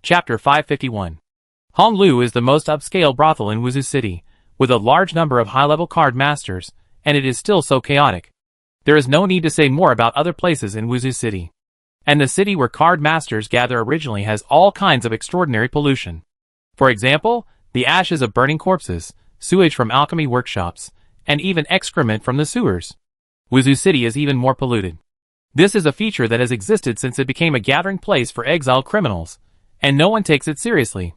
Chapter 551. Honglu is the most upscale brothel in Wuzhou City, with a large number of high-level card masters, and it is still so chaotic. There is no need to say more about other places in Wuzhou City. And the city where card masters gather originally has all kinds of extraordinary pollution. For example, the ashes of burning corpses, sewage from alchemy workshops, and even excrement from the sewers. Wuzhou City is even more polluted. This is a feature that has existed since it became a gathering place for exiled criminals, and no one takes it seriously.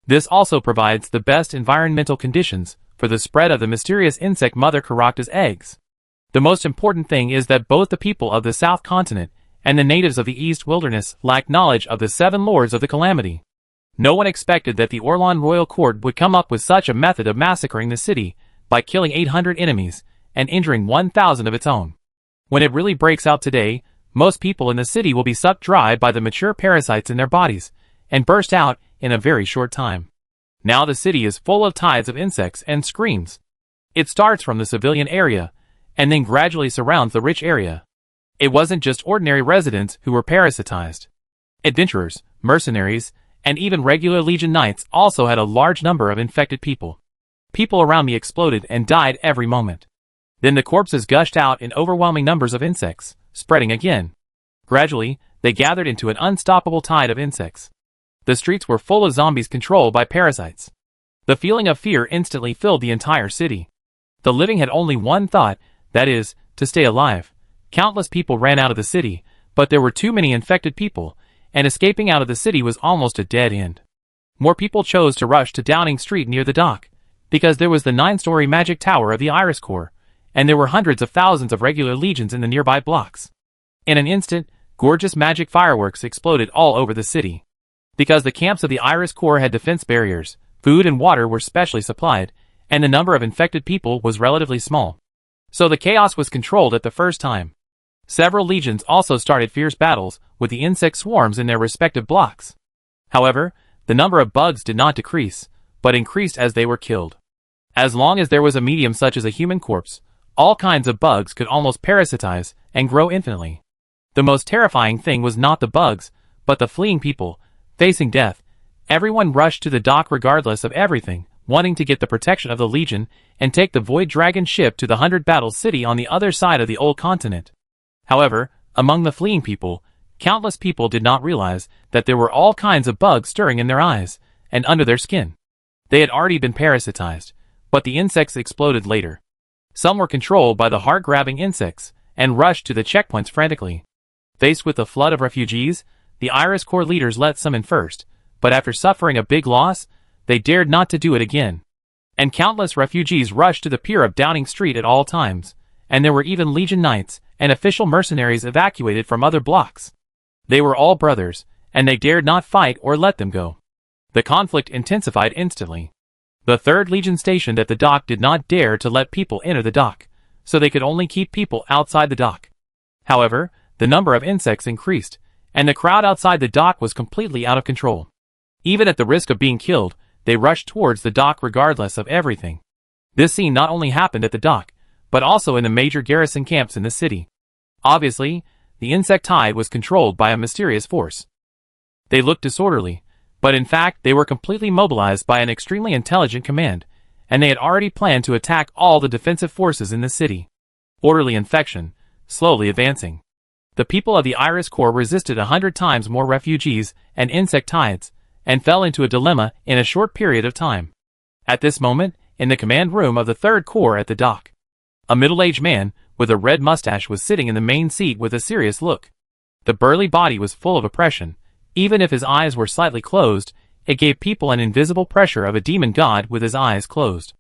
This also provides the best environmental conditions for the spread of the mysterious insect Mother Caracta's eggs. The most important thing is that both the people of the South Continent and the natives of the East Wilderness lack knowledge of the 7 Lords of the Calamity. No one expected that the Orlan royal court would come up with such a method of massacring the city by killing 800 enemies and injuring 1,000 of its own. When it really breaks out today, most people in the city will be sucked dry by the mature parasites in their bodies and burst out in a very short time. Now the city is full of tides of insects and screams. It starts from the civilian area and then gradually surrounds the rich area. It wasn't just ordinary residents who were parasitized. Adventurers, mercenaries, and even regular Legion Knights also had a large number of infected people. People around me exploded and died every moment. Then the corpses gushed out in overwhelming numbers of insects, spreading again. Gradually, they gathered into an unstoppable tide of insects. The streets were full of zombies controlled by parasites. The feeling of fear instantly filled the entire city. The living had only one thought, that is, to stay alive. Countless people ran out of the city, but there were too many infected people, and escaping out of the city was almost a dead end. More people chose to rush to Downing Street near the dock, because there was the 9-story magic tower of the Iris Corps, and there were hundreds of thousands of regular legions in the nearby blocks. In an instant, gorgeous magic fireworks exploded all over the city. Because the camps of the Iris Corps had defense barriers, food and water were specially supplied, and the number of infected people was relatively small. So the chaos was controlled at the first time. Several legions also started fierce battles with the insect swarms in their respective blocks. However, the number of bugs did not decrease, but increased as they were killed. As long as there was a medium such as a human corpse, all kinds of bugs could almost parasitize and grow infinitely. The most terrifying thing was not the bugs, but the fleeing people. Facing death, everyone rushed to the dock regardless of everything, wanting to get the protection of the Legion and take the Void Dragon ship to the 100 Battle City on the other side of the old continent. However, among the fleeing people, countless people did not realize that there were all kinds of bugs stirring in their eyes and under their skin. They had already been parasitized, but the insects exploded later. Some were controlled by the heart-grabbing insects and rushed to the checkpoints frantically. Faced with a flood of refugees, the Iris Corps leaders let some in first, but after suffering a big loss, they dared not to do it again. And countless refugees rushed to the pier of Downing Street at all times, and there were even Legion Knights and official mercenaries evacuated from other blocks. They were all brothers, and they dared not fight or let them go. The conflict intensified instantly. The 3rd Legion stationed at the dock did not dare to let people enter the dock, so they could only keep people outside the dock. However, the number of insects increased, and the crowd outside the dock was completely out of control. Even at the risk of being killed, they rushed towards the dock regardless of everything. This scene not only happened at the dock, but also in the major garrison camps in the city. Obviously, the insect tide was controlled by a mysterious force. They looked disorderly, but in fact they were completely mobilized by an extremely intelligent command, and they had already planned to attack all the defensive forces in the city. Orderly infection, slowly advancing. The people of the Iris Corps resisted 100 times more refugees and insect tides, and fell into a dilemma in a short period of time. At this moment, in the command room of the 3rd Corps at the dock, a middle-aged man with a red mustache was sitting in the main seat with a serious look. The burly body was full of oppression. Even if his eyes were slightly closed, it gave people an invisible pressure of a demon god with his eyes closed.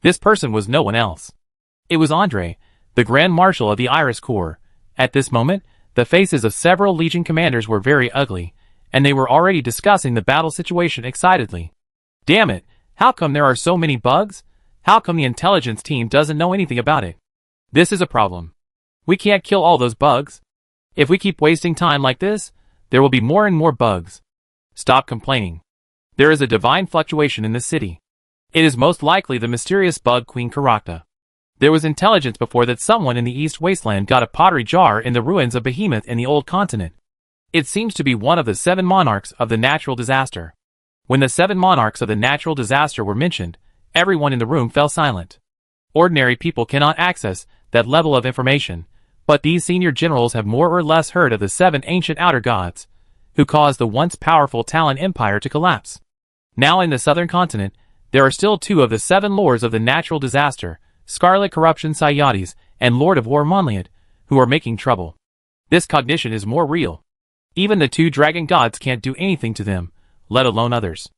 This person was no one else. It was Andre, the Grand Marshal of the Iris Corps. At this moment, the faces of several Legion commanders were very ugly, and they were already discussing the battle situation excitedly. Damn it, how come there are so many bugs? How come the intelligence team doesn't know anything about it? This is a problem. We can't kill all those bugs. If we keep wasting time like this, there will be more and more bugs. Stop complaining. There is a divine fluctuation in the city. It is most likely the mysterious bug Queen Caracta. There was intelligence before that someone in the East Wasteland got a pottery jar in the ruins of Behemoth in the Old Continent. It seems to be one of the 7 monarchs of the natural disaster. When the 7 monarchs of the natural disaster were mentioned, everyone in the room fell silent. Ordinary people cannot access that level of information, but these senior generals have more or less heard of the 7 ancient outer gods, who caused the once powerful Talon Empire to collapse. Now in the southern continent, there are still 2 of the 7 lords of the natural disaster, Scarlet Corruption Sayades and Lord of War Monliad, who are making trouble. This cognition is more real. Even the 2 dragon gods can't do anything to them, let alone others.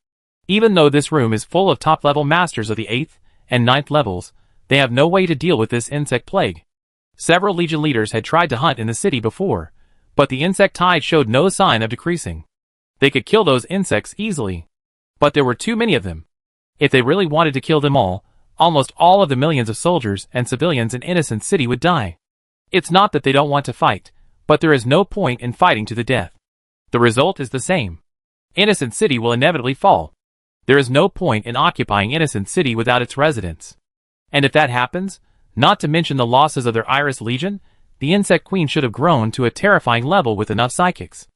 Even though this room is full of top-level masters of the 8th and 9th levels, they have no way to deal with this insect plague. Several legion leaders had tried to hunt in the city before, but the insect tide showed no sign of decreasing. They could kill those insects easily, but there were too many of them. If they really wanted to kill them all, almost all of the millions of soldiers and civilians in Innocent City would die. It's not that they don't want to fight, but there is no point in fighting to the death. The result is the same. Innocent City will inevitably fall. There is no point in occupying Innocent City without its residents. And if that happens, not to mention the losses of their Iris Legion, the Insect Queen should have grown to a terrifying level with enough psychics.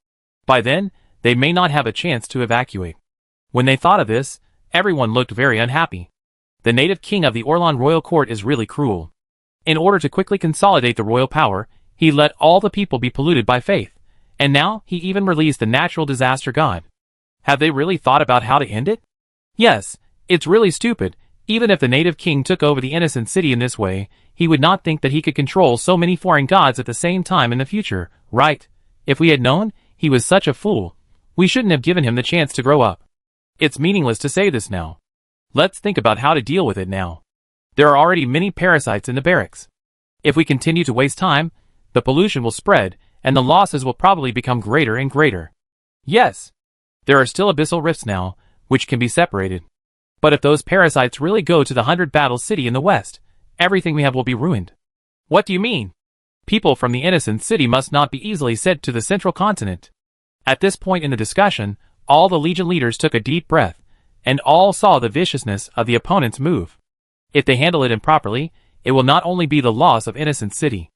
By then, they may not have a chance to evacuate. When they thought of this, everyone looked very unhappy. The native king of the Orlan royal court is really cruel. In order to quickly consolidate the royal power, he let all the people be polluted by faith, and now he even released the natural disaster god. Have they really thought about how to end it? Yes, it's really stupid. Even if the native king took over the Innocent City in this way, he would not think that he could control so many foreign gods at the same time in the future, right? If we had known he was such a fool, we shouldn't have given him the chance to grow up. It's meaningless to say this now. Let's think about how to deal with it now. There are already many parasites in the barracks. If we continue to waste time, the pollution will spread, and the losses will probably become greater and greater. Yes, there are still abyssal rifts now, which can be separated. But if those parasites really go to the 100 Battle City in the west, everything we have will be ruined. What do you mean? People from the Innocent City must not be easily sent to the central continent. At this point in the discussion, all the Legion leaders took a deep breath, and all saw the viciousness of the opponent's move. If they handle it improperly, it will not only be the loss of Innocent City.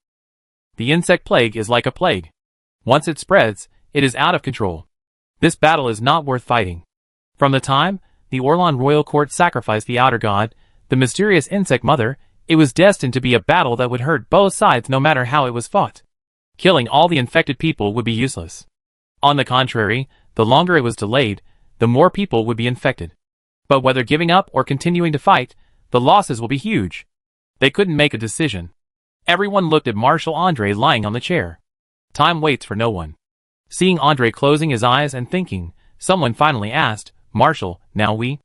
The insect plague is like a plague. Once it spreads, it is out of control. This battle is not worth fighting. From the time the Orlan royal court sacrificed the outer god, the mysterious insect mother, it was destined to be a battle that would hurt both sides no matter how it was fought. Killing all the infected people would be useless. On the contrary, the longer it was delayed, the more people would be infected. But whether giving up or continuing to fight, the losses will be huge. They couldn't make a decision. Everyone looked at Marshal Andre lying on the chair. Time waits for no one. Seeing Andre closing his eyes and thinking, someone finally asked, "Marshal, now we?"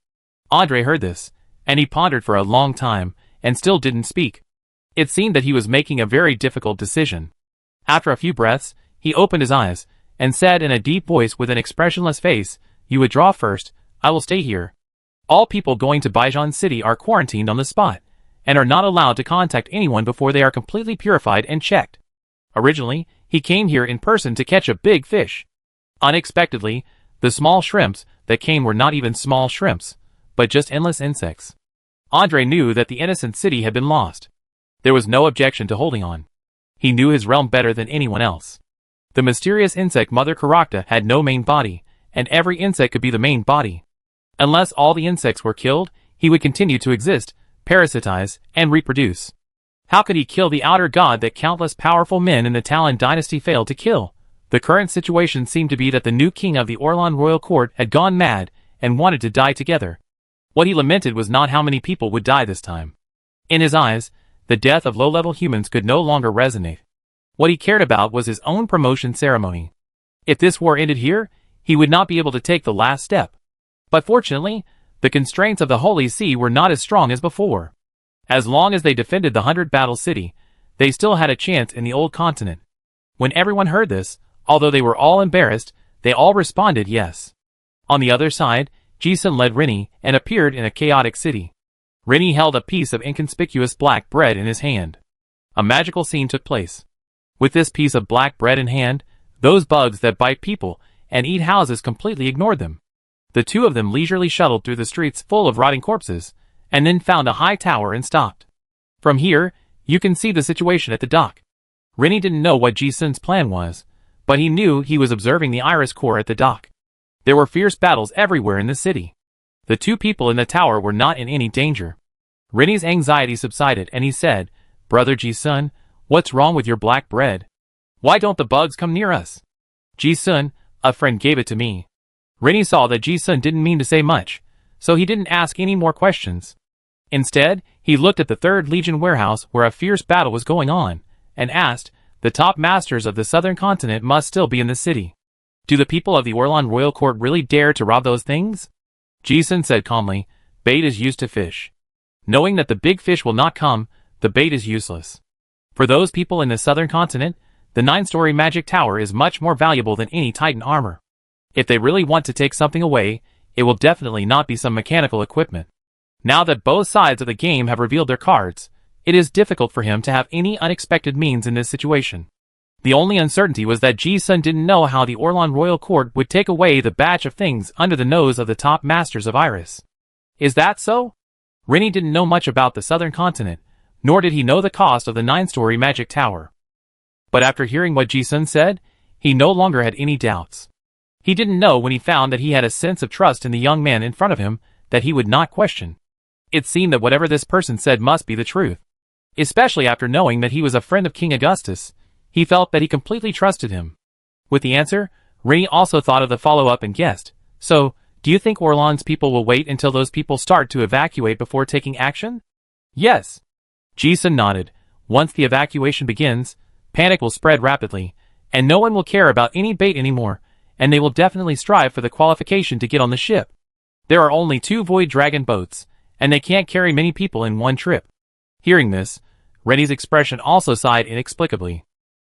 Andre heard this, and he pondered for a long time, and still didn't speak. It seemed that he was making a very difficult decision. After a few breaths, he opened his eyes, and said in a deep voice with an expressionless face, "You withdraw first, I will stay here." All people going to Baijan City are quarantined on the spot, and are not allowed to contact anyone before they are completely purified and checked. Originally, he came here in person to catch a big fish. Unexpectedly, the small shrimps that came were not even small shrimps, but just endless insects. Andre knew that the Innocent City had been lost. There was no objection to holding on. He knew his realm better than anyone else. The mysterious insect Mother Karakta had no main body, and every insect could be the main body. Unless all the insects were killed, he would continue to exist, parasitize, and reproduce. How could he kill the outer god that countless powerful men in the Talon dynasty failed to kill? The current situation seemed to be that the new king of the Orlan royal court had gone mad and wanted to die together. What he lamented was not how many people would die this time. In his eyes, the death of low-level humans could no longer resonate. What he cared about was his own promotion ceremony. If this war ended here, he would not be able to take the last step. But fortunately, the constraints of the Holy See were not as strong as before. As long as they defended the 100 Battle City, they still had a chance in the old continent. When everyone heard this, although they were all embarrassed, they all responded yes. On the other side, Jisun led Rini and appeared in a chaotic city. Rini held a piece of inconspicuous black bread in his hand. A magical scene took place. With this piece of black bread in hand, those bugs that bite people and eat houses completely ignored them. The two of them leisurely shuttled through the streets full of rotting corpses, and then found a high tower and stopped. From here, you can see the situation at the dock. Rini didn't know what Jisun's plan was, But he knew he was observing the Iris Corps at the dock. There were fierce battles everywhere in the city. The two people in the tower were not in any danger. Rennie's anxiety subsided and he said, "Brother Ji-sun, what's wrong with your black bread? Why don't the bugs come near us?" "Ji-sun, a friend gave it to me." Rennie saw that Ji-sun didn't mean to say much, so he didn't ask any more questions. Instead, he looked at the 3rd Legion warehouse where a fierce battle was going on, and asked, "The top masters of the southern continent must still be in the city. Do the people of the Orlan Royal Court really dare to rob those things?" Ji-sun said calmly, "Bait is used to fish. Knowing that the big fish will not come, the bait is useless. For those people in the southern continent, the 9-story magic tower is much more valuable than any Titan armor. If they really want to take something away, it will definitely not be some mechanical equipment." Now that both sides of the game have revealed their cards, it is difficult for him to have any unexpected means in this situation. The only uncertainty was that Ji-sun didn't know how the Orlan Royal Court would take away the batch of things under the nose of the top masters of Iris. Is that so? Rennie didn't know much about the southern continent, nor did he know the cost of the 9-story magic tower. But after hearing what Ji-sun said, he no longer had any doubts. He didn't know when he found that he had a sense of trust in the young man in front of him that he would not question. It seemed that whatever this person said must be the truth. Especially after knowing that he was a friend of King Augustus, he felt that he completely trusted him. With the answer, Rennie also thought of the follow-up and guessed, "So, do you think Orlan's people will wait until those people start to evacuate before taking action?" "Yes." Ji-sun nodded. "Once the evacuation begins, panic will spread rapidly, and no one will care about any bait anymore, and they will definitely strive for the qualification to get on the ship. There are only 2 Void Dragon boats, and they can't carry many people in one trip." Hearing this, Rennie's expression also sighed inexplicably.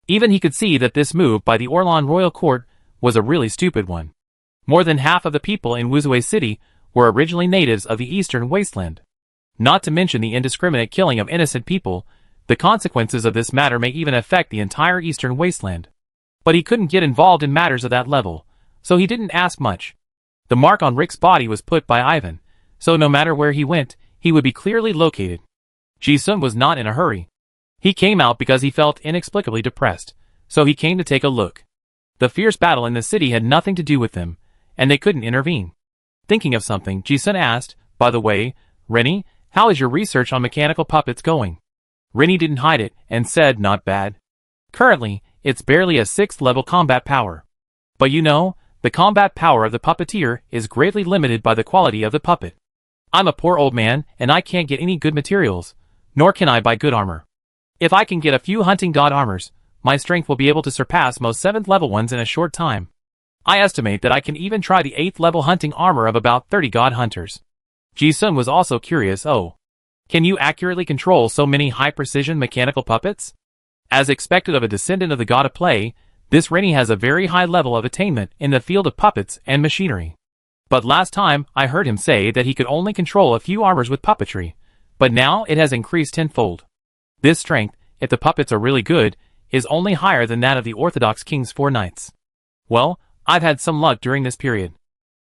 Even he could see that this move by the Orlan Royal Court was a really stupid one. More than half of the people in Wuzue City were originally natives of the Eastern Wasteland. Not to mention the indiscriminate killing of innocent people, the consequences of this matter may even affect the entire Eastern Wasteland. But he couldn't get involved in matters of that level, so he didn't ask much. The mark on Rick's body was put by Ivan, so no matter where he went, he would be clearly located. Ji-sun was not in a hurry. He came out because he felt inexplicably depressed, so he came to take a look. The fierce battle in the city had nothing to do with them, and they couldn't intervene. Thinking of something, Ji-sun asked, "By the way, Rennie, how is your research on mechanical puppets going?" Rennie didn't hide it, and said, "Not bad. Currently, it's barely a 6th level combat power. But you know, the combat power of the puppeteer is greatly limited by the quality of the puppet. I'm a poor old man, and I can't get any good materials, nor can I buy good armor. If I can get a few hunting god armors, my strength will be able to surpass most 7th level ones in a short time. I estimate that I can even try the 8th level hunting armor of about 30 god hunters." Ji-sun was also curious. "Oh, can you accurately control so many high-precision mechanical puppets?" As expected of a descendant of the god of play, this Rennie has a very high level of attainment in the field of puppets and machinery. But last time, I heard him say that he could only control a few armors with puppetry, but now it has increased tenfold. This strength, if the puppets are really good, is only higher than that of the Orthodox King's 4 knights. Well, I've had some luck during this period."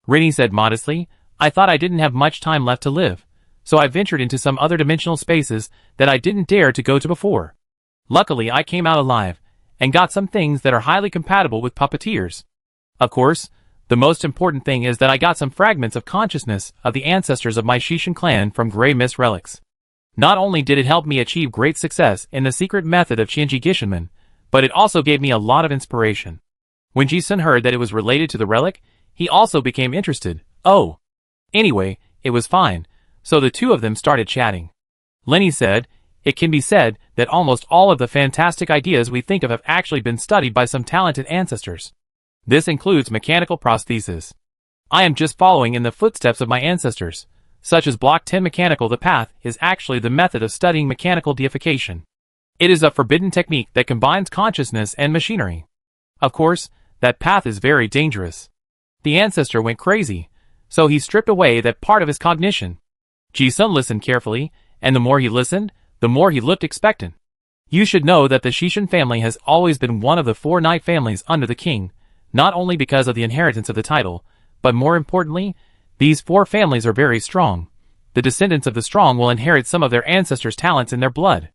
Rennie said modestly, "I thought I didn't have much time left to live, so I ventured into some other dimensional spaces that I didn't dare to go to before. Luckily, I came out alive, and got some things that are highly compatible with puppeteers. Of course, the most important thing is that I got some fragments of consciousness of the ancestors of my Shishin clan from Grey Mist relics. Not only did it help me achieve great success in the secret method of Shinji Gishinman, but it also gave me a lot of inspiration." When Ji-sun heard that it was related to the relic, he also became interested. "Oh. Anyway, it was fine." So the two of them started chatting. Lenny said, "It can be said that almost all of the fantastic ideas we think of have actually been studied by some talented ancestors. This includes mechanical prosthesis. I am just following in the footsteps of my ancestors. Such as Block 10 Mechanical. The path is actually the method of studying mechanical deification. It is a forbidden technique that combines consciousness and machinery. Of course, that path is very dangerous. The ancestor went crazy, so he stripped away that part of his cognition." Ji-sun listened carefully, and the more he listened, the more he looked expectant. "You should know that the Shishin family has always been one of the 4 knight families under the king, not only because of the inheritance of the title, but more importantly, these 4 families are very strong. The descendants of the strong will inherit some of their ancestors' talents in their blood.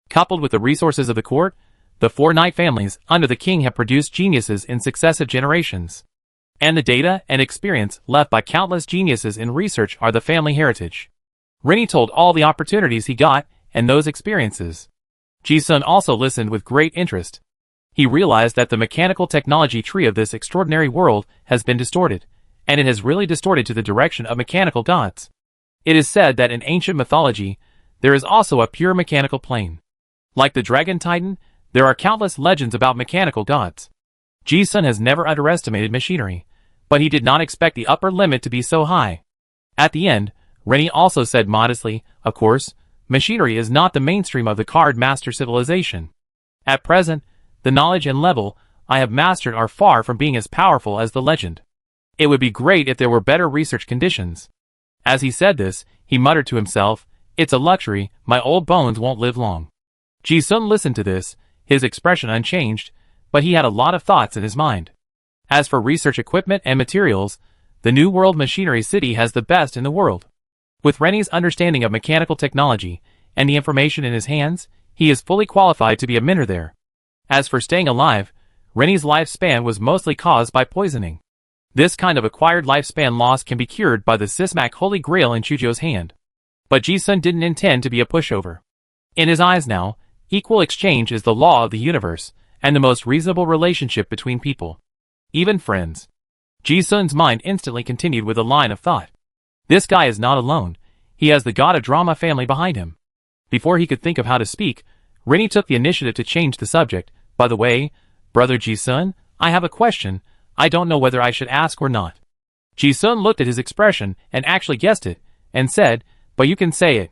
Coupled with the resources of the court, the 4 knight families under the king have produced geniuses in successive generations. And the data and experience left by countless geniuses in research are the family heritage. Rennie told all the opportunities he got and those experiences. Ji-sun also listened with great interest. He realized that the mechanical technology tree of this extraordinary world has been distorted, and it has really distorted to the direction of mechanical gods. It is said that in ancient mythology, there is also a pure mechanical plane. Like the dragon titan, there are countless legends about mechanical gods. Ji-sun has never underestimated machinery, but he did not expect the upper limit to be so high. At the end, Rennie also said modestly, of course, machinery is not the mainstream of the card master civilization. At present, the knowledge and level I have mastered are far from being as powerful as the legend. It would be great if there were better research conditions. As he said this, he muttered to himself, it's a luxury, my old bones won't live long. Ji-sun listened to this, his expression unchanged, but he had a lot of thoughts in his mind. As for research equipment and materials, the New World Machinery City has the best in the world. With Rennie's understanding of mechanical technology and the information in his hands, he is fully qualified to be a minter there. As for staying alive, Rennie's lifespan was mostly caused by poisoning. This kind of acquired lifespan loss can be cured by the Sismak Holy Grail in Chujio's hand. But Ji-sun didn't intend to be a pushover. In his eyes now, equal exchange is the law of the universe, and the most reasonable relationship between people. Even friends. Ji-sun's mind instantly continued with a line of thought. This guy is not alone. He has the god of drama family behind him. Before he could think of how to speak, Rennie took the initiative to change the subject. By the way, brother Ji-sun, I have a question. I don't know whether I should ask or not. Ji-sun looked at his expression and actually guessed it, and said, but you can say it.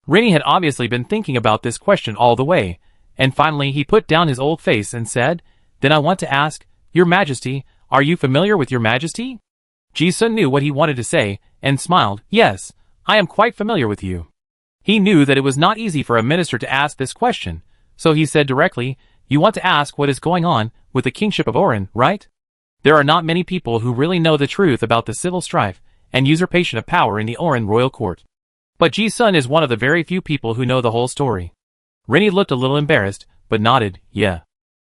Rennie had obviously been thinking about this question all the way, and finally he put down his old face and said, then I want to ask, Your Majesty, are you familiar with Your Majesty? Ji-sun knew what he wanted to say, and smiled, yes, I am quite familiar with you. He knew that it was not easy for a minister to ask this question, so he said directly, you want to ask what is going on with the kingship of Orin, right? There are not many people who really know the truth about the civil strife and usurpation of power in the Orin royal court. But Ji-sun is one of the very few people who know the whole story. Rennie looked a little embarrassed, but nodded, yeah.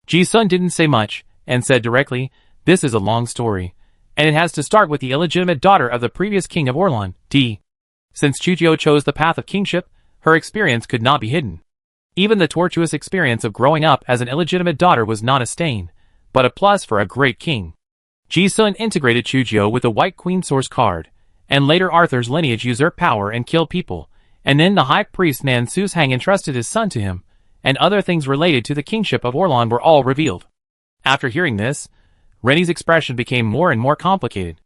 Ji-sun didn't say much, and said directly, this is a long story, and it has to start with the illegitimate daughter of the previous king of Orlan, D. Since Chujio chose the path of kingship, her experience could not be hidden. Even the tortuous experience of growing up as an illegitimate daughter was not a stain, but a plus for a great king. Ji-sun integrated Chujio with the White Queen source card, and later Arthur's lineage usurped power and killed people, and then the high priest Nan Sushang entrusted his son to him, and other things related to the kingship of Orlan were all revealed. After hearing this, Rennie's expression became more and more complicated.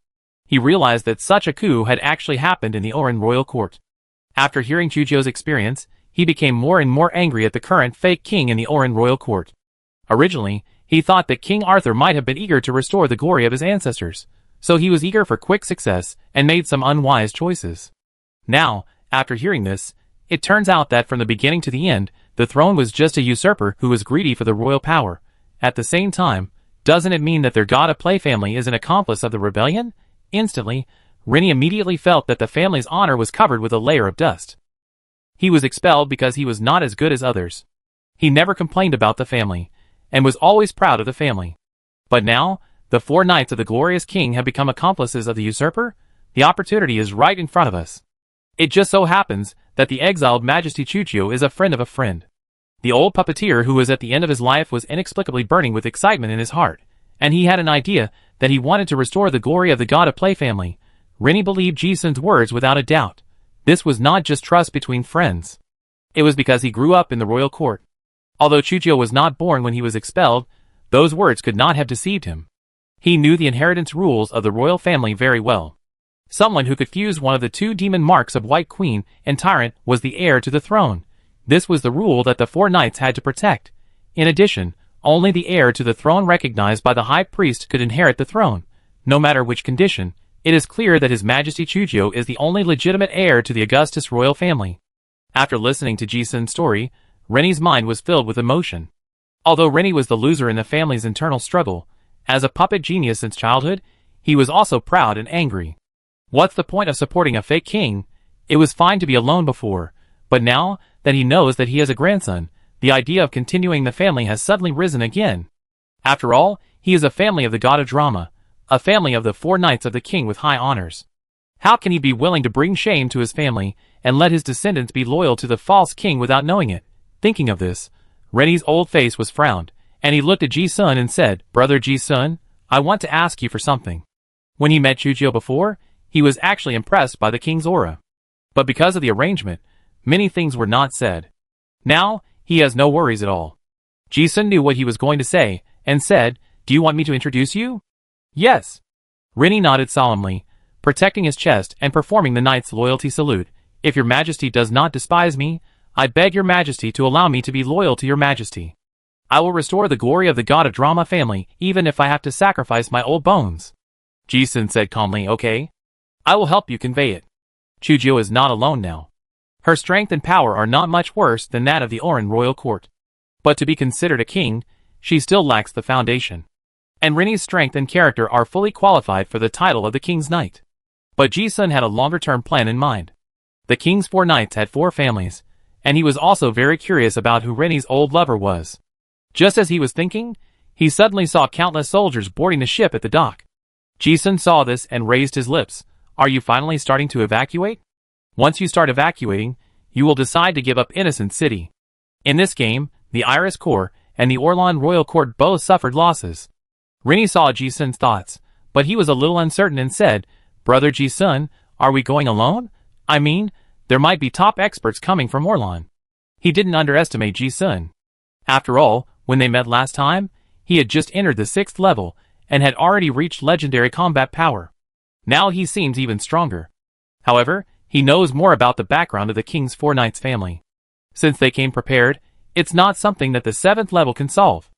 He realized that such a coup had actually happened in the Orin royal court. After hearing Chujio's experience, he became more and more angry at the current fake king in the Orin royal court. Originally, he thought that King Arthur might have been eager to restore the glory of his ancestors, so he was eager for quick success and made some unwise choices. Now, after hearing this, it turns out that from the beginning to the end, the throne was just a usurper who was greedy for the royal power. At the same time, doesn't it mean that their god of play family is an accomplice of the rebellion? Instantly, Rennie immediately felt that the family's honor was covered with a layer of dust. He was expelled because he was not as good as others. He never complained about the family, and was always proud of the family. But now, the 4 knights of the glorious king have become accomplices of the usurper? The opportunity is right in front of us. It just so happens that the exiled Majesty Chujio is a friend of a friend. The old puppeteer who was at the end of his life was inexplicably burning with excitement in his heart, and he had an idea that he wanted to restore the glory of the god of play family. Rennie believed Ji-sun's words without a doubt. This was not just trust between friends. It was because he grew up in the royal court. Although Chujio was not born when he was expelled, those words could not have deceived him. He knew the inheritance rules of the royal family very well. Someone who could fuse one of the 2 demon marks of White Queen and Tyrant was the heir to the throne. This was the rule that the 4 knights had to protect. In addition, only the heir to the throne recognized by the high priest could inherit the throne. No matter which condition, it is clear that His Majesty Chujio is the only legitimate heir to the Augustus royal family. After listening to Ji-sun's story, Rennie's mind was filled with emotion. Although Rennie was the loser in the family's internal struggle, as a puppet genius since childhood, he was also proud and angry. What's the point of supporting a fake king? It was fine to be alone before, but now that he knows that he has a grandson, the idea of continuing the family has suddenly risen again. After all, he is a family of the god of drama, a family of the 4 knights of the king with high honors. How can he be willing to bring shame to his family and let his descendants be loyal to the false king without knowing it? Thinking of this, Rennie's old face was frowned, and he looked at Ji-sun and said, "Brother Ji-sun, I want to ask you for something." When he met Chujio before, he was actually impressed by the king's aura. But because of the arrangement, many things were not said. Now, he has no worries at all. Ji-sun knew what he was going to say, and said, "Do you want me to introduce you?" "Yes." Rennie nodded solemnly, protecting his chest and performing the knight's loyalty salute. "If your majesty does not despise me, I beg your majesty to allow me to be loyal to your majesty. I will restore the glory of the god of drama family, even if I have to sacrifice my old bones." Ji-sun said calmly, "Okay. I will help you convey it." Chujio is not alone now. Her strength and power are not much worse than that of the Oran royal court. But to be considered a king, she still lacks the foundation. And Rennie's strength and character are fully qualified for the title of the king's knight. But Ji-sun had a longer-term plan in mind. The king's 4 knights had 4 families, and he was also very curious about who Rennie's old lover was. Just as he was thinking, he suddenly saw countless soldiers boarding the ship at the dock. Ji-sun saw this and raised his lips. "Are you finally starting to evacuate? Once you start evacuating, you will decide to give up Innocent City." In this game, the Iris Corps and the Orlan Royal Court both suffered losses. Rennie saw Ji-sun's thoughts, but he was a little uncertain and said, "Brother Ji-sun, are we going alone? I mean, there might be top experts coming from Orlan." He didn't underestimate Ji-sun. After all, when they met last time, he had just entered the 6th level and had already reached legendary combat power. Now he seems even stronger. However, he knows more about the background of the king's 4 knights family. Since they came prepared, it's not something that the 7th level can solve.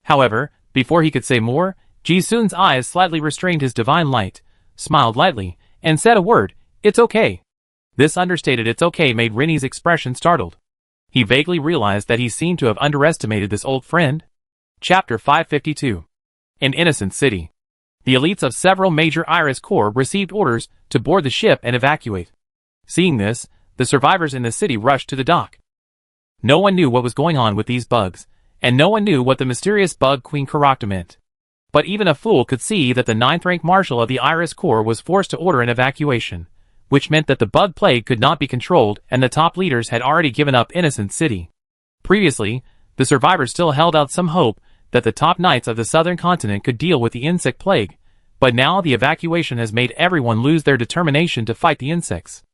However, before he could say more, Ji-sun's eyes slightly restrained his divine light, smiled lightly, and said a word, "It's okay." This understated "it's okay" made Rennie's expression startled. He vaguely realized that he seemed to have underestimated this old friend. Chapter 552. In Innocent City. The elites of several major Iris Corps received orders to board the ship and evacuate. Seeing this, the survivors in the city rushed to the dock. No one knew what was going on with these bugs, and no one knew what the mysterious bug Queen Karakta meant. But even a fool could see that the 9th-rank marshal of the Iris Corps was forced to order an evacuation, which meant that the bug plague could not be controlled and the top leaders had already given up Innocent City. Previously, the survivors still held out some hope that the top knights of the southern continent could deal with the insect plague, but now the evacuation has made everyone lose their determination to fight the insects.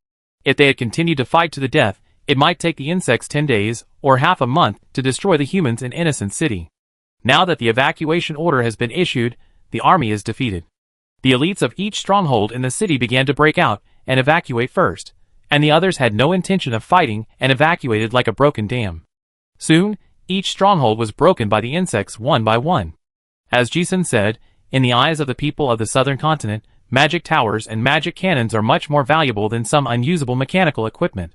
If they had continued to fight to the death, it might take the insects 10 days, or half a month, to destroy the humans in Innocent City. Now that the evacuation order has been issued, the army is defeated. The elites of each stronghold in the city began to break out and evacuate first, and the others had no intention of fighting and evacuated like a broken dam. Soon, each stronghold was broken by the insects one by one. As Ji-sun said, in the eyes of the people of the southern continent, magic towers and magic cannons are much more valuable than some unusable mechanical equipment.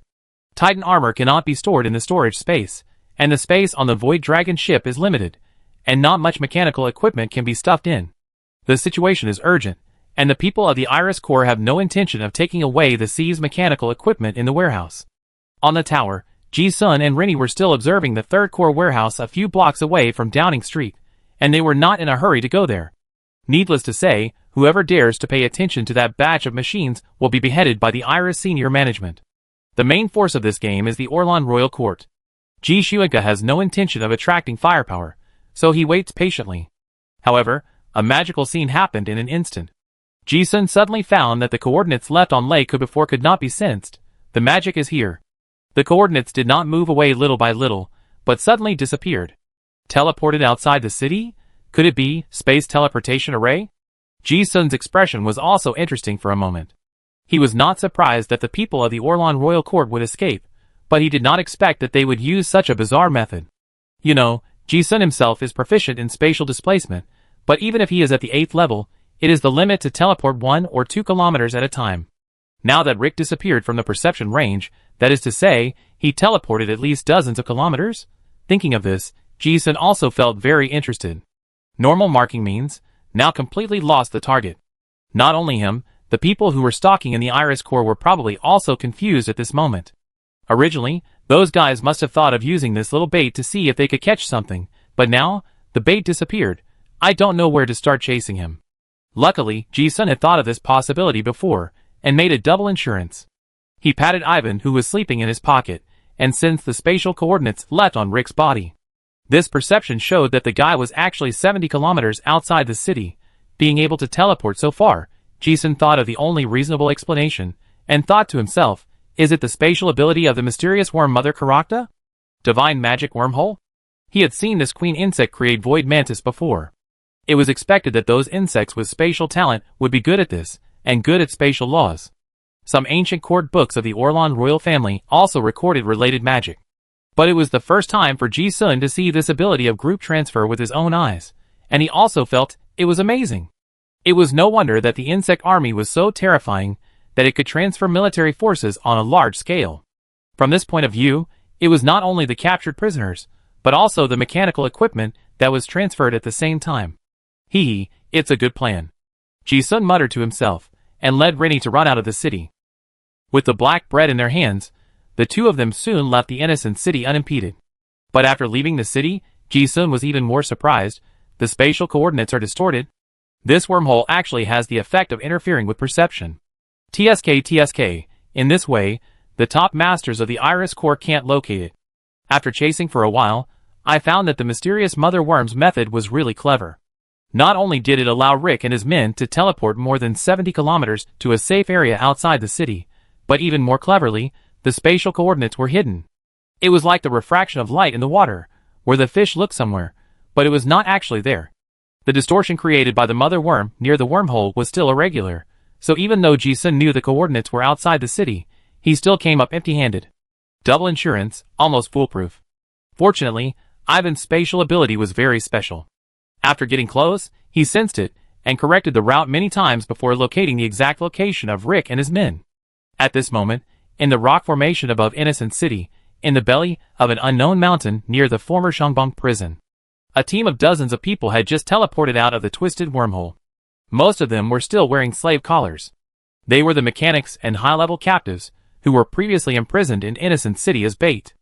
Titan armor cannot be stored in the storage space, and the space on the Void Dragon ship is limited, and not much mechanical equipment can be stuffed in. The situation is urgent, and the people of the Iris Corps have no intention of taking away the seized mechanical equipment in the warehouse. On the tower, Ji-sun and Rennie were still observing the 3rd Corps warehouse a few blocks away from Downing Street, and they were not in a hurry to go there. Needless to say, whoever dares to pay attention to that batch of machines will be beheaded by the Iris senior management. The main force of this game is the Orlan Royal Court. Ji Shuenka has no intention of attracting firepower, so he waits patiently. However, a magical scene happened in an instant. Ji-sun suddenly found that the coordinates left on Lei before could not be sensed. The magic is here. The coordinates did not move away little by little, but suddenly disappeared. Teleported outside the city? Could it be space teleportation array? Ji-sun's expression was also interesting for a moment. He was not surprised that the people of the Orlan Royal Court would escape, but he did not expect that they would use such a bizarre method. You know, Ji-sun himself is proficient in spatial displacement, but even if he is at the 8th level, it is the limit to teleport 1 or 2 kilometers at a time. Now that Rick disappeared from the perception range, that is to say, he teleported at least dozens of kilometers? Thinking of this, Ji-sun also felt very interested. Normal marking means, now completely lost the target. Not only him, the people who were stalking in the Iris Corps were probably also confused at this moment. Originally, those guys must have thought of using this little bait to see if they could catch something, but now, the bait disappeared. I don't know where to start chasing him. Luckily, Ji-sun had thought of this possibility before, and made a double insurance. He patted Ivan, who was sleeping in his pocket, and sensed the spatial coordinates left on Rick's body. This perception showed that the guy was actually 70 kilometers outside the city. Being able to teleport so far, Ji-sun thought of the only reasonable explanation, and thought to himself, is it the spatial ability of the mysterious worm Mother Karakta? Divine magic wormhole? He had seen this queen insect create void mantis before. It was expected that those insects with spatial talent would be good at this, and good at spatial laws. Some ancient court books of the Orlan royal family also recorded related magic. But it was the first time for Ji-sun to see this ability of group transfer with his own eyes, and he also felt it was amazing. It was no wonder that the insect army was so terrifying that it could transfer military forces on a large scale. From this point of view, it was not only the captured prisoners, but also the mechanical equipment that was transferred at the same time. It's a good plan. Ji-sun muttered to himself, and led Rinny to run out of the city. With the black bread in their hands, the two of them soon left the innocent city unimpeded. But after leaving the city, Ji-sun was even more surprised. The spatial coordinates are distorted. This wormhole actually has the effect of interfering with perception. TSK. In this way, the top masters of the Iris Core can't locate it. After chasing for a while, I found that the mysterious Mother Worm's method was really clever. Not only did it allow Rick and his men to teleport more than 70 kilometers to a safe area outside the city, but even more cleverly, the spatial coordinates were hidden. It was like the refraction of light in the water, where the fish looked somewhere, but it was not actually there. The distortion created by the Mother Worm near the wormhole was still irregular, so even though Ji-sun knew the coordinates were outside the city, he still came up empty-handed. Double insurance, almost foolproof. Fortunately, Ivan's spatial ability was very special. After getting close, he sensed it, and corrected the route many times before locating the exact location of Rick and his men. At this moment, in the rock formation above Innocent City, in the belly of an unknown mountain near the former Shangbang prison, a team of dozens of people had just teleported out of the twisted wormhole. Most of them were still wearing slave collars. They were the mechanics and high-level captives who were previously imprisoned in Innocent City as bait.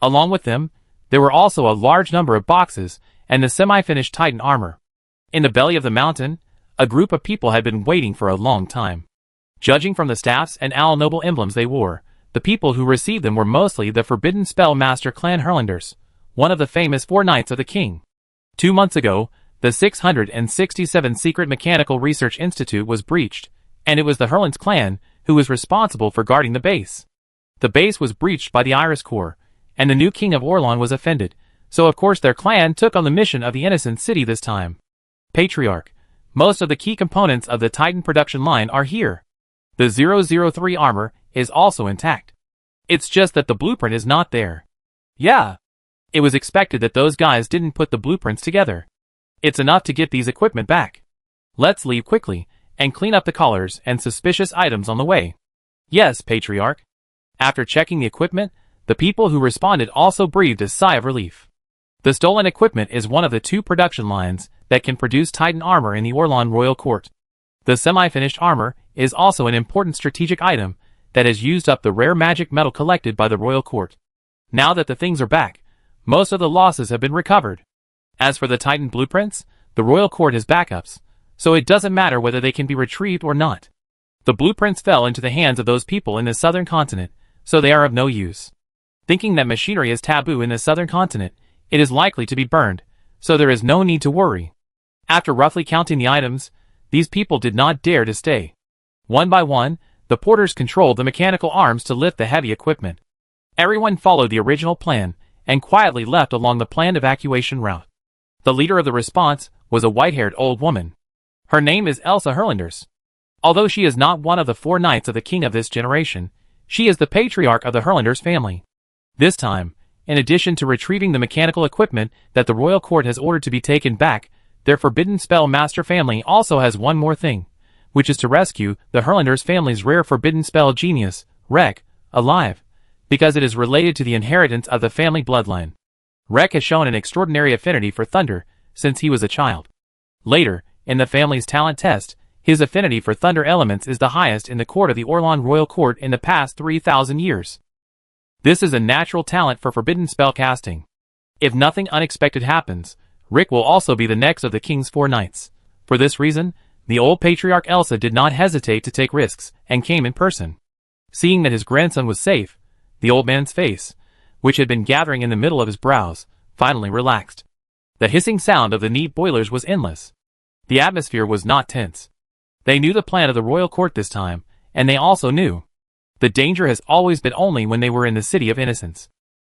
Along with them, there were also a large number of boxes and the semi-finished Titan armor. In the belly of the mountain, a group of people had been waiting for a long time. Judging from the staffs and owl noble emblems they wore, the people who received them were mostly the Forbidden Spell Master Clan Herlanders, one of the famous 4 Knights of the King. 2 months ago, the 667 Secret Mechanical Research Institute was breached, and it was the Herlands clan who was responsible for guarding the base. The base was breached by the Iris Core, and the new king of Orlan was offended, so of course their clan took on the mission of the Innocent City this time. Patriarch, most of the key components of the Titan production line are here. The 003 armor is also intact. It's just that the blueprint is not there. Yeah. It was expected that those guys didn't put the blueprints together. It's enough to get these equipment back. Let's leave quickly, and clean up the collars and suspicious items on the way. Yes, Patriarch. After checking the equipment, the people who responded also breathed a sigh of relief. The stolen equipment is one of the 2 production lines that can produce Titan armor in the Orlan Royal Court. The semi-finished armor is also an important strategic item that has used up the rare magic metal collected by the Royal Court. Now that the things are back, most of the losses have been recovered. As for the Titan blueprints, the Royal Court has backups, so it doesn't matter whether they can be retrieved or not. The blueprints fell into the hands of those people in the southern continent, so they are of no use. Thinking that machinery is taboo in the southern continent, it is likely to be burned, so there is no need to worry. After roughly counting the items, these people did not dare to stay. One by one, the porters controlled the mechanical arms to lift the heavy equipment. Everyone followed the original plan, and quietly left along the planned evacuation route. The leader of the response was a white-haired old woman. Her name is Elsa Herlanders. Although she is not one of the 4 knights of the king of this generation, she is the patriarch of the Herlanders family. This time, in addition to retrieving the mechanical equipment that the royal court has ordered to be taken back, their Forbidden Spell Master family also has one more thing, which is to rescue the Herlanders family's rare Forbidden Spell genius, Rek, alive, because it is related to the inheritance of the family bloodline. Rek has shown an extraordinary affinity for thunder since he was a child. Later, in the family's talent test, his affinity for thunder elements is the highest in the court of the Orlan Royal Court in the past 3,000 years. This is a natural talent for forbidden spell casting. If nothing unexpected happens, Rick will also be the next of the king's 4 knights. For this reason, the old patriarch Elsa did not hesitate to take risks, and came in person. Seeing that his grandson was safe, the old man's face, which had been gathering in the middle of his brows, finally relaxed. The hissing sound of the neat boilers was endless. The atmosphere was not tense. They knew the plan of the royal court this time, and they also knew the danger has always been only when they were in the City of Innocence.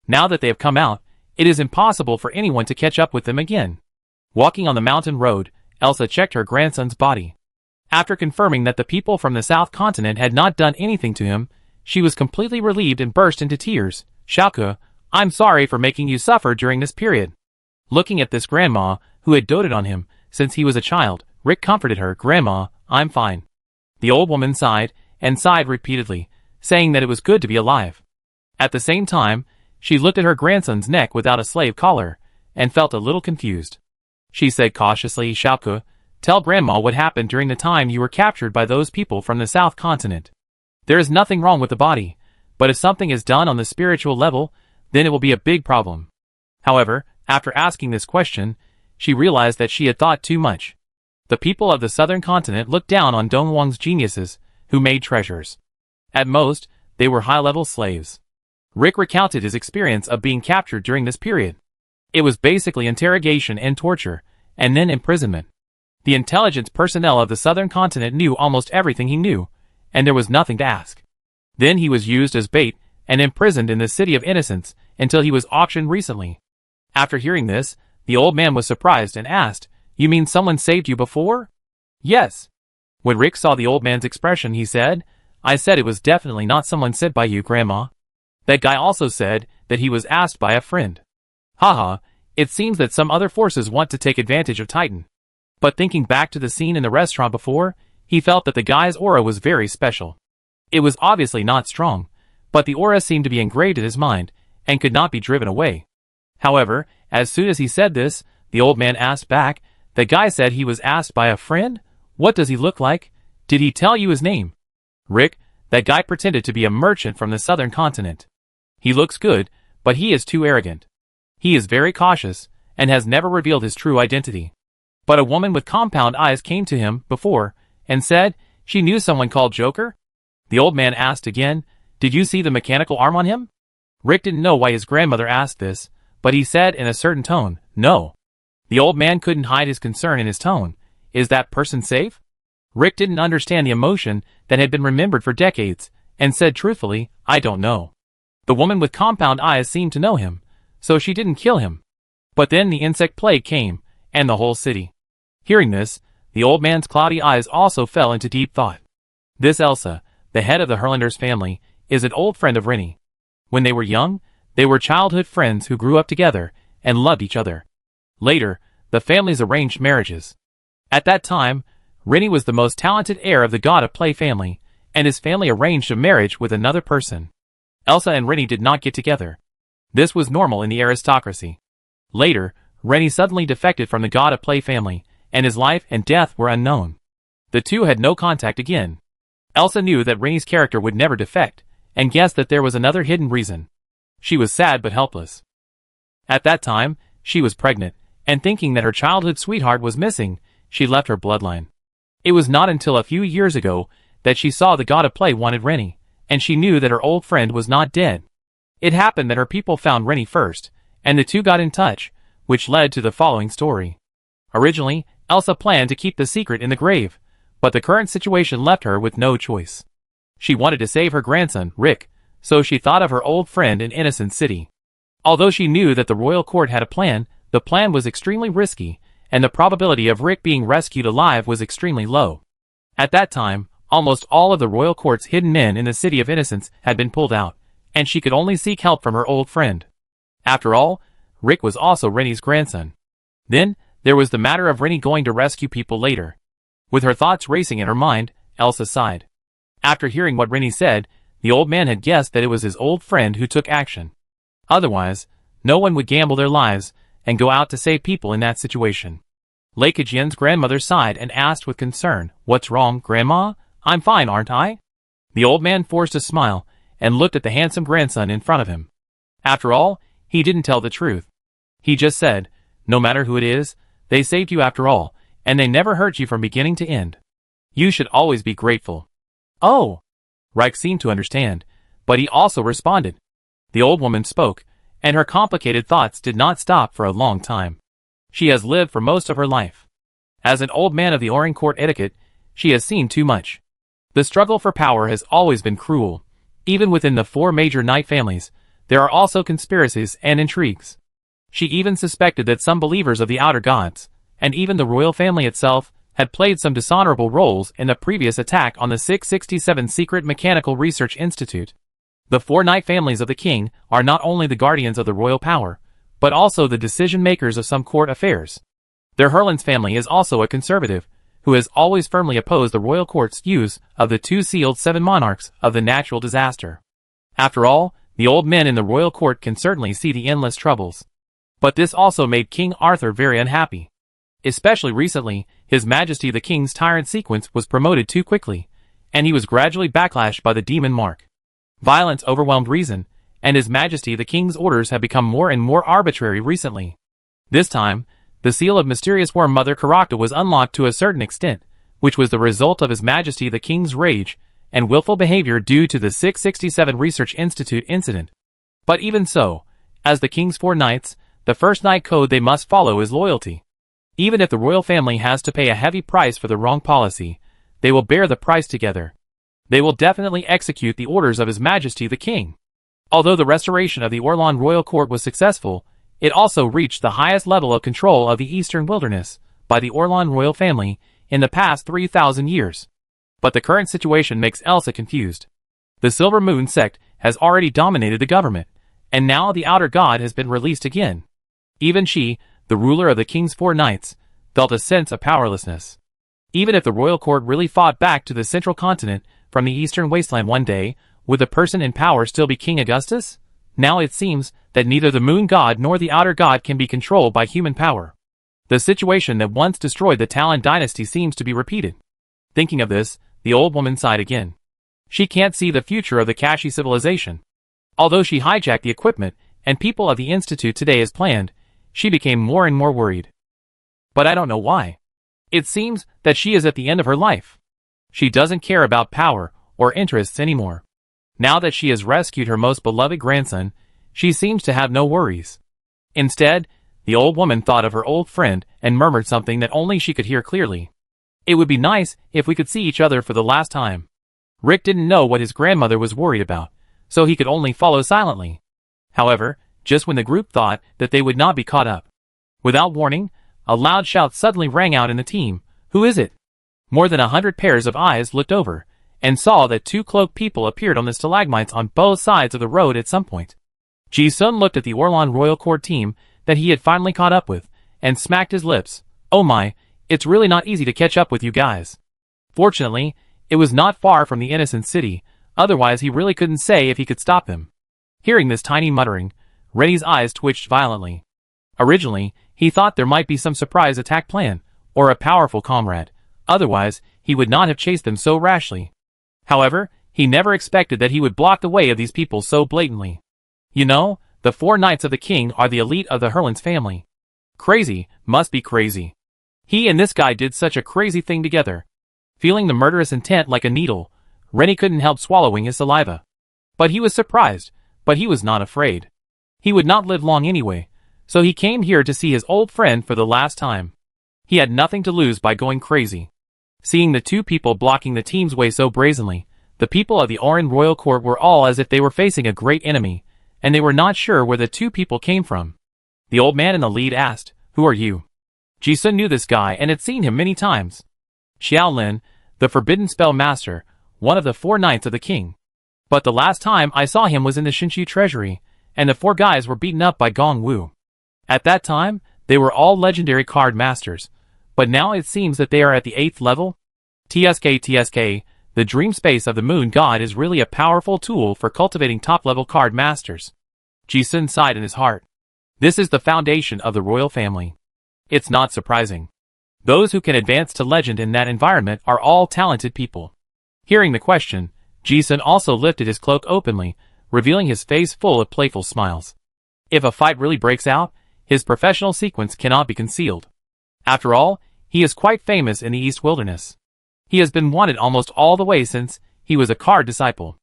Now that they have come out, it is impossible for anyone to catch up with them again. Walking on the mountain road, Elsa checked her grandson's body. After confirming that the people from the South Continent had not done anything to him, she was completely relieved and burst into tears. Xiaoke, I'm sorry for making you suffer during this period. Looking at this grandma, who had doted on him since he was a child, Rick comforted her. Grandma, I'm fine. The old woman sighed, and sighed repeatedly, saying that it was good to be alive. At the same time, she looked at her grandson's neck without a slave collar, and felt a little confused. She said cautiously, Xiaoke, tell Grandma what happened during the time you were captured by those people from the South Continent. There is nothing wrong with the body, but if something is done on the spiritual level, then it will be a big problem. However, after asking this question, she realized that she had thought too much. The people of the Southern Continent looked down on Dongwang's geniuses, who made treasures. At most, they were high-level slaves. Rick recounted his experience of being captured during this period. It was basically interrogation and torture, and then imprisonment. The intelligence personnel of the Southern Continent knew almost everything he knew, and there was nothing to ask. Then he was used as bait and imprisoned in the City of Innocence until he was auctioned recently. After hearing this, the old man was surprised and asked, You mean someone saved you before? Yes. When Rick saw the old man's expression, he said, I said it was definitely not someone sent by you, Grandma. That guy also said that he was asked by a friend. Haha, it seems that some other forces want to take advantage of Titan. But thinking back to the scene in the restaurant before, he felt that the guy's aura was very special. It was obviously not strong, but the aura seemed to be engraved in his mind, and could not be driven away. However, as soon as he said this, the old man asked back, the guy said he was asked by a friend? What does he look like? Did he tell you his name? Rick, that guy pretended to be a merchant from the Southern Continent. He looks good, but he is too arrogant. He is very cautious, and has never revealed his true identity. But a woman with compound eyes came to him before, and said she knew someone called Joker? The old man asked again, Did you see the mechanical arm on him? Rick didn't know why his grandmother asked this, but he said in a certain tone, No. The old man couldn't hide his concern in his tone. Is that person safe? Rick didn't understand the emotion that had been remembered for decades, and said truthfully, I don't know. The woman with compound eyes seemed to know him, so she didn't kill him. But then the insect plague came, and the whole city. Hearing this, the old man's cloudy eyes also fell into deep thought. This Elsa, the head of the Herlanders family, is an old friend of Rennie. When they were young, they were childhood friends who grew up together and loved each other. Later, the families arranged marriages. At that time, Rennie was the most talented heir of the God of Play family, and his family arranged a marriage with another person. Elsa and Rennie did not get together. This was normal in the aristocracy. Later, Rennie suddenly defected from the God of Play family, and his life and death were unknown. The two had no contact again. Elsa knew that Rennie's character would never defect, and guessed that there was another hidden reason. She was sad but helpless. At that time, she was pregnant, and thinking that her childhood sweetheart was missing, she left her bloodline. It was not until a few years ago that she saw the God of Play wanted Rennie, and she knew that her old friend was not dead. It happened that her people found Rennie first, and the two got in touch, which led to the following story. Originally, Elsa planned to keep the secret in the grave, but the current situation left her with no choice. She wanted to save her grandson, Rick, so she thought of her old friend in Innocent City. Although she knew that the royal court had a plan, the plan was extremely risky, and the probability of Rick being rescued alive was extremely low. At that time, almost all of the royal court's hidden men in the City of Innocence had been pulled out, and she could only seek help from her old friend. After all, Rick was also Rennie's grandson. Then, there was the matter of Rennie going to rescue people later. With her thoughts racing in her mind, Elsa sighed. After hearing what Rennie said, the old man had guessed that it was his old friend who took action. Otherwise, no one would gamble their lives and go out to save people in that situation. Lei Kejian's grandmother sighed and asked with concern, What's wrong, Grandma? I'm fine, aren't I? The old man forced a smile, and looked at the handsome grandson in front of him. After all, he didn't tell the truth. He just said, "No matter who it is, they saved you after all, and they never hurt you from beginning to end. You should always be grateful." "Oh!" Reich seemed to understand, but he also responded. The old woman spoke, and her complicated thoughts did not stop for a long time. She has lived for most of her life. As an old man of the Orange Court etiquette, she has seen too much. The struggle for power has always been cruel. Even within the 4 major knight families, there are also conspiracies and intrigues. She even suspected that some believers of the outer gods, and even the royal family itself, had played some dishonorable roles in the previous attack on the 667 Secret Mechanical Research Institute. The 4 knight families of the king are not only the guardians of the royal power, but also the decision-makers of some court affairs. Their Herlands family is also a conservative, who has always firmly opposed the royal court's use of the 2 sealed 7 monarchs of the natural disaster. After all, the old men in the royal court can certainly see the endless troubles. But this also made King Arthur very unhappy. Especially recently, His Majesty the King's tyrant sequence was promoted too quickly, and he was gradually backlashed by the demon mark. Violence overwhelmed reason, and His Majesty the King's orders have become more and more arbitrary recently. This time, the seal of mysterious worm Mother Caracta was unlocked to a certain extent, which was the result of His Majesty the King's rage and willful behavior due to the 667 Research Institute incident. But even so, as the King's 4 knights, the first knight code they must follow is loyalty. Even if the royal family has to pay a heavy price for the wrong policy, they will bear the price together. They will definitely execute the orders of His Majesty the King. Although the restoration of the Orléans royal court was successful, it also reached the highest level of control of the eastern wilderness by the Orléans royal family in the past 3,000 years. But the current situation makes Elsa confused. The Silver Moon sect has already dominated the government, and now the outer god has been released again. Even she, the ruler of the king's 4 knights, felt a sense of powerlessness. Even if the royal court really fought back to the central continent from the eastern wasteland one day, would the person in power still be King Augustus? Now it seems that neither the moon god nor the outer god can be controlled by human power. The situation that once destroyed the Talon dynasty seems to be repeated. Thinking of this, the old woman sighed again. She can't see the future of the Kashi civilization. Although she hijacked the equipment and people of the Institute today as planned, she became more and more worried. But I don't know why. It seems that she is at the end of her life. She doesn't care about power or interests anymore. Now that she has rescued her most beloved grandson, she seems to have no worries. Instead, the old woman thought of her old friend and murmured something that only she could hear clearly. It would be nice if we could see each other for the last time. Rick didn't know what his grandmother was worried about, so he could only follow silently. However, just when the group thought that they would not be caught up, without warning, a loud shout suddenly rang out in the team. "Who is it?" More than 100 pairs of eyes looked over, and saw that 2 cloaked people appeared on the stalagmites on both sides of the road at some point. Ji-sun looked at the Orléans Royal Court team that he had finally caught up with, and smacked his lips. "Oh my, it's really not easy to catch up with you guys." Fortunately, it was not far from the innocent city, otherwise he really couldn't say if he could stop them. Hearing this tiny muttering, Rennie's eyes twitched violently. Originally, he thought there might be some surprise attack plan, or a powerful comrade, otherwise he would not have chased them so rashly. However, he never expected that he would block the way of these people so blatantly. You know, the 4 knights of the king are the elite of the Herlands family. Crazy, must be crazy. He and this guy did such a crazy thing together. Feeling the murderous intent like a needle, Rennie couldn't help swallowing his saliva. But he was surprised, but he was not afraid. He would not live long anyway, so he came here to see his old friend for the last time. He had nothing to lose by going crazy. Seeing the 2 people blocking the team's way so brazenly, the people of the Oran Royal Court were all as if they were facing a great enemy, and they were not sure where the 2 people came from. The old man in the lead asked, "Who are you?" Ji-sun knew this guy and had seen him many times. Xiaolin, the Forbidden Spell Master, one of the 4 knights of the king. But the last time I saw him was in the Shinshu treasury, and the 4 guys were beaten up by Gong Wu. At that time, they were all legendary card masters, but now it seems that they are at the 8th level. TSK, the dream space of the moon god is really a powerful tool for cultivating top-level card masters. Ji-sun sighed in his heart. This is the foundation of the royal family. It's not surprising. Those who can advance to legend in that environment are all talented people. Hearing the question, Ji-sun also lifted his cloak openly, revealing his face full of playful smiles. If a fight really breaks out, his professional sequence cannot be concealed. After all, he is quite famous in the East Wilderness. He has been wanted almost all the way since he was a card disciple.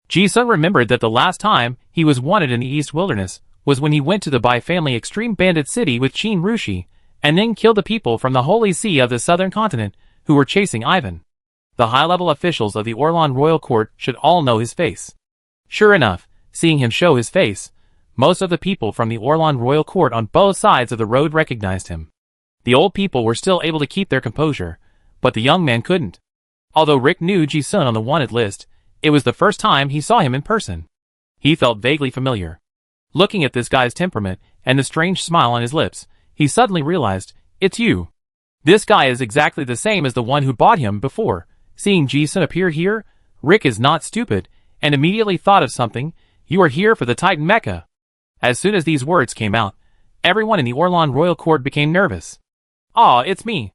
Ji-sun remembered that the last time he was wanted in the East Wilderness was when he went to the Bai family extreme bandit city with Qin Rushi, and then killed the people from the Holy See of the southern continent who were chasing Ivan. The high-level officials of the Orlan royal court should all know his face. Sure enough, seeing him show his face, most of the people from the Orlan royal court on both sides of the road recognized him. The old people were still able to keep their composure, but the young man couldn't. Although Rick knew Ji-sun on the wanted list, it was the first time he saw him in person. He felt vaguely familiar. Looking at this guy's temperament and the strange smile on his lips, he suddenly realized, it's you. This guy is exactly the same as the one who bought him before. Seeing Ji-sun appear here, Rick is not stupid, and immediately thought of something. You are here for the Titan Mecha. As soon as these words came out, everyone in the Orlan royal court became nervous. Ah, it's me.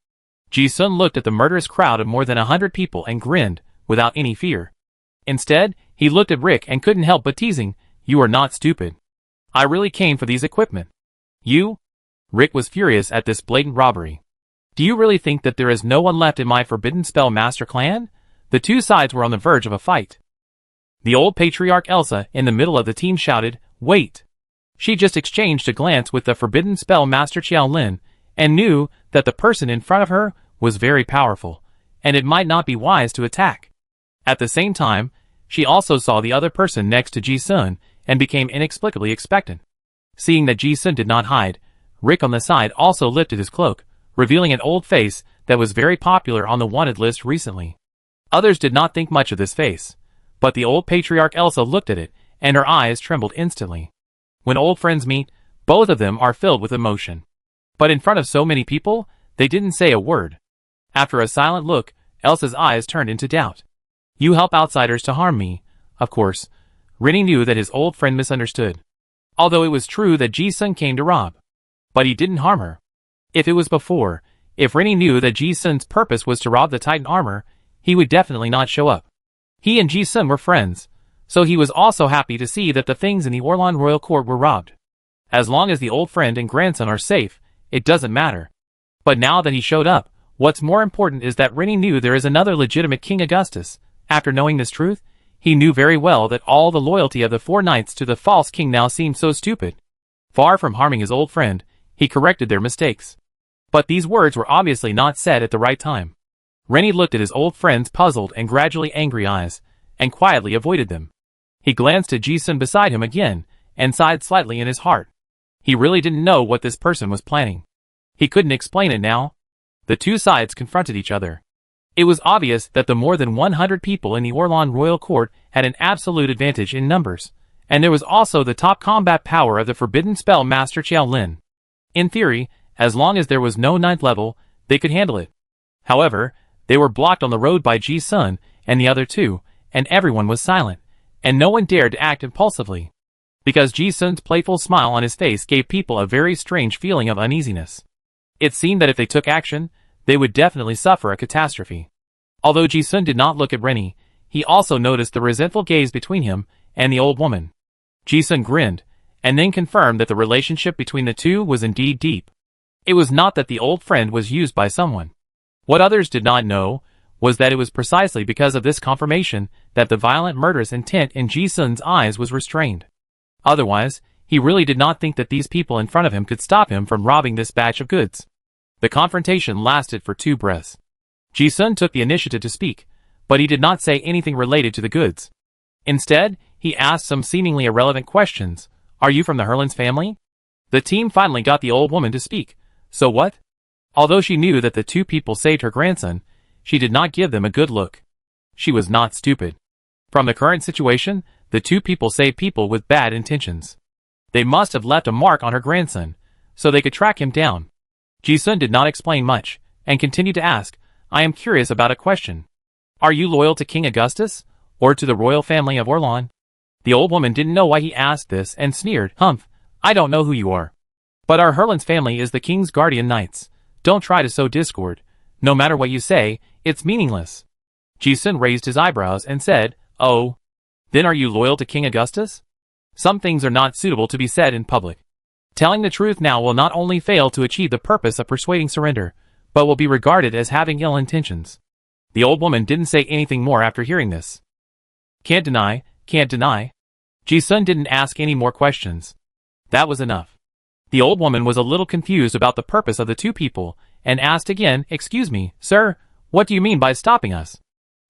Ji-sun looked at the murderous crowd of more than 100 people and grinned, without any fear. Instead, he looked at Rick and couldn't help but teasing, you are not stupid. I really came for these equipment. You? Rick was furious at this blatant robbery. Do you really think that there is no one left in my Forbidden Spell Master clan? The two sides were on the verge of a fight. The old patriarch Elsa in the middle of the team shouted, wait. She just exchanged a glance with the Forbidden Spell Master Qiao Lin, and knew that the person in front of her was very powerful, and it might not be wise to attack. At the same time, she also saw the other person next to Ji-sun, and became inexplicably expectant. Seeing that Ji-sun did not hide, Rick on the side also lifted his cloak, revealing an old face that was very popular on the wanted list recently. Others did not think much of this face, but the old patriarch Elsa looked at it, and her eyes trembled instantly. When old friends meet, both of them are filled with emotion. But in front of so many people, they didn't say a word. After a silent look, Elsa's eyes turned into doubt. You help outsiders to harm me. Of course, Rennie knew that his old friend misunderstood. Although it was true that Ji-sun came to rob. But he didn't harm her. If it was before, if Rennie knew that Ji-sun's purpose was to rob the Titan armor, he would definitely not show up. He and Ji-sun were friends, so he was also happy to see that the things in the Orlan royal court were robbed. As long as the old friend and grandson are safe, it doesn't matter. But now that he showed up, what's more important is that Rennie knew there is another legitimate King Augustus. After knowing this truth, he knew very well that all the loyalty of the four knights to the false king now seemed so stupid. Far from harming his old friend, he corrected their mistakes. But these words were obviously not said at the right time. Rennie looked at his old friend's puzzled and gradually angry eyes, and quietly avoided them. He glanced at Ji-sun beside him again, and sighed slightly in his heart. He really didn't know what this person was planning. He couldn't explain it now. The two sides confronted each other. It was obvious that the more than 100 people in the Orlan royal court had an absolute advantage in numbers, and there was also the top combat power of the Forbidden Spell Master Qiao Lin. In theory, as long as there was no 9th level, they could handle it. However, they were blocked on the road by Ji-sun and the other two, and everyone was silent, and no one dared to act impulsively. Because Ji-sun's playful smile on his face gave people a very strange feeling of uneasiness. It seemed that if they took action, they would definitely suffer a catastrophe. Although Ji-sun did not look at Rennie, he also noticed the resentful gaze between him and the old woman. Ji-sun grinned, and then confirmed that the relationship between the two was indeed deep. It was not that the old friend was used by someone. What others did not know was that it was precisely because of this confirmation that the violent murderous intent in Ji-sun's eyes was restrained. Otherwise, he really did not think that these people in front of him could stop him from robbing this batch of goods. The confrontation lasted for 2 breaths. Ji-sun took the initiative to speak, but he did not say anything related to the goods. Instead, he asked some seemingly irrelevant questions. Are you from the Herlands family? The team finally got the old woman to speak. So what? Although she knew that the two people saved her grandson, she did not give them a good look. She was not stupid. From the current situation, the two people saved people with bad intentions. They must have left a mark on her grandson, so they could track him down. Ji-sun did not explain much, and continued to ask, I am curious about a question. Are you loyal to King Augustus, or to the royal family of Orlan? The old woman didn't know why he asked this and sneered, Humph, I don't know who you are. But our Herlands family is the king's guardian knights. Don't try to sow discord. No matter what you say, it's meaningless. Ji-sun raised his eyebrows and said, Oh, then are you loyal to King Augustus? Some things are not suitable to be said in public. Telling the truth now will not only fail to achieve the purpose of persuading surrender, but will be regarded as having ill intentions. The old woman didn't say anything more after hearing this. Can't deny, can't deny. Ji-sun didn't ask any more questions. That was enough. The old woman was a little confused about the purpose of the two people, and asked again, "Excuse me, sir, what do you mean by stopping us?"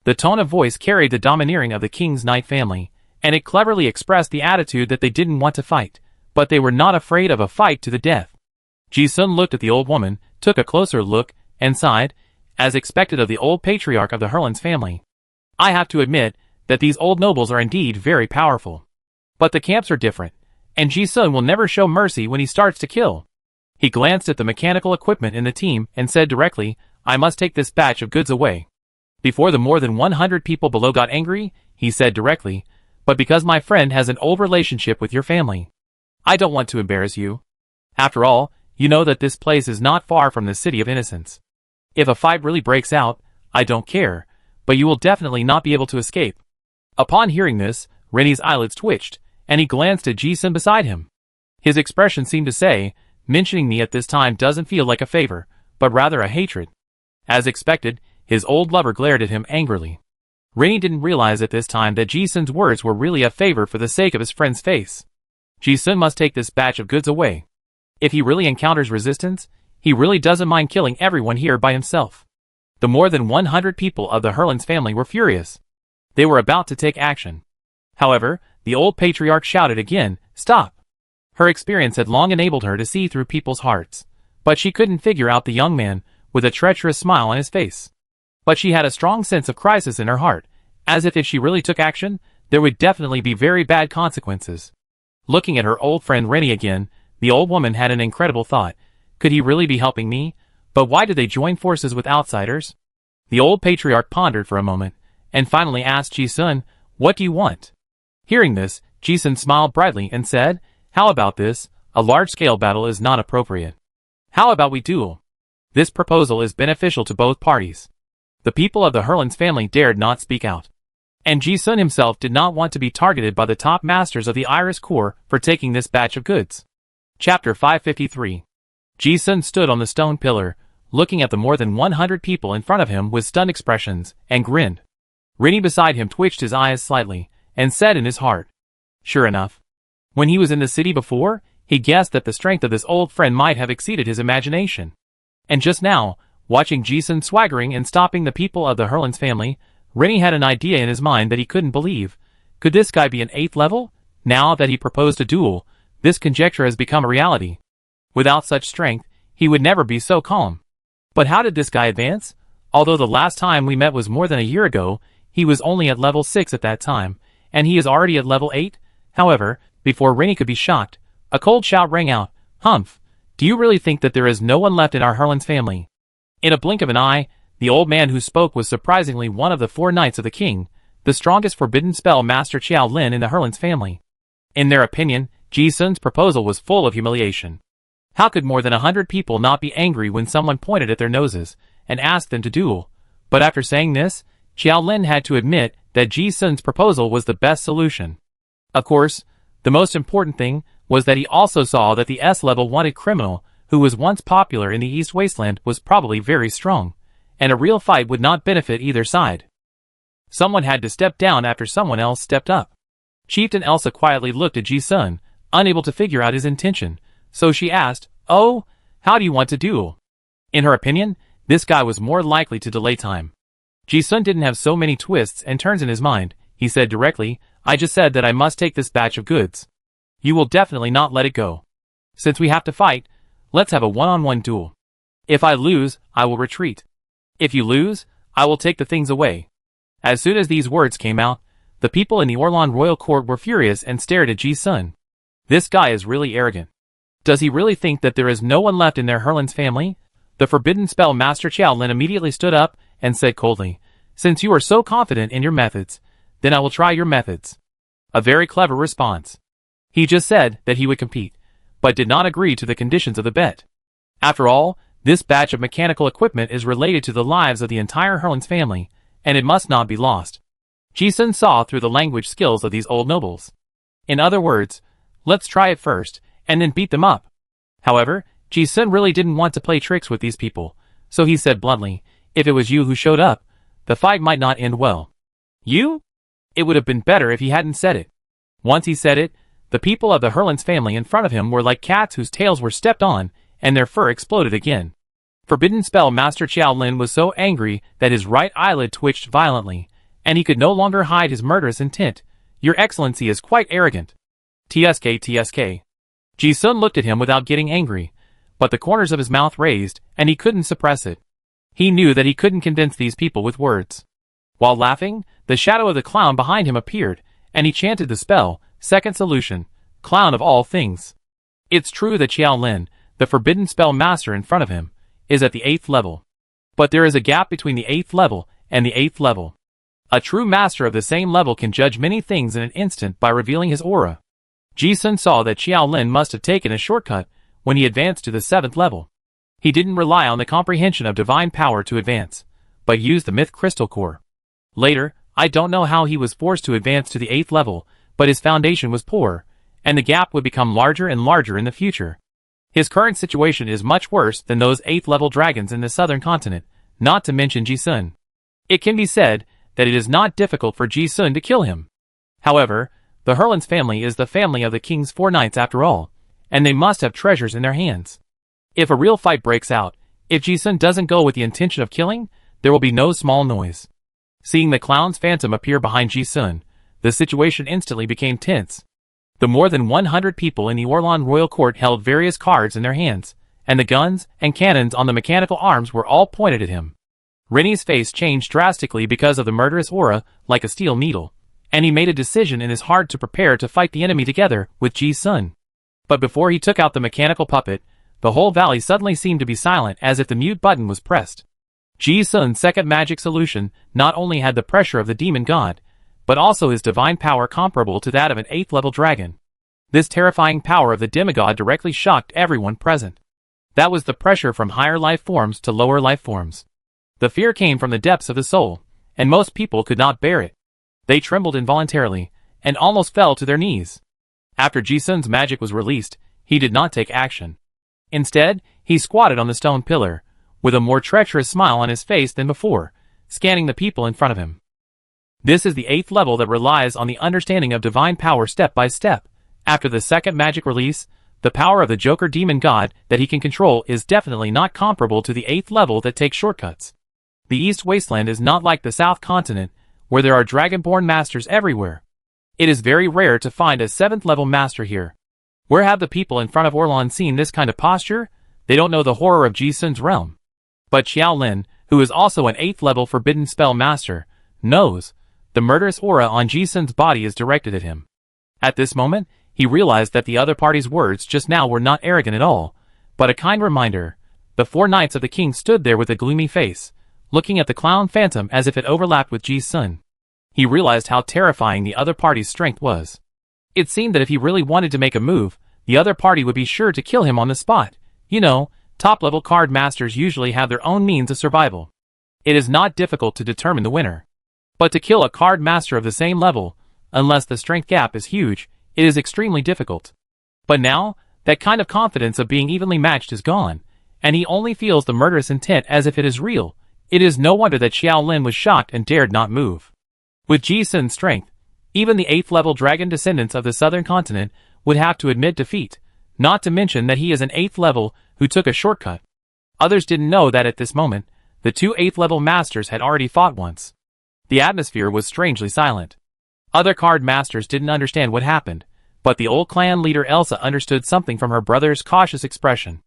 The tone of voice carried the domineering of the King's Knight family, and it cleverly expressed the attitude that they didn't want to fight, but they were not afraid of a fight to the death. Ji-sun looked at the old woman, took a closer look, and sighed, as expected of the old patriarch of the Herlands family. I have to admit that these old nobles are indeed very powerful. But the camps are different, and Ji-sun will never show mercy when he starts to kill. He glanced at the mechanical equipment in the team and said directly, "I must take this batch of goods away." Before the more than 100 people below got angry, he said directly, "But because my friend has an old relationship with your family. I don't want to embarrass you. After all, you know that this place is not far from the City of Innocence. If a fight really breaks out, I don't care, but you will definitely not be able to escape." Upon hearing this, Rennie's eyelids twitched, and he glanced at Ji-sun beside him. His expression seemed to say, "Mentioning me at this time doesn't feel like a favor, but rather a hatred." As expected, his old lover glared at him angrily. Rennie didn't realize at this time that Ji-sun's words were really a favor for the sake of his friend's face. Ji-sun must take this batch of goods away. If he really encounters resistance, he really doesn't mind killing everyone here by himself. The more than 100 people of the Herlands family were furious. They were about to take action. However, the old patriarch shouted again, "Stop!" Her experience had long enabled her to see through people's hearts, but she couldn't figure out the young man with a treacherous smile on his face. But she had a strong sense of crisis in her heart, as if she really took action, there would definitely be very bad consequences. Looking at her old friend Rennie again, the old woman had an incredible thought. Could he really be helping me? But why did they join forces with outsiders? The old patriarch pondered for a moment, and finally asked Ji-sun, "What do you want?" Hearing this, Ji-sun smiled brightly and said, "How about this? A large-scale battle is not appropriate. How about we duel? This proposal is beneficial to both parties." The people of the Herlands family dared not speak out. And Ji-sun himself did not want to be targeted by the top masters of the Iris Corps for taking this batch of goods. Chapter 553. Ji-sun stood on the stone pillar, looking at the more than 100 people in front of him with stunned expressions, and grinned. Rennie beside him twitched his eyes slightly, and said in his heart, "Sure enough. When he was in the city before, he guessed that the strength of this old friend might have exceeded his imagination. And just now, watching Ji-sun swaggering and stopping the people of the Herlands family, Rennie had an idea in his mind that he couldn't believe. Could this guy be an 8th level? Now that he proposed a duel, this conjecture has become a reality. Without such strength, he would never be so calm. But how did this guy advance? Although the last time we met was more than a year ago, he was only at level 6 at that time, and he is already at level 8? However, before Rennie could be shocked, a cold shout rang out, "Humph! Do you really think that there is no one left in our Herlands family?" In a blink of an eye, the old man who spoke was surprisingly one of the 4 knights of the king, the strongest forbidden spell master Qiao Lin in the Herlands family. In their opinion, Ji-sun's proposal was full of humiliation. How could more than 100 people not be angry when someone pointed at their noses and asked them to duel? But after saying this, Qiao Lin had to admit that Ji-sun's proposal was the best solution. Of course, the most important thing was that he also saw that the S-level wanted criminal, who was once popular in the East Wasteland, was probably very strong, and a real fight would not benefit either side. Someone had to step down after someone else stepped up. Chieftain Elsa quietly looked at Ji-sun, unable to figure out his intention, so she asked, "Oh, how do you want to duel?" In her opinion, this guy was more likely to delay time. Ji-sun didn't have so many twists and turns in his mind. He said directly, "I just said that I must take this batch of goods. You will definitely not let it go. Since we have to fight, let's have a one-on-one duel. If I lose, I will retreat. If you lose, I will take the things away." As soon as these words came out, the people in the Orlan royal court were furious and stared at Ji-sun. This guy is really arrogant. Does he really think that there is no one left in their Herlands family? The forbidden spell master Qiao Lin immediately stood up and said coldly, "Since you are so confident in your methods, then I will try your methods." A very clever response. He just said that he would compete, but did not agree to the conditions of the bet. After all, this batch of mechanical equipment is related to the lives of the entire Herlands family, and it must not be lost. Ji-sun saw through the language skills of these old nobles. In other words, let's try it first, and then beat them up. However, Ji-sun really didn't want to play tricks with these people, so he said bluntly, if it was you who showed up, the fight might not end well. You? It would have been better if he hadn't said it. Once he said it, the people of the Herland's family in front of him were like cats whose tails were stepped on, and their fur exploded again. Forbidden Spell Master Qiao Lin was so angry that his right eyelid twitched violently, and he could no longer hide his murderous intent. Your Excellency is quite arrogant. TSK. Ji-sun looked at him without getting angry, but the corners of his mouth raised, and he couldn't suppress it. He knew that he couldn't convince these people with words. While laughing, the shadow of the clown behind him appeared, and he chanted the spell, second solution, clown of all things. It's true that Qiao Lin, the forbidden spell master in front of him, is at the 8th level. But there is a gap between the 8th level and the 8th level. A true master of the same level can judge many things in an instant by revealing his aura. Ji-sun saw that Qiao Lin must have taken a shortcut when he advanced to the 7th level. He didn't rely on the comprehension of divine power to advance, but used the myth crystal core. Later, I don't know how he was forced to advance to the 8th level, but his foundation was poor, and the gap would become larger and larger in the future. His current situation is much worse than those 8th level dragons in the southern continent, not to mention Ji-sun. It can be said that it is not difficult for Ji-sun to kill him. However, the Herland's family is the family of the king's 4 knights after all, and they must have treasures in their hands. If a real fight breaks out, if Ji-sun doesn't go with the intention of killing, there will be no small noise. Seeing the clown's phantom appear behind Ji-sun, the situation instantly became tense. The more than 100 people in the Orlan royal court held various cards in their hands, and the guns and cannons on the mechanical arms were all pointed at him. Rennie's face changed drastically because of the murderous aura, like a steel needle, and he made a decision in his heart to prepare to fight the enemy together with Ji-sun. But before he took out the mechanical puppet, the whole valley suddenly seemed to be silent as if the mute button was pressed. Ji-sun's second magic solution not only had the pressure of the demon god, but also his divine power comparable to that of an 8th level dragon. This terrifying power of the demigod directly shocked everyone present. That was the pressure from higher life forms to lower life forms. The fear came from the depths of the soul, and most people could not bear it. They trembled involuntarily, and almost fell to their knees. After Ji-sun's magic was released, he did not take action. Instead, he squatted on the stone pillar, with a more treacherous smile on his face than before, scanning the people in front of him. This is the 8th level that relies on the understanding of divine power step by step. After the second magic release, the power of the Joker demon god that he can control is definitely not comparable to the 8th level that takes shortcuts. The East Wasteland is not like the South Continent, where there are dragonborn masters everywhere. It is very rare to find a 7th level master here. Where have the people in front of Orlan seen this kind of posture? They don't know the horror of Ji-sun's realm. But Qiao Lin, who is also an 8th level forbidden spell master, knows. The murderous aura on Ji-sun's body is directed at him. At this moment, he realized that the other party's words just now were not arrogant at all, but a kind reminder. The 4 knights of the king stood there with a gloomy face, looking at the clown phantom as if it overlapped with Ji-sun. He realized how terrifying the other party's strength was. It seemed that if he really wanted to make a move, the other party would be sure to kill him on the spot. You know, top-level card masters usually have their own means of survival. It is not difficult to determine the winner. But to kill a card master of the same level, unless the strength gap is huge, it is extremely difficult. But now, that kind of confidence of being evenly matched is gone, and he only feels the murderous intent as if it is real. It is no wonder that Qiao Lin was shocked and dared not move. With Ji-sun's strength, even the 8th level dragon descendants of the southern continent would have to admit defeat, not to mention that he is an 8th level who took a shortcut. Others didn't know that at this moment, the 2 8th level masters had already fought once. The atmosphere was strangely silent. Other card masters didn't understand what happened, but the old clan leader Elsa understood something from her brother's cautious expression.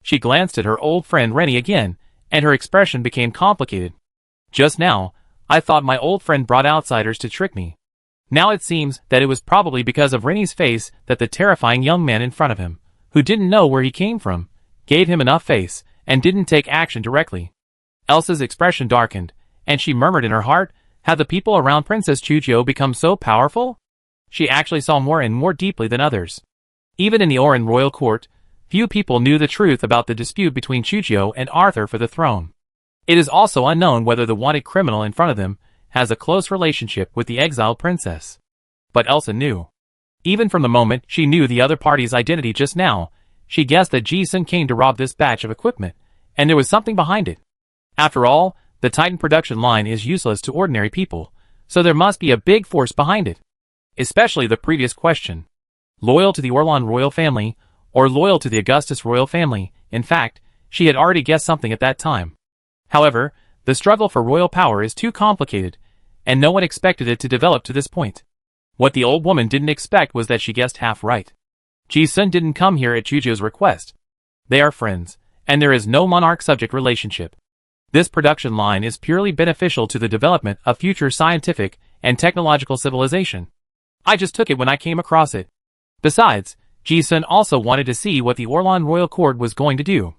She glanced at her old friend Rennie again, and her expression became complicated. Just now, I thought my old friend brought outsiders to trick me. Now it seems that it was probably because of Rennie's face that the terrifying young man in front of him, who didn't know where he came from, gave him enough face, and didn't take action directly. Elsa's expression darkened, and she murmured in her heart, had the people around Princess Chujiu become so powerful? She actually saw more and more deeply than others. Even in the Oran royal court, few people knew the truth about the dispute between Chujiu and Arthur for the throne. It is also unknown whether the wanted criminal in front of them has a close relationship with the exiled princess. But Elsa knew. Even from the moment she knew the other party's identity just now, she guessed that Ji-sun came to rob this batch of equipment, and there was something behind it. After all, the Titan production line is useless to ordinary people, so there must be a big force behind it. Especially the previous question. Loyal to the Orlan royal family, or loyal to the Augustus royal family. In fact, she had already guessed something at that time. However, the struggle for royal power is too complicated, and no one expected it to develop to this point. What the old woman didn't expect was that she guessed half right. Ji-sun didn't come here at Juju's request. They are friends, and there is no monarch-subject relationship. This production line is purely beneficial to the development of future scientific and technological civilization. I just took it when I came across it. Besides, Ji-sun also wanted to see what the Orlan royal court was going to do.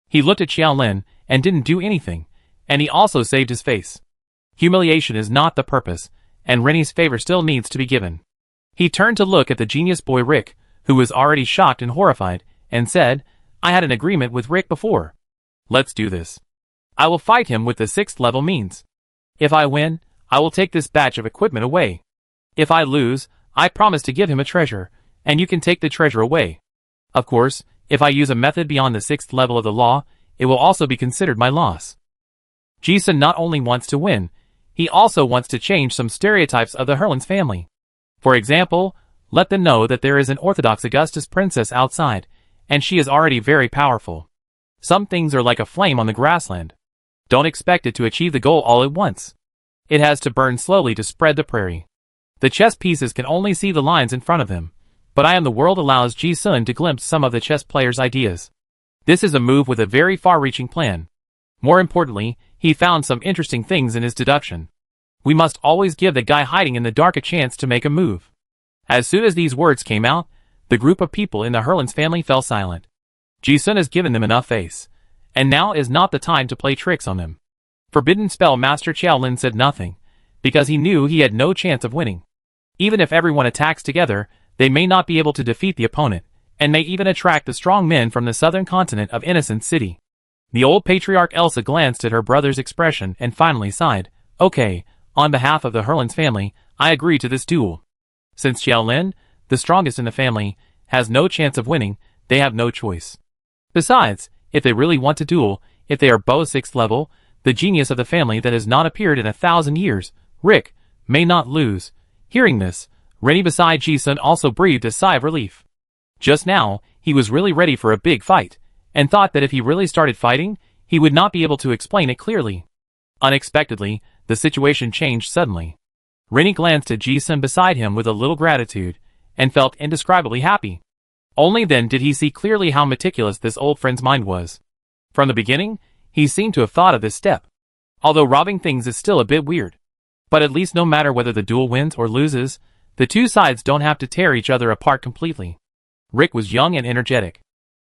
He looked at Xiaolin and didn't do anything, and he also saved his face. Humiliation is not the purpose, and Rennie's favor still needs to be given. He turned to look at the genius boy Rick, who was already shocked and horrified, and said, I had an agreement with Rick before. Let's do this. I will fight him with the 6th level means. If I win, I will take this batch of equipment away. If I lose, I promise to give him a treasure, and you can take the treasure away. Of course, if I use a method beyond the 6th level of the law, it will also be considered my loss. Ji-sun not only wants to win, he also wants to change some stereotypes of the Herlands family. For example, let them know that there is an Orthodox Augustus princess outside, and she is already very powerful. Some things are like a flame on the grassland. Don't expect it to achieve the goal all at once. It has to burn slowly to spread the prairie. The chess pieces can only see the lines in front of them, but I Am the World allows Ji-sun to glimpse some of the chess player's ideas. This is a move with a very far-reaching plan. More importantly, he found some interesting things in his deduction. We must always give the guy hiding in the dark a chance to make a move. As soon as these words came out, the group of people in the Herlands family fell silent. Ji-sun has given them enough face, and now is not the time to play tricks on them. Forbidden Spell Master Xiaolin said nothing, because he knew he had no chance of winning. Even if everyone attacks together, they may not be able to defeat the opponent, and may even attract the strong men from the southern continent of Innocent City. The old patriarch Elsa glanced at her brother's expression and finally sighed, Okay, on behalf of the Herlands family, I agree to this duel. Since Xiaolin, the strongest in the family, has no chance of winning, they have no choice. Besides, if they really want to duel, if they are both 6th level, the genius of the family that has not appeared in 1,000 years, Rick, may not lose. Hearing this, Rennie beside Ji-sun also breathed a sigh of relief. Just now, he was really ready for a big fight, and thought that if he really started fighting, he would not be able to explain it clearly. Unexpectedly, the situation changed suddenly. Rennie glanced at Ji-sun beside him with a little gratitude, and felt indescribably happy. Only then did he see clearly how meticulous this old friend's mind was. From the beginning, he seemed to have thought of this step. Although robbing things is still a bit weird. But at least no matter whether the duel wins or loses, the two sides don't have to tear each other apart completely. Rick was young and energetic.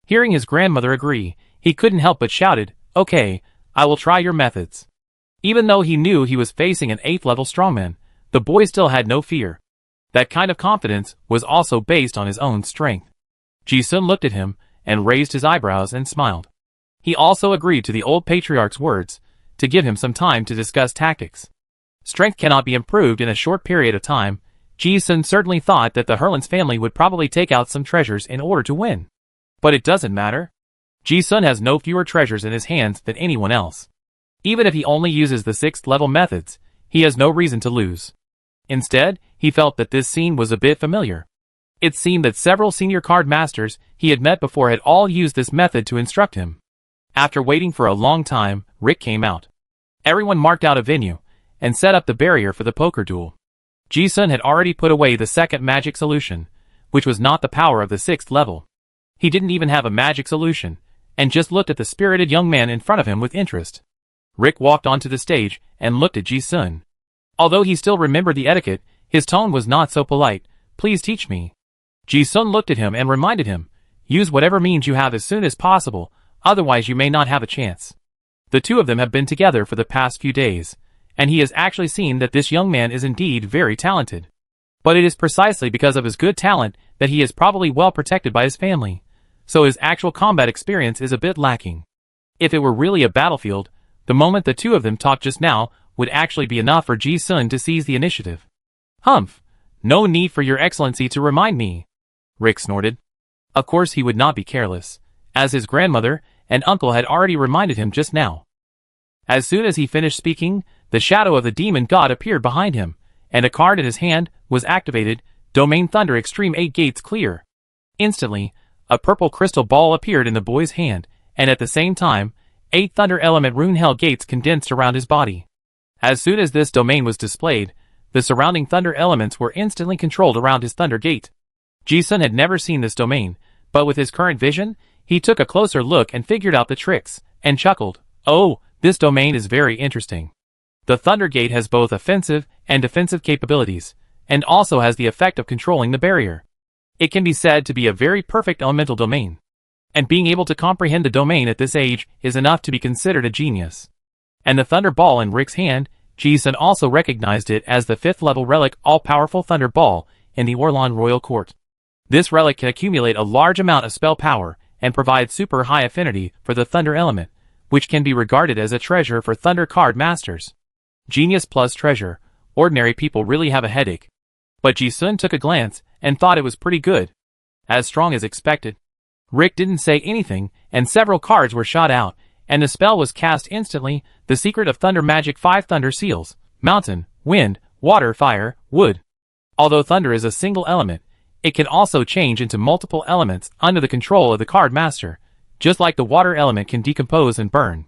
Hearing his grandmother agree, he couldn't help but shouted, Okay, I will try your methods. Even though he knew he was facing an 8th level strongman, the boy still had no fear. That kind of confidence was also based on his own strength. Ji-sun looked at him, and raised his eyebrows and smiled. He also agreed to the old patriarch's words, to give him some time to discuss tactics. Strength cannot be improved in a short period of time. Ji-sun certainly thought that the Herlands family would probably take out some treasures in order to win. But it doesn't matter. Ji-sun has no fewer treasures in his hands than anyone else. Even if he only uses the 6th level methods, he has no reason to lose. Instead, he felt that this scene was a bit familiar. It seemed that several senior card masters he had met before had all used this method to instruct him. After waiting for a long time, Rick came out. Everyone marked out a venue, and set up the barrier for the poker duel. Ji-sun had already put away the second magic solution, which was not the power of the 6th level. He didn't even have a magic solution, and just looked at the spirited young man in front of him with interest. Rick walked onto the stage and looked at Ji-sun. Although he still remembered the etiquette, his tone was not so polite. Please teach me. Ji-sun looked at him and reminded him, use whatever means you have as soon as possible, otherwise you may not have a chance. The two of them have been together for the past few days, and he has actually seen that this young man is indeed very talented. But it is precisely because of his good talent that he is probably well protected by his family, so his actual combat experience is a bit lacking. If it were really a battlefield, the moment the two of them talked just now would actually be enough for Ji-sun to seize the initiative. Humph! No need for your excellency to remind me, Rick snorted. Of course he would not be careless, as his grandmother and uncle had already reminded him just now. As soon as he finished speaking, the shadow of the demon god appeared behind him, and a card in his hand was activated. Domain Thunder Extreme 8 Gates Clear. Instantly, a purple crystal ball appeared in the boy's hand, and at the same time, 8 Thunder Element Rune Hell Gates condensed around his body. As soon as this domain was displayed, the surrounding thunder elements were instantly controlled around his Thunder Gate. Ji-sun had never seen this domain, but with his current vision, he took a closer look and figured out the tricks, and chuckled. Oh, this domain is very interesting. The Thunder Gate has both offensive and defensive capabilities, and also has the effect of controlling the barrier. It can be said to be a very perfect elemental domain. And being able to comprehend the domain at this age is enough to be considered a genius. And the Thunder Ball in Rick's hand, Ji-sun also recognized it as the 5th level relic All-Powerful Thunder Ball in the Orlan Royal Court. This relic can accumulate a large amount of spell power and provide super high affinity for the Thunder element, which can be regarded as a treasure for Thunder card masters. Genius plus treasure, ordinary people really have a headache. But Ji-sun took a glance and thought it was pretty good. As strong as expected. Rick didn't say anything, and several cards were shot out, and the spell was cast instantly. The secret of Thunder Magic 5 Thunder Seals, Mountain, Wind, Water, Fire, Wood. Although Thunder is a single element, it can also change into multiple elements under the control of the card master, just like the water element can decompose and burn.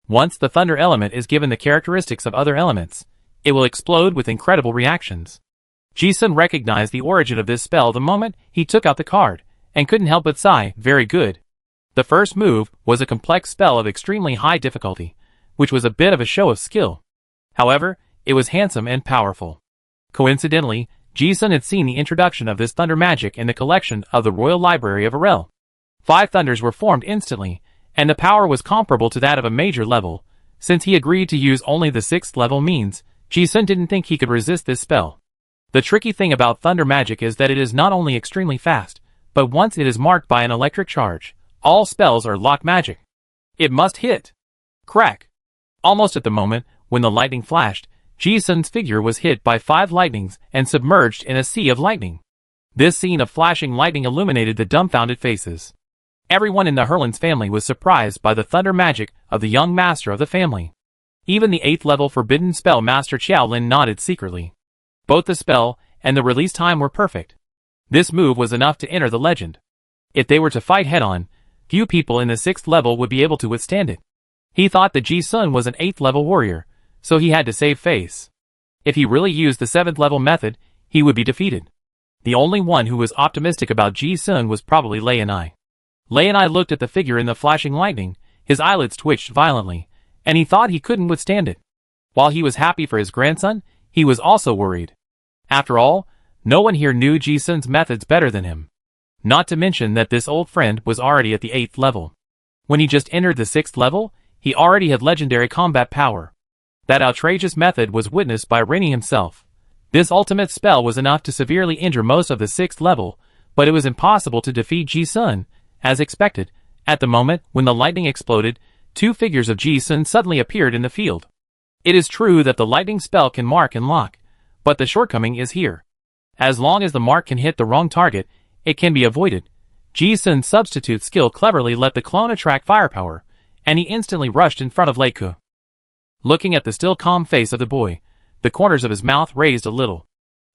Once the Thunder element is given the characteristics of other elements, it will explode with incredible reactions. Ji-sun recognized the origin of this spell the moment he took out the card, and couldn't help but sigh, very good. The first move was a complex spell of extremely high difficulty, which was a bit of a show of skill. However, it was handsome and powerful. Coincidentally, Ji-sun had seen the introduction of this thunder magic in the collection of the Royal Library of Arel. 5 thunders were formed instantly, and the power was comparable to that of a major level. Since he agreed to use only the 6th level means, Ji-sun didn't think he could resist this spell. The tricky thing about thunder magic is that it is not only extremely fast, but once it is marked by an electric charge, all spells are lock magic. It must hit. Crack. Almost at the moment when the lightning flashed, Ji-sun's figure was hit by 5 lightnings and submerged in a sea of lightning. This scene of flashing lightning illuminated the dumbfounded faces. Everyone in the Herlands family was surprised by the thunder magic of the young master of the family. Even the 8th level forbidden spell master Xiao Lin nodded secretly. Both the spell and the release time were perfect. This move was enough to enter the legend. If they were to fight head-on, few people in the 6th level would be able to withstand it. He thought that Ji-sun was an 8th level warrior, so he had to save face. If he really used the 7th level method, he would be defeated. The only one who was optimistic about Ji-sun was probably Lei and I. Lei and I looked at the figure in the flashing lightning, his eyelids twitched violently, and he thought he couldn't withstand it. While he was happy for his grandson, he was also worried. After all, no one here knew Ji-sun's methods better than him. Not to mention that this old friend was already at the 8th level. When he just entered the 6th level, he already had legendary combat power. That outrageous method was witnessed by Rennie himself. This ultimate spell was enough to severely injure most of the 6th level, but it was impossible to defeat Ji-sun, as expected. At the moment when the lightning exploded, 2 figures of Ji-sun suddenly appeared in the field. It is true that the lightning spell can mark and lock, but the shortcoming is here. As long as the mark can hit the wrong target, it can be avoided. Ji-sun's substitute skill cleverly let the clone attract firepower, and he instantly rushed in front of Leiku. Looking at the still calm face of the boy, the corners of his mouth raised a little.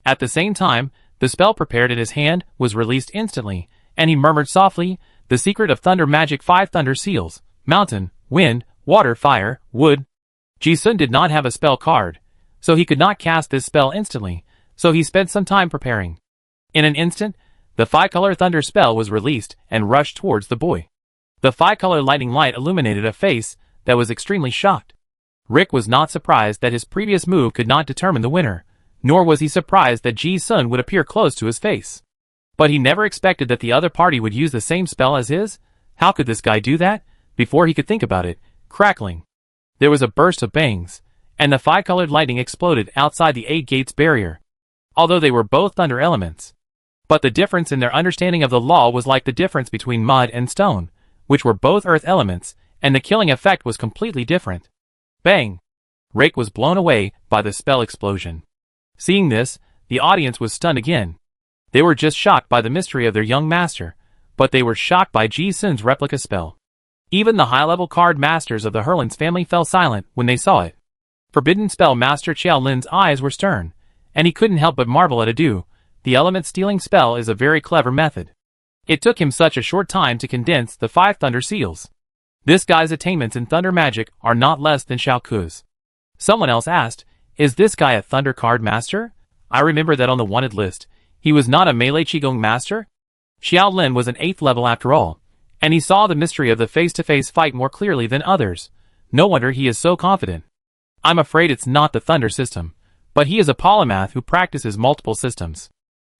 At the same time, the spell prepared in his hand was released instantly, and he murmured softly, the secret of Thunder Magic 5 Thunder Seals, Mountain, Wind, Water, Fire, Wood. Ji-sun did not have a spell card, so he could not cast this spell instantly, so he spent some time preparing. In an instant, the 5-color thunder spell was released and rushed towards the boy. The 5-color lightning light illuminated a face that was extremely shocked. Rick was not surprised that his previous move could not determine the winner, nor was he surprised that Ji-sun would appear close to his face. But he never expected that the other party would use the same spell as his. How could this guy do that? Before he could think about it, crackling. There was a burst of bangs, and the 5-colored lightning exploded outside the 8 gates barrier. Although they were both thunder elements. But the difference in their understanding of the law was like the difference between mud and stone, which were both earth elements, and the killing effect was completely different. Bang! Rick was blown away by the spell explosion. Seeing this, the audience was stunned again. They were just shocked by the mystery of their young master, but they were shocked by Ji Sun's replica spell. Even the high-level card masters of the Herlin's family fell silent when they saw it. Forbidden Spell Master Qiao Lin's eyes were stern, and he couldn't help but marvel at Adu. The element-stealing spell is a very clever method. It took him such a short time to condense the 5 Thunder Seals. This guy's attainments in thunder magic are not less than Xiao Ku's. Someone else asked, is this guy a thunder card master? I remember that on the wanted list, he was not a melee qigong master. Xiao Lin was an 8th level after all, and he saw the mystery of the face-to-face fight more clearly than others. No wonder he is so confident. I'm afraid it's not the thunder system, but he is a polymath who practices multiple systems.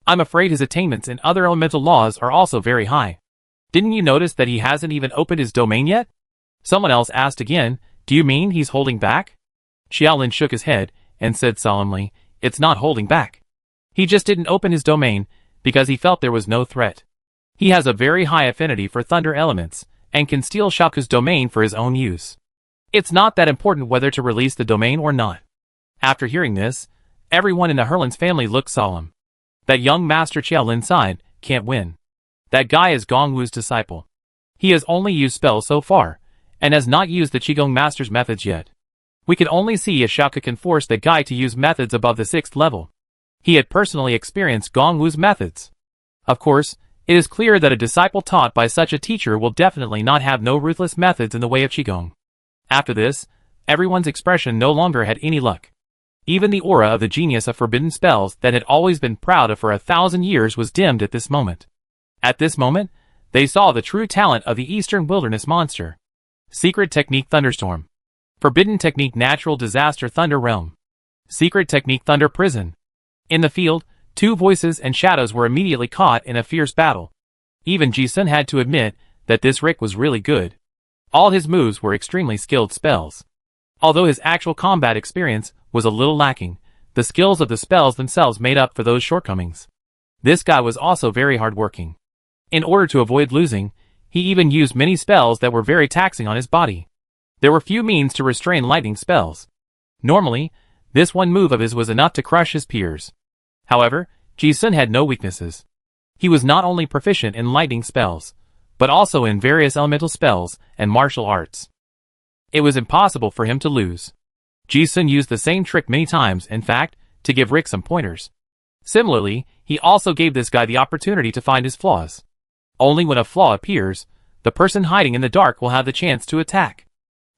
I'm afraid his attainments in other elemental laws are also very high. Didn't you notice that he hasn't even opened his domain yet? Someone else asked again, do you mean he's holding back? Xiaolin shook his head and said solemnly, it's not holding back. He just didn't open his domain because he felt there was no threat. He has a very high affinity for thunder elements and can steal Xiaoku's domain for his own use. It's not that important whether to release the domain or not. After hearing this, everyone in the Herlin's family looked solemn. That young Master Qiaolin sighed, can't win. That guy is Gongwu's disciple. He has only used spells so far, and has not used the Qigong Master's methods yet. We can only see if Xiaoku can force that guy to use methods above the 6th level. He had personally experienced Gongwu's methods. Of course, it is clear that a disciple taught by such a teacher will definitely not have no ruthless methods in the way of Qigong. After this, everyone's expression no longer had any luck. Even the aura of the genius of forbidden spells that had always been proud of for 1,000 years was dimmed at this moment. At this moment, they saw the true talent of the Eastern Wilderness monster. Secret Technique Thunderstorm. Forbidden Technique Natural Disaster Thunder Realm. Secret Technique Thunder Prison. In the field, 2 voices and shadows were immediately caught in a fierce battle. Even Ji Sun had to admit that this Rick was really good. All his moves were extremely skilled spells. Although his actual combat experience was a little lacking, the skills of the spells themselves made up for those shortcomings. This guy was also very hardworking. In order to avoid losing, he even used many spells that were very taxing on his body. There were few means to restrain lightning spells. Normally, this one move of his was enough to crush his peers. However, Ji Sun had no weaknesses. He was not only proficient in lightning spells, but also in various elemental spells and martial arts. It was impossible for him to lose. Ji Sun used the same trick many times, in fact, to give Rick some pointers. Similarly, he also gave this guy the opportunity to find his flaws. Only when a flaw appears, the person hiding in the dark will have the chance to attack.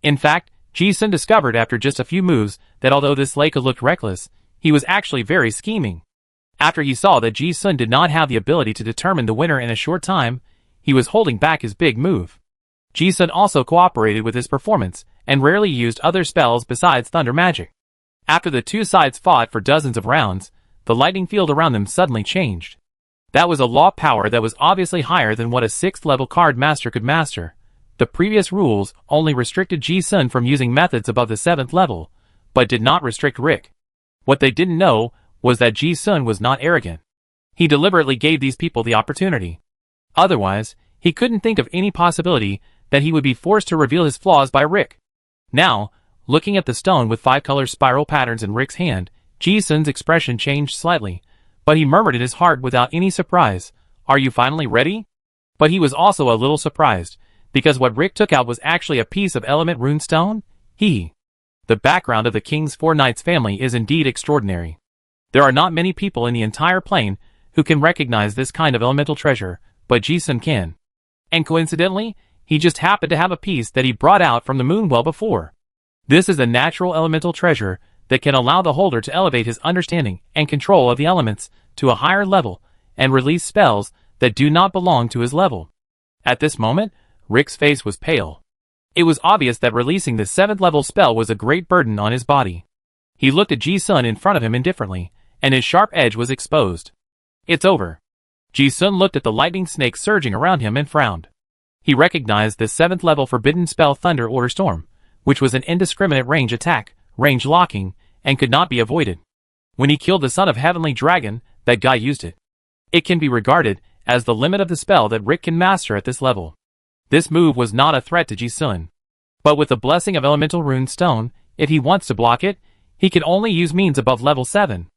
In fact, Ji Sun discovered after just a few moves that although this Leica looked reckless, he was actually very scheming. After he saw that Ji Sun did not have the ability to determine the winner in a short time, he was holding back his big move. Ji Sun also cooperated with his performance and rarely used other spells besides thunder magic. After the 2 sides fought for dozens of rounds, the lightning field around them suddenly changed. That was a law power that was obviously higher than what a 6th level card master could master. The previous rules only restricted Ji Sun from using methods above the 7th level, but did not restrict Rick. What they didn't know was that Ji Sun was not arrogant. He deliberately gave these people the opportunity. Otherwise, he couldn't think of any possibility that he would be forced to reveal his flaws by Rick. Now, looking at the stone with 5-color spiral patterns in Rick's hand, Ji Sun's expression changed slightly, but he murmured in his heart without any surprise, "Are you finally ready?" But he was also a little surprised, because what Rick took out was actually a piece of element rune stone. The background of the King's 4 Knights family is indeed extraordinary. There are not many people in the entire plane who can recognize this kind of elemental treasure, but Ji Sun can. And coincidentally, he just happened to have a piece that he brought out from the moon well before. This is a natural elemental treasure that can allow the holder to elevate his understanding and control of the elements to a higher level and release spells that do not belong to his level. At this moment, Rick's face was pale. It was obvious that releasing the 7th level spell was a great burden on his body. He looked at Ji Sun in front of him indifferently, and his sharp edge was exposed. "It's over." Ji Sun looked at the lightning snake surging around him and frowned. He recognized the 7th level forbidden spell Thunder Order Storm, which was an indiscriminate range attack, range locking, and could not be avoided. When he killed the son of Heavenly Dragon, that guy used it. It can be regarded as the limit of the spell that Rick can master at this level. This move was not a threat to Ji Sun. But with the blessing of Elemental Rune Stone, If he wants to block it, he can only use means above level 7.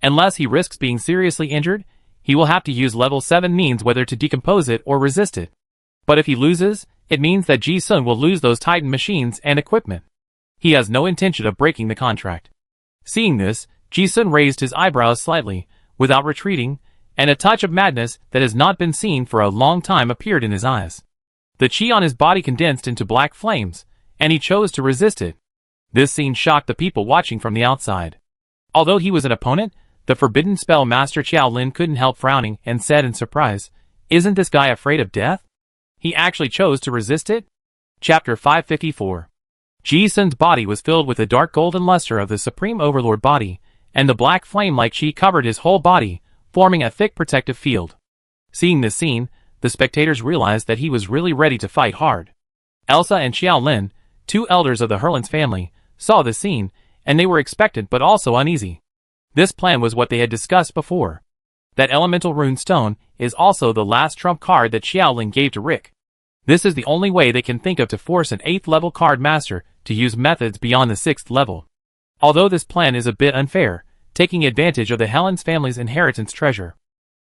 Unless he risks being seriously injured, he will have to use level 7 means whether to decompose it or resist it. But if he loses, it means that Ji-sun will lose those Titan machines and equipment. He has no intention of breaking the contract. Seeing this, Ji-sun raised his eyebrows slightly, without retreating, and a touch of madness that has not been seen for a long time appeared in his eyes. The chi on his body condensed into black flames, and he chose to resist it. This scene shocked the people watching from the outside. Although he was an opponent, the forbidden spell master Qiao Lin couldn't help frowning and said in surprise, "Isn't this guy afraid of death? He actually chose to resist it?" Chapter 554. Ji-sun's body was filled with the dark golden luster of the Supreme Overlord body, and the black flame-like chi covered his whole body, forming a thick protective field. Seeing this scene, the spectators realized that he was really ready to fight hard. Elsa and Qiao Lin, two elders of the Herland's family, saw the scene, and they were expectant but also uneasy. This plan was what they had discussed before. That elemental rune stone is also the last trump card that Qiao Lin gave to Rick. This is the only way they can think of to force an 8th level card master to use methods beyond the 6th level. Although this plan is a bit unfair, taking advantage of the Helens family's inheritance treasure.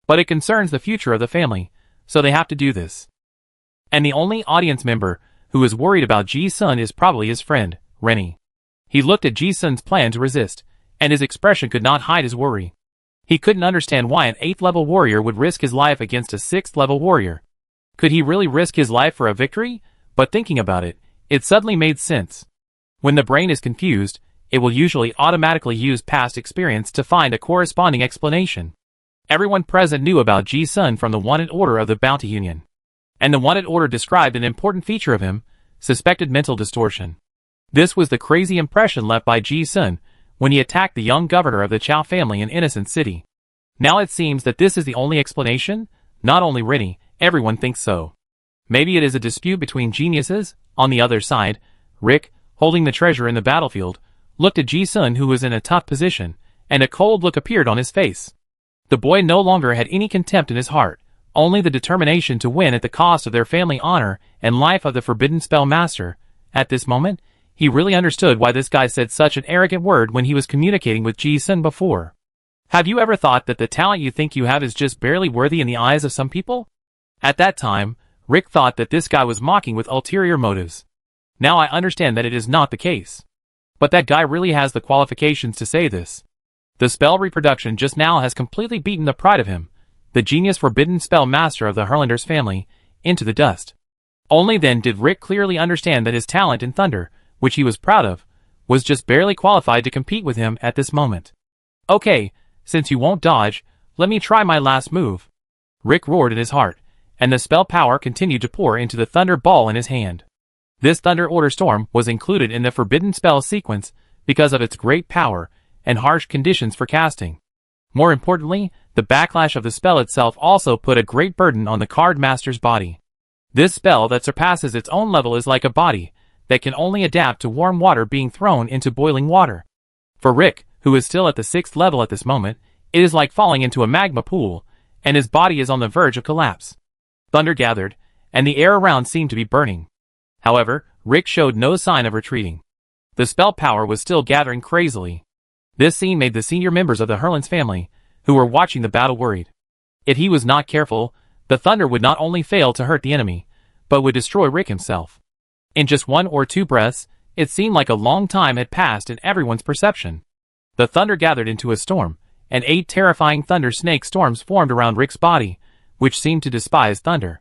But it concerns the future of the family, so they have to do this. And the only audience member who is worried about Ji-sun is probably his friend, Rennie. He looked at Ji-sun's plan to resist, and his expression could not hide his worry. He couldn't understand why an 8th level warrior would risk his life against a 6th level warrior. Could he really risk his life for a victory? But thinking about it, it suddenly made sense. When the brain is confused, it will usually automatically use past experience to find a corresponding explanation. Everyone present knew about Ji-sun from the wanted order of the Bounty Union. And the wanted order described an important feature of him, suspected mental distortion. This was the crazy impression left by Ji-sun when he attacked the young governor of the Chao family in Innocent City. Now it seems that this is the only explanation. Not only Rennie, everyone thinks so. Maybe it is a dispute between geniuses. On the other side, Rick, holding the treasure in the battlefield, looked at Ji-sun, who was in a tough position, and a cold look appeared on his face. The boy no longer had any contempt in his heart, only the determination to win at the cost of their family honor and life of the forbidden spell master. At this moment, he really understood why this guy said such an arrogant word when he was communicating with Ji-sun before. Have you ever thought that the talent you think you have is just barely worthy in the eyes of some people? At that time, Rick thought that this guy was mocking with ulterior motives. Now I understand that it is not the case. But that guy really has the qualifications to say this. The spell reproduction just now has completely beaten the pride of him, the genius forbidden spell master of the Herlanders family, into the dust. Only then did Rick clearly understand that his talent in thunder, which he was proud of, was just barely qualified to compete with him at this moment. Okay, since you won't dodge, let me try my last move. Rick roared in his heart, and the spell power continued to pour into the thunder ball in his hand. This Thunder Order Storm was included in the Forbidden Spell sequence because of its great power and harsh conditions for casting. More importantly, the backlash of the spell itself also put a great burden on the card master's body. This spell that surpasses its own level is like a body that can only adapt to warm water being thrown into boiling water. For Rick, who is still at the 6th level at this moment, it is like falling into a magma pool, and his body is on the verge of collapse. Thunder gathered, and the air around seemed to be burning. However, Rick showed no sign of retreating. The spell power was still gathering crazily. This scene made the senior members of the Herland's family, who were watching the battle, worried. If he was not careful, the thunder would not only fail to hurt the enemy, but would destroy Rick himself. In just 1 or 2 breaths, it seemed like a long time had passed in everyone's perception. The thunder gathered into a storm, and 8 terrifying thunder snake storms formed around Rick's body, which seemed to despise thunder.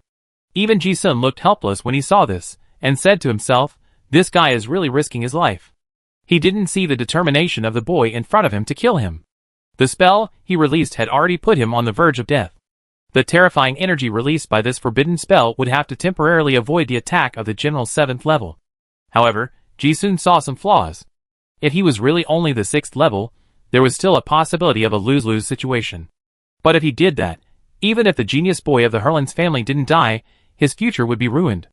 Even Ji-sun looked helpless when he saw this, and said to himself, this guy is really risking his life. He didn't see the determination of the boy in front of him to kill him. The spell he released had already put him on the verge of death. The terrifying energy released by this forbidden spell would have to temporarily avoid the attack of the general's 7th level. However, Ji-sun saw some flaws. If he was really only the 6th level, there was still a possibility of a lose-lose situation. But if he did that, even if the genius boy of the Herland's family didn't die, his future would be ruined.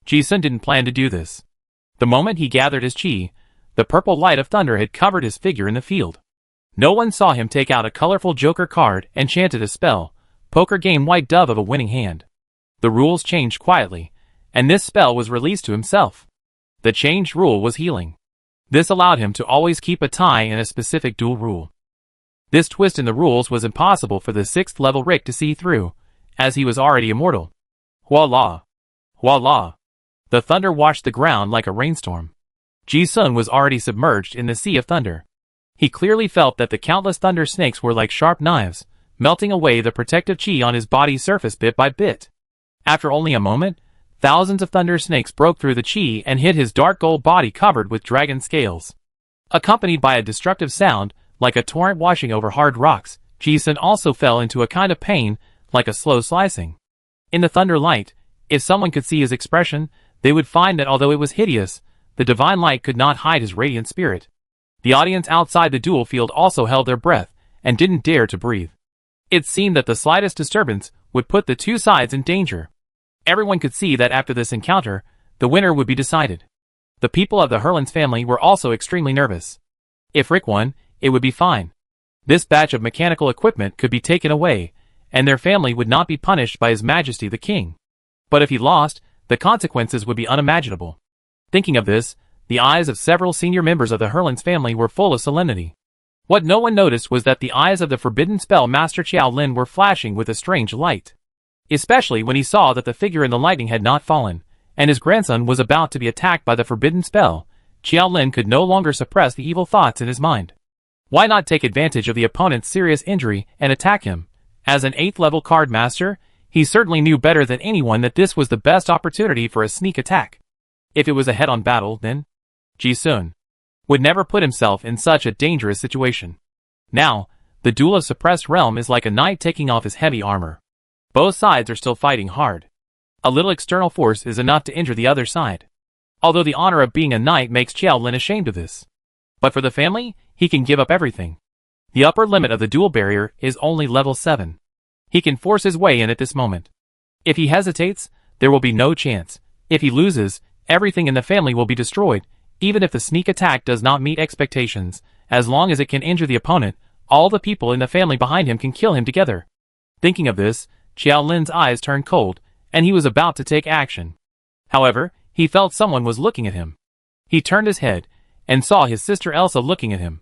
Ji-sun didn't plan to do this. The moment he gathered his chi, the purple light of thunder had covered his figure in the field. No one saw him take out a colorful joker card and chanted a spell, poker game white dove of a winning hand. The rules changed quietly, and this spell was released to himself. The changed rule was healing. This allowed him to always keep a tie in a specific duel rule. This twist in the rules was impossible for the 6th level Rick to see through, as he was already immortal. Voila! Voila! The thunder washed the ground like a rainstorm. Ji-sun was already submerged in the sea of thunder. He clearly felt that the countless thunder snakes were like sharp knives, melting away the protective chi on his body's surface bit by bit. After only a moment, thousands of thunder snakes broke through the chi and hit his dark gold body covered with dragon scales. Accompanied by a destructive sound, like a torrent washing over hard rocks, Ji-sun also fell into a kind of pain, like a slow slicing. In the thunder light, if someone could see his expression, they would find that although it was hideous, the divine light could not hide his radiant spirit. The audience outside the duel field also held their breath, and didn't dare to breathe. It seemed that the slightest disturbance would put the two sides in danger. Everyone could see that after this encounter, the winner would be decided. The people of the Herlands family were also extremely nervous. If Rick won, it would be fine. This batch of mechanical equipment could be taken away, and their family would not be punished by His Majesty the King. But if he lost, the consequences would be unimaginable. Thinking of this, the eyes of several senior members of the Herlands family were full of solemnity. What no one noticed was that the eyes of the forbidden spell master Qiao Lin were flashing with a strange light. Especially when he saw that the figure in the lightning had not fallen, and his grandson was about to be attacked by the forbidden spell, Qiao Lin could no longer suppress the evil thoughts in his mind. Why not take advantage of the opponent's serious injury and attack him? As an 8th level card master, he certainly knew better than anyone that this was the best opportunity for a sneak attack. If it was a head-on battle, then Ji-sun would never put himself in such a dangerous situation. Now, the duel of suppressed realm is like a knight taking off his heavy armor. Both sides are still fighting hard. A little external force is enough to injure the other side. Although the honor of being a knight makes Qiao Lin ashamed of this. But for the family, he can give up everything. The upper limit of the duel barrier is only level 7. He can force his way in at this moment. If he hesitates, there will be no chance. If he loses, everything in the family will be destroyed, even if the sneak attack does not meet expectations. As long as it can injure the opponent, all the people in the family behind him can kill him together. Thinking of this, Qiao Lin's eyes turned cold, and he was about to take action. However, he felt someone was looking at him. He turned his head, and saw his sister Elsa looking at him.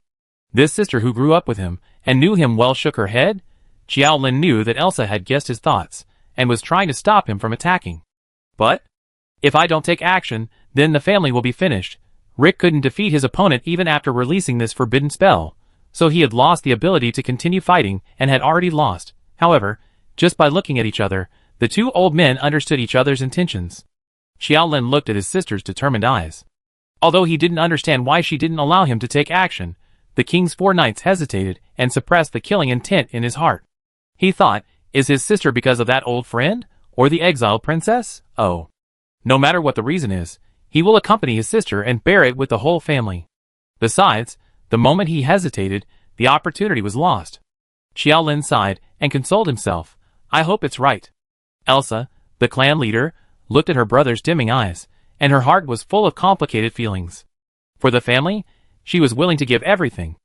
This sister who grew up with him, and knew him well, shook her head. Qiao Lin knew that Elsa had guessed his thoughts, and was trying to stop him from attacking. But if I don't take action, then the family will be finished. Rick couldn't defeat his opponent even after releasing this forbidden spell, so he had lost the ability to continue fighting and had already lost. However, just by looking at each other, the two old men understood each other's intentions. Qiao Lin looked at his sister's determined eyes. Although he didn't understand why she didn't allow him to take action, the king's 4 knights hesitated and suppressed the killing intent in his heart. He thought, is his sister because of that old friend, or the exiled princess? Oh. No matter what the reason is, he will accompany his sister and bear it with the whole family. Besides, the moment he hesitated, the opportunity was lost. Qiao Lin sighed and consoled himself. I hope it's right. Elsa, the clan leader, looked at her brother's dimming eyes, and her heart was full of complicated feelings. For the family, she was willing to give everything.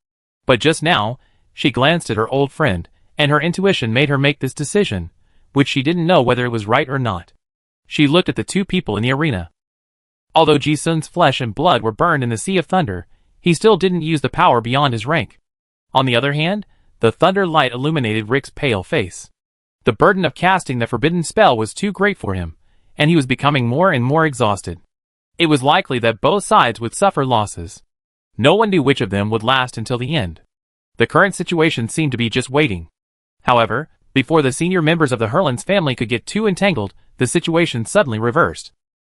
But just now, she glanced at her old friend, and her intuition made her make this decision, which she didn't know whether it was right or not. She looked at the two people in the arena. Although Ji-sun's flesh and blood were burned in the Sea of Thunder, he still didn't use the power beyond his rank. On the other hand, the thunder light illuminated Rick's pale face. The burden of casting the forbidden spell was too great for him, and he was becoming more and more exhausted. It was likely that both sides would suffer losses. No one knew which of them would last until the end. The current situation seemed to be just waiting. However, before the senior members of the Herlands family could get too entangled, the situation suddenly reversed.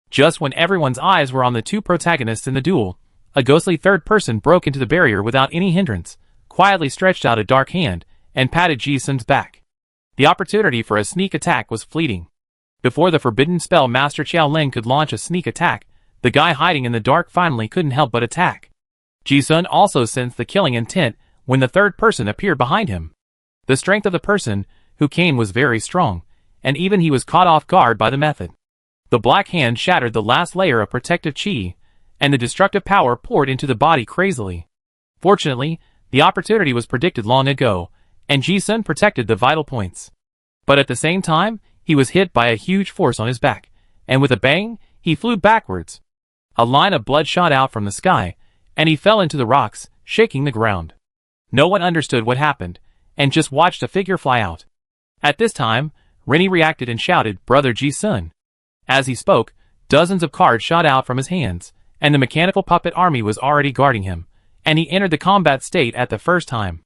Just when everyone's eyes were on the two protagonists in the duel, a ghostly third person broke into the barrier without any hindrance, quietly stretched out a dark hand, and patted Ji-sun's back. The opportunity for a sneak attack was fleeting. Before the forbidden spell master Qiao Lin could launch a sneak attack, the guy hiding in the dark finally couldn't help but attack. Ji-sun also sensed the killing intent when the third person appeared behind him. The strength of the person who came was very strong, and even he was caught off guard by the method. The black hand shattered the last layer of protective chi, and the destructive power poured into the body crazily. Fortunately, the opportunity was predicted long ago, and Ji-sun protected the vital points. But at the same time, he was hit by a huge force on his back, and with a bang, he flew backwards. A line of blood shot out from the sky, and he fell into the rocks, shaking the ground. No one understood what happened, and just watched a figure fly out. At this time, Rennie reacted and shouted, "Brother Ji-sun." As he spoke, dozens of cards shot out from his hands, and the mechanical puppet army was already guarding him, and he entered the combat state at the first time.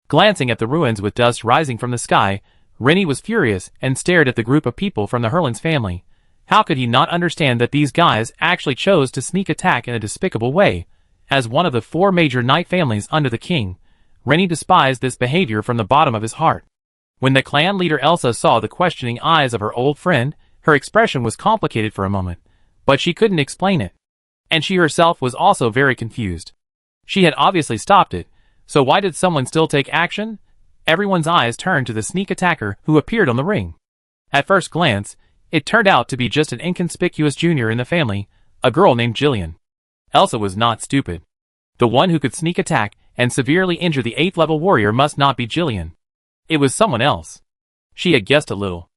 Glancing at the ruins with dust rising from the sky, Rennie was furious and stared at the group of people from the Herlands family. How could he not understand that these guys actually chose to sneak attack in a despicable way? As one of the 4 major knight families under the king, Rennie despised this behavior from the bottom of his heart. When the clan leader Elsa saw the questioning eyes of her old friend, her expression was complicated for a moment, but she couldn't explain it. And she herself was also very confused. She had obviously stopped it, so why did someone still take action? Everyone's eyes turned to the sneak attacker who appeared on the ring. At first glance, it turned out to be just an inconspicuous junior in the family, a girl named Jillian. Elsa was not stupid. The one who could sneak attack and severely injure the 8th level warrior must not be Jillian. It was someone else. She had guessed a little.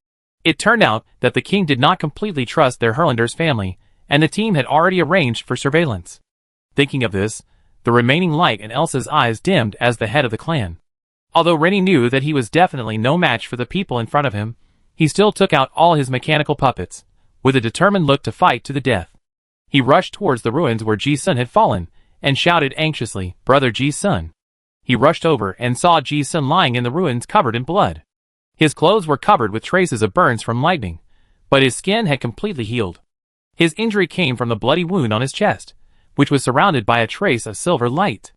It turned out that the king did not completely trust their Herlanders family, and the team had already arranged for surveillance. Thinking of this, the remaining light in Elsa's eyes dimmed as the head of the clan. Although Rennie knew that he was definitely no match for the people in front of him, he still took out all his mechanical puppets, with a determined look to fight to the death. He rushed towards the ruins where Ji-sun had fallen, and shouted anxiously, "Brother Ji-sun." He rushed over and saw Ji-sun lying in the ruins covered in blood. His clothes were covered with traces of burns from lightning, but his skin had completely healed. His injury came from the bloody wound on his chest, which was surrounded by a trace of silver light.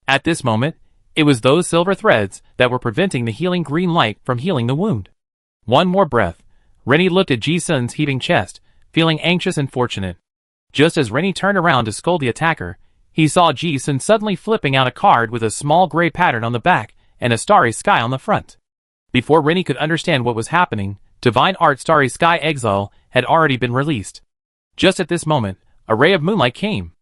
At this moment, it was those silver threads that were preventing the healing green light from healing the wound. One more breath. Rennie looked at Ji-sun's heaving chest, feeling anxious and fortunate. Just as Rennie turned around to scold the attacker, he saw Ji-sun suddenly flipping out a card with a small gray pattern on the back and a starry sky on the front. Before Rennie could understand what was happening, Divine Art Starry Sky Exile had already been released. Just at this moment, a ray of moonlight came.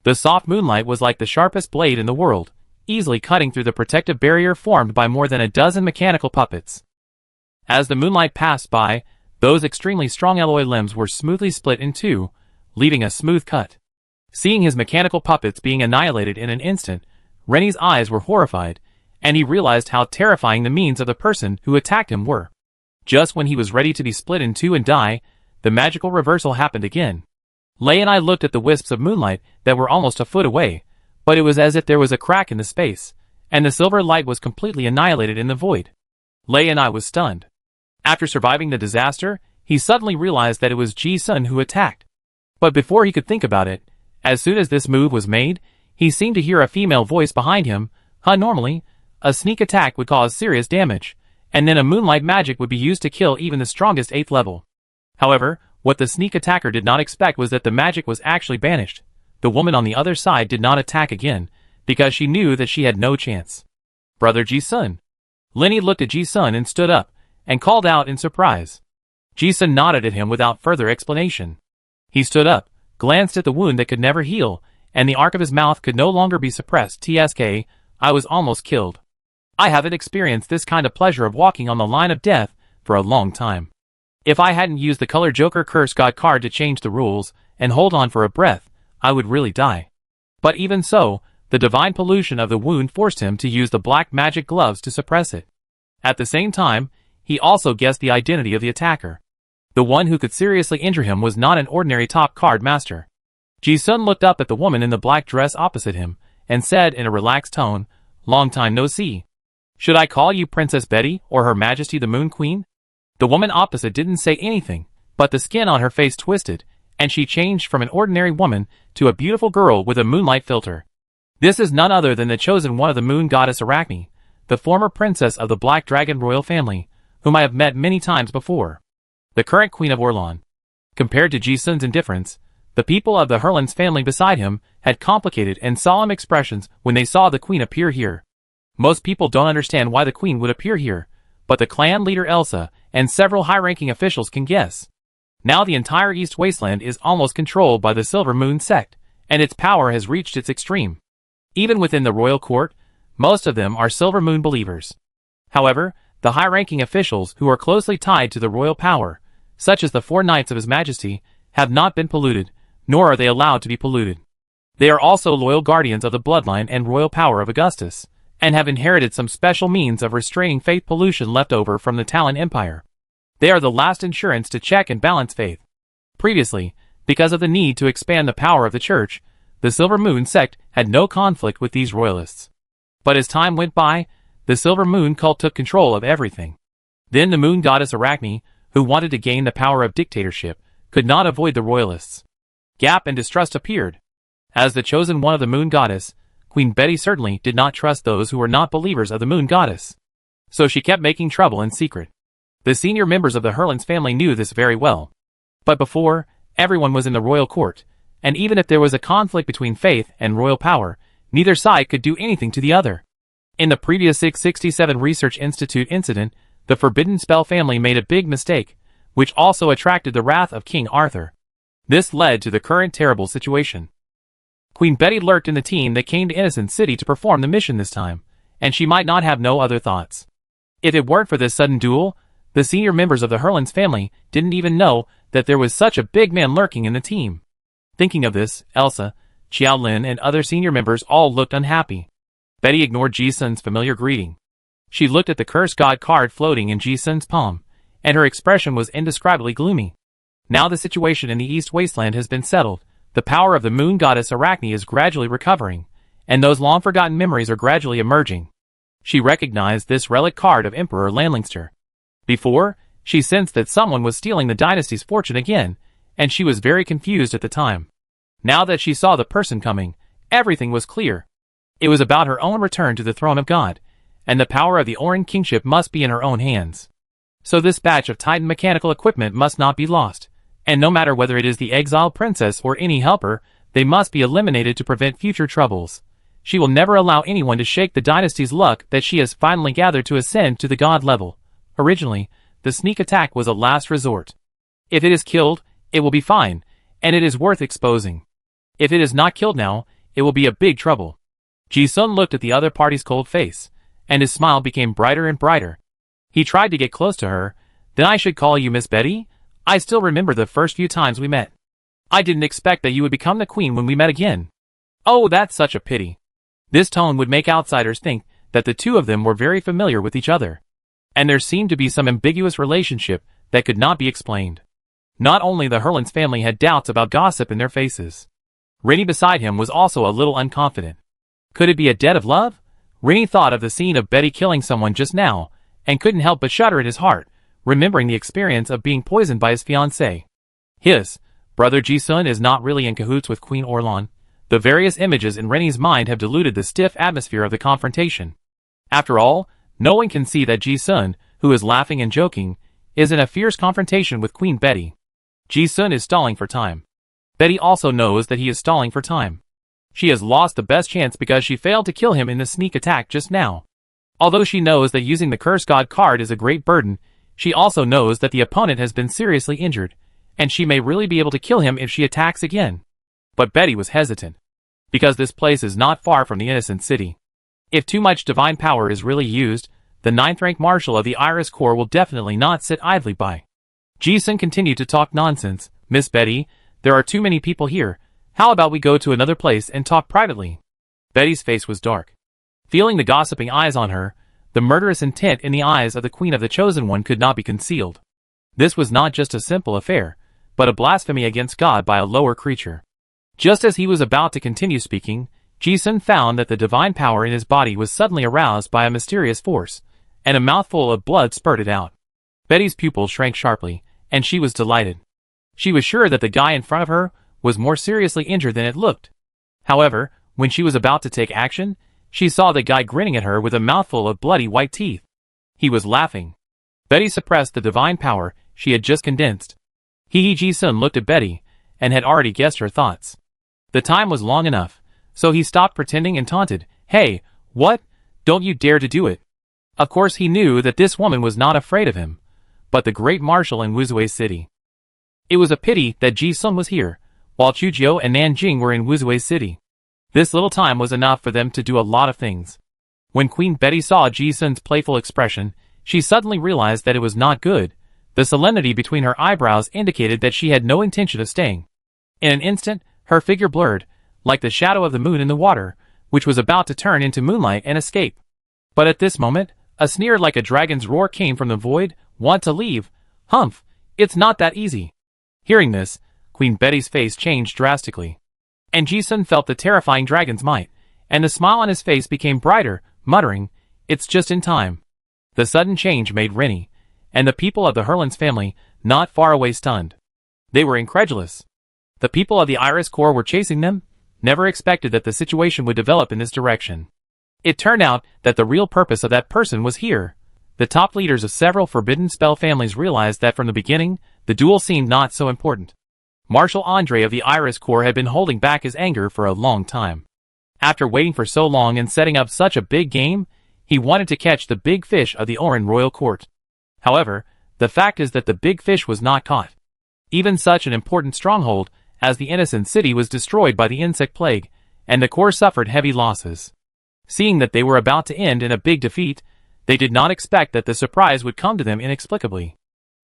The soft moonlight was like the sharpest blade in the world, easily cutting through the protective barrier formed by more than a dozen mechanical puppets. As the moonlight passed by, those extremely strong alloy limbs were smoothly split in two, leaving a smooth cut. Seeing his mechanical puppets being annihilated in an instant, Rennie's eyes were horrified, and he realized how terrifying the means of the person who attacked him were. Just when he was ready to be split in two and die, the magical reversal happened again. Lei and I looked at the wisps of moonlight that were almost a foot away, but it was as if there was a crack in the space, and the silver light was completely annihilated in the void. Lei and I was stunned. After surviving the disaster, he suddenly realized that it was Ji-sun who attacked. But before he could think about it, as soon as this move was made, he seemed to hear a female voice behind him. Normally, a sneak attack would cause serious damage, and then a moonlight magic would be used to kill even the strongest 8th level. However, what the sneak attacker did not expect was that the magic was actually banished. The woman on the other side did not attack again, because she knew that she had no chance. "Brother Ji-sun." Lenny looked at Ji-sun and stood up, and called out in surprise. Ji-sun nodded at him without further explanation. He stood up, glanced at the wound that could never heal, and the arc of his mouth could no longer be suppressed. "TSK, I was almost killed. I haven't experienced this kind of pleasure of walking on the line of death for a long time. If I hadn't used the Color Joker Curse God card to change the rules and hold on for a breath, I would really die." But even so, the divine pollution of the wound forced him to use the black magic gloves to suppress it. At the same time, he also guessed the identity of the attacker. The one who could seriously injure him was not an ordinary top card master. Ji-sun looked up at the woman in the black dress opposite him, and said in a relaxed tone, "Long time no see. Should I call you Princess Betty or Her Majesty the Moon Queen?" The woman opposite didn't say anything, but the skin on her face twisted, and she changed from an ordinary woman to a beautiful girl with a moonlight filter. This is none other than the chosen one of the moon goddess Arachne, the former princess of the Black Dragon royal family, whom I have met many times before. The current queen of Orlan. Compared to Ji-sun's indifference, the people of the Herlands family beside him had complicated and solemn expressions when they saw the queen appear here. Most people don't understand why the queen would appear here, but the clan leader Elsa and several high-ranking officials can guess. Now the entire East Wasteland is almost controlled by the Silver Moon sect, and its power has reached its extreme. Even within the royal court, most of them are Silver Moon believers. However, the high-ranking officials who are closely tied to the royal power, such as the 4 knights of His Majesty, have not been polluted, nor are they allowed to be polluted. They are also loyal guardians of the bloodline and royal power of Augustus, and have inherited some special means of restraining faith pollution left over from the Talon Empire. They are the last insurance to check and balance faith. Previously, because of the need to expand the power of the church, the Silver Moon sect had no conflict with these royalists. But as time went by, the Silver Moon cult took control of everything. Then the moon goddess Arachne, who wanted to gain the power of dictatorship, could not avoid the royalists. Gap and distrust appeared. As the chosen one of the moon goddess, Queen Betty certainly did not trust those who were not believers of the moon goddess. So she kept making trouble in secret. The senior members of the Hurlins family knew this very well. But before, everyone was in the royal court, and even if there was a conflict between faith and royal power, neither side could do anything to the other. In the previous 667 Research Institute incident, the Forbidden Spell family made a big mistake, which also attracted the wrath of King Arthur. This led to the current terrible situation. Queen Betty lurked in the team that came to Innocent City to perform the mission this time, and she might not have no other thoughts. If it weren't for this sudden duel, the senior members of the Hurlins family didn't even know that there was such a big man lurking in the team. Thinking of this, Elsa, Xiaolin and other senior members all looked unhappy. Betty ignored Ji-sun's familiar greeting. She looked at the curse god card floating in Ji-sun's palm, and her expression was indescribably gloomy. Now the situation in the East Wasteland has been settled. The power of the moon goddess Arachne is gradually recovering, and those long-forgotten memories are gradually emerging. She recognized this relic card of Emperor Landlingster. Before, she sensed that someone was stealing the dynasty's fortune again, and she was very confused at the time. Now that she saw the person coming, everything was clear. It was about her own return to the throne of God, and the power of the Orin kingship must be in her own hands. So this batch of Titan mechanical equipment must not be lost. And no matter whether it is the exiled princess or any helper, they must be eliminated to prevent future troubles. She will never allow anyone to shake the dynasty's luck that she has finally gathered to ascend to the god level. Originally, the sneak attack was a last resort. If it is killed, it will be fine, and it is worth exposing. If it is not killed now, it will be a big trouble. Ji-sun looked at the other party's cold face, and his smile became brighter and brighter. He tried to get close to her. Then I should call you Miss Betty? I still remember the first few times we met. I didn't expect that you would become the queen when we met again. Oh, that's such a pity. This tone would make outsiders think that the two of them were very familiar with each other. And there seemed to be some ambiguous relationship that could not be explained. Not only the Hurlins family had doubts about gossip in their faces. Rennie beside him was also a little unconfident. Could it be a debt of love? Rennie thought of the scene of Betty killing someone just now, and couldn't help but shudder in his heart, remembering the experience of being poisoned by his fiancée. His brother Ji-sun is not really in cahoots with Queen Orlan. The various images in Rennie's mind have diluted the stiff atmosphere of the confrontation. After all, no one can see that Ji-sun, who is laughing and joking, is in a fierce confrontation with Queen Betty. Ji-sun is stalling for time. Betty also knows that he is stalling for time. She has lost the best chance because she failed to kill him in the sneak attack just now. Although she knows that using the curse god card is a great burden, she also knows that the opponent has been seriously injured, and she may really be able to kill him if she attacks again. But Betty was hesitant. Because this place is not far from the Innocent City. If too much divine power is really used, the 9th rank marshal of the Iris Corps will definitely not sit idly by. Ji-sun continued to talk nonsense. Miss Betty, there are too many people here. How about we go to another place and talk privately? Betty's face was dark. Feeling the gossiping eyes on her, the murderous intent in the eyes of the Queen of the Chosen One could not be concealed. This was not just a simple affair, but a blasphemy against God by a lower creature. Just as he was about to continue speaking, Ji-sun found that the divine power in his body was suddenly aroused by a mysterious force, and a mouthful of blood spurted out. Betty's pupils shrank sharply, and she was delighted. She was sure that the guy in front of her was more seriously injured than it looked. However, when she was about to take action, she saw the guy grinning at her with a mouthful of bloody white teeth. He was laughing. Betty suppressed the divine power she had just condensed. Ji-sun looked at Betty, and had already guessed her thoughts. The time was long enough, so he stopped pretending and taunted, "Hey, what? Don't you dare to do it." Of course he knew that this woman was not afraid of him, but the great marshal in Wuzui City. It was a pity that Ji-sun was here, while Chujio and Nanjing were in Wuzui City. This little time was enough for them to do a lot of things. When Queen Betty saw Ji-sun's playful expression, she suddenly realized that it was not good. The solemnity between her eyebrows indicated that she had no intention of staying. In an instant, her figure blurred, like the shadow of the moon in the water, which was about to turn into moonlight and escape. But at this moment, a sneer like a dragon's roar came from the void. Want to leave? Humph, it's not that easy. Hearing this, Queen Betty's face changed drastically. And Ji-sun felt the terrifying dragon's might, and the smile on his face became brighter, muttering, "It's just in time." The sudden change made Rennie, and the people of the Hurlins family, not far away stunned. They were incredulous. The people of the Iris Corps were chasing them, never expected that the situation would develop in this direction. It turned out that the real purpose of that person was here. The top leaders of several forbidden spell families realized that from the beginning, the duel seemed not so important. Marshal Andre of the Iris Corps had been holding back his anger for a long time. After waiting for so long and setting up such a big game, he wanted to catch the big fish of the Oran royal court. However, the fact is that the big fish was not caught. Even such an important stronghold as the innocent city was destroyed by the insect plague, and the Corps suffered heavy losses. Seeing that they were about to end in a big defeat, they did not expect that the surprise would come to them inexplicably.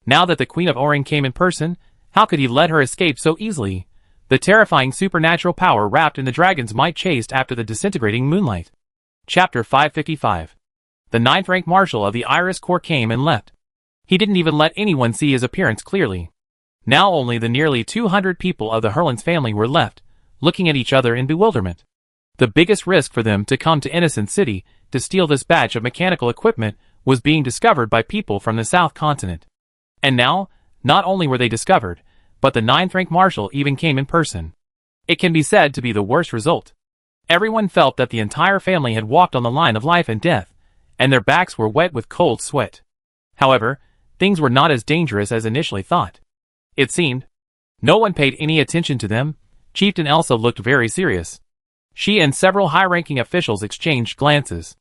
Now that the Queen of Oran came in person, how could he let her escape so easily? The terrifying supernatural power wrapped in the dragon's might chased after the disintegrating moonlight. Chapter 555. The 9th rank marshal of the Iris Corps came and left. He didn't even let anyone see his appearance clearly. Now only the nearly 200 people of the Hurlins family were left, looking at each other in bewilderment. The biggest risk for them to come to Innocent City to steal this batch of mechanical equipment was being discovered by people from the South Continent. And now, not only were they discovered, but the 9th rank marshal even came in person. It can be said to be the worst result. Everyone felt that the entire family had walked on the line of life and death, and their backs were wet with cold sweat. However, things were not as dangerous as initially thought. It seemed. No one paid any attention to them. Chieftain Elsa looked very serious. She and several high-ranking officials exchanged glances.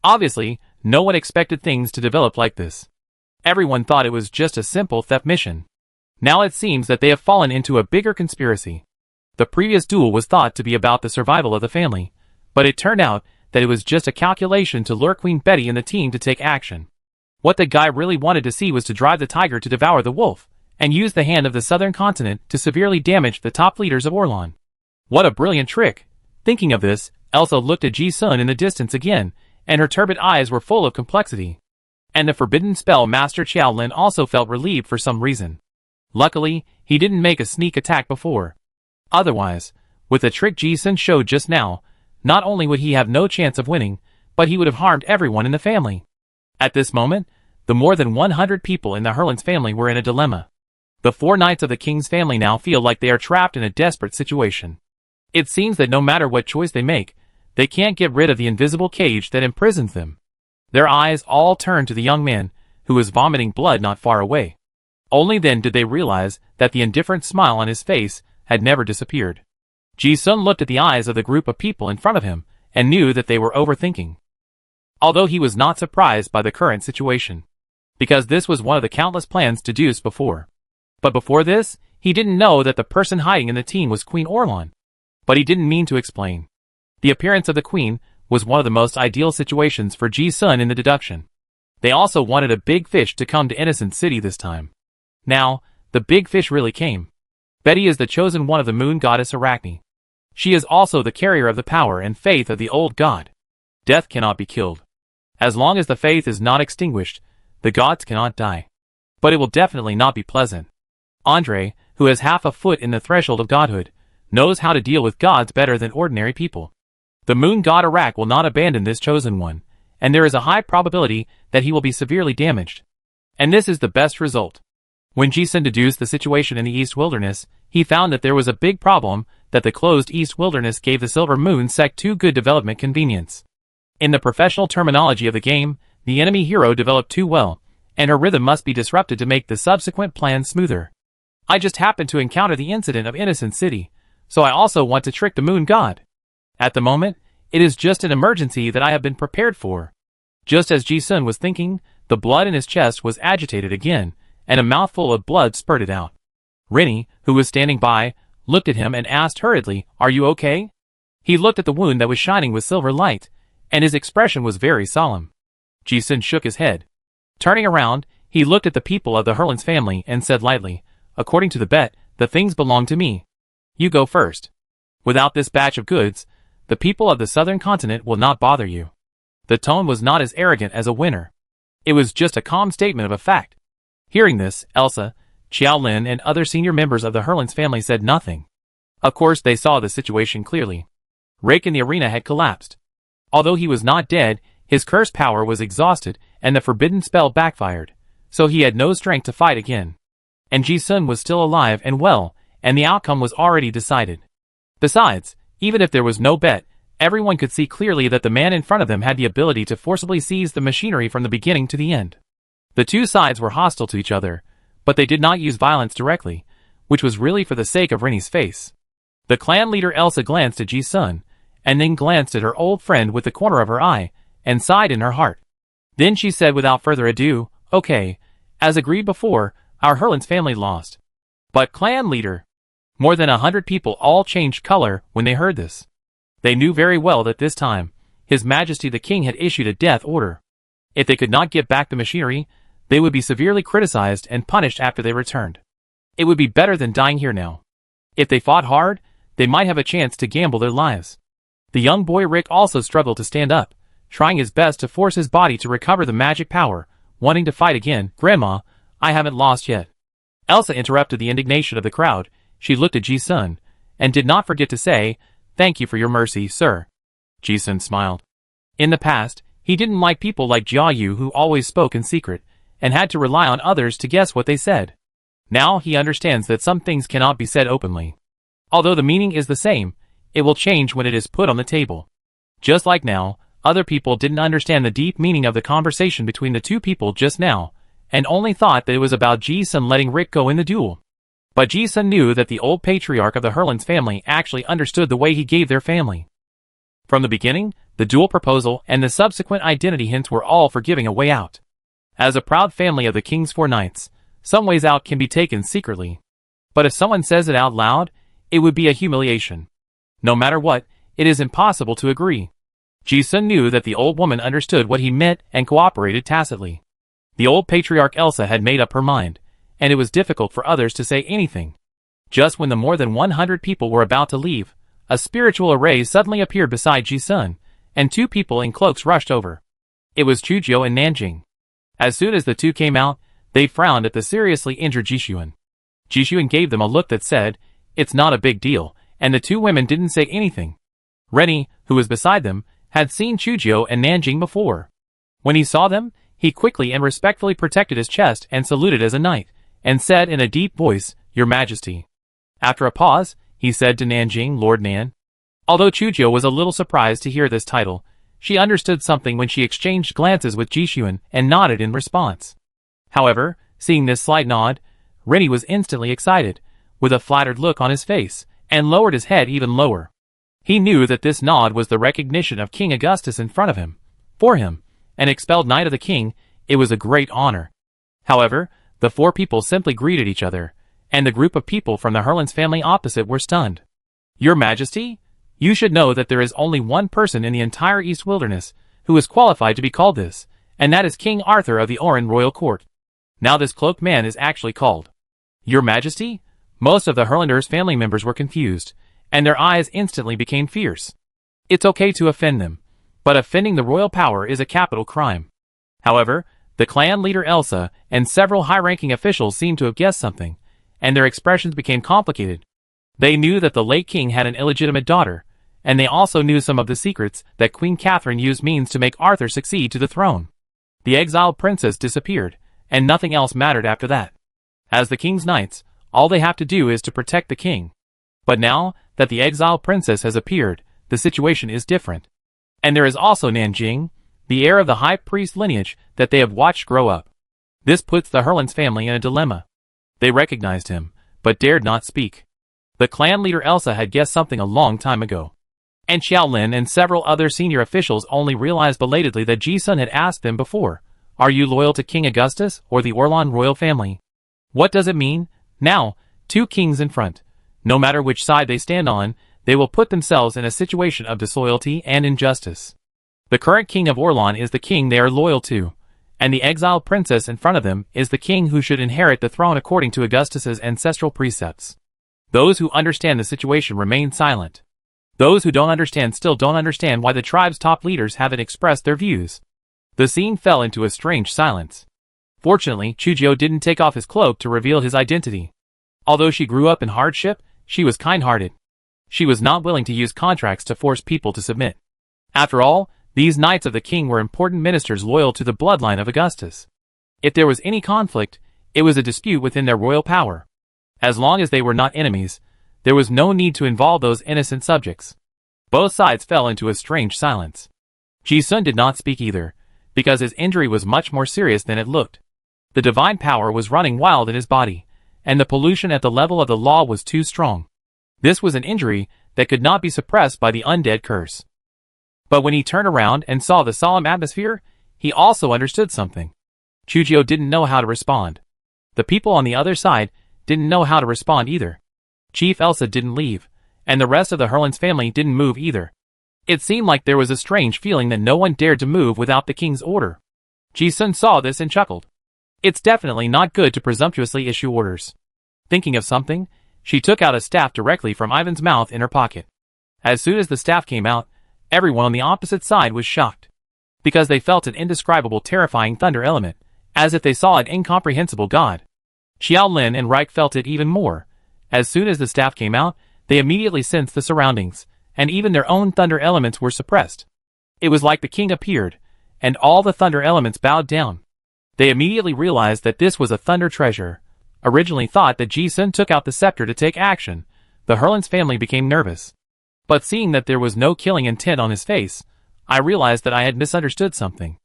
Obviously, no one expected things to develop like this. Everyone thought it was just a simple theft mission. Now it seems that they have fallen into a bigger conspiracy. The previous duel was thought to be about the survival of the family, but it turned out that it was just a calculation to lure Queen Betty and the team to take action. What the guy really wanted to see was to drive the tiger to devour the wolf, and use the hand of the southern continent to severely damage the top leaders of Orlan. What a brilliant trick! Thinking of this, Elsa looked at Ji-sun in the distance again, and her turbid eyes were full of complexity. And the forbidden spell master Qiaolin also felt relieved for some reason. Luckily, he didn't make a sneak attack before. Otherwise, with the trick Ji-sun showed just now, not only would he have no chance of winning, but he would have harmed everyone in the family. At this moment, the more than 100 people in the Hurlins family were in a dilemma. The 4 knights of the king's family now feel like they are trapped in a desperate situation. It seems that no matter what choice they make, they can't get rid of the invisible cage that imprisons them. Their eyes all turn to the young man, who was vomiting blood not far away. Only then did they realize that the indifferent smile on his face had never disappeared. Ji-sun looked at the eyes of the group of people in front of him, and knew that they were overthinking. Although he was not surprised by the current situation, because this was one of the countless plans deduced before. But before this, he didn't know that the person hiding in the team was Queen Orlan. But he didn't mean to explain. The appearance of the queen was one of the most ideal situations for Ji-sun in the deduction. They also wanted a big fish to come to Innocent City this time. Now, the big fish really came. Betty is the chosen one of the moon goddess Arachne. She is also the carrier of the power and faith of the old god. Death cannot be killed. As long as the faith is not extinguished, the gods cannot die. But it will definitely not be pleasant. Andre, who has half a foot in the threshold of godhood, knows how to deal with gods better than ordinary people. The moon god Arak will not abandon this chosen one, and there is a high probability that he will be severely damaged. And this is the best result. When Ji-sun deduced the situation in the East Wilderness, he found that there was a big problem, that the closed East Wilderness gave the Silver Moon sect too good development convenience. In the professional terminology of the game, the enemy hero developed too well, and her rhythm must be disrupted to make the subsequent plan smoother. I just happened to encounter the incident of Innocent City, so I also want to trick the moon god. At the moment, it is just an emergency that I have been prepared for. Just as Ji-sun was thinking, the blood in his chest was agitated again, and a mouthful of blood spurted out. Rennie, who was standing by, looked at him and asked hurriedly, "Are you okay?" He looked at the wound that was shining with silver light, and his expression was very solemn. Ji-sun shook his head. Turning around, he looked at the people of the Hurlins family and said lightly, "According to the bet, the things belong to me. You go first." Without this batch of goods, the people of the southern continent will not bother you. The tone was not as arrogant as a winner. It was just a calm statement of a fact. Hearing this, Elsa, Xiaolin and other senior members of the Herlands family said nothing. Of course they saw the situation clearly. Rick in the arena had collapsed. Although he was not dead, his curse power was exhausted and the forbidden spell backfired, so he had no strength to fight again. And Ji-sun was still alive and well, and the outcome was already decided. Besides, even if there was no bet, everyone could see clearly that the man in front of them had the ability to forcibly seize the machinery from the beginning to the end. The two sides were hostile to each other, but they did not use violence directly, which was really for the sake of Rennie's face. The clan leader Elsa glanced at Ji-sun, and then glanced at her old friend with the corner of her eye, and sighed in her heart. Then she said without further ado, "Okay, as agreed before, our Herlands family lost. But clan leader..." More than 100 people all changed color when they heard this. They knew very well that this time, His Majesty the King had issued a death order. If they could not get back the machinery, they would be severely criticized and punished after they returned. It would be better than dying here now. If they fought hard, they might have a chance to gamble their lives. The young boy Rick also struggled to stand up, trying his best to force his body to recover the magic power, wanting to fight again. "Grandma, I haven't lost yet." Elsa interrupted the indignation of the crowd. She looked at Ji-sun, and did not forget to say, "Thank you for your mercy, sir." Ji-sun smiled. In the past, he didn't like people like Jia Yu who always spoke in secret, and had to rely on others to guess what they said. Now he understands that some things cannot be said openly. Although the meaning is the same, it will change when it is put on the table. Just like now, other people didn't understand the deep meaning of the conversation between the two people just now, and only thought that it was about Ji-sun letting Rick go in the duel. But Ji-sun knew that the old patriarch of the Herlands family actually understood the way he gave their family. From the beginning, the duel proposal and the subsequent identity hints were all for giving a way out. As a proud family of the King's Four Knights, some ways out can be taken secretly. But if someone says it out loud, it would be a humiliation. No matter what, it is impossible to agree. Ji-sun knew that the old woman understood what he meant and cooperated tacitly. The old patriarch Elsa had made up her mind, and it was difficult for others to say anything. Just when the more than 100 people were about to leave, a spiritual array suddenly appeared beside Ji-sun, and two people in cloaks rushed over. It was Chujio and Nanjing. As soon as the two came out, they frowned at the seriously injured Jishuan. Jishuan gave them a look that said, "It's not a big deal," and the two women didn't say anything. Rennie, who was beside them, had seen Chujio and Nanjing before. When he saw them, he quickly and respectfully protected his chest and saluted as a knight, and said in a deep voice, "Your Majesty." After a pause, he said to Nanjing, "Lord Nan." Although Chujio was a little surprised to hear this title, she understood something when she exchanged glances with Jishuan and nodded in response. However, seeing this slight nod, Rennie was instantly excited, with a flattered look on his face, and lowered his head even lower. He knew that this nod was the recognition of King Augustus in front of him. For him, an expelled knight of the king, it was a great honor. However, the four people simply greeted each other, and the group of people from the Herlands family opposite were stunned. "Your Majesty? You should know that there is only one person in the entire East Wilderness who is qualified to be called this, and that is King Arthur of the Oran Royal Court. Now this cloaked man is actually called Your Majesty?" Most of the Herlanders' family members were confused, and their eyes instantly became fierce. It's okay to offend them, but offending the royal power is a capital crime. However, the clan leader Elsa and several high-ranking officials seemed to have guessed something, and their expressions became complicated. They knew that the late king had an illegitimate daughter, and they also knew some of the secrets that Queen Catherine used means to make Arthur succeed to the throne. The exiled princess disappeared, and nothing else mattered after that. As the king's knights, all they have to do is to protect the king. But now that the exiled princess has appeared, the situation is different. And there is also Nanjing, the heir of the high priest lineage that they have watched grow up. This puts the Herlands family in a dilemma. They recognized him, but dared not speak. The clan leader Elsa had guessed something a long time ago. And Xiaolin and several other senior officials only realized belatedly that Ji-sun had asked them before, "Are you loyal to King Augustus or the Orlan royal family?" What does it mean? Now, two kings in front. No matter which side they stand on, they will put themselves in a situation of disloyalty and injustice. The current king of Orlan is the king they are loyal to, and the exiled princess in front of them is the king who should inherit the throne according to Augustus's ancestral precepts. Those who understand the situation remain silent. Those who don't understand still don't understand why the tribe's top leaders haven't expressed their views. The scene fell into a strange silence. Fortunately, Chujio didn't take off his cloak to reveal his identity. Although she grew up in hardship, she was kind-hearted. She was not willing to use contracts to force people to submit. After all, these knights of the king were important ministers loyal to the bloodline of Augustus. If there was any conflict, it was a dispute within their royal power. As long as they were not enemies, there was no need to involve those innocent subjects. Both sides fell into a strange silence. Ji-sun did not speak either, because his injury was much more serious than it looked. The divine power was running wild in his body, and the pollution at the level of the law was too strong. This was an injury that could not be suppressed by the undead curse. But when he turned around and saw the solemn atmosphere, he also understood something. Chujio didn't know how to respond. The people on the other side didn't know how to respond either. Chief Elsa didn't leave, and the rest of the Herlands family didn't move either. It seemed like there was a strange feeling that no one dared to move without the king's order. Ji-sun saw this and chuckled. It's definitely not good to presumptuously issue orders. Thinking of something, she took out a staff directly from Ivan's mouth in her pocket. As soon as the staff came out, everyone on the opposite side was shocked. Because they felt an indescribable terrifying thunder element, as if they saw an incomprehensible god. Xiaolin and Reich felt it even more. As soon as the staff came out, they immediately sensed the surroundings, and even their own thunder elements were suppressed. It was like the king appeared, and all the thunder elements bowed down. They immediately realized that this was a thunder treasure. Originally thought that Ji-sun took out the scepter to take action, the Herlands family became nervous. But seeing that there was no killing intent on his face, I realized that I had misunderstood something.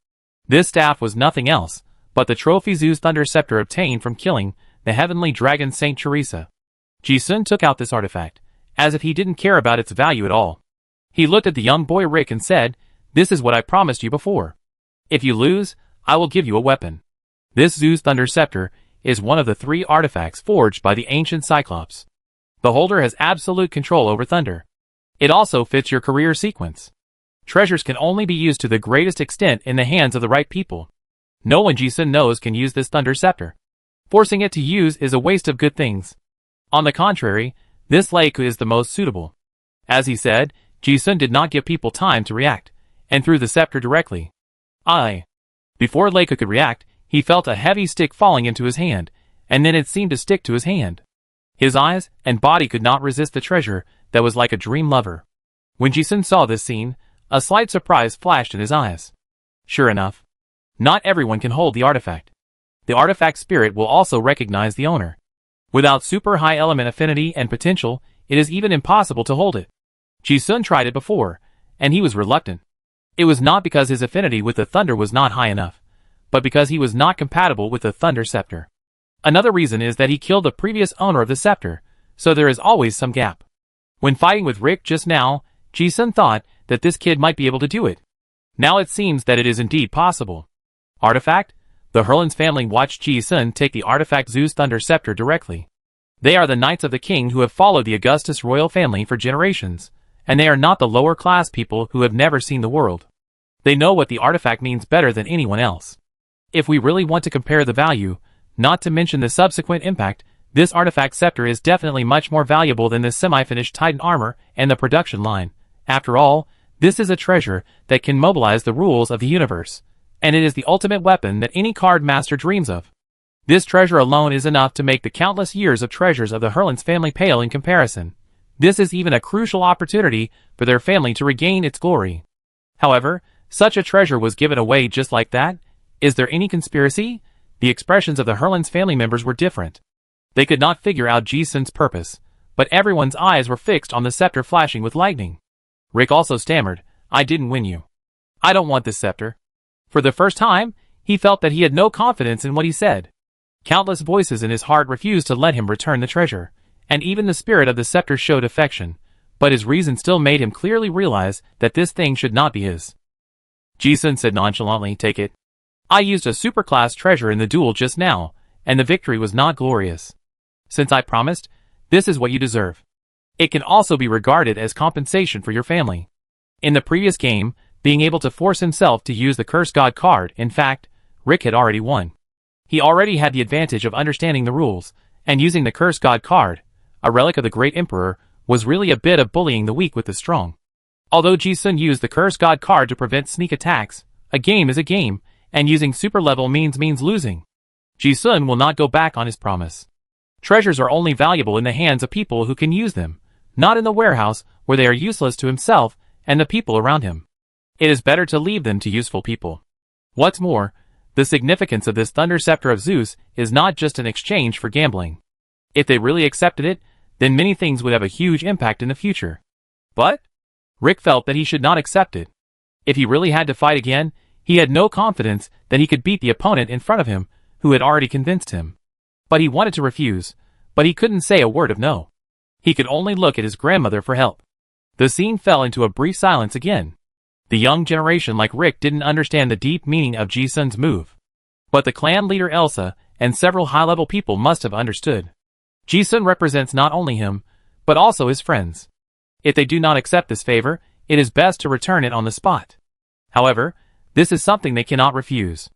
This staff was nothing else but the trophy Zeus Thunder Scepter obtained from killing the heavenly dragon Saint Teresa. Ji-sun took out this artifact, as if he didn't care about its value at all. He looked at the young boy Rick and said, "This is what I promised you before. If you lose, I will give you a weapon." This Zeus Thunder Scepter is one of the 3 artifacts forged by the ancient Cyclops. The holder has absolute control over thunder. It also fits your career sequence. Treasures can only be used to the greatest extent in the hands of the right people. No one Ji-sun knows can use this Thunder Scepter. Forcing it to use is a waste of good things. On the contrary, this Leiku is the most suitable. As he said, Ji-sun did not give people time to react, and threw the scepter directly. Before Leiku could react, he felt a heavy stick falling into his hand, and then it seemed to stick to his hand. His eyes and body could not resist the treasure that was like a dream lover. When Ji-sun saw this scene, a slight surprise flashed in his eyes. Sure enough, not everyone can hold the artifact. The artifact spirit will also recognize the owner. Without super high element affinity and potential, it is even impossible to hold it. Ji-sun tried it before, and he was reluctant. It was not because his affinity with the thunder was not high enough, but because he was not compatible with the thunder scepter. Another reason is that he killed the previous owner of the scepter, so there is always some gap. When fighting with Rick just now, Ji-sun thought that this kid might be able to do it. Now it seems that it is indeed possible. Artifact? The Herlands family watched Ji-sun take the artifact Zeus Thunder Scepter directly. They are the knights of the king who have followed the Augustus royal family for generations, and they are not the lower class people who have never seen the world. They know what the artifact means better than anyone else. If we really want to compare the value, not to mention the subsequent impact, this artifact scepter is definitely much more valuable than the semi-finished Titan armor and the production line. After all, this is a treasure that can mobilize the rules of the universe, and it is the ultimate weapon that any card master dreams of. This treasure alone is enough to make the countless years of treasures of the Herlands family pale in comparison. This is even a crucial opportunity for their family to regain its glory. However, such a treasure was given away just like that. Is there any conspiracy? The expressions of the Herlands family members were different. They could not figure out Ji-sun's purpose, but everyone's eyes were fixed on the scepter flashing with lightning. Rick also stammered, "I didn't win you. I don't want this scepter." For the first time, he felt that he had no confidence in what he said. Countless voices in his heart refused to let him return the treasure, and even the spirit of the scepter showed affection, but his reason still made him clearly realize that this thing should not be his. Ji-sun said nonchalantly, "Take it. I used a superclass treasure in the duel just now, and the victory was not glorious. Since I promised, this is what you deserve. It can also be regarded as compensation for your family." In the previous game, being able to force himself to use the Curse God card, in fact, Rick had already won. He already had the advantage of understanding the rules, and using the Curse God card, a relic of the Great Emperor, was really a bit of bullying the weak with the strong. Although Ji-sun used the Curse God card to prevent sneak attacks, a game is a game, and using super level means losing. Ji-sun will not go back on his promise. Treasures are only valuable in the hands of people who can use them, not in the warehouse where they are useless to himself and the people around him. It is better to leave them to useful people. What's more, the significance of this Thunder Scepter of Zeus is not just an exchange for gambling. If they really accepted it, then many things would have a huge impact in the future. But Rick felt that he should not accept it. If he really had to fight again, he had no confidence that he could beat the opponent in front of him, who had already convinced him. But he wanted to refuse, but he couldn't say a word of no. He could only look at his grandmother for help. The scene fell into a brief silence again. The young generation like Rick didn't understand the deep meaning of Ji-sun's move. But the clan leader Elsa and several high-level people must have understood. Ji-sun represents not only him, but also his friends. If they do not accept this favor, it is best to return it on the spot. However, this is something they cannot refuse.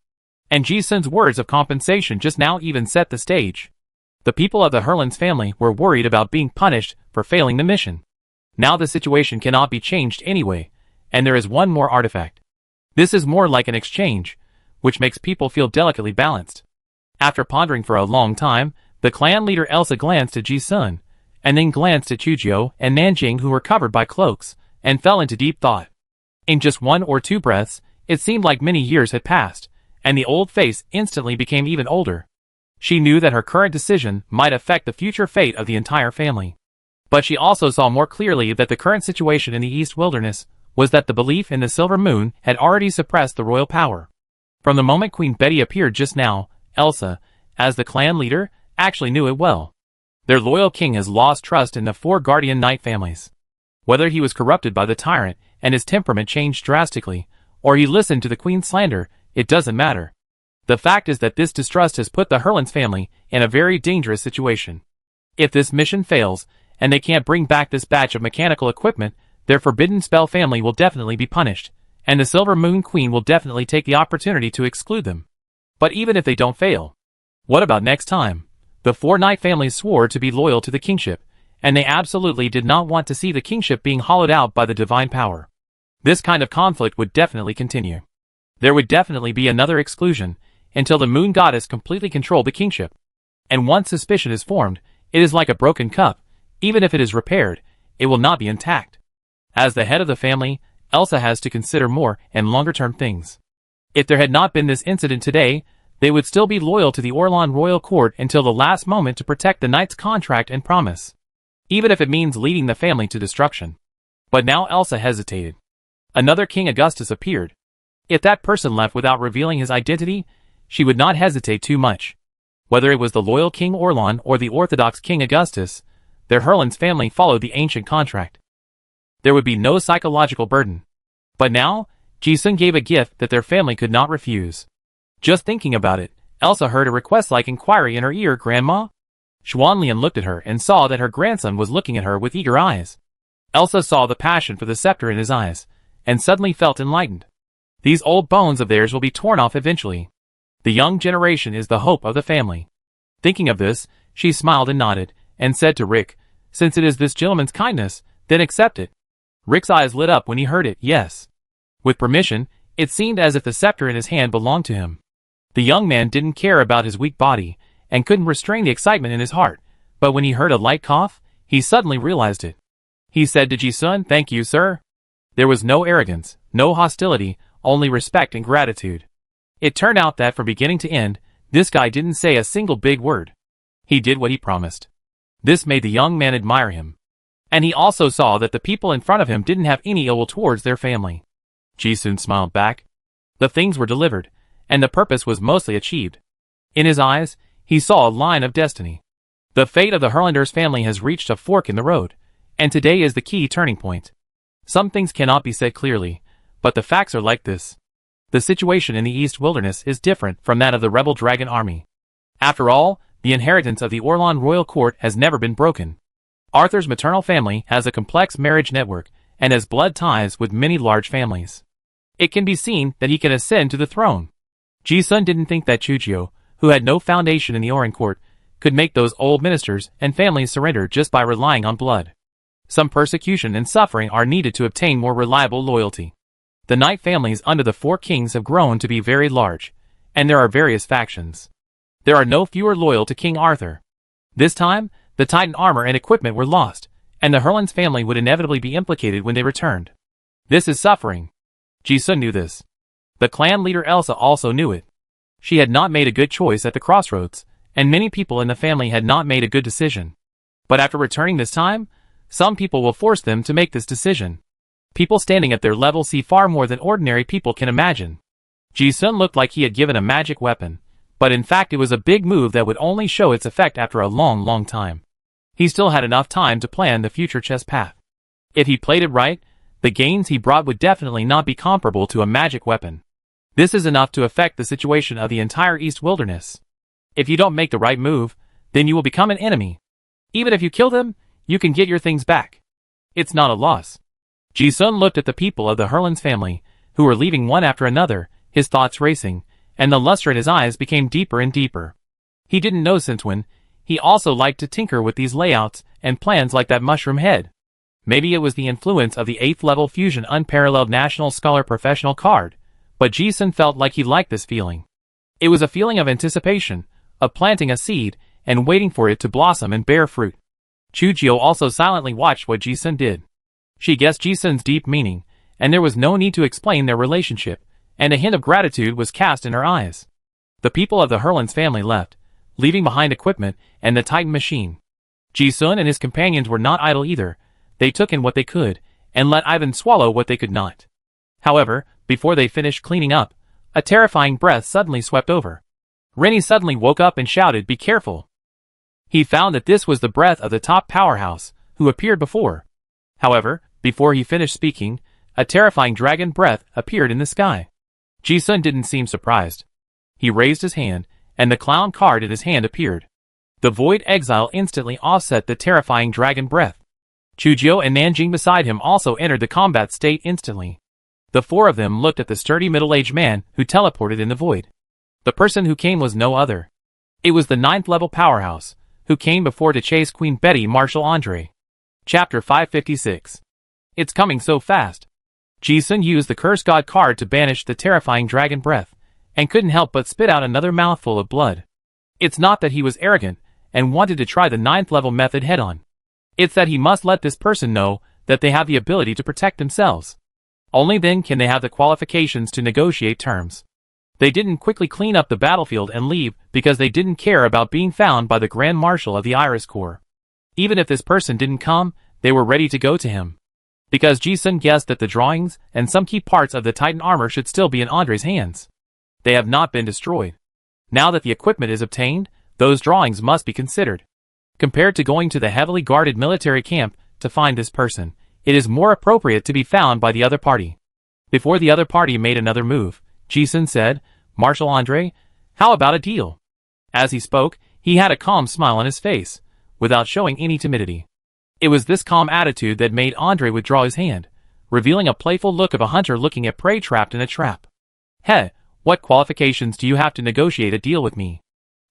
And Ji-sun's words of compensation just now even set the stage. The people of the Herlands family were worried about being punished for failing the mission. Now the situation cannot be changed anyway, and there is one more artifact. This is more like an exchange, which makes people feel delicately balanced. After pondering for a long time, the clan leader Elsa glanced at Ji-sun, and then glanced at Chujio and Nanjing, who were covered by cloaks, and fell into deep thought. In just 1 or 2 breaths, it seemed like many years had passed, and the old face instantly became even older. She knew that her current decision might affect the future fate of the entire family. But she also saw more clearly that the current situation in the East Wilderness was that the belief in the Silver Moon had already suppressed the royal power. From the moment Queen Betty appeared just now, Elsa, as the clan leader, actually knew it well. Their loyal king has lost trust in the 4 guardian knight families. Whether he was corrupted by the tyrant and his temperament changed drastically, or he listened to the queen's slander, it doesn't matter. The fact is that this distrust has put the Herlands family in a very dangerous situation. If this mission fails, and they can't bring back this batch of mechanical equipment, their Forbidden Spell family will definitely be punished, and the Silver Moon Queen will definitely take the opportunity to exclude them. But even if they don't fail, what about next time? The 4 knight families swore to be loyal to the kingship, and they absolutely did not want to see the kingship being hollowed out by the divine power. This kind of conflict would definitely continue. There would definitely be another exclusion, until the moon goddess completely controlled the kingship. And once suspicion is formed, it is like a broken cup. Even if it is repaired, it will not be intact. As the head of the family, Elsa has to consider more and longer-term things. If there had not been this incident today, they would still be loyal to the Orlan royal court until the last moment to protect the knight's contract and promise, even if it means leading the family to destruction. But now Elsa hesitated. Another King Augustus appeared. If that person left without revealing his identity, she would not hesitate too much. Whether it was the loyal King Orlan or the orthodox King Augustus, their Herlands family followed the ancient contract. There would be no psychological burden. But now, Ji-sun gave a gift that their family could not refuse. Just thinking about it, Elsa heard a request-like inquiry in her ear. "Grandma?" Xuanlian looked at her and saw that her grandson was looking at her with eager eyes. Elsa saw the passion for the scepter in his eyes, and suddenly felt enlightened. These old bones of theirs will be torn off eventually. The young generation is the hope of the family. Thinking of this, she smiled and nodded, and said to Rick, "Since it is this gentleman's kindness, then accept it." Rick's eyes lit up when he heard it. Yes. With permission, it seemed as if the scepter in his hand belonged to him. The young man didn't care about his weak body, and couldn't restrain the excitement in his heart, but when he heard a light cough, he suddenly realized it. He said to Ji-sun, "Thank you, sir." There was no arrogance, no hostility, only respect and gratitude. It turned out that from beginning to end, this guy didn't say a single big word. He did what he promised. This made the young man admire him. And he also saw that the people in front of him didn't have any ill will towards their family. Ji-sun smiled back. The things were delivered, and the purpose was mostly achieved. In his eyes, he saw a line of destiny. The fate of the Herlanders family has reached a fork in the road, and today is the key turning point. Some things cannot be said clearly, but the facts are like this. The situation in the East Wilderness is different from that of the rebel dragon army. After all, the inheritance of the Orlan royal court has never been broken. Arthur's maternal family has a complex marriage network and has blood ties with many large families. It can be seen that he can ascend to the throne. Ji-sun didn't think that Chujio, who had no foundation in the Oran court, could make those old ministers and families surrender just by relying on blood. Some persecution and suffering are needed to obtain more reliable loyalty. The knight families under the four kings have grown to be very large, and there are various factions. There are no fewer loyal to King Arthur. This time, the Titan armor and equipment were lost, and the Herlands family would inevitably be implicated when they returned. This is suffering. Ji-sun knew this. The clan leader Elsa also knew it. She had not made a good choice at the crossroads, and many people in the family had not made a good decision. But after returning this time, some people will force them to make this decision. People standing at their level see far more than ordinary people can imagine. Ji-sun looked like he had given a magic weapon, but in fact it was a big move that would only show its effect after a long time. He still had enough time to plan the future chess path. If he played it right, the gains he brought would definitely not be comparable to a magic weapon. This is enough to affect the situation of the entire East Wilderness. If you don't make the right move, then you will become an enemy. Even if you kill them, you can get your things back. It's not a loss. Ji-sun looked at the people of the Herlands family, who were leaving one after another, his thoughts racing, and the luster in his eyes became deeper and deeper. He didn't know since when, he also liked to tinker with these layouts and plans like that mushroom head. Maybe it was the influence of the 8th level fusion unparalleled National Scholar professional card, but Ji-sun felt like he liked this feeling. It was a feeling of anticipation, of planting a seed, and waiting for it to blossom and bear fruit. Chujio also silently watched what Ji-sun did. She guessed Ji-sun's deep meaning, and there was no need to explain their relationship, and a hint of gratitude was cast in her eyes. The people of the Herlands family left, leaving behind equipment and the Titan machine. Ji-sun and his companions were not idle either. They took in what they could, and let Ivan swallow what they could not. However, before they finished cleaning up, a terrifying breath suddenly swept over. Rennie suddenly woke up and shouted, "Be careful!" He found that this was the breath of the top powerhouse, who appeared before. However, before he finished speaking, a terrifying dragon breath appeared in the sky. Ji-sun didn't seem surprised. He raised his hand, and the clown card in his hand appeared. The Void Exile instantly offset the terrifying dragon breath. Chujio and Nanjing beside him also entered the combat state instantly. The four of them looked at the sturdy middle-aged man who teleported in the void. The person who came was no other. It was the 9th level powerhouse, who came before to chase Queen Betty Marshal Andre. Chapter 556. It's coming so fast. Ji-sun used the Curse God card to banish the terrifying dragon breath, and couldn't help but spit out another mouthful of blood. It's not that he was arrogant, and wanted to try the 9th level method head-on. It's that he must let this person know that they have the ability to protect themselves. Only then can they have the qualifications to negotiate terms. They didn't quickly clean up the battlefield and leave because they didn't care about being found by the Grand Marshal of the Iris Corps. Even if this person didn't come, they were ready to go to him. Because Ji-sun guessed that the drawings and some key parts of the Titan armor should still be in Andre's hands. They have not been destroyed. Now that the equipment is obtained, those drawings must be considered. Compared to going to the heavily guarded military camp to find this person, it is more appropriate to be found by the other party. Before the other party made another move, Ji-sun said, "Marshal Andre, how about a deal?" As he spoke, he had a calm smile on his face, without showing any timidity. It was this calm attitude that made Andre withdraw his hand, revealing a playful look of a hunter looking at prey trapped in a trap. "Heh, what qualifications do you have to negotiate a deal with me?"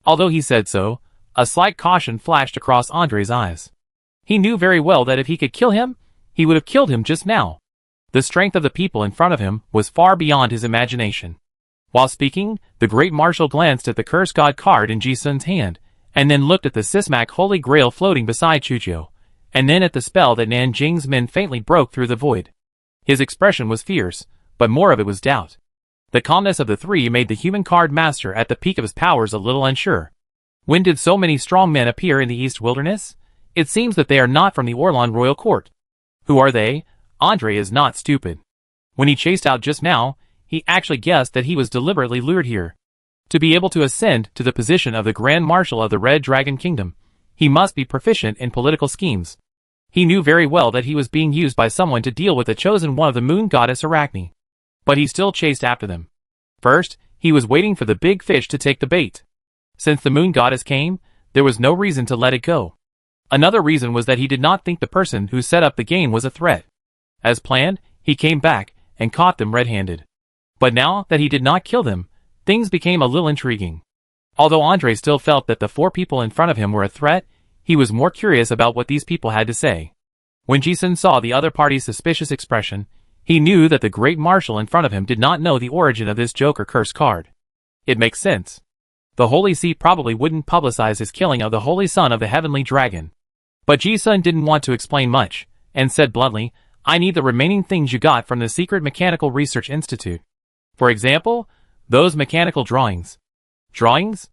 Although he said so, a slight caution flashed across Andre's eyes. He knew very well that if he could kill him, he would have killed him just now. The strength of the people in front of him was far beyond his imagination. While speaking, the Great Marshal glanced at the Curse God card in Ji-sun's hand, and then looked at the Sismak Holy Grail floating beside Chujio, and then at the spell that Nanjing's men faintly broke through the void. His expression was fierce, but more of it was doubt. The calmness of the three made the human card master at the peak of his powers a little unsure. When did so many strong men appear in the East Wilderness? It seems that they are not from the Orlan Royal Court. Who are they? Andre is not stupid. When he chased out just now, he actually guessed that he was deliberately lured here. To be able to ascend to the position of the Grand Marshal of the Red Dragon Kingdom, he must be proficient in political schemes. He knew very well that he was being used by someone to deal with the chosen one of the moon goddess Arachne. But he still chased after them. First, he was waiting for the big fish to take the bait. Since the moon goddess came, there was no reason to let it go. Another reason was that he did not think the person who set up the game was a threat. As planned, he came back and caught them red-handed. But now that he did not kill them, things became a little intriguing. Although Andre still felt that the four people in front of him were a threat, he was more curious about what these people had to say. When Ji-sun saw the other party's suspicious expression, he knew that the great marshal in front of him did not know the origin of this Joker curse card. It makes sense. The Holy See probably wouldn't publicize his killing of the Holy Son of the Heavenly Dragon. But Ji-sun didn't want to explain much, and said bluntly, I need the remaining things you got from the secret Mechanical Research Institute. For example, those mechanical drawings. Drawings?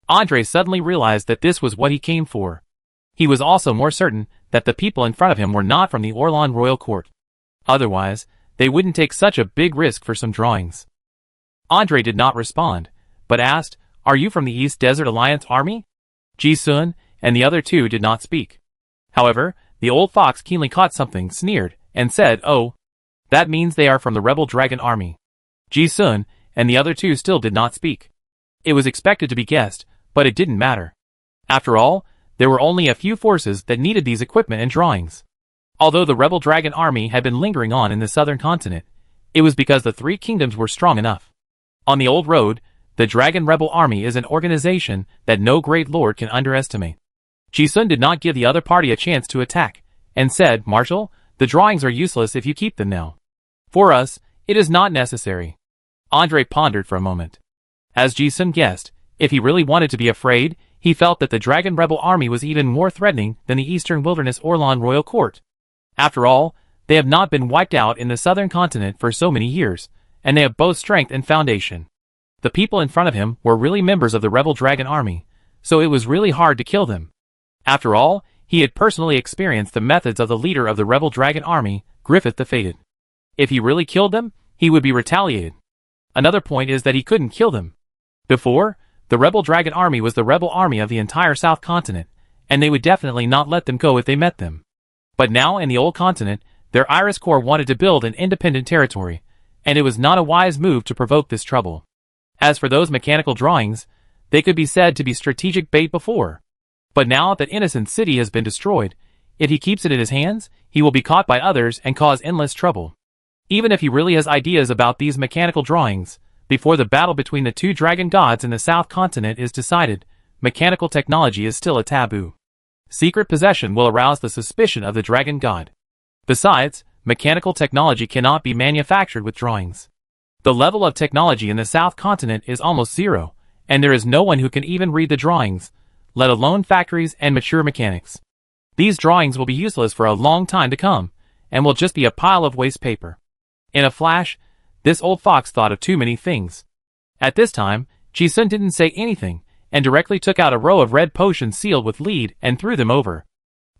Andre suddenly realized that this was what he came for. He was also more certain that the people in front of him were not from the Orlan royal court. Otherwise, they wouldn't take such a big risk for some drawings. Andre did not respond, but asked, Are you from the East Desert Alliance Army? Ji-sun and the other two did not speak. However, the old fox keenly caught something, sneered, and said, Oh, that means they are from the Rebel Dragon Army. Ji-sun and the other two still did not speak. It was expected to be guessed, but it didn't matter. After all, there were only a few forces that needed these equipment and drawings. Although the Rebel Dragon Army had been lingering on in the southern continent, it was because the three kingdoms were strong enough. On the old road, the Dragon Rebel Army is an organization that no great lord can underestimate. Ji-sun did not give the other party a chance to attack, and said, Marshal, the drawings are useless if you keep them now. For us, it is not necessary. Andre pondered for a moment. As Ji-sun guessed, if he really wanted to be afraid, he felt that the Dragon Rebel Army was even more threatening than the Eastern Wilderness Orlan Royal Court. After all, they have not been wiped out in the southern continent for so many years, and they have both strength and foundation. The people in front of him were really members of the Rebel Dragon Army, so it was really hard to kill them. After all, he had personally experienced the methods of the leader of the Rebel Dragon Army, Griffith the Fated. If he really killed them, he would be retaliated. Another point is that he couldn't kill them. Before, the Rebel Dragon Army was the rebel army of the entire South Continent, and they would definitely not let them go if they met them. But now in the Old Continent, their Iris Corps wanted to build an independent territory, and it was not a wise move to provoke this trouble. As for those mechanical drawings, they could be said to be strategic bait before. But now that Innocent City has been destroyed, if he keeps it in his hands, he will be caught by others and cause endless trouble. Even if he really has ideas about these mechanical drawings, before the battle between the two dragon gods in the South Continent is decided, mechanical technology is still a taboo. Secret possession will arouse the suspicion of the dragon god. Besides, mechanical technology cannot be manufactured with drawings. The level of technology in the South Continent is almost zero, and there is no one who can even read the drawings, let alone factories and mature mechanics. These drawings will be useless for a long time to come, and will just be a pile of waste paper. In a flash, this old fox thought of too many things. At this time, Ji-sun didn't say anything, and directly took out a row of red potions sealed with lead and threw them over.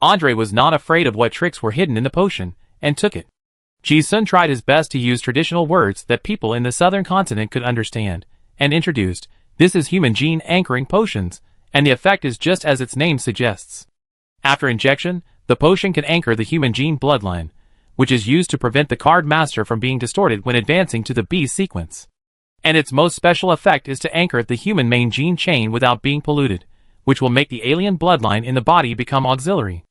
Andre was not afraid of what tricks were hidden in the potion, and took it. Ji-sun tried his best to use traditional words that people in the southern continent could understand, and introduced, this is human gene anchoring potions, and the effect is just as its name suggests. After injection, the potion can anchor the human gene bloodline, which is used to prevent the card master from being distorted when advancing to the B sequence. And its most special effect is to anchor the human main gene chain without being polluted, which will make the alien bloodline in the body become auxiliary.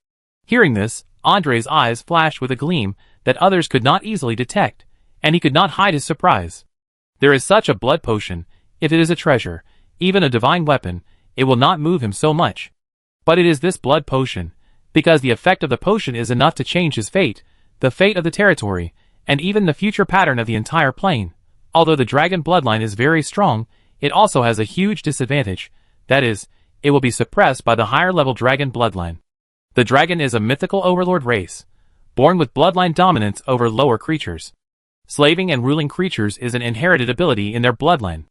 Hearing this, Andre's eyes flashed with a gleam that others could not easily detect, and he could not hide his surprise. There is such a blood potion, if it is a treasure, even a divine weapon, it will not move him so much. But it is this blood potion, because the effect of the potion is enough to change his fate, the fate of the territory, and even the future pattern of the entire plane. Although the dragon bloodline is very strong, it also has a huge disadvantage, that is, it will be suppressed by the higher level dragon bloodline. The dragon is a mythical overlord race, born with bloodline dominance over lower creatures. Slaving and ruling creatures is an inherited ability in their bloodline.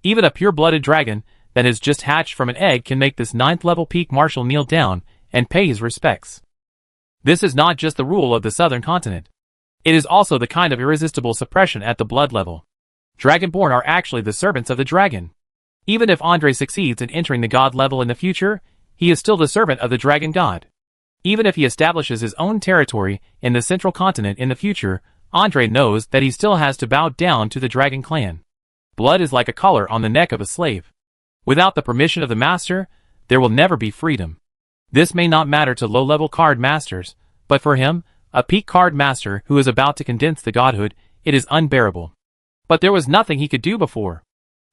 Even a pure-blooded dragon that has just hatched from an egg can make this 9th level peak marshal kneel down and pay his respects. This is not just the rule of the southern continent. It is also the kind of irresistible suppression at the blood level. Dragonborn are actually the servants of the dragon. Even if Andre succeeds in entering the god level in the future, he is still the servant of the dragon god. Even if he establishes his own territory in the central continent in the future, Andre knows that he still has to bow down to the dragon clan. Blood is like a collar on the neck of a slave. Without the permission of the master, there will never be freedom. This may not matter to low-level card masters, but for him, a peak card master who is about to condense the godhood, it is unbearable. But there was nothing he could do before.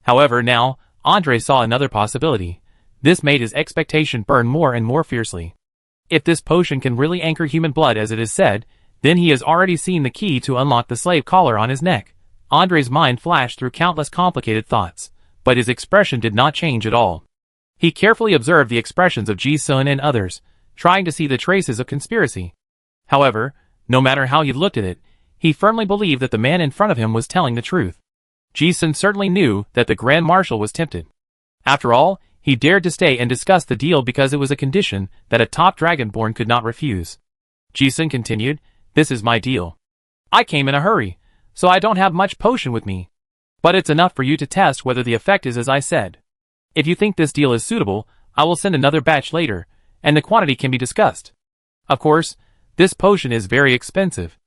However, now, Andre saw another possibility. This made his expectation burn more and more fiercely. If this potion can really anchor human blood as it is said, then he has already seen the key to unlock the slave collar on his neck. Andre's mind flashed through countless complicated thoughts, but his expression did not change at all. He carefully observed the expressions of Ji-sun and others, trying to see the traces of conspiracy. However, no matter how he looked at it, he firmly believed that the man in front of him was telling the truth. Ji-sun certainly knew that the Grand Marshal was tempted. After all, he dared to stay and discuss the deal because it was a condition that a top Dragonborn could not refuse. Ji-sun continued, "This is my deal. I came in a hurry, so I don't have much potion with me. But it's enough for you to test whether the effect is as I said. If you think this deal is suitable, I will send another batch later, and the quantity can be discussed. Of course, this potion is very expensive.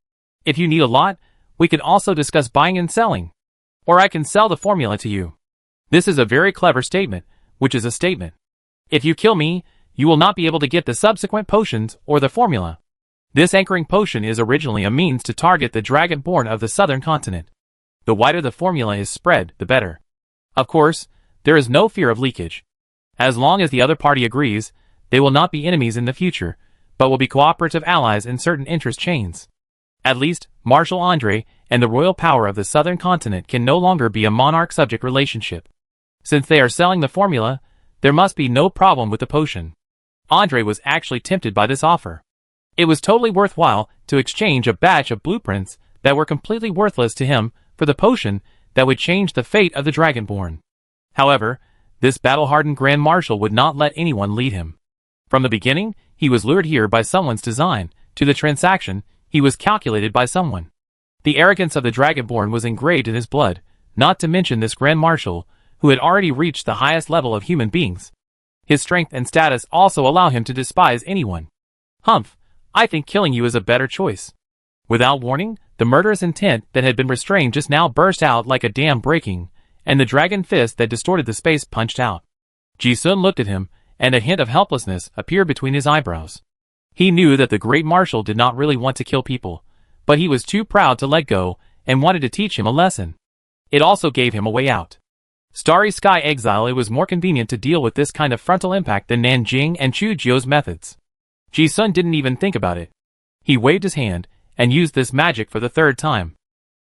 If you need a lot, we can also discuss buying and selling. Or I can sell the formula to you. This is a very clever statement, which is a statement. If you kill me, you will not be able to get the subsequent potions or the formula. This anchoring potion is originally a means to target the Dragonborn of the southern continent. The wider the formula is spread, the better. Of course, there is no fear of leakage. As long as the other party agrees, they will not be enemies in the future, but will be cooperative allies in certain interest chains. At least, Marshal Andre and the royal power of the southern continent can no longer be a monarch-subject relationship. Since they are selling the formula, there must be no problem with the potion. Andre was actually tempted by this offer. It was totally worthwhile to exchange a batch of blueprints that were completely worthless to him for the potion that would change the fate of the Dragonborn. However, this battle-hardened Grand Marshal would not let anyone lead him. From the beginning, he was lured here by someone's design. To the transaction, he was calculated by someone. The arrogance of the Dragonborn was engraved in his blood, not to mention this Grand Marshal, who had already reached the highest level of human beings. His strength and status also allow him to despise anyone. Humph, I think killing you is a better choice. Without warning, the murderous intent that had been restrained just now burst out like a dam breaking, and the dragon fist that distorted the space punched out. Ji-sun looked at him, and a hint of helplessness appeared between his eyebrows. He knew that the Great Marshal did not really want to kill people, but he was too proud to let go and wanted to teach him a lesson. It also gave him a way out. Starry Sky Exile. It was more convenient to deal with this kind of frontal impact than Nanjing and Chujio's methods. Ji-sun didn't even think about it. He waved his hand and used this magic for the third time.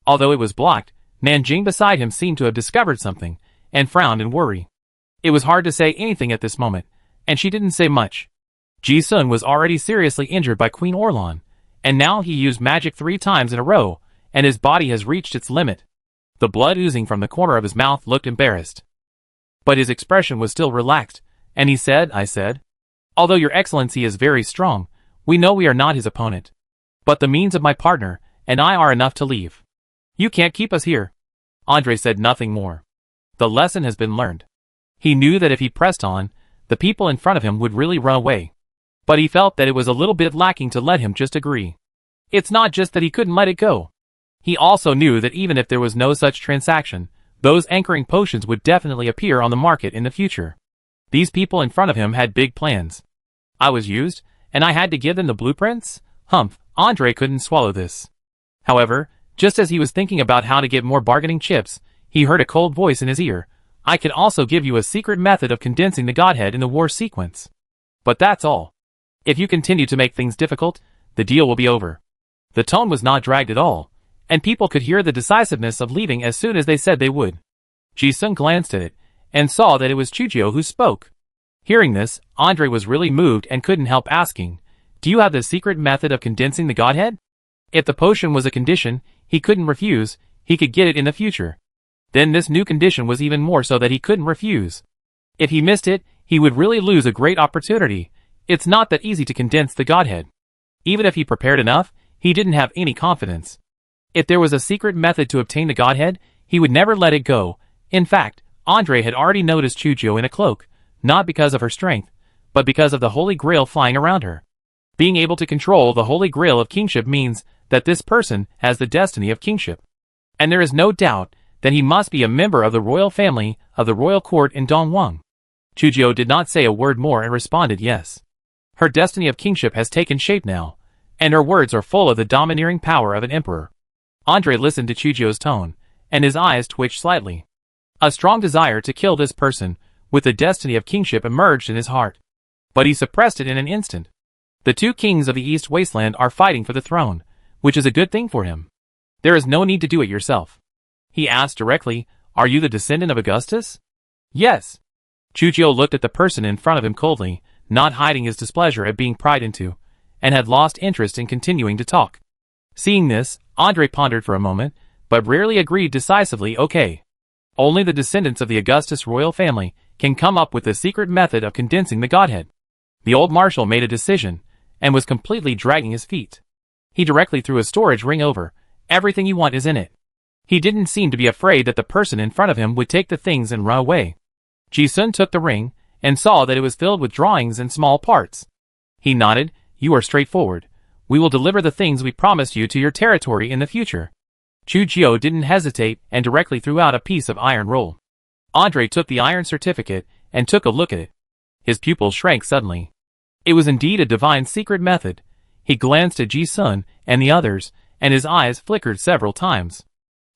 Although it was blocked, Nanjing beside him seemed to have discovered something, and frowned in worry. It was hard to say anything at this moment, and she didn't say much. Ji-sun was already seriously injured by Queen Orlan, and now he used magic 3 times in a row, and his body has reached its limit. The blood oozing from the corner of his mouth looked embarrassed. But his expression was still relaxed, and he said, "I said, although your excellency is very strong, we know we are not his opponent. But the means of my partner and I are enough to leave. You can't keep us here." Andre said nothing more. The lesson has been learned. He knew that if he pressed on, the people in front of him would really run away. But he felt that it was a little bit lacking to let him just agree. It's not just that he couldn't let it go. He also knew that even if there was no such transaction, those anchoring potions would definitely appear on the market in the future. These people in front of him had big plans. I was used, and I had to give them the blueprints? Humph, Andre couldn't swallow this. However, just as he was thinking about how to get more bargaining chips, he heard a cold voice in his ear. I can also give you a secret method of condensing the Godhead in the war sequence. But that's all. If you continue to make things difficult, the deal will be over. The tone was not dragged at all, and people could hear the decisiveness of leaving as soon as they said they would. Ji-sun glanced at it, and saw that it was Chujio who spoke. Hearing this, Andre was really moved and couldn't help asking, "Do you have the secret method of condensing the Godhead?" If the potion was a condition he couldn't refuse, he could get it in the future. Then this new condition was even more so that he couldn't refuse. If he missed it, he would really lose a great opportunity. It's not that easy to condense the Godhead. Even if he prepared enough, he didn't have any confidence. If there was a secret method to obtain the Godhead, he would never let it go. In fact, Andre had already noticed Chujio in a cloak, not because of her strength, but because of the Holy Grail flying around her. Being able to control the Holy Grail of kingship means that this person has the destiny of kingship. And there is no doubt that he must be a member of the royal family of the royal court in Dongwang. Chujio did not say a word more and responded yes. Her destiny of kingship has taken shape now, and her words are full of the domineering power of an emperor. Andre listened to Chujio's tone, and his eyes twitched slightly. A strong desire to kill this person with the destiny of kingship emerged in his heart. But he suppressed it in an instant. The two kings of the East Wasteland are fighting for the throne, which is a good thing for him. There is no need to do it yourself. He asked directly, are you the descendant of Augustus? Yes. Chuchio looked at the person in front of him coldly, not hiding his displeasure at being pried into, and had lost interest in continuing to talk. Seeing this, Andre pondered for a moment, but rarely agreed decisively. Okay. Only the descendants of the Augustus royal family can come up with the secret method of condensing the godhead. The old marshal made a decision, and was completely dragging his feet. He directly threw a storage ring over. Everything you want is in it. He didn't seem to be afraid that the person in front of him would take the things and run away. Ji-sun took the ring, and saw that it was filled with drawings and small parts. He nodded. You are straightforward. We will deliver the things we promised you to your territory in the future. Chuchio didn't hesitate and directly threw out a piece of iron roll. Andre took the iron certificate and took a look at it. His pupils shrank suddenly. It was indeed a divine secret method. He glanced at Ji-sun and the others, and his eyes flickered several times.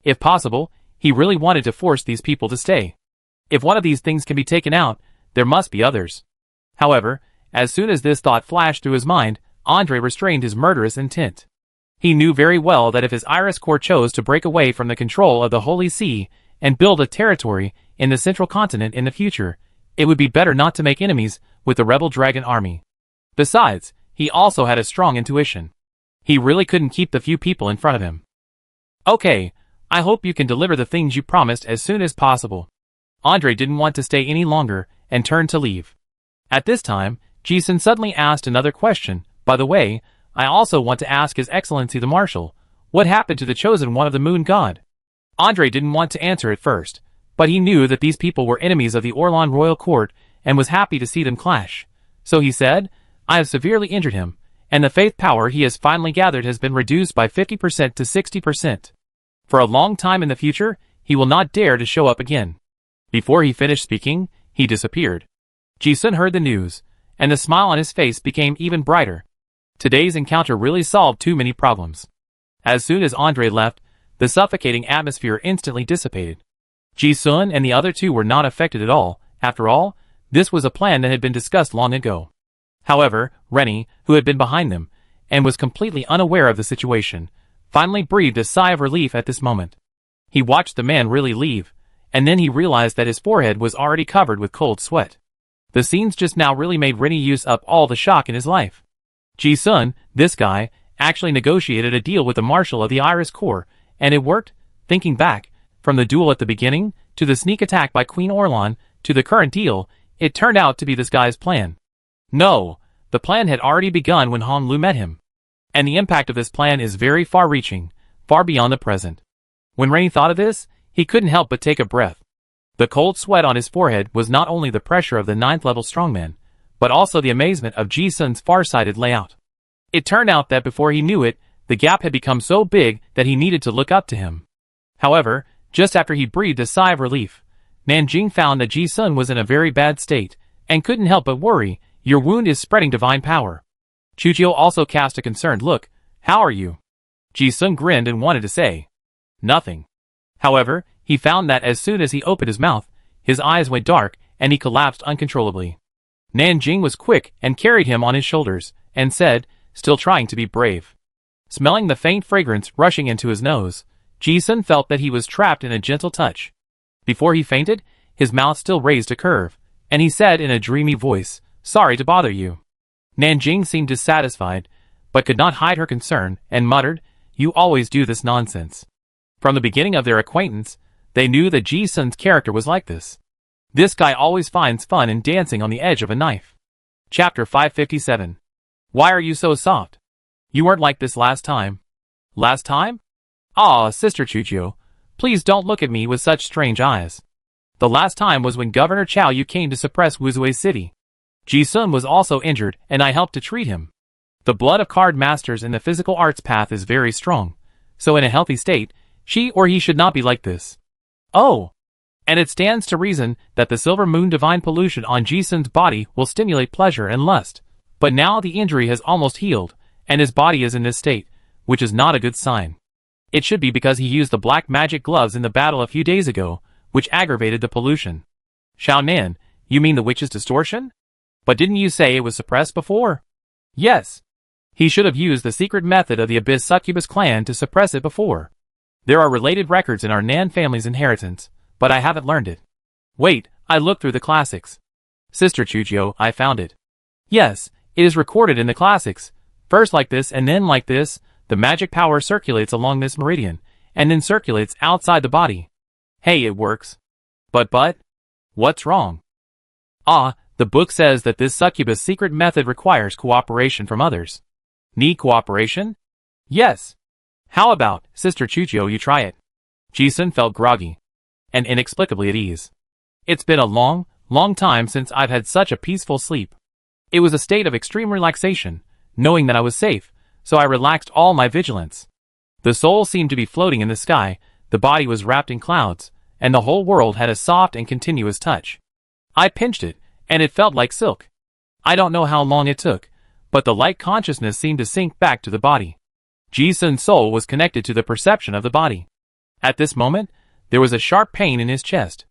If possible, he really wanted to force these people to stay. If one of these things can be taken out, there must be others. However, as soon as this thought flashed through his mind, Andre restrained his murderous intent. He knew very well that if his Iris Corps chose to break away from the control of the Holy See and build a territory in the central continent in the future, it would be better not to make enemies with the rebel dragon army. Besides, he also had a strong intuition. He really couldn't keep the few people in front of him. Okay, I hope you can deliver the things you promised as soon as possible. Andre didn't want to stay any longer and turned to leave. At this time, Ji-sun suddenly asked another question. By the way, I also want to ask His Excellency the Marshal, what happened to the chosen one of the moon god? Andre didn't want to answer at first, but he knew that these people were enemies of the Orlan royal court and was happy to see them clash. So he said, I have severely injured him, and the faith power he has finally gathered has been reduced by 50% to 60%. For a long time in the future, he will not dare to show up again. Before he finished speaking, he disappeared. Ji-sun heard the news, and the smile on his face became even brighter. Today's encounter really solved too many problems. As soon as Andre left, the suffocating atmosphere instantly dissipated. Ji-sun and the other two were not affected at all. After all, this was a plan that had been discussed long ago. However, Rennie, who had been behind them, and was completely unaware of the situation, finally breathed a sigh of relief at this moment. He watched the man really leave, and then he realized that his forehead was already covered with cold sweat. The scenes just now really made Rennie use up all the shock in his life. Ji-sun, this guy, actually negotiated a deal with the Marshal of the Iris Corps, and it worked. Thinking back, from the duel at the beginning, to the sneak attack by Queen Orlan, to the current deal, it turned out to be this guy's plan. No, the plan had already begun when Han Lu met him. And the impact of this plan is very far-reaching, far beyond the present. When Rennie thought of this, he couldn't help but take a breath. The cold sweat on his forehead was not only the pressure of the 9th-level strongman, but also the amazement of Ji-sun's far-sighted layout. It turned out that before he knew it, the gap had become so big that he needed to look up to him. However, just after he breathed a sigh of relief, Nanjing found that Ji-sun was in a very bad state, and couldn't help but worry. Your wound is spreading divine power. Chuchio also cast a concerned look. How are you? Ji-sun grinned and wanted to say nothing. However, he found that as soon as he opened his mouth, his eyes went dark, and he collapsed uncontrollably. Nanjing was quick and carried him on his shoulders, and said, still trying to be brave. Smelling the faint fragrance rushing into his nose, Ji-sun felt that he was trapped in a gentle touch. Before he fainted, his mouth still raised a curve, and he said in a dreamy voice, sorry to bother you. Nanjing seemed dissatisfied, but could not hide her concern, and muttered, you always do this nonsense. From the beginning of their acquaintance, they knew that Ji-sun's character was like this. This guy always finds fun in dancing on the edge of a knife. Chapter 557. Why are you so soft? You weren't like this last time. Last time? Ah, Sister Chuchio, please don't look at me with such strange eyes. The last time was when Governor Chao Yu came to suppress Wuzui City. Ji-sun was also injured, and I helped to treat him. The blood of card masters in the physical arts path is very strong, so in a healthy state, she or he should not be like this. Oh! And it stands to reason that the silver moon divine pollution on Ji-sun's body will stimulate pleasure and lust. But now the injury has almost healed, and his body is in this state, which is not a good sign. It should be because he used the black magic gloves in the battle a few days ago, which aggravated the pollution. Xiao Nan, you mean the witch's distortion? But didn't you say it was suppressed before? Yes. He should have used the secret method of the Abyss Succubus clan to suppress it before. There are related records in our Nan family's inheritance, but I haven't learned it. Wait, I looked through the classics. Sister Chujio, I found it. Yes, it is recorded in the classics. First like this and then like this, the magic power circulates along this meridian, and then circulates outside the body. Hey, it works. But, what's wrong? The book says that this succubus secret method requires cooperation from others. Need cooperation? Yes. How about, Sister Chujio, you try it? Jisun felt groggy and inexplicably at ease. It's been a long time since I've had such a peaceful sleep. It was a state of extreme relaxation, knowing that I was safe, so I relaxed all my vigilance. The soul seemed to be floating in the sky, the body was wrapped in clouds, and the whole world had a soft and continuous touch. I pinched it, and it felt like silk. I don't know how long it took, but the light consciousness seemed to sink back to the body. Jisun's soul was connected to the perception of the body. At this moment, there was a sharp pain in his chest.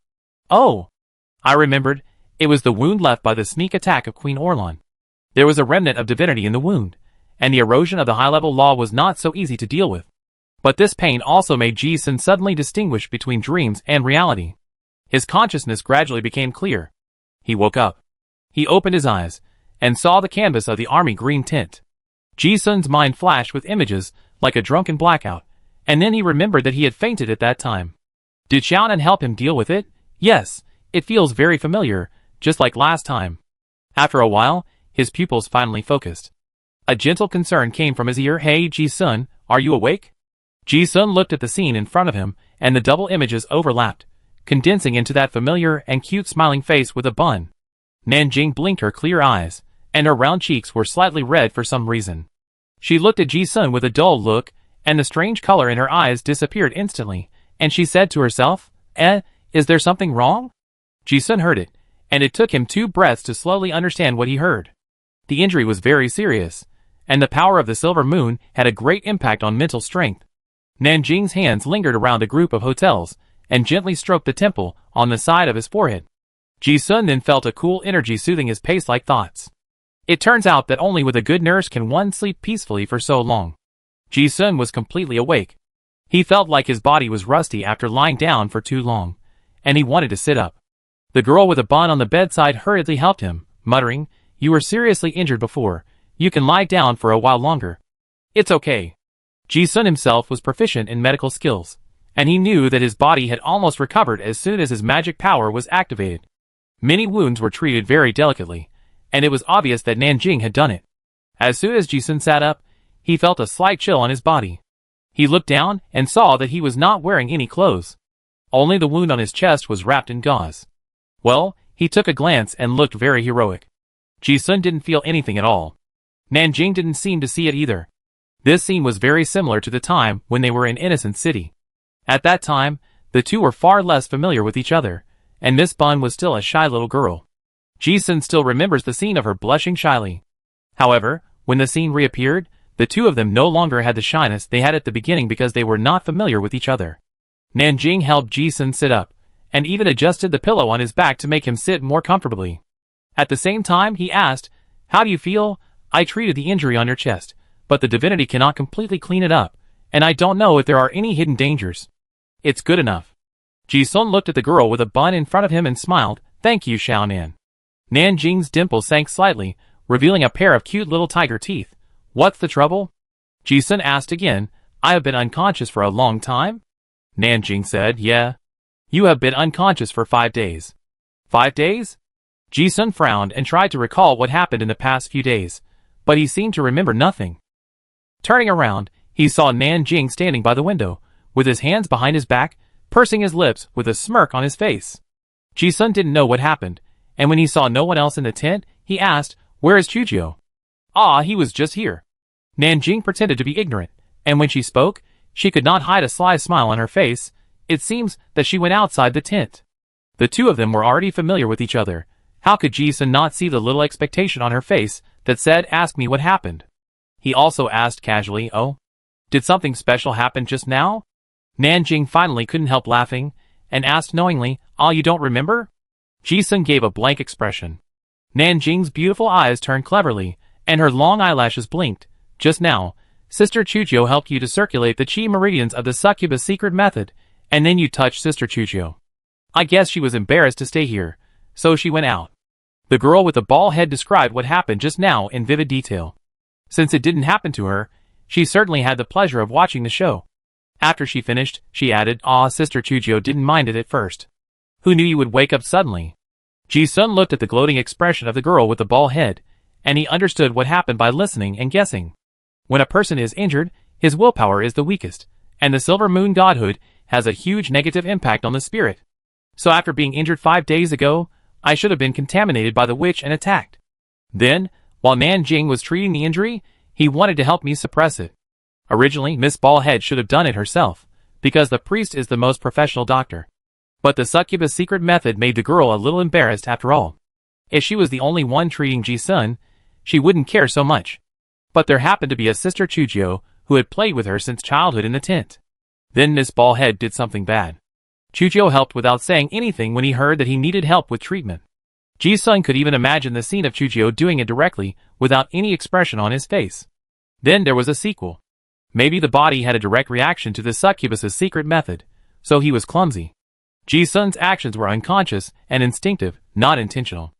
Oh! I remembered, it was the wound left by the sneak attack of Queen Orlan. There was a remnant of divinity in the wound, and the erosion of the high-level law was not so easy to deal with. But this pain also made Jisun suddenly distinguish between dreams and reality. His consciousness gradually became clear. He woke up. He opened his eyes, and saw the canvas of the army green tint. Jisun's mind flashed with images, like a drunken blackout, and then he remembered that he had fainted at that time. Did Xiaonan help him deal with it? Yes, it feels very familiar, just like last time. After a while, his pupils finally focused. A gentle concern came from his ear. Hey, Jisun, are you awake? Jisun looked at the scene in front of him, and the double images overlapped, condensing into that familiar and cute smiling face with a bun. Nanjing blinked her clear eyes, and her round cheeks were slightly red for some reason. She looked at Jisun with a dull look, and the strange color in her eyes disappeared instantly, and she said to herself, is there something wrong? Jisun heard it, and it took him 2 breaths to slowly understand what he heard. The injury was very serious, and the power of the silver moon had a great impact on mental strength. Nanjing's hands lingered around a group of hotels, and gently stroked the temple on the side of his forehead. Jisun then felt a cool energy soothing his pace-like thoughts. It turns out that only with a good nurse can one sleep peacefully for so long. Jisun was completely awake. He felt like his body was rusty after lying down for too long, and he wanted to sit up. The girl with a bun on the bedside hurriedly helped him, muttering, "You were seriously injured before. You can lie down for a while longer." "It's okay." Jisun himself was proficient in medical skills, and he knew that his body had almost recovered as soon as his magic power was activated. Many wounds were treated very delicately, and it was obvious that Nanjing had done it. As soon as Jisun sat up, he felt a slight chill on his body. He looked down and saw that he was not wearing any clothes. Only the wound on his chest was wrapped in gauze. Well, he took a glance and looked very heroic. Jisun didn't feel anything at all. Nanjing didn't seem to see it either. This scene was very similar to the time when they were in Innocent City. At that time, the two were far less familiar with each other, and Miss Bun was still a shy little girl. Jisun still remembers the scene of her blushing shyly. However, when the scene reappeared, the two of them no longer had the shyness they had at the beginning because they were not familiar with each other. Nanjing helped Jisun sit up, and even adjusted the pillow on his back to make him sit more comfortably. At the same time, he asked, "How do you feel? I treated the injury on your chest, but the divinity cannot completely clean it up, and I don't know if there are any hidden dangers." "It's good enough." Jisun looked at the girl with a bun in front of him and smiled, "Thank you, Xiaonan." Nanjing's dimple sank slightly, revealing a pair of cute little tiger teeth. "What's the trouble?" Jisun asked again. "I have been unconscious for a long time?" Nanjing said, "Yeah. You have been unconscious for 5 days. 5 days? Jisun frowned and tried to recall what happened in the past few days, but he seemed to remember nothing. Turning around, he saw Nanjing standing by the window, with his hands behind his back, pursing his lips with a smirk on his face. Jisun didn't know what happened, and when he saw no one else in the tent, he asked, "Where is Chujio?" "Ah, he was just here." Nanjing pretended to be ignorant, and when she spoke, she could not hide a sly smile on her face. It seems that she went outside the tent. The two of them were already familiar with each other. How could Jisun not see the little expectation on her face that said, "Ask me what happened"? He also asked casually, "Oh? Did something special happen just now?" Nanjing finally couldn't help laughing, and asked knowingly, "Ah, you don't remember?" Jisun gave a blank expression. Nanjing's beautiful eyes turned cleverly, and her long eyelashes blinked. Just now, Sister Chujo helped you to circulate the chi meridians of the succubus secret method, and then you touched Sister Chujo. I guess she was embarrassed to stay here, so she went out. The girl with the bald head described what happened just now in vivid detail. Since it didn't happen to her, she certainly had the pleasure of watching the show. After she finished, she added, Sister Chujo didn't mind it at first. Who knew you would wake up suddenly? Ji-sun looked at the gloating expression of the girl with the bald head, and he understood what happened by listening and guessing. When a person is injured, his willpower is the weakest, and the silver moon godhood has a huge negative impact on the spirit. So after being injured 5 days ago, I should have been contaminated by the witch and attacked. Then, while Nanjing was treating the injury, he wanted to help me suppress it. Originally, Miss Baldhead should have done it herself, because the priest is the most professional doctor. But the succubus secret method made the girl a little embarrassed after all. If she was the only one treating Ji-sun, she wouldn't care so much. But there happened to be a Sister Chujo who had played with her since childhood in the tent. Then Miss Baldhead did something bad. Chujo helped without saying anything when he heard that he needed help with treatment. Ji-sun could even imagine the scene of Chujo doing it directly, without any expression on his face. Then there was a sequel. Maybe the body had a direct reaction to the succubus's secret method, so he was clumsy. Ji-sun's actions were unconscious and instinctive, not intentional.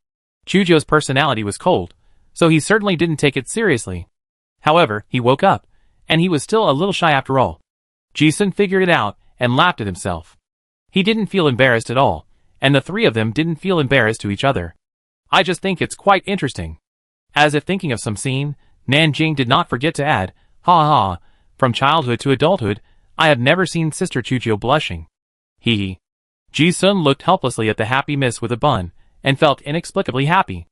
Chujo's personality was cold, so he certainly didn't take it seriously. However, he woke up, and he was still a little shy after all. Ji-sun figured it out and laughed at himself. He didn't feel embarrassed at all, and the three of them didn't feel embarrassed to each other. I just think it's quite interesting. As if thinking of some scene, Nanjing did not forget to add, ha ha, from childhood to adulthood, I have never seen Sister Chujo blushing. Hee hee. Ji-sun looked helplessly at the happy miss with a bun, and felt inexplicably happy.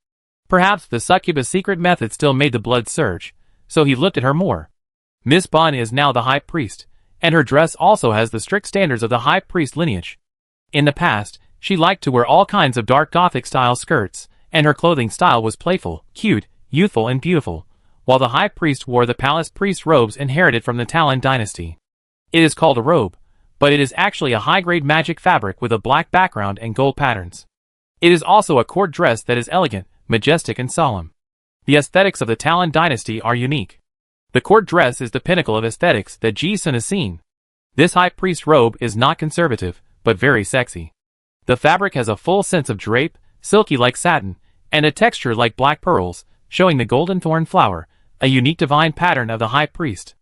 Perhaps the succubus secret method still made the blood surge, so he looked at her more. Miss Bun is now the high priest, and her dress also has the strict standards of the high priest lineage. In the past, she liked to wear all kinds of dark gothic style skirts, and her clothing style was playful, cute, youthful and beautiful, while the high priest wore the palace priest robes inherited from the Talon dynasty. It is called a robe, but it is actually a high-grade magic fabric with a black background and gold patterns. It is also a court dress that is elegant, majestic and solemn. The aesthetics of the Talon dynasty are unique. The court dress is the pinnacle of aesthetics that Ji-sun has seen. This high priest robe is not conservative, but very sexy. The fabric has a full sense of drape, silky like satin, and a texture like black pearls, showing the golden thorn flower, a unique divine pattern of the high priest.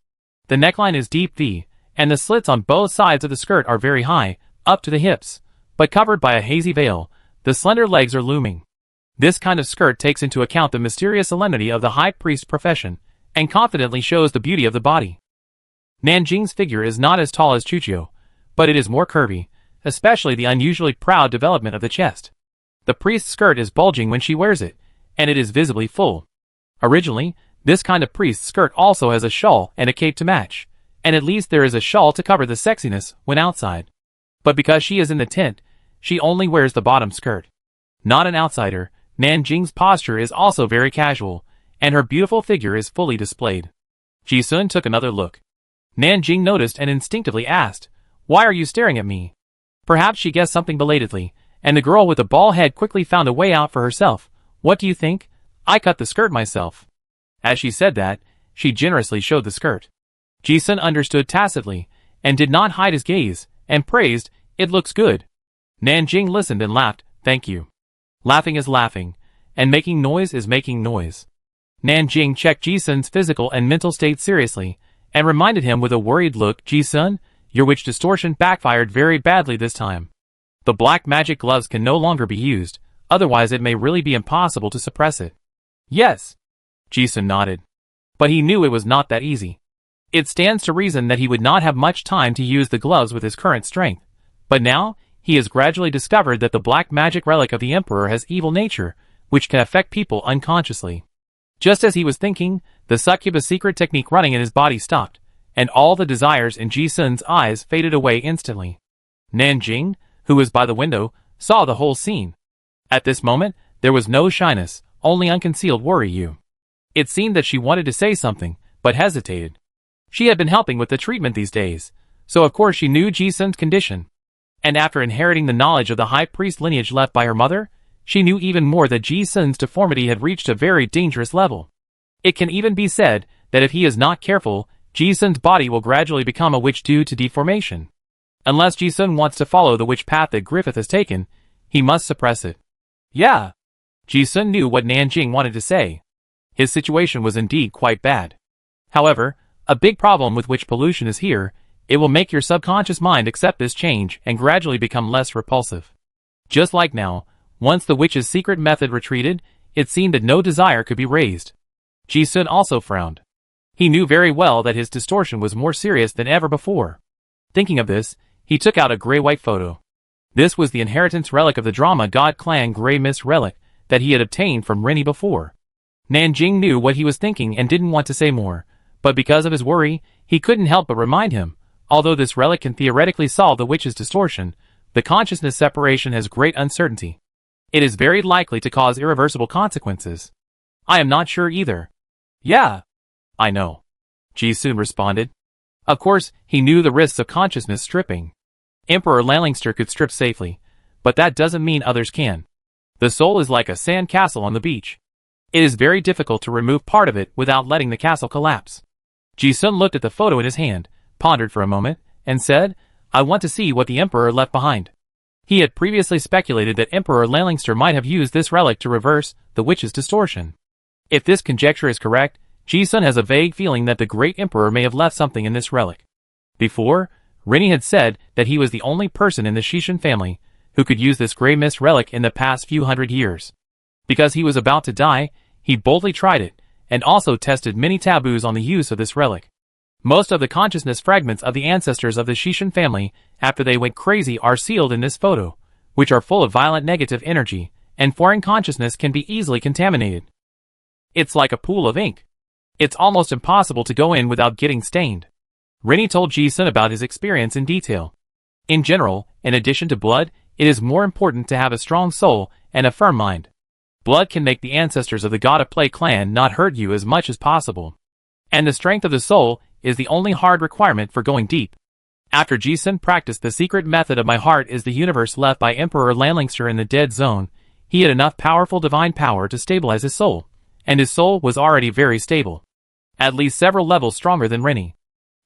The neckline is deep V, and the slits on both sides of the skirt are very high, up to the hips, but covered by a hazy veil. The slender legs are looming. This kind of skirt takes into account the mysterious solemnity of the high priest profession, and confidently shows the beauty of the body. Nanjing's figure is not as tall as Chujo, but it is more curvy, especially the unusually proud development of the chest. The priest's skirt is bulging when she wears it, and it is visibly full. Originally, this kind of priest's skirt also has a shawl and a cape to match, and at least there is a shawl to cover the sexiness when outside. But because she is in the tent, she only wears the bottom skirt. Not an outsider, Nanjing's posture is also very casual, and her beautiful figure is fully displayed. Ji-sun took another look. Nanjing noticed and instinctively asked, "Why are you staring at me?" Perhaps she guessed something belatedly, and the girl with the bald head quickly found a way out for herself. "What do you think? I cut the skirt myself." As she said that, she generously showed the skirt. Ji-sun understood tacitly, and did not hide his gaze, and praised, "It looks good." Nanjing listened and laughed, "Thank you." Laughing is laughing, and making noise is making noise. Nanjing checked Ji-sun's physical and mental state seriously, and reminded him with a worried look, "Ji-sun, your witch distortion backfired very badly this time. The black magic gloves can no longer be used, otherwise it may really be impossible to suppress it." "Yes." Ji-sun nodded. But he knew it was not that easy. It stands to reason that he would not have much time to use the gloves with his current strength. But now, he has gradually discovered that the black magic relic of the Emperor has evil nature, which can affect people unconsciously. Just as he was thinking, the succubus secret technique running in his body stopped, and all the desires in Ji-sun's eyes faded away instantly. Nanjing, who was by the window, saw the whole scene. At this moment, there was no shyness, only unconcealed worry. It seemed that she wanted to say something, but hesitated. She had been helping with the treatment these days, so of course she knew Ji-sun's condition. And after inheriting the knowledge of the high priest lineage left by her mother, she knew even more that Ji-sun's deformity had reached a very dangerous level. It can even be said that if he is not careful, Ji-sun's body will gradually become a witch due to deformation. Unless Ji-sun wants to follow the witch path that Griffith has taken, he must suppress it. Yeah. Ji-sun knew what Nanjing wanted to say. His situation was indeed quite bad. However, a big problem with witch pollution is here, it will make your subconscious mind accept this change and gradually become less repulsive. Just like now, once the witch's secret method retreated, it seemed that no desire could be raised. Ji-sun also frowned. He knew very well that his distortion was more serious than ever before. Thinking of this, he took out a gray-white photo. This was the inheritance relic of the drama God Clan Grey Mist relic that he had obtained from Rennie before. Nanjing knew what he was thinking and didn't want to say more, but because of his worry, he couldn't help but remind him, although this relic can theoretically solve the witch's distortion, the consciousness separation has great uncertainty. It is very likely to cause irreversible consequences. I am not sure either. Yeah. I know. Ji-sun responded. Of course, he knew the risks of consciousness stripping. Emperor Lalingster could strip safely, but that doesn't mean others can. The soul is like a sand castle on the beach. It is very difficult to remove part of it without letting the castle collapse. Ji-sun looked at the photo in his hand, pondered for a moment, and said, I want to see what the Emperor left behind. He had previously speculated that Emperor Lalingster might have used this relic to reverse the witch's distortion. If this conjecture is correct, Ji-sun has a vague feeling that the great Emperor may have left something in this relic. Before, Rennie had said that he was the only person in the Shishin family who could use this Grey Mist relic in the past few hundred years. Because he was about to die, he boldly tried it, and also tested many taboos on the use of this relic. Most of the consciousness fragments of the ancestors of the Shishin family, after they went crazy, are sealed in this photo, which are full of violent negative energy, and foreign consciousness can be easily contaminated. It's like a pool of ink. It's almost impossible to go in without getting stained. Rennie told Ji-sun about his experience in detail. In general, in addition to blood, it is more important to have a strong soul and a firm mind. Blood can make the ancestors of the God of Play clan not hurt you as much as possible. And the strength of the soul is the only hard requirement for going deep. After Ji-sun practiced the secret method of my heart is the universe left by Emperor Lalingster in the dead zone, he had enough powerful divine power to stabilize his soul, and his soul was already very stable. At least several levels stronger than Rennie.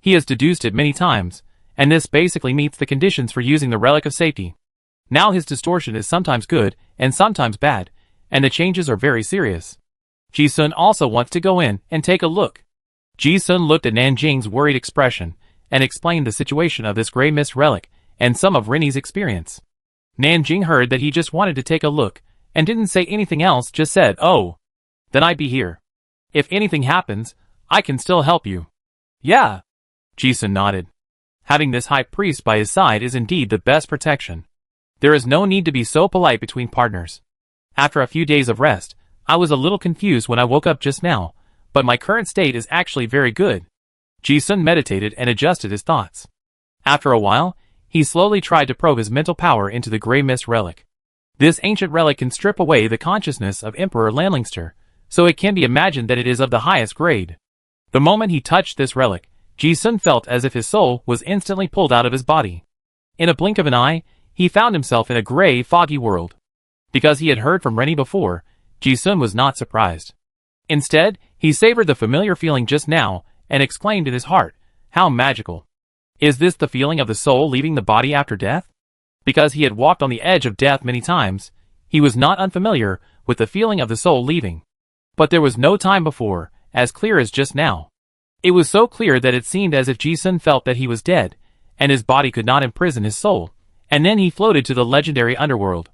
He has deduced it many times, and this basically meets the conditions for using the relic of safety. Now his distortion is sometimes good, and sometimes bad, and the changes are very serious. Ji-sun also wants to go in and take a look. Ji-sun looked at Nanjing's worried expression, and explained the situation of this Grey Mist relic, and some of Rennie's experience. Nanjing heard that he just wanted to take a look, and didn't say anything else, just said, oh. Then I'd be here. If anything happens, I can still help you. Yeah. Ji-sun nodded. Having this high priest by his side is indeed the best protection. There is no need to be so polite between partners. After a few days of rest, I was a little confused when I woke up just now, but my current state is actually very good. Ji-sun meditated and adjusted his thoughts. After a while, he slowly tried to probe his mental power into the Grey Mist relic. This ancient relic can strip away the consciousness of Emperor Lalingster, so it can be imagined that it is of the highest grade. The moment he touched this relic, Ji-sun felt as if his soul was instantly pulled out of his body. In a blink of an eye, he found himself in a gray, foggy world. Because he had heard from Rennie before, Ji-sun was not surprised. Instead, he savored the familiar feeling just now, and exclaimed in his heart, how magical. Is this the feeling of the soul leaving the body after death? Because he had walked on the edge of death many times, he was not unfamiliar with the feeling of the soul leaving. But there was no time before, as clear as just now. It was so clear that it seemed as if Ji-sun felt that he was dead, and his body could not imprison his soul, and then he floated to the legendary underworld.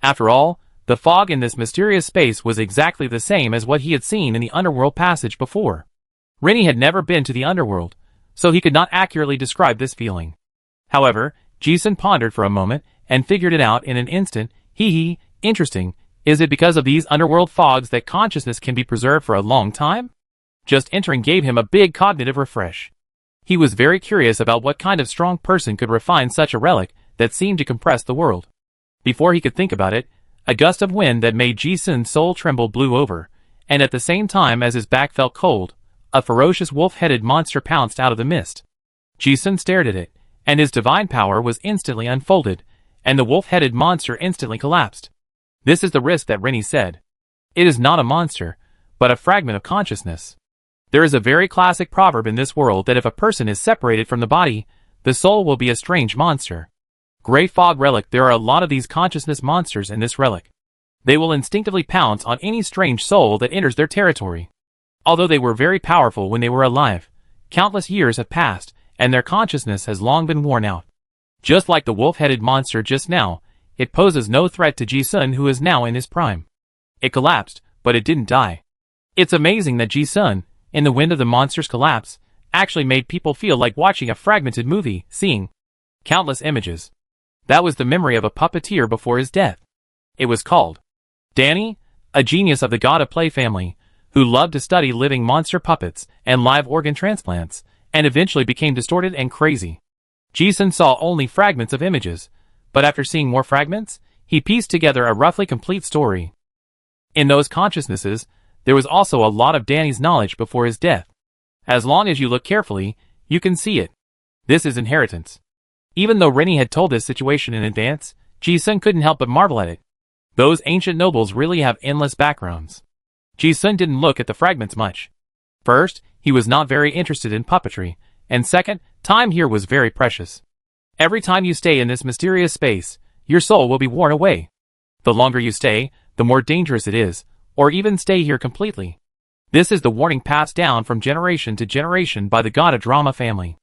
After all, the fog in this mysterious space was exactly the same as what he had seen in the underworld passage before. Rennie had never been to the underworld, so he could not accurately describe this feeling. However, Ji-sun pondered for a moment, and figured it out in an instant. Interesting. Is it because of these underworld fogs that consciousness can be preserved for a long time? Just entering gave him a big cognitive refresh. He was very curious about what kind of strong person could refine such a relic that seemed to compress the world. Before he could think about it, a gust of wind that made Ji-sun's soul tremble blew over, and at the same time as his back felt cold, a ferocious wolf-headed monster pounced out of the mist. Ji-sun stared at it, and his divine power was instantly unfolded, and the wolf-headed monster instantly collapsed. This is the risk that Rennie said. It is not a monster, but a fragment of consciousness. There is a very classic proverb in this world that if a person is separated from the body, the soul will be a strange monster. Gray Fog Relic. There are a lot of these consciousness monsters in this relic. They will instinctively pounce on any strange soul that enters their territory. Although they were very powerful when they were alive, countless years have passed, and their consciousness has long been worn out. Just like the wolf-headed monster just now, it poses no threat to Ji-sun, who is now in his prime. It collapsed, but it didn't die. It's amazing that Ji-sun, in the wind of the monster's collapse, actually made people feel like watching a fragmented movie, seeing countless images. That was the memory of a puppeteer before his death. It was called Danny, a genius of the God of Play family, who loved to study living monster puppets and live organ transplants, and eventually became distorted and crazy. Ji-sun saw only fragments of images, but after seeing more fragments, he pieced together a roughly complete story. In those consciousnesses, there was also a lot of Danny's knowledge before his death. As long as you look carefully, you can see it. This is inheritance. Even though Rennie had told this situation in advance, Ji-sun couldn't help but marvel at it. Those ancient nobles really have endless backgrounds. Ji-sun didn't look at the fragments much. First, he was not very interested in puppetry, and second, time here was very precious. Every time you stay in this mysterious space, your soul will be worn away. The longer you stay, the more dangerous it is, or even stay here completely. This is the warning passed down from generation to generation by the God of Drama family.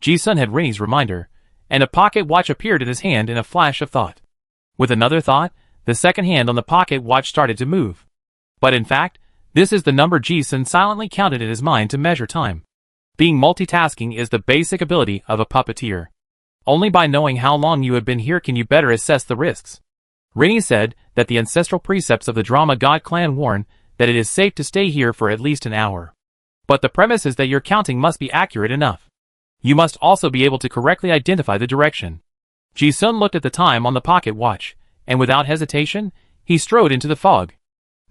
Ji-sun had Rennie's reminder, and a pocket watch appeared in his hand in a flash of thought. With another thought, the second hand on the pocket watch started to move. But in fact, this is the number Ji-sun silently counted in his mind to measure time. Being multitasking is the basic ability of a puppeteer. Only by knowing how long you have been here can you better assess the risks. Rennie said that the ancestral precepts of the Drama God clan warn that it is safe to stay here for at least an hour. But the premise is that your counting must be accurate enough. You must also be able to correctly identify the direction. Ji-sun looked at the time on the pocket watch, and without hesitation, he strode into the fog.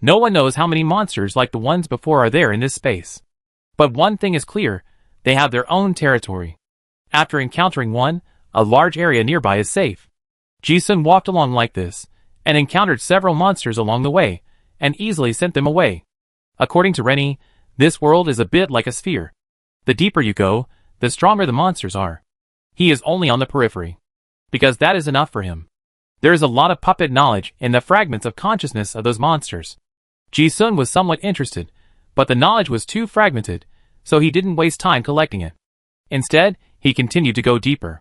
No one knows how many monsters like the ones before are there in this space. But one thing is clear, they have their own territory. After encountering one, a large area nearby is safe. Ji-sun walked along like this, and encountered several monsters along the way, and easily sent them away. According to Rennie, this world is a bit like a sphere. The deeper you go, the stronger the monsters are. He is only on the periphery, because that is enough for him. There is a lot of puppet knowledge in the fragments of consciousness of those monsters. Ji-sun was somewhat interested, but the knowledge was too fragmented, so he didn't waste time collecting it. Instead, he continued to go deeper.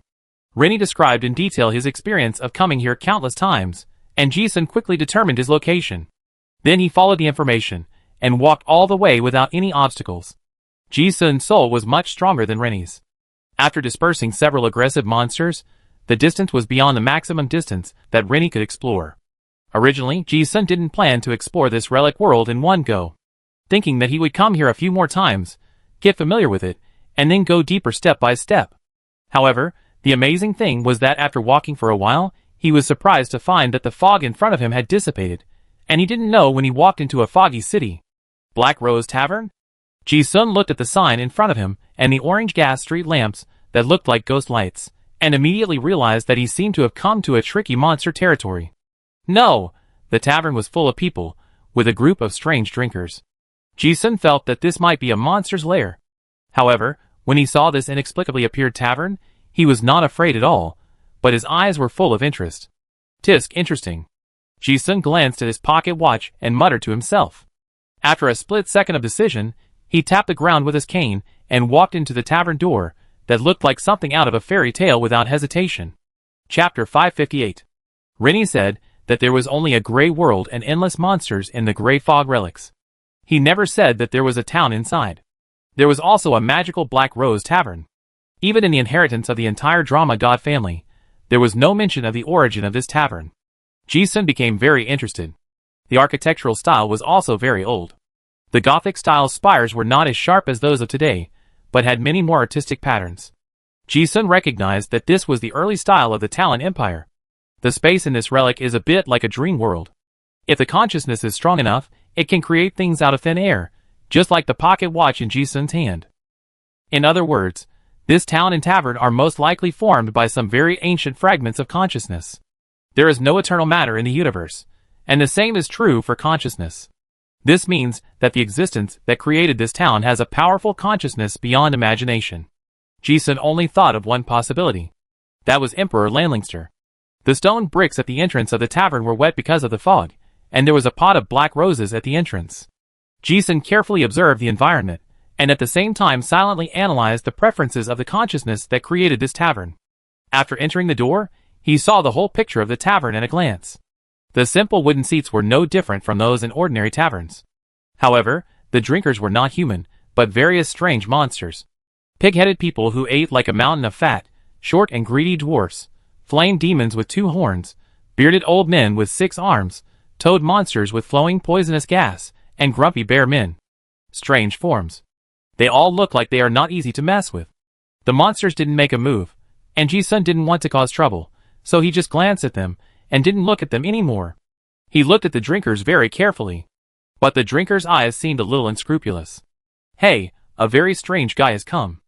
Rennie described in detail his experience of coming here countless times, and Ji-sun quickly determined his location. Then he followed the information, and walked all the way without any obstacles. Ji-sun's soul was much stronger than Rennie's. After dispersing several aggressive monsters, the distance was beyond the maximum distance that Rennie could explore. Originally, Ji-sun didn't plan to explore this relic world in one go, thinking that he would come here a few more times, get familiar with it, and then go deeper step by step. However, the amazing thing was that after walking for a while, he was surprised to find that the fog in front of him had dissipated, and he didn't know when he walked into a foggy city. Black Rose Tavern? Ji-sun looked at the sign in front of him and the orange gas street lamps that looked like ghost lights, and immediately realized that he seemed to have come to a tricky monster territory. No, the tavern was full of people, with a group of strange drinkers. Ji-sun felt that this might be a monster's lair. However, when he saw this inexplicably appeared tavern, he was not afraid at all, but his eyes were full of interest. Tisk, interesting. Ji-sun glanced at his pocket watch and muttered to himself. After a split second of decision, he tapped the ground with his cane and walked into the tavern door that looked like something out of a fairy tale without hesitation. Chapter 558. Rennie said that there was only a gray world and endless monsters in the Gray Fog relics. He never said that there was a town inside. There was also a magical Black Rose Tavern. Even in the inheritance of the entire Drama God family, there was no mention of the origin of this tavern. Ji-sun became very interested. The architectural style was also very old. The Gothic-style spires were not as sharp as those of today, but had many more artistic patterns. Ji-sun recognized that this was the early style of the Talon Empire. The space in this relic is a bit like a dream world. If the consciousness is strong enough, it can create things out of thin air, just like the pocket watch in Ji-sun's hand. In other words, this town and tavern are most likely formed by some very ancient fragments of consciousness. There is no eternal matter in the universe, and the same is true for consciousness. This means that the existence that created this town has a powerful consciousness beyond imagination. Ji-sun only thought of one possibility. That was Emperor Lanlingster. The stone bricks at the entrance of the tavern were wet because of the fog, and there was a pot of black roses at the entrance. Ji-sun carefully observed the environment, and at the same time silently analyzed the preferences of the consciousness that created this tavern. After entering the door, he saw the whole picture of the tavern at a glance. The simple wooden seats were no different from those in ordinary taverns. However, the drinkers were not human, but various strange monsters. Pig-headed people who ate like a mountain of fat, short and greedy dwarfs, flame demons with 2 horns, bearded old men with 6 arms, toad monsters with flowing poisonous gas, and grumpy bear men. Strange forms. They all look like they are not easy to mess with. The monsters didn't make a move, and Ji-sun didn't want to cause trouble, so he just glanced at them, and didn't look at them anymore. He looked at the drinkers very carefully. But the drinkers' eyes seemed a little unscrupulous. Hey, a very strange guy has come.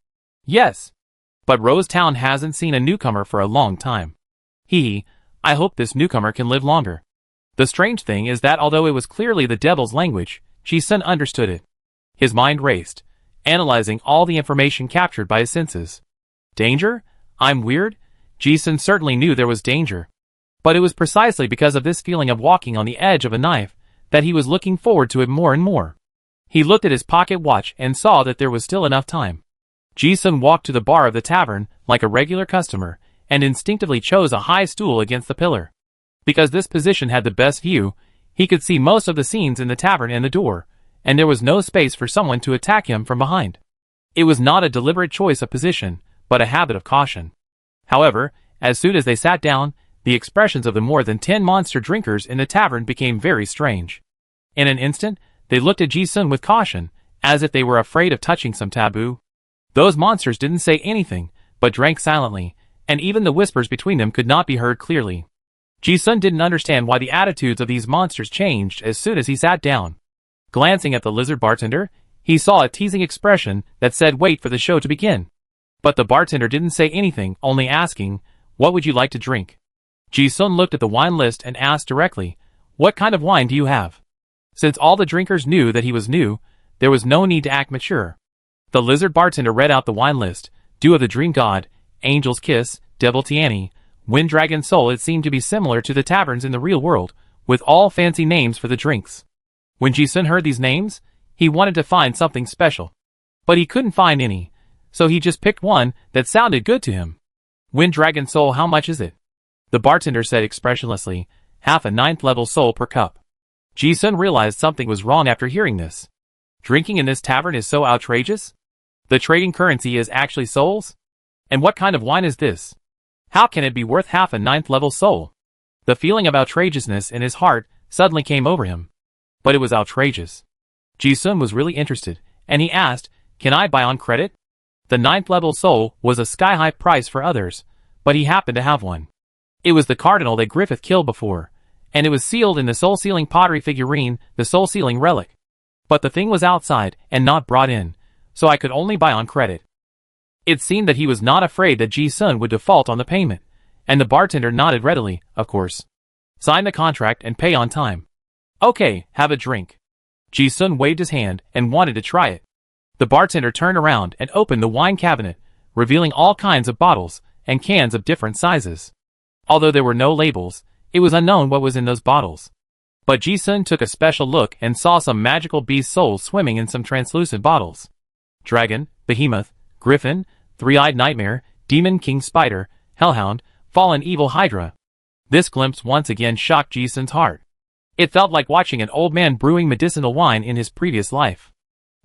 Yes. But Rose Town hasn't seen a newcomer for a long time. I hope this newcomer can live longer. The strange thing is that although it was clearly the devil's language, Ji-sun understood it. His mind raced, analyzing all the information captured by his senses. Danger? I'm weird? Ji-sun certainly knew there was danger. But it was precisely because of this feeling of walking on the edge of a knife that he was looking forward to it more and more. He looked at his pocket watch and saw that there was still enough time. Ji-sun walked to the bar of the tavern like a regular customer and instinctively chose a high stool against the pillar. Because this position had the best view, he could see most of the scenes in the tavern and the door, and there was no space for someone to attack him from behind. It was not a deliberate choice of position, but a habit of caution. However, as soon as they sat down, the expressions of the more than 10 monster drinkers in the tavern became very strange. In an instant, they looked at Ji-sun with caution, as if they were afraid of touching some taboo. Those monsters didn't say anything, but drank silently, and even the whispers between them could not be heard clearly. Ji-sun didn't understand why the attitudes of these monsters changed as soon as he sat down. Glancing at the lizard bartender, he saw a teasing expression that said wait for the show to begin. But the bartender didn't say anything, only asking, "What would you like to drink?" Ji-sun looked at the wine list and asked directly, "What kind of wine do you have?" Since all the drinkers knew that he was new, there was no need to act mature. The lizard bartender read out the wine list: Dew of the Dream God, Angel's Kiss, Devil Tiani, Wind Dragon Soul. It seemed to be similar to the taverns in the real world, with all fancy names for the drinks. When Ji-sun heard these names, he wanted to find something special. But he couldn't find any, so he just picked one that sounded good to him. Wind Dragon Soul, how much is it? The bartender said expressionlessly, half a 9th level soul per cup. Ji-sun realized something was wrong after hearing this. Drinking in this tavern is so outrageous? The trading currency is actually souls? And what kind of wine is this? How can it be worth half a 9th level soul? The feeling of outrageousness in his heart suddenly came over him. But it was outrageous. Ji-sun was really interested, and he asked, "Can I buy on credit?" The 9th level soul was a sky-high price for others, but he happened to have one. It was the cardinal that Griffith killed before, and it was sealed in the soul-sealing pottery figurine, the soul-sealing relic. But the thing was outside and not brought in, so I could only buy on credit. It seemed that he was not afraid that Ji-sun would default on the payment, and the bartender nodded readily, of course. Sign the contract and pay on time. Okay, have a drink. Ji-sun waved his hand and wanted to try it. The bartender turned around and opened the wine cabinet, revealing all kinds of bottles and cans of different sizes. Although there were no labels, it was unknown what was in those bottles. But Ji-sun took a special look and saw some magical beast souls swimming in some translucent bottles. Dragon, Behemoth, Griffin, Three-Eyed Nightmare, Demon King Spider, Hellhound, Fallen Evil Hydra. This glimpse once again shocked Ji-sun's heart. It felt like watching an old man brewing medicinal wine in his previous life.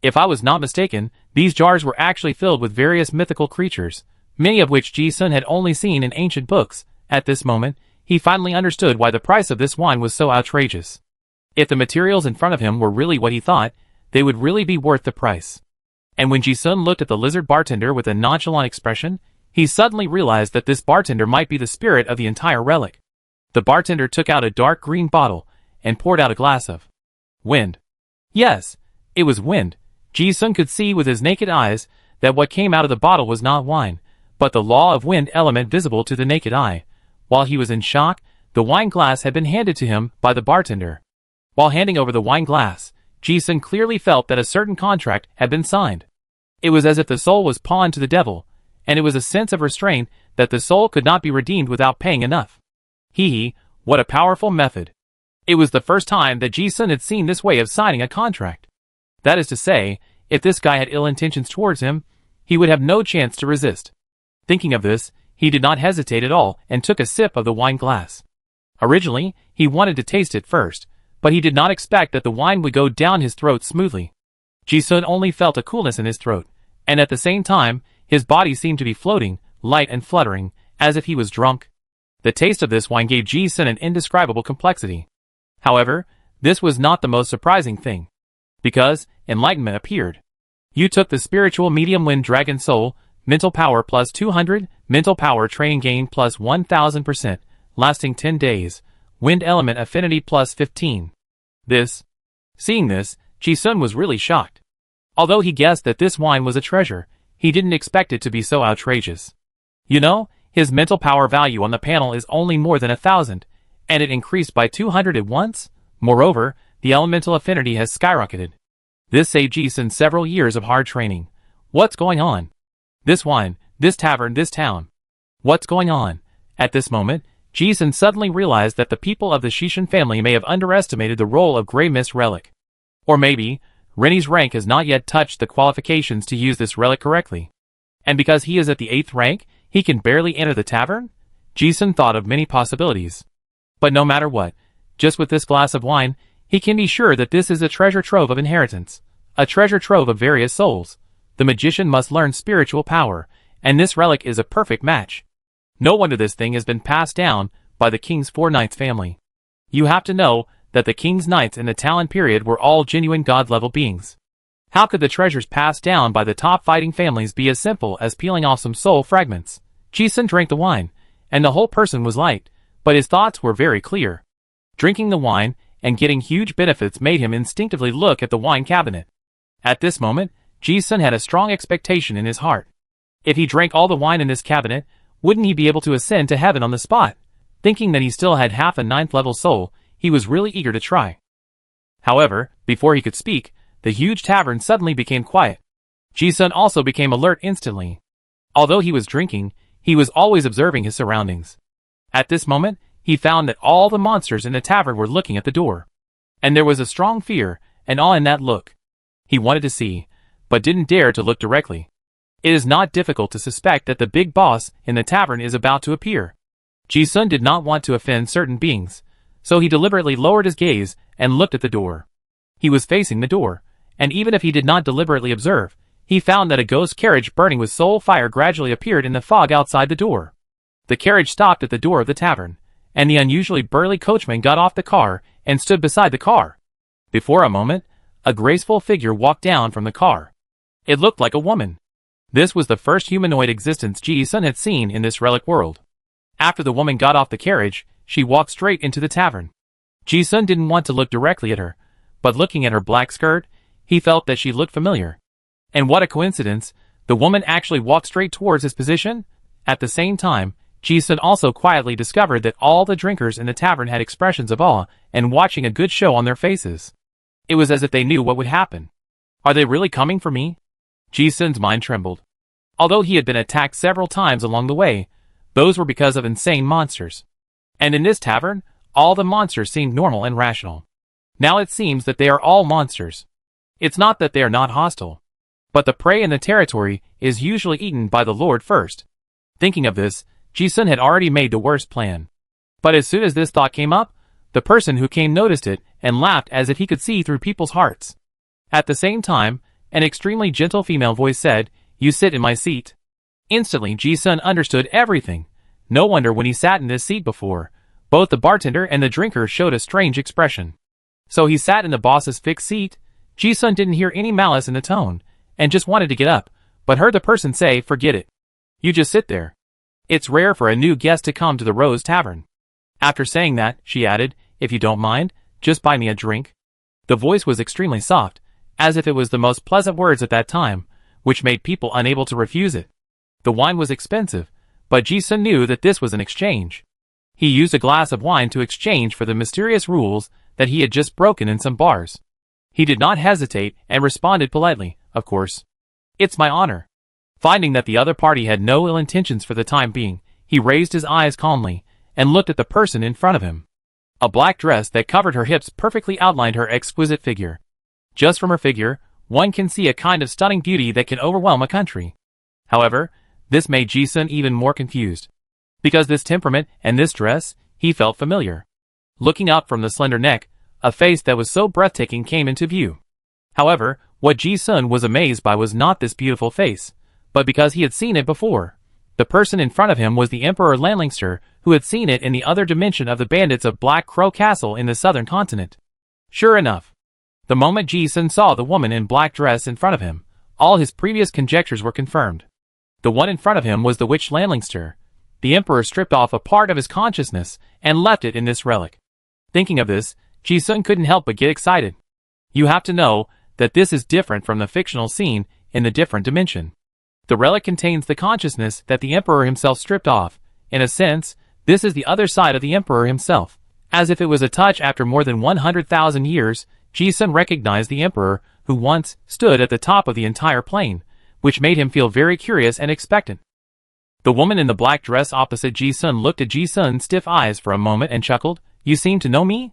If I was not mistaken, these jars were actually filled with various mythical creatures, many of which Ji-sun had only seen in ancient books. At this moment, he finally understood why the price of this wine was so outrageous. If the materials in front of him were really what he thought, they would really be worth the price. And when Ji-sun looked at the lizard bartender with a nonchalant expression, he suddenly realized that this bartender might be the spirit of the entire relic. The bartender took out a dark green bottle and poured out a glass of wind. Yes, it was wind. Ji-sun could see with his naked eyes that what came out of the bottle was not wine, but the law of wind element visible to the naked eye. While he was in shock, the wine glass had been handed to him by the bartender. While handing over the wine glass, Ji-sun clearly felt that a certain contract had been signed. It was as if the soul was pawned to the devil, and it was a sense of restraint that the soul could not be redeemed without paying enough. Hee, what a powerful method. It was the first time that Ji-sun had seen this way of signing a contract. That is to say, if this guy had ill intentions towards him, he would have no chance to resist. Thinking of this, he did not hesitate at all and took a sip of the wine glass. Originally, he wanted to taste it first, but he did not expect that the wine would go down his throat smoothly. Ji-sun only felt a coolness in his throat, and at the same time, his body seemed to be floating, light and fluttering, as if he was drunk. The taste of this wine gave Ji-sun an indescribable complexity. However, this was not the most surprising thing. Because enlightenment appeared. You took the spiritual medium wind dragon soul, mental power plus 200, mental power training gain plus 1000%, lasting 10 days, wind element affinity plus 15. Seeing this, Ji-sun was really shocked. Although he guessed that this wine was a treasure, he didn't expect it to be so outrageous. You know, his mental power value on the panel is only more than 1,000, and it increased by 200 at once. Moreover, the elemental affinity has skyrocketed. This saved Ji-sun several years of hard training. What's going on? This wine, this tavern, this town. What's going on? At this moment, Ji-sun suddenly realized that the people of the Shishin family may have underestimated the role of Grey Mist Relic. Or maybe, Rennie's rank has not yet touched the qualifications to use this relic correctly. And because he is at the 8th rank, he can barely enter the tavern? Ji-sun thought of many possibilities. But no matter what, just with this glass of wine, he can be sure that this is a treasure trove of inheritance, a treasure trove of various souls. The magician must learn spiritual power, and this relic is a perfect match. No wonder this thing has been passed down by the king's 4 knights family. You have to know that the king's knights in the Talon period were all genuine god-level beings. How could the treasures passed down by the top fighting families be as simple as peeling off some soul fragments? Ji-sun drank the wine, and the whole person was light, but his thoughts were very clear. Drinking the wine and getting huge benefits made him instinctively look at the wine cabinet. At this moment, Ji-sun had a strong expectation in his heart. If he drank all the wine in this cabinet, wouldn't he be able to ascend to heaven on the spot? Thinking that he still had half a 9th level soul, he was really eager to try. However, before he could speak, the huge tavern suddenly became quiet. Ji-sun also became alert instantly. Although he was drinking, he was always observing his surroundings. At this moment, he found that all the monsters in the tavern were looking at the door. And there was a strong fear and awe in that look. He wanted to see, but didn't dare to look directly. It is not difficult to suspect that the big boss in the tavern is about to appear. Ji-sun did not want to offend certain beings, so he deliberately lowered his gaze and looked at the door. He was facing the door, and even if he did not deliberately observe, he found that a ghost carriage burning with soul fire gradually appeared in the fog outside the door. The carriage stopped at the door of the tavern, and the unusually burly coachman got off the car and stood beside the car. Before a moment, a graceful figure walked down from the car. It looked like a woman. This was the first humanoid existence Ji-sun had seen in this relic world. After the woman got off the carriage, she walked straight into the tavern. Ji-sun didn't want to look directly at her, but looking at her black skirt, he felt that she looked familiar. And what a coincidence, the woman actually walked straight towards his position. At the same time, Ji-sun also quietly discovered that all the drinkers in the tavern had expressions of awe and watching a good show on their faces. It was as if they knew what would happen. Are they really coming for me? Ji-sun's mind trembled. Although he had been attacked several times along the way, those were because of insane monsters. And in this tavern, all the monsters seemed normal and rational. Now it seems that they are all monsters. It's not that they are not hostile, but the prey in the territory is usually eaten by the Lord first. Thinking of this, Ji-sun had already made the worst plan. But as soon as this thought came up, the person who came noticed it and laughed as if he could see through people's hearts. At the same time, an extremely gentle female voice said, "You sit in my seat." Instantly, Ji-sun understood everything. No wonder when he sat in this seat before, both the bartender and the drinker showed a strange expression. So he sat in the boss's fixed seat. Ji-sun didn't hear any malice in the tone, and just wanted to get up, but heard the person say, "Forget it. You just sit there. It's rare for a new guest to come to the Rose Tavern." After saying that, she added, "If you don't mind, just buy me a drink." The voice was extremely soft, as if it was the most pleasant words at that time, which made people unable to refuse it. The wine was expensive, but Ji-sun knew that this was an exchange. He used a glass of wine to exchange for the mysterious rules that he had just broken in some bars. He did not hesitate and responded politely, "Of course. It's my honor." Finding that the other party had no ill intentions for the time being, he raised his eyes calmly and looked at the person in front of him. A black dress that covered her hips perfectly outlined her exquisite figure. Just from her figure, one can see a kind of stunning beauty that can overwhelm a country. However, this made Ji-sun even more confused. Because this temperament and this dress, he felt familiar. Looking up from the slender neck, a face that was so breathtaking came into view. However, what Ji-sun was amazed by was not this beautiful face, but because he had seen it before. The person in front of him was the Emperor Lanlingster, who had seen it in the other dimension of the bandits of Black Crow Castle in the southern continent. Sure enough, the moment Ji-sun saw the woman in black dress in front of him, all his previous conjectures were confirmed. The one in front of him was the witch Lanlingster. The Emperor stripped off a part of his consciousness and left it in this relic. Thinking of this, Ji-sun couldn't help but get excited. You have to know that this is different from the fictional scene in the different dimension. The relic contains the consciousness that the Emperor himself stripped off. In a sense, this is the other side of the Emperor himself. As if it was a touch after more than 100,000 years, Ji-sun recognized the Emperor, who once stood at the top of the entire plane, which made him feel very curious and expectant. The woman in the black dress opposite Ji-sun looked at Ji-sun's stiff eyes for a moment and chuckled, "You seem to know me?"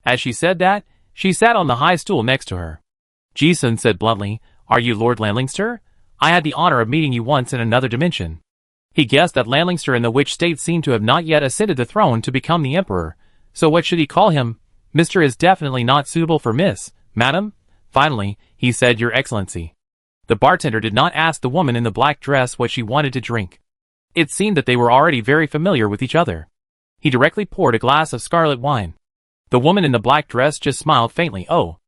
As she said that, she sat on the high stool next to her. Ji-sun said bluntly, "Are you Lord Lanlingster? I had the honor of meeting you once in another dimension." He guessed that Lanlingster in the witch state seemed to have not yet ascended the throne to become the Emperor, so what should he call him? Mr. is definitely not suitable for Miss, Madam. Finally, he said, "Your Excellency." The bartender did not ask the woman in the black dress what she wanted to drink. It seemed that they were already very familiar with each other. He directly poured a glass of scarlet wine. The woman in the black dress just smiled faintly. Oh.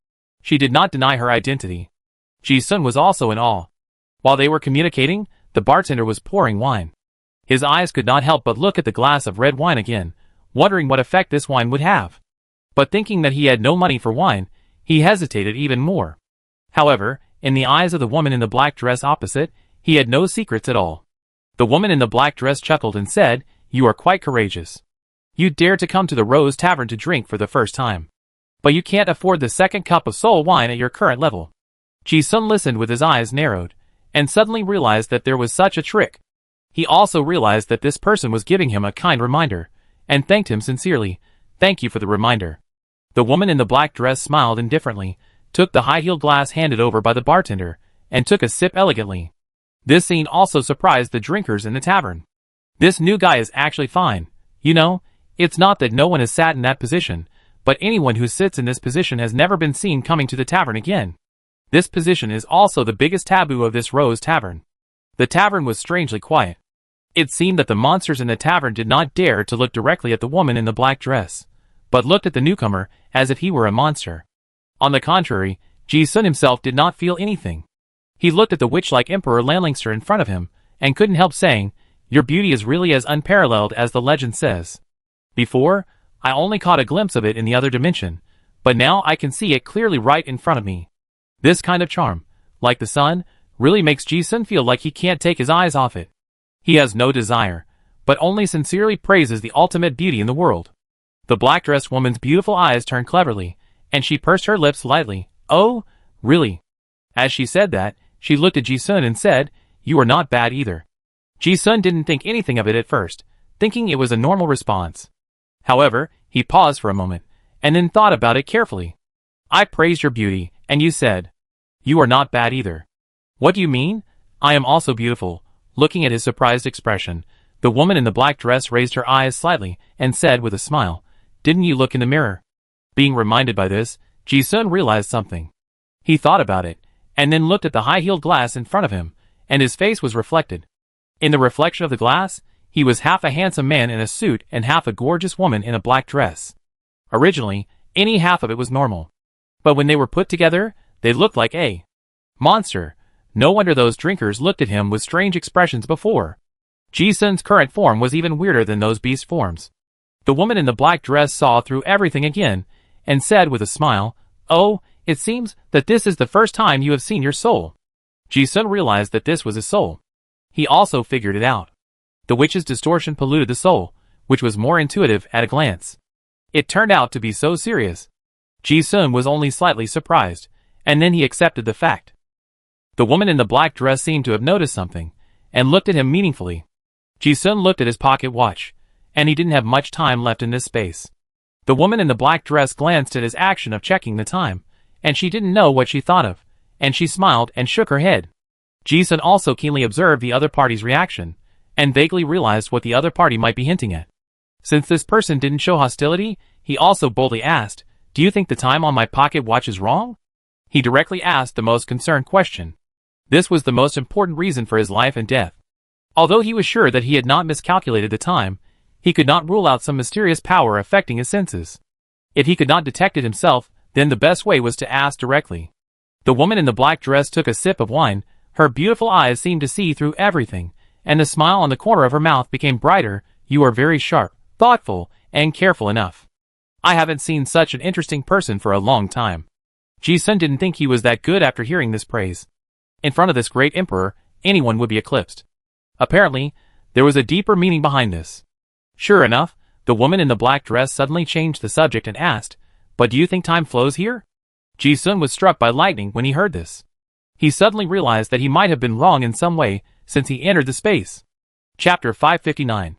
She did not deny her identity. Ji-sun was also in awe. While they were communicating, the bartender was pouring wine. His eyes could not help but look at the glass of red wine again, wondering what effect this wine would have. But thinking that he had no money for wine, he hesitated even more. However, in the eyes of the woman in the black dress opposite, he had no secrets at all. The woman in the black dress chuckled and said, "You are quite courageous. You dare to come to the Rose Tavern to drink for the first time. But you can't afford the second cup of soul wine at your current level." Ji-sun listened with his eyes narrowed, and suddenly realized that there was such a trick. He also realized that this person was giving him a kind reminder, and thanked him sincerely. "Thank you for the reminder." The woman in the black dress smiled indifferently, took the high-heeled glass handed over by the bartender, and took a sip elegantly. This scene also surprised the drinkers in the tavern. This new guy is actually fine. You know, it's not that no one has sat in that position, but anyone who sits in this position has never been seen coming to the tavern again. This position is also the biggest taboo of this Rose Tavern. The tavern was strangely quiet. It seemed that the monsters in the tavern did not dare to look directly at the woman in the black dress, but looked at the newcomer as if he were a monster. On the contrary, Ji-sun himself did not feel anything. He looked at the witch-like Emperor Lanlingster in front of him, and couldn't help saying, "Your beauty is really as unparalleled as the legend says. Before, I only caught a glimpse of it in the other dimension, but now I can see it clearly right in front of me." This kind of charm, like the sun, really makes Ji-sun feel like he can't take his eyes off it. He has no desire, but only sincerely praises the ultimate beauty in the world. The black-dressed woman's beautiful eyes turned cleverly, and she pursed her lips lightly. "Oh, really?" As she said that, she looked at Ji-sun and said, "You are not bad either." Ji-sun didn't think anything of it at first, thinking it was a normal response. However, he paused for a moment, and then thought about it carefully. "I praised your beauty, and you said, you are not bad either. What do you mean? I am also beautiful." Looking at his surprised expression, the woman in the black dress raised her eyes slightly, and said with a smile, "Didn't you look in the mirror?" Being reminded by this, Ji-sun realized something. He thought about it, and then looked at the high-heeled glass in front of him, and his face was reflected. In the reflection of the glass, he was half a handsome man in a suit and half a gorgeous woman in a black dress. Originally, any half of it was normal. But when they were put together, they looked like a monster. No wonder those drinkers looked at him with strange expressions before. Ji-sun's current form was even weirder than those beast forms. The woman in the black dress saw through everything again, and said with a smile, "Oh, it seems that this is the first time you have seen your soul." Ji-sun realized that this was his soul. He also figured it out. The witch's distortion polluted the soul, which was more intuitive at a glance. It turned out to be so serious. Ji-sun was only slightly surprised, and then he accepted the fact. The woman in the black dress seemed to have noticed something, and looked at him meaningfully. Ji-sun looked at his pocket watch, and he didn't have much time left in this space. The woman in the black dress glanced at his action of checking the time, and she didn't know what she thought of, and she smiled and shook her head. Ji-sun also keenly observed the other party's reaction, and vaguely realized what the other party might be hinting at. Since this person didn't show hostility, he also boldly asked, "Do you think the time on my pocket watch is wrong?" He directly asked the most concerned question. This was the most important reason for his life and death. Although he was sure that he had not miscalculated the time, he could not rule out some mysterious power affecting his senses. If he could not detect it himself, then the best way was to ask directly. The woman in the black dress took a sip of wine. Her beautiful eyes seemed to see through everything, and the smile on the corner of her mouth became brighter. "You are very sharp, thoughtful, and careful enough. I haven't seen such an interesting person for a long time." Ji-sun didn't think he was that good after hearing this praise. In front of this great emperor, anyone would be eclipsed. Apparently, there was a deeper meaning behind this. Sure enough, the woman in the black dress suddenly changed the subject and asked, "But do you think time flows here?" Ji-sun was struck by lightning when he heard this. He suddenly realized that he might have been wrong in some way since he entered the space. Chapter 559.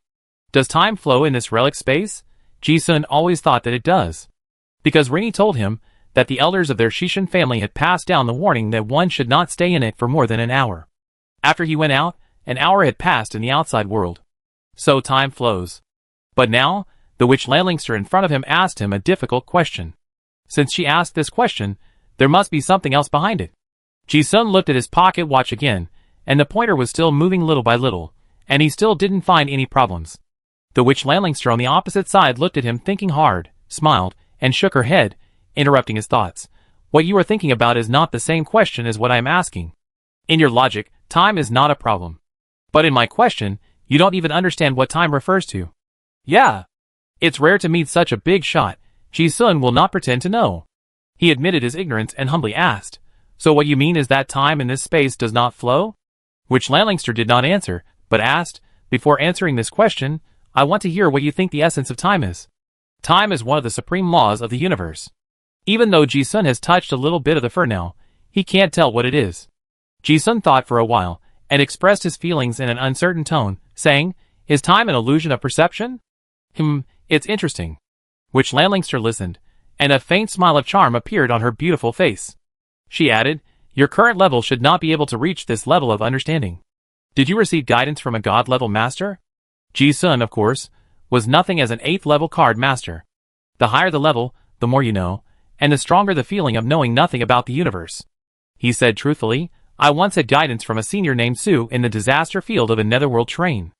Does time flow in this relic space? Ji-sun always thought that it does. Because Rini told him that the elders of their Shishin family had passed down the warning that one should not stay in it for more than an hour. After he went out, an hour had passed in the outside world. So time flows. But now, the witch Landlingster in front of him asked him a difficult question. Since she asked this question, there must be something else behind it. Ji-sun looked at his pocket watch again, and the pointer was still moving little by little, and he still didn't find any problems. The witch Landlingster on the opposite side looked at him thinking hard, smiled, and shook her head, interrupting his thoughts. "What you are thinking about is not the same question as what I am asking. In your logic, time is not a problem. But in my question, you don't even understand what time refers to." "Yeah. It's rare to meet such a big shot." Ji-sun will not pretend to know. He admitted his ignorance and humbly asked, "So what you mean is that time in this space does not flow?" Which Landlingster did not answer, but asked, "Before answering this question, I want to hear what you think the essence of time is." Time is one of the supreme laws of the universe. Even though Ji-sun has touched a little bit of the fur now, he can't tell what it is. Ji-sun thought for a while, and expressed his feelings in an uncertain tone, saying, "Is time an illusion of perception?" It's interesting." Which Landlingster listened, and a faint smile of charm appeared on her beautiful face. She added, "Your current level should not be able to reach this level of understanding. Did you receive guidance from a god-level master?" Ji-sun, of course, was nothing as an 8th level card master. The higher the level, the more you know, and the stronger the feeling of knowing nothing about the universe. He said truthfully, "I once had guidance from a senior named Su in the disaster field of a netherworld terrain.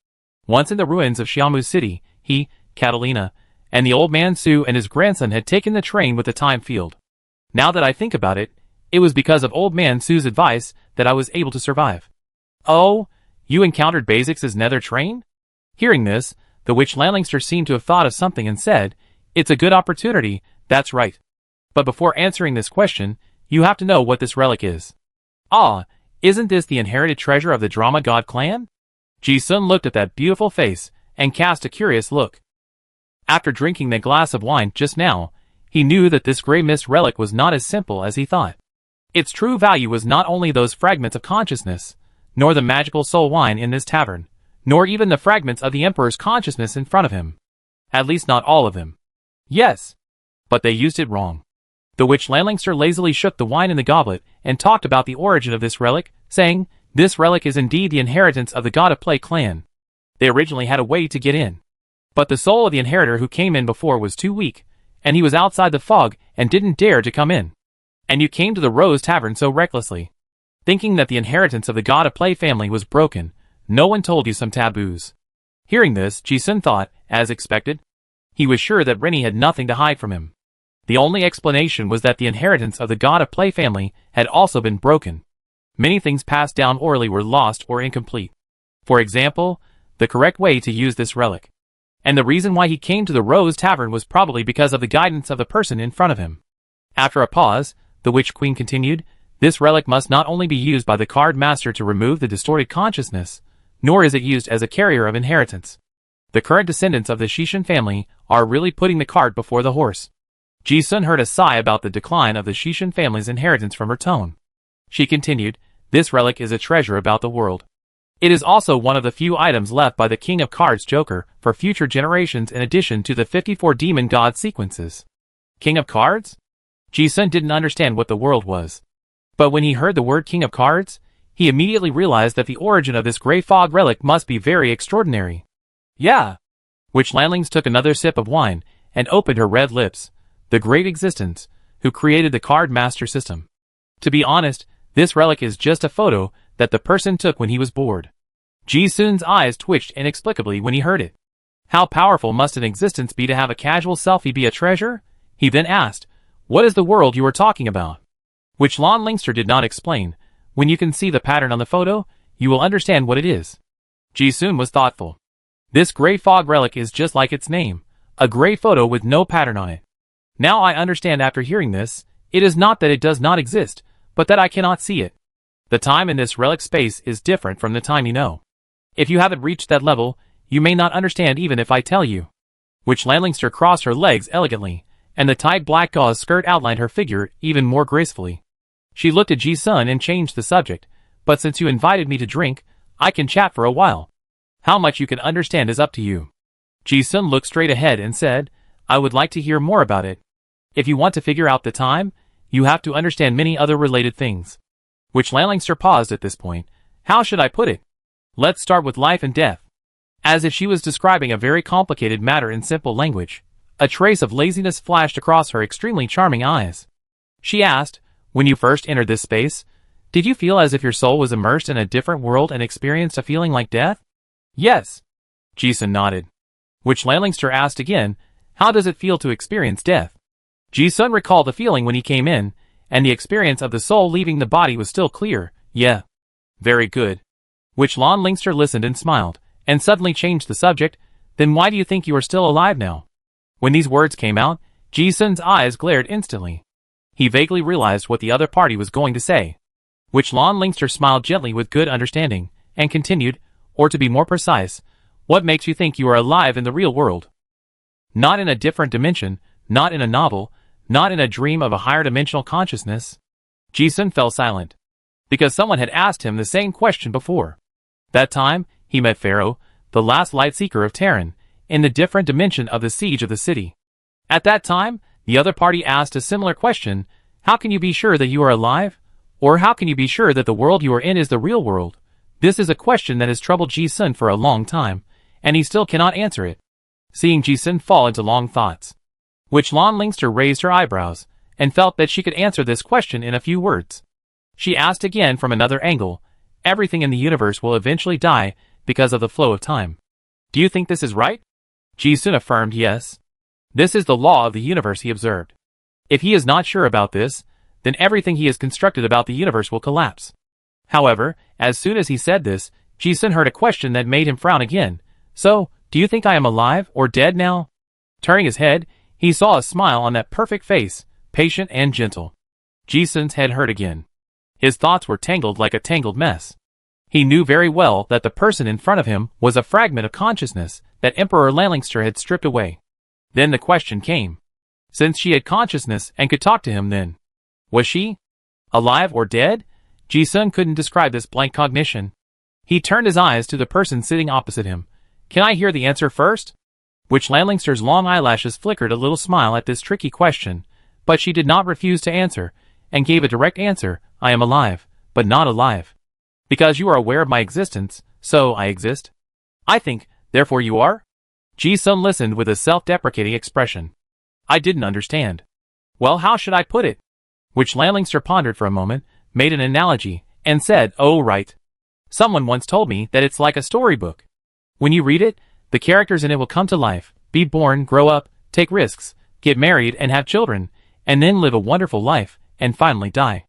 Once in the ruins of Xiamu City, he, Catalina, and the old man Su and his grandson had taken the train with the time field. Now that I think about it, it was because of old man Su's advice that I was able to survive." "Oh, you encountered Basix's nether train?" Hearing this, the witch Landlingster seemed to have thought of something and said, "It's a good opportunity, that's right. But before answering this question, you have to know what this relic is." "Ah, isn't this the inherited treasure of the Drama God clan?" Ji-sun looked at that beautiful face, and cast a curious look. After drinking that glass of wine just now, he knew that this grey mist relic was not as simple as he thought. Its true value was not only those fragments of consciousness, nor the magical soul wine in this tavern, nor even the fragments of the Emperor's consciousness in front of him. At least not all of them. Yes. But they used it wrong. The witch Landlingster lazily shook the wine in the goblet and talked about the origin of this relic, saying, "This relic is indeed the inheritance of the God of Play clan. They originally had a way to get in. But the soul of the inheritor who came in before was too weak, and he was outside the fog and didn't dare to come in. And you came to the Rose Tavern so recklessly. Thinking that the inheritance of the God of Play family was broken, no one told you some taboos." Hearing this, Ji-sun thought, as expected. He was sure that Rini had nothing to hide from him. The only explanation was that the inheritance of the God of Play family had also been broken. Many things passed down orally were lost or incomplete. For example, the correct way to use this relic. And the reason why he came to the Rose Tavern was probably because of the guidance of the person in front of him. After a pause, the Witch Queen continued, "This relic must not only be used by the card master to remove the distorted consciousness, nor is it used as a carrier of inheritance. The current descendants of the Shishin family are really putting the cart before the horse. Ji-sun heard a sigh about the decline of the Shishin family's inheritance from her tone. She continued, this relic is a treasure about the world. It is also one of the few items left by the King of Cards Joker for future generations in addition to the 54 demon god sequences. King of Cards? Ji-sun didn't understand what the world was. But when he heard the word King of Cards, he immediately realized that the origin of this gray fog relic must be very extraordinary. Yeah. Which Lanlings took another sip of wine and opened her red lips. The great existence, who created the card master system. To be honest, this relic is just a photo that the person took when he was bored. Ji-sun's eyes twitched inexplicably when he heard it. How powerful must an existence be to have a casual selfie be a treasure? He then asked, what is the world you are talking about? Which Lon Lingster did not explain. When you can see the pattern on the photo, you will understand what it is. Ji-sun was thoughtful. This gray fog relic is just like its name, a gray photo with no pattern on it. Now I understand after hearing this, it is not that it does not exist, but that I cannot see it. The time in this relic space is different from the time you know. If you haven't reached that level, you may not understand even if I tell you. Which Landlingster crossed her legs elegantly, and the tight black gauze skirt outlined her figure even more gracefully. She looked at Ji-sun and changed the subject, but since you invited me to drink, I can chat for a while. How much you can understand is up to you. Ji-sun looked straight ahead and said, I would like to hear more about it. If you want to figure out the time, you have to understand many other related things. Which Landlingster paused at this point. How should I put it? Let's start with life and death. As if she was describing a very complicated matter in simple language. A trace of laziness flashed across her extremely charming eyes. She asked, when you first entered this space, did you feel as if your soul was immersed in a different world and experienced a feeling like death? Yes. Ji-sun nodded. Which Landlingster asked again, how does it feel to experience death? Ji-sun recalled the feeling when he came in, and the experience of the soul leaving the body was still clear. Yeah. Very good. Which Lon Lingster listened and smiled, and suddenly changed the subject. Then why do you think you are still alive now? When these words came out, Ji-sun's eyes glared instantly. He vaguely realized what the other party was going to say. Which Lon Lingster smiled gently with good understanding, and continued, or to be more precise, what makes you think you are alive in the real world? Not in a different dimension, not in a novel, not in a dream of a higher dimensional consciousness. Ji-sun fell silent. Because someone had asked him the same question before. That time, he met Pharaoh, the last Lightseeker of Terran, in the different dimension of the siege of the city. At that time, the other party asked a similar question, how can you be sure that you are alive? Or how can you be sure that the world you are in is the real world? This is a question that has troubled Ji-sun for a long time, and he still cannot answer it. Seeing Ji-sun fall into long thoughts. Which Lon Lingster raised her eyebrows, and felt that she could answer this question in a few words. She asked again from another angle, everything in the universe will eventually die because of the flow of time. Do you think this is right? Ji-sun affirmed yes. This is the law of the universe, he observed. If he is not sure about this, then everything he has constructed about the universe will collapse. However, as soon as he said this, Ji-sun heard a question that made him frown again. So, do you think I am alive or dead now? Turning his head, he saw a smile on that perfect face, patient and gentle. Ji-sun's head hurt again. His thoughts were tangled like a tangled mess. He knew very well that the person in front of him was a fragment of consciousness that Emperor Landlingster had stripped away. Then the question came. Since she had consciousness and could talk to him then, was she alive or dead? Ji-sun couldn't describe this blank cognition. He turned his eyes to the person sitting opposite him. Can I hear the answer first? Which Landlingster's long eyelashes flickered a little smile at this tricky question, but she did not refuse to answer, and gave a direct answer, I am alive, but not alive. Because you are aware of my existence, so I exist. I think, therefore you are? Ji-sun listened with a self-deprecating expression. I didn't understand. Well, how should I put it? Which Landlingster pondered for a moment, made an analogy, and said, oh right. Someone once told me that it's like a storybook. When you read it, the characters in it will come to life, be born, grow up, take risks, get married and have children, and then live a wonderful life, and finally die.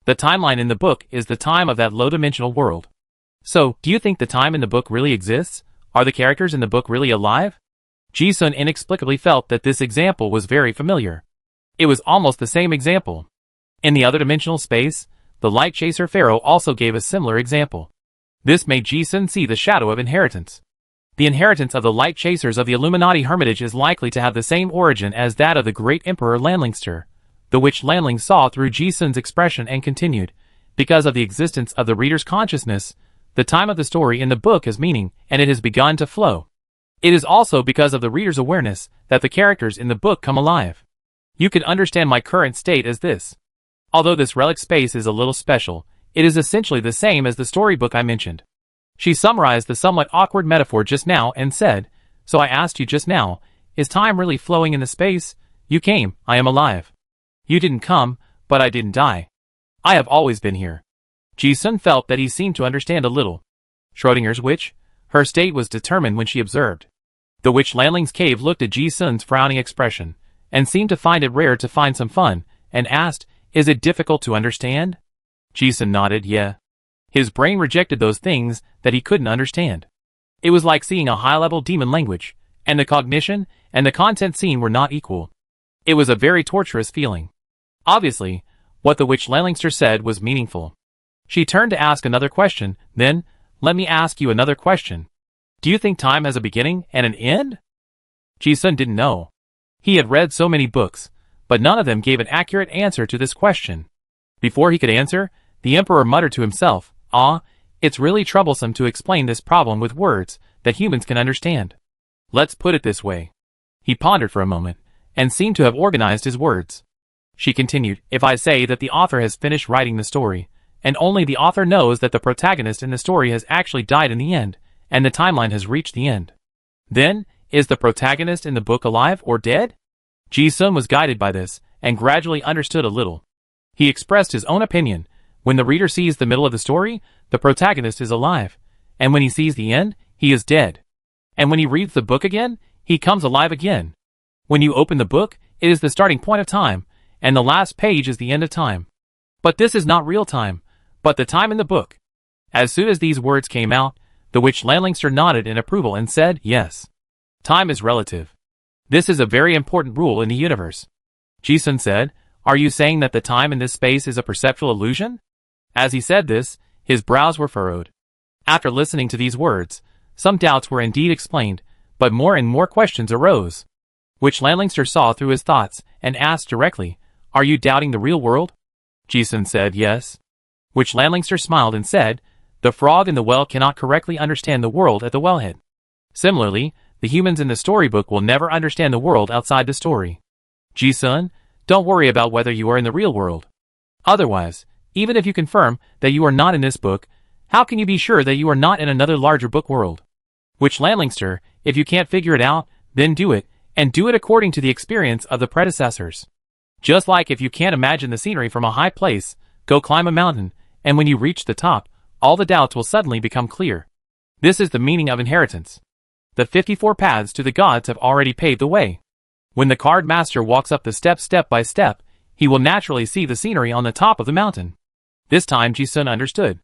The timeline in the book is the time of that low-dimensional world. So, do you think the time in the book really exists? Are the characters in the book really alive? Ji-sun inexplicably felt that this example was very familiar. It was almost the same example. In the other dimensional space, the light chaser Pharaoh also gave a similar example. This made Ji-sun see the shadow of inheritance. The inheritance of the light chasers of the Illuminati hermitage is likely to have the same origin as that of the great Emperor Landlingster, the which Landling saw through Ji-sun's expression and continued, because of the existence of the reader's consciousness, the time of the story in the book has meaning, and it has begun to flow. It is also because of the reader's awareness that the characters in the book come alive. You can understand my current state as this. Although this relic space is a little special, it is essentially the same as the storybook I mentioned. She summarized the somewhat awkward metaphor just now and said, "So I asked you just now, is time really flowing in the space? You came, I am alive. You didn't come, but I didn't die. I have always been here." Ji-sun felt that he seemed to understand a little. Schrodinger's witch? Her state was determined when she observed. The witch Landling's cave looked at Ji-sun's frowning expression, and seemed to find it rare to find some fun, and asked, "Is it difficult to understand?" Ji-sun nodded, "Yeah." His brain rejected those things that he couldn't understand. It was like seeing a high-level demon language, and the cognition and the content seen were not equal. It was a very torturous feeling. Obviously, what the witch Landlingster said was meaningful. She turned to ask another question, then, "Let me ask you another question. Do you think time has a beginning and an end?" Ji-sun didn't know. He had read so many books, but none of them gave an accurate answer to this question. Before he could answer, the Emperor muttered to himself, "It's really troublesome to explain this problem with words that humans can understand. Let's put it this way." He pondered for a moment, and seemed to have organized his words. She continued, "If I say that the author has finished writing the story, and only the author knows that the protagonist in the story has actually died in the end, and the timeline has reached the end, then, is the protagonist in the book alive or dead?" Ji-sun was guided by this, and gradually understood a little. He expressed his own opinion. When the reader sees the middle of the story, the protagonist is alive, and when he sees the end, he is dead. And when he reads the book again, he comes alive again. When you open the book, it is the starting point of time, and the last page is the end of time. But this is not real time, but the time in the book. As soon as these words came out, the witch Landlingster nodded in approval and said, "Yes. Time is relative. This is a very important rule in the universe." Ji-sun said, "Are you saying that the time in this space is a perceptual illusion?" As he said this, his brows were furrowed. After listening to these words, some doubts were indeed explained, but more and more questions arose. Witch Landlingster saw through his thoughts and asked directly, "Are you doubting the real world?" Ji-sun said, "Yes." Witch Landlingster smiled and said, "The frog in the well cannot correctly understand the world at the wellhead. Similarly, the humans in the storybook will never understand the world outside the story. Ji-sun, don't worry about whether you are in the real world. Otherwise, even if you confirm that you are not in this book, how can you be sure that you are not in another larger book world? Witch Landlingster, if you can't figure it out, then do it, and do it according to the experience of the predecessors. Just like if you can't imagine the scenery from a high place, go climb a mountain, and when you reach the top, all the doubts will suddenly become clear. This is the meaning of inheritance. The 54 paths to the gods have already paved the way. When the card master walks up the steps step by step, he will naturally see the scenery on the top of the mountain. This time Ji-sun understood.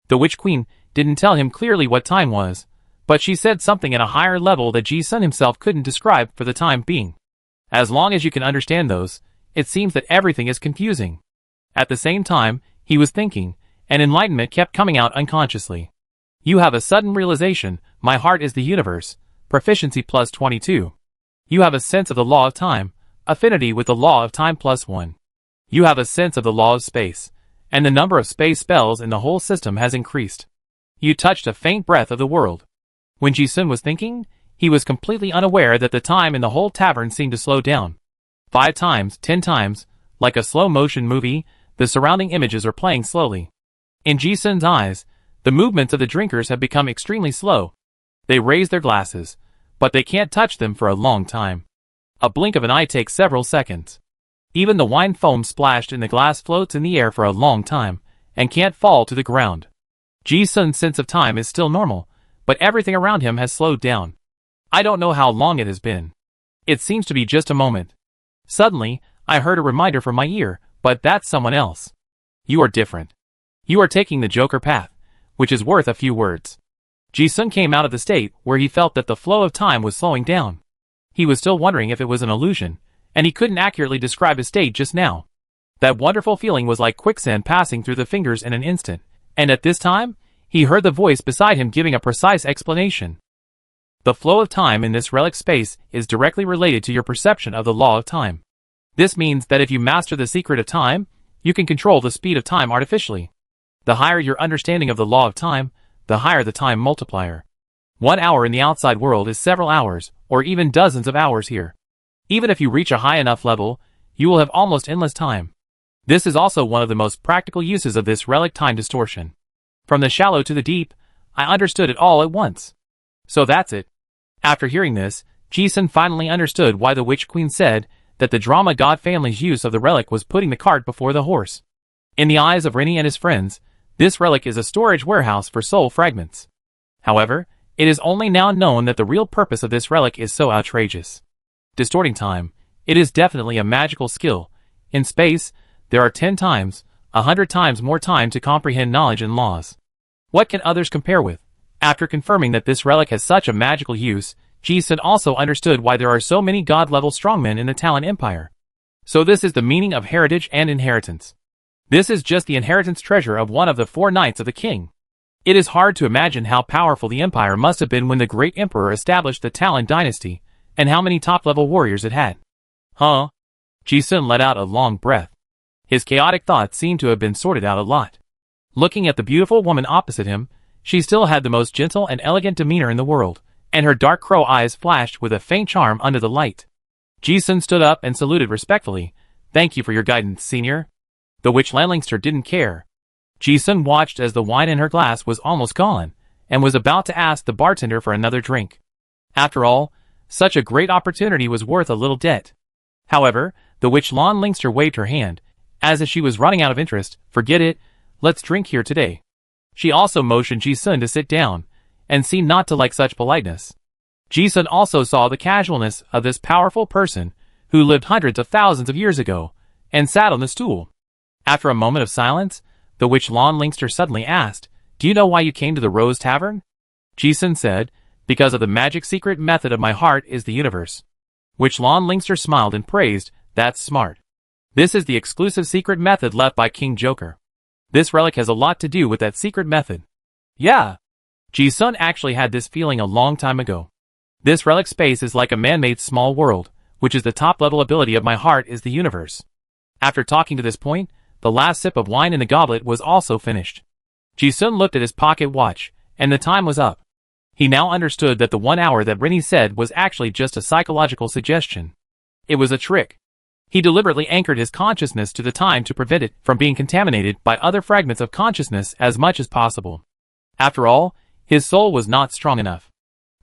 The witch queen didn't tell him clearly what time was, but she said something at a higher level that Ji-sun himself couldn't describe for the time being. As long as you can understand those, it seems that everything is confusing. At the same time, he was thinking, and enlightenment kept coming out unconsciously. You have a sudden realization, my heart is the universe, proficiency plus 22. You have a sense of the law of time, affinity with the law of time plus 1. You have a sense of the law of space, and the number of space spells in the whole system has increased. You touched a faint breath of the world. When Ji-sun was thinking, he was completely unaware that the time in the whole tavern seemed to slow down. 5 times, 10 times, like a slow-motion movie, the surrounding images are playing slowly. In Ji-sun's eyes, the movements of the drinkers have become extremely slow. They raise their glasses, but they can't touch them for a long time. A blink of an eye takes several seconds. Even the wine foam splashed in the glass floats in the air for a long time, and can't fall to the ground. Ji-sun's sense of time is still normal, but everything around him has slowed down. I don't know how long it has been. It seems to be just a moment. Suddenly, I heard a reminder from my ear, but that's someone else. You are different. You are taking the Joker path, which is worth a few words. Ji-sun came out of the state where he felt that the flow of time was slowing down. He was still wondering if it was an illusion, and he couldn't accurately describe his state just now. That wonderful feeling was like quicksand passing through the fingers in an instant, and at this time, he heard the voice beside him giving a precise explanation. The flow of time in this relic space is directly related to your perception of the law of time. This means that if you master the secret of time, you can control the speed of time artificially. The higher your understanding of the law of time, the higher the time multiplier. 1 hour in the outside world is several hours, or even dozens of hours here. Even if you reach a high enough level, you will have almost endless time. This is also one of the most practical uses of this relic time distortion. From the shallow to the deep, I understood it all at once. So that's it. After hearing this, Ji-sun finally understood why the Witch Queen said that the drama god family's use of the relic was putting the cart before the horse. In the eyes of Rini and his friends, this relic is a storage warehouse for soul fragments. However, it is only now known that the real purpose of this relic is so outrageous. Distorting time, it is definitely a magical skill. In space, there are 10 times, 100 times more time to comprehend knowledge and laws. What can others compare with? After confirming that this relic has such a magical use, Ji-sun also understood why there are so many god-level strongmen in the Talon Empire. So this is the meaning of heritage and inheritance. This is just the inheritance treasure of one of the 4 knights of the king. It is hard to imagine how powerful the empire must have been when the great emperor established the Talon dynasty, and how many top-level warriors it had. Huh? Ji-sun let out a long breath. His chaotic thoughts seemed to have been sorted out a lot. Looking at the beautiful woman opposite him, she still had the most gentle and elegant demeanor in the world, and her dark crow eyes flashed with a faint charm under the light. Ji-sun stood up and saluted respectfully. "Thank you for your guidance, senior." The witch Landlingster didn't care. Ji-sun watched as the wine in her glass was almost gone, and was about to ask the bartender for another drink. After all, such a great opportunity was worth a little debt. However, the witch Landlingster waved her hand, as if she was running out of interest. "Forget it, let's drink here today." She also motioned Ji-sun to sit down, and seemed not to like such politeness. Ji-sun also saw the casualness of this powerful person, who lived hundreds of thousands of years ago, and sat on the stool. After a moment of silence, the witch Landlingster suddenly asked, "Do you know why you came to the Rose Tavern?" Ji-sun said, "Because of the magic secret method of my heart is the universe." Witch Landlingster smiled and praised, "That's smart. This is the exclusive secret method left by King Joker. This relic has a lot to do with that secret method." Yeah. Ji-sun actually had this feeling a long time ago. This relic space is like a man-made small world, which is the top-level ability of my heart is the universe. After talking to this point, the last sip of wine in the goblet was also finished. Ji-sun looked at his pocket watch, and the time was up. He now understood that the 1 hour that Rini said was actually just a psychological suggestion. It was a trick. He deliberately anchored his consciousness to the time to prevent it from being contaminated by other fragments of consciousness as much as possible. After all, his soul was not strong enough.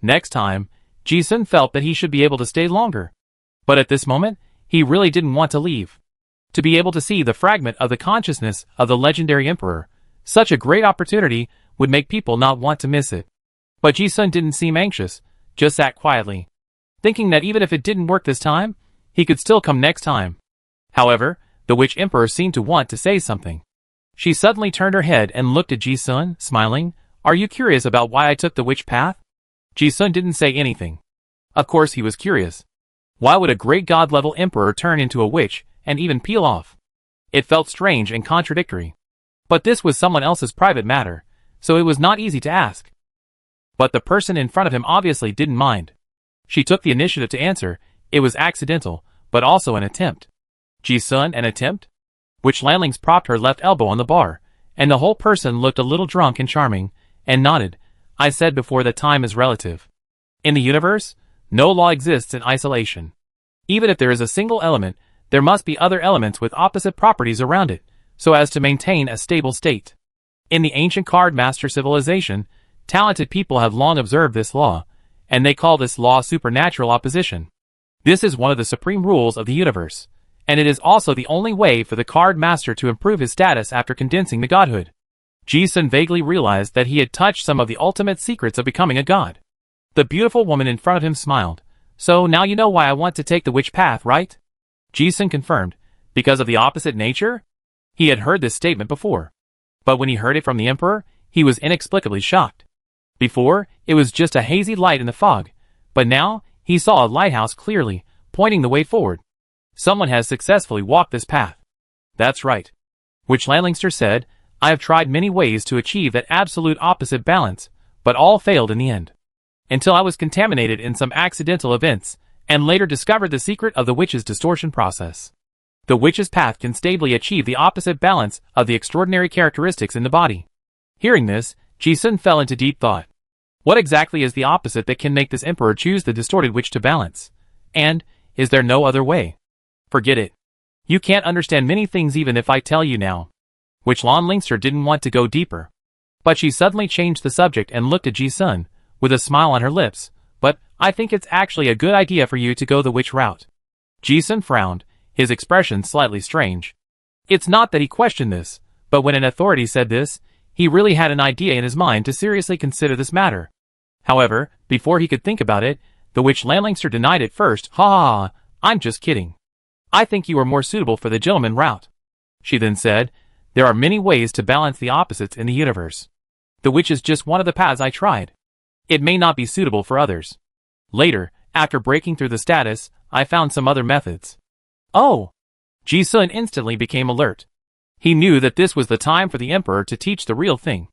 Next time, Ji-sun felt that he should be able to stay longer. But at this moment, he really didn't want to leave. To be able to see the fragment of the consciousness of the legendary emperor, such a great opportunity would make people not want to miss it. But Ji-sun didn't seem anxious, just sat quietly, thinking that even if it didn't work this time, he could still come next time. However, the witch emperor seemed to want to say something. She suddenly turned her head and looked at Ji-sun, smiling. "Are you curious about why I took the witch path?" Ji-sun didn't say anything. Of course he was curious. Why would a great god-level emperor turn into a witch, and even peel off? It felt strange and contradictory. But this was someone else's private matter, so it was not easy to ask. But the person in front of him obviously didn't mind. She took the initiative to answer. It was accidental, but also an attempt. Ji-sun, an attempt? Witch Landlings propped her left elbow on the bar, and the whole person looked a little drunk and charming, and nodded. "I said before that time is relative. In the universe, no law exists in isolation. Even if there is a single element, there must be other elements with opposite properties around it, so as to maintain a stable state. In the ancient card master civilization, talented people have long observed this law, and they call this law supernatural opposition. This is one of the supreme rules of the universe, and it is also the only way for the card master to improve his status after condensing the godhood." Ji-sun vaguely realized that he had touched some of the ultimate secrets of becoming a god. The beautiful woman in front of him smiled. "So now you know why I want to take the witch path, right?" Ji-sun confirmed. "Because of the opposite nature?" He had heard this statement before. But when he heard it from the emperor, he was inexplicably shocked. Before, it was just a hazy light in the fog, but now, he saw a lighthouse clearly, pointing the way forward. Someone has successfully walked this path. "That's right," Witch Landlingster said. "I have tried many ways to achieve that absolute opposite balance, but all failed in the end. until I was contaminated in some accidental events, and later discovered the secret of the witch's distortion process. The witch's path can stably achieve the opposite balance of the extraordinary characteristics in the body. Hearing this, Ji-sun fell into deep thought. What exactly is the opposite that can make this emperor choose the distorted witch to balance? And, is there no other way? Forget it. You can't understand many things even if I tell you now. Witch Lan Lingster didn't want to go deeper. But she suddenly changed the subject and looked at Ji-sun, with a smile on her lips. But, I think it's actually a good idea for you to go the witch route. Ji-sun frowned, his expression slightly strange. It's not that he questioned this, but when an authority said this, he really had an idea in his mind to seriously consider this matter. However, before he could think about it, the witch Lan Lingster denied it first. Ha ha ha, I'm just kidding. I think you are more suitable for the gentleman route. She then said, there are many ways to balance the opposites in the universe. The witch is just one of the paths I tried. It may not be suitable for others. Later, after breaking through the status, I found some other methods. Oh! Ji-sun instantly became alert. He knew that this was the time for the emperor to teach the real thing.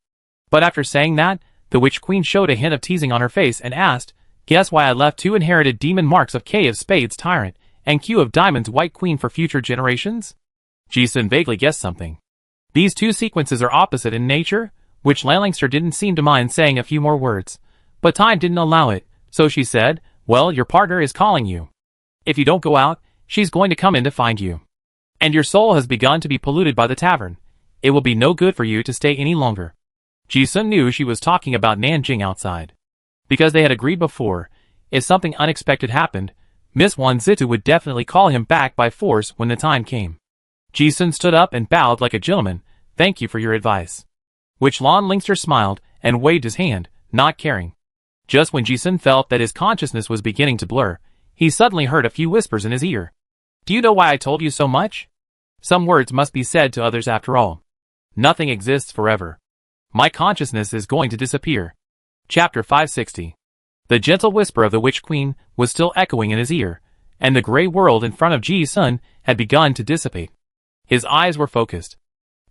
But after saying that, the witch queen showed a hint of teasing on her face and asked, guess why I left 2 inherited demon marks of K of Spades Tyrant and Q of Diamonds White Queen for future generations? Ji-sun vaguely guessed something. These 2 sequences are opposite in nature, which Lan Lingster didn't seem to mind saying a few more words. But time didn't allow it, so she said, well, your partner is calling you. If you don't go out, she's going to come in to find you. And your soul has begun to be polluted by the tavern. It will be no good for you to stay any longer. Ji-sun knew she was talking about Nanjing outside. Because they had agreed before, if something unexpected happened, Miss Wanzitu would definitely call him back by force when the time came. Ji-sun stood up and bowed like a gentleman. Thank you for your advice. Witch Lan Lingster smiled and waved his hand, not caring. Just when Ji-sun felt that his consciousness was beginning to blur, he suddenly heard a few whispers in his ear. Do you know why I told you so much? Some words must be said to others after all. Nothing exists forever. My consciousness is going to disappear. Chapter 560. The gentle whisper of the Witch Queen was still echoing in his ear, and the gray world in front of Ji-sun had begun to dissipate. His eyes were focused.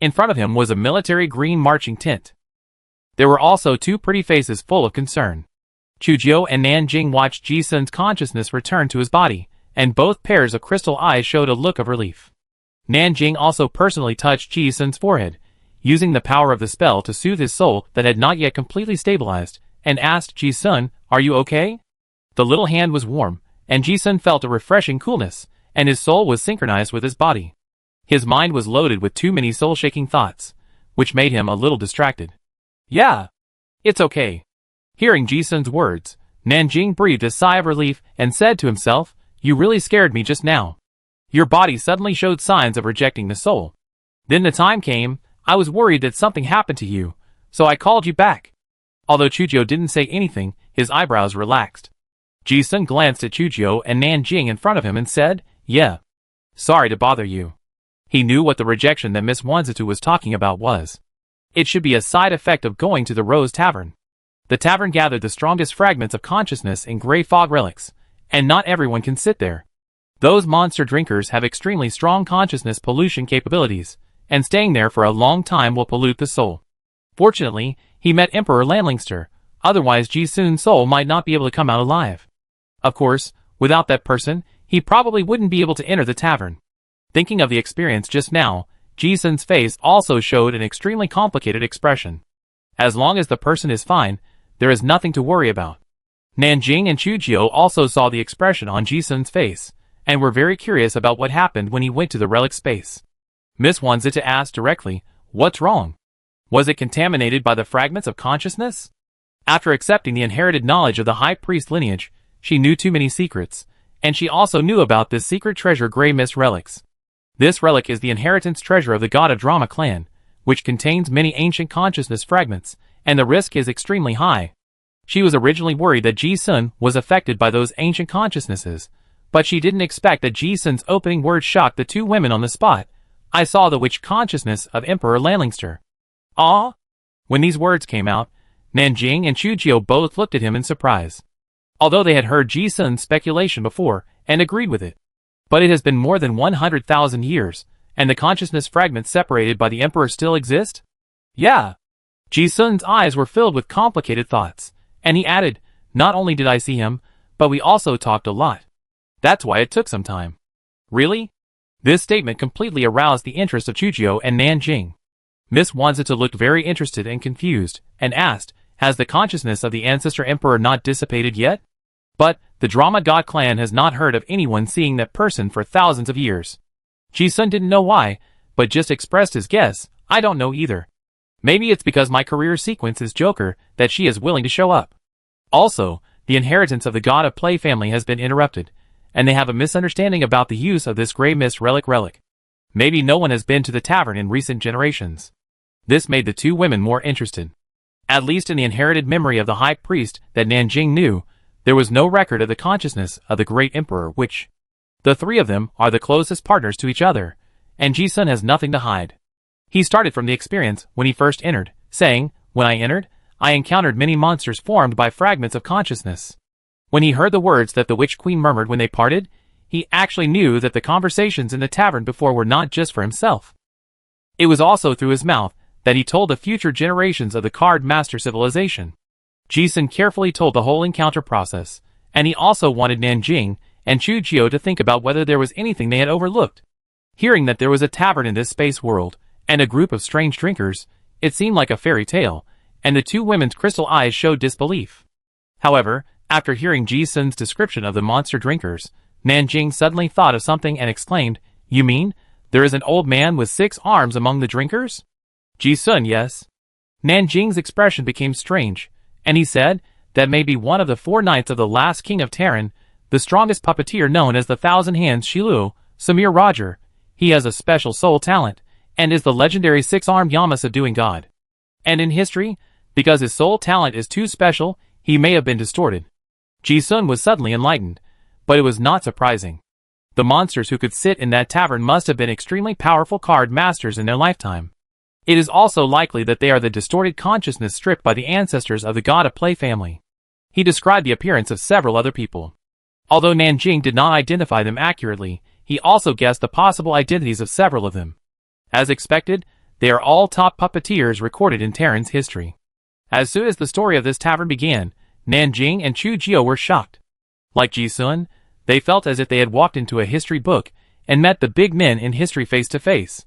In front of him was a military green marching tent. There were also 2 pretty faces full of concern. Chujiu and Nanjing watched Ji-sun's consciousness return to his body, and both pairs of crystal eyes showed a look of relief. Nanjing also personally touched Ji-sun's forehead, using the power of the spell to soothe his soul that had not yet completely stabilized, and asked Ji-sun, are you okay? The little hand was warm, and Ji-sun felt a refreshing coolness, and his soul was synchronized with his body. His mind was loaded with too many soul-shaking thoughts, which made him a little distracted. Yeah, it's okay. Hearing Ji-sun's words, Nanjing breathed a sigh of relief and said to himself, you really scared me just now. Your body suddenly showed signs of rejecting the soul. Then the time came, I was worried that something happened to you, so I called you back. Although Chujiu didn't say anything, his eyebrows relaxed. Ji-sun glanced at Chujiu and Nanjing in front of him and said, yeah. Sorry to bother you. He knew what the rejection that Miss Wanzitu was talking about was. It should be a side effect of going to the Rose Tavern. The tavern gathered the strongest fragments of consciousness in gray fog relics, and not everyone can sit there. Those monster drinkers have extremely strong consciousness pollution capabilities, and staying there for a long time will pollute the soul. Fortunately, he met Emperor Lan Lingster, otherwise Ji-sun's soul might not be able to come out alive. Of course, without that person, he probably wouldn't be able to enter the tavern. Thinking of the experience just now, Ji-sun's face also showed an extremely complicated expression. As long as the person is fine, there is nothing to worry about. Nanjing and Chujiu also saw the expression on Ji-sun's face, and were very curious about what happened when he went to the relic space. Miss Wanzitu asked directly, what's wrong? Was it contaminated by the fragments of consciousness? After accepting the inherited knowledge of the high priest lineage, she knew too many secrets, and she also knew about this secret treasure Grey Mist relics. This relic is the inheritance treasure of the God of Drama clan, which contains many ancient consciousness fragments, and the risk is extremely high. She was originally worried that Ji-sun was affected by those ancient consciousnesses, but she didn't expect that Ji-sun's opening words shocked the 2 women on the spot. I saw the witch consciousness of Emperor Lan Lingster. Ah? When these words came out, Nanjing and Chujiu both looked at him in surprise. Although they had heard Ji-sun's speculation before, and agreed with it. But it has been more than 100,000 years, and the consciousness fragments separated by the Emperor still exist? Yeah. Ji-sun's eyes were filled with complicated thoughts, and he added, Not only did I see him, but we also talked a lot. That's why it took some time. Really? This statement completely aroused the interest of Chujio and Nanjing. Miss Wanzita looked very interested and confused, and asked, has the consciousness of the ancestor emperor not dissipated yet? But, the drama god clan has not heard of anyone seeing that person for thousands of years. Ji-sun didn't know why, but just expressed his guess, I don't know either. Maybe it's because my career sequence is Joker that she is willing to show up. Also, the inheritance of the god of play family has been interrupted, and they have a misunderstanding about the use of this gray mist relic. Maybe no one has been to the tavern in recent generations. This made the two women more interested. At least in the inherited memory of the high priest that Nanjing knew, there was no record of the consciousness of the great emperor, which the three of them are the closest partners to each other, and Ji-sun has nothing to hide. He started from the experience when he first entered, saying, when I entered, I encountered many monsters formed by fragments of consciousness. When he heard the words that the witch queen murmured when they parted, he actually knew that the conversations in the tavern before were not just for himself. It was also through his mouth that he told the future generations of the card master civilization. Ji-sun carefully told the whole encounter process, and he also wanted Nanjing and Chujio to think about whether there was anything they had overlooked. Hearing that there was a tavern in this space world, and a group of strange drinkers, it seemed like a fairy tale, and the two women's crystal eyes showed disbelief. However, after hearing Ji-sun's description of the monster drinkers, Nanjing suddenly thought of something and exclaimed, you mean, there is an old man with 6 arms among the drinkers? Ji-sun, yes. Nanjing's expression became strange, and he said, that may be one of the 4 knights of the last king of Terran, the strongest puppeteer known as the Thousand Hands Shilu, Samir Roger. He has a special soul talent, and is the legendary 6-armed Yama subduing god. And in history, because his soul talent is too special, he may have been distorted. Ji-sun was suddenly enlightened, but it was not surprising. The monsters who could sit in that tavern must have been extremely powerful card masters in their lifetime. It is also likely that they are the distorted consciousness stripped by the ancestors of the god of play family. He described the appearance of several other people. Although Nanjing did not identify them accurately, he also guessed the possible identities of several of them. As expected, they are all top puppeteers recorded in Terran's history. As soon as the story of this tavern began, Nanjing and Chujio were shocked. Like Ji-sun, they felt as if they had walked into a history book and met the big men in history face to face.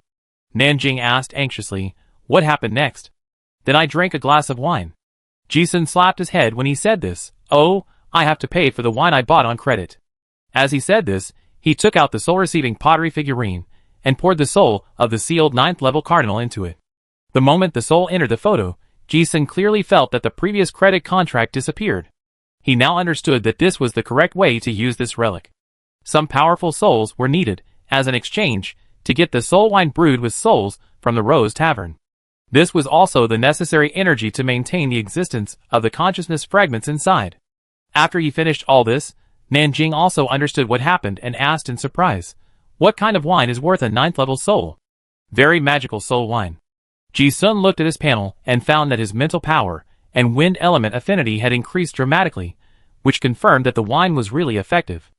Nanjing asked anxiously, what happened next? Then I drank a glass of wine. Ji-sun slapped his head when he said this. Oh, I have to pay for the wine I bought on credit. As he said this, he took out the soul-receiving pottery figurine and poured the soul of the sealed 9th level cardinal into it. The moment the soul entered the photo, Ji-sun clearly felt that the previous credit contract disappeared. He now understood that this was the correct way to use this relic. Some powerful souls were needed, as an exchange, to get the soul wine brewed with souls from the Rose Tavern. This was also the necessary energy to maintain the existence of the consciousness fragments inside. After he finished all this, Nanjing also understood what happened and asked in surprise, what kind of wine is worth a 9th level soul? Very magical soul wine. Ji-sun looked at his panel and found that his mental power and wind element affinity had increased dramatically, which confirmed that the wine was really effective.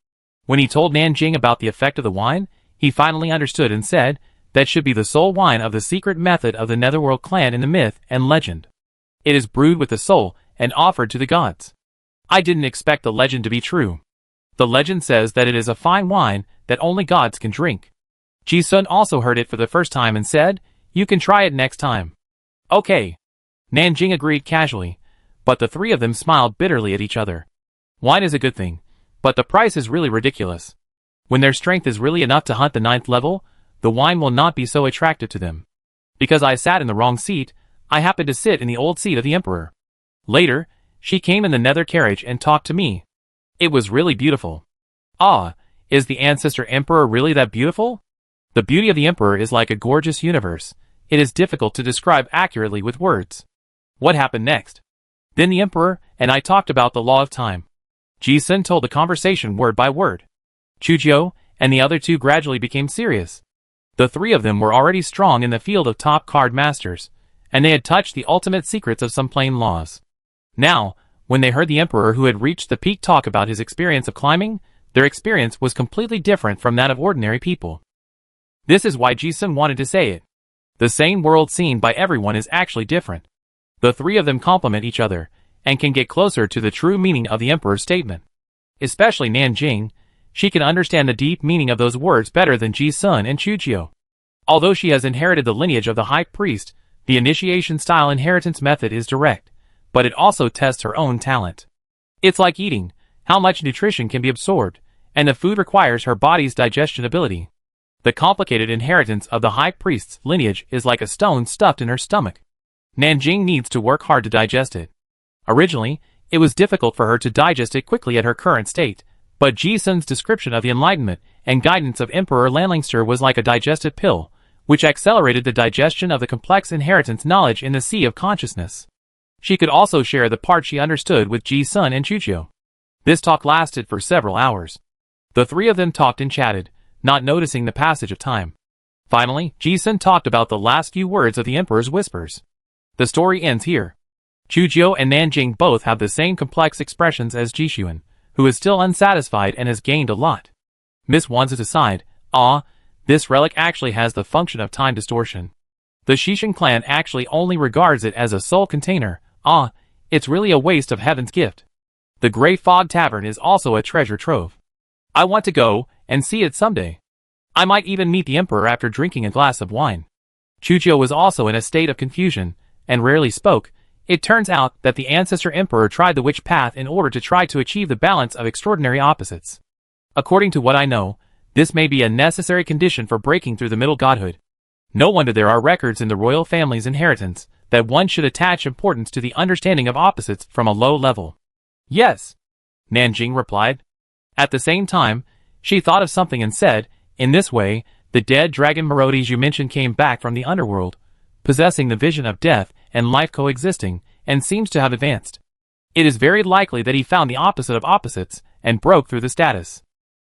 When he told Nanjing about the effect of the wine, he finally understood and said, that should be the soul wine of the secret method of the Netherworld clan in the myth and legend. It is brewed with the soul and offered to the gods. I didn't expect the legend to be true. The legend says that it is a fine wine that only gods can drink. Ji-sun also heard it for the first time and said, you can try it next time. Okay. Nanjing agreed casually, but the three of them smiled bitterly at each other. Wine is a good thing, but the price is really ridiculous. When their strength is really enough to hunt the 9th level, the wine will not be so attractive to them. Because I sat in the wrong seat, I happened to sit in the old seat of the Emperor. Later, she came in the nether carriage and talked to me. It was really beautiful. Ah, is the ancestor Emperor really that beautiful? The beauty of the Emperor is like a gorgeous universe. It is difficult to describe accurately with words. What happened next? Then the Emperor and I talked about the law of time. Ji-sun told the conversation word by word. Chujio and the other two gradually became serious. The three of them were already strong in the field of top card masters, and they had touched the ultimate secrets of some plain laws. Now, when they heard the Emperor who had reached the peak talk about his experience of climbing, their experience was completely different from that of ordinary people. This is why Ji-sun wanted to say it. The same world seen by everyone is actually different. The three of them complement each other, and can get closer to the true meaning of the emperor's statement. Especially Nanjing, she can understand the deep meaning of those words better than Ji-sun and Chujiu. Although she has inherited the lineage of the high priest, the initiation style inheritance method is direct, but it also tests her own talent. It's like eating, how much nutrition can be absorbed, and the food requires her body's digestion ability. The complicated inheritance of the high priest's lineage is like a stone stuffed in her stomach. Nanjing needs to work hard to digest it. Originally, it was difficult for her to digest it quickly at her current state, but Ji-sun's description of the enlightenment and guidance of Emperor Lanlingster was like a digestive pill, which accelerated the digestion of the complex inheritance knowledge in the sea of consciousness. She could also share the part she understood with Ji-sun and Chujiu. This talk lasted for several hours. The three of them talked and chatted, not noticing the passage of time. Finally, Ji-sun talked about the last few words of the Emperor's whispers. The story ends here. Chujiu and Nanjing both have the same complex expressions as Jishuan, who is still unsatisfied and has gained a lot. Miss Wanzi aside, this relic actually has the function of time distortion. The Shishin clan actually only regards it as a soul container. It's really a waste of heaven's gift. The Grey Fog Tavern is also a treasure trove. I want to go and see it someday. I might even meet the Emperor after drinking a glass of wine. Chujiu was also in a state of confusion, and rarely spoke. It turns out that the ancestor emperor tried the witch path in order to try to achieve the balance of extraordinary opposites. According to what I know, this may be a necessary condition for breaking through the middle godhood. No wonder there are records in the royal family's inheritance that one should attach importance to the understanding of opposites from a low level. Yes, Nanjing replied. At the same time, she thought of something and said, in this way, the dead dragon Merodes you mentioned came back from the underworld, possessing the vision of death and life coexisting, and seems to have advanced. It is very likely that he found the opposite of opposites, and broke through the status.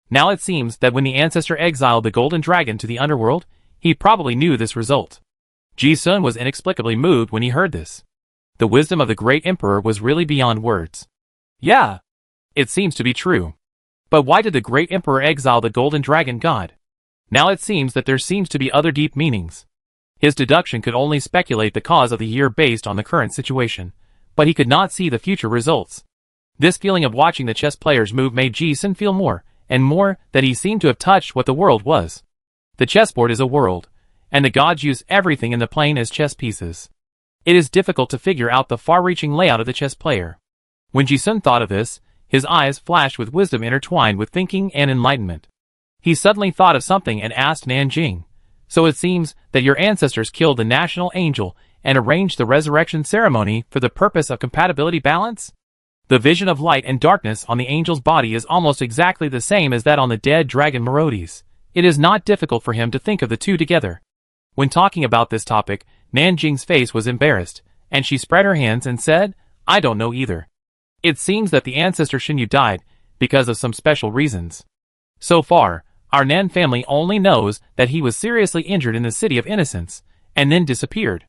Now it seems that when the ancestor exiled the golden dragon to the underworld, he probably knew this result. Ji-sun was inexplicably moved when he heard this. The wisdom of the great emperor was really beyond words. Yeah, it seems to be true. But why did the great emperor exile the golden dragon god? Now it seems that there seems to be other deep meanings. His deduction could only speculate the cause of the year based on the current situation, but he could not see the future results. This feeling of watching the chess players move made Ji-sun feel more and more that he seemed to have touched what the world was. The chessboard is a world, and the gods use everything in the plane as chess pieces. It is difficult to figure out the far-reaching layout of the chess player. When Ji-sun thought of this, his eyes flashed with wisdom intertwined with thinking and enlightenment. He suddenly thought of something and asked Nanjing, so it seems that your ancestors killed the national angel and arranged the resurrection ceremony for the purpose of compatibility balance? The vision of light and darkness on the angel's body is almost exactly the same as that on the dead dragon Merodes. It is not difficult for him to think of the two together. When talking about this topic, Nanjing's face was embarrassed, and she spread her hands and said, I don't know either. It seems that the ancestor Xinyu died because of some special reasons. So far, our Nan family only knows that he was seriously injured in the City of Innocence, and then disappeared.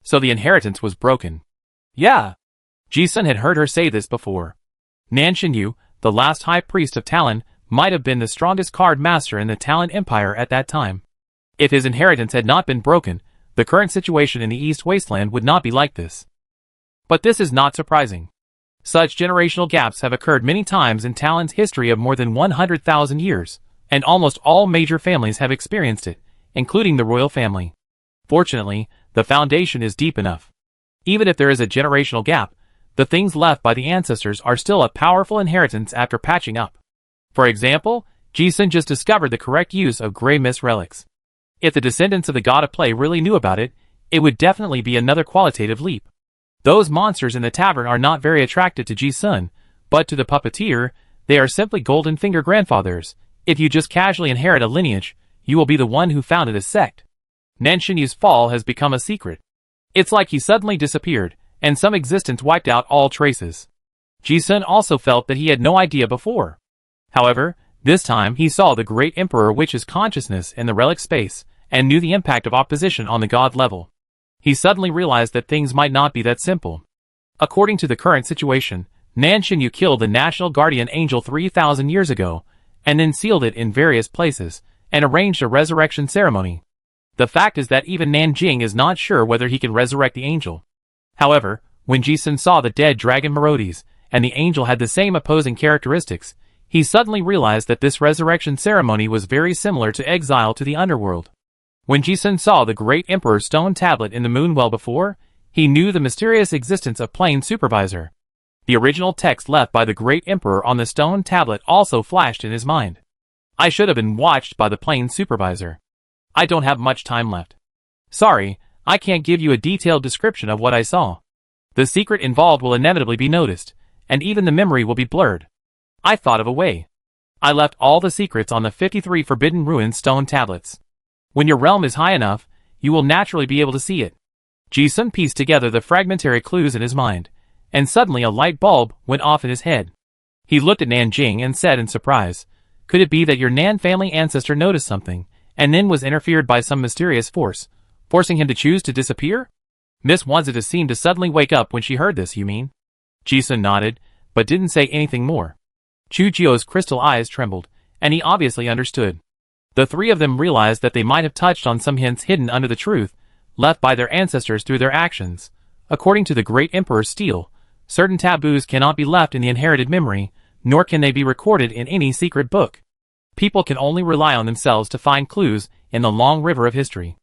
So the inheritance was broken. Yeah. Ji-sun had heard her say this before. Nan Xinyu, the last high priest of Talon, might have been the strongest card master in the Talon Empire at that time. If his inheritance had not been broken, the current situation in the East Wasteland would not be like this. But this is not surprising. Such generational gaps have occurred many times in Talon's history of more than 100,000 years, and almost all major families have experienced it, including the royal family. Fortunately, the foundation is deep enough. Even if there is a generational gap, the things left by the ancestors are still a powerful inheritance after patching up. For example, Ji-sun just discovered the correct use of gray mist relics. If the descendants of the god of play really knew about it, it would definitely be another qualitative leap. Those monsters in the tavern are not very attracted to Ji-sun, but to the puppeteer, they are simply golden finger grandfathers. If you just casually inherit a lineage, you will be the one who founded a sect. Nan Xinyu's fall has become a secret. It's like he suddenly disappeared, and some existence wiped out all traces. Ji-sun also felt that he had no idea before. However, this time he saw the great emperor witch's consciousness in the relic space, and knew the impact of opposition on the god level. He suddenly realized that things might not be that simple. According to the current situation, Nan Xinyu killed the national guardian angel 3,000 years ago, and then sealed it in various places, and arranged a resurrection ceremony. The fact is that even Nanjing is not sure whether he can resurrect the angel. However, When Ji-sun saw the dead dragon Merodes, and the angel had the same opposing characteristics, he suddenly realized that this resurrection ceremony was very similar to exile to the underworld. When Ji-sun saw the great emperor's stone tablet in the moon well before, he knew the mysterious existence of Plane Supervisor. The original text left by the great emperor on the stone tablet also flashed in his mind. I should have been watched by the Plane Supervisor. I don't have much time left. Sorry, I can't give you a detailed description of what I saw. The secret involved will inevitably be noticed, and even the memory will be blurred. I thought of a way. I left all the secrets on the 53 Forbidden Ruins stone tablets. When your realm is high enough, you will naturally be able to see it. Ji-sun pieced together the fragmentary clues in his mind, and suddenly a light bulb went off in his head. He looked at Nanjing and said in surprise, "Could it be that your Nan family ancestor noticed something, and then was interfered by some mysterious force, forcing him to choose to disappear?" Miss Wanzita seemed to suddenly wake up when she heard this. You mean? Ji-sun nodded, but didn't say anything more. Chujio's crystal eyes trembled, and he obviously understood. The three of them realized that they might have touched on some hints hidden under the truth, left by their ancestors through their actions. According to the great Emperor's steel, certain taboos cannot be left in the inherited memory, nor can they be recorded in any secret book. People can only rely on themselves to find clues in the long river of history.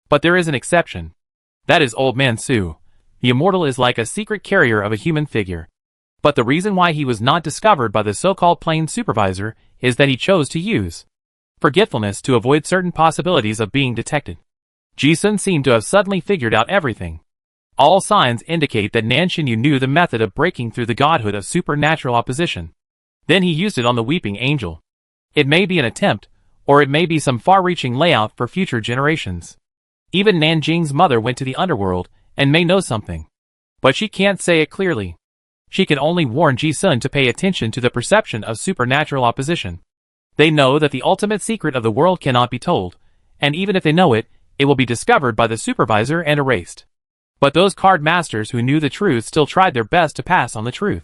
But there is an exception. That is Old Man Su. The immortal is like a secret carrier of a human figure. But the reason why he was not discovered by the so-called Plane Supervisor is that he chose to use forgetfulness to avoid certain possibilities of being detected. Ji-sun seemed to have suddenly figured out everything. All signs indicate that Nan Xinyu knew the method of breaking through the godhood of supernatural opposition. Then he used it on the weeping angel. It may be an attempt, or it may be some far-reaching layout for future generations. Even Nanjing's mother went to the underworld, and may know something. But she can't say it clearly. She can only warn Ji-sun to pay attention to the perception of supernatural opposition. They know that the ultimate secret of the world cannot be told, and even if they know it, it will be discovered by the supervisor and erased. But those card masters who knew the truth still tried their best to pass on the truth.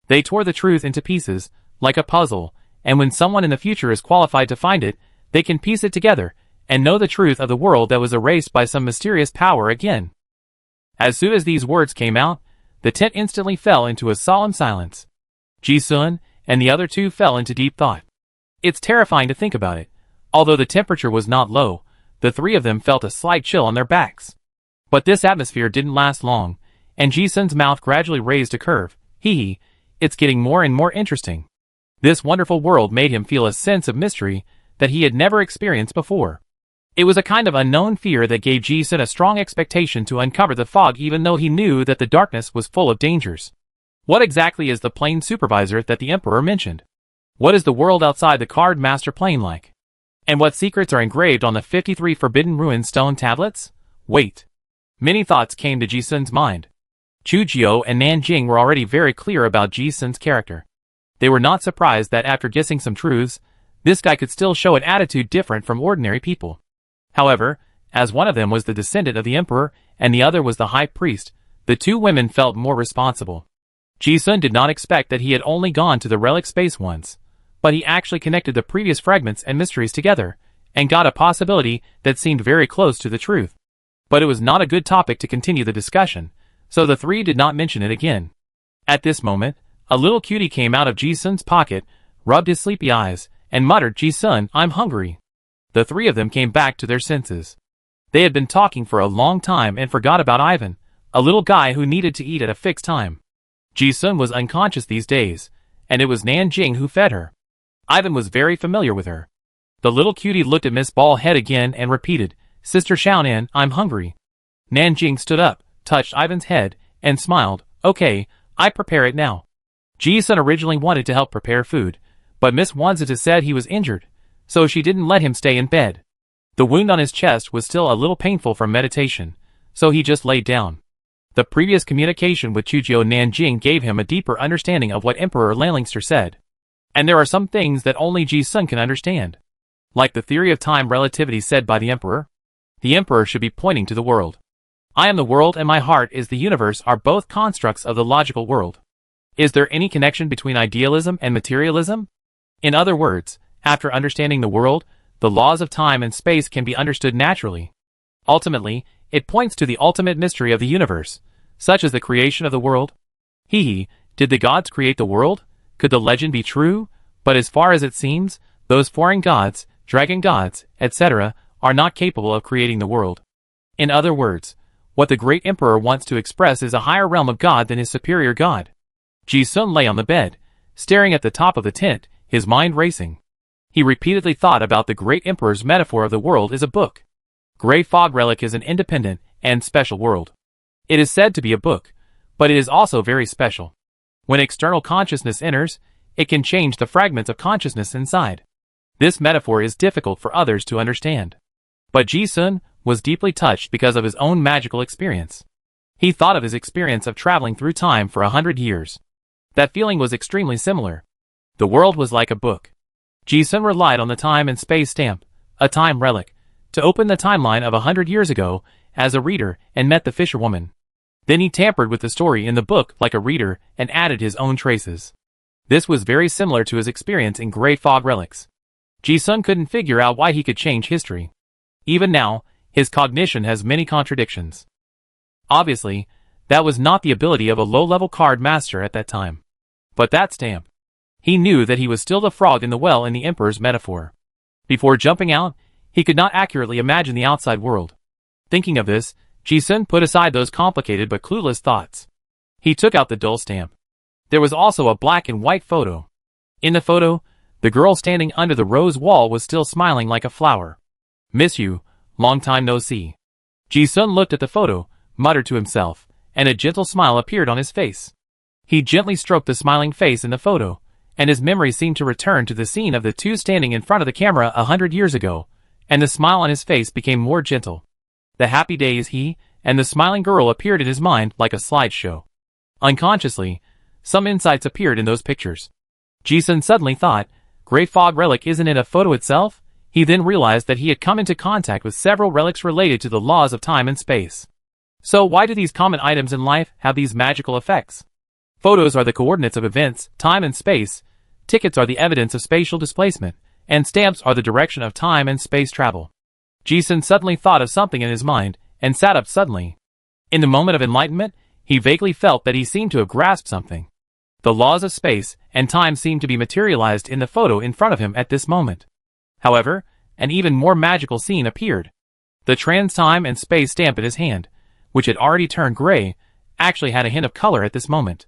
They tore the truth into pieces, like a puzzle, and when someone in the future is qualified to find it, they can piece it together, and know the truth of the world that was erased by some mysterious power again. As soon as these words came out, the tent instantly fell into a solemn silence. Ji-sun and the other two fell into deep thought. It's terrifying to think about it. Although the temperature was not low, the three of them felt a slight chill on their backs. But this atmosphere didn't last long, and Ji-sun's mouth gradually raised a curve. Hee, it's getting more and more interesting. This wonderful world made him feel a sense of mystery that he had never experienced before. It was a kind of unknown fear that gave Ji-sun a strong expectation to uncover the fog even though he knew that the darkness was full of dangers. What exactly is the Plane Supervisor that the Emperor mentioned? What is the world outside the card master plane like? And what secrets are engraved on the 53 Forbidden Ruins stone tablets? Wait. Many thoughts came to Ji-sun's mind. Chujio and Nanjing were already very clear about Ji-sun's character. They were not surprised that after guessing some truths, this guy could still show an attitude different from ordinary people. However, as one of them was the descendant of the emperor and the other was the high priest, the two women felt more responsible. Ji-sun did not expect that he had only gone to the relic space once, but he actually connected the previous fragments and mysteries together, and got a possibility that seemed very close to the truth. But it was not a good topic to continue the discussion, so the three did not mention it again. At this moment, a little cutie came out of Ji-sun's pocket, rubbed his sleepy eyes, and muttered, "Ji-sun, I'm hungry." The three of them came back to their senses. They had been talking for a long time and forgot about Ivan, a little guy who needed to eat at a fixed time. Ji-sun was unconscious these days, and it was Nanjing who fed her. Ivan was very familiar with her. The little cutie looked at Miss Ballhead again and repeated, "Sister Xiaonan, I'm hungry." Nanjing stood up, touched Ivan's head, and smiled. "Okay, I prepare it now." Ji-sun originally wanted to help prepare food, but Miss Wanzita said he was injured, so she didn't let him stay in bed. The wound on his chest was still a little painful from meditation, so he just laid down. The previous communication with Chujio Nanjing gave him a deeper understanding of what Emperor Lalingster said. And there are some things that only Ji-sun can understand. Like the theory of time relativity said by the Emperor. The Emperor should be pointing to the world. I am the world and my heart is the universe are both constructs of the logical world. Is there any connection between idealism and materialism? In other words, after understanding the world, the laws of time and space can be understood naturally. Ultimately, it points to the ultimate mystery of the universe, such as the creation of the world? Did the gods create the world? Could the legend be true? But as far as it seems, those foreign gods, dragon gods, etc., are not capable of creating the world. In other words, what the great emperor wants to express is a higher realm of God than his superior god. Ji-sun lay on the bed, staring at the top of the tent, his mind racing. He repeatedly thought about the great emperor's metaphor of the world as a book. Gray Fog Relic is an independent and special world. It is said to be a book, but it is also very special. When external consciousness enters, it can change the fragments of consciousness inside. This metaphor is difficult for others to understand. But Ji-sun was deeply touched because of his own magical experience. He thought of his experience of traveling through time for 100 years. That feeling was extremely similar. The world was like a book. Ji-sun relied on the time and space stamp, a time relic, to open the timeline of 100 years ago as a reader and met the fisherwoman. Then he tampered with the story in the book like a reader and added his own traces. This was very similar to his experience in Gray Fog Relics. Ji-sun couldn't figure out why he could change history. Even now, his cognition has many contradictions. Obviously, that was not the ability of a low-level card master at that time. But that stamp. He knew that he was still the frog in the well in the emperor's metaphor. Before jumping out, he could not accurately imagine the outside world. Thinking of this, Ji-sun put aside those complicated but clueless thoughts. He took out the dull stamp. There was also a black and white photo. In the photo, the girl standing under the rose wall was still smiling like a flower. "Miss you, long time no see." Ji-sun looked at the photo, muttered to himself, and a gentle smile appeared on his face. He gently stroked the smiling face in the photo, and his memory seemed to return to the scene of the two standing in front of the camera 100 years ago, and the smile on his face became more gentle. The happy days he and the smiling girl appeared in his mind like a slideshow. Unconsciously, some insights appeared in those pictures. Ji-sun suddenly thought, Gray Fog Relic isn't it a photo itself? He then realized that he had come into contact with several relics related to the laws of time and space. So why do these common items in life have these magical effects? Photos are the coordinates of events, time and space, tickets are the evidence of spatial displacement, and stamps are the direction of time and space travel. Ji-sun suddenly thought of something in his mind, and sat up suddenly. In the moment of enlightenment, he vaguely felt that he seemed to have grasped something. The laws of space and time seemed to be materialized in the photo in front of him at this moment. However, an even more magical scene appeared. The trans-time and space stamp in his hand, which had already turned gray, actually had a hint of color at this moment.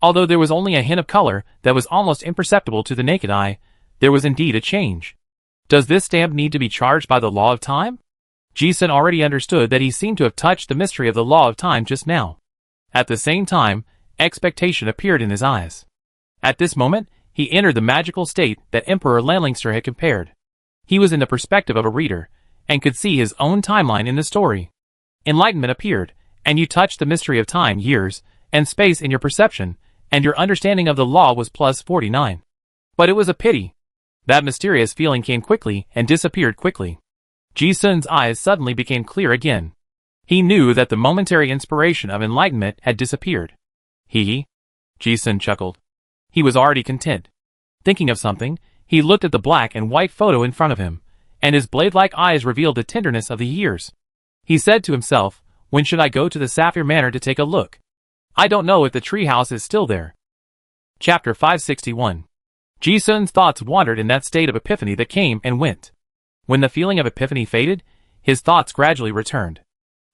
Although there was only a hint of color that was almost imperceptible to the naked eye, there was indeed a change. Does this stamp need to be charged by the law of time? Ji-sun already understood that he seemed to have touched the mystery of the law of time just now. At the same time, expectation appeared in his eyes. At this moment, he entered the magical state that Emperor Lanlingster had compared. He was in the perspective of a reader, and could see his own timeline in the story. Enlightenment appeared, and you touched the mystery of time, years, and space in your perception, and your understanding of the law was plus 49. But it was a pity. That mysterious feeling came quickly and disappeared quickly. Ji-sun's eyes suddenly became clear again. He knew that the momentary inspiration of enlightenment had disappeared. Ji-sun chuckled. He was already content. Thinking of something, he looked at the black and white photo in front of him, and his blade-like eyes revealed the tenderness of the years. He said to himself, when should I go to the Sapphire Manor to take a look? I don't know if the treehouse is still there. Chapter 561. Ji-sun's thoughts wandered in that state of epiphany that came and went. When the feeling of epiphany faded, his thoughts gradually returned.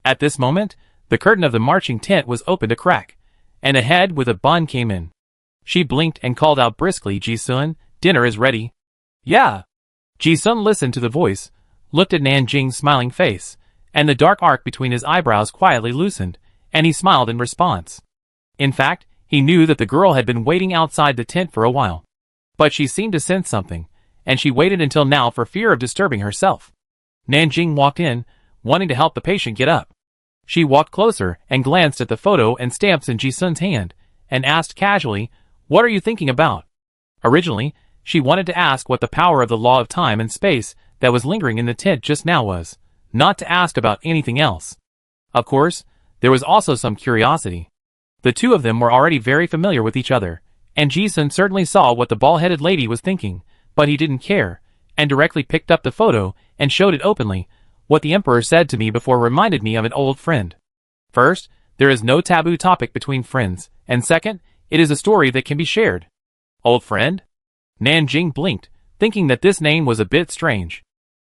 At this moment, the curtain of the marching tent was opened a crack, and a head with a bun came in. She blinked and called out briskly, Ji-sun, dinner is ready. Yeah. Ji-sun listened to the voice, looked at Nanjing's smiling face, and the dark arc between his eyebrows quietly loosened, and he smiled in response. In fact, he knew that the girl had been waiting outside the tent for a while. But she seemed to sense something, and she waited until now for fear of disturbing herself. Nanjing walked in, wanting to help the patient get up. She walked closer and glanced at the photo and stamps in Ji-sun's hand, and asked casually, what are you thinking about? Originally, she wanted to ask what the power of the law of time and space that was lingering in the tent just now was, not to ask about anything else. Of course, there was also some curiosity. The two of them were already very familiar with each other, and Ji-sun certainly saw what the bald-headed lady was thinking, but he didn't care, and directly picked up the photo and showed it openly. What the emperor said to me before reminded me of an old friend. First, There is no taboo topic between friends, and second, it is a story that can be shared. Old friend? Nanjing blinked, thinking that this name was a bit strange.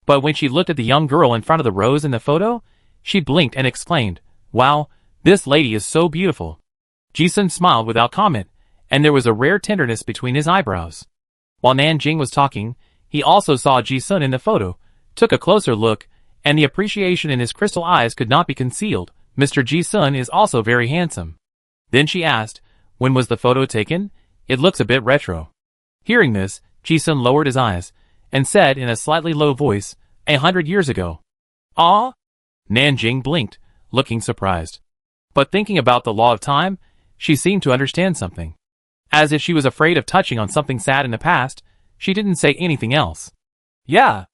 But when she looked at the young girl in front of the rose in the photo, she blinked and exclaimed, "Wow, this lady is so beautiful." Ji-sun smiled without comment, and there was a rare tenderness between his eyebrows. While Nanjing was talking, he also saw Ji-sun in the photo, took a closer look, and the appreciation in his crystal eyes could not be concealed. Mr. Ji-sun is also very handsome. Then she asked, "When was the photo taken? It looks a bit retro." Hearing this, Ji-sun lowered his eyes, and said in a slightly low voice, 100 years ago. "Ah?" Nanjing blinked, looking surprised. But thinking about the law of time, she seemed to understand something. As if she was afraid of touching on something sad in the past, she didn't say anything else. "Yeah.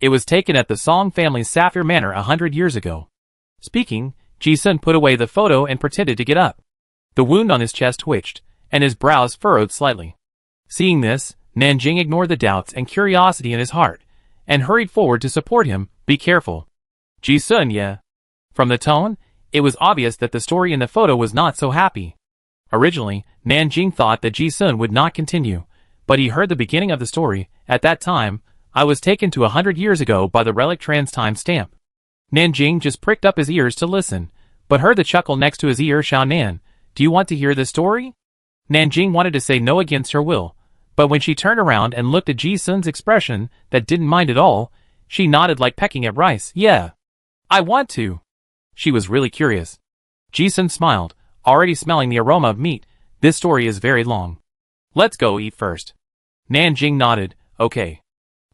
It was taken at the Song family's Sapphire Manor 100 years ago." Speaking, Ji-sun put away the photo and pretended to get up. The wound on his chest twitched, and his brows furrowed slightly. Seeing this, Nanjing ignored the doubts and curiosity in his heart, and hurried forward to support him. "Be careful." Ji-sun, yeah. From the tone, it was obvious that the story in the photo was not so happy. Originally, Nanjing thought that Ji-sun would not continue, but he heard the beginning of the story. "At that time, I was taken to 100 years ago by the relic trans time stamp." Nanjing just pricked up his ears to listen, but heard the chuckle next to his ear. "Xiaonan, do you want to hear this story?" Nanjing wanted to say no against her will, but when she turned around and looked at Ji-sun's expression that didn't mind at all, she nodded like pecking at rice. "Yeah. I want to." She was really curious. Ji-sun smiled, already smelling the aroma of meat. "This story is very long. Let's go eat first." Nanjing nodded. "Okay."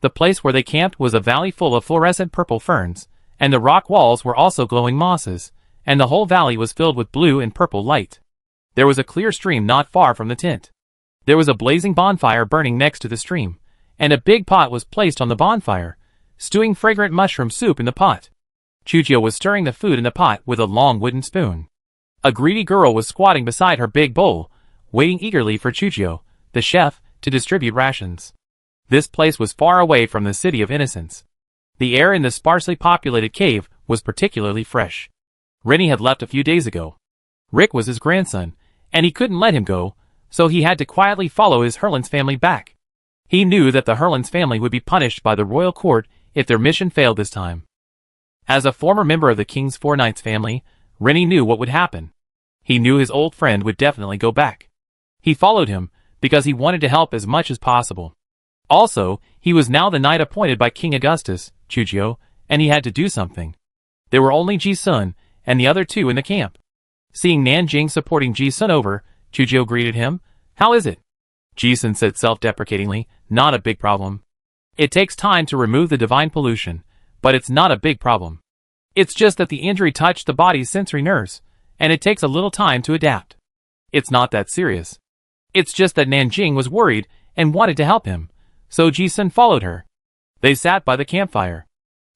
The place where they camped was a valley full of fluorescent purple ferns, and the rock walls were also glowing mosses, and the whole valley was filled with blue and purple light. There was a clear stream not far from the tent. There was a blazing bonfire burning next to the stream, and a big pot was placed on the bonfire, stewing fragrant mushroom soup in the pot. Chujio was stirring the food in the pot with a long wooden spoon. A greedy girl was squatting beside her big bowl, waiting eagerly for Chujio, the chef, to distribute rations. This place was far away from the city of innocence. The air in the sparsely populated cave was particularly fresh. Rennie had left a few days ago. Rick was his grandson, and he couldn't let him go, so he had to quietly follow his Herlands family back. He knew that the Herlands family would be punished by the royal court if their mission failed this time. As a former member of the King's Four Knights family, Rennie knew what would happen. He knew his old friend would definitely go back. He followed him, because he wanted to help as much as possible. Also, he was now the knight appointed by King Augustus, Chujio, and he had to do something. There were only Ji-sun, and the other two in the camp. Seeing Nanjing supporting Ji-sun over, Chujio greeted him. "How is it?" Ji-sun said self-deprecatingly, "Not a big problem. It takes time to remove the divine pollution, but it's not a big problem. It's just that the injury touched the body's sensory nerves, and it takes a little time to adapt. It's not that serious. It's just that Nanjing was worried and wanted to help him, so Ji-sun followed her. They sat by the campfire.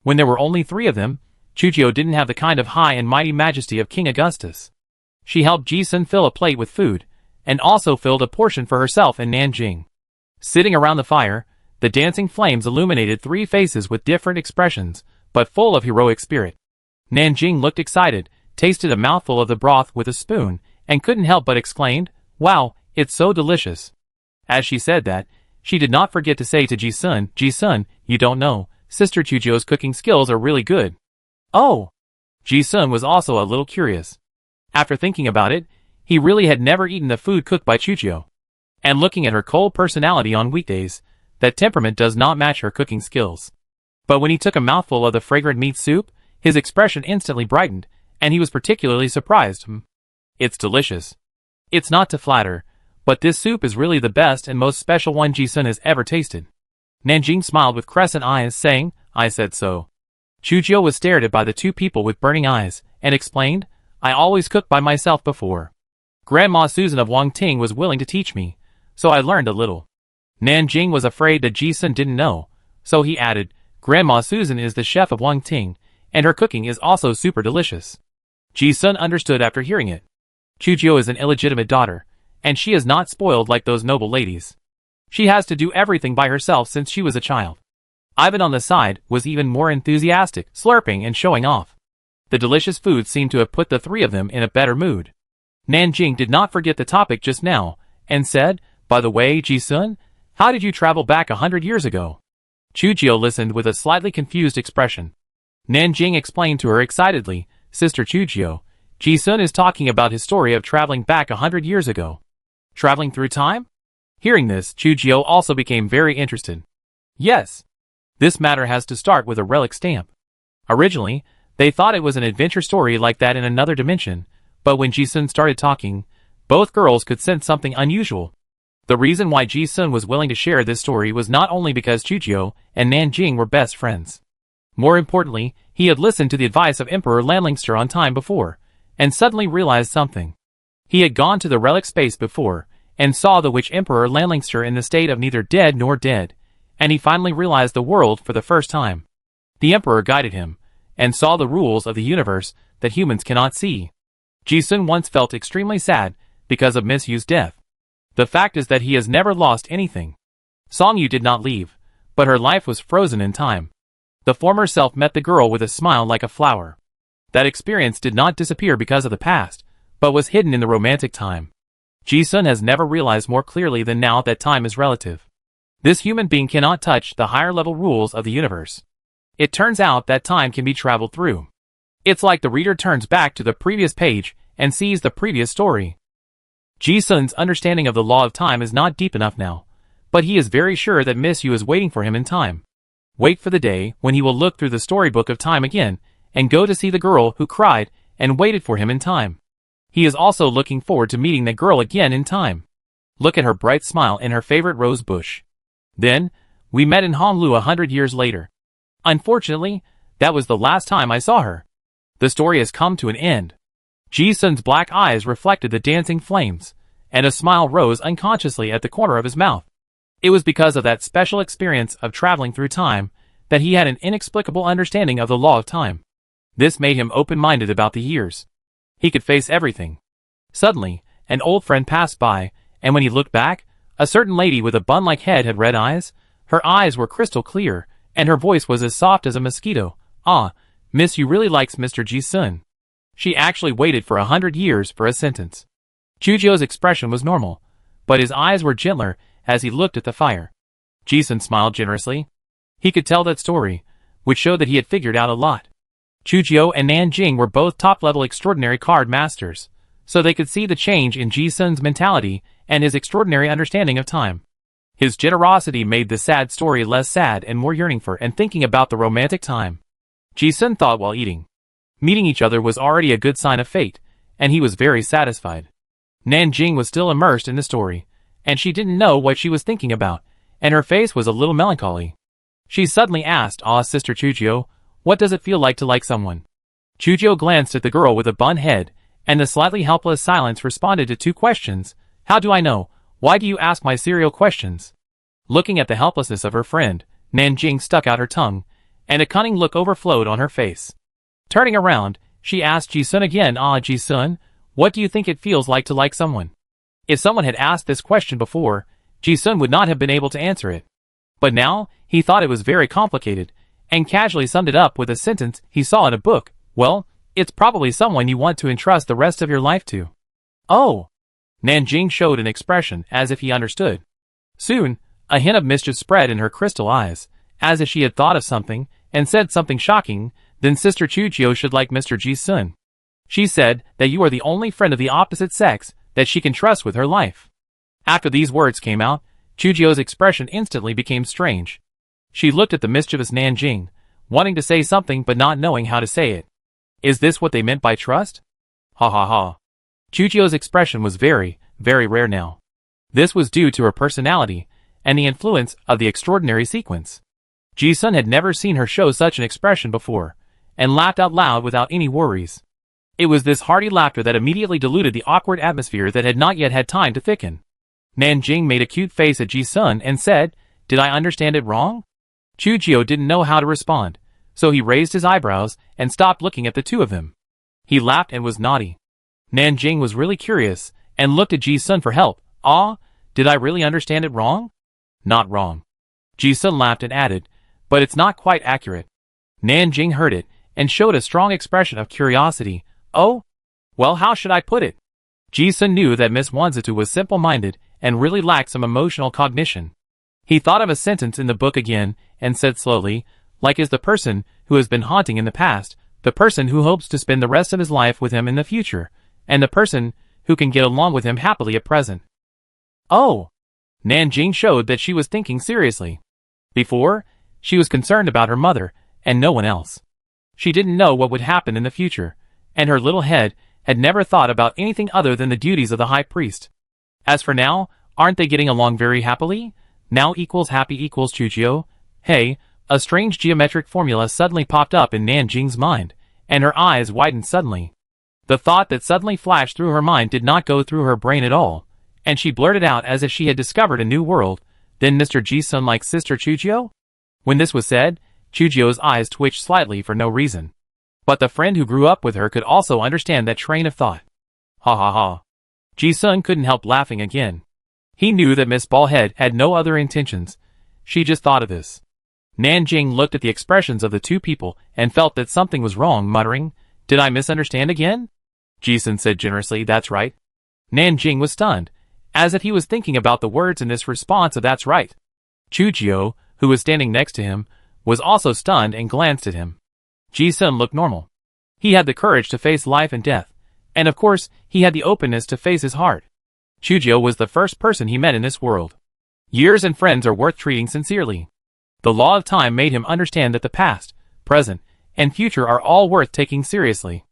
When there were only 3 of them, Chujio didn't have the kind of high and mighty majesty of King Augustus. She helped Ji-sun fill a plate with food, and also filled a portion for herself and Nanjing. Sitting around the fire, the dancing flames illuminated 3 faces with different expressions, but full of heroic spirit. Nanjing looked excited, tasted a mouthful of the broth with a spoon, and couldn't help but exclaimed, "Wow, it's so delicious." As she said that, she did not forget to say to Ji-sun, "Ji-sun, you don't know, Sister Chujio's cooking skills are really good." Oh! Ji-sun was also a little curious. After thinking about it, he really had never eaten the food cooked by Chujio. And looking at her cold personality on weekdays, that temperament does not match her cooking skills. But when he took a mouthful of the fragrant meat soup, his expression instantly brightened, and he was particularly surprised. "It's delicious. It's not to flatter, but this soup is really the best and most special one Ji-sun has ever tasted." Nanjing smiled with crescent eyes, saying, "I said so." Chujio was stared at by the 2 people with burning eyes, and explained, "I always cooked by myself before. Grandma Susan of Wangting was willing to teach me, so I learned a little." Nanjing was afraid that Ji-sun didn't know, so he added, "Grandma Susan is the chef of Wangting, and her cooking is also super delicious." Ji-sun understood after hearing it. Chujio is an illegitimate daughter, and she is not spoiled like those noble ladies. She has to do everything by herself since she was a child. Ivan on the side was even more enthusiastic, slurping and showing off. The delicious food seemed to have put the three of them in a better mood. Nanjing did not forget the topic just now, and said, "By the way, Ji-sun, how did you travel back 100 years ago?" Chujio listened with a slightly confused expression. Nanjing explained to her excitedly, "Sister Chujio, Ji-sun is talking about his story of traveling back 100 years ago." Traveling through time? Hearing this, Chujio also became very interested. Yes. This matter has to start with a relic stamp. Originally, they thought it was an adventure story like that in another dimension, but when Ji-sun started talking, both girls could sense something unusual. The reason why Ji-sun was willing to share this story was not only because Chujio and Nanjing were best friends. More importantly, he had listened to the advice of Emperor Lanlingster on time before, and suddenly realized something. He had gone to the relic space before, and saw the witch Emperor Lanlingster in the state of neither dead nor dead, and he finally realized the world for the first time. The Emperor guided him, and saw the rules of the universe that humans cannot see. Ji-sun once felt extremely sad because of Miss Yu's death. The fact is that he has never lost anything. Song Yu did not leave, but her life was frozen in time. The former self met the girl with a smile like a flower. That experience did not disappear because of the past, but was hidden in the romantic time. Ji-sun has never realized more clearly than now that time is relative. This human being cannot touch the higher level rules of the universe. It turns out that time can be traveled through. It's like the reader turns back to the previous page and sees the previous story. Ji-sun's understanding of the law of time is not deep enough now, but he is very sure that Miss Yu is waiting for him in time. Wait for the day when he will look through the storybook of time again and go to see the girl who cried and waited for him in time. He is also looking forward to meeting the girl again in time. Look at her bright smile in her favorite rose bush. Then, we met in Honolulu 100 years later. Unfortunately, that was the last time I saw her. The story has come to an end. Ji-sun's black eyes reflected the dancing flames, and a smile rose unconsciously at the corner of his mouth. It was because of that special experience of traveling through time that he had an inexplicable understanding of the law of time. This made him open-minded about the years. He could face everything. Suddenly, an old friend passed by, and when he looked back, a certain lady with a bun-like head had red eyes. Her eyes were crystal clear, and her voice was as soft as a mosquito. "Ah, Miss Yu really likes Mr. Ji-sun." She actually waited for 100 years for a sentence. Chujio's expression was normal, but his eyes were gentler as he looked at the fire. Ji-sun smiled generously. He could tell that story, which showed that he had figured out a lot. Chujio and Nanjing were both top-level extraordinary card masters, so they could see the change in Ji-sun's mentality and his extraordinary understanding of time. His generosity made the sad story less sad and more yearning for and thinking about the romantic time. Ji-sun thought while eating. Meeting each other was already a good sign of fate, and he was very satisfied. Nanjing was still immersed in the story, and she didn't know what she was thinking about, and her face was a little melancholy. She suddenly asked, "Ah, Sister Chujio, what does it feel like to like someone?" Chujio glanced at the girl with a bun head, and the slightly helpless silence responded to two questions. "How do I know? Why do you ask my serial questions?" Looking at the helplessness of her friend, Nanjing stuck out her tongue, and a cunning look overflowed on her face. Turning around, she asked Ji-sun again, "Ah, Ji-sun, what do you think it feels like to like someone?" If someone had asked this question before, Ji-sun would not have been able to answer it. But now, he thought it was very complicated, and casually summed it up with a sentence he saw in a book. "Well, it's probably someone you want to entrust the rest of your life to." "Oh!" Nanjing showed an expression as if he understood. Soon, a hint of mischief spread in her crystal eyes, as if she had thought of something, and said something shocking. "Then Sister Chujio should like Mr. Ji-sun. She said that you are the only friend of the opposite sex that she can trust with her life." After these words came out, Chujio's expression instantly became strange. She looked at the mischievous Nanjing, wanting to say something but not knowing how to say it. Is this what they meant by trust? Ha ha ha. Chujio's expression was very, very rare now. This was due to her personality and the influence of the extraordinary sequence. Ji-sun had never seen her show such an expression before, and laughed out loud without any worries. It was this hearty laughter that immediately diluted the awkward atmosphere that had not yet had time to thicken. Nanjing made a cute face at Ji-sun and said, "Did I understand it wrong?" Chujio didn't know how to respond, so he raised his eyebrows and stopped looking at the two of them. He laughed and was naughty. Nanjing was really curious and looked at Ji-sun for help. "Ah, did I really understand it wrong?" "Not wrong." Ji-sun laughed and added, "But it's not quite accurate." Nanjing heard it, and showed a strong expression of curiosity. Oh? Well, how should I put it? Ji-sun knew that Miss Wanzatu was simple-minded and really lacked some emotional cognition. He thought of a sentence in the book again and said slowly, like is the person who has been haunting in the past, the person who hopes to spend the rest of his life with him in the future, and the person who can get along with him happily at present. Oh! Nanjing showed that she was thinking seriously. Before, she was concerned about her mother, and no one else. She didn't know what would happen in the future, and her little head had never thought about anything other than the duties of the high priest. As for now, aren't they getting along very happily? Now equals happy equals Chujio? Hey, a strange geometric formula suddenly popped up in Nanjing's mind, and her eyes widened suddenly. The thought that suddenly flashed through her mind did not go through her brain at all, and she blurted out as if she had discovered a new world. Then Mr. Ji-sun likes Sister Chujio? When this was said, Chujio's eyes twitched slightly for no reason. But the friend who grew up with her could also understand that train of thought. Ha ha ha. Ji-sun couldn't help laughing again. He knew that Miss Ballhead had no other intentions. She just thought of this. Nanjing looked at the expressions of the two people and felt that something was wrong, muttering, "Did I misunderstand again?" Ji-sun said generously, "That's right." Nanjing was stunned, as if he was thinking about the words in this response of "that's right." Chujio, who was standing next to him, was also stunned and glanced at him. Ji-sun looked normal. He had the courage to face life and death, and of course, he had the openness to face his heart. Chujio was the first person he met in this world. Years and friends are worth treating sincerely. The law of time made him understand that the past, present, and future are all worth taking seriously.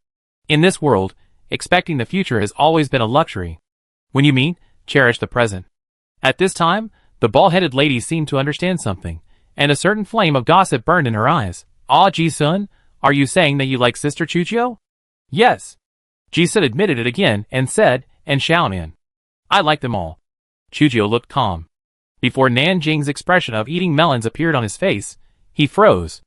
In this world, expecting the future has always been a luxury. When you meet, cherish the present. At this time, the bald-headed lady seemed to understand something, and a certain flame of gossip burned in her eyes. "Ah, Ji-sun, are you saying that you like Sister Chujio?" "Yes." Ji-sun admitted it again and said, "And Xiaonan. I like them all." Chujio looked calm. Before Nanjing's expression of eating melons appeared on his face, he froze.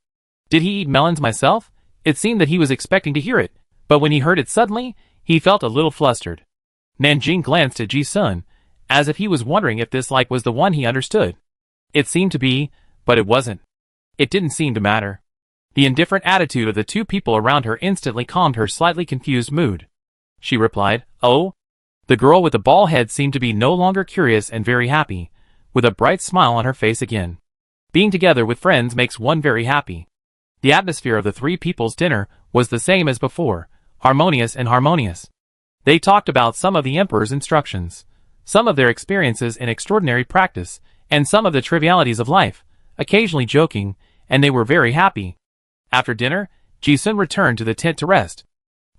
Did he eat melons myself? It seemed that he was expecting to hear it, but when he heard it suddenly, he felt a little flustered. Nanjing glanced at Ji-sun, as if he was wondering if this like was the one he understood. It seemed to be, but it wasn't. It didn't seem to matter. The indifferent attitude of the two people around her instantly calmed her slightly confused mood. She replied, "Oh?" The girl with the bald head seemed to be no longer curious and very happy, with a bright smile on her face again. Being together with friends makes one very happy. The atmosphere of the three people's dinner was the same as before, harmonious and harmonious. They talked about some of the emperor's instructions, some of their experiences in extraordinary practice, and some of the trivialities of life, occasionally joking, and they were very happy. After dinner, Ji-sun returned to the tent to rest.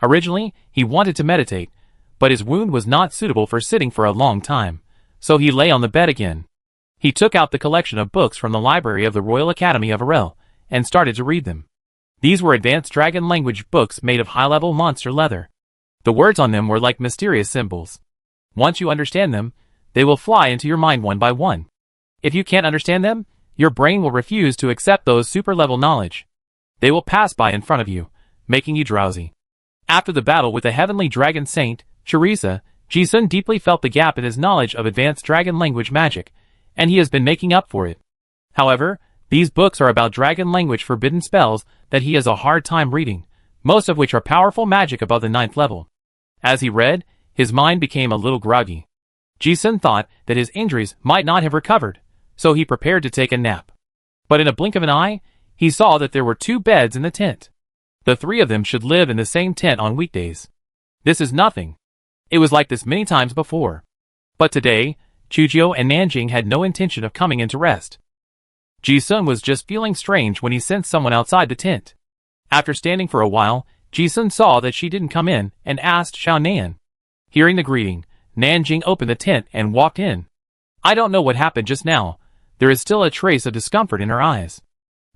Originally, he wanted to meditate, but his wound was not suitable for sitting for a long time, so he lay on the bed again. He took out the collection of books from the library of the Royal Academy of Arel, and started to read them. These were advanced dragon language books made of high-level monster leather. The words on them were like mysterious symbols. Once you understand them, they will fly into your mind one by one. If you can't understand them, your brain will refuse to accept those super-level knowledge. They will pass by in front of you, making you drowsy. After the battle with the heavenly dragon saint, Teresa, Ji-sun deeply felt the gap in his knowledge of advanced dragon language magic, and he has been making up for it. However, these books are about dragon language forbidden spells that he has a hard time reading, most of which are powerful magic above the 9th level. As he read, his mind became a little groggy. Ji-sun thought that his injuries might not have recovered, so he prepared to take a nap. But in a blink of an eye, he saw that there were 2 beds in the tent. The 3 of them should live in the same tent on weekdays. This is nothing. It was like this many times before. But today, Chujio and Nanjing had no intention of coming in to rest. Ji-sun was just feeling strange when he sensed someone outside the tent. After standing for a while, Ji-sun saw that she didn't come in and asked Xiaonan. Hearing the greeting, Nanjing opened the tent and walked in. I don't know what happened just now. There is still a trace of discomfort in her eyes.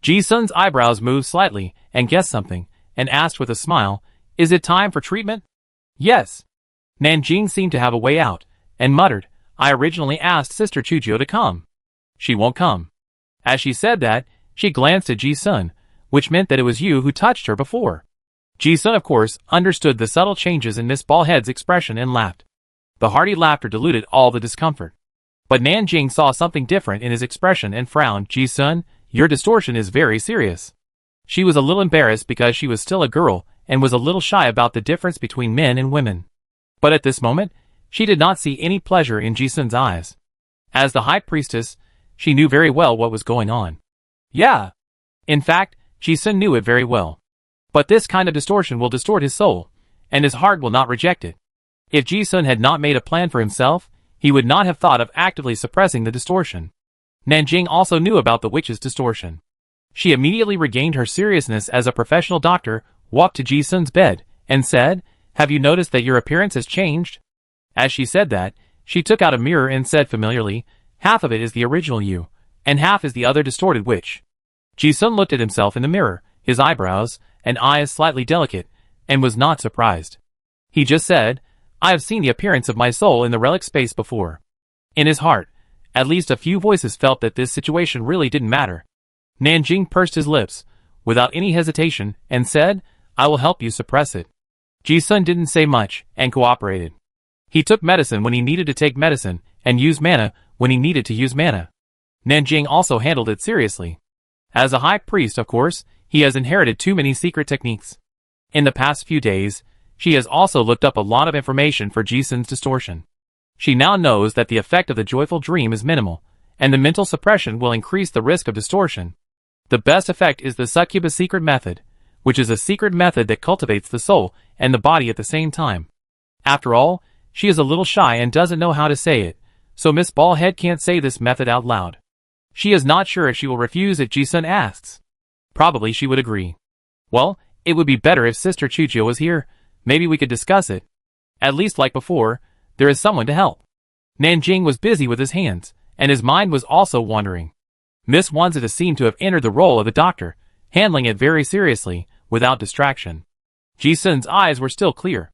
Ji-sun's eyebrows moved slightly and guessed something, and asked with a smile, "Is it time for treatment?" "Yes." Nanjing seemed to have a way out, and muttered, "I originally asked Sister Chujio to come. She won't come." As she said that, she glanced at Ji-sun, which meant that it was you who touched her before. Ji-sun, of course, understood the subtle changes in Miss Ballhead's expression and laughed. The hearty laughter diluted all the discomfort. But Nanjing saw something different in his expression and frowned. "Ji-sun, your distortion is very serious." She was a little embarrassed because she was still a girl and was a little shy about the difference between men and women. But at this moment, she did not see any pleasure in Ji-sun's eyes. As the high priestess, she knew very well what was going on. Yeah. In fact, Ji-sun knew it very well. But this kind of distortion will distort his soul, and his heart will not reject it. If Ji-sun had not made a plan for himself, he would not have thought of actively suppressing the distortion. Nanjing also knew about the witch's distortion. She immediately regained her seriousness as a professional doctor, walked to Ji-sun's bed, and said, "Have you noticed that your appearance has changed?" As she said that, she took out a mirror and said familiarly, "Half of it is the original you, and half is the other distorted witch." Ji-sun looked at himself in the mirror, his eyebrows and eyes slightly delicate, and was not surprised. He just said, "I have seen the appearance of my soul in the relic space before." In his heart, at least a few voices felt that this situation really didn't matter. Nanjing pursed his lips, without any hesitation, and said, "I will help you suppress it." Ji-sun didn't say much, and cooperated. He took medicine when he needed to take medicine, and used mana when he needed to use mana. Nanjing also handled it seriously. As a high priest, of course, he has inherited too many secret techniques. In the past few days, she has also looked up a lot of information for Ji-sun's distortion. She now knows that the effect of the joyful dream is minimal, and the mental suppression will increase the risk of distortion. The best effect is the succubus secret method, which is a secret method that cultivates the soul and the body at the same time. After all, she is a little shy and doesn't know how to say it, so Miss Ballhead can't say this method out loud. She is not sure if she will refuse if Ji-sun asks. Probably she would agree. Well, it would be better if Sister Chuchio was here. Maybe we could discuss it. At least like before, there is someone to help. Nanjing was busy with his hands, and his mind was also wandering. Miss Wanzada seemed to have entered the role of the doctor, handling it very seriously, without distraction. Ji-sun's eyes were still clear.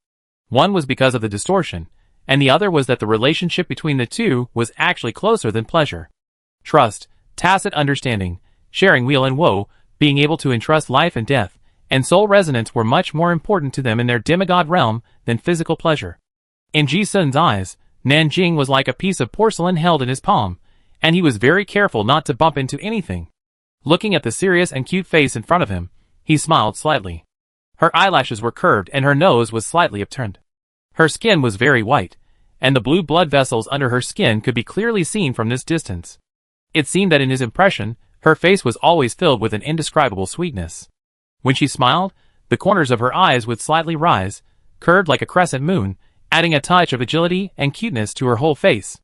One was because of the distortion, and the other was that the relationship between the two was actually closer than pleasure. Trust, tacit understanding, sharing weal and woe, being able to entrust life and death, and soul resonance were much more important to them in their demigod realm than physical pleasure. In Ji-sun's eyes, Nanjing was like a piece of porcelain held in his palm, and he was very careful not to bump into anything. Looking at the serious and cute face in front of him, he smiled slightly. Her eyelashes were curved and her nose was slightly upturned. Her skin was very white, and the blue blood vessels under her skin could be clearly seen from this distance. It seemed that in his impression, her face was always filled with an indescribable sweetness. When she smiled, the corners of her eyes would slightly rise, curved like a crescent moon, adding a touch of agility and cuteness to her whole face.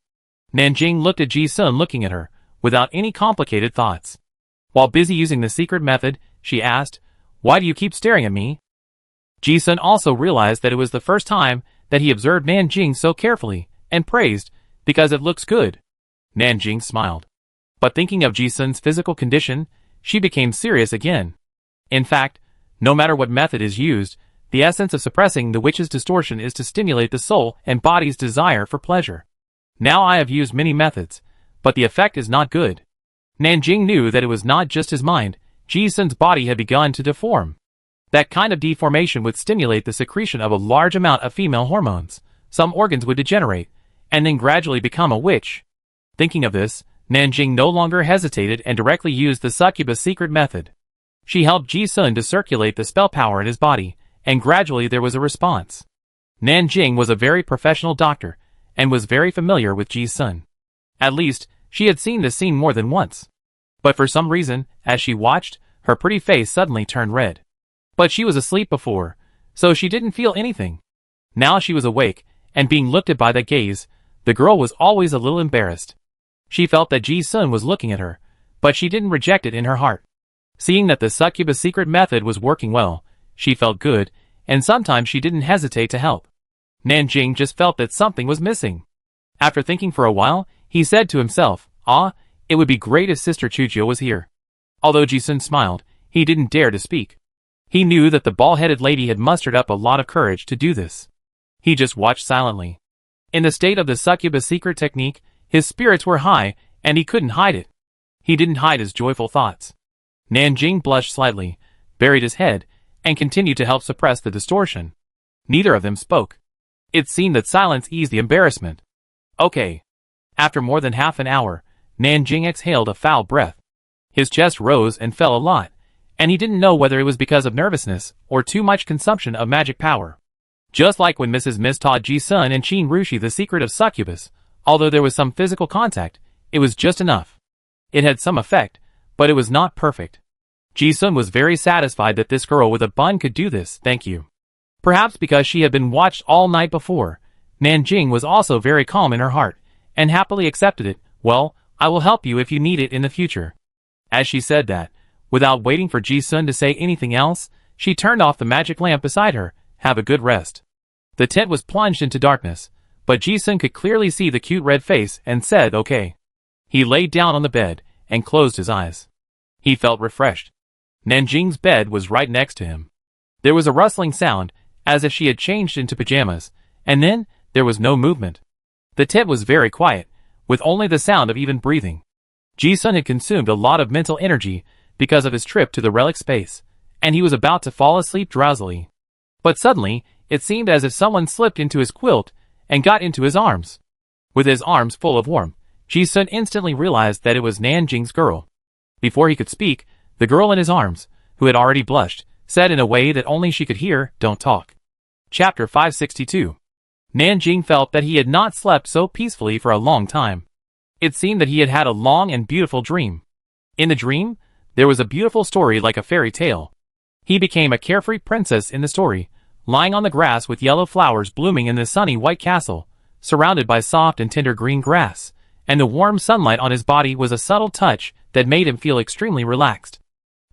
Nanjing looked at Ji-sun looking at her, without any complicated thoughts. While busy using the secret method, she asked, "Why do you keep staring at me?" Ji-sun also realized that it was the first time that he observed Nanjing so carefully, and praised, "Because it looks good." Nanjing smiled. But thinking of Ji-sun's physical condition, she became serious again. In fact, no matter what method is used, the essence of suppressing the witch's distortion is to stimulate the soul and body's desire for pleasure. Now I have used many methods, but the effect is not good. Nanjing knew that it was not just his mind, Ji-sun's body had begun to deform. That kind of deformation would stimulate the secretion of a large amount of female hormones, some organs would degenerate, and then gradually become a witch. Thinking of this, Nanjing no longer hesitated and directly used the succubus secret method. She helped Ji-sun to circulate the spell power in his body, and gradually there was a response. Nanjing was a very professional doctor, and was very familiar with Ji-sun. At least, she had seen this scene more than once. But for some reason, as she watched, her pretty face suddenly turned red. But she was asleep before, so she didn't feel anything. Now she was awake, and being looked at by that gaze, the girl was always a little embarrassed. She felt that Ji-sun was looking at her, but she didn't reject it in her heart. Seeing that the succubus secret method was working well, she felt good, and sometimes she didn't hesitate to help. Nanjing just felt that something was missing. After thinking for a while, he said to himself, it would be great if Sister Chuchio was here. Although Ji-sun smiled, he didn't dare to speak. He knew that the bald-headed lady had mustered up a lot of courage to do this. He just watched silently. In the state of the succubus secret technique, his spirits were high, and he couldn't hide it. He didn't hide his joyful thoughts. Nanjing blushed slightly, buried his head, and continued to help suppress the distortion. Neither of them spoke. It seemed that silence eased the embarrassment. Okay. After more than half an hour, Nanjing exhaled a foul breath. His chest rose and fell a lot, and he didn't know whether it was because of nervousness or too much consumption of magic power. Just like when Mrs. Miss taught Ji-sun and Chin Rushi the secret of succubus, although there was some physical contact, it was just enough. It had some effect, but it was not perfect. Ji-sun was very satisfied that this girl with a bun could do this, thank you. Perhaps because she had been watched all night before, Nanjing was also very calm in her heart, and happily accepted it. Well, I will help you if you need it in the future. As she said that, without waiting for Ji-sun to say anything else, she turned off the magic lamp beside her. Have a good rest. The tent was plunged into darkness, but Ji-sun could clearly see the cute red face and said okay. He laid down on the bed and closed his eyes. He felt refreshed. Nanjing's bed was right next to him. There was a rustling sound, as if she had changed into pajamas, and then there was no movement. The tent was very quiet, with only the sound of even breathing. Ji-sun had consumed a lot of mental energy because of his trip to the relic space, and he was about to fall asleep drowsily. But suddenly, it seemed as if someone slipped into his quilt and got into his arms. With his arms full of warmth, Ji-sun instantly realized that it was Nanjing's girl. Before he could speak, the girl in his arms, who had already blushed, said in a way that only she could hear, "Don't talk." Chapter 562. Nanjing felt that he had not slept so peacefully for a long time. It seemed that he had had a long and beautiful dream. In the dream, there was a beautiful story like a fairy tale. He became a carefree princess in the story, lying on the grass with yellow flowers blooming in the sunny white castle, surrounded by soft and tender green grass, and the warm sunlight on his body was a subtle touch that made him feel extremely relaxed.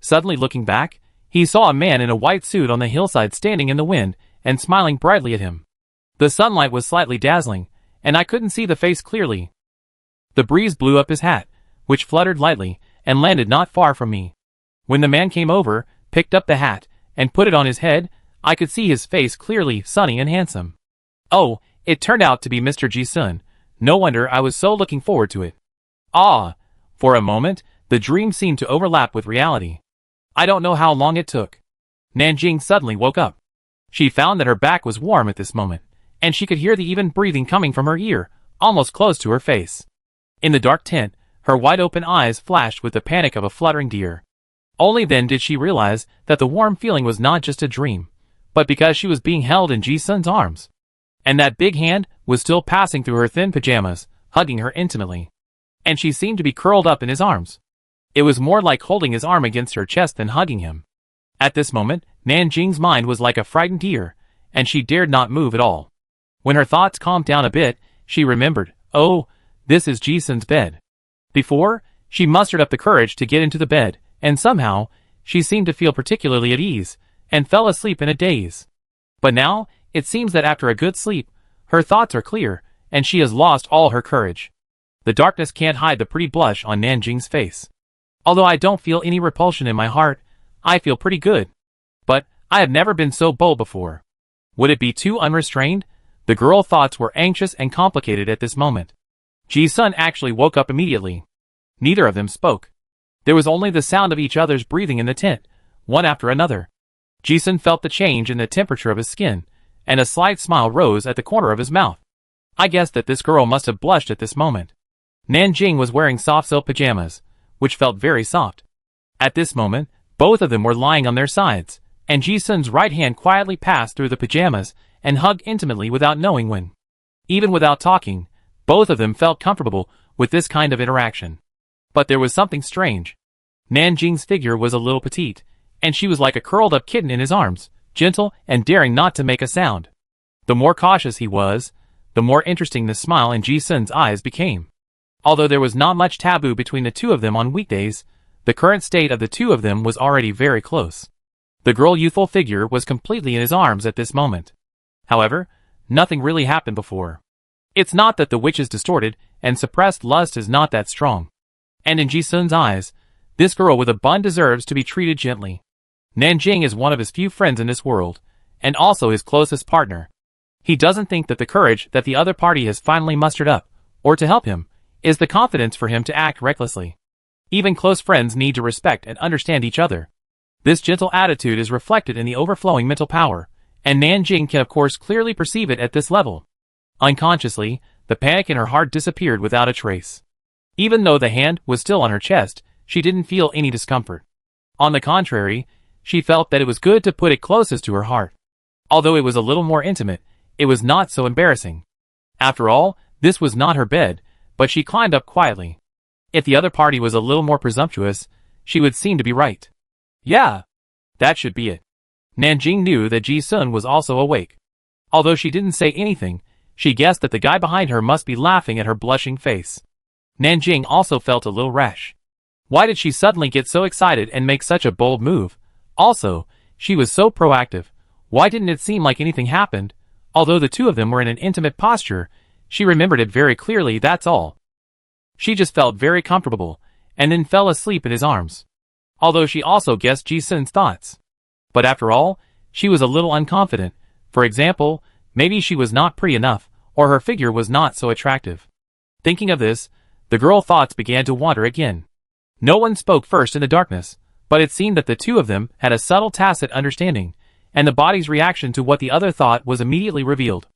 Suddenly looking back, he saw a man in a white suit on the hillside standing in the wind and smiling brightly at him. The sunlight was slightly dazzling, and I couldn't see the face clearly. The breeze blew up his hat, which fluttered lightly and landed not far from me. When the man came over, picked up the hat, and put it on his head, I could see his face clearly, sunny and handsome. Oh, it turned out to be Mr. Ji-sun. No wonder I was so looking forward to it. Ah! For a moment, the dream seemed to overlap with reality. I don't know how long it took. Nanjing suddenly woke up. She found that her back was warm at this moment, and she could hear the even breathing coming from her ear, almost close to her face. In the dark tent, her wide-open eyes flashed with the panic of a fluttering deer. Only then did she realize that the warm feeling was not just a dream, but because she was being held in Ji-sun's arms. And that big hand was still passing through her thin pajamas, hugging her intimately. And she seemed to be curled up in his arms. It was more like holding his arm against her chest than hugging him. At this moment, Nanjing's mind was like a frightened deer, and she dared not move at all. When her thoughts calmed down a bit, she remembered, oh, this is Ji-sun's bed. Before, she mustered up the courage to get into the bed, and somehow, she seemed to feel particularly at ease, and fell asleep in a daze. But now, it seems that after a good sleep, her thoughts are clear, and she has lost all her courage. The darkness can't hide the pretty blush on Nanjing's face. Although I don't feel any repulsion in my heart, I feel pretty good. But, I have never been so bold before. Would it be too unrestrained? The girl's thoughts were anxious and complicated at this moment. Ji-sun actually woke up immediately. Neither of them spoke. There was only the sound of each other's breathing in the tent, one after another. Ji-sun felt the change in the temperature of his skin, and a slight smile rose at the corner of his mouth. I guessed that this girl must have blushed at this moment. Nanjing was wearing soft silk pajamas, which felt very soft. At this moment, both of them were lying on their sides, and Ji-sun's right hand quietly passed through the pajamas and hugged intimately without knowing when. Even without talking, both of them felt comfortable with this kind of interaction. But there was something strange. Nanjing's figure was a little petite, and she was like a curled-up kitten in his arms, gentle and daring not to make a sound. The more cautious he was, the more interesting the smile in Ji-sun's eyes became. Although there was not much taboo between the two of them on weekdays, the current state of the two of them was already very close. The girl's youthful figure was completely in his arms at this moment. However, nothing really happened before. It's not that the witch is distorted, and suppressed lust is not that strong. And in Ji-sun's eyes, this girl with a bun deserves to be treated gently. Nanjing is one of his few friends in this world, and also his closest partner. He doesn't think that the courage that the other party has finally mustered up, or to help him, is the confidence for him to act recklessly. Even close friends need to respect and understand each other. This gentle attitude is reflected in the overflowing mental power, and Nanjing can of course clearly perceive it at this level. Unconsciously, the panic in her heart disappeared without a trace. Even though the hand was still on her chest, she didn't feel any discomfort. On the contrary, she felt that it was good to put it closest to her heart. Although it was a little more intimate, it was not so embarrassing. After all, this was not her bed, but she climbed up quietly. If the other party was a little more presumptuous, she would seem to be right. Yeah, that should be it. Nanjing knew that Ji-sun was also awake. Although she didn't say anything, she guessed that the guy behind her must be laughing at her blushing face. Nanjing also felt a little rash. Why did she suddenly get so excited and make such a bold move? Also, she was so proactive. Why didn't it seem like anything happened? Although the two of them were in an intimate posture, she remembered it very clearly, that's all. She just felt very comfortable, and then fell asleep in his arms. Although she also guessed Ji-sun's thoughts. But after all, she was a little unconfident. For example, maybe she was not pretty enough, or her figure was not so attractive. Thinking of this, the girl's thoughts began to wander again. No one spoke first in the darkness, but it seemed that the two of them had a subtle tacit understanding, and the body's reaction to what the other thought was immediately revealed.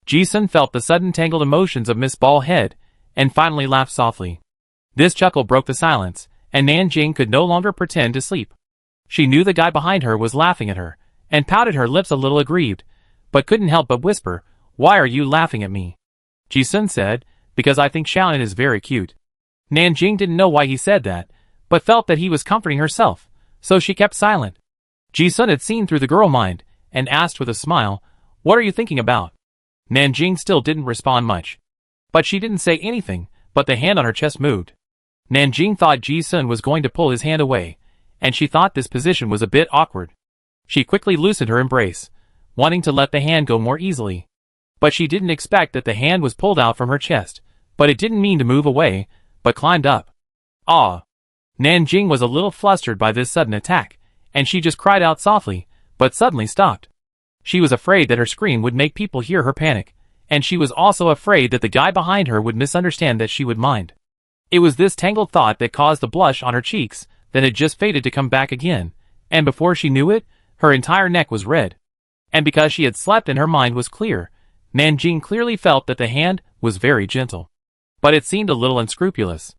Ji-sun felt the sudden tangled emotions of Miss Ballhead, and finally laughed softly. This chuckle broke the silence, and Nanjing could no longer pretend to sleep. She knew the guy behind her was laughing at her, and pouted her lips a little aggrieved, but couldn't help but whisper, "Why are you laughing at me?" Ji-sun said, "Because I think Xiaonan is very cute." Nanjing didn't know why he said that, but felt that he was comforting herself, so she kept silent. Ji-sun had seen through the girl mind, and asked with a smile, "What are you thinking about?" Nanjing still didn't respond much. But she didn't say anything, but the hand on her chest moved. Nanjing thought Ji-sun was going to pull his hand away, and she thought this position was a bit awkward. She quickly loosened her embrace, wanting to let the hand go more easily. But she didn't expect that the hand was pulled out from her chest, but it didn't mean to move away, but climbed up. Ah! Nanjing was a little flustered by this sudden attack, and she just cried out softly, but suddenly stopped. She was afraid that her scream would make people hear her panic, and she was also afraid that the guy behind her would misunderstand that she would mind. It was this tangled thought that caused the blush on her cheeks that had just faded to come back again, and before she knew it, her entire neck was red. And because she had slept and her mind was clear, Nanjing clearly felt that the hand was very gentle. But it seemed a little unscrupulous.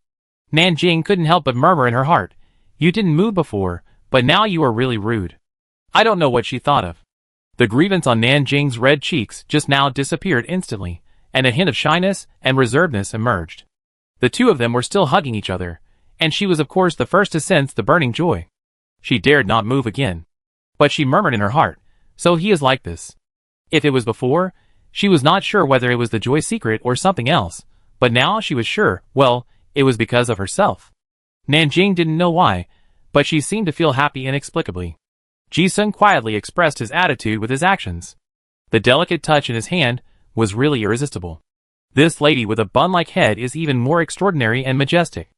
Nanjing couldn't help but murmur in her heart, "You didn't move before, but now you are really rude." I don't know what she thought of. The grievance on Nanjing's red cheeks just now disappeared instantly, and a hint of shyness and reservedness emerged. The two of them were still hugging each other, and she was of course the first to sense the burning joy. She dared not move again. But she murmured in her heart, "So he is like this." If it was before, she was not sure whether it was the joy secret or something else, but now she was sure, well, it was because of herself. Nanjing didn't know why, but she seemed to feel happy inexplicably. Ji-sun quietly expressed his attitude with his actions. The delicate touch in his hand was really irresistible. This lady with a bun-like head is even more extraordinary and majestic.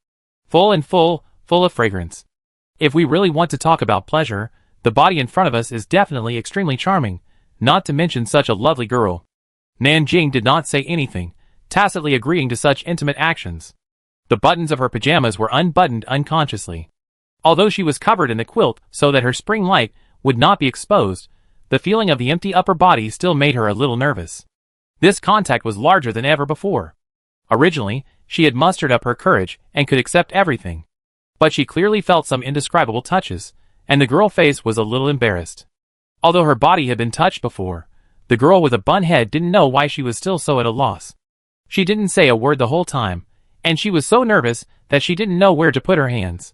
Full of fragrance. If we really want to talk about pleasure, the body in front of us is definitely extremely charming, not to mention such a lovely girl. Nanjing did not say anything, tacitly agreeing to such intimate actions. The buttons of her pajamas were unbuttoned unconsciously. Although she was covered in the quilt so that her spring light would not be exposed, the feeling of the empty upper body still made her a little nervous. This contact was larger than ever before. Originally, she had mustered up her courage and could accept everything. But she clearly felt some indescribable touches, and the girl's face was a little embarrassed. Although her body had been touched before, the girl with a bun head didn't know why she was still so at a loss. She didn't say a word the whole time, and she was so nervous that she didn't know where to put her hands.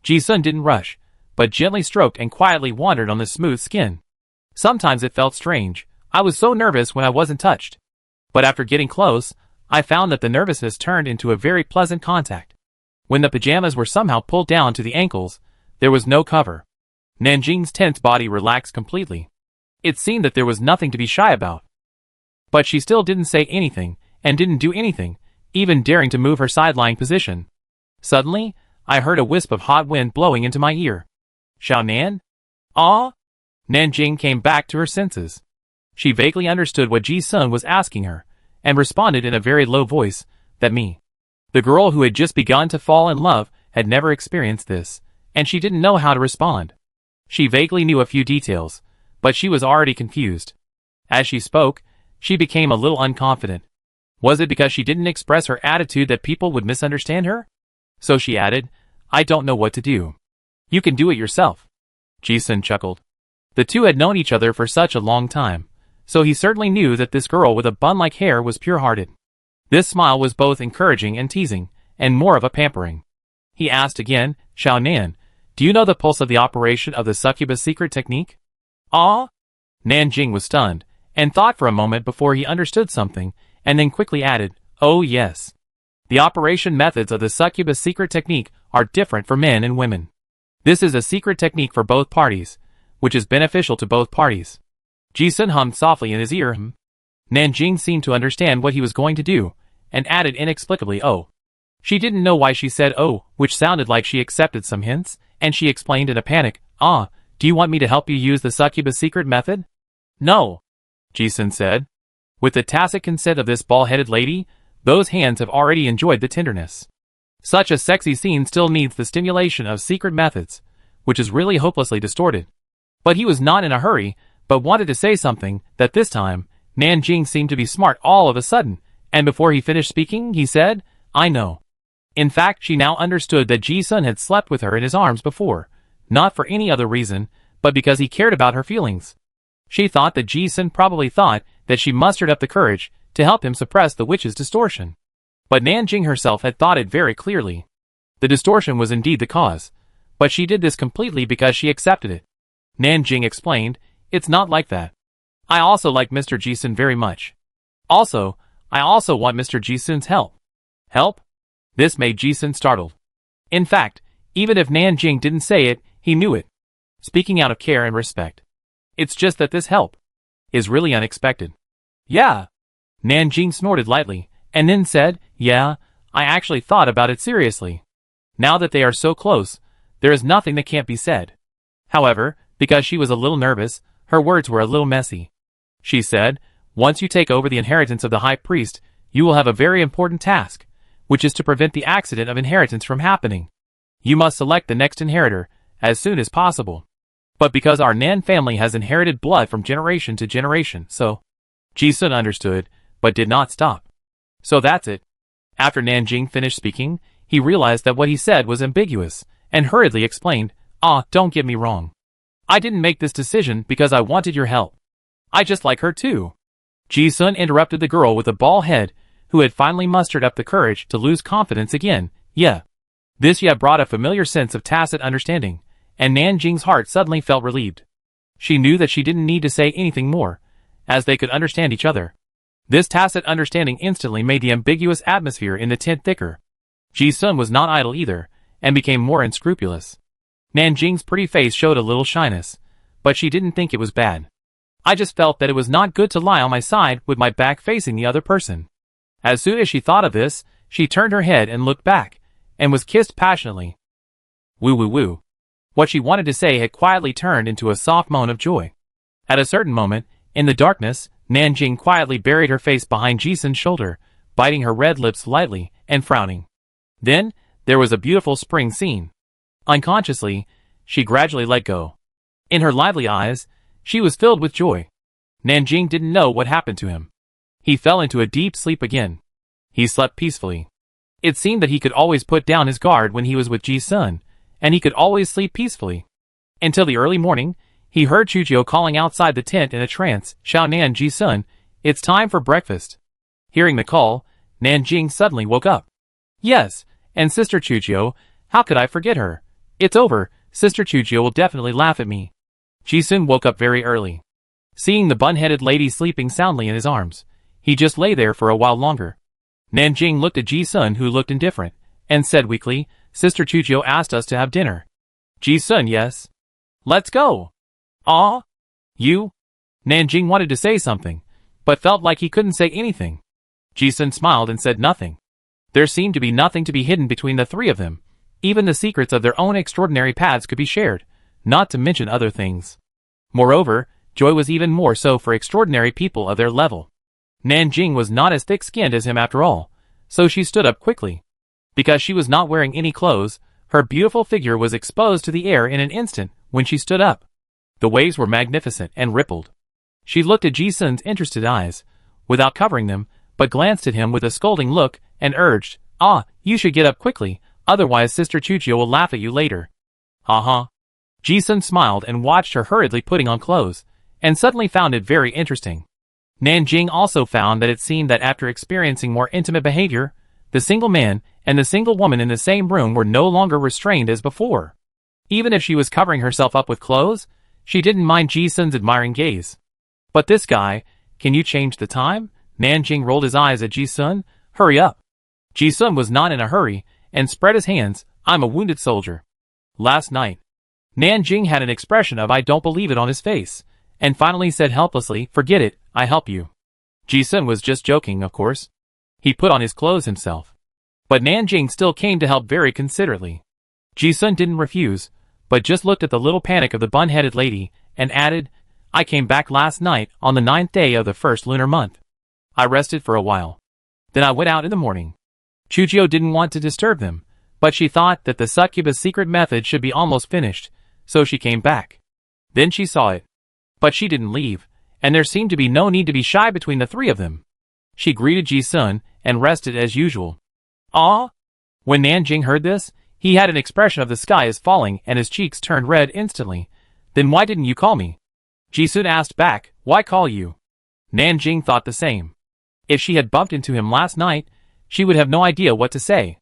Ji-sun didn't rush, but gently stroked and quietly wandered on the smooth skin. Sometimes it felt strange. I was so nervous when I wasn't touched. But after getting close, I found that the nervousness turned into a very pleasant contact. When the pajamas were somehow pulled down to the ankles, there was no cover. Nanjing's tense body relaxed completely. It seemed that there was nothing to be shy about. But she still didn't say anything, and didn't do anything, even daring to move her side-lying position. Suddenly, I heard a wisp of hot wind blowing into my ear. "Xiaonan? Ah?" Nanjing came back to her senses. She vaguely understood what Ji-sun was asking her, and responded in a very low voice, "That me." The girl who had just begun to fall in love had never experienced this, and she didn't know how to respond. She vaguely knew a few details, but she was already confused. As she spoke, she became a little unconfident. Was it because she didn't express her attitude that people would misunderstand her? So she added, "I don't know what to do." You can do it yourself. Ji-sun chuckled. The two had known each other for such a long time, so he certainly knew that this girl with a bun-like hair was pure-hearted. This smile was both encouraging and teasing, and more of a pampering. He asked again, Xiao Nan, do you know the pulse of the operation of the succubus secret technique? Ah? Nanjing was stunned, and thought for a moment before he understood something, and then quickly added, oh yes. The operation methods of the succubus secret technique are different for men and women. This is a secret technique for both parties, which is beneficial to both parties. Ji-sun hummed softly in his ear. Nanjing seemed to understand what he was going to do, and added inexplicably, oh. She didn't know why she said oh, which sounded like she accepted some hints, and she explained in a panic, ah, do you want me to help you use the succubus secret method? No, Ji-sun said. With the tacit consent of this bald-headed lady, those hands have already enjoyed the tenderness. Such a sexy scene still needs the stimulation of secret methods, which is really hopelessly distorted. But he was not in a hurry, but wanted to say something, that this time, Nanjing seemed to be smart all of a sudden, and before he finished speaking, he said, I know. In fact, she now understood that Ji-sun had slept with her in his arms before, not for any other reason, but because he cared about her feelings. She thought that Ji-sun probably thought that she mustered up the courage to help him suppress the witch's distortion. But Nanjing herself had thought it very clearly. The distortion was indeed the cause, but she did this completely because she accepted it. Nanjing explained, it's not like that. I also like Mr. Ji-sun very much. Also, I also want Mr. Ji-sun's help. Help? This made Ji-sun startled. In fact, even if Nanjing didn't say it, he knew it. Speaking out of care and respect. It's just that this help is really unexpected. Yeah. Nanjing snorted lightly, and then said, yeah, I actually thought about it seriously. Now that they are so close, there is nothing that can't be said. However, because she was a little nervous, her words were a little messy. She said, once you take over the inheritance of the high priest, you will have a very important task, which is to prevent the accident of inheritance from happening. You must select the next inheritor, as soon as possible. But because our Nan family has inherited blood from generation to generation, so... Ji-sun understood, but did not stop. So that's it. After Nanjing finished speaking, he realized that what he said was ambiguous, and hurriedly explained, don't get me wrong. I didn't make this decision because I wanted your help. I just like her too. Ji-sun interrupted the girl with the bald head, who had finally mustered up the courage to lose confidence again. Yeah. This brought a familiar sense of tacit understanding, and Nanjing's heart suddenly felt relieved. She knew that she didn't need to say anything more, as they could understand each other. This tacit understanding instantly made the ambiguous atmosphere in the tent thicker. Ji-sun was not idle either, and became more unscrupulous. Nanjing's pretty face showed a little shyness, but she didn't think it was bad. I just felt that it was not good to lie on my side with my back facing the other person. As soon as she thought of this, she turned her head and looked back, and was kissed passionately. Woo woo woo. What she wanted to say had quietly turned into a soft moan of joy. At a certain moment, in the darkness, Nanjing quietly buried her face behind Ji-sun's shoulder, biting her red lips lightly, and frowning. Then, there was a beautiful spring scene. Unconsciously, she gradually let go. In her lively eyes, she was filled with joy. Nanjing didn't know what happened to him. He fell into a deep sleep again. He slept peacefully. It seemed that he could always put down his guard when he was with Ji-sun, and he could always sleep peacefully. Until the early morning, he heard Chujio calling outside the tent in a trance, Xiao Nan Ji-sun, it's time for breakfast. Hearing the call, Nanjing suddenly woke up. Yes, and Sister Chujio, how could I forget her? It's over, Sister Chujio will definitely laugh at me. Ji-sun woke up very early. Seeing the bun-headed lady sleeping soundly in his arms, he just lay there for a while longer. Nanjing looked at Ji-sun, who looked indifferent, and said weakly, Sister Chujio asked us to have dinner. Ji-sun, yes. Let's go. You? Nanjing wanted to say something, but felt like he couldn't say anything. Ji-sun smiled and said nothing. There seemed to be nothing to be hidden between the three of them. Even the secrets of their own extraordinary paths could be shared, not to mention other things. Moreover, joy was even more so for extraordinary people of their level. Nanjing was not as thick-skinned as him after all, so she stood up quickly. Because she was not wearing any clothes, her beautiful figure was exposed to the air in an instant when she stood up. The waves were magnificent and rippled. She looked at Ji-sun's interested eyes, without covering them, but glanced at him with a scolding look, and urged, you should get up quickly, otherwise Sister Chujio will laugh at you later. Uh-huh. Ji-sun smiled and watched her hurriedly putting on clothes, and suddenly found it very interesting. Nanjing also found that it seemed that after experiencing more intimate behavior, the single man and the single woman in the same room were no longer restrained as before. Even if she was covering herself up with clothes, she didn't mind Ji-sun's admiring gaze. But this guy, can you change the time? Nanjing rolled his eyes at Ji-sun. Hurry up. Ji-sun was not in a hurry, and spread his hands. I'm a wounded soldier. Last night. Nanjing had an expression of I don't believe it on his face, and finally said helplessly, forget it, I help you. Ji-sun was just joking, of course. He put on his clothes himself. But Nanjing still came to help very considerately. Ji-sun didn't refuse, but just looked at the little panic of the bun-headed lady, and added, I came back last night on the 9th day of the first lunar month. I rested for a while. Then I went out in the morning. Chujio didn't want to disturb them, but she thought that the succubus secret method should be almost finished, so she came back. Then she saw it. But she didn't leave, and there seemed to be no need to be shy between the three of them. She greeted Ji-sun, and rested as usual. Ah! When Nanjing heard this, he had an expression of the sky is falling and his cheeks turned red instantly. Then why didn't you call me? Ji-sun asked back, why call you? Nanjing thought the same. If she had bumped into him last night, she would have no idea what to say.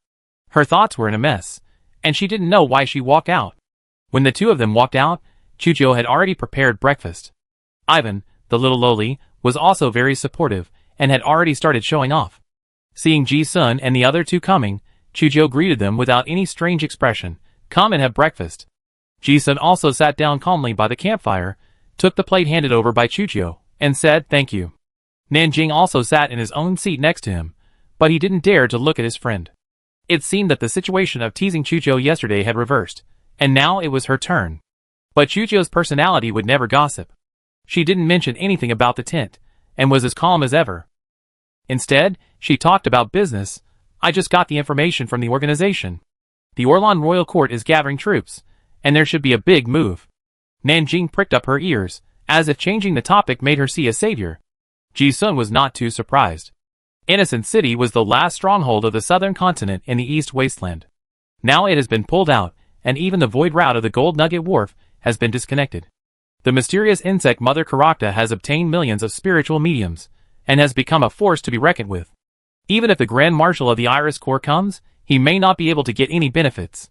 Her thoughts were in a mess, and she didn't know why she walked out. When the two of them walked out, Chujio had already prepared breakfast. Ivan, the little loli, was also very supportive, and had already started showing off. Seeing Ji-sun and the other two coming, Chujio greeted them without any strange expression, come and have breakfast. Ji-sun also sat down calmly by the campfire, took the plate handed over by Chujio, and said thank you. Nanjing also sat in his own seat next to him, but he didn't dare to look at his friend. It seemed that the situation of teasing Chujio yesterday had reversed, and now it was her turn. But Chujio's personality would never gossip. She didn't mention anything about the tent, and was as calm as ever. Instead, she talked about business. I just got the information from the organization. The Orlan Royal Court is gathering troops, and there should be a big move. Nanjing pricked up her ears, as if changing the topic made her see a savior. Ji-sun was not too surprised. Innocent City was the last stronghold of the southern continent in the East Wasteland. Now it has been pulled out, and even the void route of the Gold Nugget Wharf has been disconnected. The mysterious insect Mother Karakta has obtained millions of spiritual mediums, and has become a force to be reckoned with. Even if the Grand Marshal of the Iris Corps comes, he may not be able to get any benefits.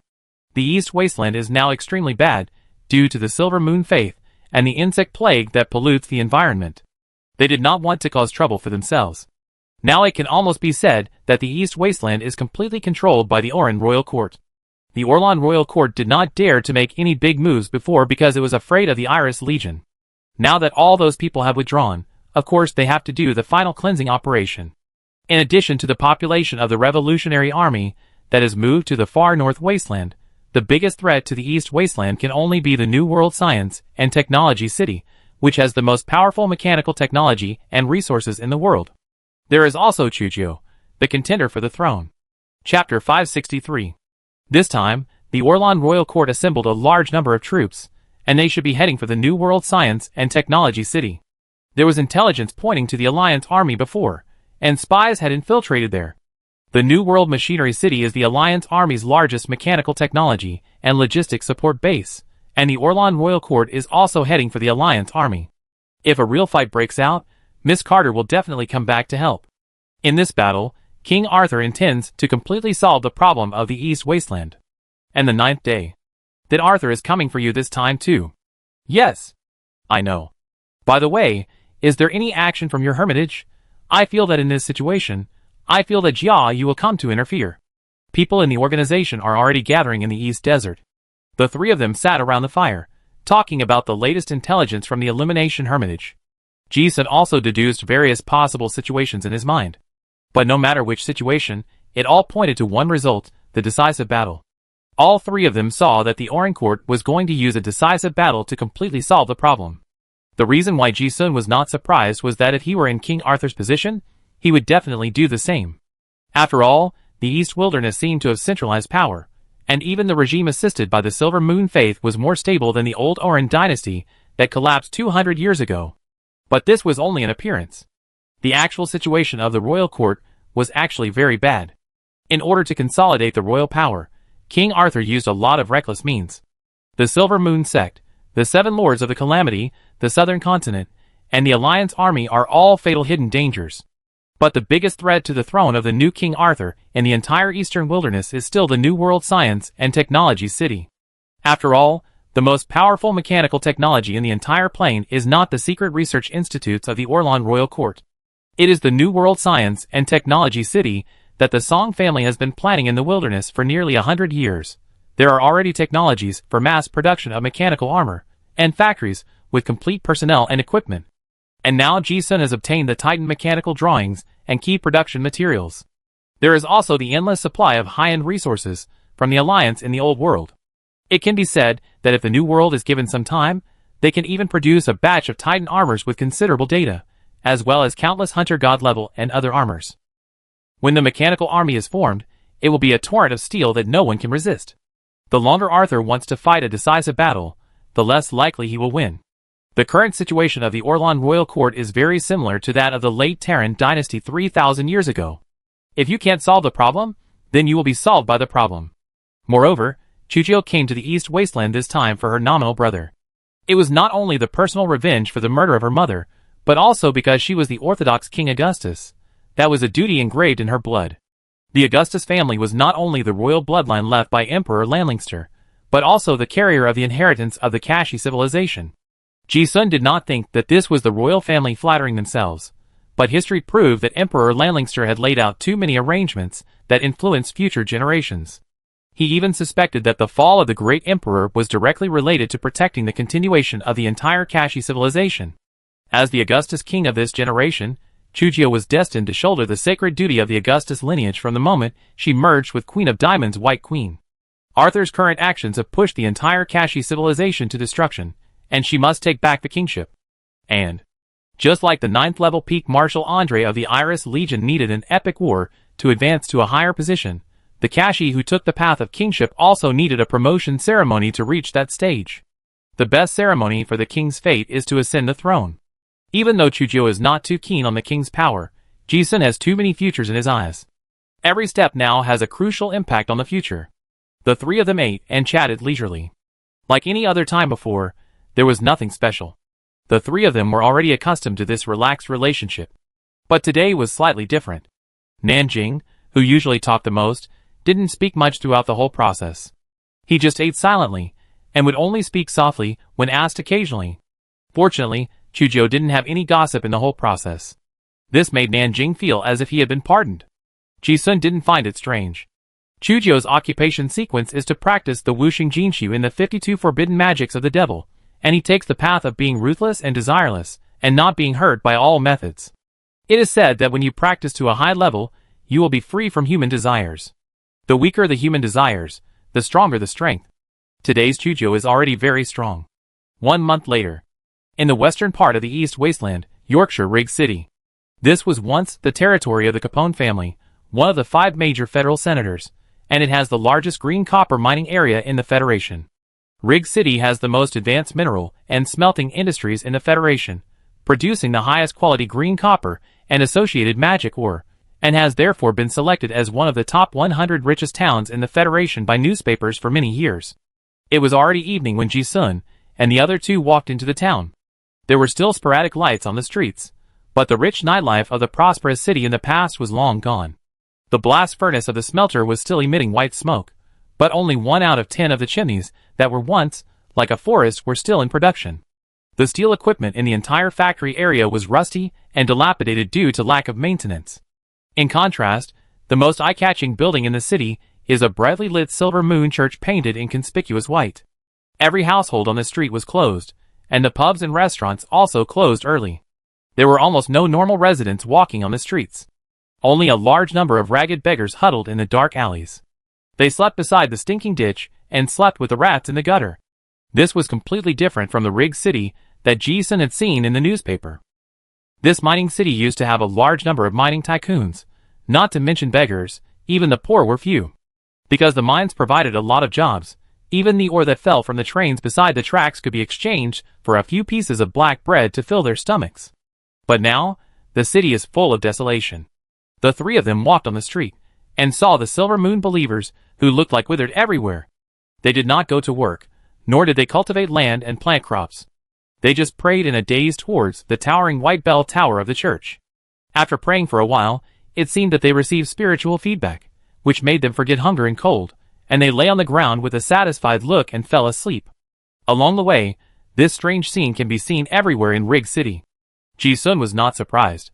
The East Wasteland is now extremely bad, due to the Silver Moon Faith, and the insect plague that pollutes the environment. They did not want to cause trouble for themselves. Now it can almost be said that the East Wasteland is completely controlled by the Oran Royal Court. The Orlan Royal Court did not dare to make any big moves before because it was afraid of the Iris Legion. Now that all those people have withdrawn, of course they have to do the final cleansing operation. In addition to the population of the Revolutionary Army that has moved to the far north wasteland, the biggest threat to the East Wasteland can only be the New World Science and Technology City, which has the most powerful mechanical technology and resources in the world. There is also Chujio, the contender for the throne. Chapter 563. This time, the Orlan Royal Court assembled a large number of troops, and they should be heading for the New World Science and Technology City. There was intelligence pointing to the Alliance Army before, and spies had infiltrated there. The New World Machinery City is the Alliance Army's largest mechanical technology and logistics support base, and the Orlan Royal Court is also heading for the Alliance Army. If a real fight breaks out, Miss Carter will definitely come back to help. In this battle, King Arthur intends to completely solve the problem of the East Wasteland. And the 9th day. That Arthur is coming for you this time too. Yes. I know. By the way, is there any action from your hermitage? I feel that in this situation, I feel that Jia you will come to interfere. People in the organization are already gathering in the East Desert. The three of them sat around the fire, talking about the latest intelligence from the Illumination Hermitage. Ji-sun also deduced various possible situations in his mind. But no matter which situation, it all pointed to one result, the decisive battle. All three of them saw that the Oran Court was going to use a decisive battle to completely solve the problem. The reason why Ji-sun was not surprised was that if he were in King Arthur's position, he would definitely do the same. After all, the East Wilderness seemed to have centralized power, and even the regime assisted by the Silver Moon Faith was more stable than the old Oran dynasty that collapsed 200 years ago. But this was only an appearance. The actual situation of the royal court was actually very bad. In order to consolidate the royal power, King Arthur used a lot of reckless means. The Silver Moon Sect, the Seven Lords of the Calamity, the Southern Continent, and the Alliance Army are all fatal hidden dangers. But the biggest threat to the throne of the new King Arthur in the entire Eastern Wilderness is still the New World Science and Technology City. After all, the most powerful mechanical technology in the entire plane is not the secret research institutes of the Orlan Royal Court. It is the New World Science and Technology City that the Song family has been planning in the wilderness for nearly 100 years. There are already technologies for mass production of mechanical armor, and factories with complete personnel and equipment. And now Ji-sun has obtained the Titan mechanical drawings and key production materials. There is also the endless supply of high-end resources from the Alliance in the Old World. It can be said that if the New World is given some time, they can even produce a batch of Titan armors with considerable data, as well as countless Hunter God level and other armors. When the mechanical army is formed, it will be a torrent of steel that no one can resist. The longer Arthur wants to fight a decisive battle, the less likely he will win. The current situation of the Orlan Royal Court is very similar to that of the late Terran dynasty 3,000 years ago. If you can't solve the problem, then you will be solved by the problem. Moreover, Chujio came to the East Wasteland this time for her nominal brother. It was not only the personal revenge for the murder of her mother, but also because she was the Orthodox King Augustus. That was a duty engraved in her blood. The Augustus family was not only the royal bloodline left by Emperor Lanlingster, but also the carrier of the inheritance of the Kashi civilization. Ji-sun did not think that this was the royal family flattering themselves, but history proved that Emperor Lanlingster had laid out too many arrangements that influenced future generations. He even suspected that the fall of the great emperor was directly related to protecting the continuation of the entire Kashi civilization. As the Augustus king of this generation, Chujio was destined to shoulder the sacred duty of the Augustus lineage from the moment she merged with Queen of Diamonds' White Queen. Arthur's current actions have pushed the entire Kashi civilization to destruction, and she must take back the kingship. And, just like the 9th level peak Marshal Andre of the Iris Legion needed an epic war to advance to a higher position, the Kashi who took the path of kingship also needed a promotion ceremony to reach that stage. The best ceremony for the king's fate is to ascend the throne. Even though Chujio is not too keen on the king's power, Ji-sun has too many futures in his eyes. Every step now has a crucial impact on the future. The three of them ate and chatted leisurely. Like any other time before, there was nothing special. The three of them were already accustomed to this relaxed relationship. But today was slightly different. Nanjing, who usually talked the most, didn't speak much throughout the whole process. He just ate silently, and would only speak softly when asked occasionally. Fortunately, Chujio didn't have any gossip in the whole process. This made Nanjing feel as if he had been pardoned. Ji-sun didn't find it strange. Chujio's occupation sequence is to practice the Wuxing Jinshu in the 52 forbidden magics of the devil, and he takes the path of being ruthless and desireless, and not being hurt by all methods. It is said that when you practice to a high level, you will be free from human desires. The weaker the human desires, the stronger the strength. Today's Chujio is already very strong. 1 month later. In the western part of the East Wasteland, Yorkshire Rig City. This was once the territory of the Capone family, one of the 5 major federal senators, and it has the largest green copper mining area in the Federation. Rig City has the most advanced mineral and smelting industries in the Federation, producing the highest quality green copper and associated magic ore, and has therefore been selected as one of the top 100 richest towns in the Federation by newspapers for many years. It was already evening when Ji-sun and the other two walked into the town. There were still sporadic lights on the streets, but the rich nightlife of the prosperous city in the past was long gone. The blast furnace of the smelter was still emitting white smoke, but only 1 out of 10 of the chimneys that were once, like a forest, were still in production. The steel equipment in the entire factory area was rusty and dilapidated due to lack of maintenance. In contrast, the most eye-catching building in the city is a brightly lit silver moon church painted in conspicuous white. Every household on the street was closed, and the pubs and restaurants also closed early. There were almost no normal residents walking on the streets. Only a large number of ragged beggars huddled in the dark alleys. They slept beside the stinking ditch and slept with the rats in the gutter. This was completely different from the Rig City that Ji-sun had seen in the newspaper. This mining city used to have a large number of mining tycoons, not to mention beggars. Even the poor were few. Because the mines provided a lot of jobs, even the ore that fell from the trains beside the tracks could be exchanged for a few pieces of black bread to fill their stomachs. But now, the city is full of desolation. The three of them walked on the street, and saw the Silver Moon believers, who looked like withered everywhere. They did not go to work, nor did they cultivate land and plant crops. They just prayed in a daze towards the towering white bell tower of the church. After praying for a while, it seemed that they received spiritual feedback, which made them forget hunger and cold, and they lay on the ground with a satisfied look and fell asleep. Along the way, this strange scene can be seen everywhere in Rig City. Ji-sun was not surprised.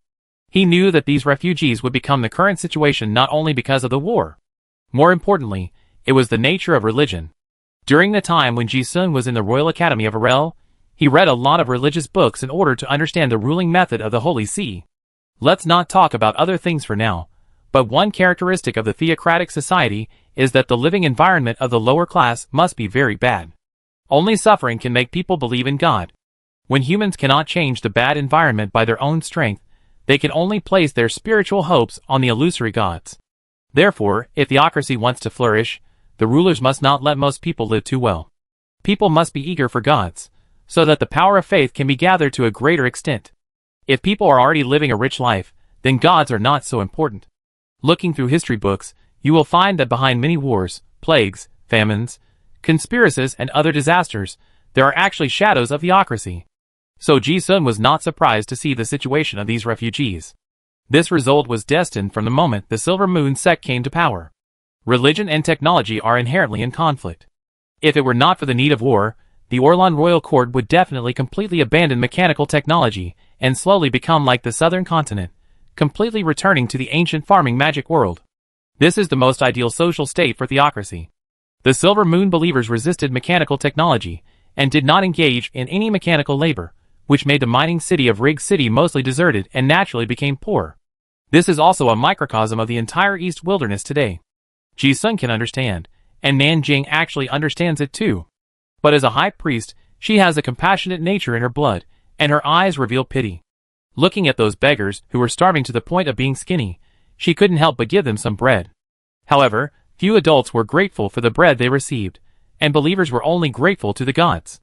He knew that these refugees would become the current situation not only because of the war. More importantly, it was the nature of religion. During the time when Ji-sun was in the Royal Academy of Arel, he read a lot of religious books in order to understand the ruling method of the Holy See. Let's not talk about other things for now, but one characteristic of the theocratic society is that the living environment of the lower class must be very bad. Only suffering can make people believe in God. When humans cannot change the bad environment by their own strength, they can only place their spiritual hopes on the illusory gods. Therefore, if theocracy wants to flourish, the rulers must not let most people live too well. People must be eager for gods, so that the power of faith can be gathered to a greater extent. If people are already living a rich life, then gods are not so important. Looking through history books, you will find that behind many wars, plagues, famines, conspiracies, and other disasters, there are actually shadows of theocracy. So Ji-sun was not surprised to see the situation of these refugees. This result was destined from the moment the Silver Moon sect came to power. Religion and technology are inherently in conflict. If it were not for the need of war, the Orlan royal court would definitely completely abandon mechanical technology and slowly become like the southern continent, completely returning to the ancient farming magic world. This is the most ideal social state for theocracy. The Silver Moon believers resisted mechanical technology and did not engage in any mechanical labor, which made the mining city of Rig City mostly deserted and naturally became poor. This is also a microcosm of the entire East Wilderness today. Ji-sun can understand, and Nanjing actually understands it too. But as a high priest, she has a compassionate nature in her blood, and her eyes reveal pity. Looking at those beggars who were starving to the point of being skinny, she couldn't help but give them some bread. However, few adults were grateful for the bread they received, and believers were only grateful to the gods.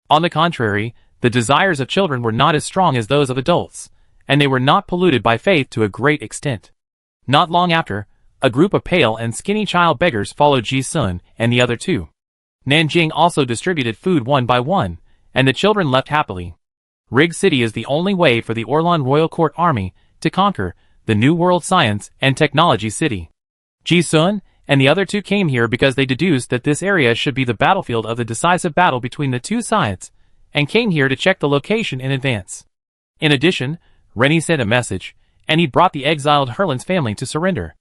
On the contrary, the desires of children were not as strong as those of adults, and they were not polluted by faith to a great extent. Not long after, a group of pale and skinny child beggars followed Ji-sun and the other two. Nanjing also distributed food one by one, and the children left happily. Rig City is the only way for the Orlan Royal Court Army to conquer the New World Science and Technology City. Ji-sun and the other two came here because they deduced that this area should be the battlefield of the decisive battle between the two sides, and came here to check the location in advance. In addition, Rennie sent a message, and he brought the exiled Herland's family to surrender.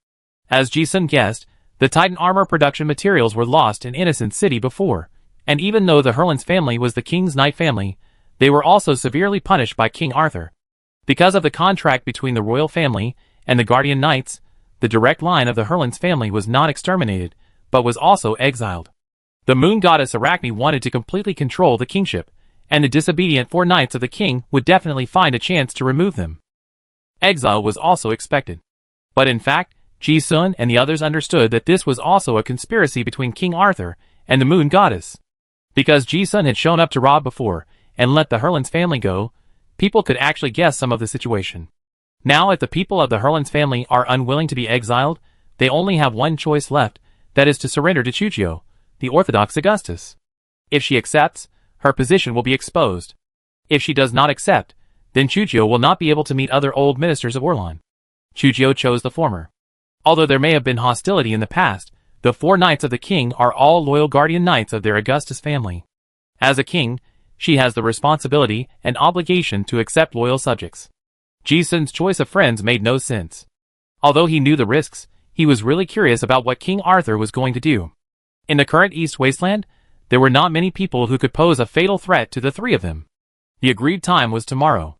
As Ji-sun guessed, the Titan armor production materials were lost in Innocent City before, and even though the Herland's family was the king's knight family, they were also severely punished by King Arthur. Because of the contract between the royal family and the Guardian Knights, the direct line of the Herland's family was not exterminated, but was also exiled. The moon goddess Arachne wanted to completely control the kingship, and the disobedient 4 knights of the king would definitely find a chance to remove them. Exile was also expected. But in fact, Ji-sun and the others understood that this was also a conspiracy between King Arthur and the moon goddess. Because Ji-sun had shown up to rob before and let the Herland's family go, people could actually guess some of the situation. Now if the people of the Herland's family are unwilling to be exiled, they only have one choice left, that is to surrender to Chuchio, the Orthodox Augustus. If she accepts, her position will be exposed. If she does not accept, then Chuchio will not be able to meet other old ministers of Orlan. Chuchio chose the former. Although there may have been hostility in the past, the 4 knights of the king are all loyal guardian knights of their Augustus family. As a king, she has the responsibility and obligation to accept loyal subjects. Ji-sun's choice of friends made no sense. Although he knew the risks, he was really curious about what King Arthur was going to do. In the current East Wasteland, there were not many people who could pose a fatal threat to the 3 of them. The agreed time was tomorrow.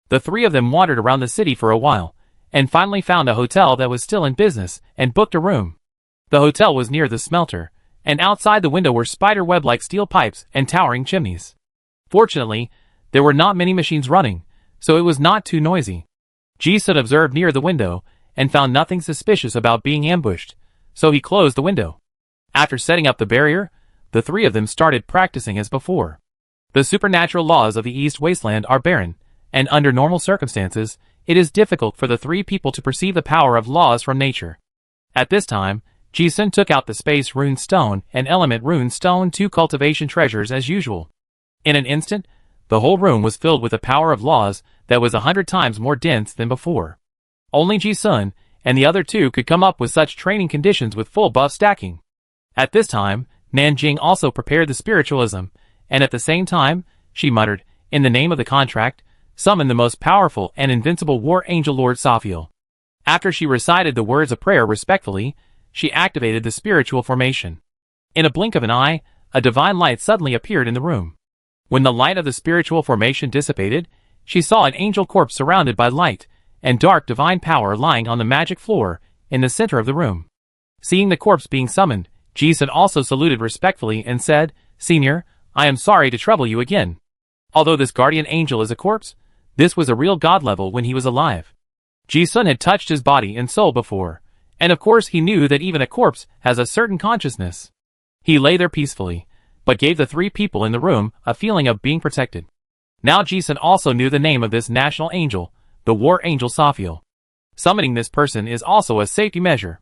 The 3 of them wandered around the city for a while, and finally found a hotel that was still in business, and booked a room. The hotel was near the smelter, and outside the window were spider-web-like steel pipes and towering chimneys. Fortunately, there were not many machines running, so it was not too noisy. Ji-sun observed near the window, and found nothing suspicious about being ambushed, so he closed the window. After setting up the barrier, the 3 of them started practicing as before. The supernatural laws of the East Wasteland are barren, and under normal circumstances, it is difficult for the 3 people to perceive the power of laws from nature. At this time, Ji-sun took out the space rune stone and element rune stone, 2 cultivation treasures as usual. In an instant, the whole room was filled with a power of laws that was 100 times more dense than before. Only Ji-sun and the other 2 could come up with such training conditions with full buff stacking. At this time, Nanjing also prepared the spiritualism, and at the same time, she muttered, in the name of the contract, summon the most powerful and invincible war angel Lord Sophiel. After she recited the words of prayer respectfully, she activated the spiritual formation. In a blink of an eye, a divine light suddenly appeared in the room. When the light of the spiritual formation dissipated, she saw an angel corpse surrounded by light and dark divine power lying on the magic floor in the center of the room. Seeing the corpse being summoned, Ji-sun also saluted respectfully and said, "Senior, I am sorry to trouble you again. Although this guardian angel is a corpse, this was a real god level when he was alive." Ji-sun had touched his body and soul before, and of course he knew that even a corpse has a certain consciousness. He lay there peacefully, but gave the 3 people in the room a feeling of being protected. Now Ji-sun also knew the name of this national angel, the war angel Sophiel. Summoning this person is also a safety measure.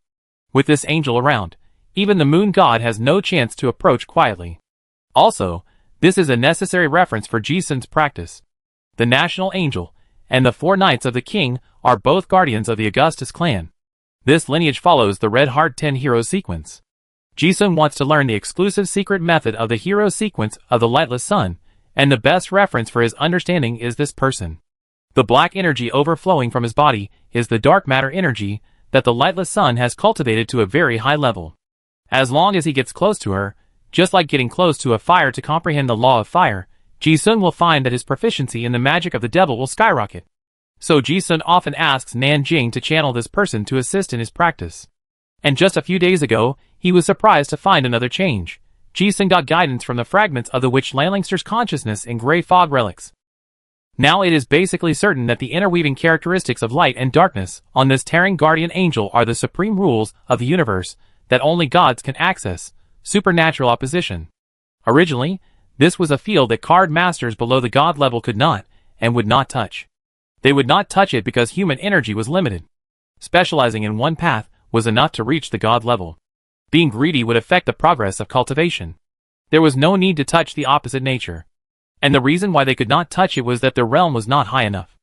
With this angel around, even the moon god has no chance to approach quietly. Also, this is a necessary reference for Ji-sun's practice. The national angel and the 4 knights of the king are both guardians of the Augustus clan. This lineage follows the Red Heart 10 hero sequence. Ji-sun wants to learn the exclusive secret method of the hero sequence of the Lightless Sun, and the best reference for his understanding is this person. The black energy overflowing from his body is the dark matter energy that the Lightless Sun has cultivated to a very high level. As long as he gets close to her, just like getting close to a fire to comprehend the law of fire, Ji-sun will find that his proficiency in the magic of the devil will skyrocket. So Ji-sun often asks Nanjing to channel this person to assist in his practice. And just a few days ago, he was surprised to find another change. Ji-sun got guidance from the fragments of the witch Lanlingster's consciousness in gray fog relics. Now it is basically certain that the interweaving characteristics of light and darkness on this Terran guardian angel are the supreme rules of the universe that only gods can access, supernatural opposition. Originally, this was a field that card masters below the god level could not, and would not touch. They would not touch it because human energy was limited. Specializing in one path was enough to reach the god level. Being greedy would affect the progress of cultivation. There was no need to touch the opposite nature. And the reason why they could not touch it was that their realm was not high enough.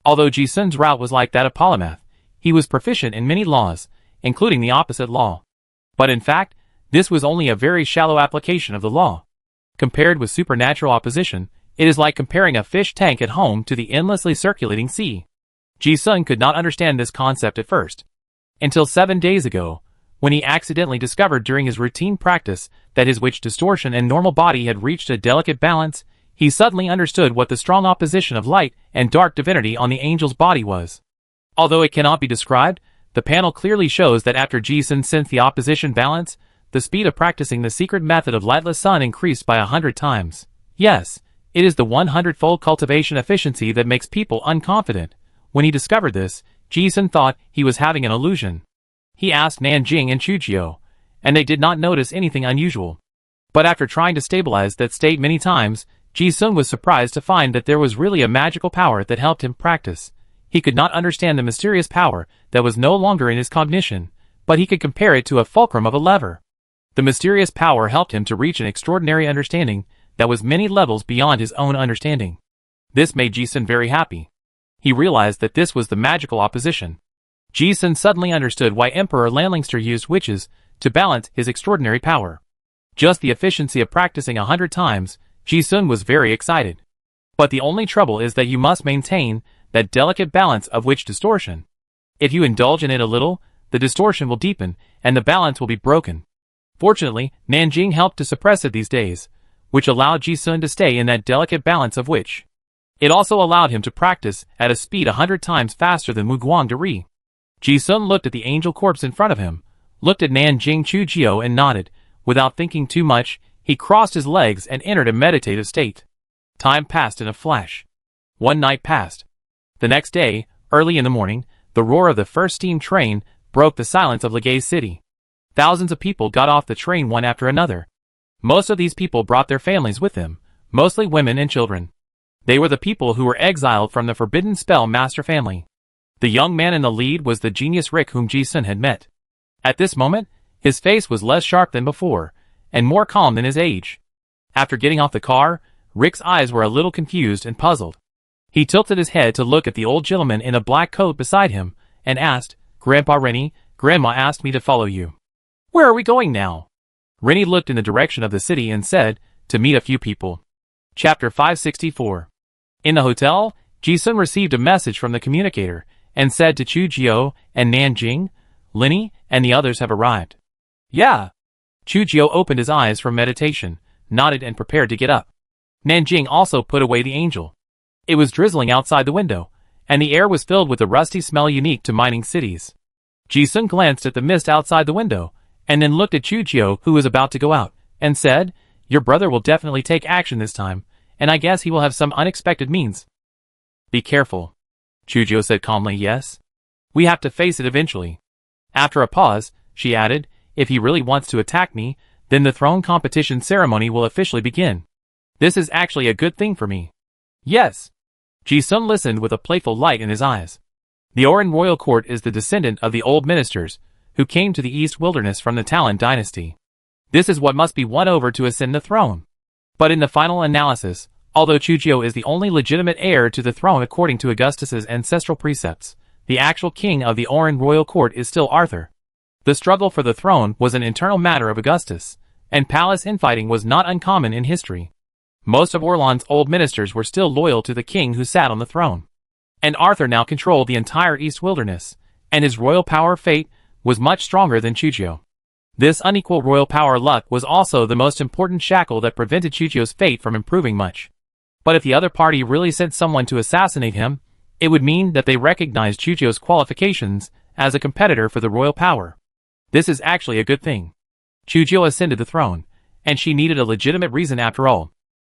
Although Ji-sun's route was like that of polymath, he was proficient in many laws, including the opposite law. But in fact, this was only a very shallow application of the law. Compared with supernatural opposition, it is like comparing a fish tank at home to the endlessly circulating sea. Ji-sun could not understand this concept at first. Until 7 days ago, when he accidentally discovered during his routine practice that his witch distortion and normal body had reached a delicate balance, he suddenly understood what the strong opposition of light and dark divinity on the angel's body was. Although it cannot be described, the panel clearly shows that after Ji-sun sensed the opposition balance, the speed of practicing the secret method of Lightless Sun increased by 100 times. Yes, it is the 100-fold cultivation efficiency that makes people unconfident. When he discovered this, Ji-sun thought he was having an illusion. He asked Nanjing and Chujio, and they did not notice anything unusual. But after trying to stabilize that state many times, Ji-sun was surprised to find that there was really a magical power that helped him practice. He could not understand the mysterious power that was no longer in his cognition, but he could compare it to a fulcrum of a lever. The mysterious power helped him to reach an extraordinary understanding that was many levels beyond his own understanding. This made Ji-sun very happy. He realized that this was the magical opposition. Ji-sun suddenly understood why Emperor Lanlingster used witches to balance his extraordinary power. Just the efficiency of practicing 100 times, Ji-sun was very excited. But the only trouble is that you must maintain that delicate balance of witch distortion. If you indulge in it a little, the distortion will deepen, and the balance will be broken. Fortunately, Nanjing helped to suppress it these days, which allowed Ji-sun to stay in that delicate balance of witch. It also allowed him to practice at a speed 100 times faster than Muguang Dari. Ji-sun looked at the angel corpse in front of him, looked at Nanjing Chujio and nodded. Without thinking too much, he crossed his legs and entered a meditative state. Time passed in a flash. One night passed. The next day, early in the morning, the roar of the first steam train broke the silence of Legay City. Thousands of people got off the train one after another. Most of these people brought their families with them, mostly women and children. They were the people who were exiled from the Forbidden Spell Master family. The young man in the lead was the genius Rick whom Ji-sun had met. At this moment, His face was less sharp than before, and more calm than his age. After getting off the car, Rick's eyes were a little confused and puzzled. He tilted his head to look at the old gentleman in a black coat beside him, and asked, "Grandpa Rennie, Grandma asked me to follow you. Where are we going now?" Rennie looked in the direction of the city and said, "To meet a few people." Chapter 564. In the hotel, Ji-sun received a message from the communicator, and said to Chu-jio and Nanjing, "Linny and the others have arrived." "Yeah." Chu-jio opened his eyes from meditation, nodded and prepared to get up. Nanjing also put away the angel. It was drizzling outside the window, and the air was filled with the rusty smell unique to mining cities. Ji-sun glanced at the mist outside the window, and then looked at Chu-jio, who was about to go out, and said, "Your brother will definitely take action this time, and I guess he will have some unexpected means." "Be careful." Chu-jio said calmly. "Yes. We have to face it eventually." After a pause, she added, "If he really wants to attack me, then the throne competition ceremony will officially begin. This is actually a good thing for me." "Yes." Ji-sun listened with a playful light in his eyes. The Oran royal court is the descendant of the old ministers, who came to the East Wilderness from the Talon dynasty. This is what must be won over to ascend the throne. But in the final analysis, although Chu-jio is the only legitimate heir to the throne according to Augustus's ancestral precepts, the actual king of the Oran royal court is still Arthur. The struggle for the throne was an internal matter of Augustus, and palace infighting was not uncommon in history. Most of Orlan's old ministers were still loyal to the king who sat on the throne. And Arthur now controlled the entire East Wilderness, and his royal power fate was much stronger than Chu-jio. This unequal royal power luck was also the most important shackle that prevented Chu-jio's fate from improving much. But if the other party really sent someone to assassinate him, it would mean that they recognized Chu-jio's qualifications as a competitor for the royal power. This is actually a good thing. Chu-jio ascended the throne, and she needed a legitimate reason after all.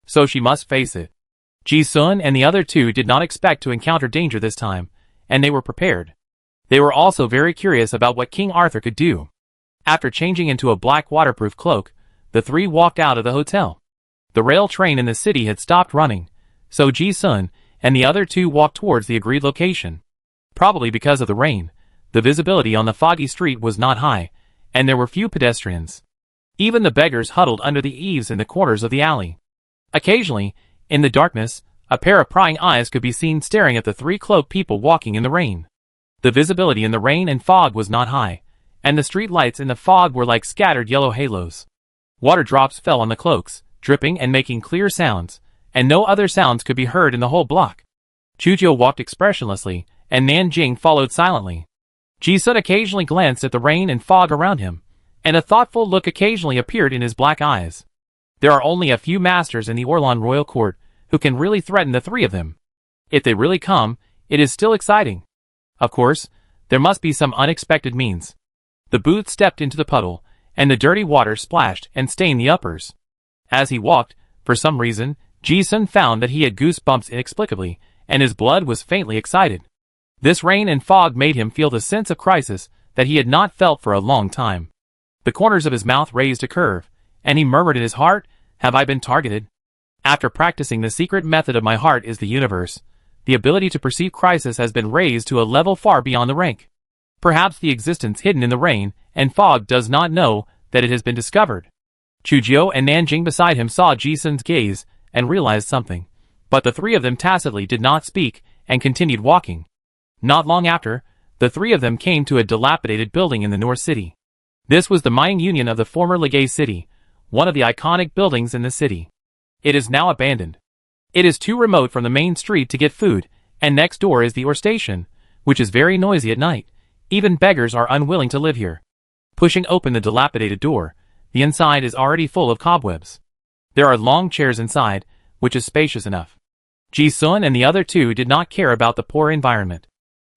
So she must face it. Ji-sun and the other two did not expect to encounter danger this time, and they were prepared. They were also very curious about what King Arthur could do. After changing into a black waterproof cloak, the three walked out of the hotel. The rail train in the city had stopped running, so Ji-sun and the other two walked towards the agreed location. Probably because of the rain, the visibility on the foggy street was not high, and there were few pedestrians. Even the beggars huddled under the eaves in the corners of the alley. Occasionally, in the darkness, a pair of prying eyes could be seen staring at the three cloaked people walking in the rain. The visibility in the rain and fog was not high, and the street lights in the fog were like scattered yellow halos. Water drops fell on the cloaks, dripping and making clear sounds, and no other sounds could be heard in the whole block. Chu-jio walked expressionlessly, and Nanjing followed silently. Ji-sun occasionally glanced at the rain and fog around him, and a thoughtful look occasionally appeared in his black eyes. There are only a few masters in the Orlan royal court who can really threaten the three of them. If they really come, it is still exciting. Of course, there must be some unexpected means. The booth stepped into the puddle, and the dirty water splashed and stained the uppers. As he walked, for some reason, Ji-sun found that he had goosebumps inexplicably, and his blood was faintly excited. This rain and fog made him feel the sense of crisis that he had not felt for a long time. The corners of his mouth raised a curve, and he murmured in his heart, "Have I been targeted?" After practicing the secret method of my heart is the universe, the ability to perceive crisis has been raised to a level far beyond the rank. Perhaps the existence hidden in the rain and fog does not know that it has been discovered. Chu-jio and Nanjing beside him saw Ji-sun's gaze and realized something, but the three of them tacitly did not speak and continued walking. Not long after, the three of them came to a dilapidated building in the North City. This was the mining union of the former Legay city, one of the iconic buildings in the city. It is now abandoned. It is too remote from the main street to get food, and next door is the ore station, which is very noisy at night. Even beggars are unwilling to live here. Pushing open the dilapidated door, the inside is already full of cobwebs. There are long chairs inside, which is spacious enough. Ji-sun and the other two did not care about the poor environment.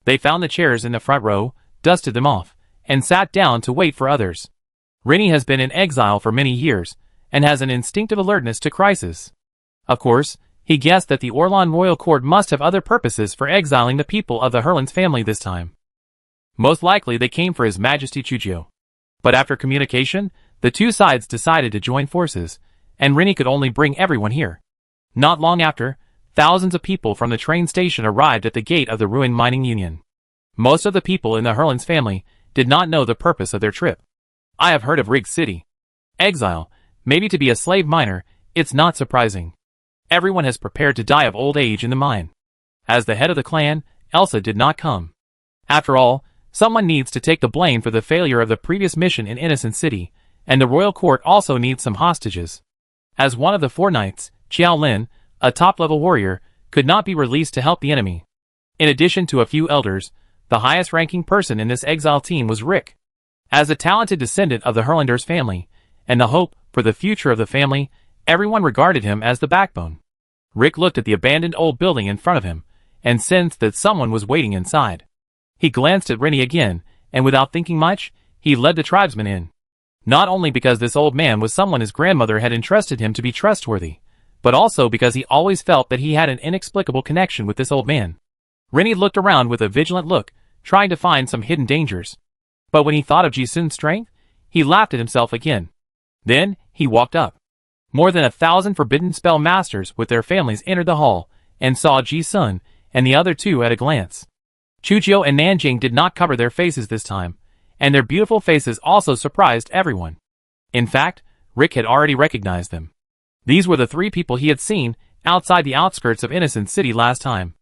They found the chairs in the front row, dusted them off, and sat down to wait for others. Rennie has been in exile for many years, and has an instinctive alertness to crisis. Of course, he guessed that the Orlan royal court must have other purposes for exiling the people of the Herlan's family this time. Most likely they came for His Majesty Chu-jio. But after communication, the two sides decided to join forces, and Rennie could only bring everyone here. Not long after, thousands of people from the train station arrived at the gate of the ruined mining union. Most of the people in the Herlan's family did not know the purpose of their trip. I have heard of Rig City. Exile, maybe to be a slave miner, it's not surprising. Everyone has prepared to die of old age in the mine. As the head of the clan, Elsa did not come. After all, someone needs to take the blame for the failure of the previous mission in Innocent City, and the royal court also needs some hostages. As one of the 4 knights, Xiao Lin, a top-level warrior, could not be released to help the enemy. In addition to a few elders, the highest-ranking person in this exile team was Rick. As a talented descendant of the Herlanders family, and the hope for the future of the family, everyone regarded him as the backbone. Rick looked at the abandoned old building in front of him, and sensed that someone was waiting inside. He glanced at Rennie again, and without thinking much, he led the tribesmen in. Not only because this old man was someone his grandmother had entrusted him to be trustworthy, but also because he always felt that he had an inexplicable connection with this old man. Rennie looked around with a vigilant look, trying to find some hidden dangers. But when he thought of Ji-sun's strength, he laughed at himself again. Then, he walked up. More than 1,000 forbidden spell masters with their families entered the hall, and saw Ji-sun and the other 2 at a glance. Chujio and Nanjing did not cover their faces this time, and their beautiful faces also surprised everyone. In fact, Rick had already recognized them. These were the 3 people he had seen outside the outskirts of Innocent City last time.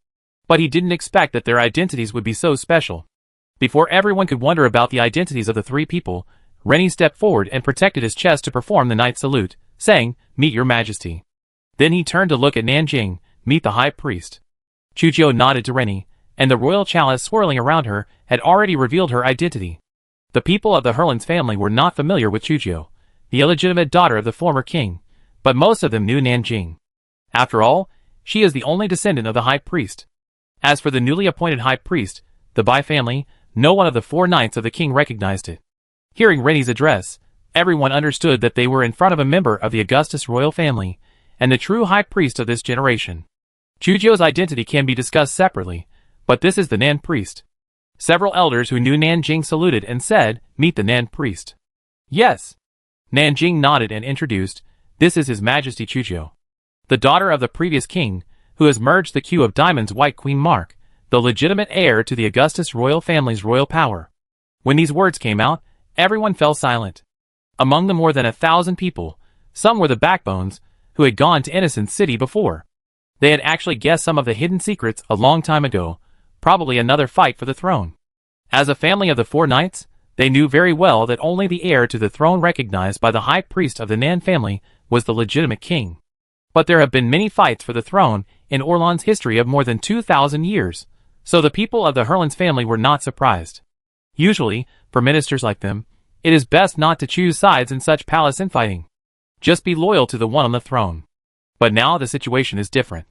But he didn't expect that their identities would be so special. Before everyone could wonder about the identities of the 3 people, Rennie stepped forward and protected his chest to perform the knight salute, saying, "Meet your majesty." Then he turned to look at Nanjing, "Meet the high priest." Chujio nodded to Rennie, and the royal chalice swirling around her had already revealed her identity. The people of the Herlands family were not familiar with Chujio, the illegitimate daughter of the former king, but most of them knew Nanjing. After all, she is the only descendant of the high priest. As for the newly appointed high priest, the Bai family, no one of the 4 knights of the king recognized it. Hearing Rennie's address, everyone understood that they were in front of a member of the Augustus royal family, and the true high priest of this generation. Chujio's identity can be discussed separately, but this is the Nan priest. Several elders who knew Nanjing saluted and said, "Meet the Nan priest." "Yes." Nanjing nodded and introduced, "This is His Majesty Chujio, the daughter of the previous king, who has merged the queue of Diamond's White Queen mark, the legitimate heir to the Augustus royal family's royal power." When these words came out, everyone fell silent. Among the more than 1,000 people, some were the backbones, who had gone to Innocent City before. They had actually guessed some of the hidden secrets a long time ago, probably another fight for the throne. As a family of the 4 knights, they knew very well that only the heir to the throne recognized by the high priest of the Nan family was the legitimate king. But there have been many fights for the throne in Orlan's history of more than 2,000 years, so the people of the Herlands family were not surprised. Usually, for ministers like them, it is best not to choose sides in such palace infighting. Just be loyal to the one on the throne. But now the situation is different.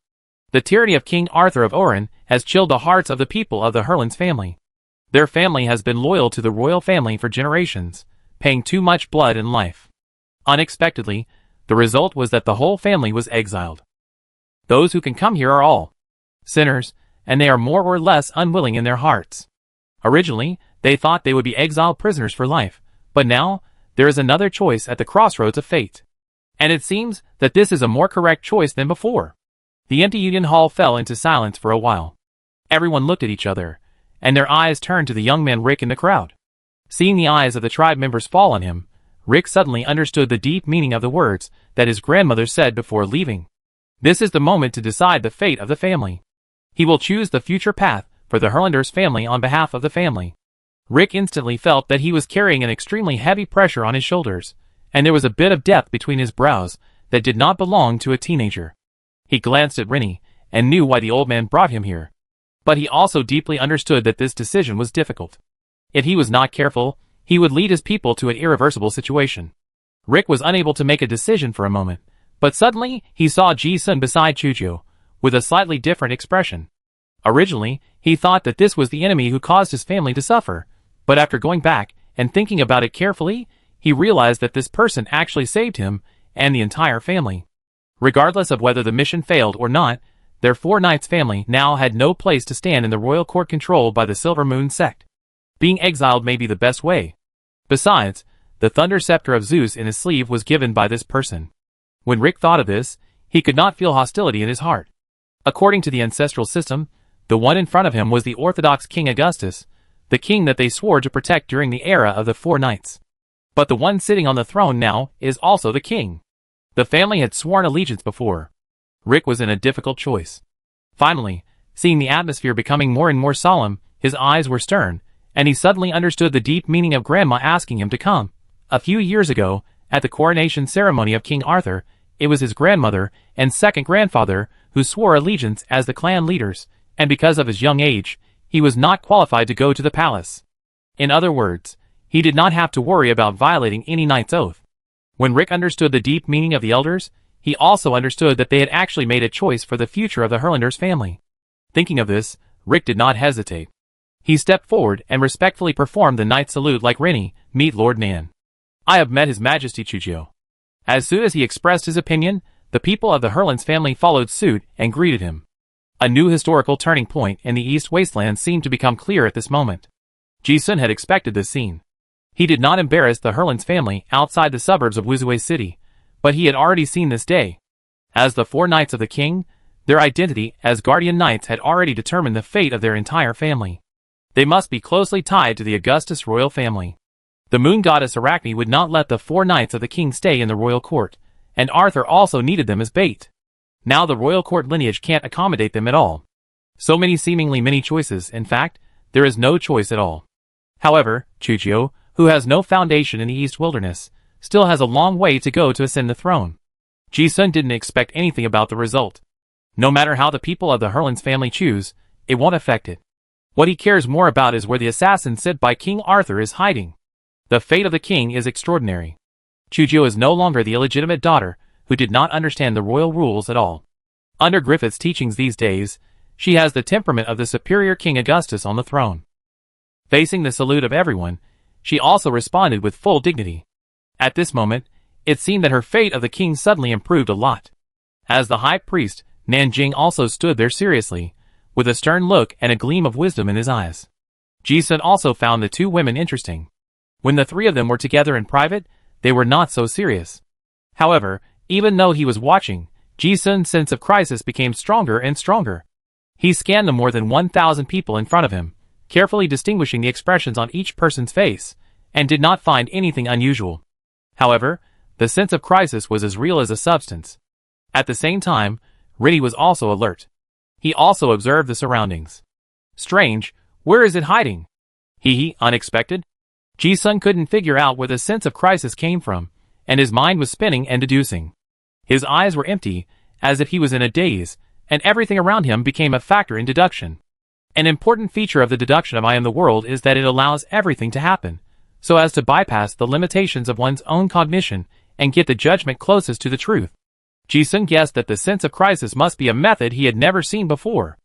The tyranny of King Arthur of Oran has chilled the hearts of the people of the Herlands family. Their family has been loyal to the royal family for generations, paying too much blood and life. Unexpectedly, the result was that the whole family was exiled. Those who can come here are all sinners, and they are more or less unwilling in their hearts. Originally, they thought they would be exiled prisoners for life, but now, there is another choice at the crossroads of fate. And it seems that this is a more correct choice than before. The empty Union Hall fell into silence for a while. Everyone looked at each other, and their eyes turned to the young man Rick in the crowd. Seeing the eyes of the tribe members fall on him, Rick suddenly understood the deep meaning of the words that his grandmother said before leaving. This is the moment to decide the fate of the family. He will choose the future path for the Herlanders family on behalf of the family. Rick instantly felt that he was carrying an extremely heavy pressure on his shoulders, and there was a bit of depth between his brows that did not belong to a teenager. He glanced at Rennie, and knew why the old man brought him here. But he also deeply understood that this decision was difficult. If he was not careful, he would lead his people to an irreversible situation. Rick was unable to make a decision for a moment, but suddenly he saw Ji-sun beside Chujio, with a slightly different expression. Originally, he thought that this was the enemy who caused his family to suffer, but after going back and thinking about it carefully, he realized that this person actually saved him and the entire family. Regardless of whether the mission failed or not, their 4 knights family now had no place to stand in the royal court controlled by the Silver Moon sect. Being exiled may be the best way. Besides, the thunder scepter of Zeus in his sleeve was given by this person. When Rick thought of this, he could not feel hostility in his heart. According to the ancestral system, the one in front of him was the Orthodox King Augustus, the king that they swore to protect during the era of the 4 knights. But the one sitting on the throne now is also the king. The family had sworn allegiance before. Rick was in a difficult choice. Finally, seeing the atmosphere becoming more and more solemn, his eyes were stern, and he suddenly understood the deep meaning of Grandma asking him to come. A few years ago, at the coronation ceremony of King Arthur, it was his grandmother and second grandfather who swore allegiance as the clan leaders, and because of his young age, he was not qualified to go to the palace. In other words, he did not have to worry about violating any knight's oath. When Rick understood the deep meaning of the elders, he also understood that they had actually made a choice for the future of the Herlanders family. Thinking of this, Rick did not hesitate. He stepped forward and respectfully performed the knight's salute like Rennie, "Meet Lord Nan. I have met His Majesty Chujio." As soon as he expressed his opinion, the people of the Herlands family followed suit and greeted him. A new historical turning point in the East Wasteland seemed to become clear at this moment. Ji-sun had expected this scene. He did not embarrass the Herlands family outside the suburbs of Wuzue City, but he had already seen this day. As the four knights of the king, their identity as guardian knights had already determined the fate of their entire family. They must be closely tied to the Augustus royal family. The moon goddess Arachne would not let the four knights of the king stay in the royal court, and Arthur also needed them as bait. Now the royal court lineage can't accommodate them at all. So many seemingly many choices, in fact, there is no choice at all. However, Chujio, who has no foundation in the East Wilderness, still has a long way to go to ascend the throne. Ji-sun didn't expect anything about the result. No matter how the people of the Herlands family choose, it won't affect it. What he cares more about is where the assassin sent by King Arthur is hiding. The fate of the king is extraordinary. Chujio is no longer the illegitimate daughter who did not understand the royal rules at all. Under Griffith's teachings these days, she has the temperament of the superior King Augustus on the throne. Facing the salute of everyone, she also responded with full dignity. At this moment, it seemed that her fate of the king suddenly improved a lot. As the high priest, Nanjing also stood there seriously, with a stern look and a gleam of wisdom in his eyes. Ji-sun also found the two women interesting. When the three of them were together in private, they were not so serious. However, even though he was watching, Ji-sun's sense of crisis became stronger and stronger. He scanned the more than 1,000 people in front of him, carefully distinguishing the expressions on each person's face, and did not find anything unusual. However, the sense of crisis was as real as the substance. At the same time, Rennie was also alert. He also observed the surroundings. Strange, where is it hiding? Unexpected? Ji-sun couldn't figure out where the sense of crisis came from, and his mind was spinning and deducing. His eyes were empty, as if he was in a daze, and everything around him became a factor in deduction. An important feature of the deduction of I am the world is that it allows everything to happen, so as to bypass the limitations of one's own cognition and get the judgment closest to the truth. Ji-sun guessed that the sense of crisis must be a method he had never seen before.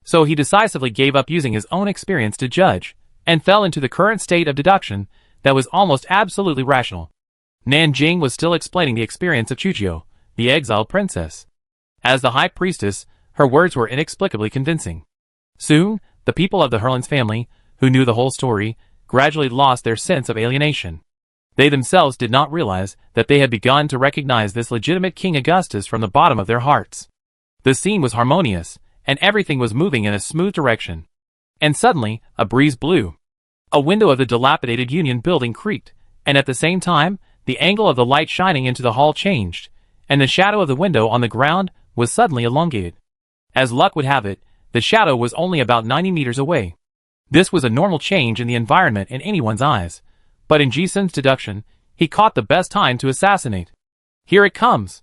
So he decisively gave up using his own experience to judge, and fell into the current state of deduction that was almost absolutely rational. Nanjing was still explaining the experience of Chujio, the exiled princess. As the high priestess, her words were inexplicably convincing. Soon, the people of the Herlands family, who knew the whole story, gradually lost their sense of alienation. They themselves did not realize that they had begun to recognize this legitimate King Augustus from the bottom of their hearts. The scene was harmonious, and everything was moving in a smooth direction. And suddenly, a breeze blew. A window of the dilapidated Union building creaked, and at the same time, the angle of the light shining into the hall changed, and the shadow of the window on the ground was suddenly elongated. As luck would have it, the shadow was only about 90 meters away. This was a normal change in the environment in anyone's eyes, but in Ji-sun's deduction, he caught the best time to assassinate. Here it comes!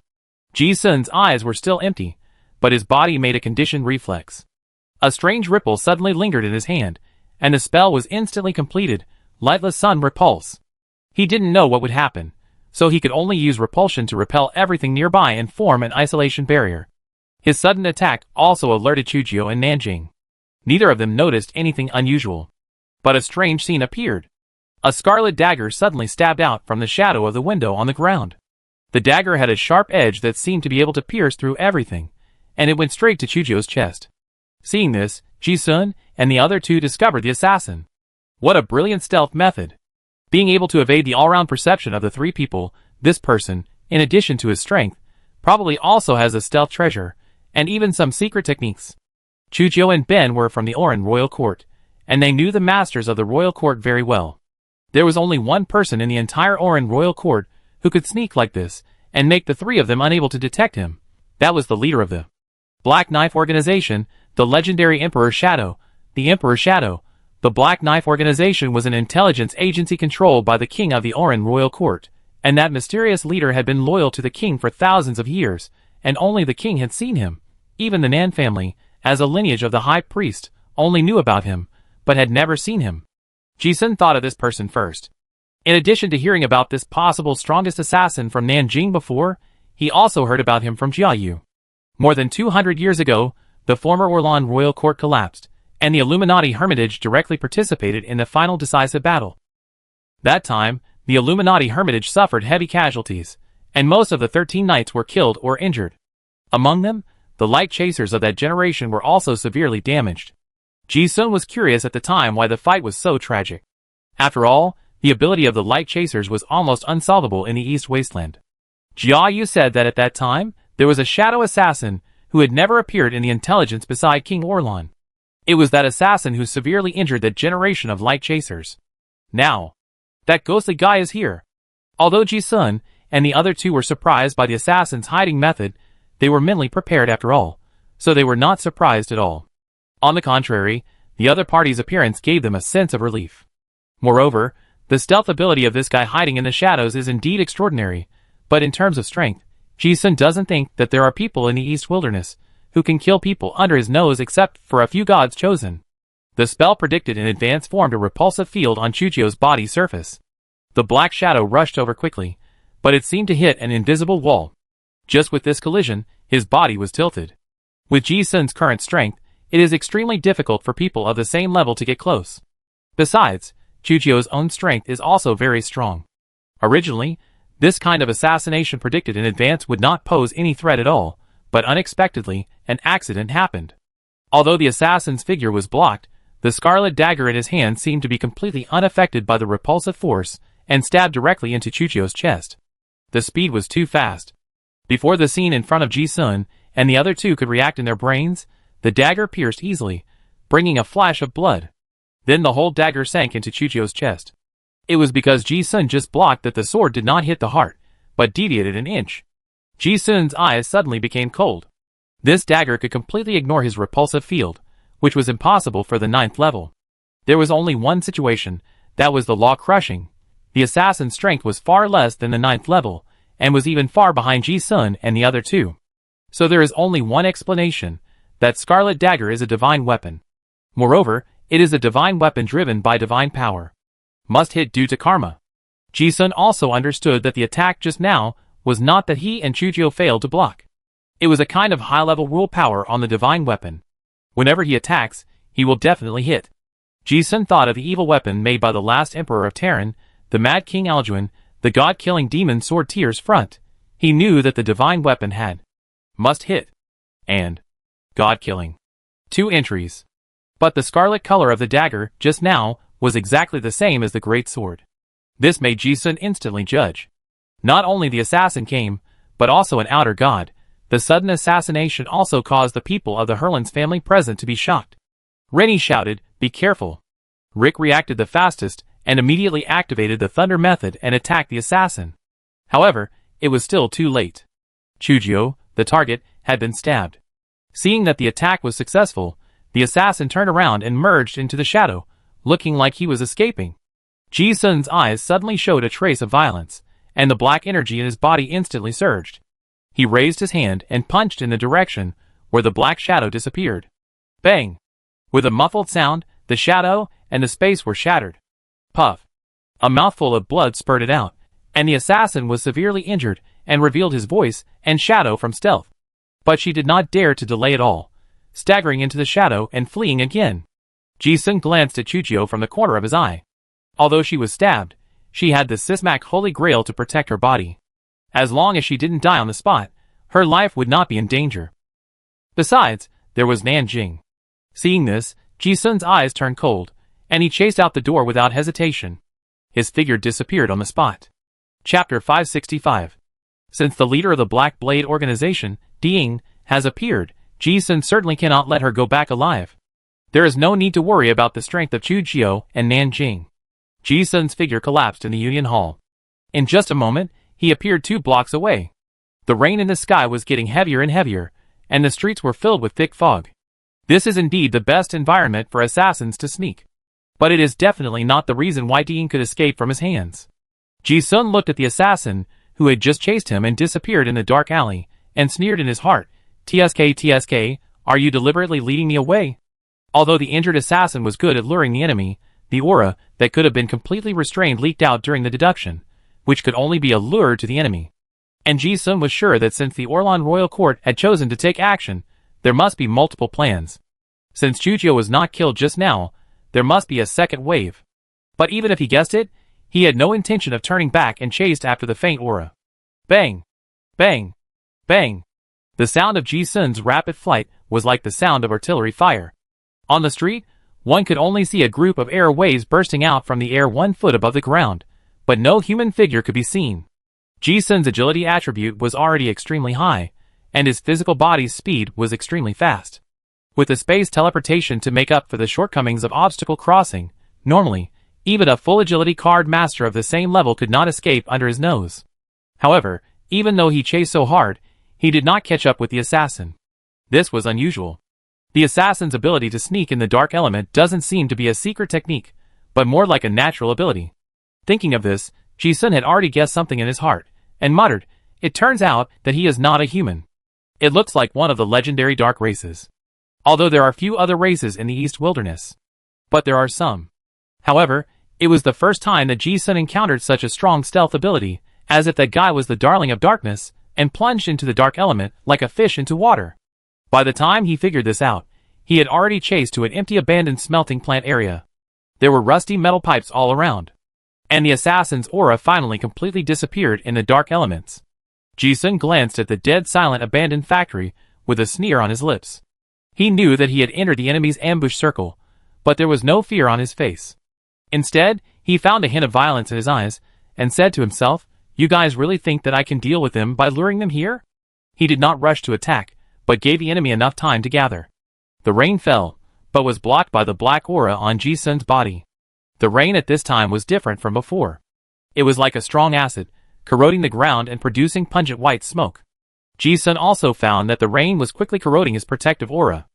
Ji-sun's eyes were still empty, but his body made a conditioned reflex. A strange ripple suddenly lingered in his hand, and the spell was instantly completed, lightless sun repulse. He didn't know what would happen, so he could only use repulsion to repel everything nearby and form an isolation barrier. His sudden attack also alerted Chujio and Nanjing. Neither of them noticed anything unusual. But a strange scene appeared. A scarlet dagger suddenly stabbed out from the shadow of the window on the ground. The dagger had a sharp edge that seemed to be able to pierce through everything, and it went straight to Chujio's chest. Seeing this, Ji-sun and the other two discovered the assassin. What a brilliant stealth method! Being able to evade the all-round perception of the three people, this person, in addition to his strength, probably also has a stealth treasure, and even some secret techniques. Chujio and Ben were from the Oran royal court, and they knew the masters of the royal court very well. There was only one person in the entire Oran royal court who could sneak like this and make the three of them unable to detect him. That was the leader of the Black Knife Organization, the legendary Emperor Shadow. The Emperor Shadow. The Black Knife Organization was an intelligence agency controlled by the king of the Oran royal court, and that mysterious leader had been loyal to the king for thousands of years, and only the king had seen him. Even the Nan family, as a lineage of the high priest, only knew about him, but had never seen him. Ji-sun thought of this person first. In addition to hearing about this possible strongest assassin from Nanjing before, he also heard about him from Jiayu. More than 200 years ago, the former Orlan royal court collapsed, and the Illuminati Hermitage directly participated in the final decisive battle. That time, the Illuminati Hermitage suffered heavy casualties, and most of the 13 knights were killed or injured. Among them, the light chasers of that generation were also severely damaged. Ji-sun was curious at the time why the fight was so tragic. After all, the ability of the light chasers was almost unsolvable in the East Wasteland. Jiayu said that at that time, there was a shadow assassin who had never appeared in the intelligence beside King Orlan. It was that assassin who severely injured that generation of light chasers. Now, that ghostly guy is here. Although Ji-sun and the other two were surprised by the assassin's hiding method, they were mentally prepared after all, so they were not surprised at all. On the contrary, the other party's appearance gave them a sense of relief. Moreover, the stealth ability of this guy hiding in the shadows is indeed extraordinary, but in terms of strength, Ji-sun doesn't think that there are people in the East Wilderness who can kill people under his nose except for a few gods chosen. The spell predicted in advance formed a repulsive field on Chujio's body surface. The black shadow rushed over quickly, but it seemed to hit an invisible wall. Just with this collision, his body was tilted. With Ji-sun's current strength, it is extremely difficult for people of the same level to get close. Besides, Chujio's own strength is also very strong. Originally, this kind of assassination predicted in advance would not pose any threat at all, but unexpectedly, an accident happened. Although the assassin's figure was blocked, the scarlet dagger in his hand seemed to be completely unaffected by the repulsive force and stabbed directly into Chujio's chest. The speed was too fast. Before the scene in front of Ji-sun and the other two could react in their brains, the dagger pierced easily, bringing a flash of blood. Then the whole dagger sank into Chujio's chest. It was because Ji-sun just blocked that the sword did not hit the heart, but deviated an inch. Ji-sun's eyes suddenly became cold. This dagger could completely ignore his repulsive field, which was impossible for the 9th level. There was only one situation, that was the law crushing. The assassin's strength was far less than the 9th level, and was even far behind Ji-sun and the other two. So there is only one explanation, that scarlet dagger is a divine weapon. Moreover, it is a divine weapon driven by divine power. Must hit due to karma. Ji-sun also understood that the attack just now was not that he and Chujio failed to block. It was a kind of high-level rule power on the divine weapon. Whenever he attacks, he will definitely hit. Ji-sun thought of the evil weapon made by the last emperor of Terran, the Mad King Alduin, the god-killing demon sword Tyr's front. He knew that the divine weapon had must hit and god-killing. 2 entries. But the scarlet color of the dagger, just now, was exactly the same as the great sword. This made Ji-sun instantly judge. Not only the assassin came, but also an outer god. The sudden assassination also caused the people of the Herlands family present to be shocked. Rennie shouted, "Be careful." Rick reacted the fastest, and immediately activated the thunder method and attacked the assassin. However, it was still too late. Chujio, the target, had been stabbed. Seeing that the attack was successful, the assassin turned around and merged into the shadow, looking like he was escaping. Ji-sun's eyes suddenly showed a trace of violence, and the black energy in his body instantly surged. He raised his hand and punched in the direction where the black shadow disappeared. Bang! With a muffled sound, the shadow and the space were shattered. Puff! A mouthful of blood spurted out, and the assassin was severely injured and revealed his voice and shadow from stealth. But she did not dare to delay at all, staggering into the shadow and fleeing again. Ji-sun glanced at Chujio from the corner of his eye. Although she was stabbed, she had the Sismak Holy Grail to protect her body. As long as she didn't die on the spot, her life would not be in danger. Besides, there was Nanjing. Seeing this, Ji-sun's eyes turned cold, and he chased out the door without hesitation. His figure disappeared on the spot. Chapter 565. Since the leader of the Black Blade organization, Ding, has appeared, Ji-sun certainly cannot let her go back alive. There is no need to worry about the strength of Chujio and Nanjing. Ji-sun's figure collapsed in the Union Hall. In just a moment, he appeared 2 blocks away. The rain in the sky was getting heavier and heavier, and the streets were filled with thick fog. This is indeed the best environment for assassins to sneak. But it is definitely not the reason why Dean could escape from his hands. Ji-sun looked at the assassin, who had just chased him and disappeared in the dark alley, and sneered in his heart, "TSK, are you deliberately leading me away?" Although the injured assassin was good at luring the enemy, the aura that could have been completely restrained leaked out during the deduction, which could only be a lure to the enemy. And Ji-sun was sure that since the Orlan Royal Court had chosen to take action, there must be multiple plans. Since Chujio was not killed just now, there must be a second wave. But even if he guessed it, he had no intention of turning back and chased after the faint aura. Bang! Bang! Bang! The sound of Ji-sun's rapid flight was like the sound of artillery fire. On the street, one could only see a group of air waves bursting out from the air 1 foot above the ground, but no human figure could be seen. Ji-sun's agility attribute was already extremely high, and his physical body's speed was extremely fast. With the space teleportation to make up for the shortcomings of obstacle crossing, normally, even a full agility card master of the same level could not escape under his nose. However, even though he chased so hard, he did not catch up with the assassin. This was unusual. The assassin's ability to sneak in the dark element doesn't seem to be a secret technique, but more like a natural ability. Thinking of this, Ji-sun had already guessed something in his heart, and muttered, "It turns out that he is not a human. It looks like one of the legendary dark races. Although there are few other races in the East Wilderness. But there are some." However, it was the first time that Ji-sun encountered such a strong stealth ability, as if that guy was the darling of darkness, and plunged into the dark element like a fish into water. By the time he figured this out, he had already chased to an empty abandoned smelting plant area. There were rusty metal pipes all around. And the assassin's aura finally completely disappeared in the dark elements. Ji-sun glanced at the dead silent abandoned factory with a sneer on his lips. He knew that he had entered the enemy's ambush circle, but there was no fear on his face. Instead, he found a hint of violence in his eyes, and said to himself, "You guys really think that I can deal with them by luring them here?" He did not rush to attack, but gave the enemy enough time to gather. The rain fell, but was blocked by the black aura on Ji-sun's body. The rain at this time was different from before. It was like a strong acid, corroding the ground and producing pungent white smoke. Ji-sun also found that the rain was quickly corroding his protective aura.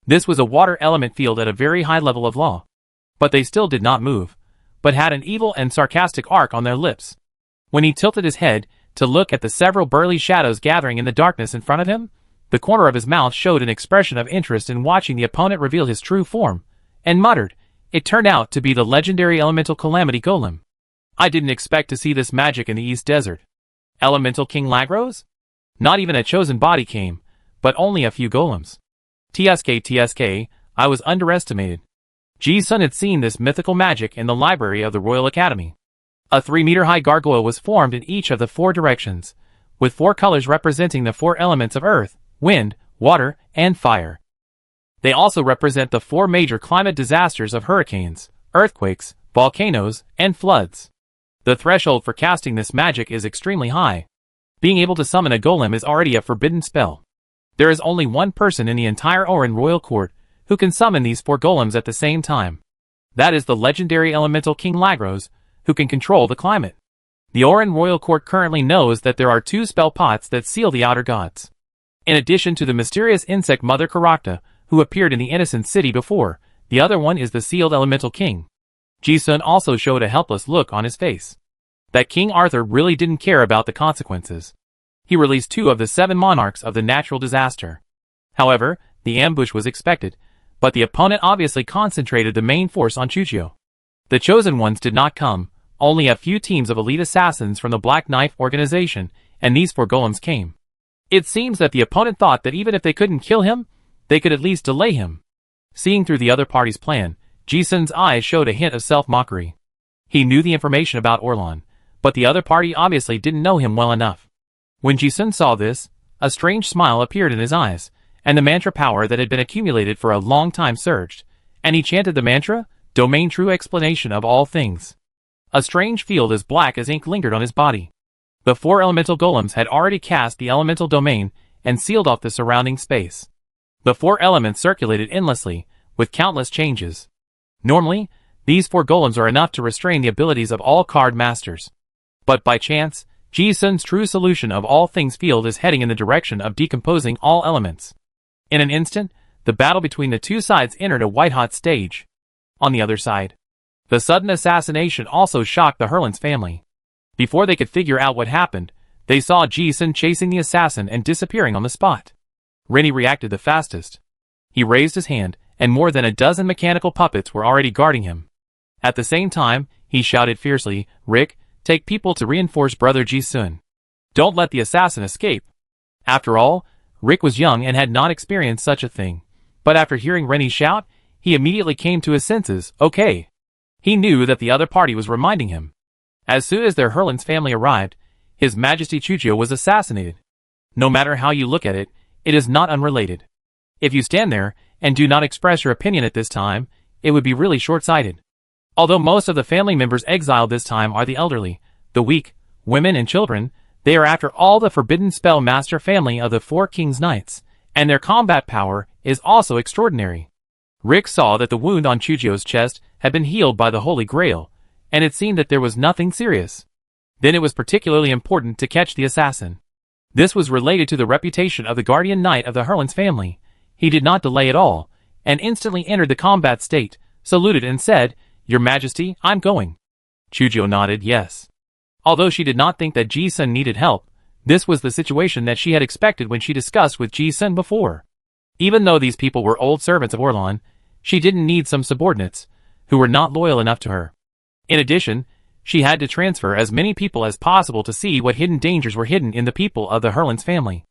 This was a water element field at a very high level of law. But they still did not move, but had an evil and sarcastic arc on their lips. When he tilted his head to look at the several burly shadows gathering in the darkness in front of him, the corner of his mouth showed an expression of interest in watching the opponent reveal his true form, and muttered, "It turned out to be the legendary elemental calamity golem. I didn't expect to see this magic in the East Desert. Elemental King Lagros? Not even a chosen body came, but only a few golems. TSK, I was underestimated." Ji-sun had seen this mythical magic in the library of the Royal Academy. A 3-meter-high gargoyle was formed in each of the 4 directions, with 4 colors representing the 4 elements of earth, wind, water, and fire. They also represent the 4 major climate disasters of hurricanes, earthquakes, volcanoes, and floods. The threshold for casting this magic is extremely high. Being able to summon a golem is already a forbidden spell. There is only one person in the entire Oran Royal Court who can summon these 4 golems at the same time. That is the legendary elemental King Lagros, who can control the climate. The Oran Royal Court currently knows that there are 2 spell pots that seal the outer gods. In addition to the mysterious insect Mother Karakta, who appeared in the Innocent City before, the other one is the sealed elemental king. Ji-sun also showed a helpless look on his face. That King Arthur really didn't care about the consequences. He released 2 of the 7 monarchs of the natural disaster. However, the ambush was expected, but the opponent obviously concentrated the main force on Chujio. The chosen ones did not come, only a few teams of elite assassins from the Black Knife organization, and these 4 golems came. It seems that the opponent thought that even if they couldn't kill him, they could at least delay him. Seeing through the other party's plan, Ji-sun's eyes showed a hint of self-mockery. He knew the information about Orlan, but the other party obviously didn't know him well enough. When Ji-sun saw this, a strange smile appeared in his eyes, and the mantra power that had been accumulated for a long time surged, and he chanted the mantra, "Domain True Explanation of All Things." A strange field as black as ink lingered on his body. The 4 elemental golems had already cast the elemental domain and sealed off the surrounding space. The 4 elements circulated endlessly, with countless changes. Normally, These 4 golems are enough to restrain the abilities of all card masters. But by chance, Ji-sun's true solution of all things field is heading in the direction of decomposing all elements. In an instant, the battle between the two sides entered a white-hot stage. On the other side, the sudden assassination also shocked the Hurlins family. Before they could figure out what happened, they saw Ji-sun chasing the assassin and disappearing on the spot. Rennie reacted the fastest. He raised his hand, and more than a dozen mechanical puppets were already guarding him. At the same time, he shouted fiercely, "Rick, take people to reinforce Brother Ji-sun. Don't let the assassin escape." After all, Rick was young and had not experienced such a thing. But after hearing Rennie shout, he immediately came to his senses. Okay. He knew that the other party was reminding him. As soon as their Hurlins family arrived, His Majesty Chujio was assassinated. No matter how you look at it, it is not unrelated. If you stand there and do not express your opinion at this time, it would be really short-sighted. Although most of the family members exiled this time are the elderly, the weak, women and children, they are after all the forbidden spell master family of the 4 Kings Knights, and their combat power is also extraordinary. Rick saw that the wound on Chujio's chest had been healed by the Holy Grail, and it seemed that there was nothing serious. Then it was particularly important to catch the assassin. This was related to the reputation of the guardian knight of the Hurlins family. He did not delay at all, and instantly entered the combat state, saluted and said, "Your Majesty, I'm going." Chujio nodded yes. Although she did not think that Ji-sun needed help, this was the situation that she had expected when she discussed with Ji-sun before. Even though these people were old servants of Orlan, she didn't need some subordinates, who were not loyal enough to her. In addition, she had to transfer as many people as possible to see what hidden dangers were hidden in the people of the Hurlins family.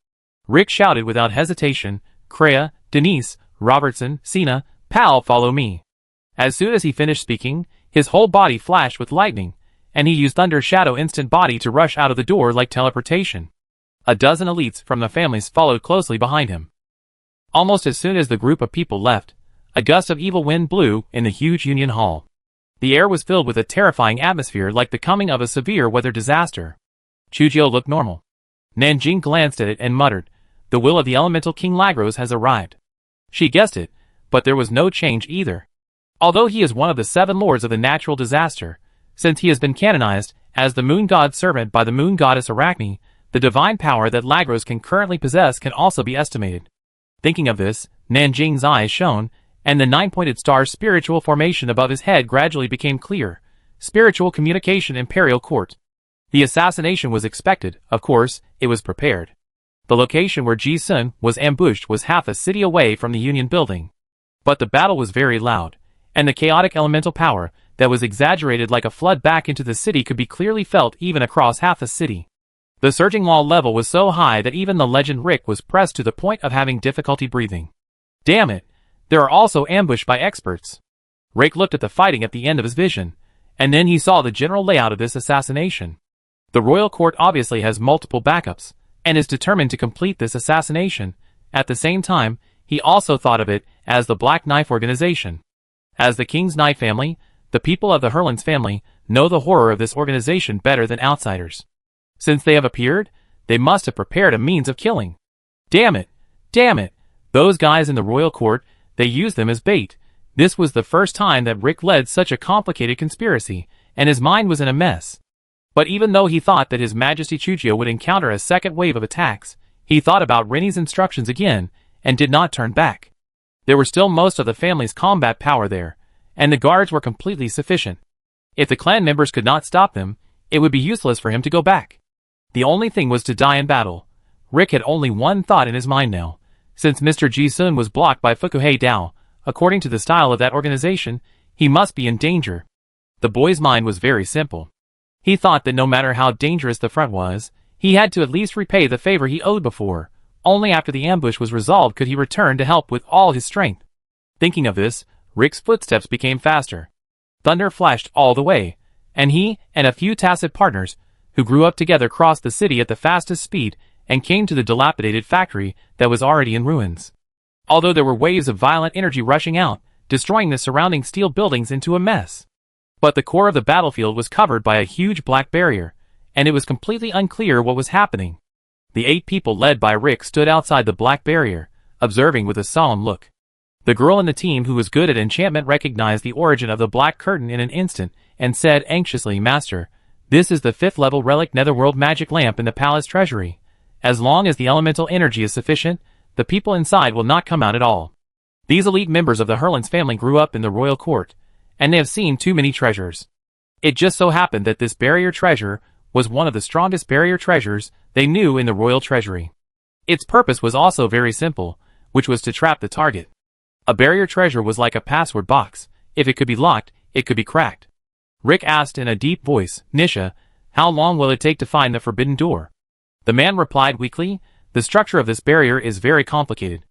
Rick shouted without hesitation, "Kreia, Denise, Robertson, Sina, Pal, follow me." As soon as he finished speaking, his whole body flashed with lightning, and he used Thunder Shadow Instant Body to rush out of the door like teleportation. A dozen elites from the families followed closely behind him. Almost as soon as the group of people left, a gust of evil wind blew in the huge Union Hall. The air was filled with a terrifying atmosphere like the coming of a severe weather disaster. Chujio looked normal. Nanjing glanced at it and muttered, "The will of the elemental King Lagros has arrived." She guessed it, but there was no change either. Although he is one of the 7 lords of the natural disaster, since he has been canonized as the moon god's servant by the moon goddess Arachne, the divine power that Lagros can currently possess can also be estimated. Thinking of this, Nanjing's eyes shone, and the 9-pointed star's spiritual formation above his head gradually became clear. Spiritual communication Imperial Court. The assassination was expected, of course, it was prepared. The location where Ji-sun was ambushed was half a city away from the Union building. But the battle was very loud, and the chaotic elemental power that was exaggerated like a flood back into the city could be clearly felt even across half the city. The surging wall level was so high that even the legend Rick was pressed to the point of having difficulty breathing. Damn it! There are also ambushed by experts. Rick looked at the fighting at the end of his vision, and then he saw the general layout of this assassination. The royal court obviously has multiple backups, and is determined to complete this assassination. At the same time, he also thought of it as the Black Knife Organization. As the King's Knight family, the people of the Hurlins family know the horror of this organization better than outsiders. Since they have appeared, they must have prepared a means of killing. Damn it! Damn it! Those guys in the royal court, they used them as bait. This was the first time that Rick led such a complicated conspiracy, and his mind was in a mess. But even though he thought that His Majesty Chujio would encounter a second wave of attacks, he thought about Rennie's instructions again, and did not turn back. There were still most of the family's combat power there, and the guards were completely sufficient. If the clan members could not stop them, it would be useless for him to go back. The only thing was to die in battle. Rick had only one thought in his mind now. Since Mr. Ji-sun was blocked by Fukuhei Dao, according to the style of that organization, he must be in danger. The boy's mind was very simple. He thought that no matter how dangerous the front was, he had to at least repay the favor he owed before. Only after the ambush was resolved could he return to help with all his strength. Thinking of this, Rick's footsteps became faster. Thunder flashed all the way, and he and a few tacit partners, who grew up together, crossed the city at the fastest speed and came to the dilapidated factory that was already in ruins. Although there were waves of violent energy rushing out, destroying the surrounding steel buildings into a mess. But the core of the battlefield was covered by a huge black barrier, and it was completely unclear what was happening. The 8 people led by Rick stood outside the black barrier, observing with a solemn look. The girl in the team who was good at enchantment recognized the origin of the black curtain in an instant, and said anxiously, "Master, this is the 5th level relic netherworld magic lamp in the palace treasury. As long as the elemental energy is sufficient, the people inside will not come out at all." These elite members of the Hurlins family grew up in the royal court, and they have seen too many treasures. It just so happened that this barrier treasure was one of the strongest barrier treasures they knew in the royal treasury. Its purpose was also very simple, which was to trap the target. A barrier treasure was like a password box. If it could be locked, it could be cracked. Rick asked in a deep voice, "Nisha, how long will it take to find the forbidden door?" The man replied weakly, "The structure of this barrier is very complicated.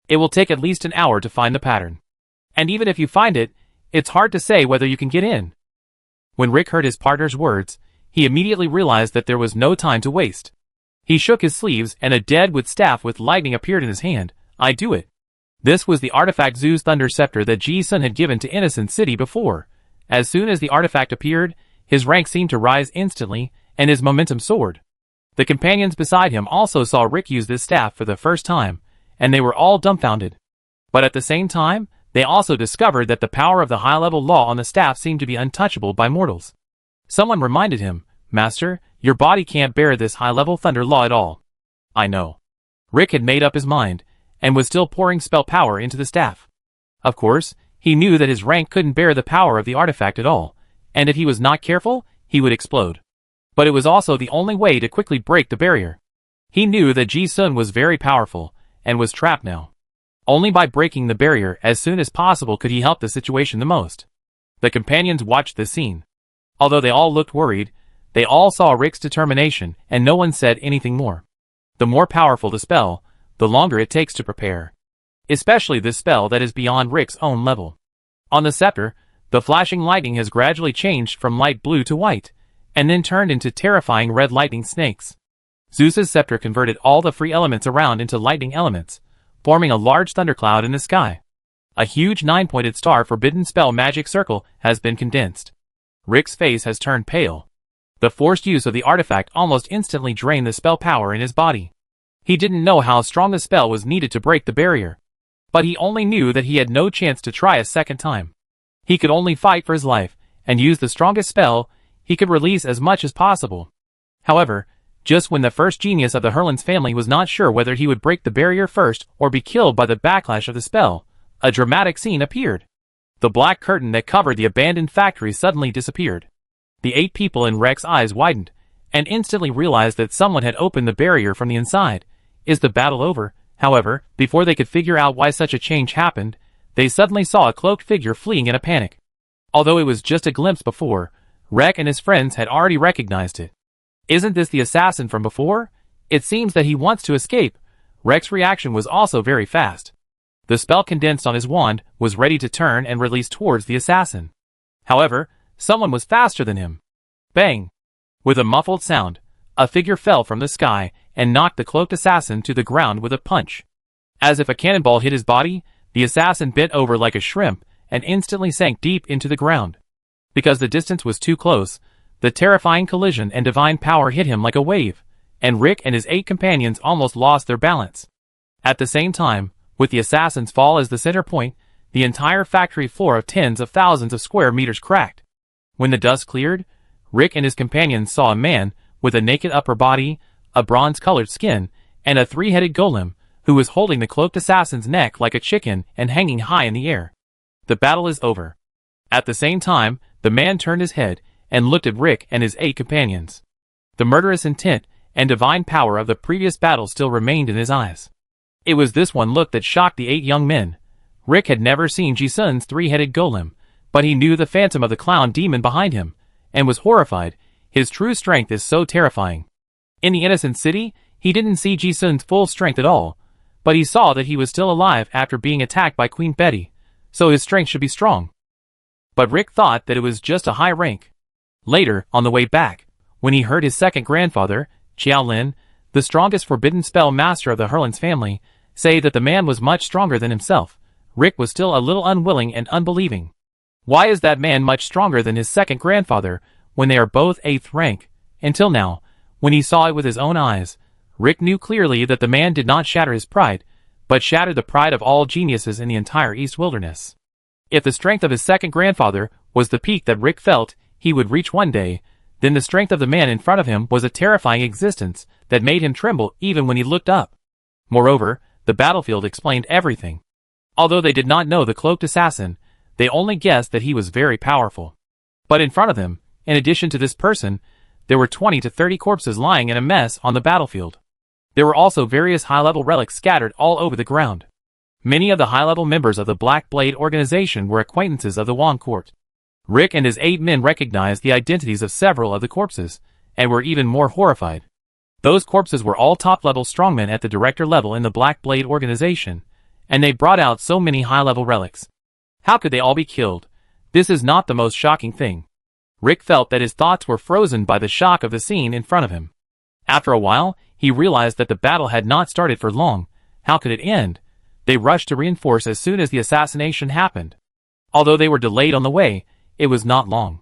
It will take at least an hour to find the pattern. And even if you find it, it's hard to say whether you can get in." When Rick heard his partner's words, he immediately realized that there was no time to waste. He shook his sleeves and a deadwood staff with lightning appeared in his hand. "I do it." This was the artifact Zoo's Thunder Scepter that Ji-sun had given to Innocent City before. As soon as the artifact appeared, his rank seemed to rise instantly, and his momentum soared. The companions beside him also saw Rick use this staff for the first time, and they were all dumbfounded. But at the same time, they also discovered that the power of the high-level law on the staff seemed to be untouchable by mortals. Someone reminded him, "Master, your body can't bear this high-level thunder law at all." "I know." Rick had made up his mind, and was still pouring spell power into the staff. Of course, he knew that his rank couldn't bear the power of the artifact at all, and if he was not careful, he would explode. But it was also the only way to quickly break the barrier. He knew that Ji-sun was very powerful, and was trapped now. Only by breaking the barrier as soon as possible could he help the situation the most. The companions watched this scene. Although they all looked worried, they all saw Rick's determination, and no one said anything more. The more powerful the spell, the longer it takes to prepare. Especially this spell that is beyond Rick's own level. On the scepter, the flashing lightning has gradually changed from light blue to white, and then turned into terrifying red lightning snakes. Zeus's scepter converted all the free elements around into lightning elements, forming a large thundercloud in the sky. A huge 9-pointed star forbidden spell magic circle has been condensed. Rick's face has turned pale. The forced use of the artifact almost instantly drained the spell power in his body. He didn't know how strong the spell was needed to break the barrier. But he only knew that he had no chance to try a second time. He could only fight for his life, and use the strongest spell he could release as much as possible. However, just when the first genius of the Hurlins family was not sure whether he would break the barrier first or be killed by the backlash of the spell, a dramatic scene appeared. The black curtain that covered the abandoned factory suddenly disappeared. The 8 people in Rex's eyes widened, and instantly realized that someone had opened the barrier from the inside. Is the battle over? However, before they could figure out why such a change happened, they suddenly saw a cloaked figure fleeing in a panic. Although it was just a glimpse before, Rex and his friends had already recognized it. "Isn't this the assassin from before? It seems that he wants to escape." Rex's reaction was also very fast. The spell condensed on his wand was ready to turn and release towards the assassin. However, someone was faster than him. Bang! With a muffled sound, a figure fell from the sky and knocked the cloaked assassin to the ground with a punch. As if a cannonball hit his body, the assassin bent over like a shrimp and instantly sank deep into the ground. Because the distance was too close, the terrifying collision and divine power hit him like a wave, and Rick and his 8 companions almost lost their balance. At the same time, with the assassin's fall as the center point, the entire factory floor of tens of thousands of square meters cracked. When the dust cleared, Rick and his companions saw a man with a naked upper body, a bronze-colored skin, and a 3-headed golem, who was holding the cloaked assassin's neck like a chicken and hanging high in the air. The battle is over. At the same time, the man turned his head and looked at Rick and his 8 companions. The murderous intent and divine power of the previous battle still remained in his eyes. It was this one look that shocked the 8 young men. Rick had never seen Ji-sun's 3-headed golem, but he knew the phantom of the clown demon behind him, and was horrified. His true strength is so terrifying. In the Innocent City, he didn't see Ji-sun's full strength at all, but he saw that he was still alive after being attacked by Queen Betty, so his strength should be strong. But Rick thought that it was just a high rank. Later, on the way back, when he heard his second grandfather, Xiaolin, the strongest forbidden spell master of the Hurlins family, say that the man was much stronger than himself, Rick was still a little unwilling and unbelieving. Why is that man much stronger than his second grandfather when they are both 8th rank? Until now, when he saw it with his own eyes, Rick knew clearly that the man did not shatter his pride, but shattered the pride of all geniuses in the entire East Wilderness. If the strength of his second grandfather was the peak that Rick felt he would reach one day, then the strength of the man in front of him was a terrifying existence that made him tremble even when he looked up. Moreover, the battlefield explained everything. Although they did not know the cloaked assassin, they only guessed that he was very powerful. But in front of them, in addition to this person, there were 20 to 30 corpses lying in a mess on the battlefield. There were also various high-level relics scattered all over the ground. Many of the high-level members of the Black Blade organization were acquaintances of the Wong court. Rick and his 8 men recognized the identities of several of the corpses, and were even more horrified. Those corpses were all top-level strongmen at the director level in the Black Blade organization, and they brought out so many high-level relics. How could they all be killed? This is not the most shocking thing. Rick felt that his thoughts were frozen by the shock of the scene in front of him. After a while, he realized that the battle had not started for long. How could it end? They rushed to reinforce as soon as the assassination happened. Although they were delayed on the way, it was not long.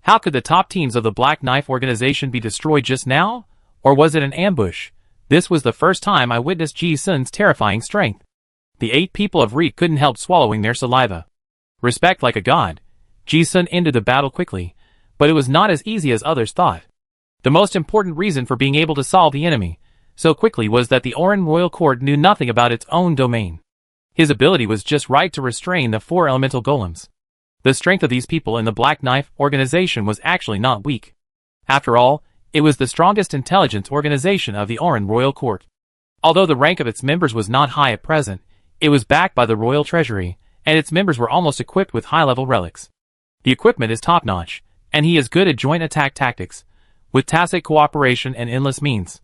How could the top teams of the Black Knife organization be destroyed just now? Or was it an ambush? This was the first time I witnessed Ji Sun's terrifying strength. The 8 people of Reek couldn't help swallowing their saliva. Respect like a god, Ji Sun ended the battle quickly, but it was not as easy as others thought. The most important reason for being able to solve the enemy so quickly was that the Oran Royal Court knew nothing about its own domain. His ability was just right to restrain the 4 elemental golems. The strength of these people in the Black Knife organization was actually not weak. After all, it was the strongest intelligence organization of the Oran Royal Court. Although the rank of its members was not high at present, it was backed by the Royal Treasury, and its members were almost equipped with high-level relics. The equipment is top-notch, and he is good at joint attack tactics, with tacit cooperation and endless means.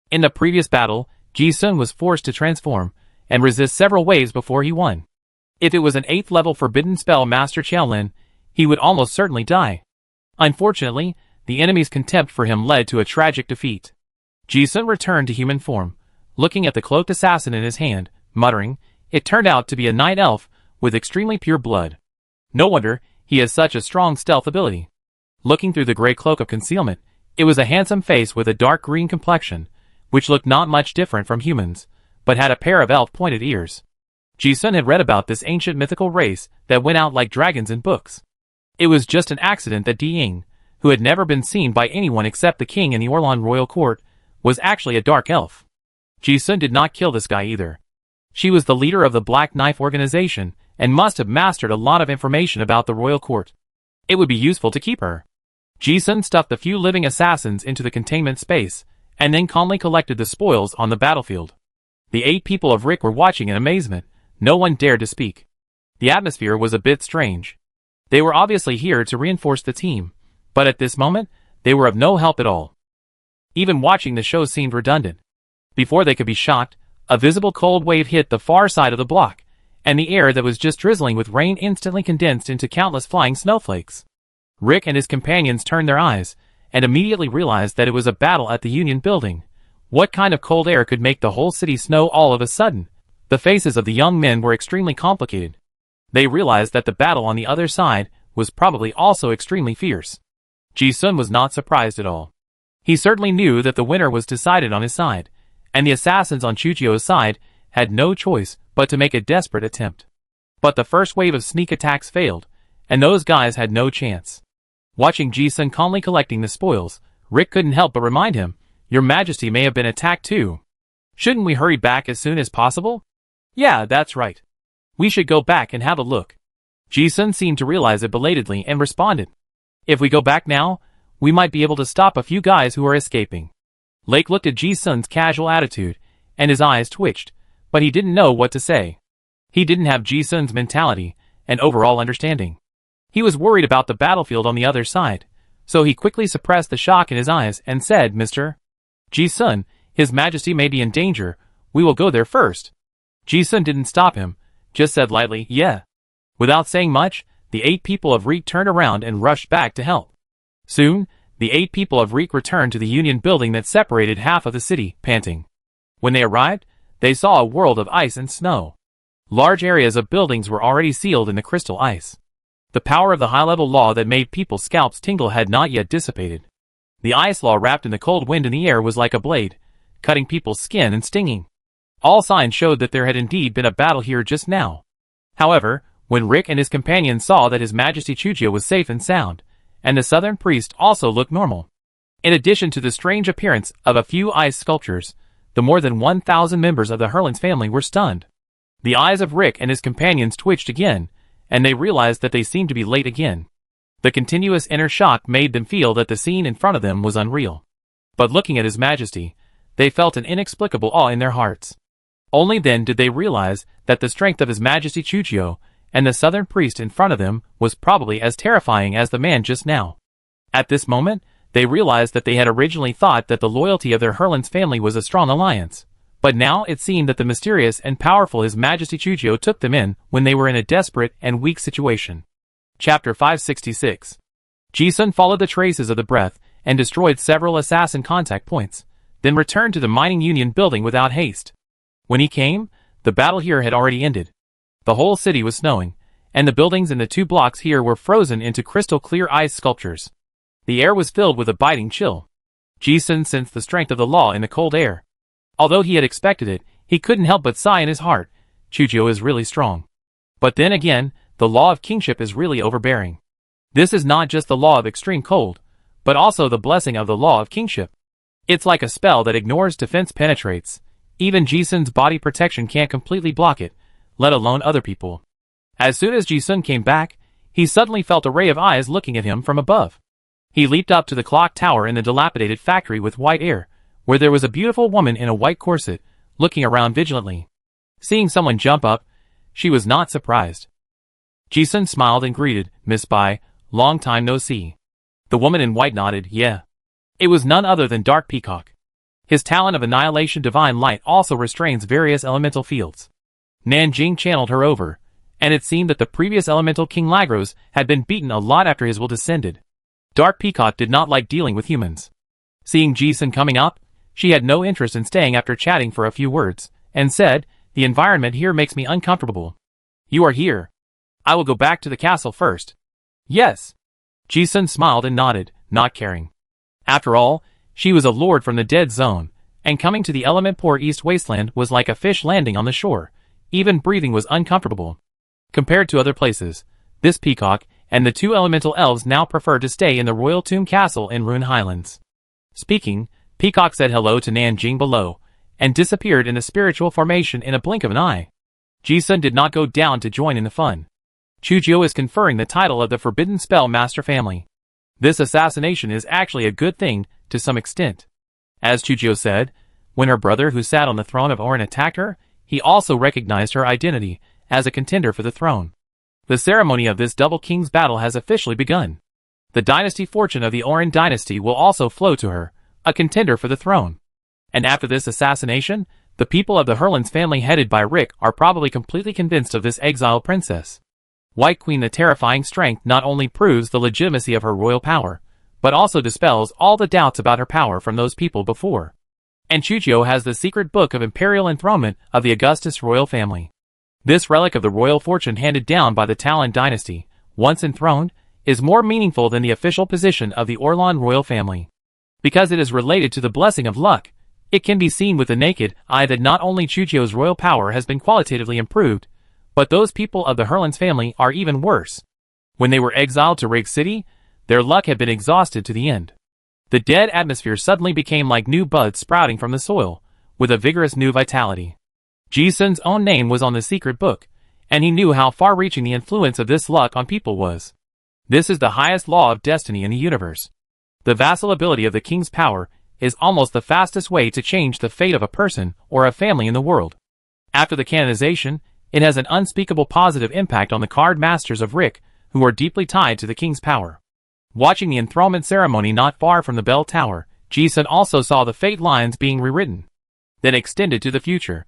In the previous battle, Ji Sun was forced to transform and resist several waves before he won. If it was an 8th level forbidden spell Master Qiaolin, he would almost certainly die. Unfortunately, the enemy's contempt for him led to a tragic defeat. Ji Sun returned to human form, looking at the cloaked assassin in his hand, muttering, "It turned out to be a night elf with extremely pure blood. No wonder he has such a strong stealth ability." Looking through the gray cloak of concealment, it was a handsome face with a dark green complexion, which looked not much different from humans, but had a pair of elf-pointed ears. Ji Sun had read about this ancient mythical race that went out like dragons in books. It was just an accident that Di Ying, who had never been seen by anyone except the king in the Orlan royal court, was actually a dark elf. Ji Sun did not kill this guy either. She was the leader of the Black Knife organization, and must have mastered a lot of information about the royal court. It would be useful to keep her. Ji Sun stuffed the few living assassins into the containment space, and then calmly collected the spoils on the battlefield. The 8 people of Rick were watching in amazement. No one dared to speak. The atmosphere was a bit strange. They were obviously here to reinforce the team, but at this moment, they were of no help at all. Even watching the show seemed redundant. Before they could be shocked, a visible cold wave hit the far side of the block, and the air that was just drizzling with rain instantly condensed into countless flying snowflakes. Rick and his companions turned their eyes, and immediately realized that it was a battle at the Union Building. What kind of cold air could make the whole city snow all of a sudden? The faces of the young men were extremely complicated. They realized that the battle on the other side was probably also extremely fierce. Ji Sun was not surprised at all. He certainly knew that the winner was decided on his side, and the assassins on Chujio's side had no choice but to make a desperate attempt. But the first wave of sneak attacks failed, and those guys had no chance. Watching Ji Sun calmly collecting the spoils, Rick couldn't help but remind him, "Your Majesty may have been attacked too. Shouldn't we hurry back as soon as possible?" "Yeah, that's right. We should go back and have a look." Ji Sun seemed to realize it belatedly and responded, "If we go back now, we might be able to stop a few guys who are escaping." Lake looked at Ji Sun's casual attitude, and his eyes twitched, but he didn't know what to say. He didn't have Ji Sun's mentality and overall understanding. He was worried about the battlefield on the other side, so he quickly suppressed the shock in his eyes and said, "Mr. Ji Sun, His Majesty may be in danger. We will go there first." Ji Sun didn't stop him, just said lightly, "Yeah." Without saying much, the 8 people of Reek turned around and rushed back to help. Soon, the 8 people of Reek returned to the Union Building that separated half of the city, panting. When they arrived, they saw a world of ice and snow. Large areas of buildings were already sealed in the crystal ice. The power of the high-level law that made people's scalps tingle had not yet dissipated. The ice law wrapped in the cold wind in the air was like a blade, cutting people's skin and stinging. All signs showed that there had indeed been a battle here just now. However, when Rick and his companions saw that His Majesty Chujio was safe and sound, and the southern priest also looked normal, in addition to the strange appearance of a few ice sculptures, the more than 1,000 members of the Hurlins family were stunned. The eyes of Rick and his companions twitched again, and they realized that they seemed to be late again. The continuous inner shock made them feel that the scene in front of them was unreal. But looking at His Majesty, they felt an inexplicable awe in their hearts. Only then did they realize that the strength of His Majesty Chujio and the southern priest in front of them was probably as terrifying as the man just now. At this moment, they realized that they had originally thought that the loyalty of their Hurlins family was a strong alliance. But now it seemed that the mysterious and powerful His Majesty Chujio took them in when they were in a desperate and weak situation. Chapter 566. Ji-sun followed the traces of the breath and destroyed several assassin contact points, then returned to the mining union building without haste. When he came, the battle here had already ended. The whole city was snowing, and the buildings in the 2 blocks here were frozen into crystal-clear ice sculptures. The air was filled with a biting chill. Ji-sun sensed the strength of the law in the cold air. Although he had expected it, he couldn't help but sigh in his heart. Chujio is really strong. But then again, the law of kingship is really overbearing. This is not just the law of extreme cold, but also the blessing of the law of kingship. It's like a spell that ignores defense penetrates. Even Ji-sun's body protection can't completely block it, let alone other people. As soon as Ji-sun came back, he suddenly felt a ray of eyes looking at him from above. He leaped up to the clock tower in the dilapidated factory with white air, where there was a beautiful woman in a white corset, looking around vigilantly. Seeing someone jump up, she was not surprised. Ji-sun smiled and greeted, "Miss Bai, long time no see." The woman in white nodded, "Yeah." It was none other than Dark Peacock. His talent of annihilation divine light also restrains various elemental fields. Nanjing channeled her over, and it seemed that the previous elemental King Lagros had been beaten a lot after his will descended. Dark Peacock did not like dealing with humans. Seeing Ji-sun coming up, she had no interest in staying after chatting for a few words, and said, "The environment here makes me uncomfortable." "You are here. I will go back to the castle first." "Yes." Ji-sun smiled and nodded, not caring. After all, she was a lord from the dead zone, and coming to the element-poor East Wasteland was like a fish landing on the shore. Even breathing was uncomfortable. Compared to other places, this peacock and the 2 elemental elves now preferred to stay in the Royal Tomb Castle in Rune Highlands. Speaking, Peacock said hello to Nanjing below, and disappeared in the spiritual formation in a blink of an eye. Ji-sun did not go down to join in the fun. Chujio is conferring the title of the Forbidden Spell Master family. This assassination is actually a good thing, to some extent. As Chujio said, when her brother who sat on the throne of Orin attacked her, he also recognized her identity as a contender for the throne. The ceremony of this double king's battle has officially begun. The dynasty fortune of the Orin dynasty will also flow to her, a contender for the throne. And after this assassination, the people of the Hurlins family headed by Rick are probably completely convinced of this exiled princess. White Queen, the terrifying strength not only proves the legitimacy of her royal power, but also dispels all the doubts about her power from those people before. And Chujio has the secret book of imperial enthronement of the Augustus royal family. This relic of the royal fortune handed down by the Talon dynasty, once enthroned, is more meaningful than the official position of the Orlan royal family. Because it is related to the blessing of luck, it can be seen with the naked eye that not only Chujio's royal power has been qualitatively improved, but those people of the Hurlins family are even worse. When they were exiled to Rig City, their luck had been exhausted to the end. The dead atmosphere suddenly became like new buds sprouting from the soil, with a vigorous new vitality. Ji-sun's own name was on the secret book, and he knew how far-reaching the influence of this luck on people was. This is the highest law of destiny in the universe. The vassal ability of the king's power is almost the fastest way to change the fate of a person or a family in the world. After the canonization, it has an unspeakable positive impact on the card masters of Rick, who are deeply tied to the king's power. Watching the enthronement ceremony not far from the bell tower, Ji-sun also saw the fate lines being rewritten, then extended to the future.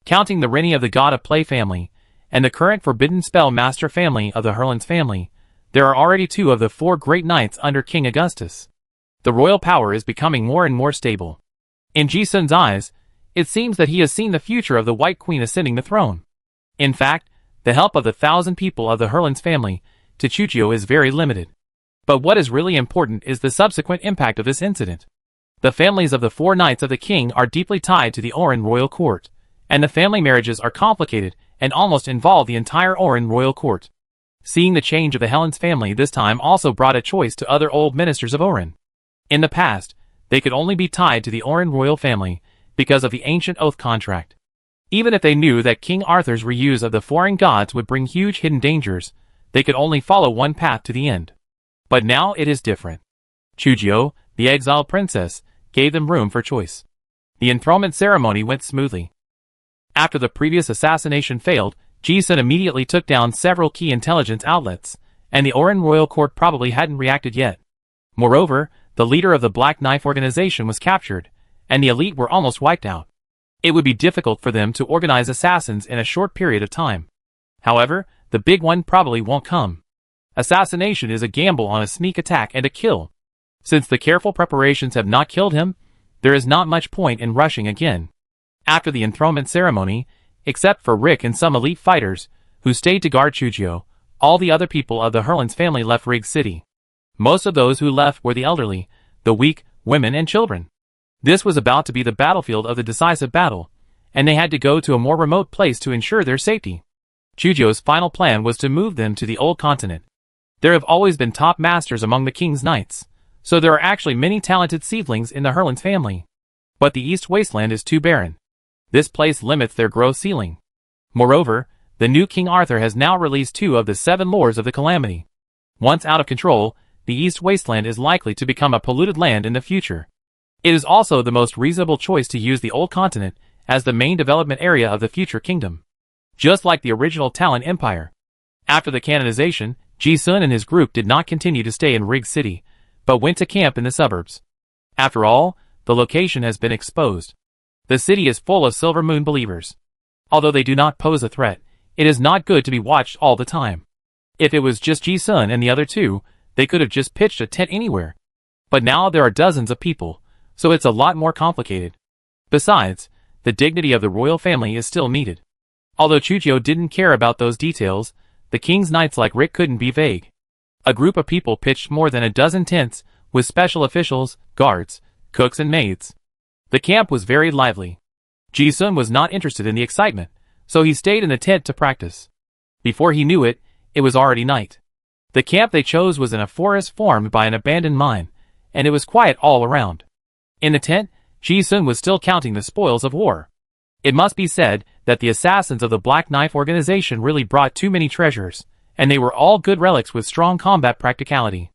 Counting the Rennie of the God of Play family, and the current Forbidden Spell Master family of the Hurlins family, there are already 2 of the 4 great knights under King Augustus. The royal power is becoming more and more stable. In Ji-sun's eyes, it seems that he has seen the future of the White Queen ascending the throne. In fact, the help of the 1,000 people of the Hurlins family to Chujio is very limited. But what is really important is the subsequent impact of this incident. The families of the 4 knights of the king are deeply tied to the Orin royal court, and the family marriages are complicated and almost involve the entire Oran royal court. Seeing the change of the Helens family this time also brought a choice to other old ministers of Oran. In the past, they could only be tied to the Oran royal family because of the ancient oath contract. Even if they knew that King Arthur's reuse of the foreign gods would bring huge hidden dangers, they could only follow one path to the end. But now it is different. Chujio, the exiled princess, gave them room for choice. The enthronement ceremony went smoothly. After the previous assassination failed, Ji-sun immediately took down several key intelligence outlets, and the Oran royal court probably hadn't reacted yet. Moreover, the leader of the Black Knife organization was captured, and the elite were almost wiped out. It would be difficult for them to organize assassins in a short period of time. However, the big one probably won't come. Assassination is a gamble on a sneak attack and a kill. Since the careful preparations have not killed him, there is not much point in rushing again. After the enthronement ceremony, except for Rick and some elite fighters, who stayed to guard Chujio, all the other people of the Herlands family left Rig City. Most of those who left were the elderly, the weak, women and children. This was about to be the battlefield of the decisive battle, and they had to go to a more remote place to ensure their safety. Chujio's final plan was to move them to the old continent. There have always been top masters among the king's knights, so there are actually many talented seedlings in the Herlands family. But the East Wasteland is too barren. This place limits their growth ceiling. Moreover, the new King Arthur has now released 2 of the 7 lords of the Calamity. Once out of control, the East Wasteland is likely to become a polluted land in the future. It is also the most reasonable choice to use the old continent as the main development area of the future kingdom. Just like the original Talon Empire. After the canonization, Ji-sun and his group did not continue to stay in Rig City, but went to camp in the suburbs. After all, the location has been exposed. The city is full of Silver Moon believers. Although they do not pose a threat, it is not good to be watched all the time. If it was just Ji-sun and the other 2, they could have just pitched a tent anywhere. But now there are dozens of people, so it's a lot more complicated. Besides, the dignity of the royal family is still needed. Although Chujio didn't care about those details, the king's knights like Rick couldn't be vague. A group of people pitched more than a dozen tents, with special officials, guards, cooks and maids. The camp was very lively. Ji-sun was not interested in the excitement, so he stayed in the tent to practice. Before he knew it, it was already night. The camp they chose was in a forest formed by an abandoned mine, and it was quiet all around. In the tent, Ji-sun was still counting the spoils of war. It must be said that the assassins of the Black Knife organization really brought too many treasures, and they were all good relics with strong combat practicality.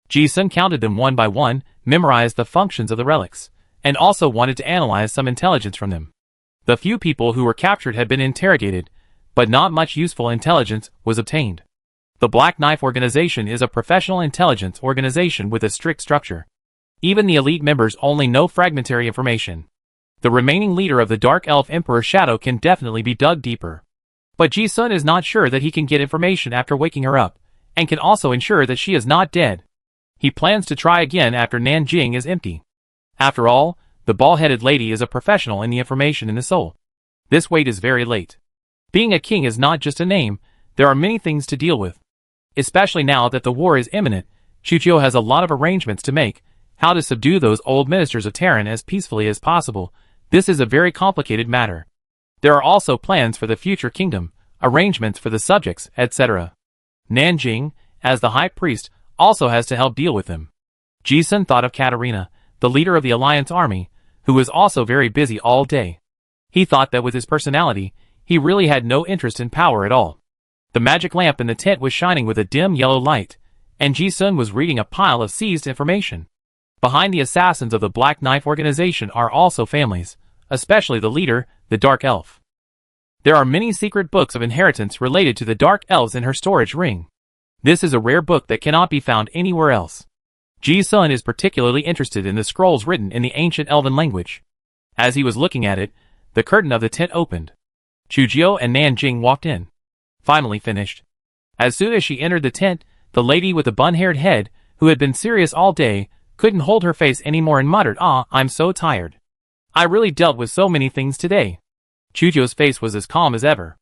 Ji-sun counted them one by one, memorized the functions of the relics, and also wanted to analyze some intelligence from them. The few people who were captured had been interrogated, but not much useful intelligence was obtained. The Black Knife organization is a professional intelligence organization with a strict structure. Even the elite members only know fragmentary information. The remaining leader of the Dark Elf Emperor Shadow can definitely be dug deeper. But Ji-sun is not sure that he can get information after waking her up, and can also ensure that she is not dead. He plans to try again after Nanjing is empty. After all, the bald-headed lady is a professional in the information in the soul. This wait is very late. Being a king is not just a name, there are many things to deal with. Especially now that the war is imminent, Chujio has a lot of arrangements to make, how to subdue those old ministers of Terran as peacefully as possible. This is a very complicated matter. There are also plans for the future kingdom, arrangements for the subjects, etc. Nanjing, as the high priest, also has to help deal with them. Ji-sun thought of Katarina, the leader of the Alliance army, who was also very busy all day. He thought that with his personality, he really had no interest in power at all. The magic lamp in the tent was shining with a dim yellow light, and Ji-sun was reading a pile of seized information. Behind the assassins of the Black Knife organization are also families, especially the leader, the Dark Elf. There are many secret books of inheritance related to the Dark Elves in her storage ring. This is a rare book that cannot be found anywhere else. Ji-sun is particularly interested in the scrolls written in the ancient Elven language. As he was looking at it, the curtain of the tent opened. Chujio and Nanjing walked in. Finally finished. As soon as she entered the tent, the lady with the bun-haired head, who had been serious all day, couldn't hold her face anymore and muttered, I'm so tired. I really dealt with so many things today." Chujio's face was as calm as ever.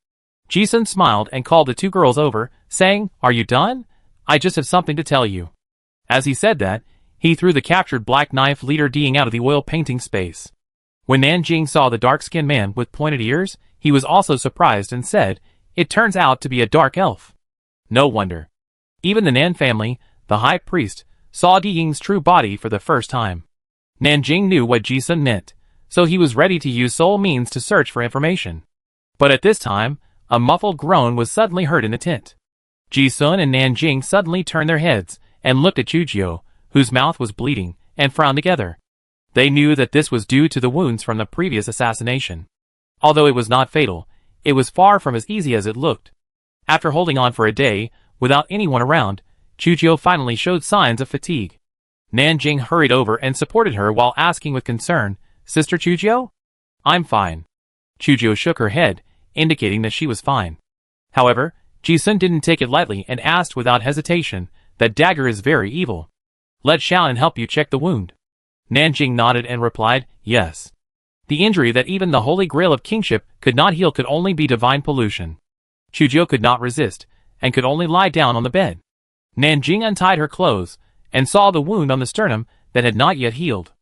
Ji-sun smiled and called the 2 girls over, saying, "Are you done? I just have something to tell you." As he said that, he threw the captured Black Knife leader Ding out of the oil painting space. When Nanjing saw the dark-skinned man with pointed ears, he was also surprised and said, "It turns out to be a dark elf." No wonder. Even the Nan family, the high priest, saw Di Ying's true body for the first time. Nanjing knew what Jisun meant, so he was ready to use soul means to search for information. But at this time, a muffled groan was suddenly heard in the tent. Jisun and Nanjing suddenly turned their heads and looked at Chujio, whose mouth was bleeding, and frowned together. They knew that this was due to the wounds from the previous assassination. Although it was not fatal, it was far from as easy as it looked. After holding on for a day, without anyone around, Chujio finally showed signs of fatigue. Nanjing hurried over and supported her while asking with concern, "Sister Chujio?" "I'm fine." Chujio shook her head, indicating that she was fine. However, Jisun didn't take it lightly and asked without hesitation, "That dagger is very evil. Let Xiaonan help you check the wound." Nanjing nodded and replied, "Yes." The injury that even the Holy Grail of Kingship could not heal could only be divine pollution. Chujio could not resist, and could only lie down on the bed. Nanjing untied her clothes, and saw the wound on the sternum that had not yet healed.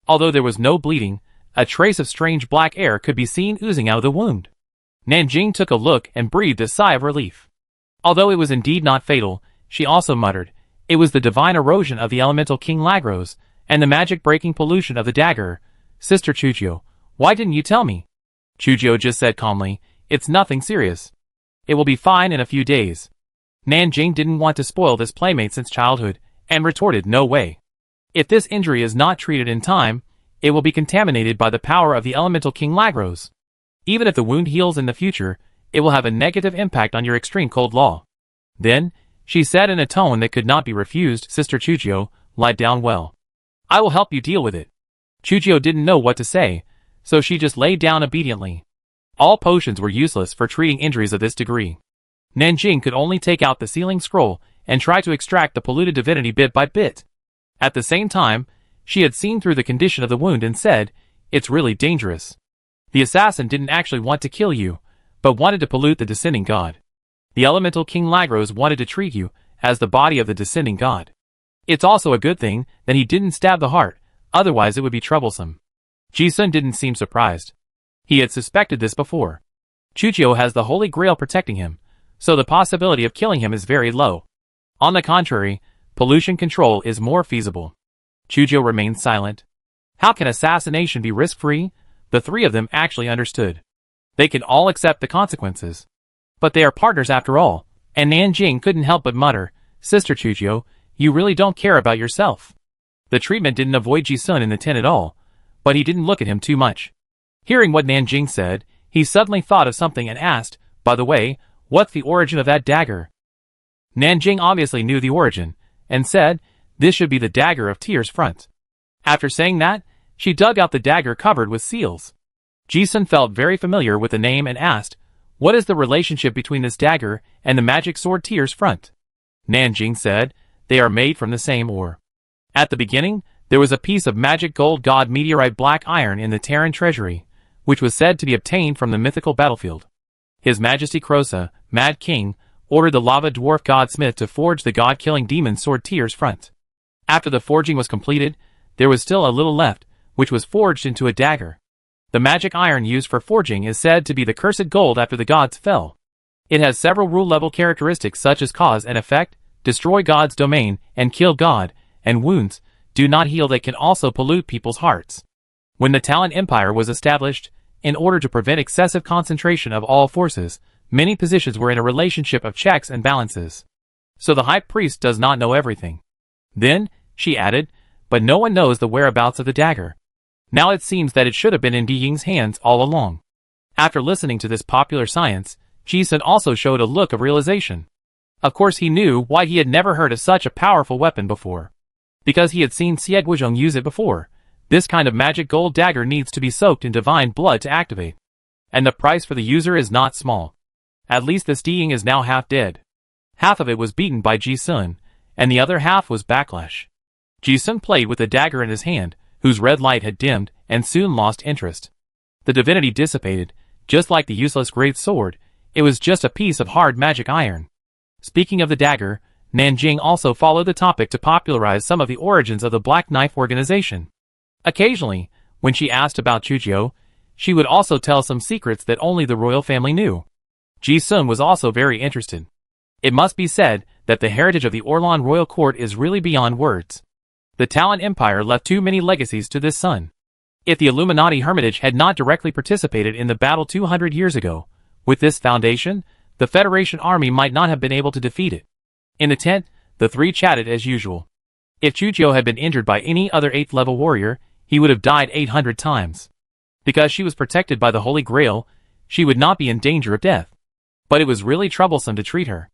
Although there was no bleeding, a trace of strange black air could be seen oozing out of the wound. Nanjing took a look and breathed a sigh of relief. Although it was indeed not fatal, she also muttered, "It was the divine erosion of the elemental King Lagros, and the magic-breaking pollution of the dagger. Sister Chujio, why didn't you tell me?" Chujio just said calmly, "It's nothing serious. It will be fine in a few days." Nanjing didn't want to spoil this playmate since childhood, and retorted, "No way. If this injury is not treated in time, it will be contaminated by the power of the elemental King Lagros. Even if the wound heals in the future, it will have a negative impact on your extreme cold law." Then, she said in a tone that could not be refused, "Sister Chujio, lie down well. I will help you deal with it." Chujio didn't know what to say, so she just lay down obediently. All potions were useless for treating injuries of this degree. Nanjing could only take out the sealing scroll and try to extract the polluted divinity bit by bit. At the same time, she had seen through the condition of the wound and said, "It's really dangerous. The assassin didn't actually want to kill you, but wanted to pollute the descending god. The elemental King Lagros wanted to treat you as the body of the descending god. It's also a good thing that he didn't stab the heart, otherwise it would be troublesome." Jisun didn't seem surprised. He had suspected this before. Chujio has the Holy Grail protecting him, so the possibility of killing him is very low. On the contrary, pollution control is more feasible. Chujio remained silent. How can assassination be risk-free? The three of them actually understood. They can all accept the consequences. But they are partners after all, and Nanjing couldn't help but mutter, "Sister Chujio, you really don't care about yourself." The treatment didn't avoid Jisun in the tent at all, but he didn't look at him too much. Hearing what Nanjing said, he suddenly thought of something and asked, "By the way, what's the origin of that dagger?" Nanjing obviously knew the origin, and said, "This should be the dagger of Tears Front." After saying that, she dug out the dagger covered with seals. Jisun felt very familiar with the name and asked, "What is the relationship between this dagger and the magic sword Tears Front?" Nanjing said, "They are made from the same ore. At the beginning, there was a piece of magic gold god meteorite black iron in the Terran treasury, which was said to be obtained from the mythical battlefield. His Majesty Krosa, Mad King, ordered the lava dwarf godsmith to forge the god-killing demon sword Tears Front. After the forging was completed, there was still a little left, which was forged into a dagger. The magic iron used for forging is said to be the cursed gold after the gods fell. It has several rule-level characteristics such as cause and effect, destroy God's domain, and kill God, and wounds, do not heal that can also pollute people's hearts. When the Talon Empire was established, in order to prevent excessive concentration of all forces, many positions were in a relationship of checks and balances. So the High Priest does not know everything. Then, she added, "But no one knows the whereabouts of the dagger. Now it seems that it should have been in Di Ying's hands all along." After listening to this popular science, Jisun also showed a look of realization. Of course he knew why he had never heard of such a powerful weapon before. Because he had seen Xie Guizhong use it before. This kind of magic gold dagger needs to be soaked in divine blood to activate. And the price for the user is not small. At least this Di Ying is now half dead. Half of it was beaten by Jisun, and the other half was backlash. Jisun played with the dagger in his hand, whose red light had dimmed, and soon lost interest. The divinity dissipated, just like the useless great sword. It was just a piece of hard magic iron. Speaking of the dagger, Nanjing also followed the topic to popularize some of the origins of the Black Knife organization. Occasionally, When she asked about Chujio, she would also tell some secrets that only the royal family knew. Ji-sun was also very interested. It must be said that the heritage of the Orlan royal court is really beyond words. The Talon Empire left too many legacies to this son. If the Illuminati Hermitage had not directly participated in the battle 200 years ago, with this foundation, the Federation army might not have been able to defeat it. In the tent, the three chatted as usual. If Chujio had been injured by any other 8th level warrior, he would have died 800 times. Because she was protected by the Holy Grail, she would not be in danger of death. But it was really troublesome to treat her.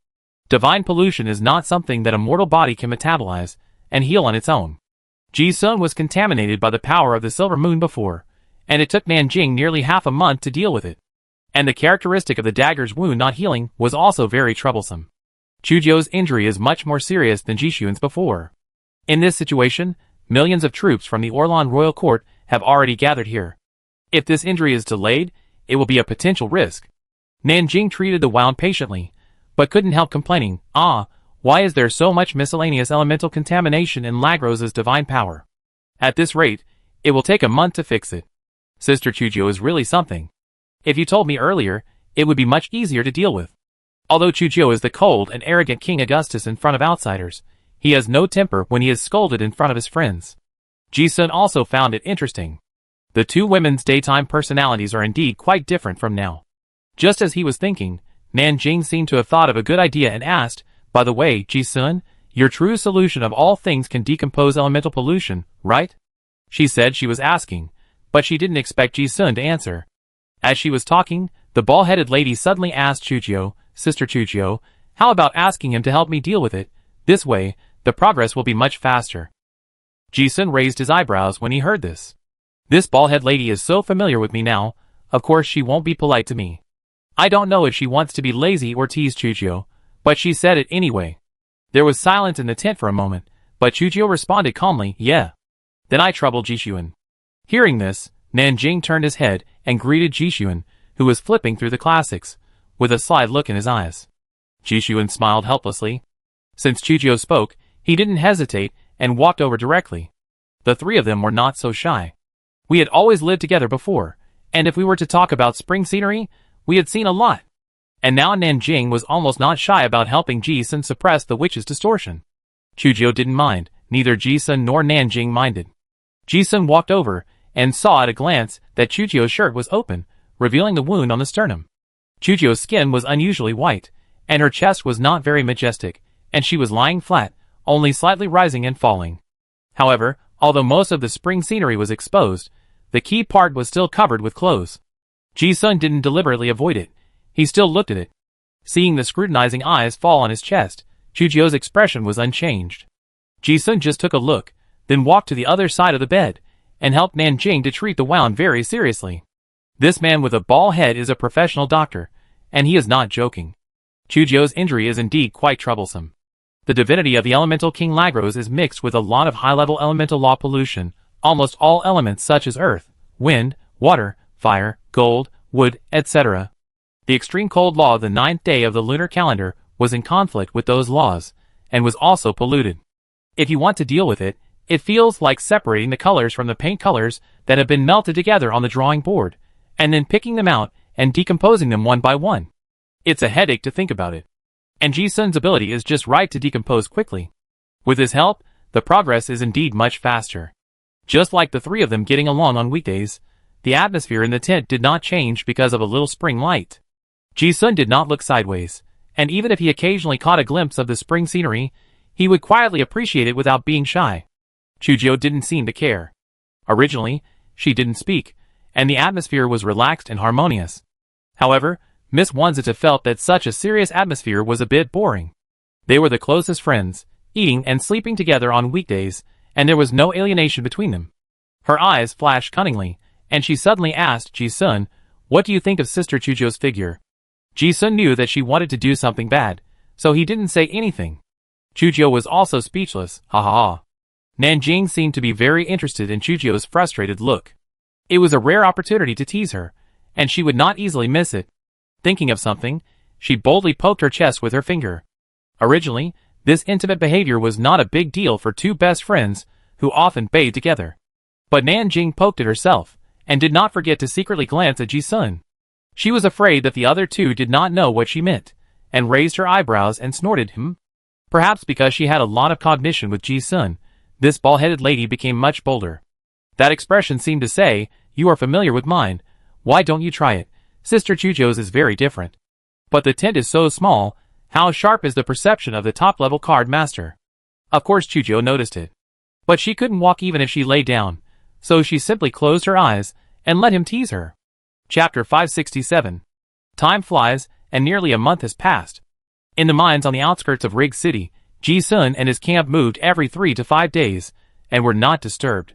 Divine pollution is not something that a mortal body can metabolize and heal on its own. Ji-sun was contaminated by the power of the Silver Moon before, and it took Nanjing nearly half a month to deal with it. And the characteristic of the dagger's wound not healing was also very troublesome. Chujio's injury is much more serious than Jishun's before. In this situation, millions of troops from the Orlan royal court have already gathered here. If this injury is delayed, it will be a potential risk. Nanjing treated the wound patiently, but couldn't help complaining, why is there so much miscellaneous elemental contamination in Lagros's divine power? At this rate, it will take a month to fix it. Sister Chujio is really something. If you told me earlier, it would be much easier to deal with. Although Chujio is the cold and arrogant King Augustus in front of outsiders, he has no temper when he is scolded in front of his friends. Ji-sun also found it interesting. The two women's daytime personalities are indeed quite different from now. Just as he was thinking, Nanjing seemed to have thought of a good idea and asked, by the way, Ji-sun, your true solution of all things can decompose elemental pollution, right? She said she was asking, but she didn't expect Ji-sun to answer. As she was talking, the bald-headed lady suddenly asked Chujio, Sister Chujio, how about asking him to help me deal with it? This way, the progress will be much faster. Ji-sun raised his eyebrows when he heard this. This bald-headed lady is so familiar with me now, of course she won't be polite to me. I don't know if she wants to be lazy or tease Chujio, but she said it anyway. There was silence in the tent for a moment, but Chujio responded calmly, yeah. Then I troubled Jishun. Hearing this, Nanjing turned his head and greeted Jishun, who was flipping through the classics, with a sly look in his eyes. Jishun smiled helplessly. Since Chujio spoke, he didn't hesitate and walked over directly. The three of them were not so shy. We had always lived together before, and if we were to talk about spring scenery, we had seen a lot. And now Nanjing was almost not shy about helping Ji-sun suppress the witch's distortion. Chujio didn't mind, neither Ji-sun nor Nanjing minded. Ji-sun walked over and saw at a glance that Chujio's shirt was open, revealing the wound on the sternum. Chujio's skin was unusually white, and her chest was not very majestic, and she was lying flat, only slightly rising and falling. However, although most of the spring scenery was exposed, the key part was still covered with clothes. Ji-sun didn't deliberately avoid it. He still looked at it. Seeing the scrutinizing eyes fall on his chest, Chujio's expression was unchanged. Ji-sun just took a look, then walked to the other side of the bed, and helped Nanjing to treat the wound very seriously. This man with a bald head is a professional doctor, and he is not joking. Chujio's injury is indeed quite troublesome. The divinity of the elemental King Lagros is mixed with a lot of high-level elemental law pollution, almost all elements such as earth, wind, water, fire, gold, wood, etc. The extreme cold law of the 9th day of the lunar calendar was in conflict with those laws, and was also polluted. If you want to deal with it, it feels like separating the colors from the paint colors that have been melted together on the drawing board, and then picking them out and decomposing them one by one. It's a headache to think about it. And Ji-sun's ability is just right to decompose quickly. With his help, the progress is indeed much faster. Just like the three of them getting along on weekdays, the atmosphere in the tent did not change because of a little spring light. Ji-sun did not look sideways, and even if he occasionally caught a glimpse of the spring scenery, he would quietly appreciate it without being shy. Chujio didn't seem to care. Originally, she didn't speak, and the atmosphere was relaxed and harmonious. However, Miss Wanzita felt that such a serious atmosphere was a bit boring. They were the closest friends, eating and sleeping together on weekdays, and there was no alienation between them. Her eyes flashed cunningly, and she suddenly asked Ji-sun, "What do you think of Sister Chujio's figure?" Ji-sun knew that she wanted to do something bad, so he didn't say anything. Chujio was also speechless, ha ha ha. Nanjing seemed to be very interested in Chujio's frustrated look. It was a rare opportunity to tease her, and she would not easily miss it. Thinking of something, she boldly poked her chest with her finger. Originally, this intimate behavior was not a big deal for two best friends who often bathed together. But Nanjing poked at herself, and did not forget to secretly glance at Ji-sun. She was afraid that the other two did not know what she meant, and raised her eyebrows and snorted, Perhaps because she had a lot of cognition with Ji-sun, this bald-headed lady became much bolder. That expression seemed to say, "You are familiar with mine, why don't you try it? Sister Chujo's is very different." But the tent is so small, how sharp is the perception of the top-level card master? Of course Chujo noticed it. But she couldn't walk even if she lay down, so she simply closed her eyes, and let him tease her. Chapter 567. Time flies, and nearly a month has passed. In the mines on the outskirts of Rig City, Ji-sun and his camp moved every 3 to 5 days, and were not disturbed.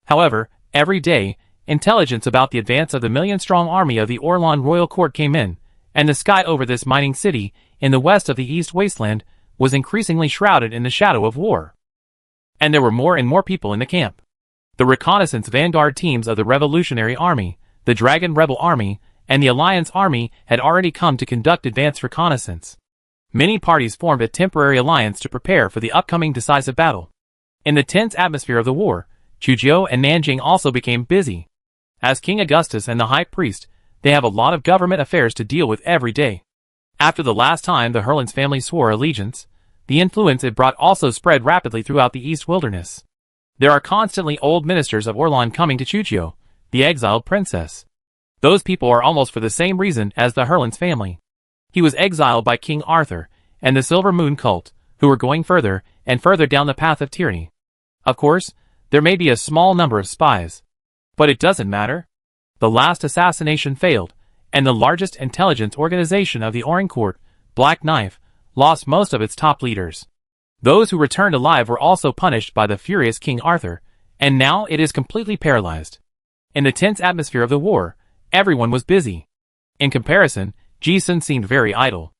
However, every day, intelligence about the advance of the million-strong army of the Orlan Royal Court came in, and the sky over this mining city, in the west of the East Wasteland, was increasingly shrouded in the shadow of war. And there were more and more people in the camp. The reconnaissance vanguard teams of the Revolutionary Army, the Dragon Rebel Army, and the Alliance Army had already come to conduct advanced reconnaissance. Many parties formed a temporary alliance to prepare for the upcoming decisive battle. In the tense atmosphere of the war, Chujo and Nanjing also became busy. As King Augustus and the High Priest, they have a lot of government affairs to deal with every day. After the last time the Herlands family swore allegiance, the influence it brought also spread rapidly throughout the East Wilderness. There are constantly old ministers of Orlan coming to Chujo, the exiled princess. Those people are almost for the same reason as the Herlands family. He was exiled by King Arthur and the Silver Moon cult, who were going further and further down the path of tyranny. Of course, there may be a small number of spies. But it doesn't matter. The last assassination failed, and the largest intelligence organization of the Orange Court, Black Knife, lost most of its top leaders. Those who returned alive were also punished by the furious King Arthur, and now it is completely paralyzed. In the tense atmosphere of the war, everyone was busy. In comparison, Ji-sun seemed very idle.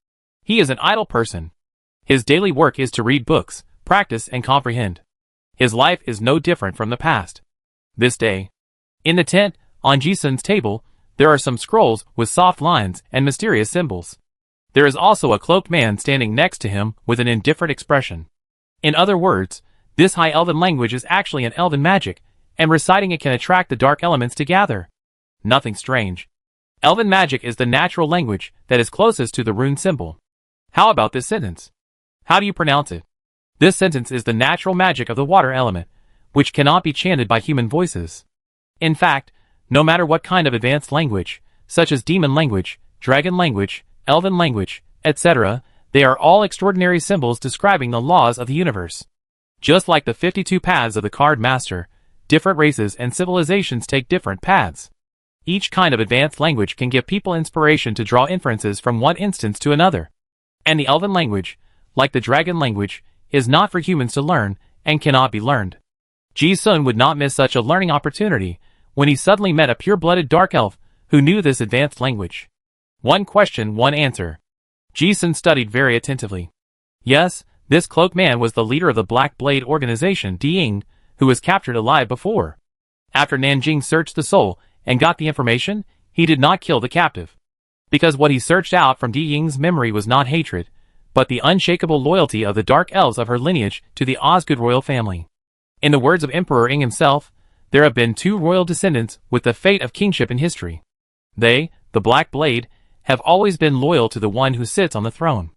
He is an idle person. His daily work is to read books, practice and comprehend. His life is no different from the past. This day, in the tent, on Ji-sun's table, there are some scrolls with soft lines and mysterious symbols. There is also a cloaked man standing next to him with an indifferent expression. In other words, this high elven language is actually an elven magic, and reciting it can attract the dark elements to gather. Nothing strange. Elven magic is the natural language that is closest to the rune symbol. How about this sentence? How do you pronounce it? This sentence is the natural magic of the water element, which cannot be chanted by human voices. In fact, no matter what kind of advanced language, such as demon language, dragon language, elven language, etc., they are all extraordinary symbols describing the laws of the universe. Just like the 52 paths of the card master, different races and civilizations take different paths. Each kind of advanced language can give people inspiration to draw inferences from one instance to another. And the elven language, like the dragon language, is not for humans to learn, and cannot be learned. Ji-sun would not miss such a learning opportunity, when he suddenly met a pure-blooded dark elf, who knew this advanced language. One question, one answer. Ji-sun studied very attentively. Yes, this cloaked man was the leader of the Black Blade organization, Diying, who was captured alive before. After Nanjing searched the soul, and got the information, he did not kill the captive. Because what he searched out from Diying's memory was not hatred, but the unshakable loyalty of the dark elves of her lineage to the Osgood royal family. In the words of Emperor Ing himself, there have been 2 royal descendants with the fate of kingship in history. They, the Black Blade, have always been loyal to the one who sits on the throne.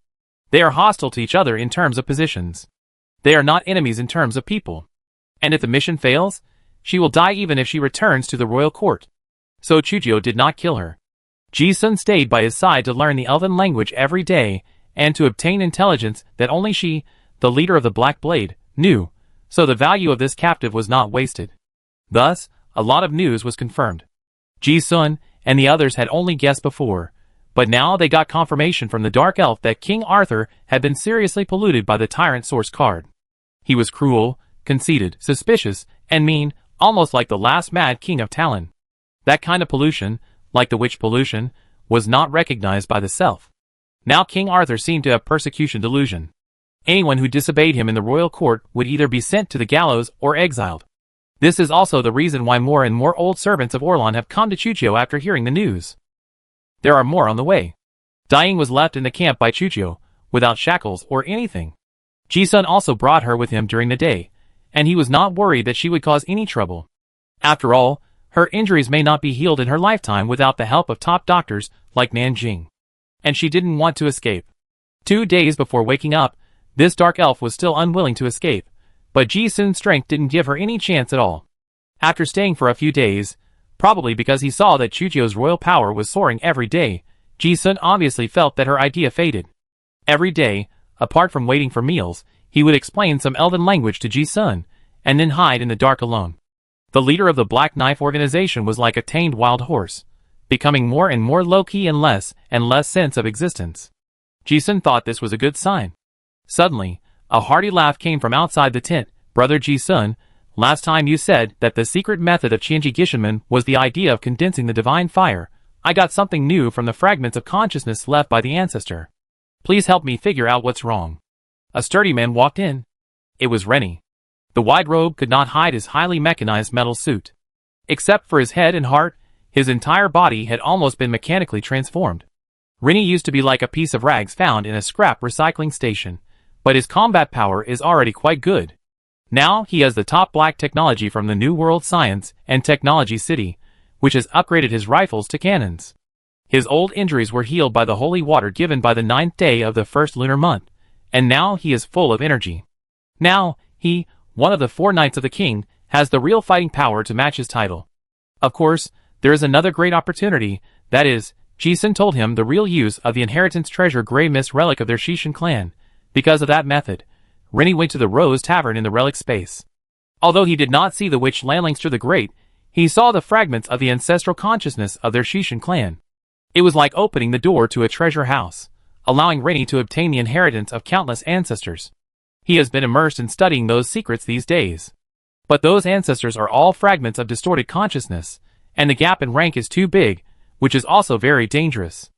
They are hostile to each other in terms of positions. They are not enemies in terms of people. And if the mission fails, she will die even if she returns to the royal court. So Chujo did not kill her. Ji-sun stayed by his side to learn the elven language every day, and to obtain intelligence that only she, the leader of the Black Blade, knew, so the value of this captive was not wasted. Thus, a lot of news was confirmed. Ji-sun and the others had only guessed before, but now they got confirmation from the Dark Elf that King Arthur had been seriously polluted by the Tyrant Source card. He was cruel, conceited, suspicious, and mean, almost like the last Mad King of Talon. That kind of pollution, like the witch pollution, was not recognized by the self. Now King Arthur seemed to have persecution delusion. Anyone who disobeyed him in the royal court would either be sent to the gallows or exiled. This is also the reason why more and more old servants of Orlan have come to Chujo after hearing the news. There are more on the way. Diying was left in the camp by Chujo, without shackles or anything. Ji-sun also brought her with him during the day, and he was not worried that she would cause any trouble. After all, her injuries may not be healed in her lifetime without the help of top doctors like Nanjing. And she didn't want to escape. 2 days before waking up, this dark elf was still unwilling to escape, but Ji Sun's strength didn't give her any chance at all. After staying for a few days, probably because he saw that Chujio's royal power was soaring every day, Ji Sun obviously felt that her idea faded. Every day, apart from waiting for meals, he would explain some elven language to Ji Sun, and then hide in the dark alone. The leader of the Black Knife organization was like a tamed wild horse, becoming more and more low-key and less sense of existence. Ji Sun thought this was a good sign. Suddenly, a hearty laugh came from outside the tent. Brother Ji Sun, last time you said that the secret method of Qianji Gishinmen was the idea of condensing the divine fire. I got something new from the fragments of consciousness left by the ancestor. Please help me figure out what's wrong. A sturdy man walked in. It was Rennie. The wide robe could not hide his highly mechanized metal suit. Except for his head and heart, his entire body had almost been mechanically transformed. Rennie used to be like a piece of rags found in a scrap recycling station, but his combat power is already quite good. Now he has the top black technology from the New World Science and Technology City, which has upgraded his rifles to cannons. His old injuries were healed by the holy water given by the 9th day of the first lunar month, and now he is full of energy. Now, he, one of the 4 Knights of the King, has the real fighting power to match his title. Of course, there is another great opportunity, that is, Ji Sun told him the real use of the inheritance treasure Grey Mist relic of their Shishin clan. Because of that method, Rennie went to the Rose Tavern in the relic space. Although he did not see the witch Lanlingster the Great, he saw the fragments of the ancestral consciousness of their Shishin clan. It was like opening the door to a treasure house, allowing Rennie to obtain the inheritance of countless ancestors. He has been immersed in studying those secrets these days. But those ancestors are all fragments of distorted consciousness, and the gap in rank is too big, which is also very dangerous.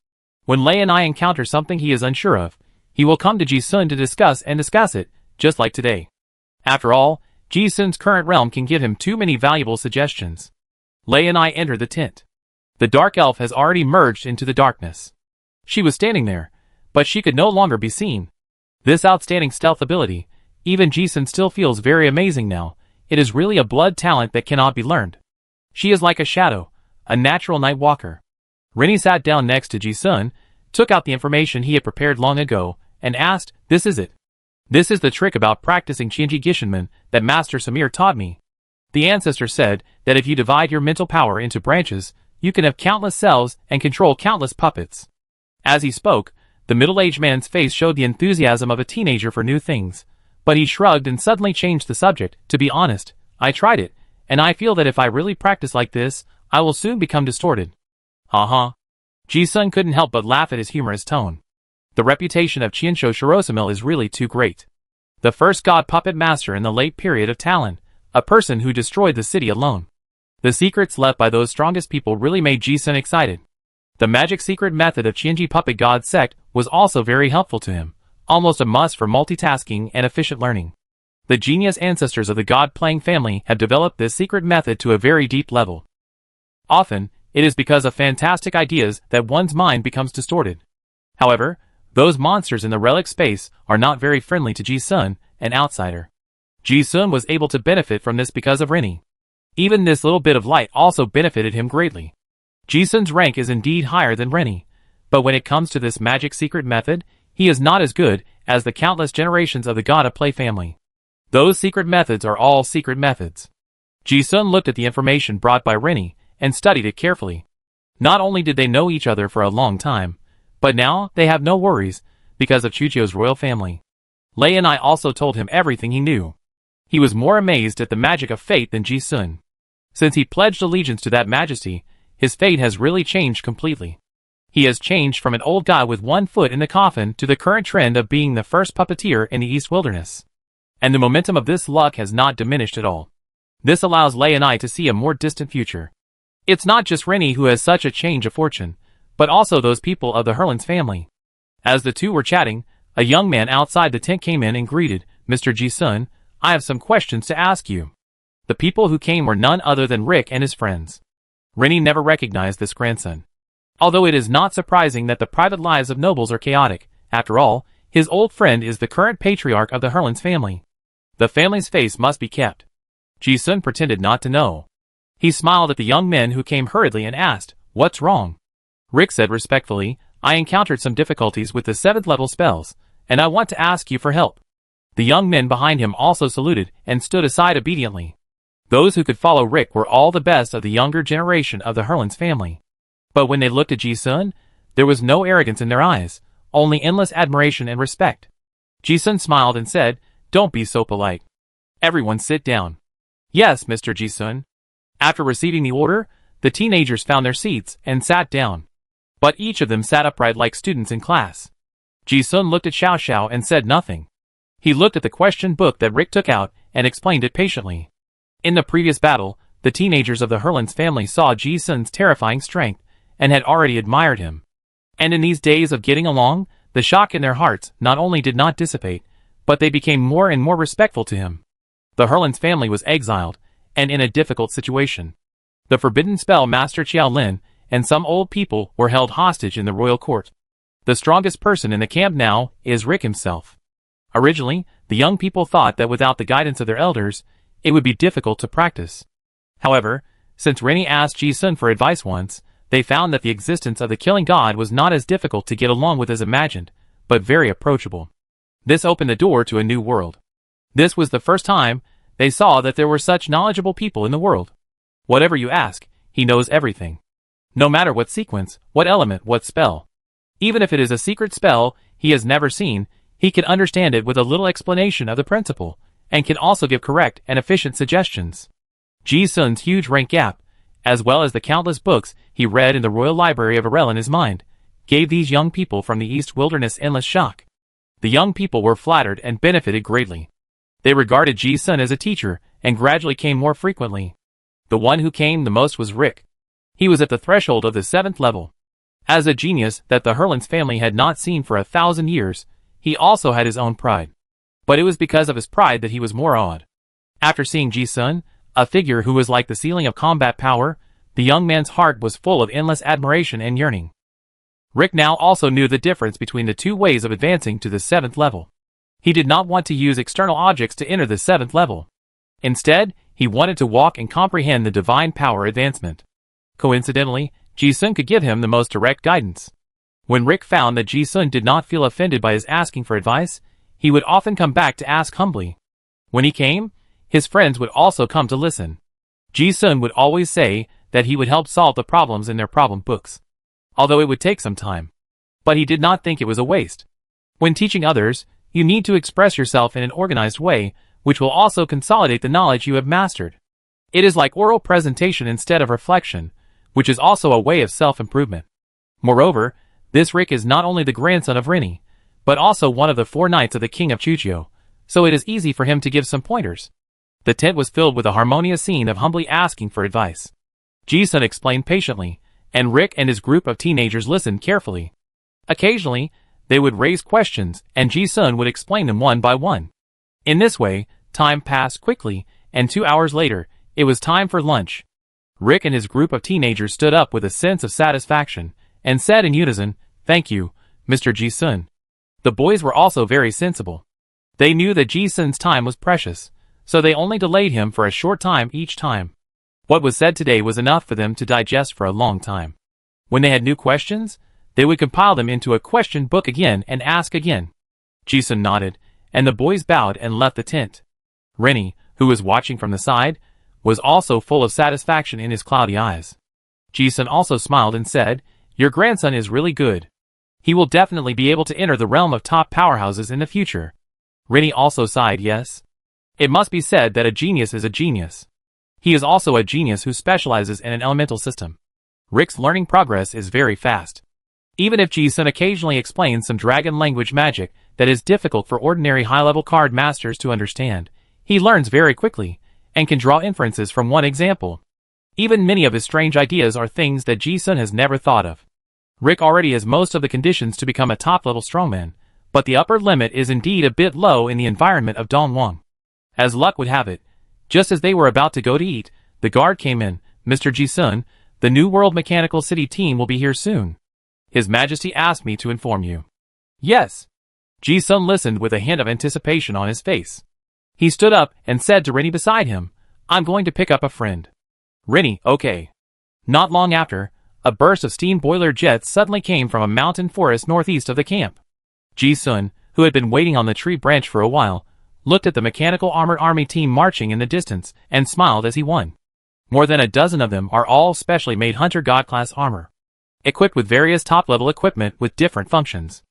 When Lei and I encounter something he is unsure of, he will come to Ji Sun to discuss it, just like today. After all, Ji Sun's current realm can give him too many valuable suggestions. Lei and I enter the tent. The dark elf has already merged into the darkness. She was standing there, but she could no longer be seen. This outstanding stealth ability, even Ji Sun still feels very amazing now. It is really a blood talent that cannot be learned. She is like a shadow, a natural night walker. Rennie sat down next to Ji Sun, took out the information he had prepared long ago, and asked, "This is it. This is the trick about practicing Qianji Gishinmen that Master Samir taught me. The ancestor said that if you divide your mental power into branches, you can have countless selves and control countless puppets." As he spoke, the middle-aged man's face showed the enthusiasm of a teenager for new things, but he shrugged and suddenly changed the subject. "To be honest, I tried it, and I feel that if I really practice like this, I will soon become distorted." Ha. Ji Sun couldn't help but laugh at his humorous tone. The reputation of Qiansho Shirosamil is really too great. The first god puppet master in the late period of Talon, a person who destroyed the city alone. The secrets left by those strongest people really made Ji Sun excited. The magic secret method of Qianji Puppet God Sect was also very helpful to him, almost a must for multitasking and efficient learning. The genius ancestors of the god-playing family have developed this secret method to a very deep level. Often, it is because of fantastic ideas that one's mind becomes distorted. However, those monsters in the relic space are not very friendly to Ji Sun, an outsider. Ji Sun was able to benefit from this because of Rennie. Even this little bit of light also benefited him greatly. Ji Sun's rank is indeed higher than Rennie, but when it comes to this magic secret method, he is not as good as the countless generations of the God of Play family. Those secret methods are all secret methods. Ji Sun looked at the information brought by Rennie and studied it carefully. Not only did they know each other for a long time, but now they have no worries because of Chujio's royal family. Lei and I also told him everything he knew. He was more amazed at the magic of fate than Ji Sun. Since he pledged allegiance to that majesty, his fate has really changed completely. He has changed from an old guy with one foot in the coffin to the current trend of being the first puppeteer in the East Wilderness. And the momentum of this luck has not diminished at all. This allows Lei and I to see a more distant future. It's not just Rennie who has such a change of fortune, but also those people of the Herlands family. As the two were chatting, a young man outside the tent came in and greeted, "Mr. Ji Sun, I have some questions to ask you." The people who came were none other than Rick and his friends. Rennie never recognized this grandson. Although it is not surprising that the private lives of nobles are chaotic, after all, his old friend is the current patriarch of the Herlands family. The family's face must be kept. Ji Sun pretended not to know. He smiled at the young men who came hurriedly and asked, "What's wrong?" Rick said respectfully, "I encountered some difficulties with the 7th level spells, and I want to ask you for help." The young men behind him also saluted and stood aside obediently. Those who could follow Rick were all the best of the younger generation of the Hurlins family. But when they looked at Ji-sun, there was no arrogance in their eyes, only endless admiration and respect. Ji-sun smiled and said, "Don't be so polite. Everyone sit down." "Yes, Mr. Ji-sun." After receiving the order, the teenagers found their seats and sat down. But each of them sat upright like students in class. Ji-sun looked at Xiao Xiao and said nothing. He looked at the question book that Rick took out and explained it patiently. In the previous battle, the teenagers of the Hurlins family saw Ji-sun's terrifying strength and had already admired him. And in these days of getting along, the shock in their hearts not only did not dissipate, but they became more and more respectful to him. The Hurlins family was exiled, and in a difficult situation. The forbidden spell master Qiao Lin and some old people were held hostage in the royal court. The strongest person in the camp now is Rick himself. Originally, the young people thought that without the guidance of their elders, it would be difficult to practice. However, since Rennie asked Ji-sun for advice once, they found that the existence of the killing god was not as difficult to get along with as imagined, but very approachable. This opened the door to a new world. This was the first time they saw that there were such knowledgeable people in the world. Whatever you ask, he knows everything. No matter what sequence, what element, what spell. Even if it is a secret spell he has never seen, he can understand it with a little explanation of the principle, and can also give correct and efficient suggestions. Ji-sun's huge rank gap, as well as the countless books he read in the Royal Library of Arel in his mind, gave these young people from the East Wilderness endless shock. The young people were flattered and benefited greatly. They regarded Ji-sun as a teacher, and gradually came more frequently. The one who came the most was Rick. He was at the threshold of the 7th level. As a genius that the Hurlins family had not seen for 1,000 years, he also had his own pride. But it was because of his pride that he was more awed. After seeing Ji-sun, a figure who was like the ceiling of combat power, the young man's heart was full of endless admiration and yearning. Rick now also knew the difference between the two ways of advancing to the 7th level. He did not want to use external objects to enter the 7th level. Instead, he wanted to walk and comprehend the divine power advancement. Coincidentally, Ji-sun could give him the most direct guidance. When Rick found that Ji-sun did not feel offended by his asking for advice, he would often come back to ask humbly. When he came, his friends would also come to listen. Ji-sun would always say that he would help solve the problems in their problem books, although it would take some time. But he did not think it was a waste. When teaching others, you need to express yourself in an organized way, which will also consolidate the knowledge you have mastered. It is like oral presentation instead of reflection, which is also a way of self-improvement. Moreover, this Rick is not only the grandson of Rennie, but also one of the 4 knights of the king of Chuchio, so it is easy for him to give some pointers. The tent was filled with a harmonious scene of humbly asking for advice. Ji-sun explained patiently, and Rick and his group of teenagers listened carefully. Occasionally, they would raise questions, and Ji-sun would explain them one by one. In this way, time passed quickly, and 2 hours later, it was time for lunch. Rick and his group of teenagers stood up with a sense of satisfaction, and said in unison, "Thank you, Mr. Ji-sun." The boys were also very sensible. They knew that Ji-sun's time was precious, so they only delayed him for a short time each time. What was said today was enough for them to digest for a long time. When they had new questions, they would compile them into a question book again and ask again. Ji-sun nodded, and the boys bowed and left the tent. Rennie, who was watching from the side, was also full of satisfaction in his cloudy eyes. Ji-sun also smiled and said, "Your grandson is really good. He will definitely be able to enter the realm of top powerhouses in the future." Rennie also sighed yes. It must be said that a genius is a genius. He is also a genius who specializes in an elemental system. Rick's learning progress is very fast. Even if Ji-sun occasionally explains some dragon language magic that is difficult for ordinary high-level card masters to understand, he learns very quickly, and can draw inferences from one example. Even many of his strange ideas are things that Ji-sun has never thought of. Rick already has most of the conditions to become a top-level strongman, but the upper limit is indeed a bit low in the environment of Dongwang. As luck would have it, just as they were about to go to eat, the guard came in. "Mr. Ji-sun, the New World Mechanical City team will be here soon. His Majesty asked me to inform you." "Yes." Ji-sun listened with a hint of anticipation on his face. He stood up and said to Rennie beside him, "I'm going to pick up a friend." Rinny, okay. Not long after, a burst of steam boiler jets suddenly came from a mountain forest northeast of the camp. Ji-sun, who had been waiting on the tree branch for a while, looked at the mechanical armored army team marching in the distance and smiled as he won. More than a dozen of them are all specially made Hunter God class armor, equipped with various top-level equipment with different functions.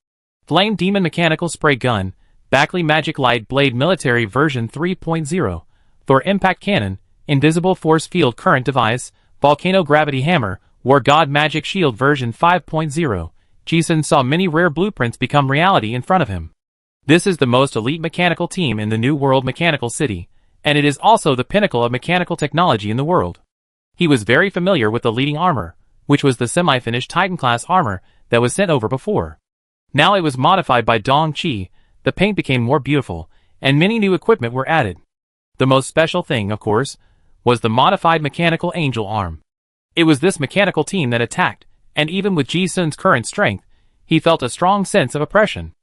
Flame Demon Mechanical Spray Gun, Backley Magic Light Blade Military version 3.0, Thor Impact Cannon, Invisible Force Field Current Device, Volcano Gravity Hammer, War God Magic Shield version 5.0. Ji-sun saw many rare blueprints become reality in front of him. This is the most elite mechanical team in the New World Mechanical City, and it is also the pinnacle of mechanical technology in the world. He was very familiar with the leading armor, which was the semi-finished Titan-class armor that was sent over before. Now it was modified by Dong Chi, the paint became more beautiful, and many new equipment were added. The most special thing, of course, was the modified mechanical angel arm. It was this mechanical team that attacked, and even with Ji-sun's current strength, he felt a strong sense of oppression.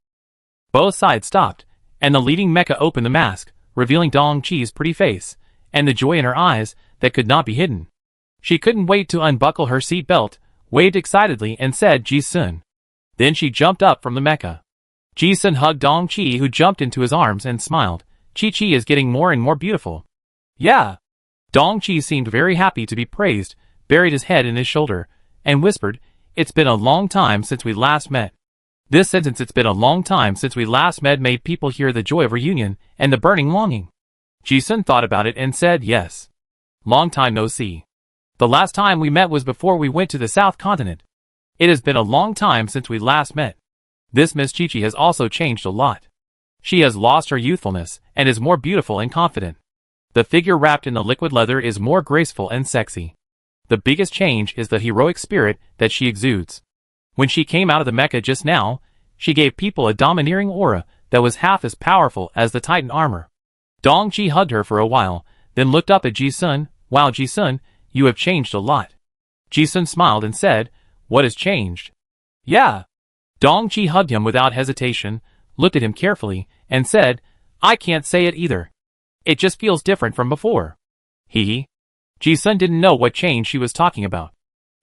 Both sides stopped, and the leading mecha opened the mask, revealing Dong Chi's pretty face, and the joy in her eyes that could not be hidden. She couldn't wait to unbuckle her seat belt, waved excitedly and said Ji-sun. Then she jumped up from the mecha. Ji-sun hugged Dong Chi, who jumped into his arms and smiled. Chi-Chi is getting more and more beautiful. Yeah. Dong Chi seemed very happy to be praised, buried his head in his shoulder, and whispered, "It's been a long time since we last met." This sentence, "It's been a long time since we last met," made people hear the joy of reunion and the burning longing. Ji-sun thought about it and said, "Yes. Long time no see. The last time we met was before we went to the South Continent. It has been a long time since we last met." This Miss Chi-Chi has also changed a lot. She has lost her youthfulness and is more beautiful and confident. The figure wrapped in the liquid leather is more graceful and sexy. The biggest change is the heroic spirit that she exudes. When she came out of the mecha just now, she gave people a domineering aura that was half as powerful as the Titan armor. Dong Chi hugged her for a while, then looked up at Ji-sun. "Wow, Ji-sun, you have changed a lot." Ji-sun smiled and said, "What has changed?" "Yeah." Dong Chi hugged him without hesitation, looked at him carefully, and said, "I can't say it either. It just feels different from before." Hee. Ji-sun didn't know what change she was talking about.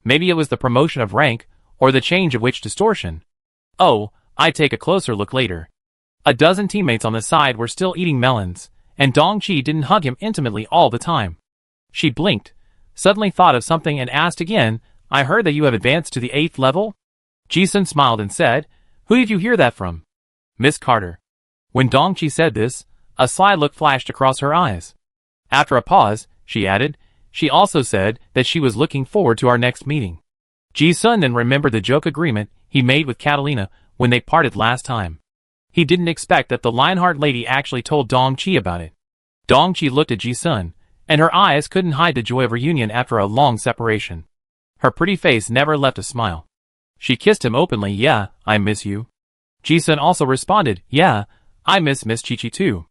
Maybe it was the promotion of rank, or the change of witch distortion. Oh, I'd take a closer look later. A dozen teammates on the side were still eating melons, and Dong Chi didn't hug him intimately all the time. She blinked, suddenly thought of something and asked again, "I heard that you have advanced to the 8th level?" Ji-sun smiled and said, "Who did you hear that from?" "Miss Carter." When Dong Chi said this, a sly look flashed across her eyes. After a pause, she added, "She also said that she was looking forward to our next meeting." Ji-sun then remembered the joke agreement he made with Catalina when they parted last time. He didn't expect that the Lionheart lady actually told Dong Chi about it. Dong Chi looked at Ji-sun, and her eyes couldn't hide the joy of reunion after a long separation. Her pretty face never left a smile. She kissed him openly. "Yeah, I miss you." Ji-sun also responded, "Yeah, I miss Miss Chi-Chi too."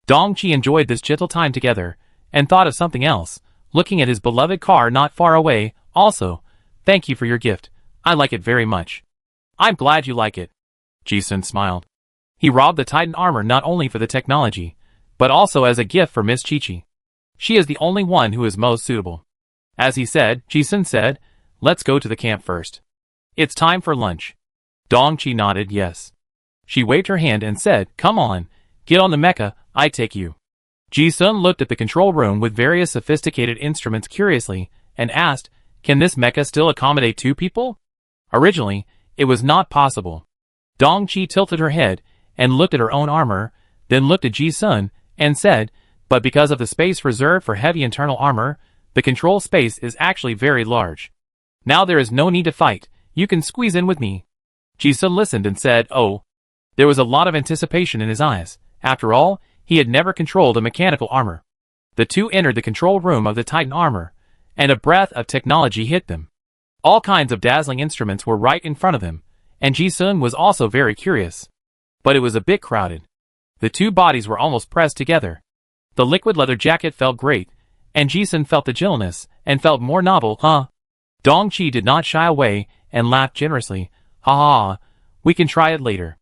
Dong Chi enjoyed this gentle time together, and thought of something else, looking at his beloved car not far away. "Also, thank you for your gift. I like it very much." "I'm glad you like it." Ji-sun smiled. He robbed the Titan armor not only for the technology, but also as a gift for Miss Chi-Chi. She is the only one who is most suitable. As he said, Ji-sun said, "Let's go to the camp first. It's time for lunch." Dong Chi nodded yes. She waved her hand and said, "Come on, get on the mecha, I take you." Ji-sun looked at the control room with various sophisticated instruments curiously, and asked, "Can this mecha still accommodate 2 people?" Originally, it was not possible. Dong Chi tilted her head, and looked at her own armor, then looked at Ji-sun, and said, "But because of the space reserved for heavy internal armor, the control space is actually very large. Now there is no need to fight, you can squeeze in with me." Ji-sun listened and said, "Oh." There was a lot of anticipation in his eyes. After all, he had never controlled a mechanical armor. The two entered the control room of the Titan armor, and a breath of technology hit them. All kinds of dazzling instruments were right in front of them, and Ji-sun was also very curious. But it was a bit crowded. The two bodies were almost pressed together. The liquid leather jacket felt great, and Ji-sun felt the gentleness, and felt more novel, huh? Dong Chi did not shy away, and laughed generously. "Ha ha, we can try it later."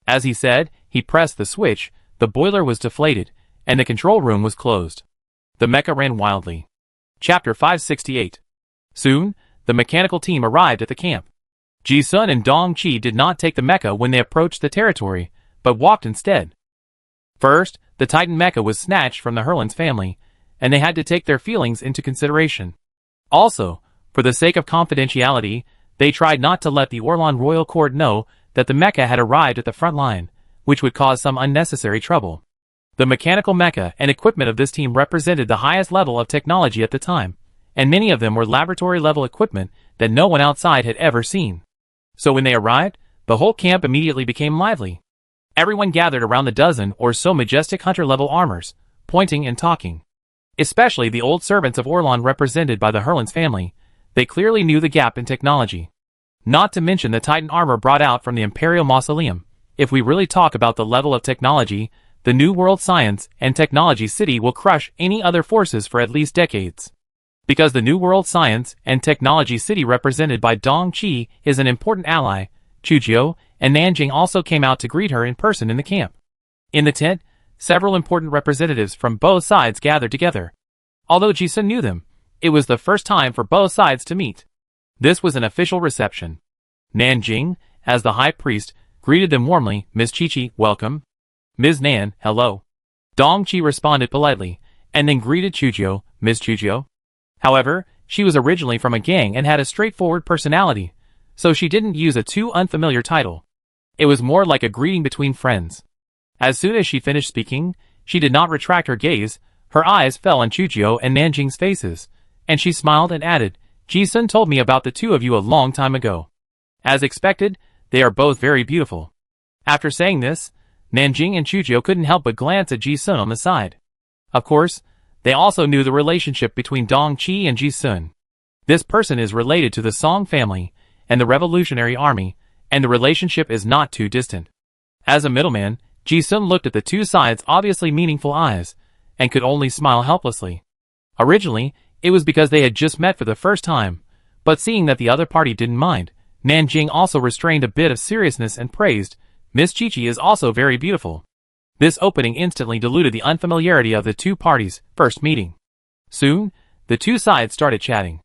As he said, he pressed the switch, the boiler was deflated, and the control room was closed. The mecha ran wildly. Chapter 568. Soon, the mechanical team arrived at the camp. Ji-sun and Dong-chi did not take the mecha when they approached the territory, but walked instead. First, the Titan mecha was snatched from the Hurlins family, and they had to take their feelings into consideration. Also, for the sake of confidentiality, they tried not to let the Orlan royal court know that the mecha had arrived at the front line, which would cause some unnecessary trouble. The mechanical mecha and equipment of this team represented the highest level of technology at the time, and many of them were laboratory-level equipment that no one outside had ever seen. So when they arrived, the whole camp immediately became lively. Everyone gathered around the dozen or so majestic hunter-level armors, pointing and talking. Especially the old servants of Orlan represented by the Hurlins family. They clearly knew the gap in technology. Not to mention the Titan armor brought out from the Imperial Mausoleum. If we really talk about the level of technology, the New World Science and Technology City will crush any other forces for at least decades. Because the New World Science and Technology City represented by Dong-chi is an important ally, Chujio and Nanjing also came out to greet her in person in the camp. In the tent, several important representatives from both sides gathered together. Although Ji-sun knew them, it was the first time for both sides to meet. This was an official reception. Nanjing, as the high priest, greeted them warmly. Ms. Chi-Chi, welcome. Ms. Nan, hello. Dong-chi responded politely, and then greeted Chujio, Ms. Chujio. However, she was originally from a gang and had a straightforward personality, so she didn't use a too unfamiliar title. It was more like a greeting between friends. As soon as she finished speaking, she did not retract her gaze. Her eyes fell on Chujio and Nanjing's faces, and she smiled and added, Ji-sun told me about the two of you a long time ago. As expected, they are both very beautiful. After saying this, Nanjing and Chujio couldn't help but glance at Ji-sun on the side. Of course, they also knew the relationship between Dong-chi and Ji-sun. This person is related to the Song family and the Revolutionary Army, and the relationship is not too distant. As a middleman, Ji-sun looked at the two sides' obviously meaningful eyes, and could only smile helplessly. Originally, it was because they had just met for the first time, but seeing that the other party didn't mind, Nanjing also restrained a bit of seriousness and praised, Miss Chi-Chi is also very beautiful. This opening instantly diluted the unfamiliarity of the two parties' first meeting. Soon, the two sides started chatting.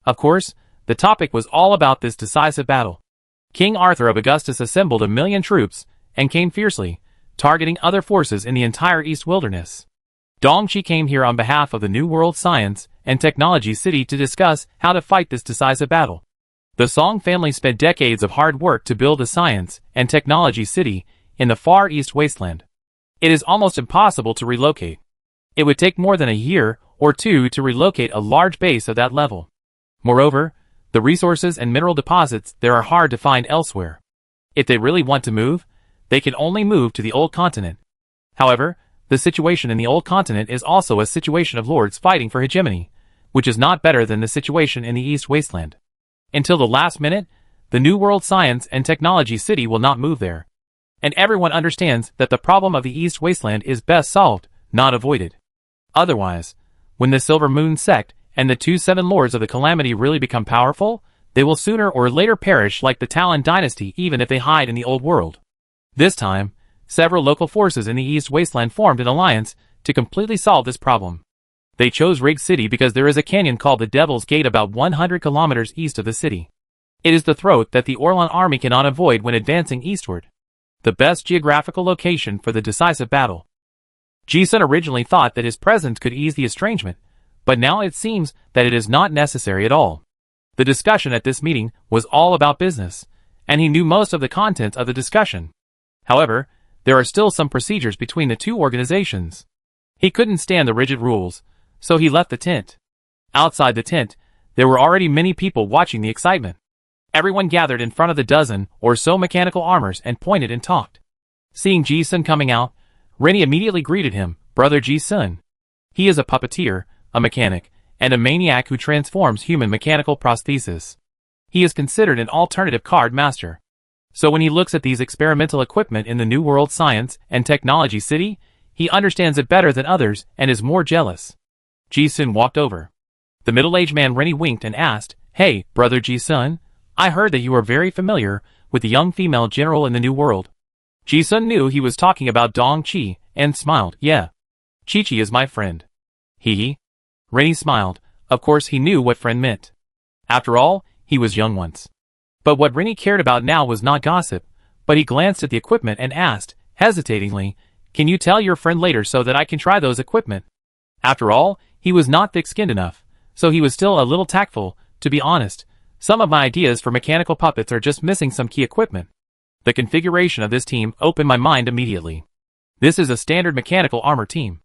Of course, the topic was all about this decisive battle. King Arthur of Augustus assembled 1,000,000 troops, and came fiercely, targeting other forces in the entire East Wilderness. Dong-chi came here on behalf of the New World Science and Technology City to discuss how to fight this decisive battle. The Song family spent decades of hard work to build a science and technology city in the far east wasteland. It is almost impossible to relocate. It would take more than a year or two to relocate a large base of that level. Moreover, the resources and mineral deposits there are hard to find elsewhere. If they really want to move, they can only move to the old continent. However, the situation in the old continent is also a situation of lords fighting for hegemony, which is not better than the situation in the east wasteland. Until the last minute, the New World Science and Technology City will not move there. And everyone understands that the problem of the East Wasteland is best solved, not avoided. Otherwise, when the Silver Moon sect and the 2 Seven Lords of the Calamity really become powerful, they will sooner or later perish like the Talon dynasty even if they hide in the old world. This time, several local forces in the East Wasteland formed an alliance to completely solve this problem. They chose Rig City because there is a canyon called the Devil's Gate about 100 kilometers east of the city. It is the throat that the Orlan army cannot avoid when advancing eastward. The best geographical location for the decisive battle. Ji-sun originally thought that his presence could ease the estrangement, but now it seems that it is not necessary at all. The discussion at this meeting was all about business, and he knew most of the content of the discussion. However, there are still some procedures between the two organizations. He couldn't stand the rigid rules, so he left the tent. Outside the tent, there were already many people watching the excitement. Everyone gathered in front of the dozen or so mechanical armors and pointed and talked. Seeing Ji-sun coming out, Rennie immediately greeted him, Brother Ji-sun. He is a puppeteer, a mechanic, and a maniac who transforms human mechanical prostheses. He is considered an alternative card master. So when he looks at these experimental equipment in the New World Science and Technology City, he understands it better than others and is more jealous. Ji-sun walked over. The middle-aged man Rennie winked and asked, Hey, Brother Ji-sun, I heard that you are very familiar with the young female general in the New World. Ji-sun knew he was talking about Dong-chi, and smiled, Yeah. Chi-Chi is my friend. Hee. Rennie smiled, Of course he knew what friend meant. After all, he was young once. But what Rennie cared about now was not gossip, but he glanced at the equipment and asked, hesitatingly, "Can you tell your friend later so that I can try those equipment?" After all, he was not thick-skinned enough, so he was still a little tactful. To be honest, some of my ideas for mechanical puppets are just missing some key equipment. The configuration of this team opened my mind immediately. This is a standard mechanical armor team.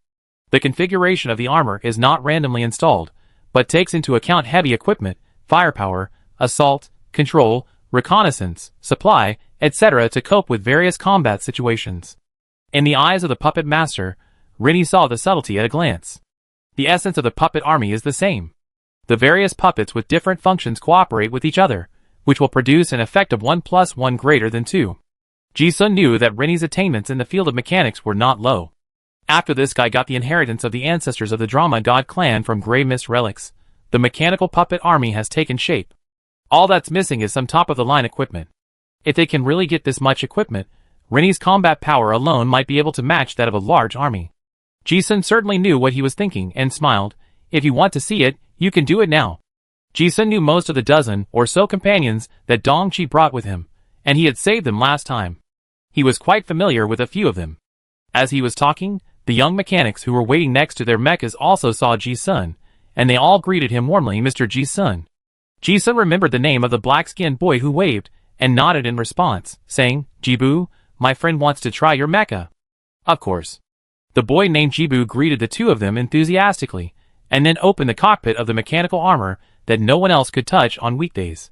The configuration of the armor is not randomly installed, but takes into account heavy equipment, firepower, assault, control, reconnaissance, supply, etc. to cope with various combat situations. In the eyes of the puppet master, Rennie saw the subtlety at a glance. The essence of the puppet army is the same. The various puppets with different functions cooperate with each other, which will produce an effect of 1 + 1 greater than 2. Ji-sun knew that Rennie's attainments in the field of mechanics were not low. After this guy got the inheritance of the ancestors of the Drama God clan from Grey Mist relics, the mechanical puppet army has taken shape. All that's missing is some top-of-the-line equipment. If they can really get this much equipment, Rennie's combat power alone might be able to match that of a large army. Ji-sun certainly knew what he was thinking and smiled. If you want to see it, you can do it now. Ji-sun knew most of the dozen or so companions that Dong-chi brought with him, and he had saved them last time. He was quite familiar with a few of them. As he was talking, the young mechanics who were waiting next to their mechas also saw Ji-sun, and they all greeted him warmly, "Mr. Ji-sun." Ji-sun remembered the name of the black-skinned boy who waved, and nodded in response, saying, "Jibu, my friend wants to try your mecha." Of course. The boy named Jibu greeted the two of them enthusiastically, and then opened the cockpit of the mechanical armor that no one else could touch on weekdays.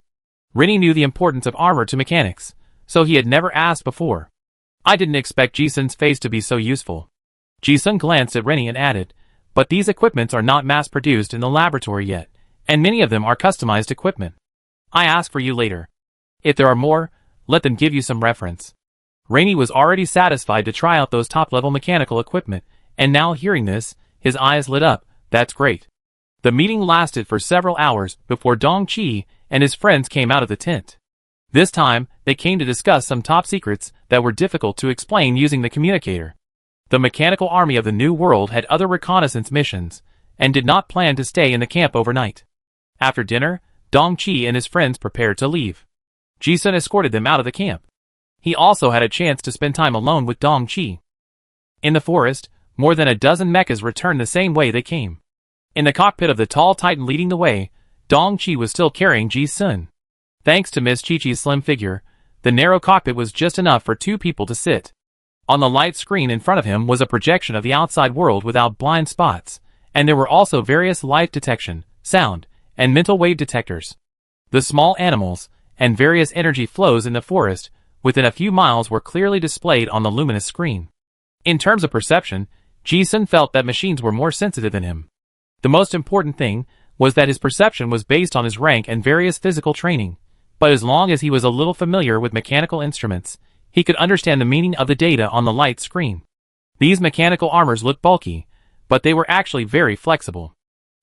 Rennie knew the importance of armor to mechanics, so he had never asked before. "I didn't expect Ji-sun's face to be so useful." Ji-sun glanced at Rennie and added, "But these equipments are not mass-produced in the laboratory yet, and many of them are customized equipment. I ask for you later. If there are more, let them give you some reference." Rennie was already satisfied to try out those top-level mechanical equipment, and now hearing this, his eyes lit up. "That's great." The meeting lasted for several hours before Dong-chi and his friends came out of the tent. This time, they came to discuss some top secrets that were difficult to explain using the communicator. The mechanical army of the New World had other reconnaissance missions, and did not plan to stay in the camp overnight. After dinner, Dong-chi and his friends prepared to leave. Ji-sun escorted them out of the camp. He also had a chance to spend time alone with Dong-chi. In the forest, more than a dozen mechas returned the same way they came. In the cockpit of the tall titan leading the way, Dong-chi was still carrying Ji-sun. Thanks to Miss Chi-Chi's slim figure, the narrow cockpit was just enough for two people to sit. On the light screen in front of him was a projection of the outside world without blind spots, and there were also various light detection, sound, and mental wave detectors. The small animals, and various energy flows in the forest, within a few miles were clearly displayed on the luminous screen. In terms of perception, Ji-sun felt that machines were more sensitive than him. The most important thing was that his perception was based on his rank and various physical training, but as long as he was a little familiar with mechanical instruments, he could understand the meaning of the data on the light screen. These mechanical armors looked bulky, but they were actually very flexible.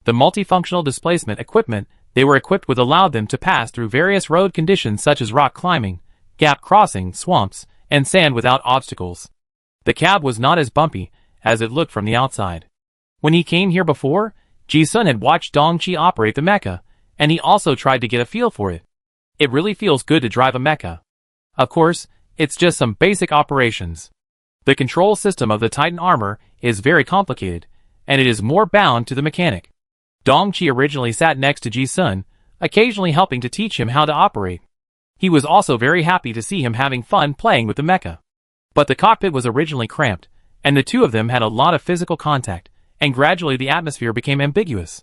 The multifunctional displacement equipment they were equipped with allowed them to pass through various road conditions such as rock climbing, gap crossing, swamps, and sand without obstacles. The cab was not as bumpy as it looked from the outside. When he came here before, Ji-sun had watched Dong-chi operate the mecha, and he also tried to get a feel for it. It really feels good to drive a mecha. Of course, it's just some basic operations. The control system of the Titan armor is very complicated, and it is more bound to the mechanic. Dong-chi originally sat next to Ji-sun, occasionally helping to teach him how to operate. He was also very happy to see him having fun playing with the mecha. But the cockpit was originally cramped, and the two of them had a lot of physical contact, and gradually the atmosphere became ambiguous.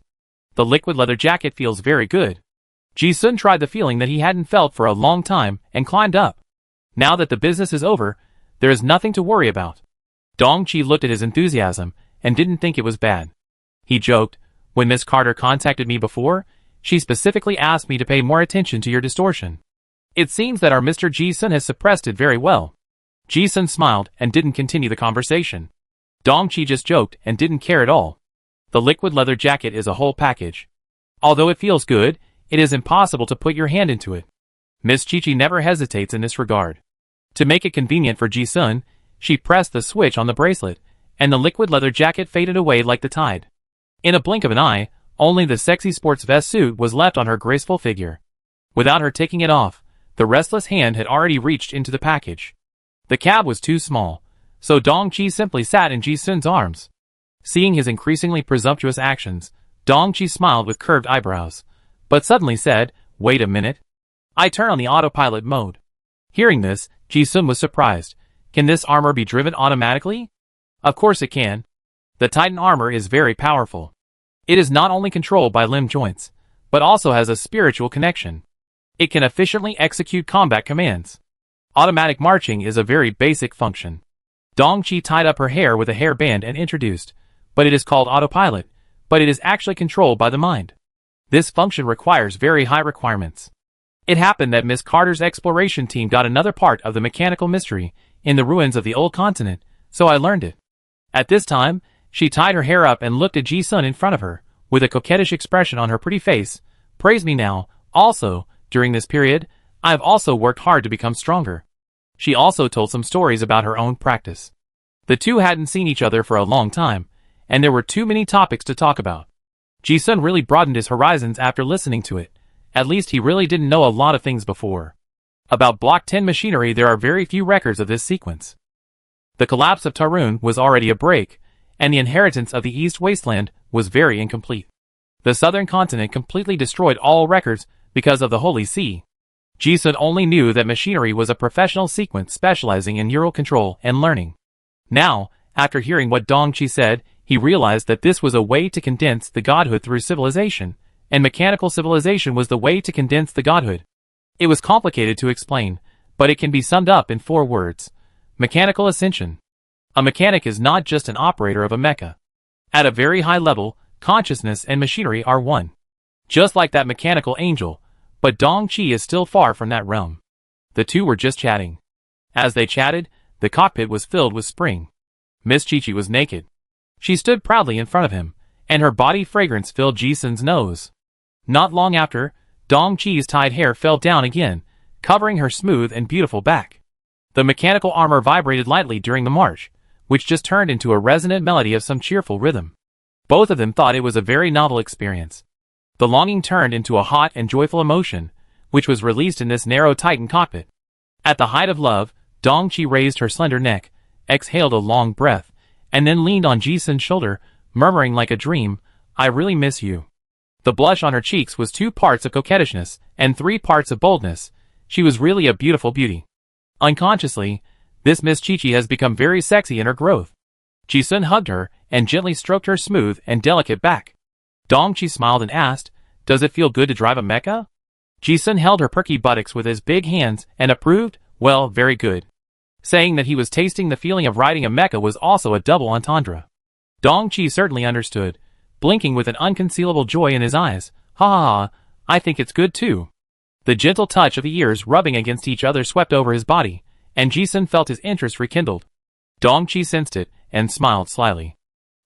The liquid leather jacket feels very good. Ji-sun tried the feeling that he hadn't felt for a long time and climbed up. Now that the business is over, there is nothing to worry about. Dong-chi looked at his enthusiasm and didn't think it was bad. He joked, "When Miss Carter contacted me before, she specifically asked me to pay more attention to your distortion. It seems that our Mr. Ji-sun has suppressed it very well." Ji-sun smiled and didn't continue the conversation. Dong-chi just joked and didn't care at all. The liquid leather jacket is a whole package. Although it feels good, it is impossible to put your hand into it. Miss Chi-Chi never hesitates in this regard. To make it convenient for Ji-sun, she pressed the switch on the bracelet, and the liquid leather jacket faded away like the tide. In a blink of an eye, Only the sexy sports vest suit was left on her graceful figure. Without her taking it off, the restless hand had already reached into the package. The cab was too small, so Dong-chi simply sat in Ji-sun's arms. Seeing his increasingly presumptuous actions, Dong-chi smiled with curved eyebrows, but suddenly said, "Wait a minute. I turn on the autopilot mode." Hearing this, Ji-sun was surprised. Can this armor be driven automatically? Of course it can. The Titan armor is very powerful. It is not only controlled by limb joints, but also has a spiritual connection. It can efficiently execute combat commands. Automatic marching is a very basic function. Dong-chi tied up her hair with a hairband and introduced, but it is called autopilot, but it is actually controlled by the mind. This function requires very high requirements. It happened that Miss Carter's exploration team got another part of the mechanical mystery in the ruins of the old continent, so I learned it. At this time, she tied her hair up and looked at Ji-sun in front of her, with a coquettish expression on her pretty face. "Praise me now. Also, during this period, I have also worked hard to become stronger." She also told some stories about her own practice. The two hadn't seen each other for a long time, and there were too many topics to talk about. Ji-sun really broadened his horizons after listening to it. At least he really didn't know a lot of things before. About Block 10 machinery, there are very few records of this sequence. The collapse of Tarun was already a break, and the inheritance of the East Wasteland was very incomplete. The southern continent completely destroyed all records because of the Holy See. Ji-sun only knew that machinery was a professional sequence specializing in neural control and learning. Now, after hearing what Dong-chi said, he realized that this was a way to condense the godhood through civilization, and mechanical civilization was the way to condense the godhood. It was complicated to explain, but it can be summed up in 4 words. Mechanical ascension. A mechanic is not just an operator of a mecha. At a very high level, consciousness and machinery are one. Just like that mechanical angel, but Dong-chi is still far from that realm. The two were just chatting. As they chatted, the cockpit was filled with spring. Miss Chi-Chi was naked. She stood proudly in front of him, and her body fragrance filled Ji-sun's nose. Not long after, Dong-chi's tied hair fell down again, covering her smooth and beautiful back. The mechanical armor vibrated lightly during the march, which just turned into a resonant melody of some cheerful rhythm. Both of them thought it was a very novel experience. The longing turned into a hot and joyful emotion, which was released in this narrow Titan cockpit. At the height of love, Dong-chi raised her slender neck, exhaled a long breath, and then leaned on Ji-sun's shoulder, murmuring like a dream, "I really miss you." The blush on her cheeks was 2 parts of coquettishness and 3 parts of boldness. She was really a beautiful beauty. Unconsciously, this Miss Chi-Chi has become very sexy in her growth. Ji-sun hugged her and gently stroked her smooth and delicate back. Dong-chi smiled and asked, "Does it feel good to drive a mecha?" Ji-sun held her perky buttocks with his big hands and approved, "Well, very good." Saying that he was tasting the feeling of riding a mecha was also a double entendre. Dong-chi certainly understood, blinking with an unconcealable joy in his eyes. "Ha ha ha, I think it's good too." The gentle touch of the ears rubbing against each other swept over his body, and Ji-sun felt his interest rekindled. Dong-chi sensed it, and smiled slyly.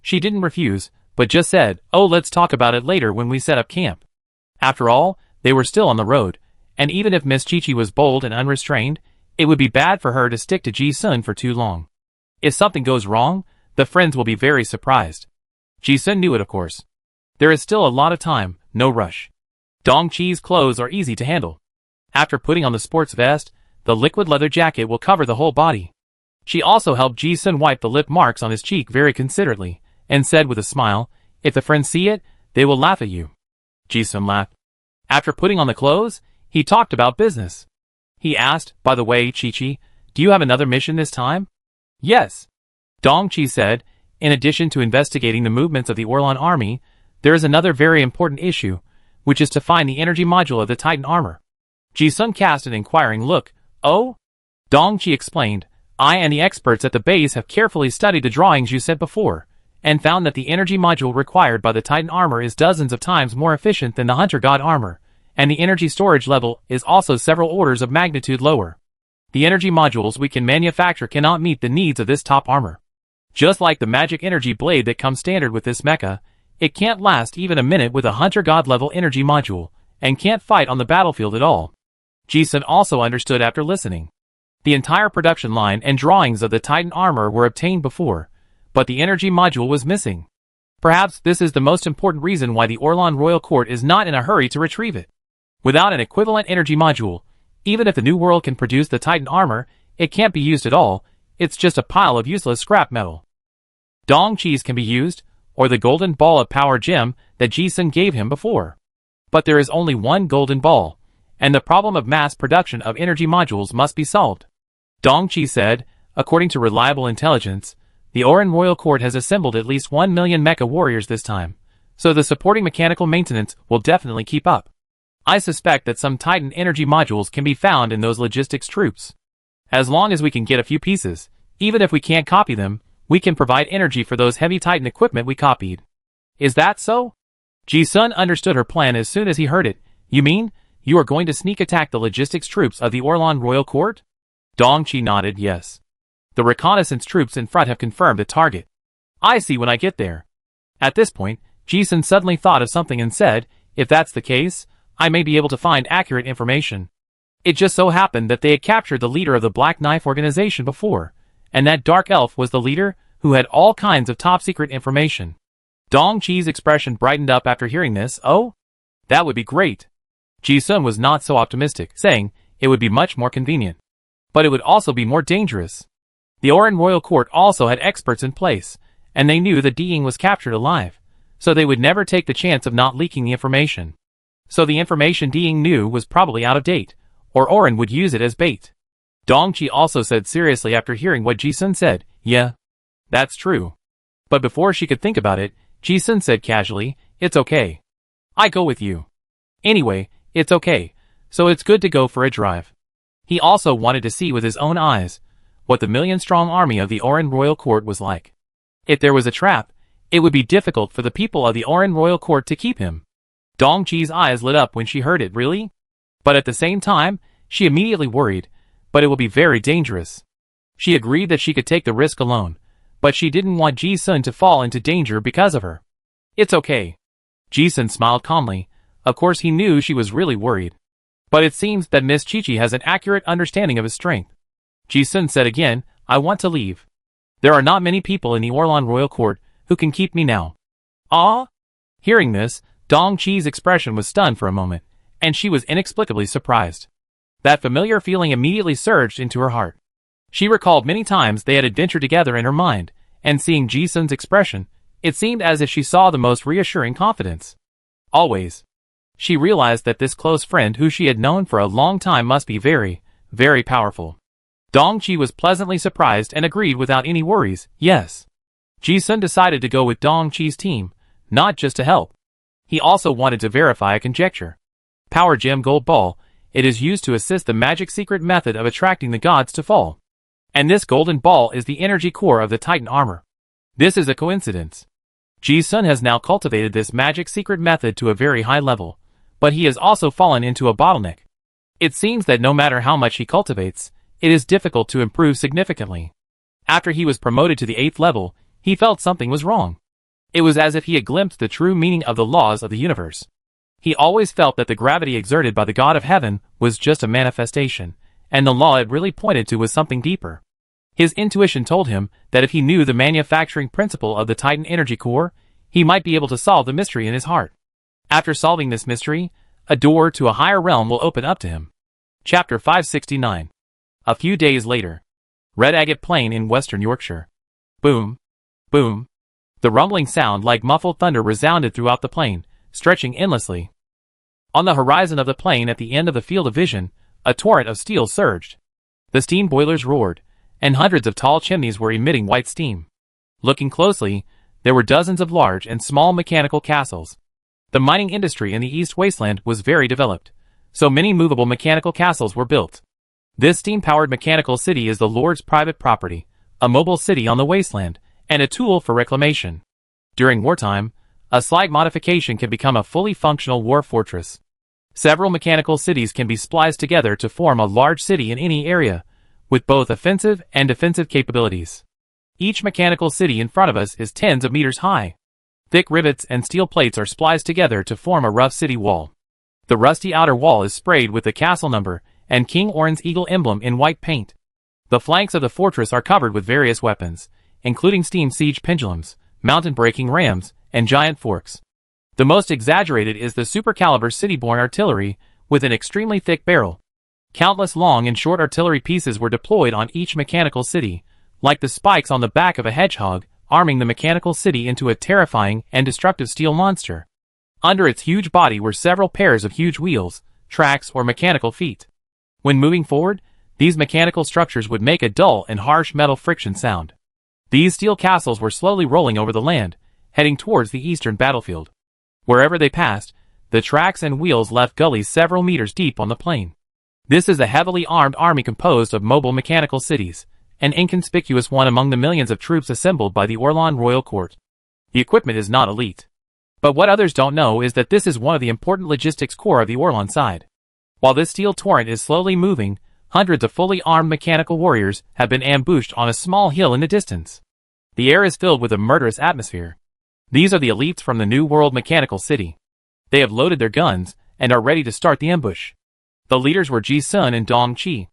She didn't refuse, but just said, "Oh, let's talk about it later when we set up camp." After all, they were still on the road, and even if Miss Chi-Chi was bold and unrestrained, it would be bad for her to stick to Ji-sun for too long. If something goes wrong, the friends will be very surprised. Ji-sun knew it, of course. There is still a lot of time, no rush. Dong-chi's clothes are easy to handle. After putting on the sports vest, the liquid leather jacket will cover the whole body. She also helped Ji-sun wipe the lip marks on his cheek very considerately, and said with a smile, "If the friends see it, they will laugh at you." Ji-sun laughed. After putting on the clothes, he talked about business. He asked, "By the way, Chi-Chi, do you have another mission this time?" "Yes." Dong-chi said, "In addition to investigating the movements of the Orlan army, there is another very important issue, which is to find the energy module of the Titan armor." Ji-sun cast an inquiring look. "Oh?" Dong-chi explained, "I and the experts at the base have carefully studied the drawings you sent before, and found that the energy module required by the Titan armor is dozens of times more efficient than the Hunter God armor, and the energy storage level is also several orders of magnitude lower. The energy modules we can manufacture cannot meet the needs of this top armor. Just like the magic energy blade that comes standard with this mecha, it can't last even a minute with a Hunter God level energy module, and can't fight on the battlefield at all." Ji-sun also understood after listening. The entire production line and drawings of the Titan armor were obtained before, but the energy module was missing. Perhaps this is the most important reason why the Orlan Royal Court is not in a hurry to retrieve it. Without an equivalent energy module, even if the New World can produce the Titan armor, it can't be used at all. It's just a pile of useless scrap metal. Dong Qi's can be used, or the golden ball of power gem that Ji-sun gave him before. But there is only one golden ball, and the problem of mass production of energy modules must be solved. Dong Qi said, according to reliable intelligence, the Oran Royal Court has assembled at least 1 million mecha warriors this time, so the supporting mechanical maintenance will definitely keep up. I suspect that some Titan energy modules can be found in those logistics troops. As long as we can get a few pieces, even if we can't copy them, we can provide energy for those heavy Titan equipment we copied. Is that so? Ji-sun understood her plan as soon as he heard it. You mean, you are going to sneak attack the logistics troops of the Orlan Royal Court? Dong Qi nodded yes. The reconnaissance troops in front have confirmed the target. I see when I get there. At this point, Ji-sun suddenly thought of something and said, if that's the case, I may be able to find accurate information. It just so happened that they had captured the leader of the Black Knife organization before, and that dark elf was the leader who had all kinds of top-secret information. Dong Qi's expression brightened up after hearing this. Oh? That would be great. Ji-sun was not so optimistic, saying it would be much more convenient. But it would also be more dangerous. The Oran Royal Court also had experts in place, and they knew that Ding was captured alive, so they would never take the chance of not leaking the information. So the information Ding knew was probably out of date, or Oran would use it as bait. Dong Qi also said seriously after hearing what Ji-sun said, yeah, that's true. But before she could think about it, Ji-sun said casually, it's okay. I go with you. Anyway, it's okay, so it's good to go for a drive. He also wanted to see with his own eyes what the million-strong army of the Oran Royal Court was like. If there was a trap, it would be difficult for the people of the Oran Royal Court to keep him. Dong Qi's eyes lit up when she heard it. Really? But at the same time, she immediately worried, but it will be very dangerous. She agreed that she could take the risk alone, but she didn't want Ji-sun to fall into danger because of her. It's okay. Ji-sun smiled calmly. Of course he knew she was really worried. But it seems that Miss Chi-Chi has an accurate understanding of his strength. Ji-sun said again, I want to leave. There are not many people in the Orlan Royal Court who can keep me now. Ah? Hearing this, Dong Qi's expression was stunned for a moment, and she was inexplicably surprised. That familiar feeling immediately surged into her heart. She recalled many times they had adventured together in her mind, and seeing Ji-sun's expression, it seemed as if she saw the most reassuring confidence. Always. She realized that this close friend who she had known for a long time must be very, very powerful. Dong Qi was pleasantly surprised and agreed without any worries, yes. Ji-sun decided to go with Dong Qi's team, not just to help. He also wanted to verify a conjecture. Power Gem Gold Ball, it is used to assist the magic secret method of attracting the gods to fall. And this golden ball is the energy core of the Titan armor. This is a coincidence. Ji-sun has now cultivated this magic secret method to a very high level, but he has also fallen into a bottleneck. It seems that no matter how much he cultivates, it is difficult to improve significantly. After he was promoted to the 8th level, he felt something was wrong. It was as if he had glimpsed the true meaning of the laws of the universe. He always felt that the gravity exerted by the God of Heaven was just a manifestation, and the law it really pointed to was something deeper. His intuition told him that if he knew the manufacturing principle of the Titan energy core, he might be able to solve the mystery in his heart. After solving this mystery, a door to a higher realm will open up to him. Chapter 569. A few days later. Red Agate Plain in western Yorkshire. Boom. Boom. The rumbling sound like muffled thunder resounded throughout the plain, stretching endlessly. On the horizon of the plain at the end of the field of vision, a torrent of steel surged. The steam boilers roared, and hundreds of tall chimneys were emitting white steam. Looking closely, there were dozens of large and small mechanical castles. The mining industry in the East Wasteland was very developed, so many movable mechanical castles were built. This steam-powered mechanical city is the Lord's private property, a mobile city on the wasteland, and a tool for reclamation. During wartime, a slight modification can become a fully functional war fortress. Several mechanical cities can be spliced together to form a large city in any area, with both offensive and defensive capabilities. Each mechanical city in front of us is tens of meters high. Thick rivets and steel plates are spliced together to form a rough city wall. The rusty outer wall is sprayed with the castle number and King Oran's eagle emblem in white paint. The flanks of the fortress are covered with various weapons, including steam siege pendulums, mountain-breaking rams, and giant forks. The most exaggerated is the super-caliber city-borne artillery, with an extremely thick barrel. Countless long and short artillery pieces were deployed on each mechanical city, like the spikes on the back of a hedgehog, arming the mechanical city into a terrifying and destructive steel monster. Under its huge body were several pairs of huge wheels, tracks, or mechanical feet. When moving forward, these mechanical structures would make a dull and harsh metal friction sound. These steel castles were slowly rolling over the land, heading towards the eastern battlefield. Wherever they passed, the tracks and wheels left gullies several meters deep on the plain. This is a heavily armed army composed of mobile mechanical cities, an inconspicuous one among the millions of troops assembled by the Orlan royal court. The equipment is not elite. But what others don't know is that this is one of the important logistics core of the Orlan side. While this steel torrent is slowly moving, hundreds of fully armed mechanical warriors have been ambushed on a small hill in the distance. The air is filled with a murderous atmosphere. These are the elites from the New World Mechanical City. They have loaded their guns and are ready to start the ambush. The leaders were Ji-sun and Dong Qi.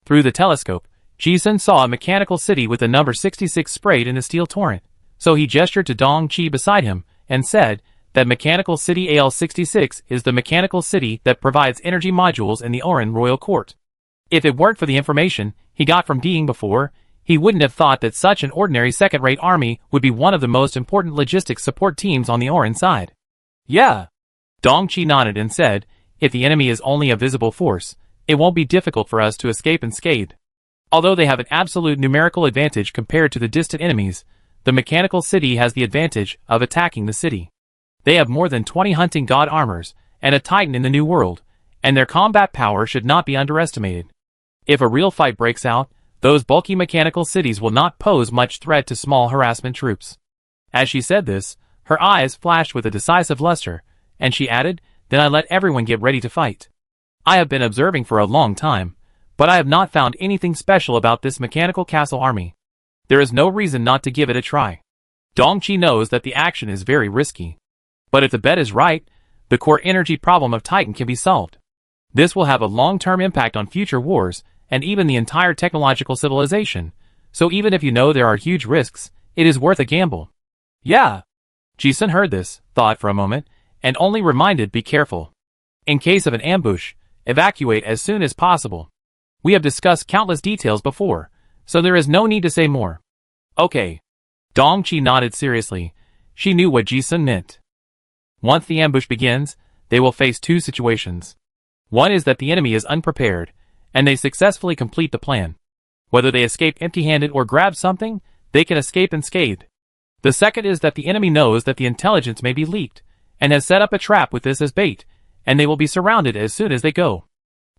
Through the telescope, Ji-sun saw a mechanical city with the number 66 sprayed in the steel torrent, so he gestured to Dong Qi beside him and said that Mechanical City AL66 is the mechanical city that provides energy modules in the Oran royal court. If it weren't for the information he got from Ding before, he wouldn't have thought that such an ordinary second-rate army would be one of the most important logistics support teams on the Oran side. Yeah. Dong Qi nodded and said, if the enemy is only a visible force, it won't be difficult for us to escape unscathed. Although they have an absolute numerical advantage compared to the distant enemies, the mechanical city has the advantage of attacking the city. They have more than 20 hunting god armors, and a titan in the New World, and their combat power should not be underestimated. If a real fight breaks out, those bulky mechanical cities will not pose much threat to small harassment troops. As she said this, her eyes flashed with a decisive luster, and she added, then I let everyone get ready to fight. I have been observing for a long time, but I have not found anything special about this mechanical castle army. There is no reason not to give it a try. Dong Qi knows that the action is very risky. But if the bet is right, the core energy problem of Titan can be solved. This will have a long-term impact on future wars, and even the entire technological civilization, so even if you know there are huge risks, it is worth a gamble. Yeah. Ji-sun heard this, thought for a moment, and only reminded be careful. In case of an ambush, evacuate as soon as possible. We have discussed countless details before, so there is no need to say more. Okay. Dong Qi nodded seriously. She knew what Ji-sun meant. Once the ambush begins, they will face two situations. One is that the enemy is unprepared, and they successfully complete the plan. Whether they escape empty-handed or grab something, they can escape unscathed. The second is that the enemy knows that the intelligence may be leaked, and has set up a trap with this as bait, and they will be surrounded as soon as they go.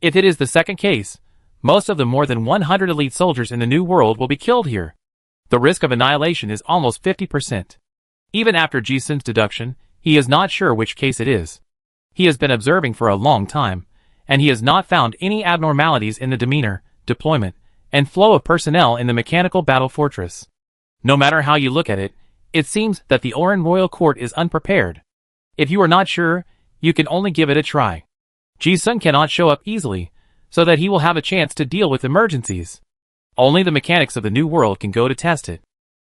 If it is the second case, most of the more than 100 elite soldiers in the New World will be killed here. The risk of annihilation is almost 50%. Even after Ji-sun's deduction, he is not sure which case it is. He has been observing for a long time, and he has not found any abnormalities in the demeanor, deployment, and flow of personnel in the mechanical battle fortress. No matter how you look at it, it seems that the Oran royal court is unprepared. If you are not sure, you can only give it a try. Ji-sun cannot show up easily, so that he will have a chance to deal with emergencies. Only the mechanics of the New World can go to test it.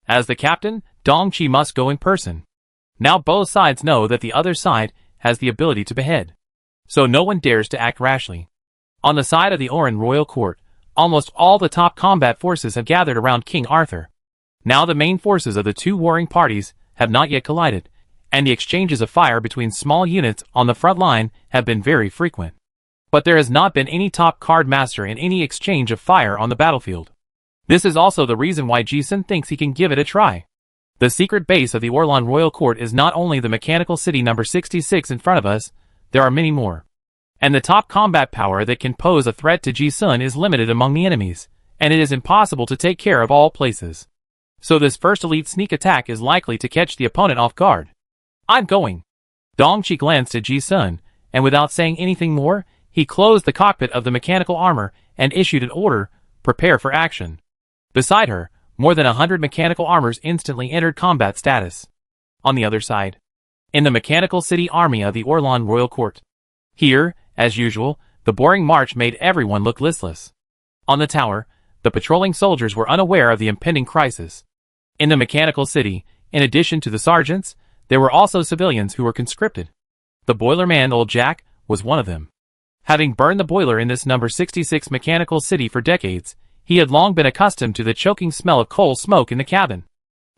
As the captain, Dong Qi must go in person. Now both sides know that the other side has the ability to behead. So no one dares to act rashly. On the side of the Oran royal court, almost all the top combat forces have gathered around King Arthur. Now the main forces of the two warring parties have not yet collided, and the exchanges of fire between small units on the front line have been very frequent. But there has not been any top card master in any exchange of fire on the battlefield. This is also the reason why Ji-sun thinks he can give it a try. The secret base of the Orlan royal court is not only the mechanical city number 66 in front of us, there are many more. And the top combat power that can pose a threat to Ji-sun is limited among the enemies, and it is impossible to take care of all places. So this first elite sneak attack is likely to catch the opponent off guard. I'm going. Dong Qi glanced at Ji-sun, and without saying anything more, he closed the cockpit of the mechanical armor and issued an order, prepare for action. Beside her, more than 100 mechanical armors instantly entered combat status. On the other side, in the mechanical city army of the Orlan royal court. Here, as usual, the boring march made everyone look listless. On the tower, the patrolling soldiers were unaware of the impending crisis. In the mechanical city, in addition to the sergeants, there were also civilians who were conscripted. The boiler man, Old Jack, was one of them. Having burned the boiler in this number 66 mechanical city for decades, he had long been accustomed to the choking smell of coal smoke in the cabin.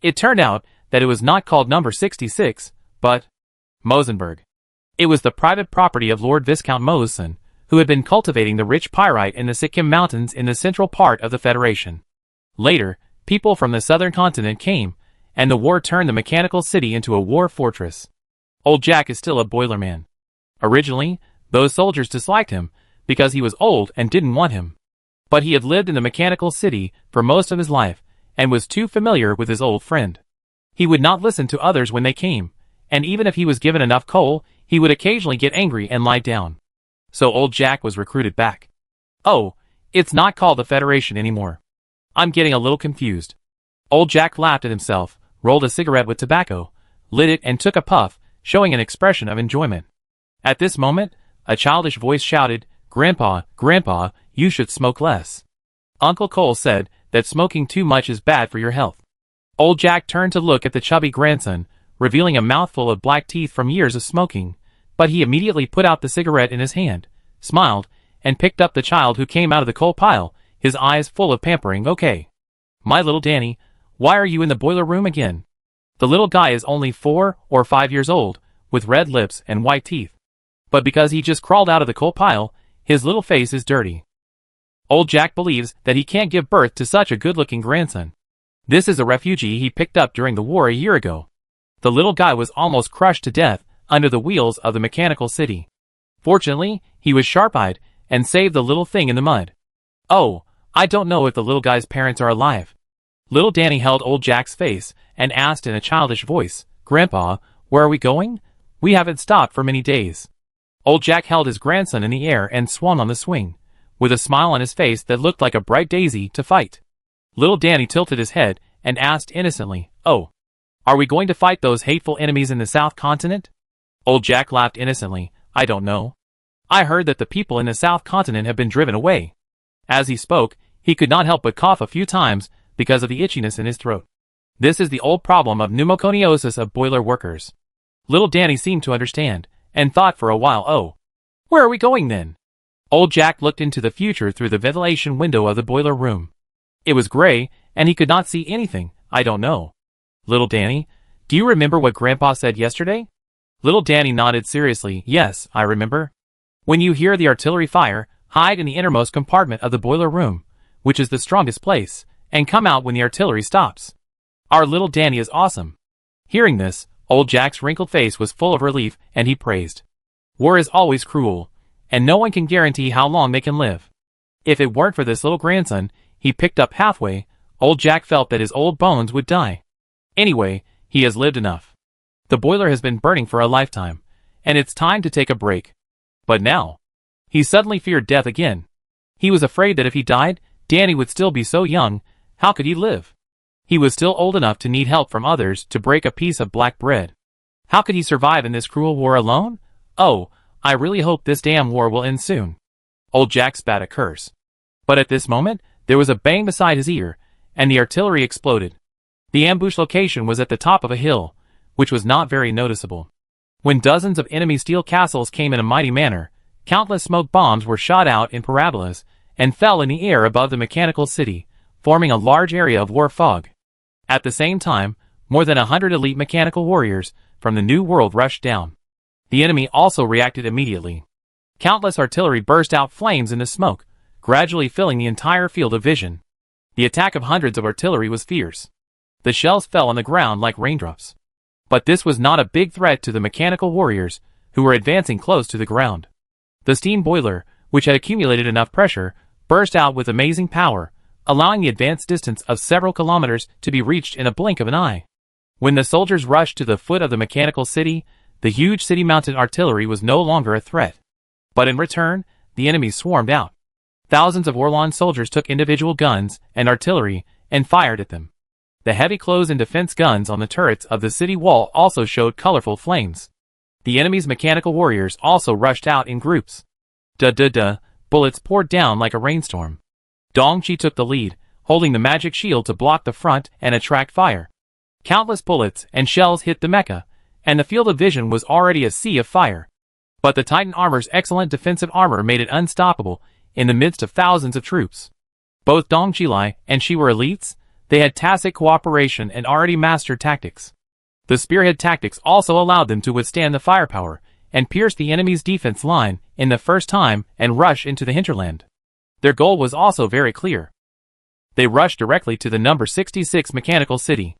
It turned out that it was not called number 66, but Mosenberg. It was the private property of Lord Viscount Mosen, who had been cultivating the rich pyrite in the Sikkim Mountains in the central part of the Federation. Later, people from the southern continent came, and the war turned the mechanical city into a war fortress. Old Jack is still a boilerman. Originally, those soldiers disliked him because he was old and didn't want him. But he had lived in the mechanical city for most of his life and was too familiar with his old friend. He would not listen to others when they came, and even if he was given enough coal, he would occasionally get angry and lie down. So Old Jack was recruited back. Oh, it's not called the Federation anymore. I'm getting a little confused. Old Jack laughed at himself, rolled a cigarette with tobacco, lit it and took a puff, showing an expression of enjoyment. At this moment, a childish voice shouted, "Grandpa, Grandpa, you should smoke less." Uncle Cole said that smoking too much is bad for your health. Old Jack turned to look at the chubby grandson, revealing a mouthful of black teeth from years of smoking, but he immediately put out the cigarette in his hand, smiled, and picked up the child who came out of the coal pile, his eyes full of pampering. "Okay. My little Danny, why are you in the boiler room again?" The little guy is only 4 or 5 years old, with red lips and white teeth. But because he just crawled out of the coal pile, his little face is dirty. Old Jack believes that he can't give birth to such a good-looking grandson. This is a refugee he picked up during the war a year ago. The little guy was almost crushed to death under the wheels of the mechanical city. Fortunately, he was sharp-eyed and saved the little thing in the mud. "Oh, I don't know if the little guy's parents are alive." Little Danny held Old Jack's face and asked in a childish voice, "Grandpa, where are we going? We haven't stopped for many days." Old Jack held his grandson in the air and swung on the swing, with a smile on his face that looked like a bright daisy to fight. Little Danny tilted his head and asked innocently, "Oh, are we going to fight those hateful enemies in the South Continent?" Old Jack laughed innocently, "I don't know. I heard that the people in the South Continent have been driven away." As he spoke, he could not help but cough a few times because of the itchiness in his throat. This is the old problem of pneumoconiosis of boiler workers. Little Danny seemed to understand, and thought for a while, "Oh, where are we going then?" Old Jack looked into the future through the ventilation window of the boiler room. It was gray, and he could not see anything. "I don't know." "Little Danny, do you remember what Grandpa said yesterday?" Little Danny nodded seriously. "Yes, I remember. When you hear the artillery fire, hide in the innermost compartment of the boiler room, which is the strongest place, and come out when the artillery stops." Our little Danny is awesome. Hearing this, Old Jack's wrinkled face was full of relief, and he praised. War is always cruel, and no one can guarantee how long they can live. If it weren't for this little grandson he picked up halfway, Old Jack felt that his old bones would die. Anyway, he has lived enough. The boiler has been burning for a lifetime, and it's time to take a break. But now, he suddenly feared death again. He was afraid that if he died, Danny would still be so young. How could he live? He was still old enough to need help from others to break a piece of black bread. How could he survive in this cruel war alone? Oh, I really hope this damn war will end soon. Old Jack spat a curse. But at this moment, there was a bang beside his ear, and the artillery exploded. The ambush location was at the top of a hill, which was not very noticeable. When dozens of enemy steel castles came in a mighty manner, countless smoke bombs were shot out in parabolas and fell in the air above the mechanical city, forming a large area of war fog. At the same time, more than 100 elite mechanical warriors from the New World rushed down. The enemy also reacted immediately. Countless artillery burst out flames in the smoke, gradually filling the entire field of vision. The attack of hundreds of artillery was fierce. The shells fell on the ground like raindrops. But this was not a big threat to the mechanical warriors, who were advancing close to the ground. The steam boiler, which had accumulated enough pressure, burst out with amazing power, allowing the advanced distance of several kilometers to be reached in a blink of an eye. When the soldiers rushed to the foot of the mechanical city, the huge city-mounted artillery was no longer a threat. But in return, the enemies swarmed out. Thousands of Orlan soldiers took individual guns and artillery and fired at them. The heavy close-in defense guns on the turrets of the city wall also showed colorful flames. The enemy's mechanical warriors also rushed out in groups. Bullets poured down like a rainstorm. Dong-Chi took the lead, holding the magic shield to block the front and attract fire. Countless bullets and shells hit the mecha, and the field of vision was already a sea of fire. But the Titan armor's excellent defensive armor made it unstoppable in the midst of thousands of troops. Both Dong Qilai and Shi were elites. They had tacit cooperation and already mastered tactics. The spearhead tactics also allowed them to withstand the firepower and pierce the enemy's defense line in the first time and rush into the hinterland. Their goal was also very clear. They rushed directly to the number 66 mechanical city.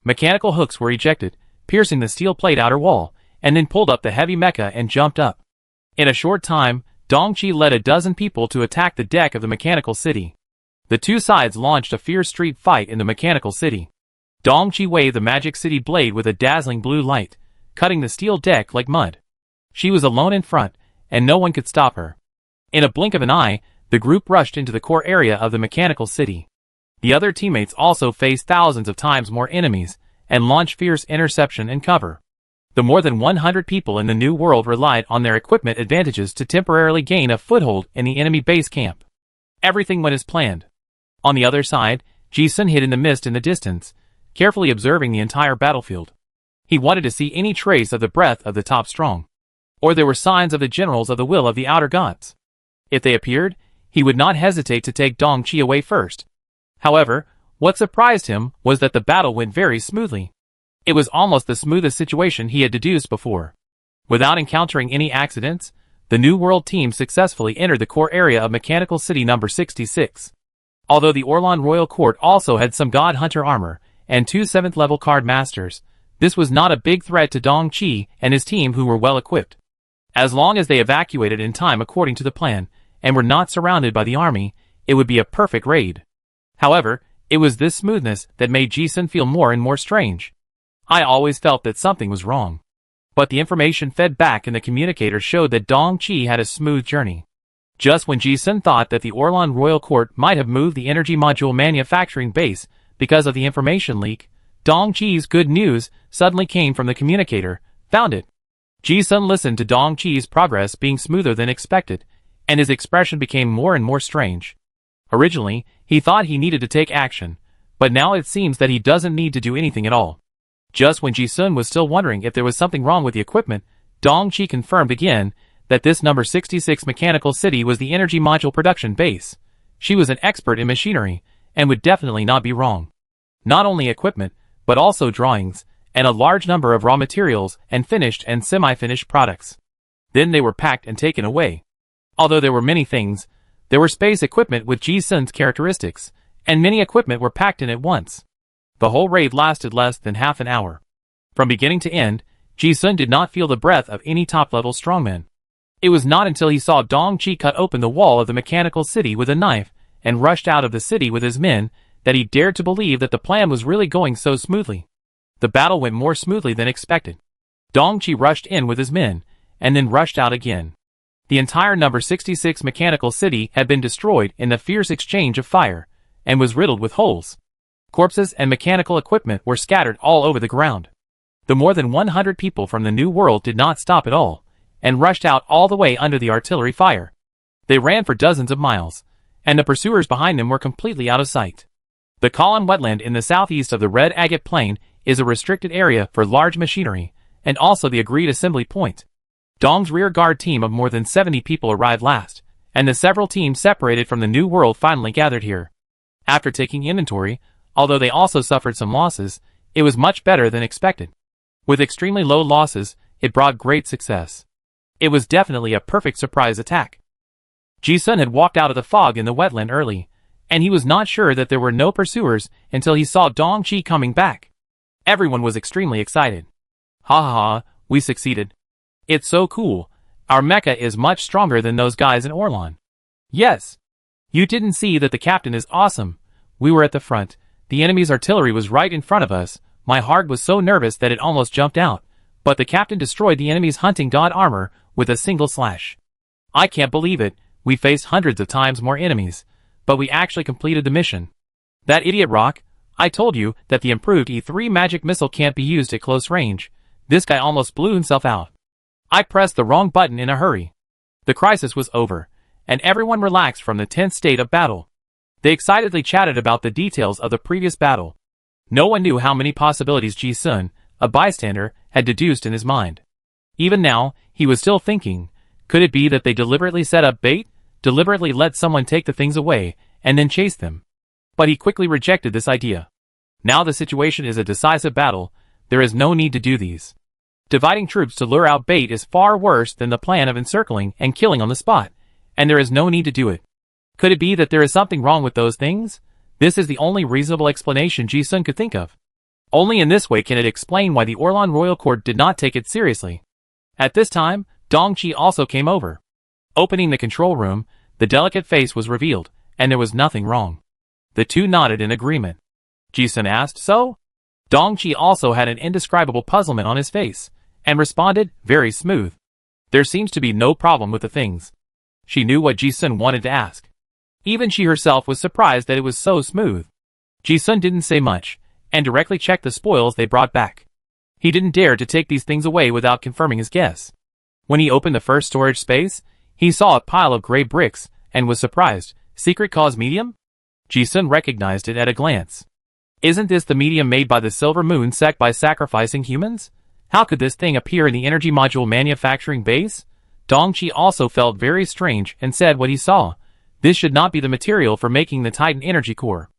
Mechanical hooks were ejected, piercing the steel plate outer wall, and then pulled up the heavy mecha and jumped up. In a short time, Dong Qi led a dozen people to attack the deck of the mechanical city. The two sides launched a fierce street fight in the mechanical city. Dong Qi waved the magic city blade with a dazzling blue light, cutting the steel deck like mud. She was alone in front, and no one could stop her. In a blink of an eye, the group rushed into the core area of the mechanical city. The other teammates also faced thousands of times more enemies, and launched fierce interception and cover. The more than 100 people in the New World relied on their equipment advantages to temporarily gain a foothold in the enemy base camp. Everything went as planned. On the other side, Ji-sun hid in the mist in the distance, carefully observing the entire battlefield. He wanted to see any trace of the breath of the top strong, or there were signs of the generals of the will of the outer gods. If they appeared, he would not hesitate to take Dong Qi away first. However, what surprised him was that the battle went very smoothly. It was almost the smoothest situation he had deduced before. Without encountering any accidents, the New World team successfully entered the core area of Mechanical City number 66. Although the Orlan Royal Court also had some God Hunter armor and 2 7th level card masters, this was not a big threat to Dong Qi and his team, who were well equipped. As long as they evacuated in time according to the plan and were not surrounded by the army, it would be a perfect raid. However, it was this smoothness that made Ji-sun feel more and more strange. I always felt that something was wrong. But the information fed back in the communicator showed that Dong Qi had a smooth journey. Just when Ji-sun thought that the Orlan Royal Court might have moved the energy module manufacturing base because of the information leak, Dong Qi's good news suddenly came from the communicator. Found it. Ji-sun listened to Dong Qi's progress being smoother than expected, and his expression became more and more strange. Originally, he thought he needed to take action, but now it seems that he doesn't need to do anything at all. Just when Ji-sun was still wondering if there was something wrong with the equipment, Dong Qi confirmed again that this number 66 mechanical city was the energy module production base. She was an expert in machinery, and would definitely not be wrong. Not only equipment, but also drawings, and a large number of raw materials and finished and semi-finished products. Then they were packed and taken away. Although there were many things, there were space equipment with Ji-sun's characteristics, and many equipment were packed in at once. The whole raid lasted less than half an hour. From beginning to end, Ji-sun did not feel the breath of any top-level strongman. It was not until he saw Dong Qi cut open the wall of the mechanical city with a knife and rushed out of the city with his men that he dared to believe that the plan was really going so smoothly. The battle went more smoothly than expected. Dong Qi rushed in with his men, and then rushed out again. The entire number 66 mechanical city had been destroyed in the fierce exchange of fire, and was riddled with holes. Corpses and mechanical equipment were scattered all over the ground. The more than 100 people from the New World did not stop at all, and rushed out all the way under the artillery fire. They ran for dozens of miles, and the pursuers behind them were completely out of sight. The Kalan wetland in the southeast of the Red Agate Plain is a restricted area for large machinery, and also the agreed assembly point. Dong's rear guard team of more than 70 people arrived last, and the several teams separated from the New World finally gathered here. After taking inventory, although they also suffered some losses, it was much better than expected. With extremely low losses, it brought great success. It was definitely a perfect surprise attack. Ji-sun had walked out of the fog in the wetland early, and he was not sure that there were no pursuers until he saw Dong Qi coming back. Everyone was extremely excited. Ha ha ha, we succeeded. It's so cool. Our mecha is much stronger than those guys in Orlan. Yes. You didn't see that the captain is awesome. We were at the front. The enemy's artillery was right in front of us. My heart was so nervous that it almost jumped out. But the captain destroyed the enemy's hunting god armor with a single slash. I can't believe it. We faced hundreds of times more enemies, but we actually completed the mission. That idiot Rock, I told you that the improved E3 magic missile can't be used at close range. This guy almost blew himself out. I pressed the wrong button in a hurry. The crisis was over, and everyone relaxed from the tense state of battle. They excitedly chatted about the details of the previous battle. No one knew how many possibilities Ji-sun, a bystander, had deduced in his mind. Even now, he was still thinking, could it be that they deliberately set up bait, deliberately let someone take the things away, and then chase them? But he quickly rejected this idea. Now the situation is a decisive battle, there is no need to do these. Dividing troops to lure out bait is far worse than the plan of encircling and killing on the spot, and there is no need to do it. Could it be that there is something wrong with those things? This is the only reasonable explanation Ji-sun could think of. Only in this way can it explain why the Orlan royal court did not take it seriously. At this time, Dong-chi also came over. Opening the control room, the delicate face was revealed, and there was nothing wrong. The two nodded in agreement. Ji-sun asked, so? Dong-chi also had an indescribable puzzlement on his face, and responded, very smooth. There seems to be no problem with the things. She knew what Ji-sun wanted to ask. Even she herself was surprised that it was so smooth. Ji-sun didn't say much, and directly checked the spoils they brought back. He didn't dare to take these things away without confirming his guess. When he opened the first storage space, he saw a pile of gray bricks, and was surprised. Secret cause medium? Ji-sun recognized it at a glance. Isn't this the medium made by the Silver Moon sect by sacrificing humans? How could this thing appear in the energy module manufacturing base? Dong-chi also felt very strange and said what he saw. This should not be the material for making the Titan energy core.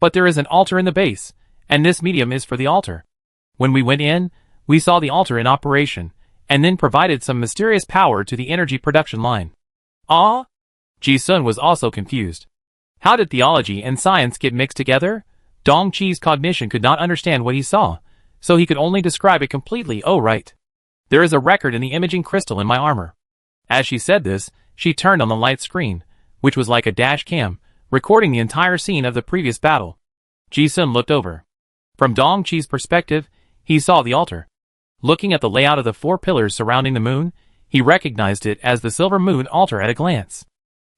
But there is an altar in the base, and this medium is for the altar. When we went in, we saw the altar in operation, and then provided some mysterious power to the energy production line. Ah? Ji-sun was also confused. How did theology and science get mixed together? Dong-chi's cognition could not understand what he saw, so he could only describe it completely. Oh right. There is a record in the imaging crystal in my armor. As she said this, she turned on the light screen, which was like a dash cam, recording the entire scene of the previous battle. Ji-sun looked over. From Dong-chi's perspective, he saw the altar. Looking at the layout of the 4 pillars surrounding the moon, he recognized it as the Silver Moon altar at a glance.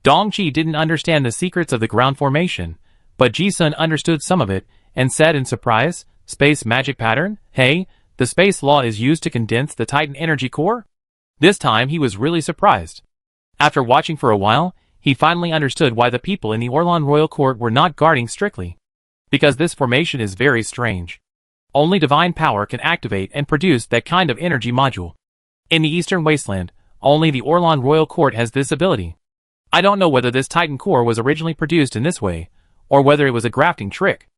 Dong-chi didn't understand the secrets of the ground formation, but Ji-sun understood some of it, and said in surprise, space magic pattern? Hey, the space law is used to condense the Titan energy core? This time he was really surprised. After watching for a while, he finally understood why the people in the Orlan royal court were not guarding strictly. Because this formation is very strange. Only divine power can activate and produce that kind of energy module. In the Eastern Wasteland, only the Orlan royal court has this ability. I don't know whether this Titan core was originally produced in this way, or whether it was a grafting trick.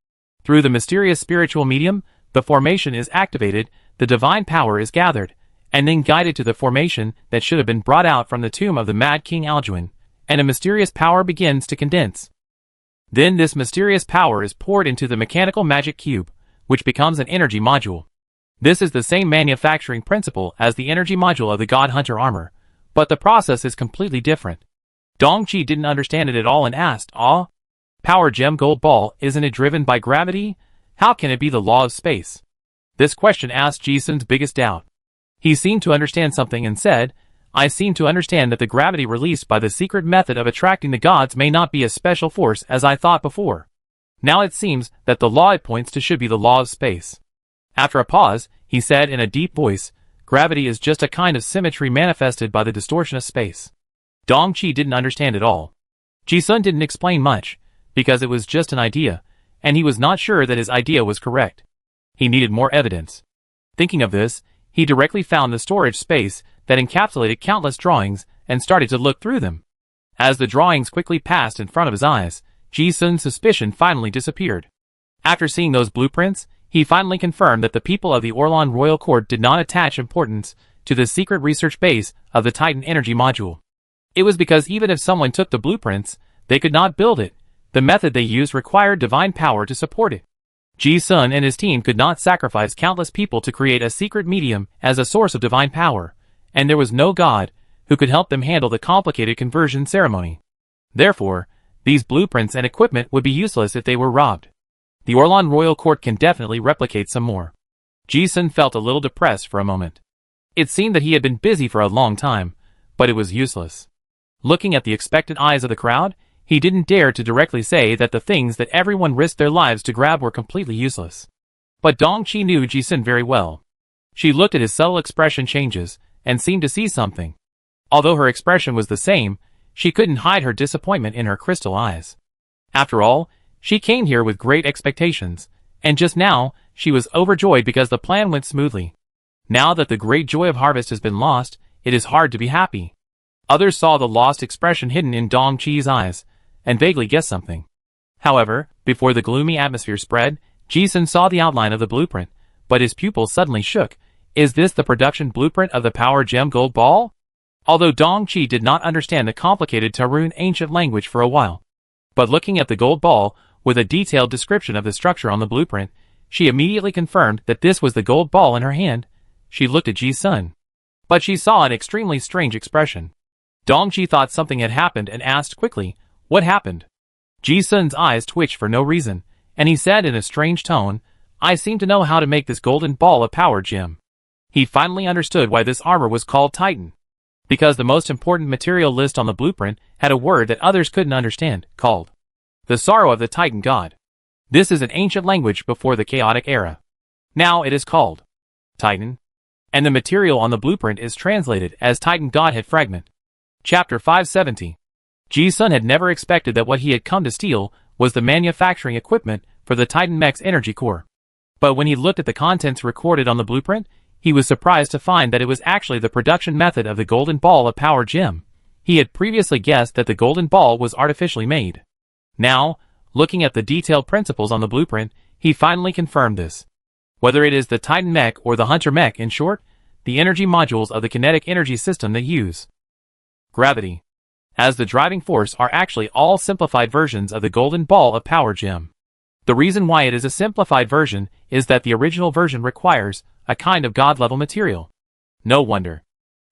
Through the mysterious spiritual medium, the formation is activated, the divine power is gathered, and then guided to the formation that should have been brought out from the tomb of the Mad King Alduin, and a mysterious power begins to condense. Then this mysterious power is poured into the mechanical magic cube, which becomes an energy module. This is the same manufacturing principle as the energy module of the God Hunter armor, but the process is completely different. Dong-chi didn't understand it at all and asked, ah? Power gem gold ball, isn't it driven by gravity? How can it be the law of space? This question asked Ji-sun's biggest doubt. He seemed to understand something and said, I seem to understand that the gravity released by the secret method of attracting the gods may not be a special force as I thought before. Now it seems that the law it points to should be the law of space. After a pause, he said in a deep voice, gravity is just a kind of symmetry manifested by the distortion of space. Dong-chi didn't understand at all. Ji-sun didn't explain much, because it was just an idea, and he was not sure that his idea was correct. He needed more evidence. Thinking of this, he directly found the storage space that encapsulated countless drawings and started to look through them. As the drawings quickly passed in front of his eyes, Ji-sun's suspicion finally disappeared. After seeing those blueprints, he finally confirmed that the people of the Orlan royal court did not attach importance to the secret research base of the Titan energy module. It was because even if someone took the blueprints, they could not build it. The method they used required divine power to support it. Ji-sun and his team could not sacrifice countless people to create a secret medium as a source of divine power, and there was no god who could help them handle the complicated conversion ceremony. Therefore, these blueprints and equipment would be useless if they were robbed. The Orlan royal court can definitely replicate some more. Ji-sun felt a little depressed for a moment. It seemed that he had been busy for a long time, but it was useless. Looking at the expectant eyes of the crowd, he didn't dare to directly say that the things that everyone risked their lives to grab were completely useless. But Dong-chi knew Ji-sun very well. She looked at his subtle expression changes, and seemed to see something. Although her expression was the same, she couldn't hide her disappointment in her crystal eyes. After all, she came here with great expectations, And just now, she was overjoyed because the plan went smoothly. Now that the great joy of harvest has been lost, it is hard to be happy. Others saw the lost expression hidden in Dong Chi's eyes, and vaguely guessed something. However, before the gloomy atmosphere spread, Ji-sun saw the outline of the blueprint, but his pupils suddenly shook. Is this the production blueprint of the Power Gem Gold Ball? Although Dong Chi did not understand the complicated Tarun ancient language for a while. But looking at the gold ball, with a detailed description of the structure on the blueprint, she immediately confirmed that this was the gold ball in her hand. She looked at Ji-sun. But she saw an extremely strange expression. Dong Chi thought something had happened and asked quickly, "What happened?" Ji-sun's eyes twitched for no reason, and he said in a strange tone, "I seem to know how to make this golden ball a power gem." He finally understood why this armor was called Titan. Because the most important material list on the blueprint had a word that others couldn't understand, called the sorrow of the Titan god. This is an ancient language before the chaotic era. Now it is called Titan. And the material on the blueprint is translated as Titan Godhead Fragment. Chapter 570. Ji-sun had never expected that what he had come to steal was the manufacturing equipment for the Titan Mech's energy core. But when he looked at the contents recorded on the blueprint, he was surprised to find that it was actually the production method of the golden ball of Power Gem. He had previously guessed that the golden ball was artificially made. Now, looking at the detailed principles on the blueprint, he finally confirmed this. Whether it is the Titan Mech or the Hunter Mech, in short, the energy modules of the kinetic energy system that use gravity as the driving force are actually all simplified versions of the golden ball of Power Gem. The reason why it is a simplified version is that the original version requires a kind of god-level material. No wonder.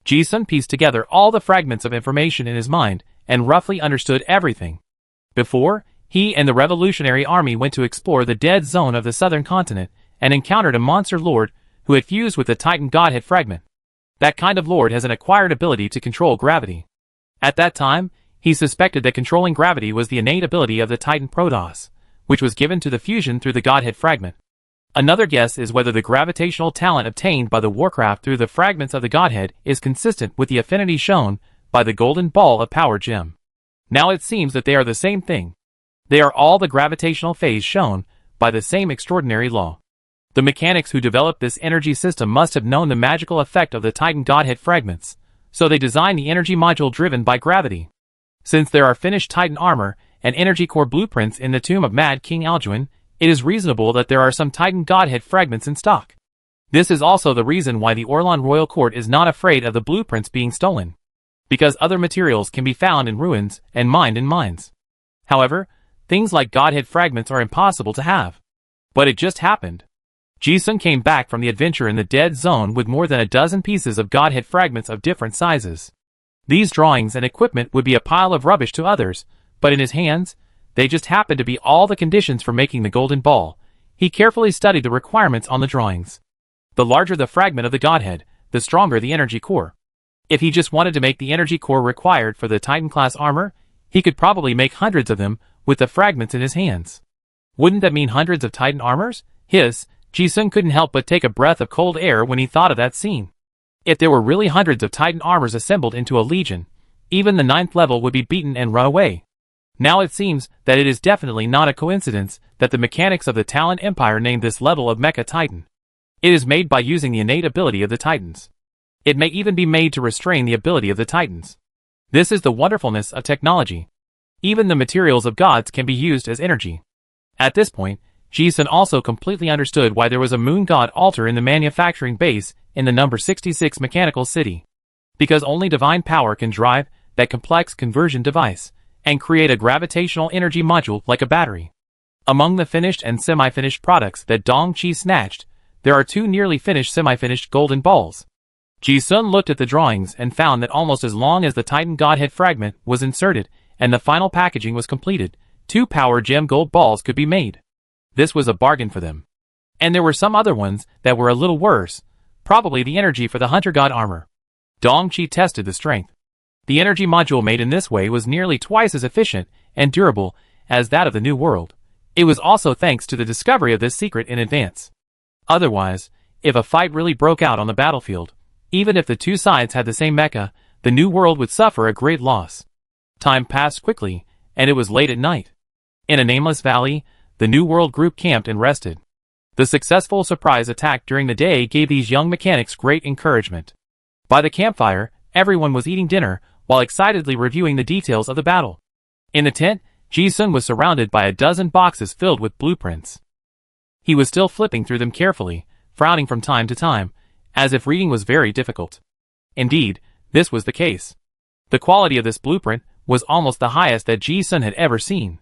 Ji-sun pieced together all the fragments of information in his mind and roughly understood everything. Before, he and the Revolutionary Army went to explore the dead zone of the southern continent and encountered a monster lord who had fused with the Titan Godhead Fragment. That kind of lord has an acquired ability to control gravity. At that time, he suspected that controlling gravity was the innate ability of the Titan Protoss, which was given to the fusion through the Godhead Fragment. Another guess is whether the gravitational talent obtained by the Warcraft through the fragments of the Godhead is consistent with the affinity shown by the golden ball of Power Gem. Now it seems that they are the same thing. They are all the gravitational phase shown by the same extraordinary law. The mechanics who developed this energy system must have known the magical effect of the Titan Godhead fragments, so they designed the energy module driven by gravity. Since there are finished Titan armor and energy core blueprints in the tomb of Mad King Alduin, it is reasonable that there are some Titan Godhead fragments in stock. This is also the reason why the Orlan Royal Court is not afraid of the blueprints being stolen, because other materials can be found in ruins and mined in mines. However, things like Godhead fragments are impossible to have. But it just happened. Ji-sun came back from the adventure in the dead zone with more than a dozen pieces of Godhead fragments of different sizes. These drawings and equipment would be a pile of rubbish to others, but in his hands, they just happened to be all the conditions for making the golden ball. He carefully studied the requirements on the drawings. The larger the fragment of the Godhead, the stronger the energy core. If he just wanted to make the energy core required for the Titan-class armor, he could probably make hundreds of them with the fragments in his hands. Wouldn't that mean hundreds of Titan armors? Ji-sun couldn't help but take a breath of cold air when he thought of that scene. If there were really hundreds of Titan armors assembled into a legion, even the 9th level would be beaten and run away. Now it seems that it is definitely not a coincidence that the mechanics of the Talon Empire named this level of Mecha Titan. It is made by using the innate ability of the Titans. It may even be made to restrain the ability of the Titans. This is the wonderfulness of technology. Even the materials of gods can be used as energy. At this point, Ji-sun also completely understood why there was a moon god altar in the manufacturing base in the number 66 mechanical city. Because only divine power can drive that complex conversion device and create a gravitational energy module like a battery. Among the finished and semi-finished products that Dong Chi snatched, there are 2 nearly finished semi-finished golden balls. Ji-sun looked at the drawings and found that almost as long as the Titan Godhead fragment was inserted and the final packaging was completed, 2 Power Gem gold balls could be made. This was a bargain for them. And there were some other ones that were a little worse, probably the energy for the Hunter God armor. Dong Chi tested the strength. The energy module made in this way was nearly twice as efficient and durable as that of the New World. It was also thanks to the discovery of this secret in advance. Otherwise, if a fight really broke out on the battlefield, even if the two sides had the same mecha, the New World would suffer a great loss. Time passed quickly, and it was late at night. In a nameless valley, the New World group camped and rested. The successful surprise attack during the day gave these young mechanics great encouragement. By the campfire, everyone was eating dinner, while excitedly reviewing the details of the battle. In the tent, Ji-sun was surrounded by a dozen boxes filled with blueprints. He was still flipping through them carefully, frowning from time to time, as if reading was very difficult. Indeed, this was the case. The quality of this blueprint was almost the highest that Ji-sun had ever seen.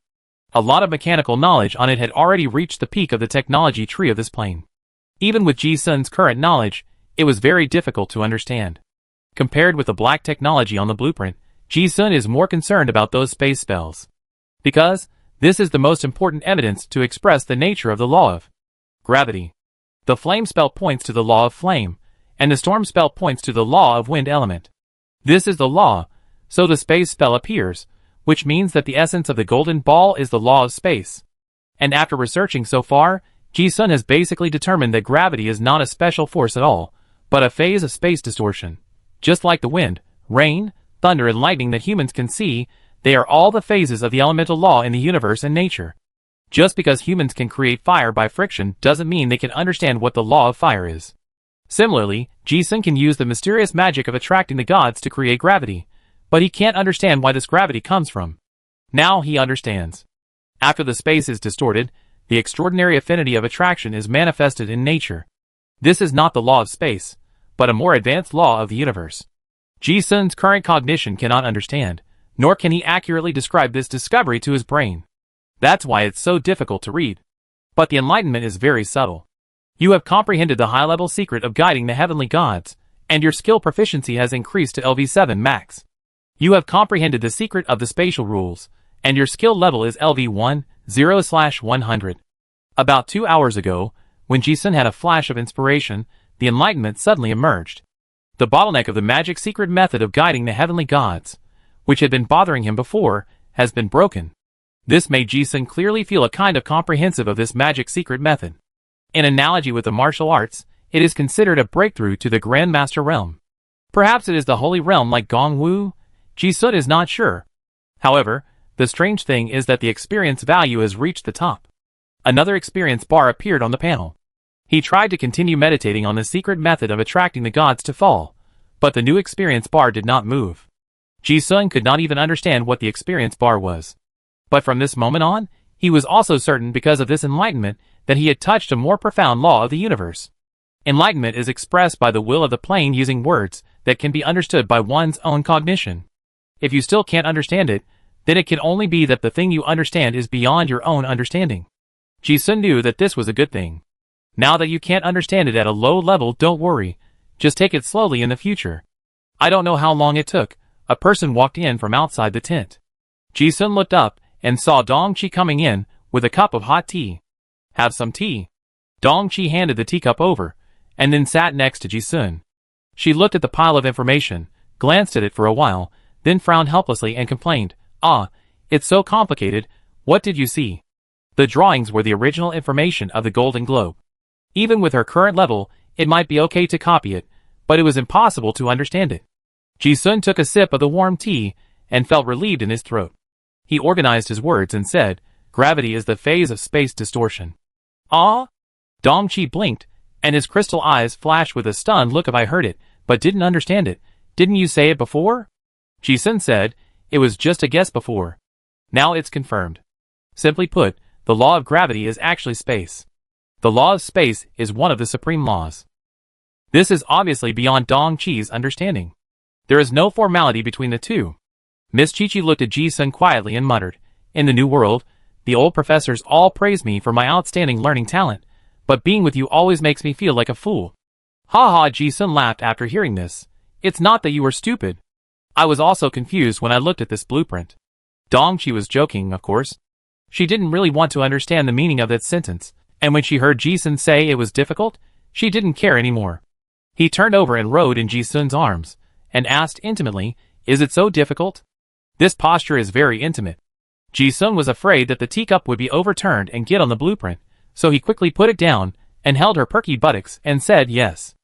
A lot of mechanical knowledge on it had already reached the peak of the technology tree of this plane. Even with Ji-sun's current knowledge, it was very difficult to understand. Compared with the black technology on the blueprint, Ji-sun is more concerned about those space spells. Because, this is the most important evidence to express the nature of the law of gravity. The flame spell points to the law of flame, and the storm spell points to the law of wind element. This is the law, so the space spell appears, which means that the essence of the golden ball is the law of space. And after researching so far, Ji-sun has basically determined that gravity is not a special force at all, but a phase of space distortion. Just like the wind, rain, thunder and lightning that humans can see, they are all the phases of the elemental law in the universe and nature. Just because humans can create fire by friction doesn't mean they can understand what the law of fire is. Similarly, Ji-sun can use the mysterious magic of attracting the gods to create gravity, but he can't understand why this gravity comes from. Now he understands. After the space is distorted, the extraordinary affinity of attraction is manifested in nature. This is not the law of space, but a more advanced law of the universe. Ji-sun's current cognition cannot understand, nor can he accurately describe this discovery to his brain. That's why it's so difficult to read. But the enlightenment is very subtle. You have comprehended the high-level secret of guiding the heavenly gods, and your skill proficiency has increased to LV7 max. You have comprehended the secret of the spatial rules, and your skill level is LV1, 0/100. About 2 hours ago, when Ji-sun had a flash of inspiration, the enlightenment suddenly emerged. The bottleneck of the magic secret method of guiding the heavenly gods, which had been bothering him before, has been broken. This made Ji-sun clearly feel a kind of comprehensive of this magic secret method. In analogy with the martial arts, it is considered a breakthrough to the Grandmaster realm. Perhaps it is the holy realm like Gongwu? Ji-sun is not sure. However, the strange thing is that the experience value has reached the top. Another experience bar appeared on the panel. He tried to continue meditating on the secret method of attracting the gods to fall, but the new experience bar did not move. Ji-sun could not even understand what the experience bar was. But from this moment on, he was also certain because of this enlightenment that he had touched a more profound law of the universe. Enlightenment is expressed by the will of the plane using words that can be understood by one's own cognition. If you still can't understand it, then it can only be that the thing you understand is beyond your own understanding. Ji-sun knew that this was a good thing. Now that you can't understand it at a low level, don't worry. Just take it slowly in the future. I don't know how long it took. A person walked in from outside the tent. Ji-sun looked up and saw Dong-chi coming in with a cup of hot tea. Have some tea. Dong-chi handed the teacup over, and then sat next to Ji-sun. She looked at the pile of information, glanced at it for a while, then frowned helplessly and complained, it's so complicated. What did you see? The drawings were the original information of the Golden Globe. Even with her current level, it might be okay to copy it, but it was impossible to understand it. Ji-sun took a sip of the warm tea, and felt relieved in his throat. He organized his words and said, gravity is the phase of space distortion. Dong-chi blinked, and his crystal eyes flashed with a stunned look of I heard it, but didn't understand it. Didn't you say it before? Ji-sun said, it was just a guess before. Now it's confirmed. Simply put, the law of gravity is actually space. The law of space is one of the supreme laws. This is obviously beyond Dong-chi's understanding. There is no formality between the two. Miss Chi-Chi looked at Ji-sun quietly and muttered, in the new world, the old professors all praise me for my outstanding learning talent, but being with you always makes me feel like a fool. Ha ha, Ji-sun laughed after hearing this. It's not that you were stupid. I was also confused when I looked at this blueprint. Dong-chi was joking, of course. She didn't really want to understand the meaning of that sentence, and when she heard Ji-sun say it was difficult, she didn't care anymore. He turned over and rode in Ji-sun's arms, and asked intimately, is it so difficult? This posture is very intimate. Ji-sun was afraid that the teacup would be overturned and get on the blueprint, so he quickly put it down, and held her perky buttocks, and said yes.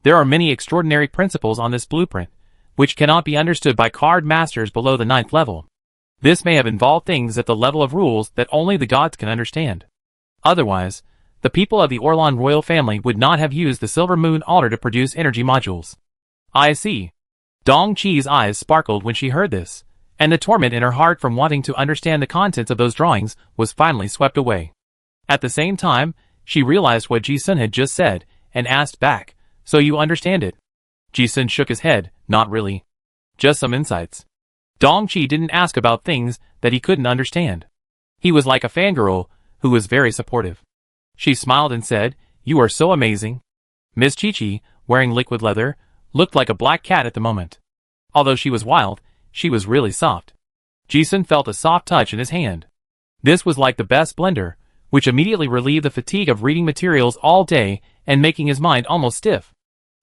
There are many extraordinary principles on this blueprint, which cannot be understood by card masters below the 9th level. This may have involved things at the level of rules that only the gods can understand. Otherwise, the people of the Orlan royal family would not have used the Silver Moon altar to produce energy modules. I see. Dong Qi's eyes sparkled when she heard this, and the torment in her heart from wanting to understand the contents of those drawings was finally swept away. At the same time, she realized what Ji-sun had just said, and asked back, "So you understand it?" Ji-sun shook his head, "Not really. Just some insights." Dong Qi didn't ask about things that he couldn't understand. He was like a fangirl who was very supportive. She smiled and said, "You are so amazing." Miss Chi-Chi, wearing liquid leather, looked like a black cat at the moment. Although she was wild, she was really soft. Ji-sun felt a soft touch in his hand. This was like the best blender, which immediately relieved the fatigue of reading materials all day and making his mind almost stiff.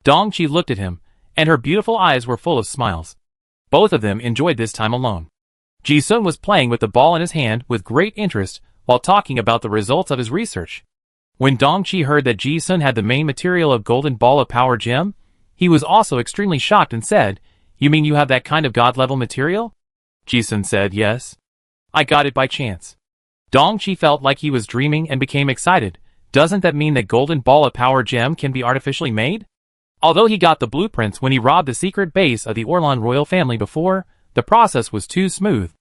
Dong Qi looked at him, and her beautiful eyes were full of smiles. Both of them enjoyed this time alone. Ji-sun was playing with the ball in his hand with great interest while talking about the results of his research. When Dong Qi heard that Ji-sun had the main material of Golden Ball of Power Gem, he was also extremely shocked and said, "You mean you have that kind of god-level material?" Ji-sun said, "Yes. I got it by chance." Dong Qi felt like he was dreaming and became excited. Doesn't that mean that Golden Ball of Power Gem can be artificially made? Although he got the blueprints when he robbed the secret base of the Orlan royal family before, the process was too smooth.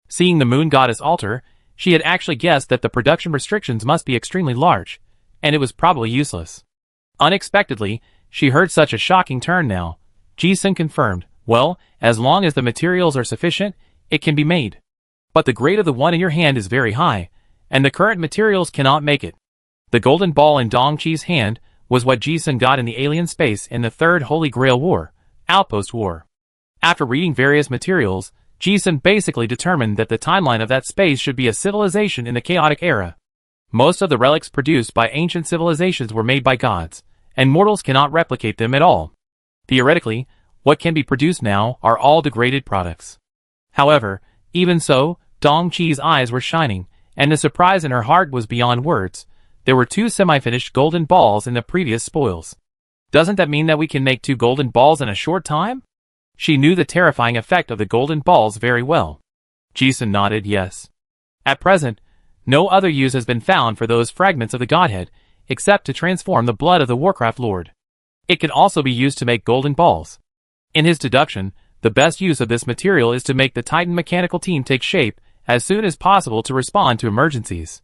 Seeing the moon goddess altar, she had actually guessed that the production restrictions must be extremely large, and it was probably useless. Unexpectedly, she heard such a shocking turn now. Ji-sun confirmed, "Well, as long as the materials are sufficient, it can be made. But the grade of the one in your hand is very high, and the current materials cannot make it." The golden ball in Dong Qi's hand was what Ji-sun got in the alien space in the Third Holy Grail War, Outpost War. After reading various materials, Ji-sun basically determined that the timeline of that space should be a civilization in the chaotic era. Most of the relics produced by ancient civilizations were made by gods, and mortals cannot replicate them at all. Theoretically, what can be produced now are all degraded products. However, even so, Dong Qi's eyes were shining, and the surprise in her heart was beyond words. There were 2 semi-finished golden balls in the previous spoils. Doesn't that mean that we can make 2 golden balls in a short time? She knew the terrifying effect of the golden balls very well. Ji-sun nodded yes. At present, no other use has been found for those fragments of the godhead, except to transform the blood of the Warcraft Lord. It can also be used to make golden balls. In his deduction, the best use of this material is to make the Titan mechanical team take shape as soon as possible to respond to emergencies.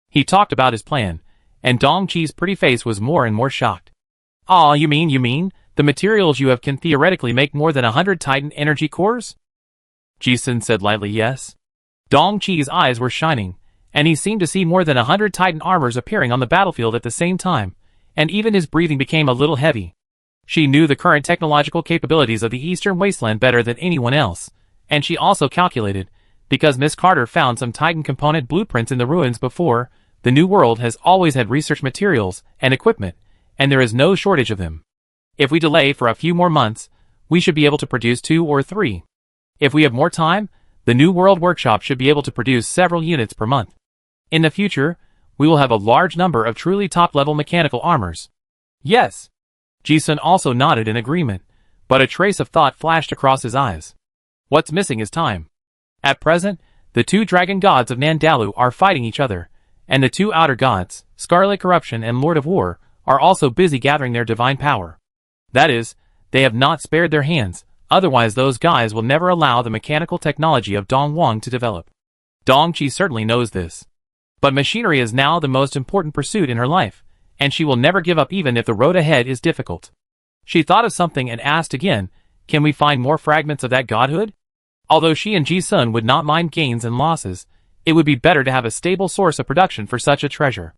He talked about his plan, and Dong Qi's pretty face was more and more shocked. "Ah, you mean, the materials you have can theoretically make more than 100 Titan energy cores?" Ji-sun said lightly yes. Dong Qi's eyes were shining, and he seemed to see more than 100 Titan armors appearing on the battlefield at the same time, and even his breathing became a little heavy. She knew the current technological capabilities of the Eastern Wasteland better than anyone else, and she also calculated, because Miss Carter found some Titan component blueprints in the ruins before, the New World has always had research materials and equipment, and there is no shortage of them. If we delay for a few more months, we should be able to produce 2 or 3. If we have more time, the New World Workshop should be able to produce several units per month. In the future, we will have a large number of truly top-level mechanical armors. Yes. Ji-sun also nodded in agreement, but a trace of thought flashed across his eyes. What's missing is time. At present, the 2 dragon gods of Nandalu are fighting each other, and the 2 outer gods, Scarlet Corruption and Lord of War, are also busy gathering their divine power. That is, they have not spared their hands, otherwise those guys will never allow the mechanical technology of Dong Wang to develop. Dong Qi certainly knows this. But machinery is now the most important pursuit in her life, and she will never give up even if the road ahead is difficult. She thought of something and asked again, "Can we find more fragments of that godhood?" Although she and Ji-sun would not mind gains and losses, it would be better to have a stable source of production for such a treasure.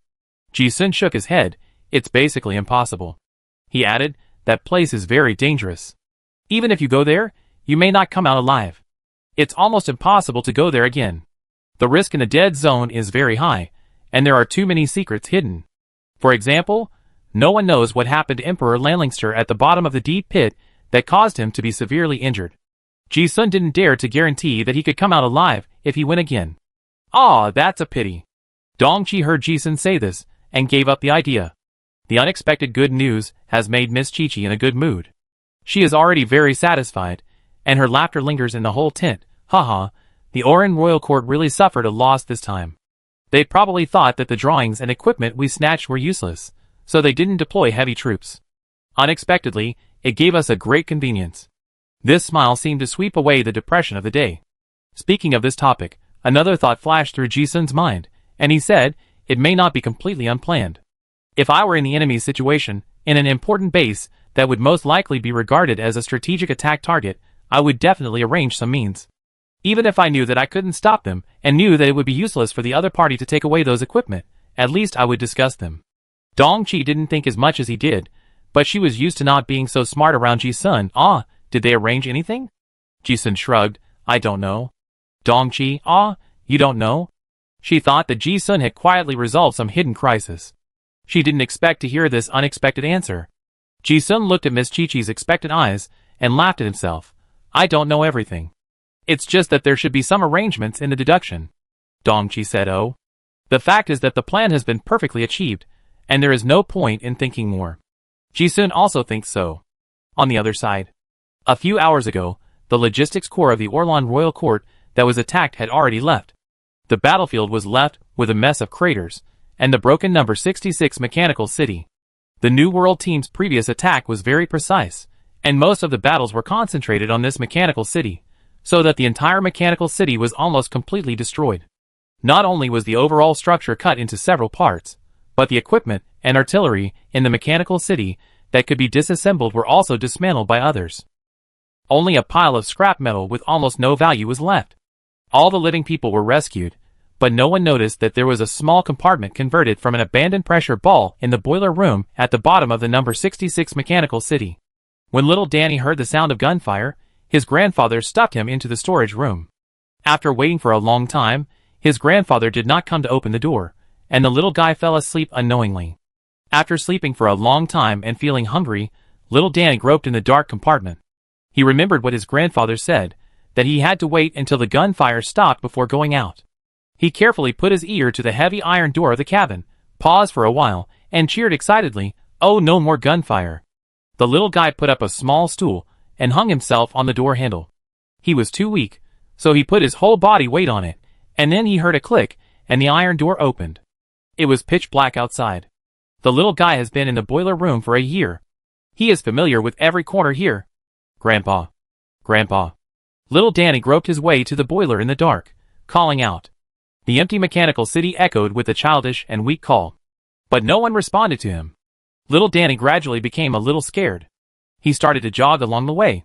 Ji-sun shook his head. "It's basically impossible." He added, "That place is very dangerous. Even if you go there, you may not come out alive. It's almost impossible to go there again. The risk in the dead zone is very high, and there are too many secrets hidden. For example, no one knows what happened to Emperor Lanlingster at the bottom of the deep pit that caused him to be severely injured. Ji-sun didn't dare to guarantee that he could come out alive if he went again." "Ah, that's a pity." Dong Qi heard Ji-sun say this, and gave up the idea. The unexpected good news has made Miss Chi-Chi in a good mood. She is already very satisfied, and her laughter lingers in the whole tent. Haha, the Oran royal court really suffered a loss this time. They probably thought that the drawings and equipment we snatched were useless, so they didn't deploy heavy troops. Unexpectedly, it gave us a great convenience. This smile seemed to sweep away the depression of the day. Speaking of this topic, another thought flashed through Ji-sun's mind, and he said, it may not be completely unplanned. If I were in the enemy's situation, in an important base that would most likely be regarded as a strategic attack target, I would definitely arrange some means. Even if I knew that I couldn't stop them, and knew that it would be useless for the other party to take away those equipment, at least I would discuss them. Dong-chi didn't think as much as he did, but she was used to not being so smart around Ji-sun. Did they arrange anything? Ji-sun shrugged, I don't know. Dong-chi, you don't know? She thought that Ji-sun had quietly resolved some hidden crisis. She didn't expect to hear this unexpected answer. Ji-sun looked at Miss Chi-Chi's expectant eyes and laughed at himself. I don't know everything. It's just that there should be some arrangements in the deduction. Dong-chi said, oh. The fact is that the plan has been perfectly achieved, and there is no point in thinking more. Ji-sun also thinks so. On the other side. A few hours ago, the logistics corps of the Orlan Royal Court that was attacked had already left. The battlefield was left with a mess of craters, and the broken number 66 mechanical city. The New World team's previous attack was very precise, and most of the battles were concentrated on this mechanical city, so that the entire mechanical city was almost completely destroyed. Not only was the overall structure cut into several parts, but the equipment and artillery in the mechanical city that could be disassembled were also dismantled by others. Only a pile of scrap metal with almost no value was left. All the living people were rescued, but no one noticed that there was a small compartment converted from an abandoned pressure ball in the boiler room at the bottom of the number 66 mechanical city. When little Danny heard the sound of gunfire, his grandfather stuffed him into the storage room. After waiting for a long time, his grandfather did not come to open the door, and the little guy fell asleep unknowingly. After sleeping for a long time and feeling hungry, little Danny groped in the dark compartment. He remembered what his grandfather said, that he had to wait until the gunfire stopped before going out. He carefully put his ear to the heavy iron door of the cabin, paused for a while, and cheered excitedly, oh, no more gunfire. The little guy put up a small stool and hung himself on the door handle. He was too weak, so he put his whole body weight on it, and then he heard a click, and the iron door opened. It was pitch black outside. The little guy has been in the boiler room for a year. He is familiar with every corner here. Grandpa. Grandpa. Little Danny groped his way to the boiler in the dark, calling out. The empty mechanical city echoed with a childish and weak call. But no one responded to him. Little Danny gradually became a little scared. He started to jog along the way.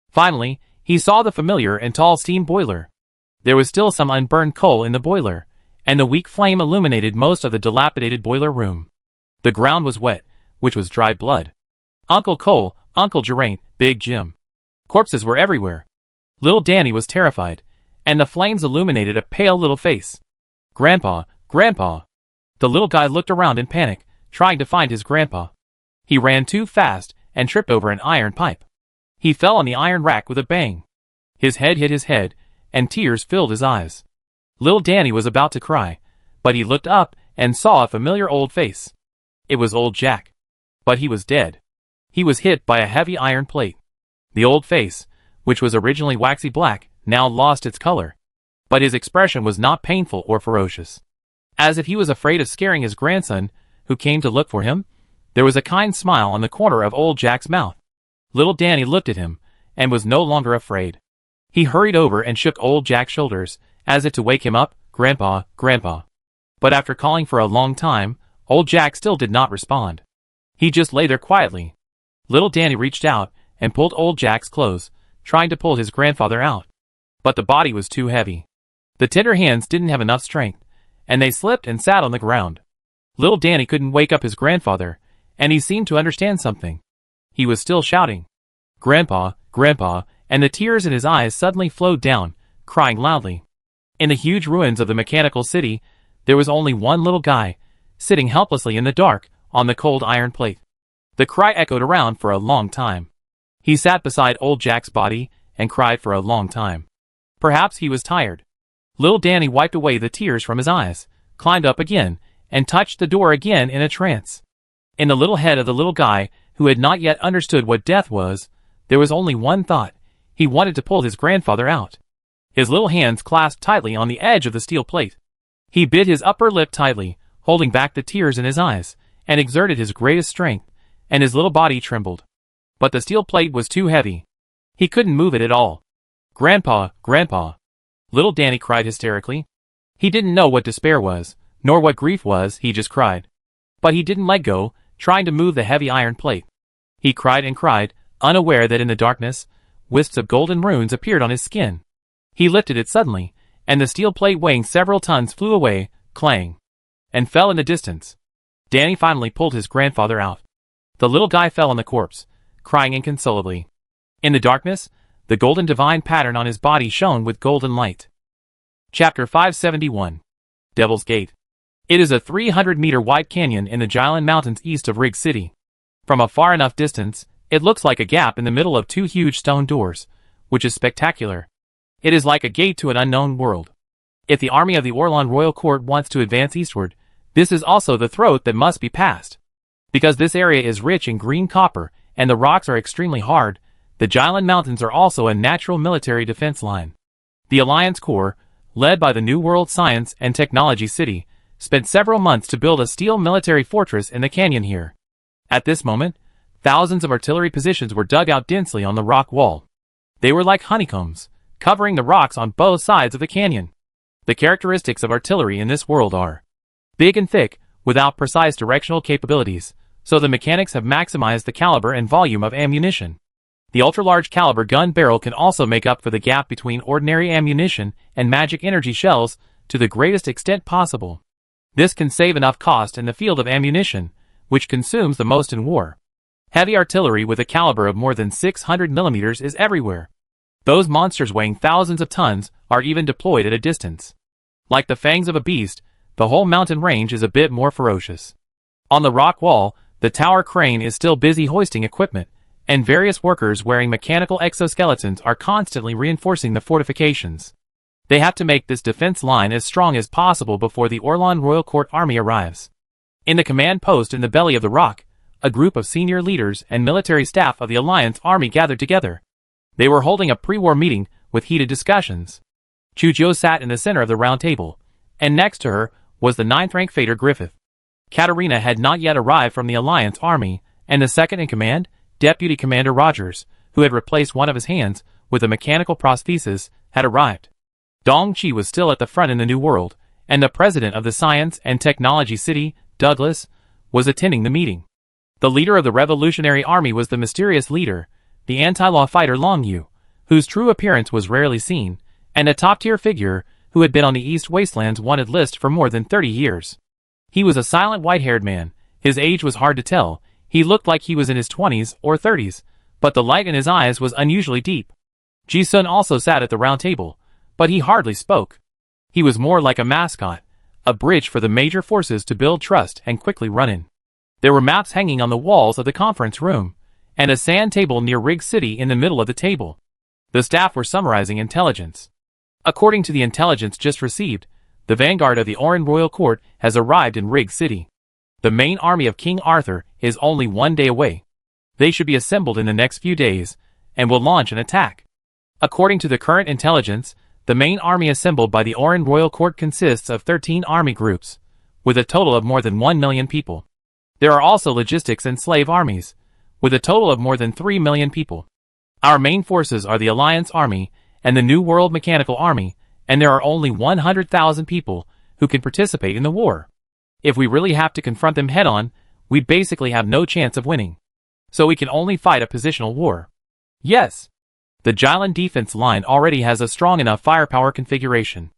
Finally, he saw the familiar and tall steam boiler. There was still some unburned coal in the boiler, and the weak flame illuminated most of the dilapidated boiler room. The ground was wet, which was dried blood. Uncle Cole, Uncle Geraint, Big Jim. Corpses were everywhere. Little Danny was terrified, and the flames illuminated a pale little face. Grandpa, Grandpa. The little guy looked around in panic, trying to find his grandpa. He ran too fast and tripped over an iron pipe. He fell on the iron rack with a bang. His head hit his head, and tears filled his eyes. Little Danny was about to cry, but he looked up and saw a familiar old face. It was old Jack. But he was dead. He was hit by a heavy iron plate. The old face, which was originally waxy black, now lost its color. But his expression was not painful or ferocious. As if he was afraid of scaring his grandson, who came to look for him, there was a kind smile on the corner of old Jack's mouth. Little Danny looked at him, and was no longer afraid. He hurried over and shook old Jack's shoulders, as if to wake him up, Grandpa, Grandpa. But after calling for a long time, old Jack still did not respond. He just lay there quietly. Little Danny reached out, and pulled old Jack's clothes, trying to pull his grandfather out. But the body was too heavy. The tender hands didn't have enough strength, and they slipped and sat on the ground. Little Danny couldn't wake up his grandfather, and he seemed to understand something. He was still shouting, Grandpa, Grandpa, and the tears in his eyes suddenly flowed down, crying loudly. In the huge ruins of the mechanical city, there was only one little guy, sitting helplessly in the dark, on the cold iron plate. The cry echoed around for a long time. He sat beside old Jack's body, and cried for a long time. Perhaps he was tired. Little Danny wiped away the tears from his eyes, climbed up again, and touched the door again in a trance. In the little head of the little guy, who had not yet understood what death was, there was only one thought. He wanted to pull his grandfather out. His little hands clasped tightly on the edge of the steel plate. He bit his upper lip tightly, holding back the tears in his eyes, and exerted his greatest strength, and his little body trembled. But the steel plate was too heavy. He couldn't move it at all. "Grandpa, Grandpa!" Little Danny cried hysterically. He didn't know what despair was, nor what grief was, he just cried. But he didn't let go, trying to move the heavy iron plate. He cried and cried, unaware that in the darkness, wisps of golden runes appeared on his skin. He lifted it suddenly, and the steel plate weighing several tons flew away, clang, and fell in the distance. Danny finally pulled his grandfather out. The little guy fell on the corpse, crying inconsolably. In the darkness, the golden divine pattern on his body shone with golden light. Chapter 571. Devil's Gate. It is a 300-meter wide canyon in the Jialan Mountains east of Rig City. From a far enough distance, it looks like a gap in the middle of two huge stone doors, which is spectacular. It is like a gate to an unknown world. If the army of the Orlan Royal Court wants to advance eastward, this is also the throat that must be passed. Because this area is rich in green copper, and the rocks are extremely hard, the Jialan Mountains are also a natural military defense line. The Alliance Corps, led by the New World Science and Technology City, spent several months to build a steel military fortress in the canyon here. At this moment, thousands of artillery positions were dug out densely on the rock wall. They were like honeycombs, covering the rocks on both sides of the canyon. The characteristics of artillery in this world are big and thick, without precise directional capabilities, so the mechanics have maximized the caliber and volume of ammunition. The ultra-large caliber gun barrel can also make up for the gap between ordinary ammunition and magic energy shells to the greatest extent possible. This can save enough cost in the field of ammunition, which consumes the most in war. Heavy artillery with a caliber of more than 600 millimeters is everywhere. Those monsters weighing thousands of tons are even deployed at a distance. Like the fangs of a beast, the whole mountain range is a bit more ferocious. On the rock wall, the tower crane is still busy hoisting equipment, and various workers wearing mechanical exoskeletons are constantly reinforcing the fortifications. They have to make this defense line as strong as possible before the Orlan Royal Court army arrives. In the command post in the belly of the rock, a group of senior leaders and military staff of the Alliance army gathered together. They were holding a pre-war meeting with heated discussions. Chu Jiu sat in the center of the round table, and next to her was the 9th rank Fader Griffith. Katarina had not yet arrived from the Alliance army, and the second in command, Deputy Commander Rogers, who had replaced one of his hands with a mechanical prosthesis, had arrived. Dong Chi was still at the front in the New World, and the president of the Science and Technology City, Douglas, was attending the meeting. The leader of the Revolutionary Army was the mysterious leader, the anti-law fighter Long Yu, whose true appearance was rarely seen, and a top-tier figure who had been on the East Wasteland's wanted list for more than 30 years. He was a silent white-haired man. His age was hard to tell. He looked like he was in his 20s or 30s, but the light in his eyes was unusually deep. Ji Sun also sat at the round table, but he hardly spoke. He was more like a mascot, a bridge for the major forces to build trust and quickly run in. There were maps hanging on the walls of the conference room, and a sand table near Rig City in the middle of the table. The staff were summarizing intelligence. According to the intelligence just received, the vanguard of the Orlan Royal Court has arrived in Rig City. The main army of King Arthur is only 1 day away. They should be assembled in the next few days, and will launch an attack. According to the current intelligence, the main army assembled by the Orlan Royal Court consists of 13 army groups, with a total of more than 1 million people. There are also logistics and slave armies, with a total of more than 3 million people. Our main forces are the Alliance Army and the New World Mechanical Army, and there are only 100,000 people who can participate in the war. If we really have to confront them head-on, we basically have no chance of winning. So we can only fight a positional war. Yes. The Jialan defense line already has a strong enough firepower configuration.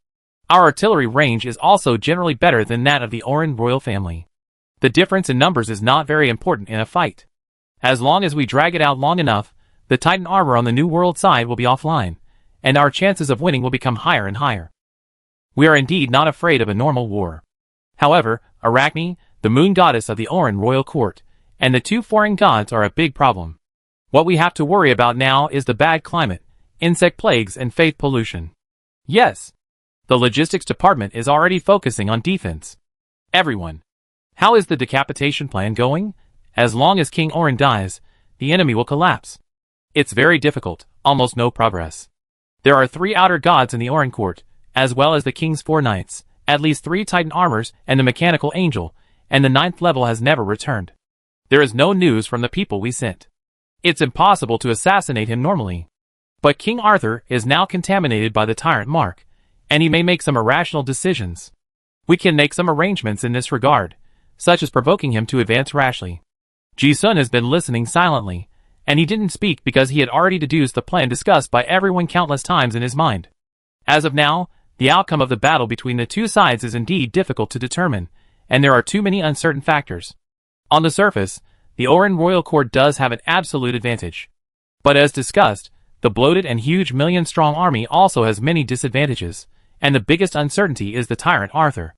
Our artillery range is also generally better than that of the Orlan royal family. The difference in numbers is not very important in a fight. As long as we drag it out long enough, the Titan armor on the New World side will be offline, and our chances of winning will become higher and higher. We are indeed not afraid of a normal war. However, Arachne, the moon goddess of the Orlan royal court, and the 2 foreign gods are a big problem. What we have to worry about now is the bad climate, insect plagues and faith pollution. Yes. The logistics department is already focusing on defense. Everyone. How is the decapitation plan going? As long as King Orlan dies, the enemy will collapse. It's very difficult, almost no progress. There are 3 outer gods in the Orlan court, as well as the king's 4 knights, at least 3 Titan armors and the mechanical angel, and the 9th level has never returned. There is no news from the people we sent. It's impossible to assassinate him normally. But King Arthur is now contaminated by the tyrant mark, and he may make some irrational decisions. We can make some arrangements in this regard, such as provoking him to advance rashly. Ji-sun has been listening silently, and he didn't speak because he had already deduced the plan discussed by everyone countless times in his mind. As of now, the outcome of the battle between the two sides is indeed difficult to determine, and there are too many uncertain factors. On the surface, the Orin royal court does have an absolute advantage. But as discussed, the bloated and huge million-strong army also has many disadvantages, and the biggest uncertainty is the tyrant Arthur.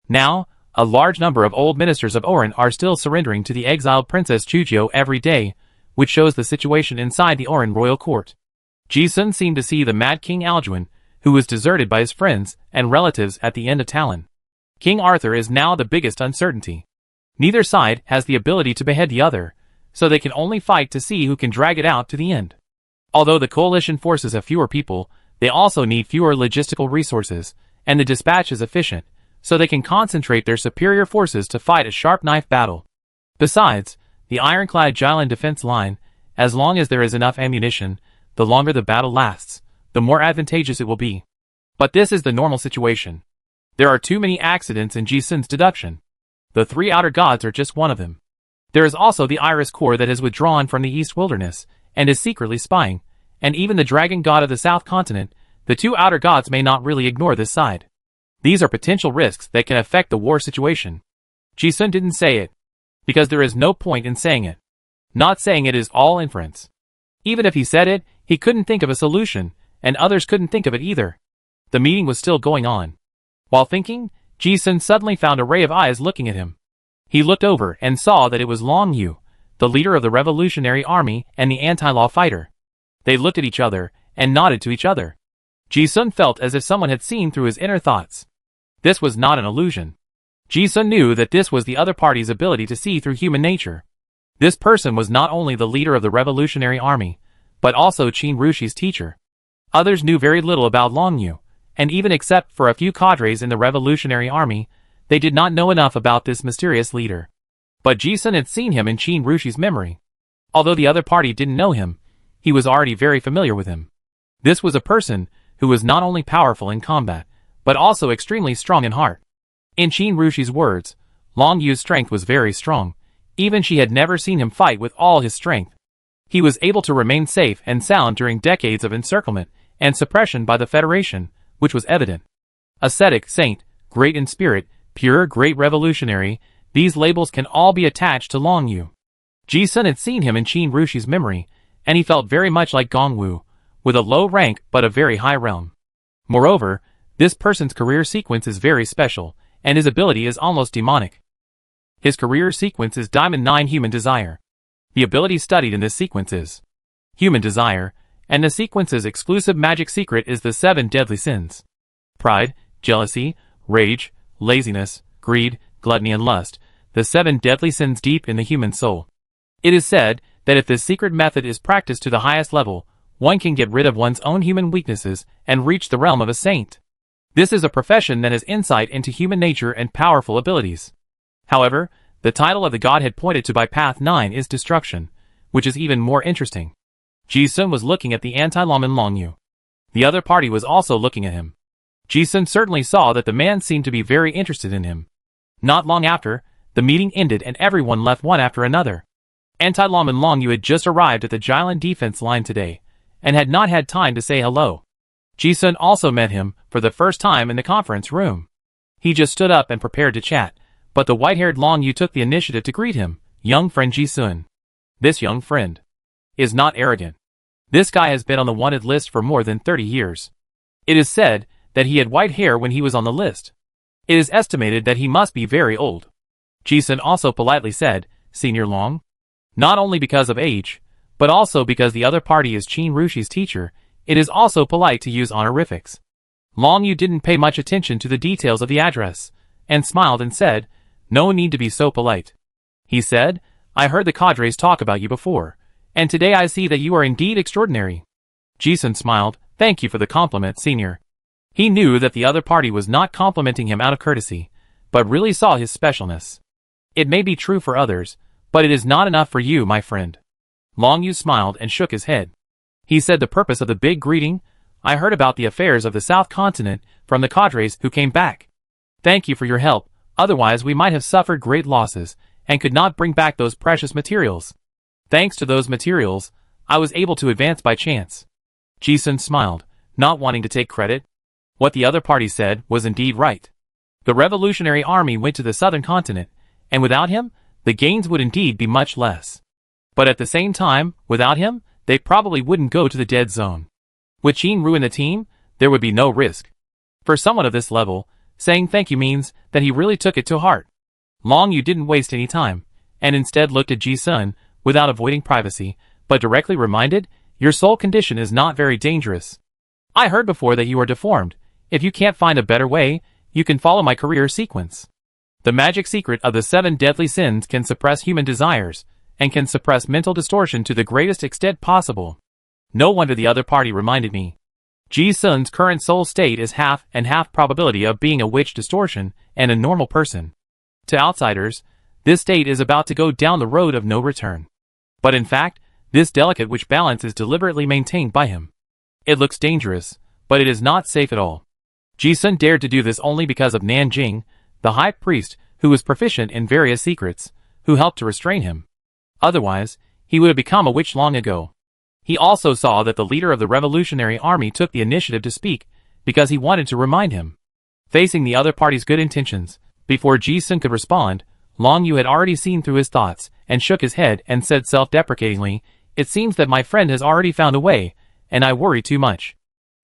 Now, a large number of old ministers of Orin are still surrendering to the exiled Princess Chujio every day, which shows the situation inside the Orin royal court. Ji-sun seemed to see the mad King Alduin, who was deserted by his friends and relatives at the end of Talon. King Arthur is now the biggest uncertainty. Neither side has the ability to behead the other, so they can only fight to see who can drag it out to the end. Although the coalition forces have fewer people, they also need fewer logistical resources, and the dispatch is efficient, so they can concentrate their superior forces to fight a sharp knife battle. Besides, the ironclad Jylin defense line, as long as there is enough ammunition, the longer the battle lasts, the more advantageous it will be. But this is the normal situation. There are too many accidents in Ji-sun's deduction. The 3 outer gods are just one of them. There is also the Iris Corps that has withdrawn from the East Wilderness, and is secretly spying, and even the dragon god of the South Continent. The 2 outer gods may not really ignore this side. These are potential risks that can affect the war situation. Ji-sun didn't say it, because there is no point in saying it. Not saying it is all inference. Even if he said it, he couldn't think of a solution, and others couldn't think of it either. The meeting was still going on. While thinking, Ji-sun suddenly found a ray of eyes looking at him. He looked over and saw that it was Long Yu, the leader of the Revolutionary Army and the anti-law fighter. They looked at each other and nodded to each other. Ji-sun felt as if someone had seen through his inner thoughts. This was not an illusion. Ji-sun knew that this was the other party's ability to see through human nature. This person was not only the leader of the Revolutionary Army, but also Qin Rushi's teacher. Others knew very little about Long Yu, and even except for a few cadres in the Revolutionary Army, they did not know enough about this mysterious leader. But Ji-sun had seen him in Qin Rushi's memory. Although the other party didn't know him, he was already very familiar with him. This was a person who was not only powerful in combat, but also extremely strong in heart. In Qin Rushi's words, Long Yu's strength was very strong. Even she had never seen him fight with all his strength. He was able to remain safe and sound during decades of encirclement and suppression by the Federation, which was evident. Ascetic, saint, great in spirit, pure, great revolutionary, these labels can all be attached to Long Yu. Ji-sun had seen him in Qin Rushi's memory, and he felt very much like Gongwu, with a low rank but a very high realm. Moreover, this person's career sequence is very special, and his ability is almost demonic. His career sequence is Diamond 9 Human Desire. The ability studied in this sequence is Human Desire, and the sequence's exclusive magic secret is the 7 deadly sins. Pride, jealousy, rage, laziness, greed, gluttony and lust, the 7 deadly sins deep in the human soul. It is said that if this secret method is practiced to the highest level, one can get rid of one's own human weaknesses and reach the realm of a saint. This is a profession that has insight into human nature and powerful abilities. However, the title of the Godhead pointed to by Path 9 is Destruction, which is even more interesting. Ji-sun was looking at the anti-lawman Long Yu. The other party was also looking at him. Ji-sun certainly saw that the man seemed to be very interested in him. Not long after, the meeting ended and everyone left one after another. Anti-lawman Long Yu had just arrived at the Jylin defense line today, and had not had time to say hello. Ji-sun also met him for the first time in the conference room. He just stood up and prepared to chat, but the white-haired Long Yu took the initiative to greet him. Young friend Ji-sun. This young friend is not arrogant. This guy has been on the wanted list for more than 30 years. It is said that he had white hair when he was on the list. It is estimated that he must be very old. Ji-sun also politely said, Senior Long? Not only because of age, but also because the other party is Qin Rushi's teacher, it is also polite to use honorifics. Long Yu didn't pay much attention to the details of the address, and smiled and said, No need to be so polite. He said, I heard the cadres talk about you before, and today I see that you are indeed extraordinary. Ji-sun smiled, Thank you for the compliment, Senior. He knew that the other party was not complimenting him out of courtesy, but really saw his specialness. It may be true for others, but it is not enough for you, my friend. Long Yu smiled and shook his head. He said the purpose of the big greeting, I heard about the affairs of the South Continent from the cadres who came back. Thank you for your help, otherwise we might have suffered great losses, and could not bring back those precious materials. Thanks to those materials, I was able to advance by chance. Ji-sun smiled, not wanting to take credit. What the other party said was indeed right. The Revolutionary Army went to the Southern Continent, and without him, the gains would indeed be much less. But at the same time, without him, they probably wouldn't go to the dead zone. With Qin Ru in the team, there would be no risk. For someone of this level, saying thank you means that he really took it to heart. Long Yu didn't waste any time, and instead looked at Ji-sun, without avoiding privacy, but directly reminded, your soul condition is not very dangerous. I heard before that you are deformed. If you can't find a better way, you can follow my career sequence. The magic secret of the 7 deadly sins can suppress human desires, and can suppress mental distortion to the greatest extent possible. No wonder the other party reminded me. Ji-sun's current soul state is half and half probability of being a witch distortion and a normal person. To outsiders, this state is about to go down the road of no return. But in fact, this delicate witch balance is deliberately maintained by him. It looks dangerous, but it is not safe at all. Ji-sun dared to do this only because of Nanjing, the high priest who was proficient in various secrets, who helped to restrain him. Otherwise, he would have become a witch long ago. He also saw that the leader of the Revolutionary Army took the initiative to speak, because he wanted to remind him. Facing the other party's good intentions, before Ji-sun could respond, Long Yu had already seen through his thoughts, and shook his head and said self-deprecatingly, it seems that my friend has already found a way, and I worry too much.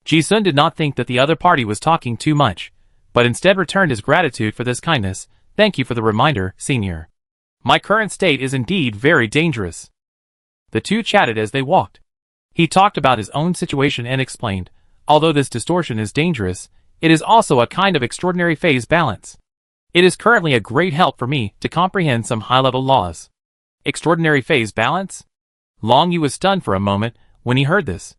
Ji-sun did not think that the other party was talking too much, but instead returned his gratitude for this kindness. Thank you for the reminder, senior. My current state is indeed very dangerous. The two chatted as they walked. He talked about his own situation and explained, although this distortion is dangerous, it is also a kind of extraordinary phase balance. It is currently a great help for me to comprehend some high-level laws. Extraordinary phase balance? Long Yu was stunned for a moment when he heard this.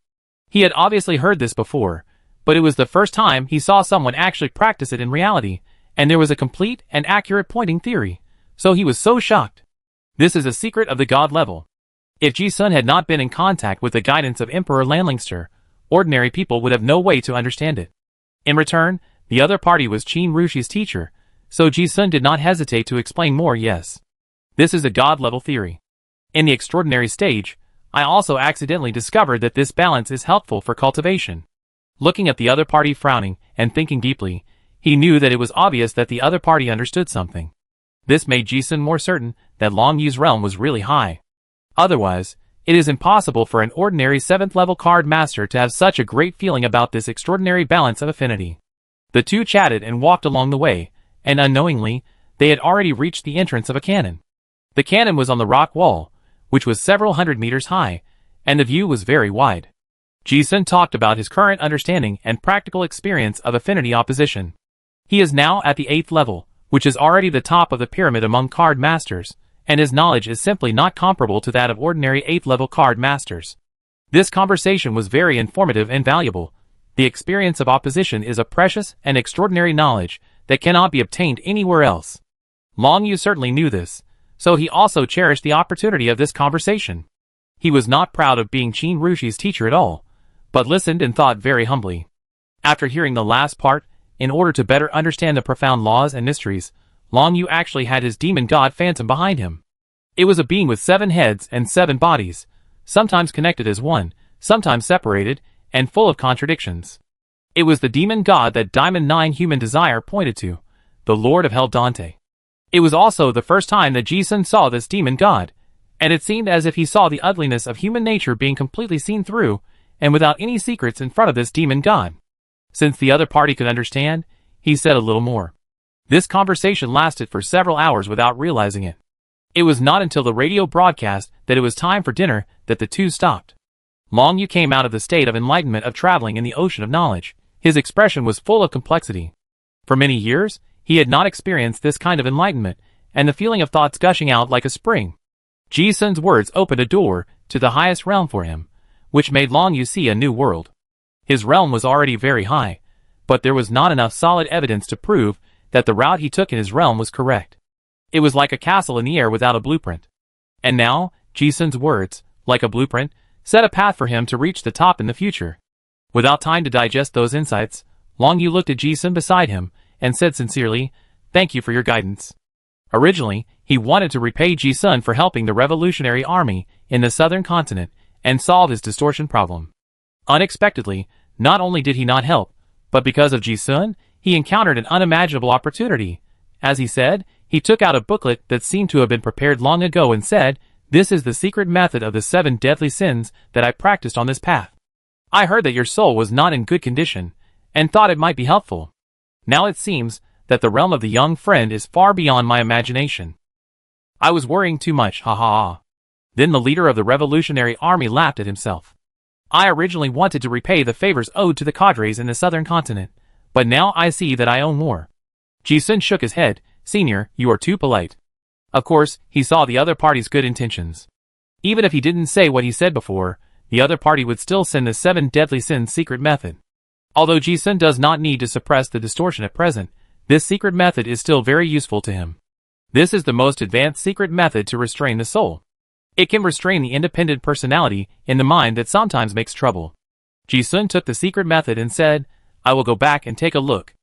He had obviously heard this before, but it was the first time he saw someone actually practice it in reality, and there was a complete and accurate pointing theory, so he was so shocked. This is a secret of the god level. If Ji-sun had not been in contact with the guidance of Emperor Lanlingster, ordinary people would have no way to understand it. In return, the other party was Qin Rushi's teacher, so Ji-sun did not hesitate to explain more. Yes. This is a god-level theory. In the extraordinary stage, I also accidentally discovered that this balance is helpful for cultivation. Looking at the other party frowning and thinking deeply, he knew that it was obvious that the other party understood something. This made Ji-sun more certain that Long Yu's realm was really high. Otherwise, it is impossible for an ordinary 7th-level card master to have such a great feeling about this extraordinary balance of affinity. The two chatted and walked along the way, and unknowingly, they had already reached the entrance of a cannon. The cannon was on the rock wall, which was several hundred meters high, and the view was very wide. Ji-sun talked about his current understanding and practical experience of affinity opposition. He is now at the 8th level, which is already the top of the pyramid among card masters, and his knowledge is simply not comparable to that of ordinary 8th-level card masters. This conversation was very informative and valuable. The experience of opposition is a precious and extraordinary knowledge that cannot be obtained anywhere else. Long Yu certainly knew this, so he also cherished the opportunity of this conversation. He was not proud of being Qin Rushi's teacher at all, but listened and thought very humbly. After hearing the last part, in order to better understand the profound laws and mysteries, Long Yu actually had his demon god Phantom behind him. It was a being with 7 heads and 7 bodies, sometimes connected as one, sometimes separated, and full of contradictions. It was the demon god that Diamond 9 Human Desire pointed to, the Lord of Hell Dante. It was also the first time that Ji-sun saw this demon god, and it seemed as if he saw the ugliness of human nature being completely seen through, and without any secrets in front of this demon god. Since the other party could understand, he said a little more. This conversation lasted for several hours without realizing it. It was not until the radio broadcast that it was time for dinner that the two stopped. Long Yu came out of the state of enlightenment of traveling in the ocean of knowledge. His expression was full of complexity. For many years, he had not experienced this kind of enlightenment, and the feeling of thoughts gushing out like a spring. Ji-sun's words opened a door to the highest realm for him, which made Long Yu see a new world. His realm was already very high, but there was not enough solid evidence to prove that the route he took in his realm was correct. It was like a castle in the air without a blueprint. And now, Ji-sun's words, like a blueprint, set a path for him to reach the top in the future. Without time to digest those insights, Long Yu looked at Ji-sun beside him and said sincerely, "Thank you for your guidance." Originally, he wanted to repay Ji-sun for helping the Revolutionary Army in the southern continent and solve his distortion problem. Unexpectedly, not only did he not help, but because of Ji-sun, he encountered an unimaginable opportunity. As he said, he took out a booklet that seemed to have been prepared long ago and said, "This is the secret method of the 7 deadly sins that I practiced on this path. I heard that your soul was not in good condition, and thought it might be helpful. Now it seems that the realm of the young friend is far beyond my imagination. I was worrying too much, ha ha ha." Then the leader of the Revolutionary Army laughed at himself. "I originally wanted to repay the favors owed to the cadres in the southern continent, but now I see that I owe more." Ji-sun shook his head. "Senior, you are too polite." Of course, he saw the other party's good intentions. Even if he didn't say what he said before, the other party would still send the 7 deadly sins secret method. Although Ji-sun does not need to suppress the distortion at present, this secret method is still very useful to him. This is the most advanced secret method to restrain the soul. It can restrain the independent personality in the mind that sometimes makes trouble. Ji-sun took the secret method and said, "I will go back and take a look.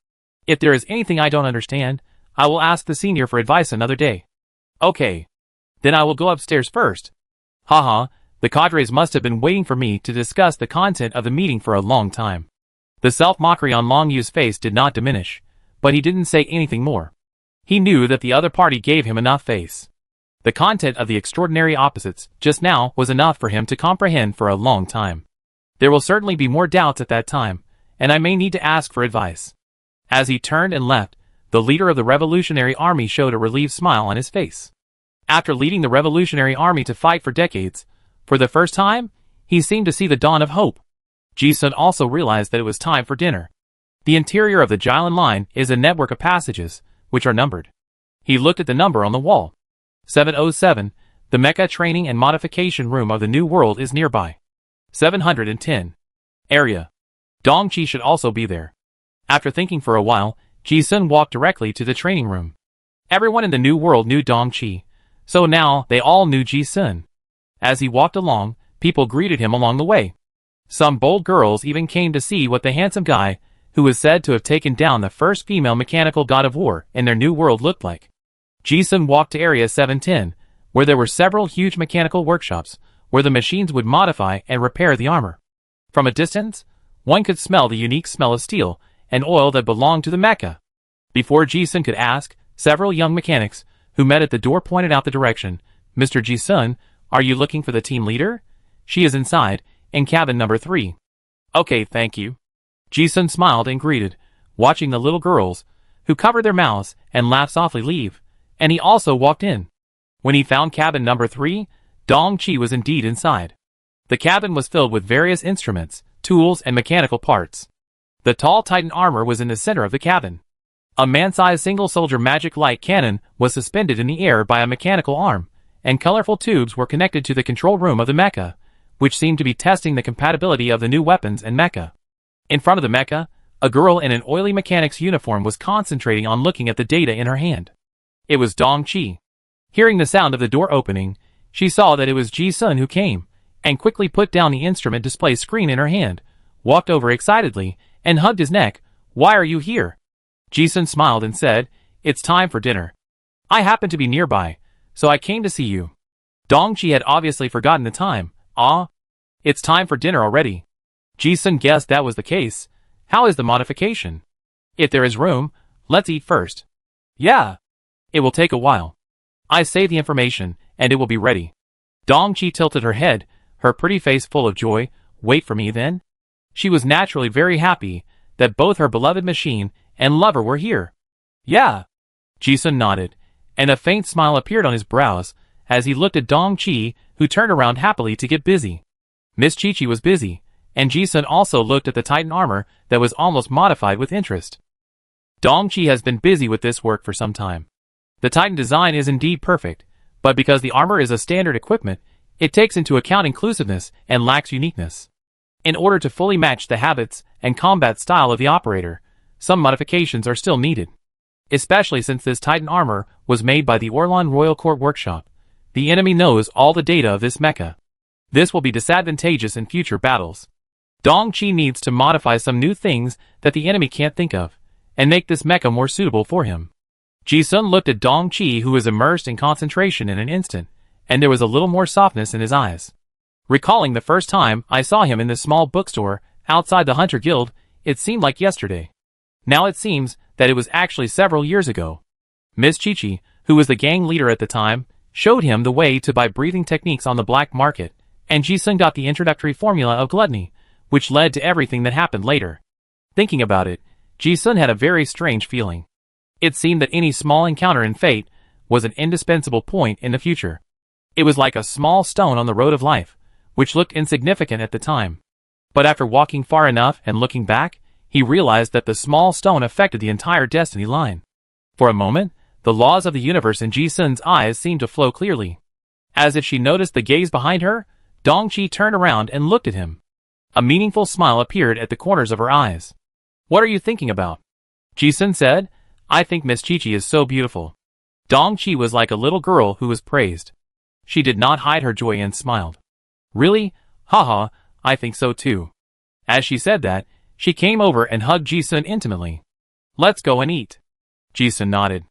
If there is anything I don't understand, I will ask the senior for advice another day." "Okay. Then I will go upstairs first." Haha, the cadres must have been waiting for me to discuss the content of the meeting for a long time. The self-mockery on Long Yu's face did not diminish, but he didn't say anything more. He knew that the other party gave him enough face. The content of the extraordinary opposites just now was enough for him to comprehend for a long time. There will certainly be more doubts at that time, and I may need to ask for advice. As he turned and left, the leader of the Revolutionary Army showed a relieved smile on his face. After leading the Revolutionary Army to fight for decades, for the first time, he seemed to see the dawn of hope. Ji-sun also realized that it was time for dinner. The interior of the Jilin line is a network of passages, which are numbered. He looked at the number on the wall. 707, the mecha training and modification room of the New World is nearby. 710. Area. Dongqi should also be there. After thinking for a while, Ji-sun walked directly to the training room. Everyone in the New World knew Dongqi, so now they all knew Ji-sun. As he walked along, people greeted him along the way. Some bold girls even came to see what the handsome guy, who was said to have taken down the first female mechanical god of war in their new world, looked like. Ji-sun walked to Area 710, where there were several huge mechanical workshops, where the machines would modify and repair the armor. From a distance, one could smell the unique smell of steel and oil that belonged to the mecha. Before Ji-sun could ask, several young mechanics, who met at the door, pointed out the direction. "Mr. Ji-sun, are you looking for the team leader? She is inside, in cabin number 3. "Okay, thank you." Ji-sun smiled and greeted, watching the little girls, who covered their mouths and laughed softly, leave, and he also walked in. When he found cabin number 3, Dongqi was indeed inside. The cabin was filled with various instruments, tools, and mechanical parts. The tall Titan armor was in the center of the cabin. A man-sized single-soldier magic light cannon was suspended in the air by a mechanical arm, and colorful tubes were connected to the control room of the mecha, which seemed to be testing the compatibility of the new weapons and mecha. In front of the mecha, a girl in an oily mechanic's uniform was concentrating on looking at the data in her hand. It was Dongqi. Hearing the sound of the door opening, she saw that it was Ji-sun who came, and quickly put down the instrument display screen in her hand, walked over excitedly, and hugged his neck. "Why are you here?" Ji-sun smiled and said, "It's time for dinner. I happen to be nearby, so I came to see you." Dongqi had obviously forgotten the time. "Ah? It's time for dinner already." Ji-sun guessed that was the case. "How is the modification? If there is room, let's eat first." "Yeah. It will take a while. I saved the information, and it will be ready." Dongqi tilted her head, her pretty face full of joy. "Wait for me then?" She was naturally very happy that both her beloved machine and lover were here. "Yeah." Ji-sun nodded, and a faint smile appeared on his brows as he looked at Dongqi, who turned around happily to get busy. Miss Chi-Chi was busy, and Ji-sun also looked at the Titan armor that was almost modified with interest. Dongqi has been busy with this work for some time. The Titan design is indeed perfect, but because the armor is a standard equipment, it takes into account inclusiveness and lacks uniqueness. In order to fully match the habits and combat style of the operator, some modifications are still needed. Especially since this Titan armor was made by the Orlan Royal Court Workshop. The enemy knows all the data of this mecha. This will be disadvantageous in future battles. Dong Qi needs to modify some new things that the enemy can't think of, and make this mecha more suitable for him. Ji-sun looked at Dong Qi, who was immersed in concentration in an instant, and there was a little more softness in his eyes. Recalling the first time I saw him in the small bookstore outside the Hunter Guild, it seemed like yesterday. Now it seems that it was actually several years ago. Miss Chi-Chi, who was the gang leader at the time, showed him the way to buy breathing techniques on the black market, and Ji-sun got the introductory formula of gluttony, which led to everything that happened later. Thinking about it, Ji-sun had a very strange feeling. It seemed that any small encounter in fate was an indispensable point in the future. It was like a small stone on the road of life, which looked insignificant at the time. But after walking far enough and looking back, he realized that the small stone affected the entire destiny line. For a moment, the laws of the universe in Ji-sun's eyes seemed to flow clearly. As if she noticed the gaze behind her, Dong Qi turned around and looked at him. A meaningful smile appeared at the corners of her eyes. "What are you thinking about?" Ji-sun said. "I think Miss Chi-Chi is so beautiful." Dong Qi was like a little girl who was praised. She did not hide her joy and smiled. "Really? Haha, I think so too." As she said that, she came over and hugged Ji-sun intimately. "Let's go and eat." Ji-sun nodded.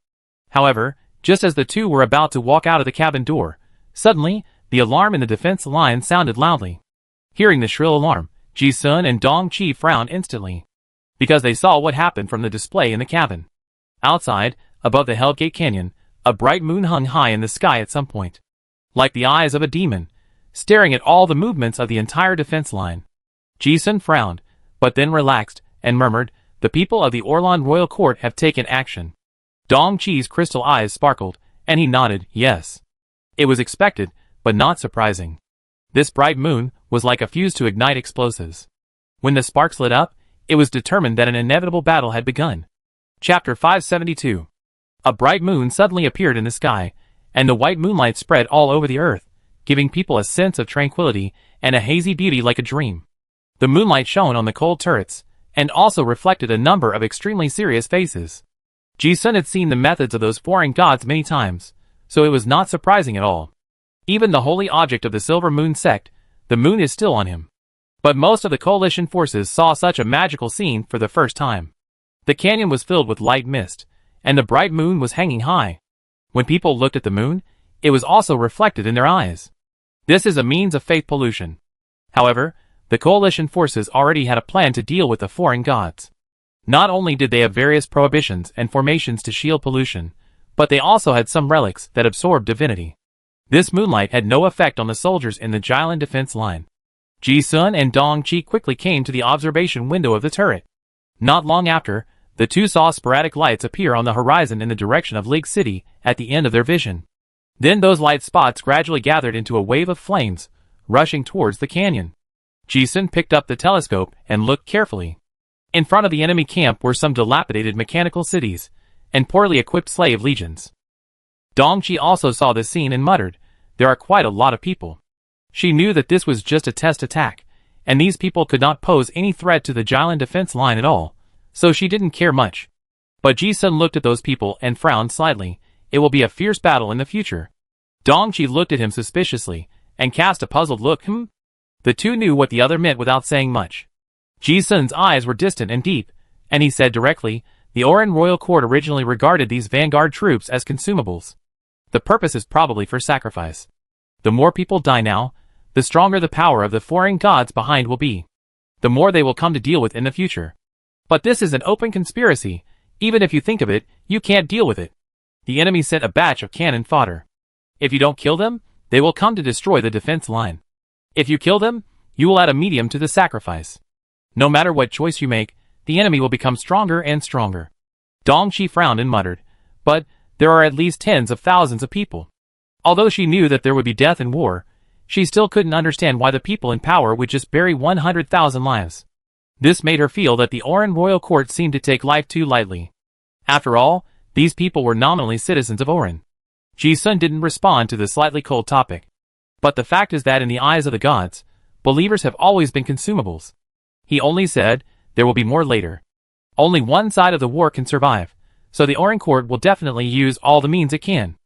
However, just as the two were about to walk out of the cabin door, suddenly, the alarm in the defense line sounded loudly. Hearing the shrill alarm, Ji-sun and Dong Qi frowned instantly, because they saw what happened from the display in the cabin. Outside, above the Hellgate Canyon, a bright moon hung high in the sky at some point, like the eyes of a demon, staring at all the movements of the entire defense line. Ji-sun frowned, but then relaxed, and murmured, "The people of the Orlan Royal Court have taken action." Dong Qi's crystal eyes sparkled, and he nodded, yes. It was expected, but not surprising. This bright moon was like a fuse to ignite explosives. When the sparks lit up, it was determined that an inevitable battle had begun. Chapter 572. A bright moon suddenly appeared in the sky, and the white moonlight spread all over the earth, giving people a sense of tranquility and a hazy beauty like a dream. The moonlight shone on the cold turrets, and also reflected a number of extremely serious faces. Ji-sun had seen the methods of those foreign gods many times, so it was not surprising at all. Even the holy object of the Silver Moon sect, the moon is still on him. But most of the coalition forces saw such a magical scene for the first time. The canyon was filled with light mist, and the bright moon was hanging high. When people looked at the moon, it was also reflected in their eyes. This is a means of faith pollution. However, the coalition forces already had a plan to deal with the foreign gods. Not only did they have various prohibitions and formations to shield pollution, but they also had some relics that absorbed divinity. This moonlight had no effect on the soldiers in the Jilin defense line. Ji-sun and Dong Qi quickly came to the observation window of the turret. Not long after, the two saw sporadic lights appear on the horizon in the direction of Lig City at the end of their vision. Then those light spots gradually gathered into a wave of flames, rushing towards the canyon. Ji-sun picked up the telescope and looked carefully. In front of the enemy camp were some dilapidated mechanical cities, and poorly equipped slave legions. Dong Qi also saw this scene and muttered, "There are quite a lot of people." She knew that this was just a test attack, and these people could not pose any threat to the Jilin defense line at all, so she didn't care much. But Ji-sun looked at those people and frowned slightly. It will be a fierce battle in the future. Dong Qi looked at him suspiciously, and cast a puzzled look. The two knew what the other meant without saying much. Ji-sun's eyes were distant and deep, and he said directly, "The Oran Royal Court originally regarded these vanguard troops as consumables. The purpose is probably for sacrifice. The more people die now, the stronger the power of the foreign gods behind will be. The more they will come to deal with in the future. But this is an open conspiracy. Even if you think of it, you can't deal with it. The enemy sent a batch of cannon fodder. If you don't kill them, they will come to destroy the defense line. If you kill them, you will add a medium to the sacrifice. No matter what choice you make, the enemy will become stronger and stronger." Dong Qi frowned and muttered, "But there are at least tens of thousands of people." Although she knew that there would be death and war, she still couldn't understand why the people in power would just bury 100,000 lives. This made her feel that the Oran Royal Court seemed to take life too lightly. After all, these people were nominally citizens of Oran. Ji-sun didn't respond to the slightly cold topic. But the fact is that in the eyes of the gods, believers have always been consumables. He only said, "There will be more later." Only one side of the war can survive, so the Orin court will definitely use all the means it can.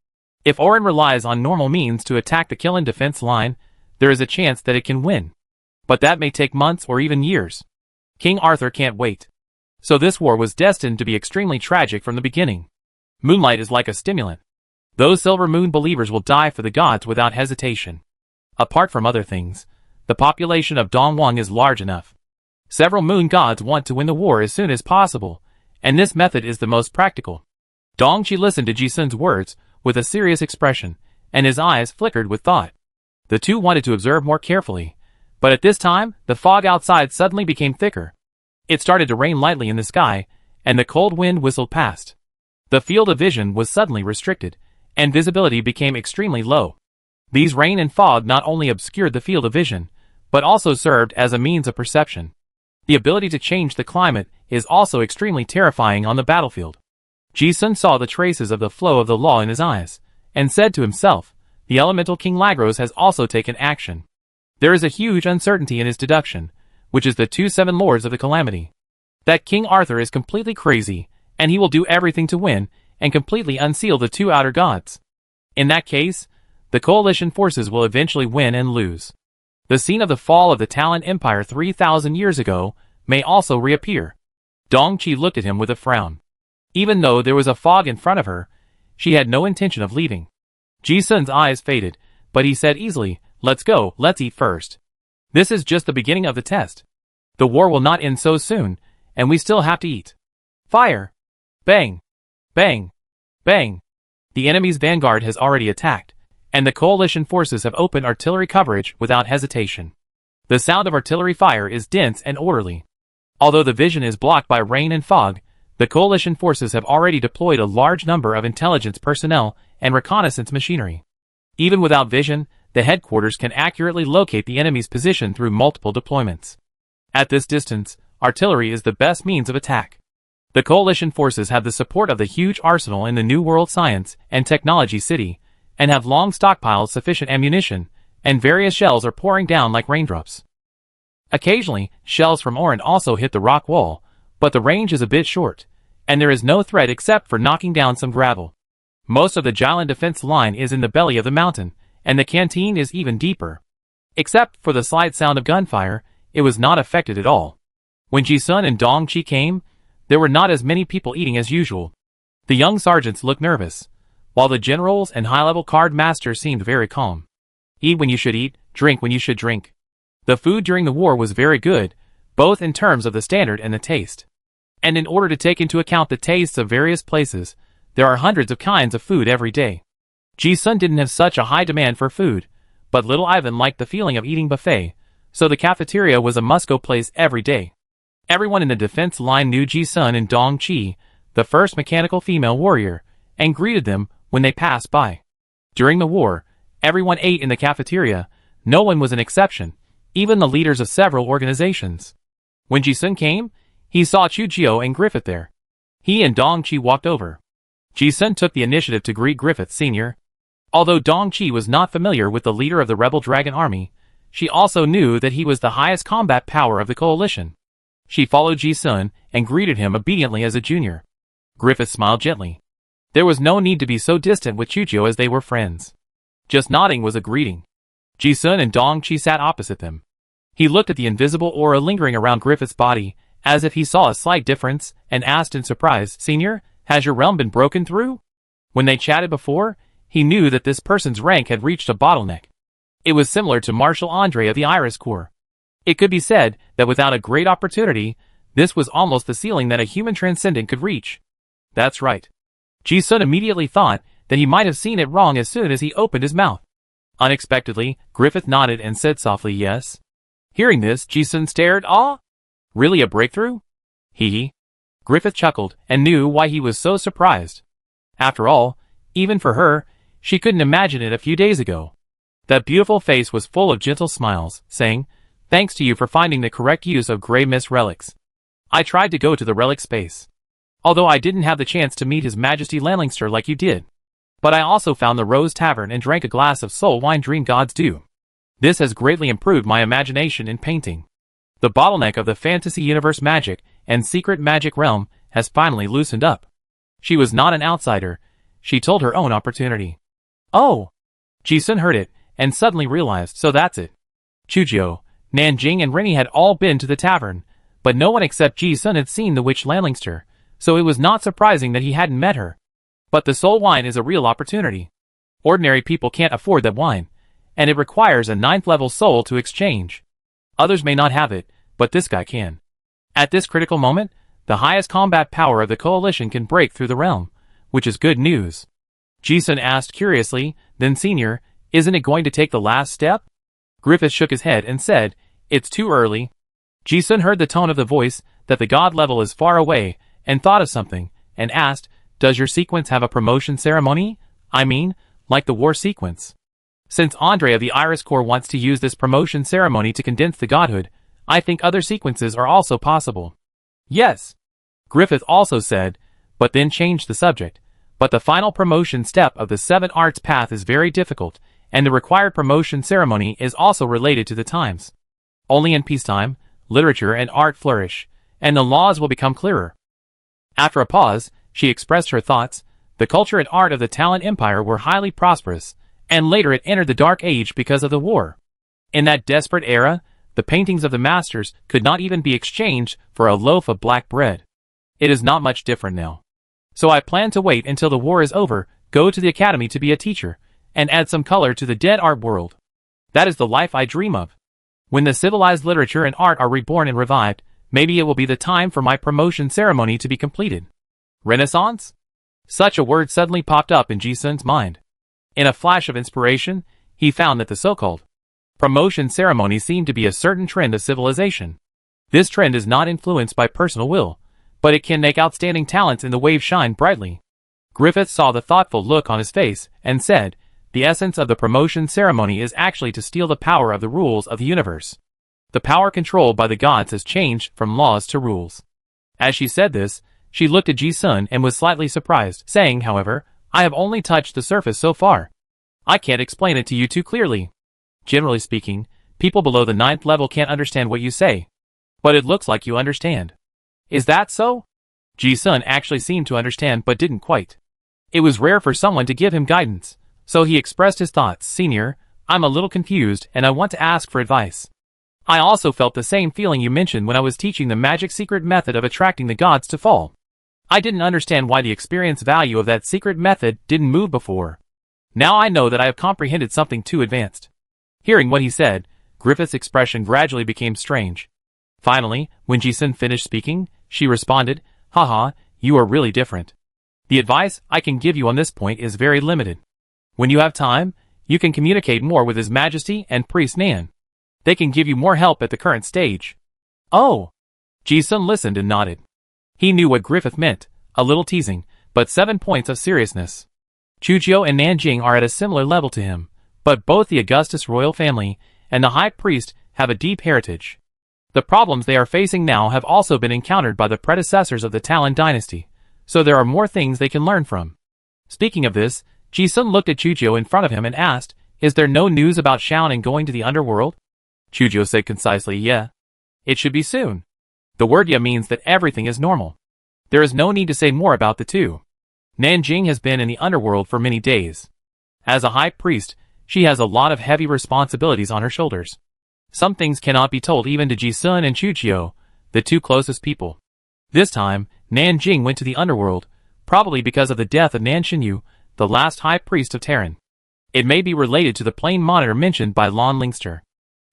If Orin relies on normal means to attack the Killen defense line, there is a chance that it can win. But that may take months or even years. King Arthur can't wait. So this war was destined to be extremely tragic from the beginning. Moonlight is like a stimulant. Those Silver Moon believers will die for the gods without hesitation. Apart from other things, the population of Dongwang is large enough. Several moon gods want to win the war as soon as possible, and this method is the most practical. Dongqi listened to Jisun's words with a serious expression, and his eyes flickered with thought. The two wanted to observe more carefully, but at this time, the fog outside suddenly became thicker. It started to rain lightly in the sky, and the cold wind whistled past. The field of vision was suddenly restricted, and visibility became extremely low. These rain and fog not only obscured the field of vision, but also served as a means of perception. The ability to change the climate is also extremely terrifying on the battlefield. Jisun saw the traces of the flow of the law in his eyes, and said to himself, the elemental King Lagros has also taken action. There is a huge uncertainty in his deduction, which is the 2-7 lords of the calamity. That King Arthur is completely crazy, and he will do everything to win, and completely unseal the two outer gods. In that case, the coalition forces will eventually win and lose. The scene of the fall of the Talon Empire 3,000 years ago may also reappear. Dongqi looked at him with a frown. Even though there was a fog in front of her, she had no intention of leaving. Jisun's eyes faded, but he said easily, let's go, let's eat first. This is just the beginning of the test. The war will not end so soon, and we still have to eat. Fire! Bang! Bang! Bang! The enemy's vanguard has already attacked, and the coalition forces have opened artillery coverage without hesitation. The sound of artillery fire is dense and orderly. Although the vision is blocked by rain and fog, the coalition forces have already deployed a large number of intelligence personnel and reconnaissance machinery. Even without vision, the headquarters can accurately locate the enemy's position through multiple deployments. At this distance, artillery is the best means of attack. The coalition forces have the support of the huge arsenal in the New World Science and Technology City, and have long stockpiled sufficient ammunition, and various shells are pouring down like raindrops. Occasionally, shells from Orin also hit the rock wall, but the range is a bit short, and there is no threat except for knocking down some gravel. Most of the Jylin defense line is in the belly of the mountain, and the canteen is even deeper. Except for the slight sound of gunfire, it was not affected at all. When Jisun and Dongqi came, there were not as many people eating as usual. The young sergeants looked nervous, while the generals and high-level card masters seemed very calm. Eat when you should eat, drink when you should drink. The food during the war was very good, both in terms of the standard and the taste. And in order to take into account the tastes of various places, there are hundreds of kinds of food every day. Jisun didn't have such a high demand for food, but little Ivan liked the feeling of eating buffet, so the cafeteria was a must-go place every day. Everyone in the defense line knew Jisun and Dongqi, the first mechanical female warrior, and greeted them when they passed by. During the war, everyone ate in the cafeteria, no one was an exception, even the leaders of several organizations. When Jisun came, he saw Chujio and Griffith there. He and Dongqi walked over. Jisun took the initiative to greet Griffith Sr. Although Dongqi was not familiar with the leader of the rebel dragon army, she also knew that he was the highest combat power of the coalition. She followed Jisun and greeted him obediently as a junior. Griffith smiled gently. There was no need to be so distant with Chujio as they were friends. Just nodding was a greeting. Jisun and Dongqi sat opposite them. He looked at the invisible aura lingering around Griffith's body, as if he saw a slight difference, and asked in surprise, "Senior, has your realm been broken through?" When they chatted before, he knew that this person's rank had reached a bottleneck. It was similar to Marshal Andre of the Iris Corps. It could be said that without a great opportunity, this was almost the ceiling that a human transcendent could reach. That's right. Jisun immediately thought that he might have seen it wrong as soon as he opened his mouth. Unexpectedly, Griffith nodded and said softly yes. Hearing this, Jisun stared, "Ah? Really a breakthrough?" Hee. Griffith chuckled and knew why he was so surprised. After all, even for her, she couldn't imagine it a few days ago. That beautiful face was full of gentle smiles, saying, "Thanks to you for finding the correct use of Grey Mist relics. I tried to go to the relic space. Although I didn't have the chance to meet His Majesty Lanlingster like you did. But I also found the Rose Tavern and drank a glass of soul wine Dream God's Dew. This has greatly improved my imagination in painting. The bottleneck of the fantasy universe magic and secret magic realm has finally loosened up. She was not an outsider. She told her own opportunity. Oh! Ji-sun heard it, and suddenly realized, so that's it. Chujio, Nanjing and Rennie had all been to the tavern, but no one except Ji-sun had seen the witch Landlingster, so it was not surprising that he hadn't met her. But the soul wine is a real opportunity. Ordinary people can't afford that wine, and it requires a 9th level soul to exchange. Others may not have it, but this guy can. At this critical moment, the highest combat power of the coalition can break through the realm, which is good news. Ji-sun asked curiously, then Senior, isn't it going to take the last step? Griffith shook his head and said, it's too early. Ji-sun heard the tone of the voice, that the god level is far away, and thought of something, and asked, does your sequence have a promotion ceremony? I mean, like the war sequence. Since Andre of the Iris Corps wants to use this promotion ceremony to condense the godhood, I think other sequences are also possible. Yes. Griffith also said, but then changed the subject. But the final promotion step of the 7 arts path is very difficult, and the required promotion ceremony is also related to the times. Only in peacetime, literature and art flourish, and the laws will become clearer. After a pause, she expressed her thoughts. The culture and art of the Talon Empire were highly prosperous, and later it entered the Dark Age because of the war. In that desperate era, the paintings of the masters could not even be exchanged for a loaf of black bread. It is not much different now. So I plan to wait until the war is over, go to the academy to be a teacher, and add some color to the dead art world. That is the life I dream of. When the civilized literature and art are reborn and revived, maybe it will be the time for my promotion ceremony to be completed. Renaissance? Such a word suddenly popped up in Ji-sun's mind. In a flash of inspiration, he found that the so-called promotion ceremony seemed to be a certain trend of civilization. This trend is not influenced by personal will, but it can make outstanding talents in the wave shine brightly. Griffith saw the thoughtful look on his face and said, the essence of the promotion ceremony is actually to steal the power of the rules of the universe. The power controlled by the gods has changed from laws to rules. As she said this, she looked at Ji-sun and was slightly surprised, saying, however, I have only touched the surface so far. I can't explain it to you too clearly. Generally speaking, people below the 9th level can't understand what you say. But it looks like you understand. Is that so? Ji-sun actually seemed to understand but didn't quite. It was rare for someone to give him guidance, so he expressed his thoughts. Senior, I'm a little confused and I want to ask for advice. I also felt the same feeling you mentioned when I was teaching the magic secret method of attracting the gods to fall. I didn't understand why the experience value of that secret method didn't move before. Now I know that I have comprehended something too advanced. Hearing what he said, Griffith's expression gradually became strange. Finally, when Ji-sun finished speaking, she responded, haha, you are really different. The advice I can give you on this point is very limited. When you have time, you can communicate more with His Majesty and Priest Nan. They can give you more help at the current stage. Oh! Ji-sun listened and nodded. He knew what Griffith meant, a little teasing, but 7 points of seriousness. Chujio and Nanjing are at a similar level to him, but both the Augustus royal family and the High Priest have a deep heritage. The problems they are facing now have also been encountered by the predecessors of the Talon dynasty, so there are more things they can learn from. Speaking of this, Ji-sun looked at Chujio in front of him and asked, is there no news about Xiaonan going to the underworld? Chujio said concisely, yeah. It should be soon. The word ya means that everything is normal. There is no need to say more about the two. Nanjing has been in the underworld for many days. As a high priest, she has a lot of heavy responsibilities on her shoulders. Some things cannot be told even to Ji-sun and Chujio, the two closest people. This time, Nanjing went to the underworld, probably because of the death of Nan Xinyu, the last high priest of Terran. It may be related to the plane monitor mentioned by Landlingster.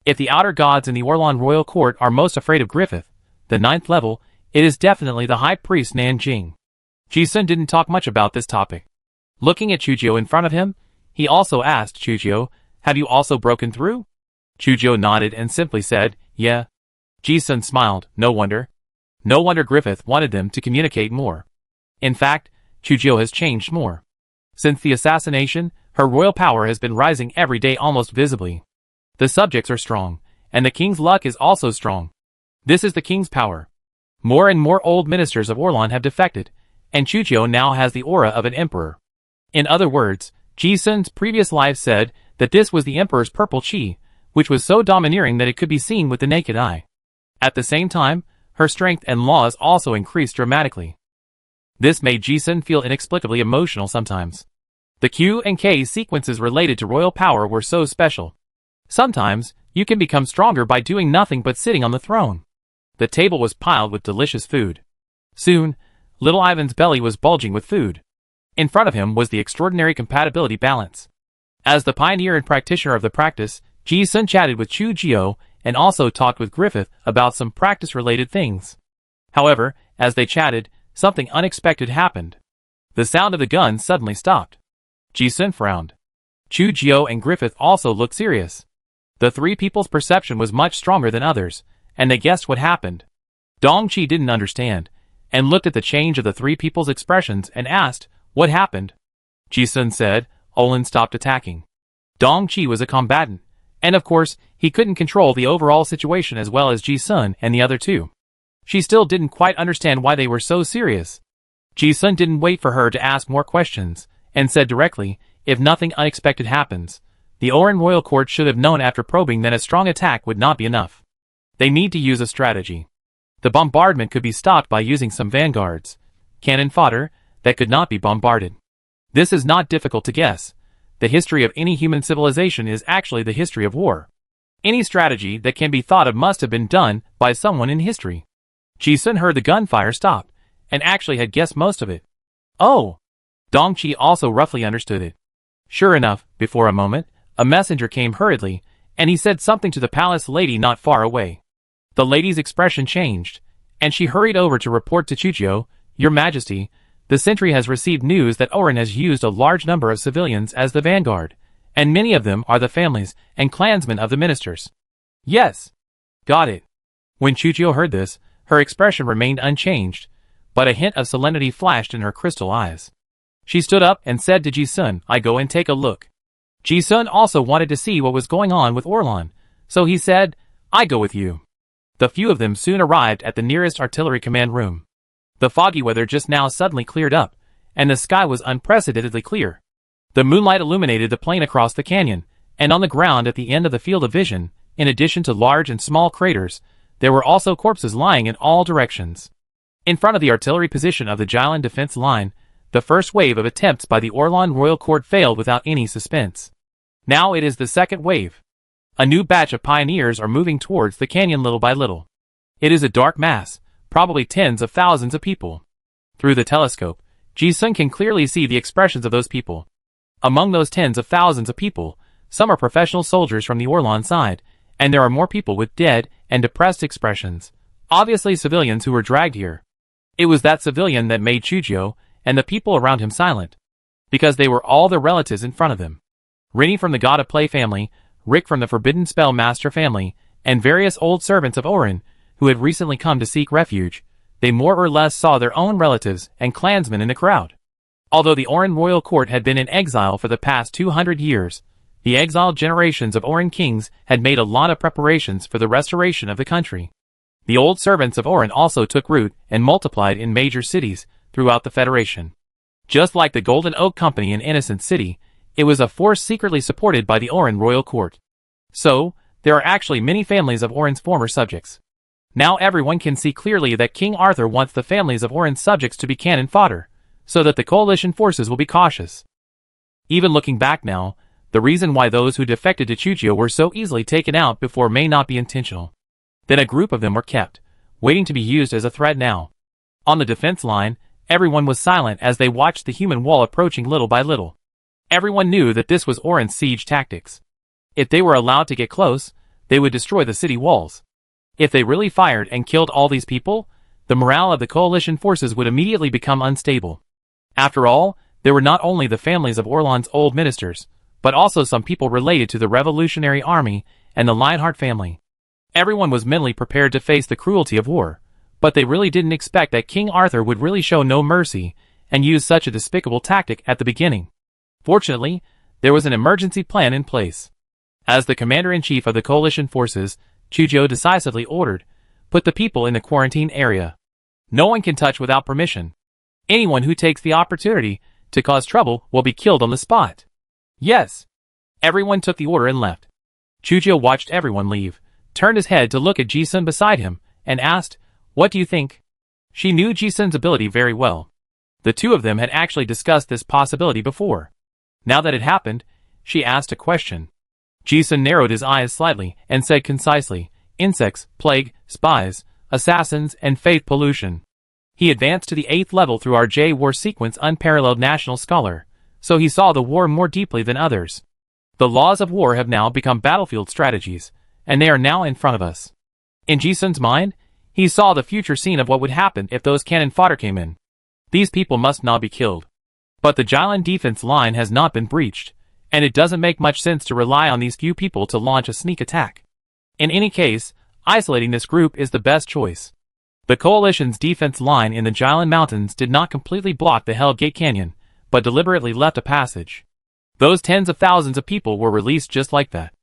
If the outer gods in the Orlan royal court are most afraid of Griffith, the 9th level, it is definitely the high priest Nanjing. Ji-sun didn't talk much about this topic. Looking at Chujio in front of him, he also asked Chujio, have you also broken through? Chujio nodded and simply said, yeah. Ji-sun smiled, no wonder. No wonder Griffith wanted them to communicate more. In fact, Chujio has changed more. Since the assassination, her royal power has been rising every day almost visibly. The subjects are strong, and the king's luck is also strong. This is the king's power. More and more old ministers of Orlan have defected, and Chujio now has the aura of an emperor. In other words, Ji-sun's previous life said that this was the emperor's purple chi, which was so domineering that it could be seen with the naked eye. At the same time, her strength and laws also increased dramatically. This made Ji-sun feel inexplicably emotional sometimes. The Q and K sequences related to royal power were so special. Sometimes, you can become stronger by doing nothing but sitting on the throne. The table was piled with delicious food. Soon, little Ivan's belly was bulging with food. In front of him was the extraordinary compatibility balance. As the pioneer and practitioner of the practice, Ji-sun chatted with Chu Jio and also talked with Griffith about some practice-related things. However, as they chatted, something unexpected happened. The sound of the gun suddenly stopped. Ji-sun frowned. Chu Jio and Griffith also looked serious. The three people's perception was much stronger than others, and they guessed what happened. Dong-chi didn't understand, and looked at the change of the three people's expressions and asked, "What happened?" Ji-sun said, "Olin stopped attacking." Dong-chi was a combatant, and of course, he couldn't control the overall situation as well as Ji-sun and the other two. She still didn't quite understand why they were so serious. Ji-sun didn't wait for her to ask more questions, and said directly, "If nothing unexpected happens, the Oran royal court should have known after probing that a strong attack would not be enough. They need to use a strategy. The bombardment could be stopped by using some vanguards, cannon fodder, that could not be bombarded. This is not difficult to guess. The history of any human civilization is actually the history of war. Any strategy that can be thought of must have been done by someone in history." Ji-sun heard the gunfire stop, and actually had guessed most of it. Oh! Dong-chi also roughly understood it. Sure enough, before a moment, a messenger came hurriedly, and he said something to the palace lady not far away. The lady's expression changed, and she hurried over to report to Chujio, "Your Majesty, the sentry has received news that Oran has used a large number of civilians as the vanguard, and many of them are the families and clansmen of the ministers." "Yes." "Got it." When Chujio heard this, her expression remained unchanged, but a hint of solemnity flashed in her crystal eyes. She stood up and said to Ji-sun, "I go and take a look." Ji-sun also wanted to see what was going on with Orlan, so he said, "I go with you." The few of them soon arrived at the nearest artillery command room. The foggy weather just now suddenly cleared up, and the sky was unprecedentedly clear. The moonlight illuminated the plain across the canyon, and on the ground at the end of the field of vision, in addition to large and small craters, there were also corpses lying in all directions. In front of the artillery position of the Jylland defense line, the first wave of attempts by the Orlan royal court failed without any suspense. Now it is the second wave. A new batch of pioneers are moving towards the canyon little by little. It is a dark mass, probably tens of thousands of people. Through the telescope, Ji-sun can clearly see the expressions of those people. Among those tens of thousands of people, some are professional soldiers from the Orlan side, and there are more people with dead and depressed expressions, obviously civilians who were dragged here. It was that civilian that made Chujio and the people around him silent, because they were all their relatives in front of them. Rini from the God of Play family, Rick from the Forbidden Spell Master family, and various old servants of Orin, who had recently come to seek refuge. They more or less saw their own relatives and clansmen in the crowd. Although the Orin royal court had been in exile for the past 200 years, the exiled generations of Orin kings had made a lot of preparations for the restoration of the country. The old servants of Orin also took root and multiplied in major cities throughout the Federation. Just like the Golden Oak Company in Innocent City, it was a force secretly supported by the Orin royal court. So, there are actually many families of Orin's former subjects. Now everyone can see clearly that King Arthur wants the families of Orin's subjects to be cannon fodder, so that the coalition forces will be cautious. Even looking back now, the reason why those who defected to Chujio were so easily taken out before may not be intentional. Then a group of them were kept, waiting to be used as a threat now. On the defense line, everyone was silent as they watched the human wall approaching little by little. Everyone knew that this was Orin's siege tactics. If they were allowed to get close, they would destroy the city walls. If they really fired and killed all these people, the morale of the coalition forces would immediately become unstable. After all, there were not only the families of Orlan's old ministers, but also some people related to the Revolutionary Army and the Lionheart family. Everyone was mentally prepared to face the cruelty of war, but they really didn't expect that King Arthur would really show no mercy and use such a despicable tactic at the beginning. Fortunately, there was an emergency plan in place. As the commander-in-chief of the coalition forces, Chujio decisively ordered, "Put the people in the quarantine area. No one can touch without permission. Anyone who takes the opportunity to cause trouble will be killed on the spot." Yes. Everyone took the order and left. Chujio watched everyone leave, turned his head to look at Ji-sun beside him, and asked, What do you think? She knew Ji-sun's ability very well. The two of them had actually discussed this possibility before. Now that it happened, she asked a question. Ji-sun narrowed his eyes slightly and said concisely, insects, plague, spies, assassins, and faith pollution. He advanced to the 8th level through our J-War sequence, unparalleled national scholar, so he saw the war more deeply than others. The laws of war have now become battlefield strategies, and they are now in front of us. In Ji-sun's mind, he saw the future scene of what would happen if those cannon fodder came in. These people must not be killed. But the Jilin defense line has not been breached, and it doesn't make much sense to rely on these few people to launch a sneak attack. In any case, isolating this group is the best choice. The coalition's defense line in the Jilin Mountains did not completely block the Hell Gate Canyon, but deliberately left a passage. Those tens of thousands of people were released just like that.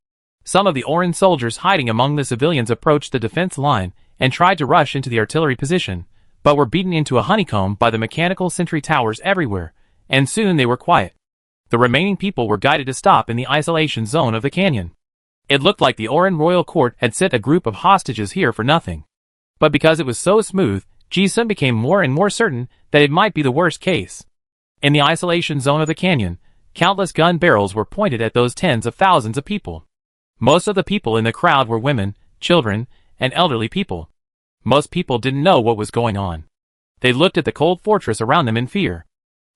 Some of the Oran soldiers hiding among the civilians approached the defense line and tried to rush into the artillery position, but were beaten into a honeycomb by the mechanical sentry towers everywhere, and soon they were quiet. The remaining people were guided to stop in the isolation zone of the canyon. It looked like the Oran royal court had sent a group of hostages here for nothing. But because it was so smooth, Ji-sun became more and more certain that it might be the worst case. In the isolation zone of the canyon, countless gun barrels were pointed at those tens of thousands of people. Most of the people in the crowd were women, children, and elderly people. Most people didn't know what was going on. They looked at the cold fortress around them in fear.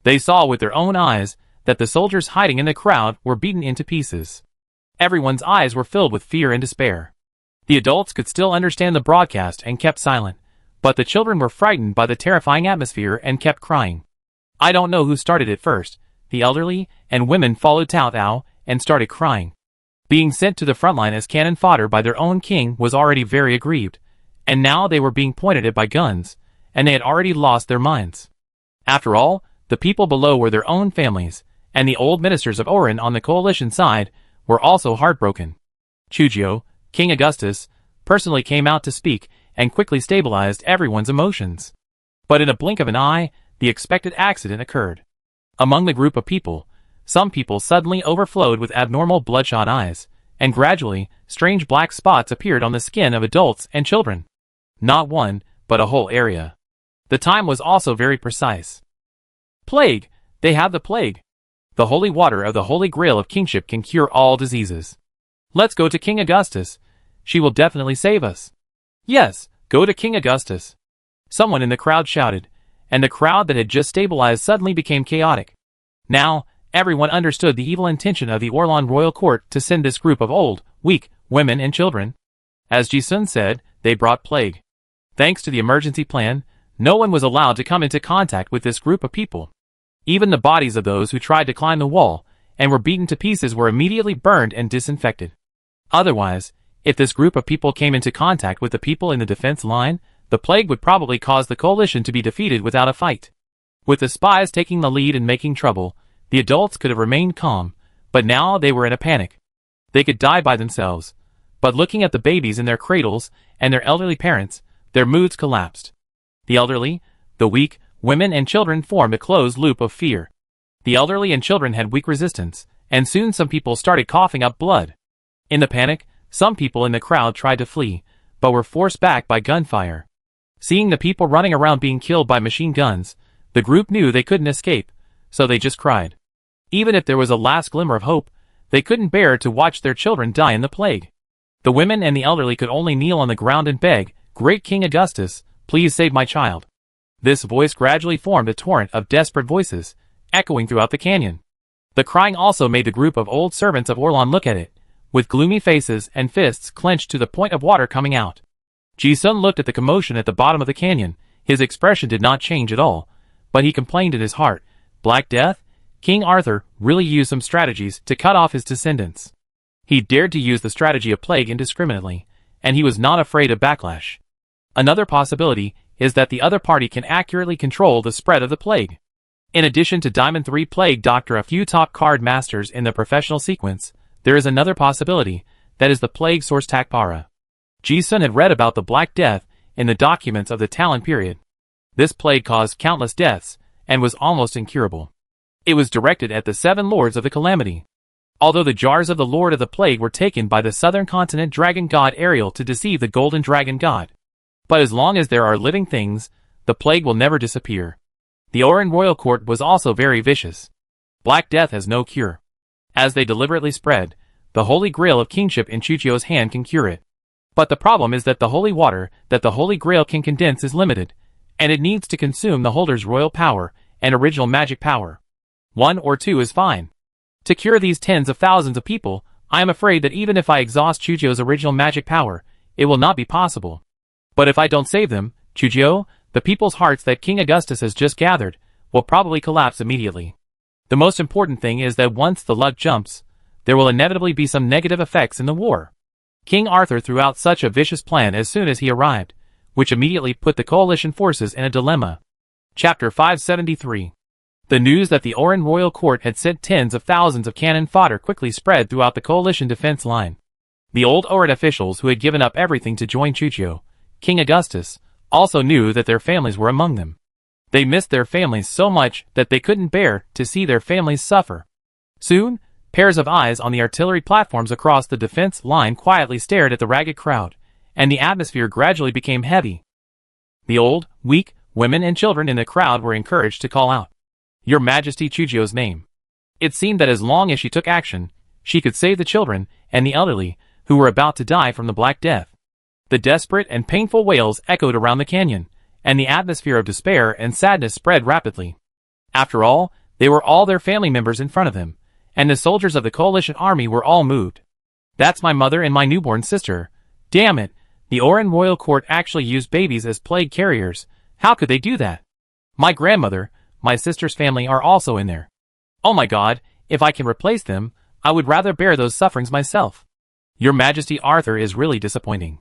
They saw with their own eyes that the soldiers hiding in the crowd were beaten into pieces. Everyone's eyes were filled with fear and despair. The adults could still understand the broadcast and kept silent, but the children were frightened by the terrifying atmosphere and kept crying. I don't know who started it first. The elderly and women followed Cao Cao and started crying. Being sent to the front line as cannon fodder by their own king was already very aggrieved, and now they were being pointed at by guns, and they had already lost their minds. After all, the people below were their own families, and the old ministers of Oran on the coalition side were also heartbroken. Chujio, King Augustus, personally came out to speak and quickly stabilized everyone's emotions. But in a blink of an eye, the expected accident occurred. Among the group of people, some people suddenly overflowed with abnormal bloodshot eyes, and gradually, strange black spots appeared on the skin of adults and children. Not one, but a whole area. The time was also very precise. Plague! They have the plague! The holy water of the Holy Grail of Kingship can cure all diseases. Let's go to King Augustus. She will definitely save us. Yes, go to King Augustus. Someone in the crowd shouted, and the crowd that had just stabilized suddenly became chaotic. Now, everyone understood the evil intention of the Orlan royal court to send this group of old, weak, women and children. As Ji-sun said, they brought plague. Thanks to the emergency plan, no one was allowed to come into contact with this group of people. Even the bodies of those who tried to climb the wall and were beaten to pieces were immediately burned and disinfected. Otherwise, if this group of people came into contact with the people in the defense line, the plague would probably cause the coalition to be defeated without a fight. With the spies taking the lead and making trouble, the adults could have remained calm, but now they were in a panic. They could die by themselves, but looking at the babies in their cradles and their elderly parents, their moods collapsed. The elderly, the weak, women and children formed a closed loop of fear. The elderly and children had weak resistance, and soon some people started coughing up blood. In the panic, some people in the crowd tried to flee, but were forced back by gunfire. Seeing the people running around being killed by machine guns, the group knew they couldn't escape, so they just cried. Even if there was a last glimmer of hope, they couldn't bear to watch their children die in the plague. The women and the elderly could only kneel on the ground and beg, "Great King Augustus, please save my child." This voice gradually formed a torrent of desperate voices, echoing throughout the canyon. The crying also made the group of old servants of Orlan look at it, with gloomy faces and fists clenched to the point of water coming out. Ji-sun looked at the commotion at the bottom of the canyon. His expression did not change at all, but he complained in his heart, "Black Death? King Arthur really used some strategies to cut off his descendants. He dared to use the strategy of plague indiscriminately, and he was not afraid of backlash." Another possibility is that the other party can accurately control the spread of the plague. In addition to Diamond 3 Plague Doctor, a few top card masters in the professional sequence, there is another possibility, that is the plague source Takpara. Ji-sun had read about the Black Death in the documents of the Talon period. This plague caused countless deaths, and was almost incurable. It was directed at the 7 Lords of the Calamity. Although the jars of the Lord of the Plague were taken by the southern continent dragon god Ariel to deceive the Golden Dragon god. But as long as there are living things, the plague will never disappear. The Oran royal court was also very vicious. Black Death has no cure. As they deliberately spread, the holy grail of kingship in Chujio's hand can cure it. But the problem is that the holy water that the holy grail can condense is limited, and it needs to consume the holder's royal power and original magic power. 1 or 2 is fine. To cure these tens of thousands of people, I am afraid that even if I exhaust Chujio's original magic power, it will not be possible. But if I don't save them, Chujio, the people's hearts that King Augustus has just gathered, will probably collapse immediately. The most important thing is that once the luck jumps, there will inevitably be some negative effects in the war. King Arthur threw out such a vicious plan as soon as he arrived, which immediately put the coalition forces in a dilemma. Chapter 573. The news that the Oran royal court had sent tens of thousands of cannon fodder quickly spread throughout the coalition defense line. The old Oran officials who had given up everything to join Chujio, King Augustus, also knew that their families were among them. They missed their families so much that they couldn't bear to see their families suffer. Soon, pairs of eyes on the artillery platforms across the defense line quietly stared at the ragged crowd, and the atmosphere gradually became heavy. The old, weak, women and children in the crowd were encouraged to call out, "Your Majesty Chujio's name." It seemed that as long as she took action, she could save the children and the elderly who were about to die from the Black Death. The desperate and painful wails echoed around the canyon, and the atmosphere of despair and sadness spread rapidly. After all, they were all their family members in front of them, and the soldiers of the coalition army were all moved. "That's my mother and my newborn sister. Damn it, the Oran royal court actually used babies as plague carriers. How could they do that? My grandmother, my sister's family are also in there. Oh my God, if I can replace them, I would rather bear those sufferings myself. Your Majesty Arthur is really disappointing.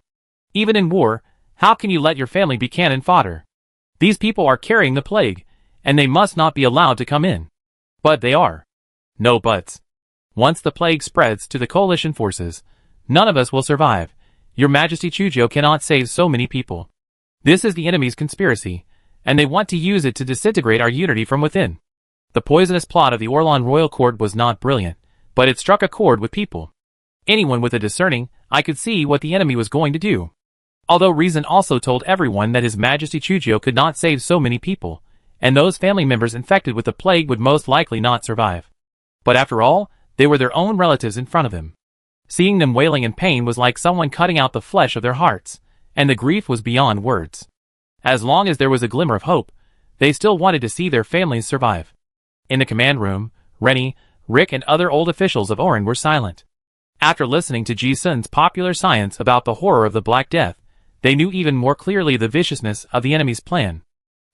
Even in war, how can you let your family be cannon fodder? These people are carrying the plague, and they must not be allowed to come in." But they are. No buts. Once the plague spreads to the coalition forces, none of us will survive. Your Majesty Chujio cannot save so many people. This is the enemy's conspiracy, and they want to use it to disintegrate our unity from within. The poisonous plot of the Orlan royal court was not brilliant, but it struck a chord with people. Anyone with a discerning eye could see what the enemy was going to do. Although reason also told everyone that His Majesty Chujio could not save so many people, and those family members infected with the plague would most likely not survive. But after all, they were their own relatives in front of him. Seeing them wailing in pain was like someone cutting out the flesh of their hearts, and the grief was beyond words. As long as there was a glimmer of hope, they still wanted to see their families survive. In the command room, Rennie, Rick and other old officials of Oran were silent. After listening to Ji Sun's popular science about the horror of the Black Death, they knew even more clearly the viciousness of the enemy's plan.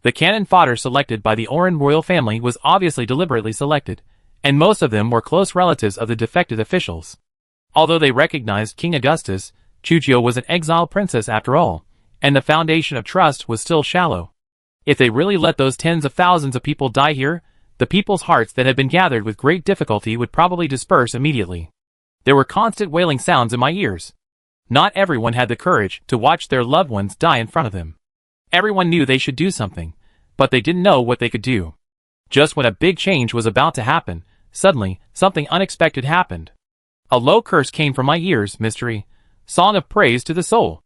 The cannon fodder selected by the Oran royal family was obviously deliberately selected, and most of them were close relatives of the defected officials. Although they recognized King Augustus, Chujio was an exiled princess after all, and the foundation of trust was still shallow. If they really let those tens of thousands of people die here, the people's hearts that had been gathered with great difficulty would probably disperse immediately. There were constant wailing sounds in my ears. Not everyone had the courage to watch their loved ones die in front of them. Everyone knew they should do something, but they didn't know what they could do. Just when a big change was about to happen, suddenly, something unexpected happened. A low curse came from my ears, mystery, song of praise to the soul.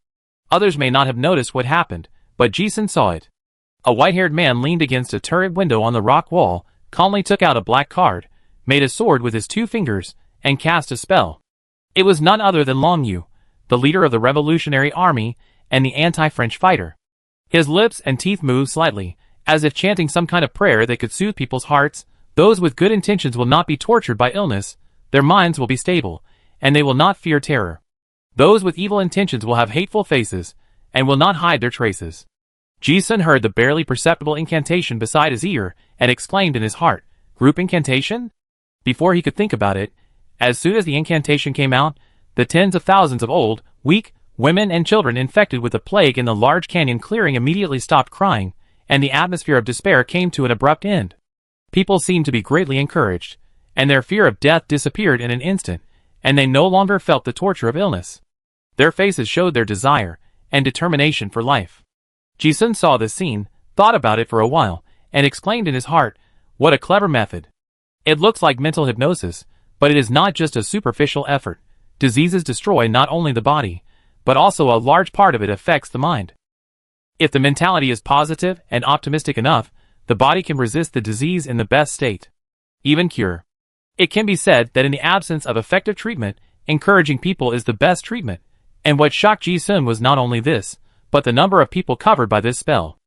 Others may not have noticed what happened, but Ji Sun saw it. A white-haired man leaned against a turret window on the rock wall, calmly took out a black card, made a sword with his 2 fingers, and cast a spell. It was none other than Long Yu, the leader of the Revolutionary Army and the anti-French fighter. His lips and teeth moved slightly, as if chanting some kind of prayer that could soothe people's hearts. Those with good intentions will not be tortured by illness, their minds will be stable, and they will not fear terror. Those with evil intentions will have hateful faces, and will not hide their traces. Ji Sun heard the barely perceptible incantation beside his ear, and exclaimed in his heart, "Group incantation?" Before he could think about it, as soon as the incantation came out, the tens of thousands of old, weak, women and children infected with the plague in the large canyon clearing immediately stopped crying, and the atmosphere of despair came to an abrupt end. People seemed to be greatly encouraged, and their fear of death disappeared in an instant, and they no longer felt the torture of illness. Their faces showed their desire and determination for life. Ji Sun saw this scene, thought about it for a while, and exclaimed in his heart, "What a clever method. It looks like mental hypnosis, but it is not just a superficial effort. Diseases destroy not only the body, but also a large part of it affects the mind. If the mentality is positive and optimistic enough, the body can resist the disease in the best state. Even cure. It can be said that in the absence of effective treatment, encouraging people is the best treatment, and what shocked Ji-sun was not only this, but the number of people covered by this spell.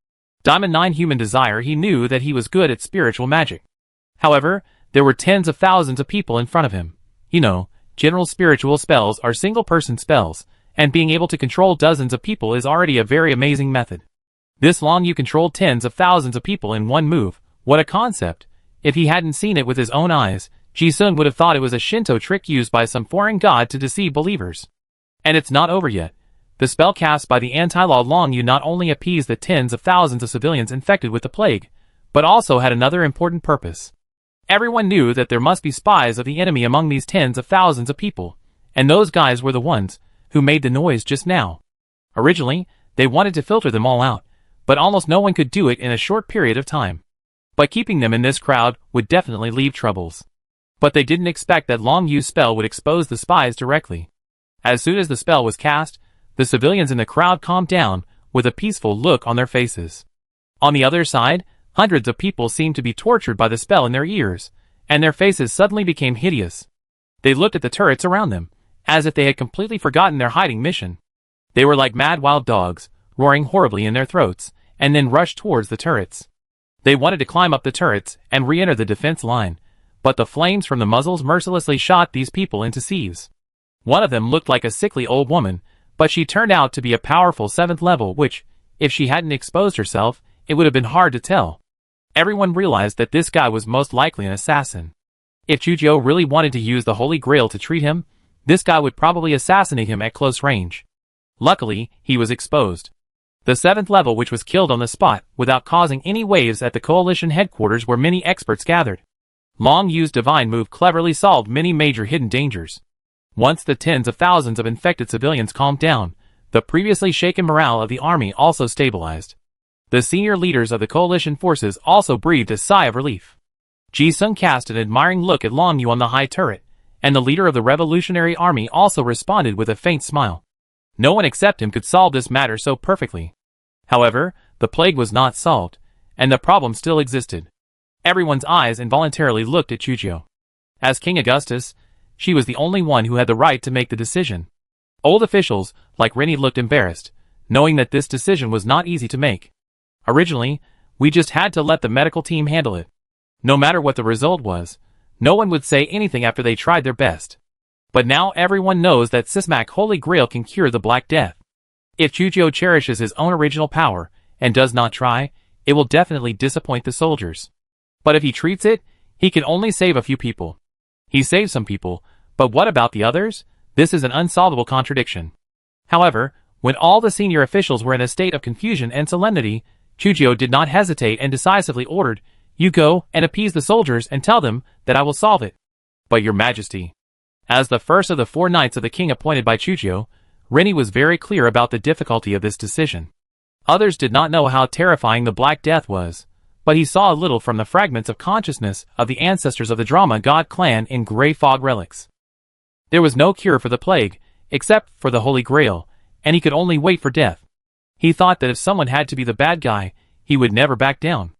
Diamond 9 Human Desire. He knew that he was good at spiritual magic. However, there were tens of thousands of people in front of him. General spiritual spells are single-person spells, and being able to control dozens of people is already a very amazing method. This long you controlled tens of thousands of people in one move. What a concept! If he hadn't seen it with his own eyes, Ji-sun would have thought it was a Shinto trick used by some foreign god to deceive believers. And it's not over yet. The spell cast by the anti-law Long Yu not only appeased the tens of thousands of civilians infected with the plague, but also had another important purpose. Everyone knew that there must be spies of the enemy among these tens of thousands of people, and those guys were the ones who made the noise just now. Originally, they wanted to filter them all out, but almost no one could do it in a short period of time. But keeping them in this crowd would definitely leave troubles. But they didn't expect that Long Yu's spell would expose the spies directly. As soon as the spell was cast, the civilians in the crowd calmed down, with a peaceful look on their faces. On the other side, hundreds of people seemed to be tortured by the spell in their ears, and their faces suddenly became hideous. They looked at the turrets around them, as if they had completely forgotten their hiding mission. They were like mad wild dogs, roaring horribly in their throats, and then rushed towards the turrets. They wanted to climb up the turrets and re-enter the defense line, but the flames from the muzzles mercilessly shot these people into sieves. One of them looked like a sickly old woman, but she turned out to be a powerful 7th level which, if she hadn't exposed herself, it would have been hard to tell. Everyone realized that this guy was most likely an assassin. If Chujio really wanted to use the Holy Grail to treat him, this guy would probably assassinate him at close range. Luckily, he was exposed. The 7th level which was killed on the spot without causing any waves at the coalition headquarters where many experts gathered. Long Yu's divine move cleverly solved many major hidden dangers. Once the tens of thousands of infected civilians calmed down, the previously shaken morale of the army also stabilized. The senior leaders of the coalition forces also breathed a sigh of relief. Ji-sun cast an admiring look at Long Yu on the high turret, and the leader of the revolutionary army also responded with a faint smile. No one except him could solve this matter so perfectly. However, the plague was not solved, and the problem still existed. Everyone's eyes involuntarily looked at Chujio. As King Augustus, she was the only one who had the right to make the decision. Old officials, like Rennie, looked embarrassed, knowing that this decision was not easy to make. Originally, we just had to let the medical team handle it. No matter what the result was, no one would say anything after they tried their best. But now everyone knows that Sismac Holy Grail can cure the Black Death. If Chujio cherishes his own original power, and does not try, it will definitely disappoint the soldiers. But if he treats it, he can only save a few people. He saved some people, but what about the others? This is an unsolvable contradiction. However, when all the senior officials were in a state of confusion and solemnity, Chujio did not hesitate and decisively ordered, "You go and appease the soldiers and tell them that I will solve it." "But your majesty." As the first of the 4 knights of the king appointed by Chujio, Rennie was very clear about the difficulty of this decision. Others did not know how terrifying the Black Death was, but he saw a little from the fragments of consciousness of the ancestors of the drama god clan in Grey Fog relics. There was no cure for the plague, except for the Holy Grail, and he could only wait for death. He thought that if someone had to be the bad guy, he would never back down.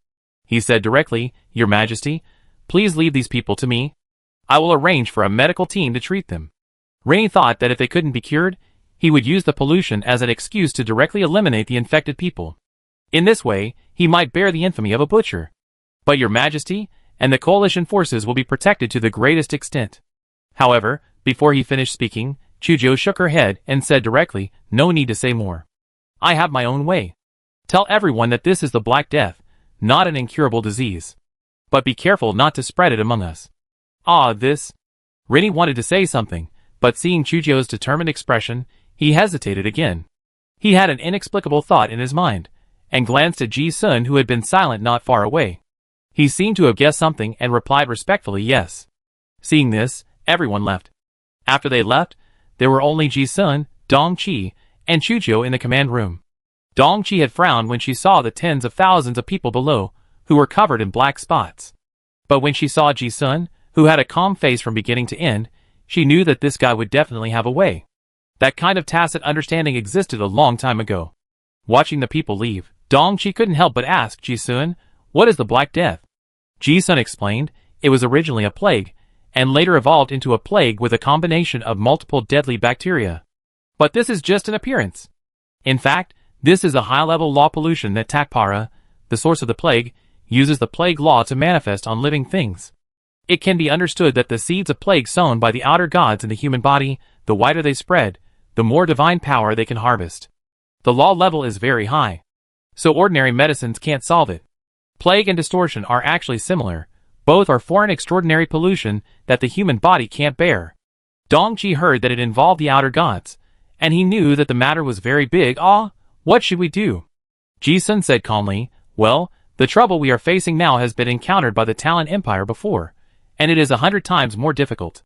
He said directly, "Your Majesty, please leave these people to me. I will arrange for a medical team to treat them." Rennie thought that if they couldn't be cured, he would use the pollution as an excuse to directly eliminate the infected people. In this way, he might bear the infamy of a butcher. "But your Majesty, and the coalition forces will be protected to the greatest extent." However, before he finished speaking, Chujio shook her head and said directly, "No need to say more. I have my own way. Tell everyone that this is the Black Death, not an incurable disease. But be careful not to spread it among us." This... Rennie wanted to say something, but seeing Chujio's determined expression, he hesitated again. He had an inexplicable thought in his mind, and glanced at Ji-sun who had been silent not far away. He seemed to have guessed something and replied respectfully yes. Seeing this, everyone left. After they left, there were only Ji-sun, Dong-chi, and Chujio in the command room. Dong-chi had frowned when she saw the tens of thousands of people below, who were covered in black spots. But when she saw Ji-sun, who had a calm face from beginning to end, she knew that this guy would definitely have a way. That kind of tacit understanding existed a long time ago. Watching the people leave, Dong-chi couldn't help but ask Ji-sun, "What is the Black Death?" Ji-sun explained, it was originally a plague, and later evolved into a plague with a combination of multiple deadly bacteria. But this is just an appearance. In fact, this is a high-level law pollution that Takpara, the source of the plague, uses the plague law to manifest on living things. It can be understood that the seeds of plague sown by the outer gods in the human body, the wider they spread, the more divine power they can harvest. The law level is very high, so ordinary medicines can't solve it. Plague and distortion are actually similar. Both are foreign extraordinary pollution that the human body can't bear. Dong-chi heard that it involved the outer gods, and he knew that the matter was very big. What should we do? Ji-sun said calmly, "Well, the trouble we are facing now has been encountered by the Talon Empire before, and it is 100 times more difficult."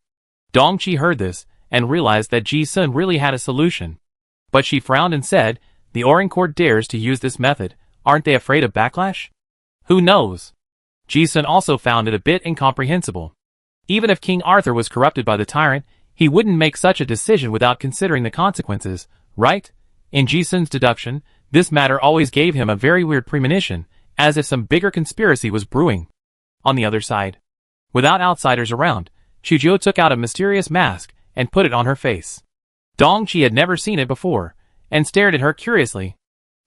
Dong-chi heard this, and realized that Ji-sun really had a solution. But she frowned and said, "The Oran Court dares to use this method, aren't they afraid of backlash? Who knows?" Ji-sun also found it a bit incomprehensible. Even if King Arthur was corrupted by the tyrant, he wouldn't make such a decision without considering the consequences, right? In Ji-sun's deduction, this matter always gave him a very weird premonition, as if some bigger conspiracy was brewing. On the other side, without outsiders around, Chujio took out a mysterious mask and put it on her face. Dong-chi had never seen it before, and stared at her curiously.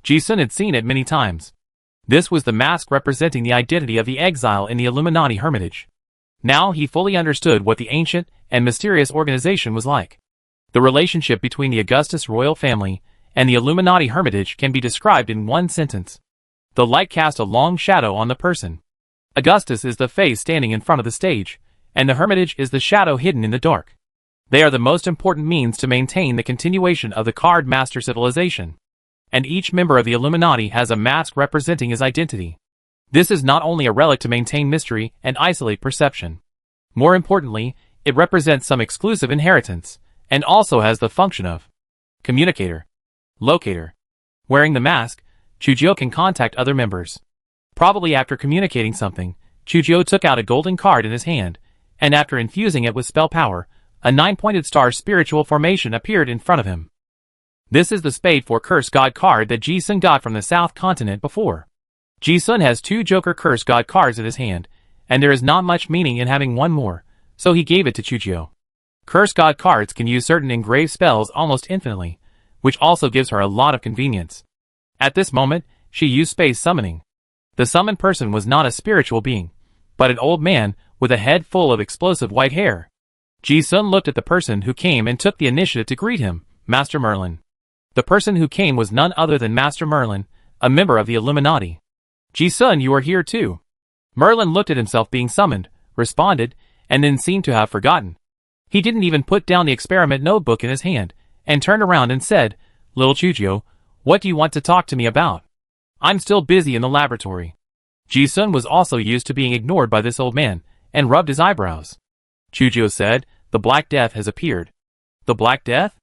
Ji-sun had seen it many times. This was the mask representing the identity of the exile in the Illuminati Hermitage. Now he fully understood what the ancient and mysterious organization was like. The relationship between the Augustus royal family and the Illuminati Hermitage can be described in one sentence. The light cast a long shadow on the person. Augustus is the face standing in front of the stage, and the Hermitage is the shadow hidden in the dark. They are the most important means to maintain the continuation of the Card Master civilization. And each member of the Illuminati has a mask representing his identity. This is not only a relic to maintain mystery and isolate perception. More importantly, it represents some exclusive inheritance, and also has the function of communicator, locator. Wearing the mask, Chujio can contact other members. Probably after communicating something, Chujio took out a golden card in his hand, and after infusing it with spell power, a 9-pointed star spiritual formation appeared in front of him. This is the Spade for Curse God card that Ji-sun got from the South Continent before. Ji-sun has 2 Joker Curse God cards in his hand, and there is not much meaning in having one more, so he gave it to Chujio. Curse God cards can use certain engraved spells almost infinitely, which also gives her a lot of convenience. At this moment, she used space summoning. The summoned person was not a spiritual being, but an old man with a head full of explosive white hair. Ji-sun looked at the person who came and took the initiative to greet him, Master Merlin. The person who came was none other than Master Merlin, a member of the Illuminati. "Ji-sun, you are here too." Merlin looked at himself being summoned, responded, and then seemed to have forgotten. He didn't even put down the experiment notebook in his hand, and turned around and said, "Little Chujio, what do you want to talk to me about? I'm still busy in the laboratory." Ji-sun was also used to being ignored by this old man, and rubbed his eyebrows. Chujio said, "The Black Death has appeared." "The Black Death?"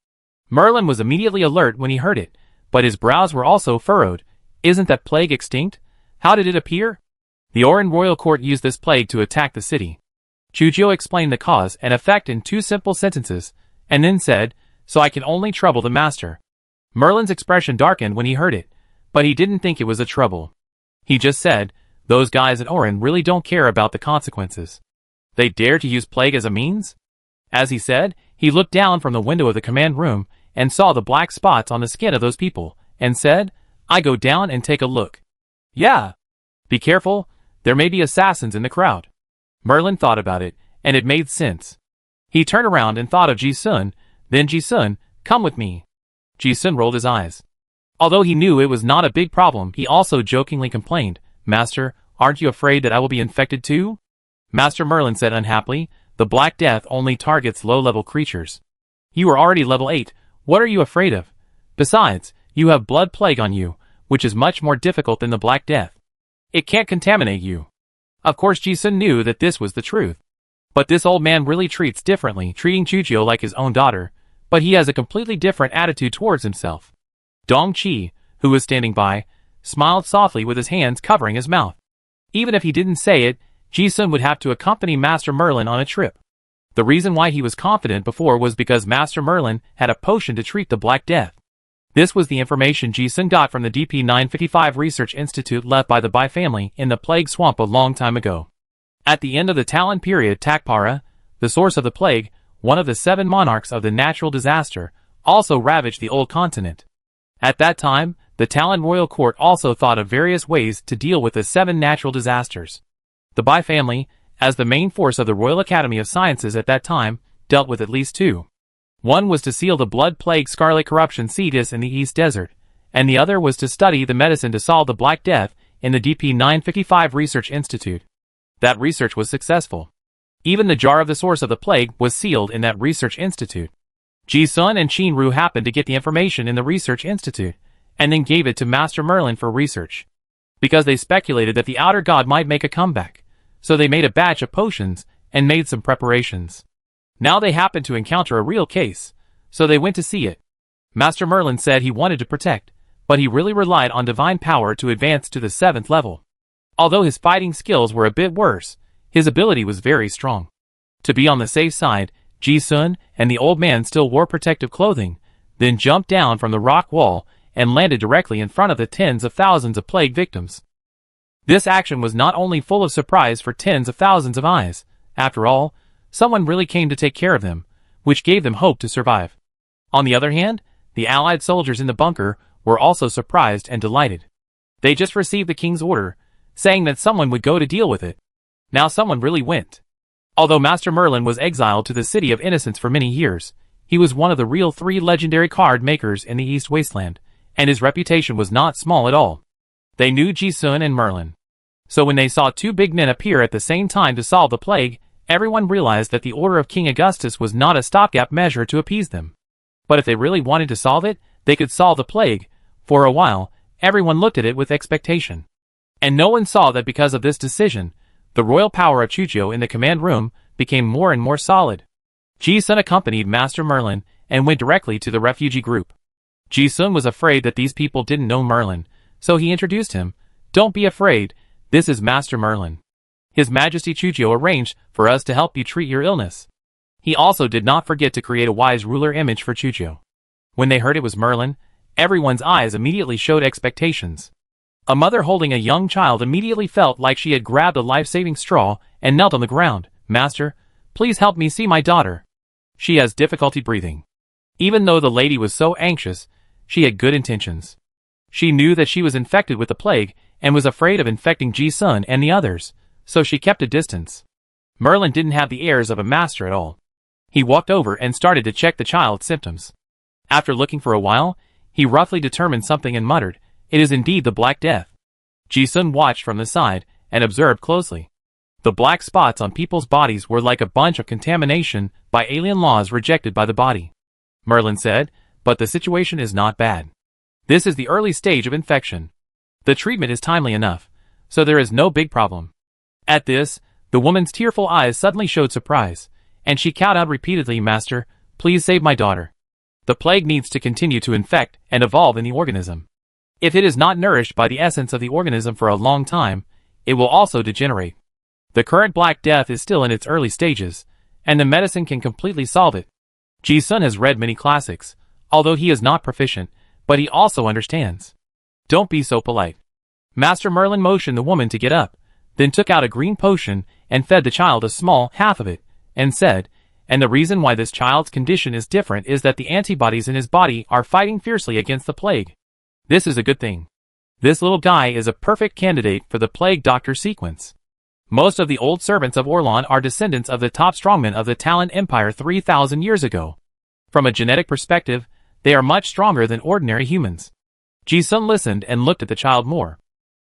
Merlin was immediately alert when he heard it, but his brows were also furrowed. "Isn't that plague extinct? How did it appear?" "The Oran Royal Court used this plague to attack the city." Chujio explained the cause and effect in 2 simple sentences, and then said, "So I can only trouble the master." Merlin's expression darkened when he heard it, but he didn't think it was a trouble. He just said, "Those guys at Oran really don't care about the consequences. They dare to use plague as a means?" As he said, he looked down from the window of the command room and saw the black spots on the skin of those people, and said, "I go down and take a look." "Yeah. Be careful, there may be assassins in the crowd." Merlin thought about it, and it made sense. He turned around and thought of Ji-sun, then Ji-sun, "Come with me." Ji-sun rolled his eyes. Although he knew it was not a big problem, he also jokingly complained, "Master, aren't you afraid that I will be infected too?" Master Merlin said unhappily, "The Black Death only targets low-level creatures. You are already level 8, what are you afraid of? Besides, you have blood plague on you, which is much more difficult than the Black Death. It can't contaminate you." Of course Ji-sun knew that this was the truth. But this old man really treats differently, treating Chujio like his own daughter, but he has a completely different attitude towards himself. Dong-chi, who was standing by, smiled softly with his hands covering his mouth. Even if he didn't say it, Ji-sun would have to accompany Master Merlin on a trip. The reason why he was confident before was because Master Merlin had a potion to treat the Black Death. This was the information Ji-sun got from the EP551 Research Institute left by the Bai family in the plague swamp a long time ago. At the end of the Talon period, Takpara, the source of the plague, one of the 7 monarchs of the natural disaster, also ravaged the old continent. At that time, the Talon royal court also thought of various ways to deal with the 7 natural disasters. The Bai family, as the main force of the Royal Academy of Sciences at that time, dealt with at least 2. One was to seal the blood plague scarlet corruption cetus in the East Desert, and the other was to study the medicine to solve the Black Death in the EP551 Research Institute. That research was successful. Even the jar of the source of the plague was sealed in that research institute. Ji-sun and Shinru happened to get the information in the research institute, and then gave it to Master Merlin for research. Because they speculated that the outer god might make a comeback, so they made a batch of potions and made some preparations. Now they happened to encounter a real case, so they went to see it. Master Merlin said he wanted to protect, but he really relied on divine power to advance to the 7th level. Although his fighting skills were a bit worse, his ability was very strong. To be on the safe side, Ji-sun and the old man still wore protective clothing, then jumped down from the rock wall and landed directly in front of the tens of thousands of plague victims. This action was not only full of surprise for tens of thousands of eyes. After all, someone really came to take care of them, which gave them hope to survive. On the other hand, the Allied soldiers in the bunker were also surprised and delighted. They just received the king's order, saying that someone would go to deal with it. Now someone really went. Although Master Merlin was exiled to the City of Innocence for many years, he was one of the real 3 legendary card makers in the East Wasteland, and his reputation was not small at all. They knew Ji-sun and Merlin. So when they saw 2 big men appear at the same time to solve the plague, everyone realized that the order of King Augustus was not a stopgap measure to appease them. But if they really wanted to solve it, they could solve the plague. For a while, everyone looked at it with expectation. And no one saw that because of this decision, the royal power of Chujo in the command room became more and more solid. Ji-sun accompanied Master Merlin and went directly to the refugee group. Ji-sun was afraid that these people didn't know Merlin, so he introduced him. "Don't be afraid, this is Master Merlin. His Majesty Chujo arranged for us to help you treat your illness." He also did not forget to create a wise ruler image for Chujo. When they heard it was Merlin, everyone's eyes immediately showed expectations. A mother holding a young child immediately felt like she had grabbed a life-saving straw and knelt on the ground. "Master, please help me see my daughter. She has difficulty breathing." Even though the lady was so anxious, she had good intentions. She knew that she was infected with the plague and was afraid of infecting Ji-sun and the others, so she kept a distance. Merlin didn't have the airs of a master at all. He walked over and started to check the child's symptoms. After looking for a while, he roughly determined something and muttered, "It is indeed the Black Death." Ji-sun watched from the side and observed closely. The black spots on people's bodies were like a bunch of contamination by alien laws rejected by the body. Merlin said, "But the situation is not bad. This is the early stage of infection. The treatment is timely enough, so there is no big problem." At this, the woman's tearful eyes suddenly showed surprise, and she called out repeatedly, "Master, please save my daughter. The plague needs to continue to infect and evolve in the organism. If it is not nourished by the essence of the organism for a long time, it will also degenerate. The current Black Death is still in its early stages, and the medicine can completely solve it." Ji-sun has read many classics, although he is not proficient, but he also understands. "Don't be so polite." Master Merlin motioned the woman to get up, then took out a green potion and fed the child a small half of it, and said, "And the reason why this child's condition is different is that the antibodies in his body are fighting fiercely against the plague. This is a good thing. This little guy is a perfect candidate for the plague doctor sequence. Most of the old servants of Orlan are descendants of the top strongmen of the Talon Empire 3,000 years ago. From a genetic perspective, they are much stronger than ordinary humans." Ji-sun listened and looked at the child more.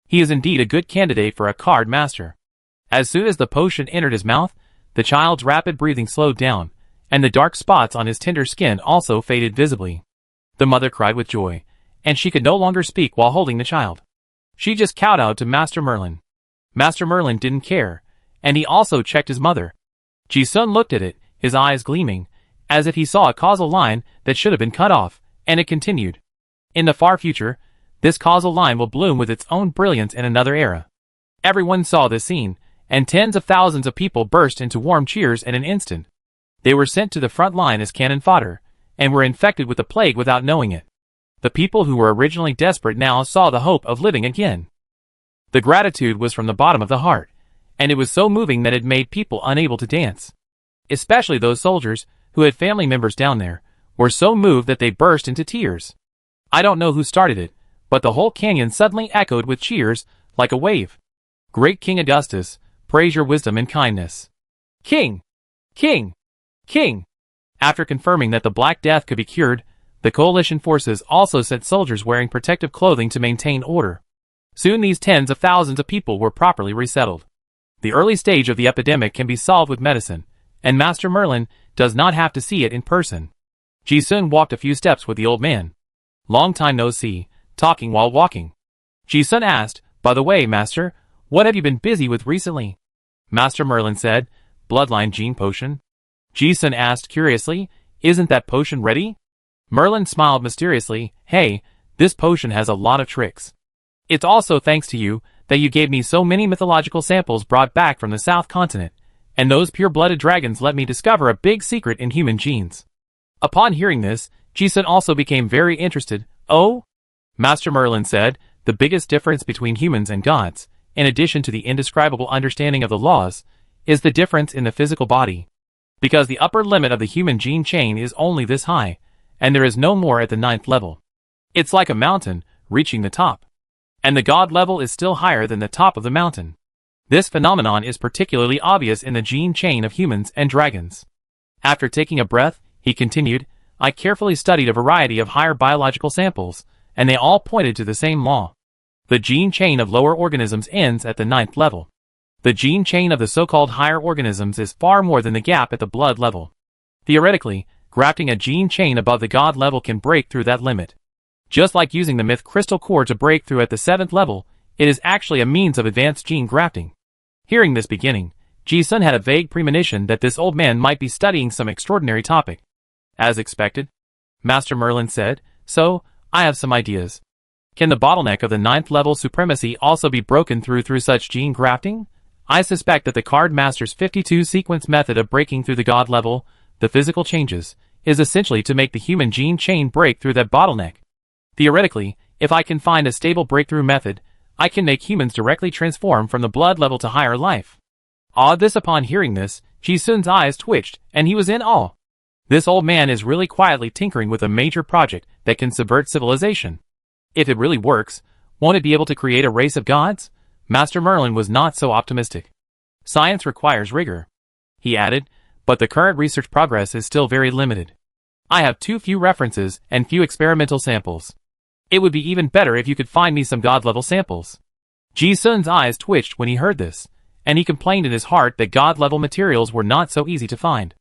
He is indeed a good candidate for a card master. As soon as the potion entered his mouth, the child's rapid breathing slowed down, and the dark spots on his tender skin also faded visibly. The mother cried with joy, and she could no longer speak while holding the child. She just kowtowed to Master Merlin. Master Merlin didn't care, and he also checked his mother. Ji-sun looked at it, his eyes gleaming, as if he saw a causal line that should have been cut off, and it continued. In the far future, this causal line will bloom with its own brilliance in another era. Everyone saw this scene, and tens of thousands of people burst into warm cheers in an instant. They were sent to the front line as cannon fodder, and were infected with the plague without knowing it. The people who were originally desperate now saw the hope of living again. The gratitude was from the bottom of the heart, and it was so moving that it made people unable to dance. Especially those soldiers, who had family members down there, were so moved that they burst into tears. I don't know who started it, but the whole canyon suddenly echoed with cheers, like a wave. Great King Augustus, praise your wisdom and kindness. King! King! King! After confirming that the Black Death could be cured, the coalition forces also sent soldiers wearing protective clothing to maintain order. Soon these tens of thousands of people were properly resettled. The early stage of the epidemic can be solved with medicine, and Master Merlin does not have to see it in person. Ji-sun walked a few steps with the old man. Long time no see, talking while walking. Ji-sun asked, by the way, Master, what have you been busy with recently? Master Merlin said, Bloodline Gene Potion. Ji-sun asked curiously, isn't that potion ready? Merlin smiled mysteriously, hey, this potion has a lot of tricks. It's also thanks to you that you gave me so many mythological samples brought back from the South Continent, and those pure-blooded dragons let me discover a big secret in human genes. Upon hearing this, Ji-sun also became very interested. Oh? Master Merlin said, the biggest difference between humans and gods, in addition to the indescribable understanding of the laws, is the difference in the physical body. Because the upper limit of the human gene chain is only this high, and there is no more at the 9th level. It's like a mountain, reaching the top. And the god level is still higher than the top of the mountain. This phenomenon is particularly obvious in the gene chain of humans and dragons. After taking a breath, he continued, I carefully studied a variety of higher biological samples, and they all pointed to the same law. The gene chain of lower organisms ends at the 9th level. The gene chain of the so-called higher organisms is far more than the gap at the blood level. Theoretically, grafting a gene chain above the god level can break through that limit. Just like using the myth crystal core to break through at the 7th level, it is actually a means of advanced gene grafting. Hearing this beginning, Ji-sun had a vague premonition that this old man might be studying some extraordinary topic. As expected, Master Merlin said, so, I have some ideas. Can the bottleneck of the 9th level supremacy also be broken through such gene grafting? I suspect that the Card Master's 52 sequence method of breaking through the god level, the physical changes, is essentially to make the human gene chain break through that bottleneck. Theoretically, if I can find a stable breakthrough method, I can make humans directly transform from the blood level to higher life. Upon hearing this, Ji-sun's eyes twitched, and he was in awe. This old man is really quietly tinkering with a major project that can subvert civilization. If it really works, won't it be able to create a race of gods? Master Merlin was not so optimistic. Science requires rigor, he added, but the current research progress is still very limited. I have too few references and few experimental samples. It would be even better if you could find me some god-level samples. Ji-sun's eyes twitched when he heard this, and he complained in his heart that god-level materials were not so easy to find.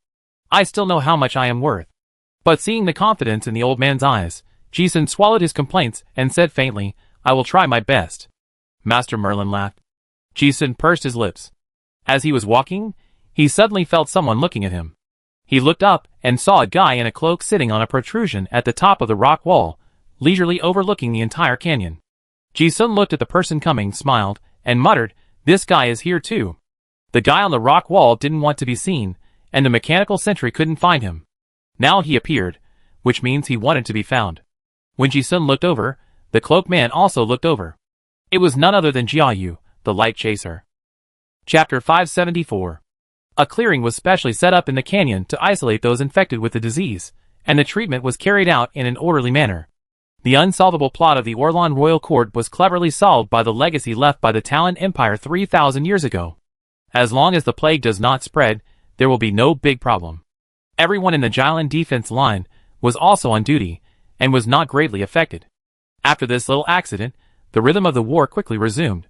I still know how much I am worth. But seeing the confidence in the old man's eyes, Ji-sun swallowed his complaints and said faintly, I will try my best. Master Merlin laughed. Ji-sun pursed his lips. As he was walking, he suddenly felt someone looking at him. He looked up and saw a guy in a cloak sitting on a protrusion at the top of the rock wall, leisurely overlooking the entire canyon. Ji-sun looked at the person coming, smiled, and muttered, this guy is here too. The guy on the rock wall didn't want to be seen, and the mechanical sentry couldn't find him. Now he appeared, which means he wanted to be found. When Ji-sun looked over, the cloaked man also looked over. It was none other than Jiayu, the light chaser. Chapter 574. A clearing was specially set up in the canyon to isolate those infected with the disease, and the treatment was carried out in an orderly manner. The unsolvable plot of the Orlan royal court was cleverly solved by the legacy left by the Talon Empire 3,000 years ago. As long as the plague does not spread, there will be no big problem. Everyone in the Jylin defense line was also on duty, and was not greatly affected. After this little accident, the rhythm of the war quickly resumed.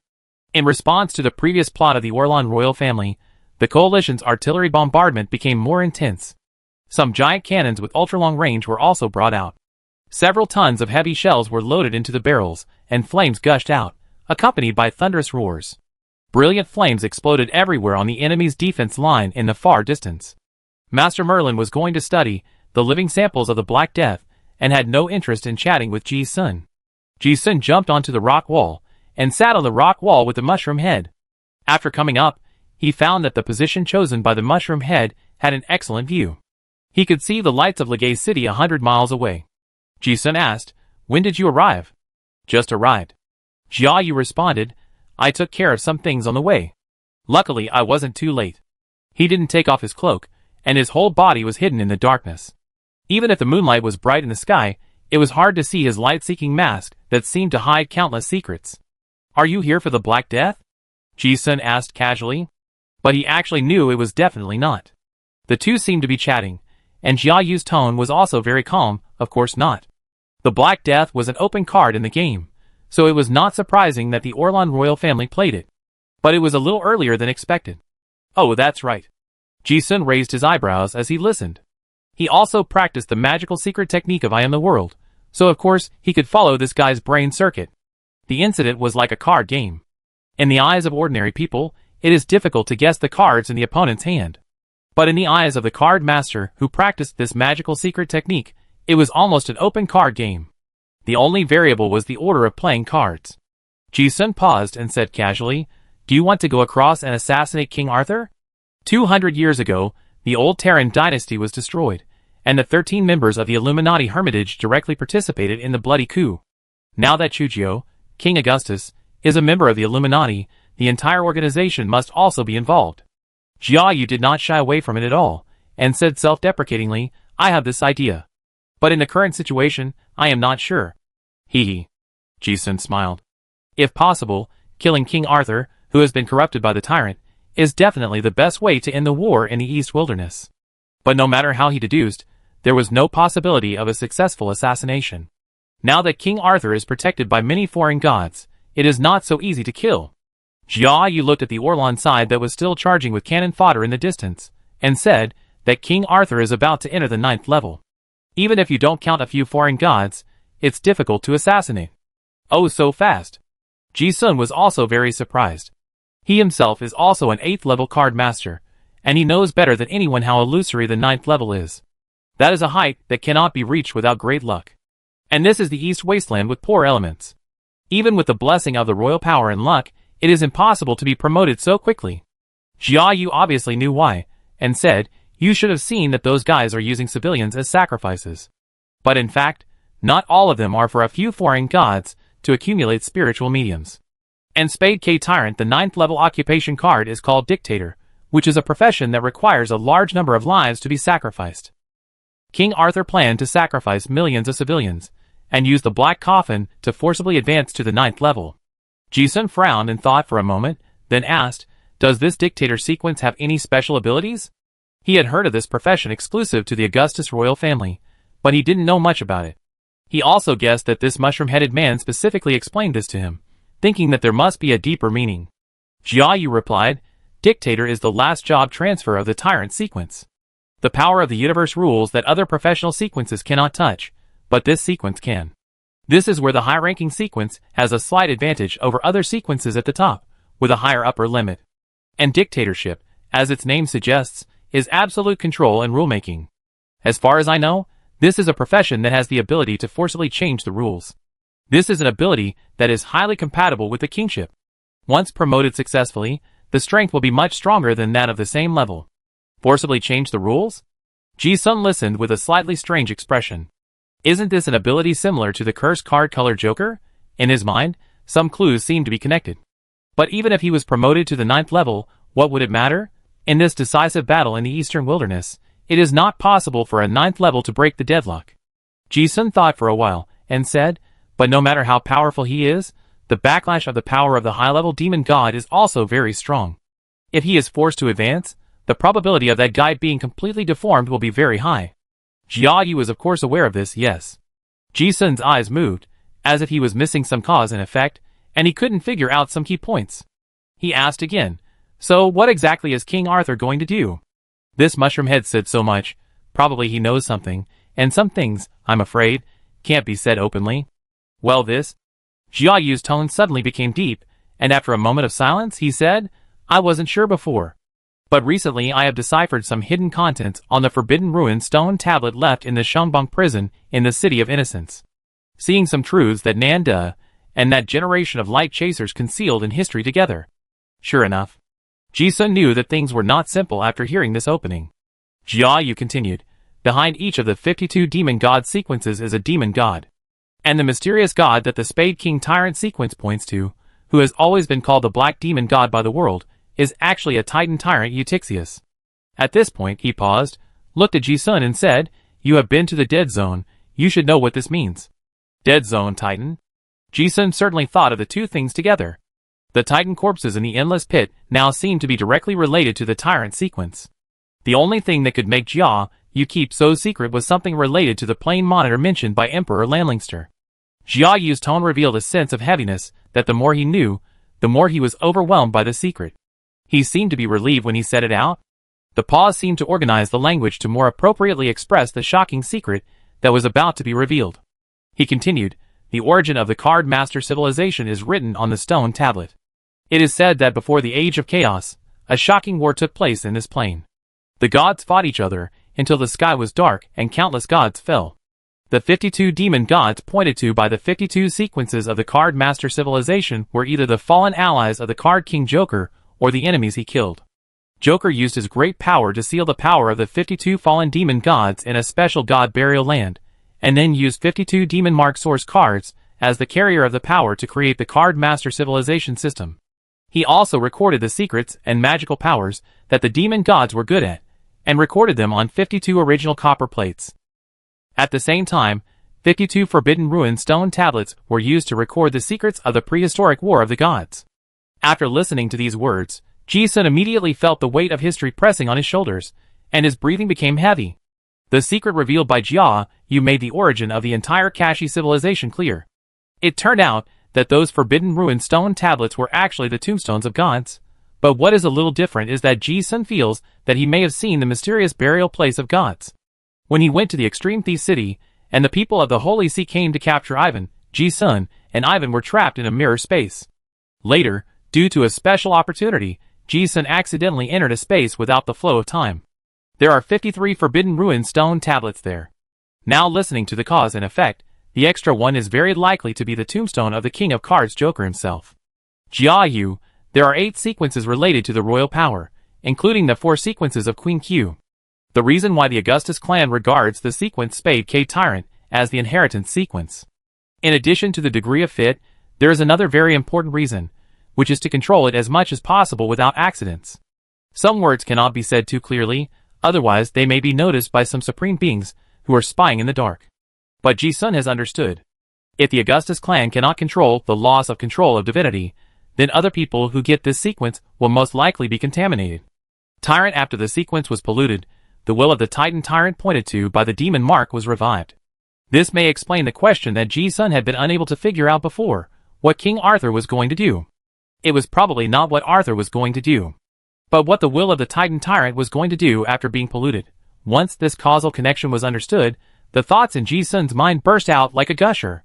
In response to the previous plot of the Orlan royal family, the coalition's artillery bombardment became more intense. Some giant cannons with ultra-long range were also brought out. Several tons of heavy shells were loaded into the barrels, and flames gushed out, accompanied by thunderous roars. Brilliant flames exploded everywhere on the enemy's defense line in the far distance. Master Merlin was going to study the living samples of the Black Death, and had no interest in chatting with Ji-sun. Ji-sun jumped onto the rock wall, and sat on the rock wall with the mushroom head. After coming up, he found that the position chosen by the mushroom head had an excellent view. He could see the lights of Lagay City 100 miles away. Ji-sun asked, When did you arrive? Just arrived. Jia Yu responded, I took care of some things on the way. Luckily I wasn't too late. He didn't take off his cloak, and his whole body was hidden in the darkness. Even if the moonlight was bright in the sky, it was hard to see his light-seeking mask that seemed to hide countless secrets. Are you here for the Black Death? Ji-sun asked casually. But he actually knew it was definitely not. The two seemed to be chatting, and Jia Yu's tone was also very calm. Of course not. The Black Death was an open card in the game, so it was not surprising that the Orlan royal family played it. But it was a little earlier than expected. Oh, that's right. Ji-sun raised his eyebrows as he listened. He also practiced the magical secret technique of I Am the World, so of course he could follow this guy's brain circuit. The incident was like a card game. In the eyes of ordinary people, it is difficult to guess the cards in the opponent's hand. But in the eyes of the card master who practiced this magical secret technique, it was almost an open card game. The only variable was the order of playing cards. Ji-sun paused and said casually, Do you want to go across and assassinate King Arthur? 200 years ago, the old Terran dynasty was destroyed, and the 13 members of the Illuminati Hermitage directly participated in the bloody coup. Now that Chujio, King Augustus, is a member of the Illuminati, the entire organization must also be involved. Jia Yu did not shy away from it at all, and said self-deprecatingly, I have this idea. But in the current situation, I am not sure. Hee. Ji-sun smiled. If possible, killing King Arthur, who has been corrupted by the tyrant, is definitely the best way to end the war in the East Wilderness. But no matter how he deduced, there was no possibility of a successful assassination. Now that King Arthur is protected by many foreign gods, it is not so easy to kill. Jia Yu looked at the Orlan side that was still charging with cannon fodder in the distance, and said that King Arthur is about to enter the 9th level. Even if you don't count a few foreign gods, it's difficult to assassinate. Oh, so fast. Ji-sun was also very surprised. He himself is also an 8th level card master, and he knows better than anyone how illusory the 9th level is. That is a height that cannot be reached without great luck. And this is the East Wasteland with poor elements. Even with the blessing of the royal power and luck, it is impossible to be promoted so quickly. Jia Yu obviously knew why, and said, You should have seen that those guys are using civilians as sacrifices. But in fact, not all of them are for a few foreign gods to accumulate spiritual mediums. And Spade K Tyrant, the 9th level occupation card, is called Dictator, which is a profession that requires a large number of lives to be sacrificed. King Arthur planned to sacrifice millions of civilians, and use the Black Coffin to forcibly advance to the 9th level. Ji-sun frowned and thought for a moment, then asked, Does this Dictator sequence have any special abilities? He had heard of this profession exclusive to the Augustus royal family, but he didn't know much about it. He also guessed that this mushroom-headed man specifically explained this to him, thinking that there must be a deeper meaning. Jia Yu replied, Dictator is the last job transfer of the Tyrant sequence. The power of the universe rules that other professional sequences cannot touch, but this sequence can. This is where the high-ranking sequence has a slight advantage over other sequences at the top, with a higher upper limit. And dictatorship, as its name suggests, is absolute control and rulemaking. As far as I know, this is a profession that has the ability to forcibly change the rules. This is an ability that is highly compatible with the kingship. Once promoted successfully, the strength will be much stronger than that of the same level. Forcibly change the rules? Ji-sun listened with a slightly strange expression. Isn't this an ability similar to the cursed card color Joker? In his mind, some clues seemed to be connected. But even if he was promoted to the 9th level, what would it matter? In this decisive battle in the Eastern Wilderness, it is not possible for a 9th level to break the deadlock. Ji-sun thought for a while, and said, But no matter how powerful he is, the backlash of the power of the high-level demon god is also very strong. If he is forced to advance, the probability of that guy being completely deformed will be very high. Jia Yu was of course aware of this, yes. Ji-sun's eyes moved, as if he was missing some cause and effect, and he couldn't figure out some key points. He asked again, So what exactly is King Arthur going to do? This mushroom head said so much, probably he knows something, and some things, I'm afraid, can't be said openly. Well, this? Jia Yu's tone suddenly became deep, and after a moment of silence, he said, I wasn't sure before. But recently I have deciphered some hidden contents on the Forbidden Ruin stone tablet left in the Shengbang prison in the City of Innocence. Seeing some truths that Nanda and that generation of light chasers concealed in history together. Sure enough. Ji-sun knew that things were not simple after hearing this opening. Jia Yu continued, Behind each of the 52 demon god sequences is a demon god. And the mysterious god that the Spade King Tyrant sequence points to, who has always been called the Black Demon God by the world, is actually a Titan tyrant Eutychius. At this point he paused, looked at Ji-sun and said, "You have been to the Dead Zone, you should know what this means." Dead Zone Titan? Ji-sun certainly thought of the two things together. The Titan corpses in the Endless Pit now seemed to be directly related to the Tyrant sequence. The only thing that could make Jia Yu keep so secret was something related to the plane monitor mentioned by Emperor Landlingster. Jia Yu's tone revealed a sense of heaviness that the more he knew, the more he was overwhelmed by the secret. He seemed to be relieved when he said it out. The pause seemed to organize the language to more appropriately express the shocking secret that was about to be revealed. He continued, "The origin of the Card Master civilization is written on the stone tablet. It is said that before the Age of Chaos, a shocking war took place in this plane. The gods fought each other until the sky was dark and countless gods fell. The 52 demon gods pointed to by the 52 sequences of the Card Master civilization were either the fallen allies of the Card King Joker or the enemies he killed. Joker used his great power to seal the power of the 52 fallen demon gods in a special god burial land, and then used 52 demon mark source cards as the carrier of the power to create the Card Master civilization system. He also recorded the secrets and magical powers that the demon gods were good at, and recorded them on 52 original copper plates. At the same time, 52 Forbidden Ruin stone tablets were used to record the secrets of the prehistoric war of the gods." After listening to these words, Ji-sun immediately felt the weight of history pressing on his shoulders, and his breathing became heavy. The secret revealed by Jia Yu made the origin of the entire Kashi civilization clear. It turned out that those Forbidden Ruin stone tablets were actually the tombstones of gods. But what is a little different is that Ji-sun feels that he may have seen the mysterious burial place of gods. When he went to the Extreme Thief City, and the people of the Holy See came to capture Ivan, Ji-sun and Ivan were trapped in a mirror space. Later, due to a special opportunity, Ji-sun accidentally entered a space without the flow of time. There are 53 Forbidden Ruin stone tablets there. Now listening to the cause and effect, the extra one is very likely to be the tombstone of the King of Cards Joker himself. Jia Yu, there are 8 sequences related to the royal power, including the 4 sequences of Queen Q. The reason why the Augustus clan regards the sequence Spade K Tyrant as the inheritance sequence. In addition to the degree of fit, there is another very important reason, which is to control it as much as possible without accidents. Some words cannot be said too clearly, otherwise they may be noticed by some supreme beings who are spying in the dark. But Ji-sun has understood. If the Augustus clan cannot control the loss of control of divinity, then other people who get this sequence will most likely be contaminated. Tyrant after the sequence was polluted, the will of the Titan tyrant pointed to by the demon mark was revived. This may explain the question that Ji-sun had been unable to figure out before, what King Arthur was going to do. It was probably not what Arthur was going to do, but what the will of the Titan tyrant was going to do after being polluted. Once this causal connection was understood, the thoughts in Ji-sun's mind burst out like a gusher.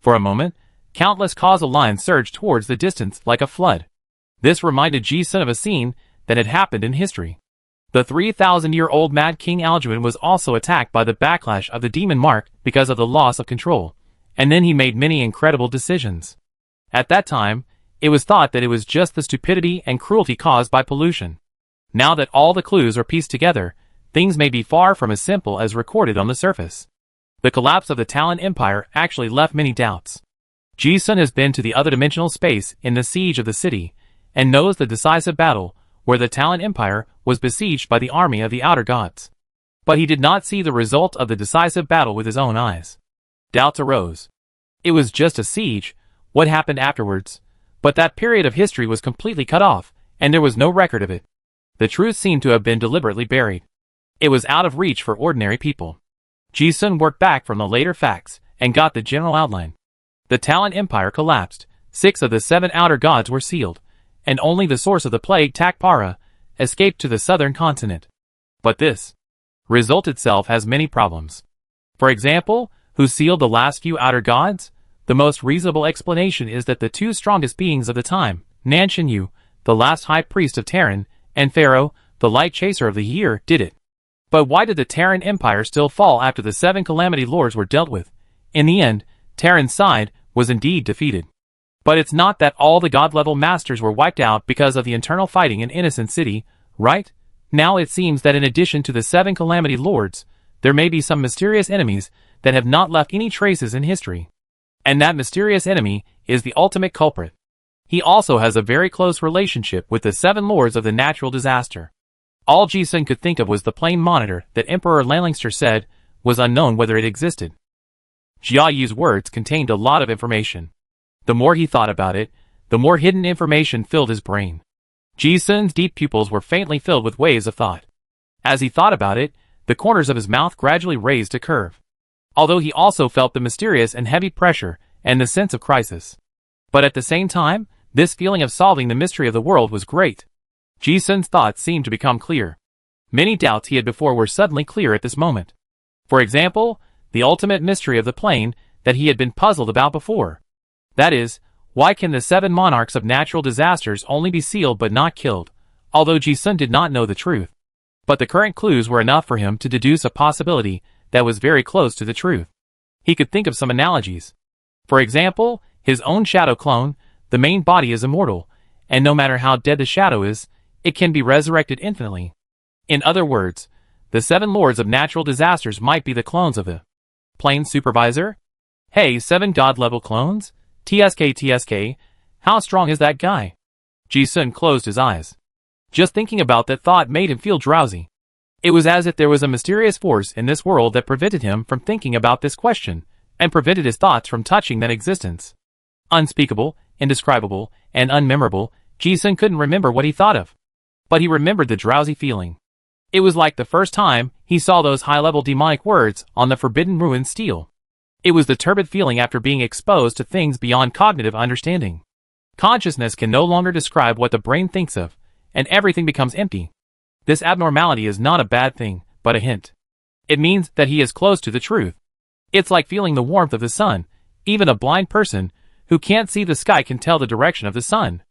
For a moment, countless causal lines surged towards the distance like a flood. This reminded Ji-sun of a scene that had happened in history. The 3,000-year-old Mad King Alduin was also attacked by the backlash of the demon mark because of the loss of control, and then he made many incredible decisions. At that time, it was thought that it was just the stupidity and cruelty caused by pollution. Now that all the clues are pieced together, things may be far from as simple as recorded on the surface. The collapse of the Talon Empire actually left many doubts. Ji-sun has been to the other dimensional space in the siege of the city, and knows the decisive battle where the Talon Empire was besieged by the army of the outer gods. But he did not see the result of the decisive battle with his own eyes. Doubts arose. It was just a siege. What happened afterwards? But that period of history was completely cut off, and there was no record of it. The truth seemed to have been deliberately buried. It was out of reach for ordinary people. Ji-sun worked back from the later facts, and got the general outline. The Talon Empire collapsed, 6 of the 7 outer gods were sealed, and only the source of the plague Takpara escaped to the southern continent. But this result itself has many problems. For example, who sealed the last few outer gods? The most reasonable explanation is that the 2 strongest beings of the time, Nanshin-Yu, the last high priest of Terran, and Pharaoh, the light chaser of the year, did it. But why did the Terran Empire still fall after the 7 Calamity Lords were dealt with? In the end, Terran's side was indeed defeated. But it's not that all the god-level masters were wiped out because of the internal fighting in Innocent City, right? Now it seems that in addition to the 7 Calamity Lords, there may be some mysterious enemies that have not left any traces in history. And that mysterious enemy is the ultimate culprit. He also has a very close relationship with the 7 lords of the natural disaster. All Ji-sun could think of was the plane monitor that Emperor Lanlingster said was unknown whether it existed. Jia Yu's words contained a lot of information. The more he thought about it, the more hidden information filled his brain. Ji-sun's deep pupils were faintly filled with waves of thought. As he thought about it, the corners of his mouth gradually raised a curve. Although he also felt the mysterious and heavy pressure and the sense of crisis. But at the same time, this feeling of solving the mystery of the world was great. Ji-sun's thoughts seemed to become clear. Many doubts he had before were suddenly clear at this moment. For example, the ultimate mystery of the plane that he had been puzzled about before. That is, why can the 7 monarchs of natural disasters only be sealed but not killed, although Ji-sun did not know the truth. But the current clues were enough for him to deduce a possibility that was very close to the truth. He could think of some analogies. For example, his own shadow clone, the main body is immortal, and no matter how dead the shadow is, it can be resurrected infinitely. In other words, the 7 lords of natural disasters might be the clones of the plane supervisor? Hey, 7 god-level clones? TSK, how strong is that guy? Ji-sun closed his eyes. Just thinking about that thought made him feel drowsy. It was as if there was a mysterious force in this world that prevented him from thinking about this question, and prevented his thoughts from touching that existence. Unspeakable, indescribable, and unmemorable, Ji-sun couldn't remember what he thought of. But he remembered the drowsy feeling. It was like the first time he saw those high-level demonic words on the forbidden ruined steel. It was the turbid feeling after being exposed to things beyond cognitive understanding. Consciousness can no longer describe what the brain thinks of, and everything becomes empty. This abnormality is not a bad thing, but a hint. It means that he is close to the truth. It's like feeling the warmth of the sun. Even a blind person who can't see the sky can tell the direction of the sun.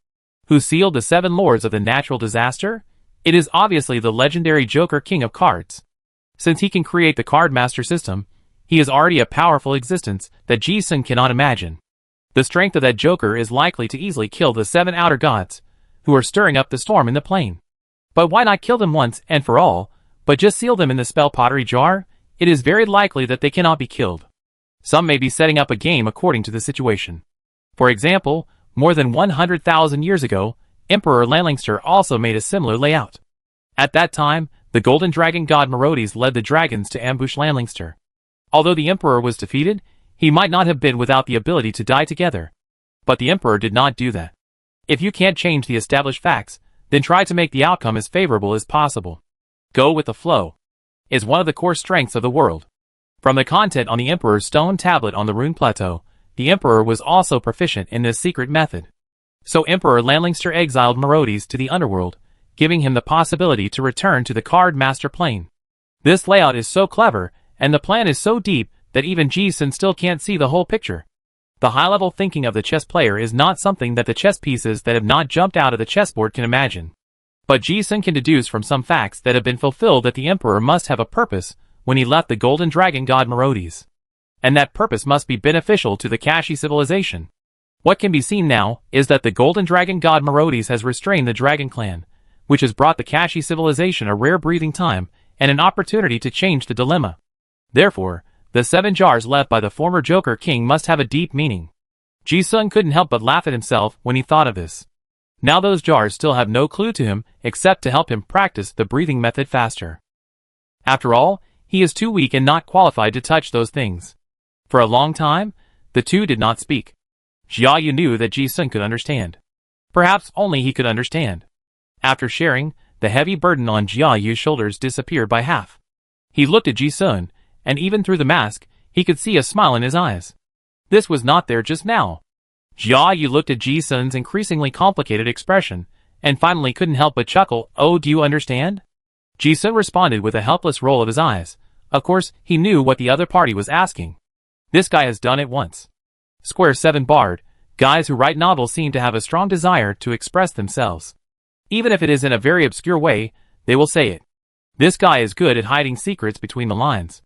Who sealed the 7 lords of the natural disaster? It is obviously the legendary Joker King of Cards. Since he can create the card master system, he is already a powerful existence that Ji-sun cannot imagine. The strength of that Joker is likely to easily kill the 7 outer gods, who are stirring up the storm in the plane. But why not kill them once and for all, but just seal them in the spell pottery jar? It is very likely that they cannot be killed. Some may be setting up a game according to the situation. For example, more than 100,000 years ago, Emperor Lanlingster also made a similar layout. At that time, the golden dragon god Merodes led the dragons to ambush Lanlingster. Although the Emperor was defeated, he might not have been without the ability to die together. But the Emperor did not do that. If you can't change the established facts, then try to make the outcome as favorable as possible. Go with the flow is one of the core strengths of the world. From the content on the Emperor's stone tablet on the Rune Plateau, the Emperor was also proficient in this secret method. So Emperor Lanlingster exiled Merodes to the underworld, giving him the possibility to return to the card master plane. This layout is so clever, and the plan is so deep, that even Ji-sun still can't see the whole picture. The high-level thinking of the chess player is not something that the chess pieces that have not jumped out of the chessboard can imagine. But Ji-sun can deduce from some facts that have been fulfilled that the Emperor must have a purpose when he left the golden dragon god Merodes. And that purpose must be beneficial to the Kashi civilization. What can be seen now is that the golden dragon god Merodes has restrained the dragon clan, which has brought the Kashi civilization a rare breathing time and an opportunity to change the dilemma. Therefore, the 7 jars left by the former Joker King must have a deep meaning. Ji-sun couldn't help but laugh at himself when he thought of this. Now those jars still have no clue to him except to help him practice the breathing method faster. After all, he is too weak and not qualified to touch those things. For a long time, the two did not speak. Jia Yu knew that Ji-sun could understand. Perhaps only he could understand. After sharing, the heavy burden on Jia Yu's shoulders disappeared by half. He looked at Ji-sun, and even through the mask, he could see a smile in his eyes. This was not there just now. Jia Yu looked at Ji-sun's increasingly complicated expression, and finally couldn't help but chuckle. Oh, do you understand? Ji-sun responded with a helpless roll of his eyes. Of course, he knew what the other party was asking. This guy has done it once. Square 7 barred, guys who write novels seem to have a strong desire to express themselves. Even if it is in a very obscure way, they will say it. This guy is good at hiding secrets between the lines.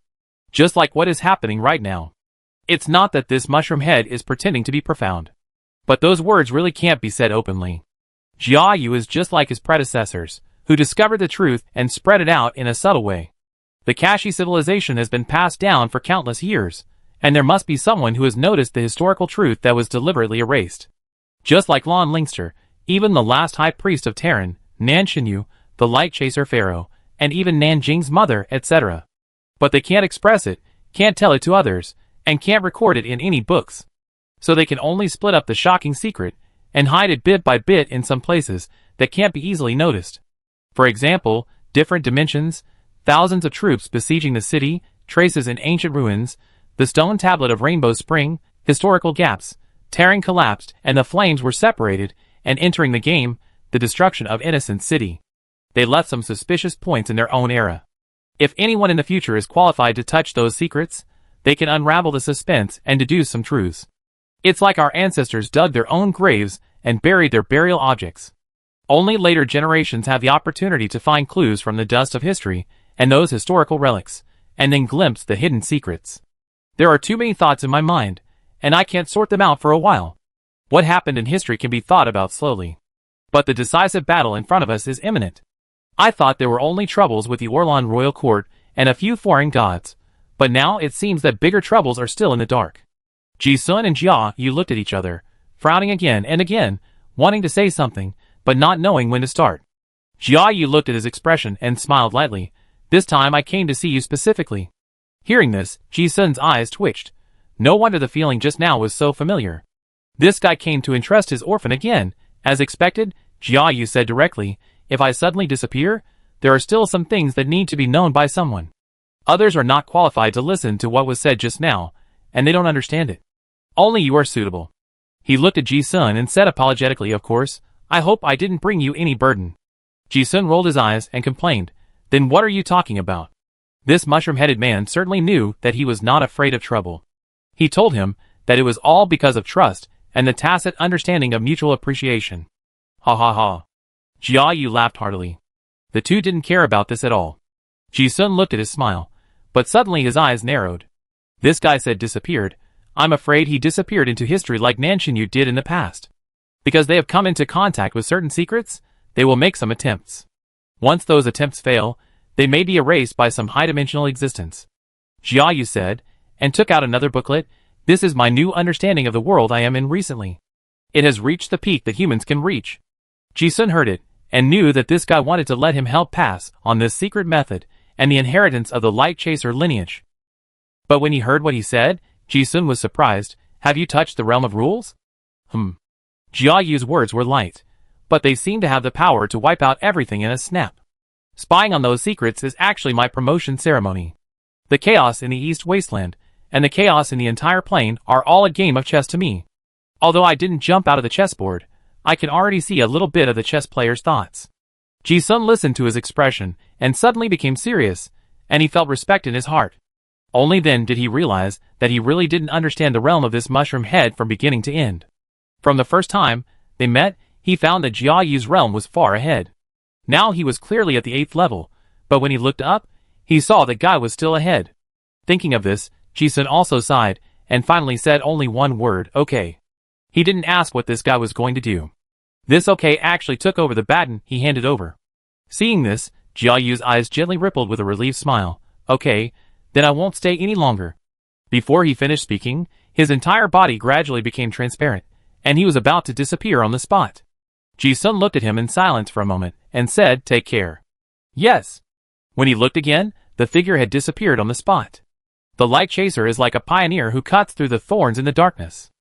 Just like what is happening right now. It's not that this mushroom head is pretending to be profound. But those words really can't be said openly. Jia Yu is just like his predecessors, who discovered the truth and spread it out in a subtle way. The Kashi civilization has been passed down for countless years, And there must be someone who has noticed the historical truth that was deliberately erased. Just like Lon Linkster, even the last high priest of Terran, Nan Shinyu, the light chaser pharaoh, and even Nanjing's mother, etc. But they can't express it, can't tell it to others, and can't record it in any books. So they can only split up the shocking secret, and hide it bit by bit in some places that can't be easily noticed. For example, different dimensions, thousands of troops besieging the city, traces in ancient ruins, the stone tablet of Rainbow Spring, historical gaps, Terran collapsed and the flames were separated, and entering the game, the destruction of Innocent City. They left some suspicious points in their own era. If anyone in the future is qualified to touch those secrets, they can unravel the suspense and deduce some truths. It's like our ancestors dug their own graves and buried their burial objects. Only later generations have the opportunity to find clues from the dust of history and those historical relics, and then glimpse the hidden secrets. There are too many thoughts in my mind, and I can't sort them out for a while. What happened in history can be thought about slowly. But the decisive battle in front of us is imminent. I thought there were only troubles with the Orlan royal court and a few foreign gods, but now it seems that bigger troubles are still in the dark. Ji-sun and Jia Yu looked at each other, frowning again and again, wanting to say something, but not knowing when to start. Jia Yu looked at his expression and smiled lightly. This time I came to see you specifically. Hearing this, Ji-sun's eyes twitched. No wonder the feeling just now was so familiar. This guy came to entrust his orphan again. As expected, Jia Yu said directly, if I suddenly disappear, there are still some things that need to be known by someone. Others are not qualified to listen to what was said just now, and they don't understand it. Only you are suitable. He looked at Ji-sun and said apologetically, of course, I hope I didn't bring you any burden. Ji-sun rolled his eyes and complained, then what are you talking about? This mushroom-headed man certainly knew that he was not afraid of trouble. He told him that it was all because of trust and the tacit understanding of mutual appreciation. Ha ha ha. Jia Yu laughed heartily. The two didn't care about this at all. Ji-sun looked at his smile, but suddenly his eyes narrowed. This guy said disappeared. I'm afraid he disappeared into history like Nan Shinyu did in the past. Because they have come into contact with certain secrets, they will make some attempts. Once those attempts fail, they may be erased by some high-dimensional existence. Jia Yu said, and took out another booklet. This is my new understanding of the world I am in recently. It has reached the peak that humans can reach. Ji-sun heard it, and knew that this guy wanted to let him help pass on this secret method and the inheritance of the Light Chaser lineage. But when he heard what he said, Ji-sun was surprised. Have you touched the realm of rules? Jia Yu's words were light, but they seemed to have the power to wipe out everything in a snap. Spying on those secrets is actually my promotion ceremony. The chaos in the East Wasteland and the chaos in the entire plane are all a game of chess to me. Although I didn't jump out of the chessboard, I can already see a little bit of the chess player's thoughts. Ji-sun listened to his expression and suddenly became serious, and he felt respect in his heart. Only then did he realize that he really didn't understand the realm of this mushroom head from beginning to end. From the first time they met, he found that Jia Yu's realm was far ahead. Now he was clearly at the 8th level, but when he looked up, he saw that Guy was still ahead. Thinking of this, Ji-sun also sighed, and finally said only one word, okay. He didn't ask what this guy was going to do. This okay actually took over the baton he handed over. Seeing this, Jia Yu's eyes gently rippled with a relieved smile. Okay, then I won't stay any longer. Before he finished speaking, his entire body gradually became transparent, and he was about to disappear on the spot. Ji-sun looked at him in silence for a moment, and said, take care. Yes. When he looked again, the figure had disappeared on the spot. The Light Chaser is like a pioneer who cuts through the thorns in the darkness.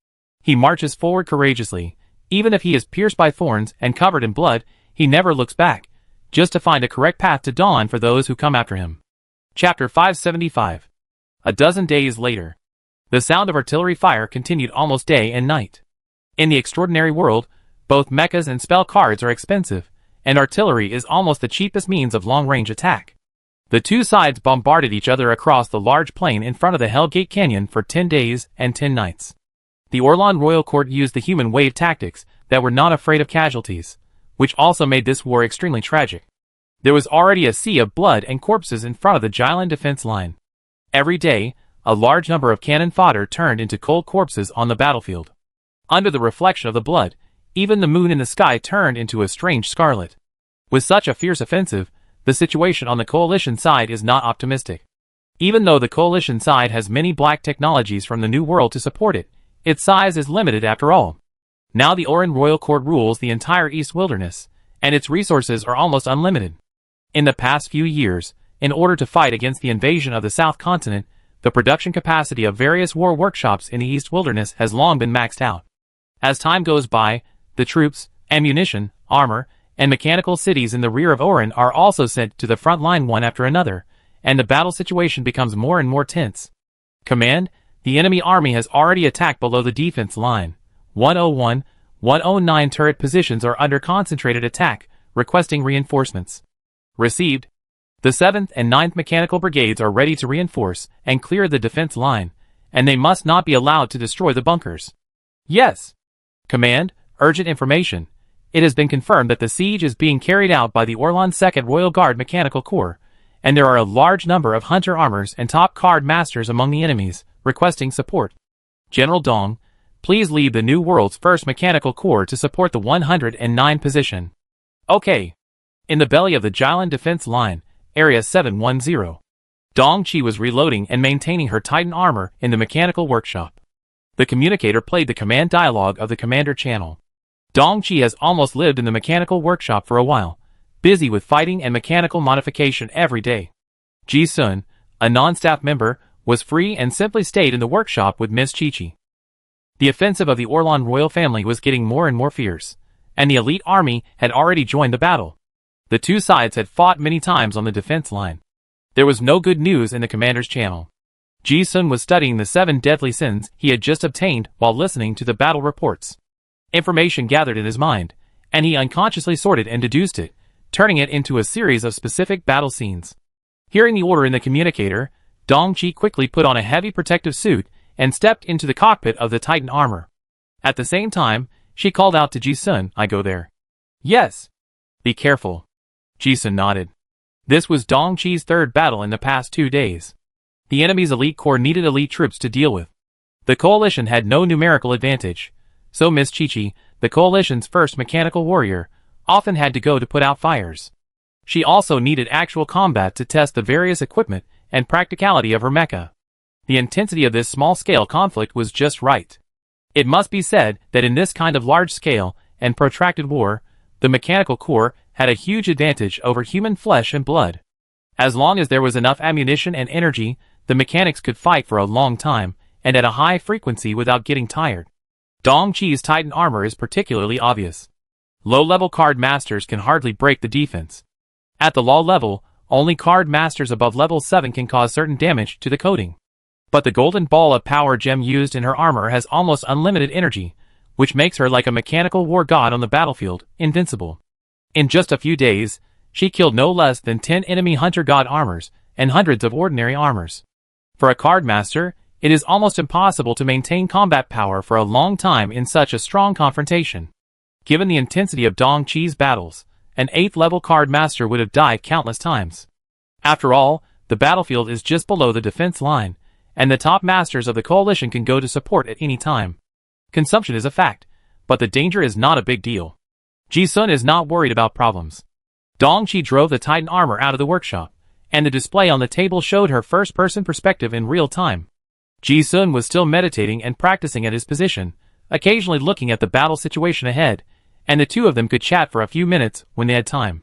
He marches forward courageously. Even if he is pierced by thorns and covered in blood, he never looks back, just to find a correct path to dawn for those who come after him. Chapter 575. A dozen days later. The sound of artillery fire continued almost day and night. In the extraordinary world, both mechas and spell cards are expensive, and artillery is almost the cheapest means of long-range attack. The two sides bombarded each other across the large plain in front of the Hellgate Canyon for 10 days and 10 nights. The Orlan Royal Court used the human wave tactics that were not afraid of casualties, which also made this war extremely tragic. There was already a sea of blood and corpses in front of the Jylin defense line. Every day, a large number of cannon fodder turned into cold corpses on the battlefield. Under the reflection of the blood, even the moon in the sky turned into a strange scarlet. With such a fierce offensive, the situation on the coalition side is not optimistic. Even though the coalition side has many black technologies from the New World to support it, its size is limited after all. Now the Oran Royal Court rules the entire East Wilderness, and its resources are almost unlimited. In the past few years, in order to fight against the invasion of the South Continent, the production capacity of various war workshops in the East Wilderness has long been maxed out. As time goes by, the troops, ammunition, armor, and mechanical cities in the rear of Oran are also sent to the front line one after another, and the battle situation becomes more and more tense. Command, the enemy army has already attacked below the defense line. 101, 109 turret positions are under concentrated attack, requesting reinforcements. Received. The 7th and 9th Mechanical Brigades are ready to reinforce and clear the defense line, and they must not be allowed to destroy the bunkers. Yes. Command, urgent information. It has been confirmed that the siege is being carried out by the Orlan 2nd Royal Guard Mechanical Corps, and there are a large number of hunter armors and top card masters among the enemies, requesting support. General Dong, please lead the New World's 1st Mechanical Corps to support the 109 position. Okay. In the belly of the Jylin defense line, Area 710. Dong Chi was reloading and maintaining her Titan armor in the mechanical workshop. The communicator played the command dialogue of the commander channel. Dong Chi has almost lived in the mechanical workshop for a while, busy with fighting and mechanical modification every day. Ji Sun, a non-staff member, was free and simply stayed in the workshop with Miss Chi-Chi. The offensive of the Orlan royal family was getting more and more fierce, and the elite army had already joined the battle. The two sides had fought many times on the defense line. There was no good news in the commander's channel. Ji Sun was studying the 7 deadly sins he had just obtained while listening to the battle reports. Information gathered in his mind, and he unconsciously sorted and deduced it, turning it into a series of specific battle scenes. Hearing the order in the communicator, Dong Chi quickly put on a heavy protective suit and stepped into the cockpit of the Titan armor. At the same time, she called out to Ji Sun, "I go there." "Yes." "Be careful." Ji Sun nodded. This was Dong Chi's 3rd battle in the past 2 days. The enemy's elite corps needed elite troops to deal with. The coalition had no numerical advantage, so Miss Chi-Chi, the coalition's 1st mechanical warrior, often had to go to put out fires. She also needed actual combat to test the various equipment and practicality of her mecha. The intensity of this small-scale conflict was just right. It must be said that in this kind of large-scale and protracted war, the mechanical corps had a huge advantage over human flesh and blood. As long as there was enough ammunition and energy, the mechanics could fight for a long time and at a high frequency without getting tired. Dong Chi's Titan armor is particularly obvious. Low-level card masters can hardly break the defense. At the low level, only card masters above level 7 can cause certain damage to the coating. But the golden ball of power gem used in her armor has almost unlimited energy, which makes her like a mechanical war god on the battlefield, invincible. In just a few days, she killed no less than 10 enemy hunter god armors and hundreds of ordinary armors. For a card master, it is almost impossible to maintain combat power for a long time in such a strong confrontation. Given the intensity of Dong Chi's battles, an 8th level card master would have died countless times. After all, the battlefield is just below the defense line, and the top masters of the coalition can go to support at any time. Consumption is a fact, but the danger is not a big deal. Ji Sun is not worried about problems. Dong Chi drove the Titan armor out of the workshop, and the display on the table showed her first-person perspective in real time. Ji Sun was still meditating and practicing at his position, occasionally looking at the battle situation ahead, and the two of them could chat for a few minutes when they had time.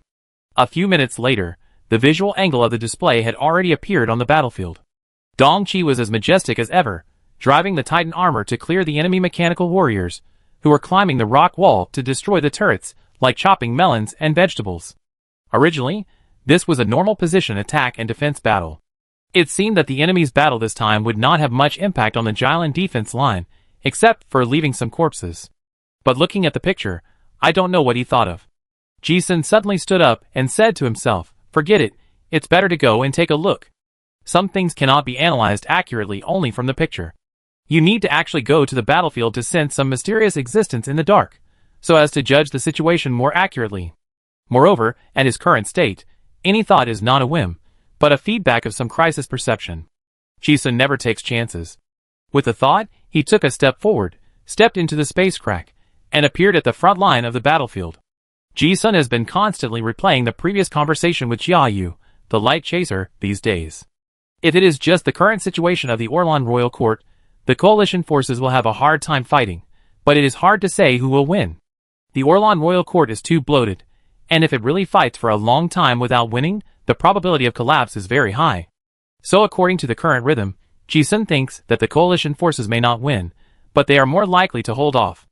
A few minutes later, the visual angle of the display had already appeared on the battlefield. Dong Chi was as majestic as ever, driving the Titan armor to clear the enemy mechanical warriors, who were climbing the rock wall to destroy the turrets, like chopping melons and vegetables. Originally, this was a normal position attack and defense battle. It seemed that the enemy's battle this time would not have much impact on the Jylin defense line, except for leaving some corpses. But looking at the picture, I don't know what he thought of. Ji Sun suddenly stood up and said to himself, "Forget it, it's better to go and take a look." Some things cannot be analyzed accurately only from the picture. You need to actually go to the battlefield to sense some mysterious existence in the dark, so as to judge the situation more accurately. Moreover, at his current state, any thought is not a whim, but a feedback of some crisis perception. Ji Sun never takes chances. With the thought, he took a step forward, stepped into the space crack, and appeared at the front line of the battlefield. Ji Sun has been constantly replaying the previous conversation with Jia Yu, the light chaser, these days. If it is just the current situation of the Orlan Royal Court, the coalition forces will have a hard time fighting, but it is hard to say who will win. The Orlan Royal Court is too bloated, and if it really fights for a long time without winning, the probability of collapse is very high. So according to the current rhythm, Ji-sun thinks that the coalition forces may not win, but they are more likely to hold off.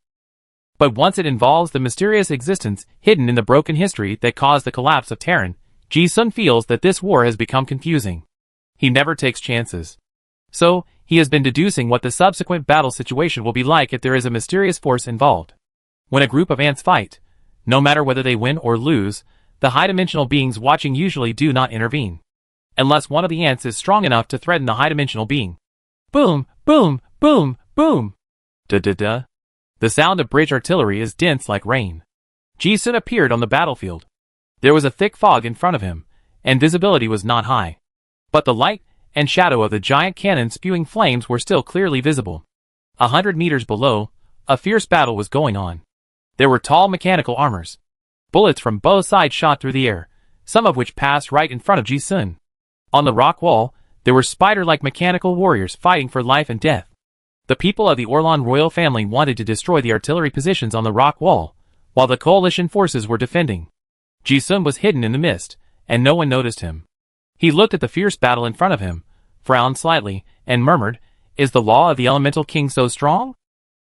But once it involves the mysterious existence hidden in the broken history that caused the collapse of Terran, Ji-sun feels that this war has become confusing. He never takes chances. So, he has been deducing what the subsequent battle situation will be like if there is a mysterious force involved. When a group of ants fight, no matter whether they win or lose, the high-dimensional beings watching usually do not intervene. Unless one of the ants is strong enough to threaten the high-dimensional being. Boom, boom, boom, boom. Da-da-da. The sound of bridge artillery is dense like rain. Ji-sun appeared on the battlefield. There was a thick fog in front of him, and visibility was not high. But the light and shadow of the giant cannon spewing flames were still clearly visible. 100 meters below, a fierce battle was going on. There were tall mechanical armors. Bullets from both sides shot through the air, some of which passed right in front of Ji-sun. On the rock wall, there were spider-like mechanical warriors fighting for life and death. The people of the Orlan royal family wanted to destroy the artillery positions on the rock wall, while the coalition forces were defending. Ji-sun was hidden in the mist, and no one noticed him. He looked at the fierce battle in front of him, frowned slightly, and murmured, "Is the law of the Elemental King so strong?"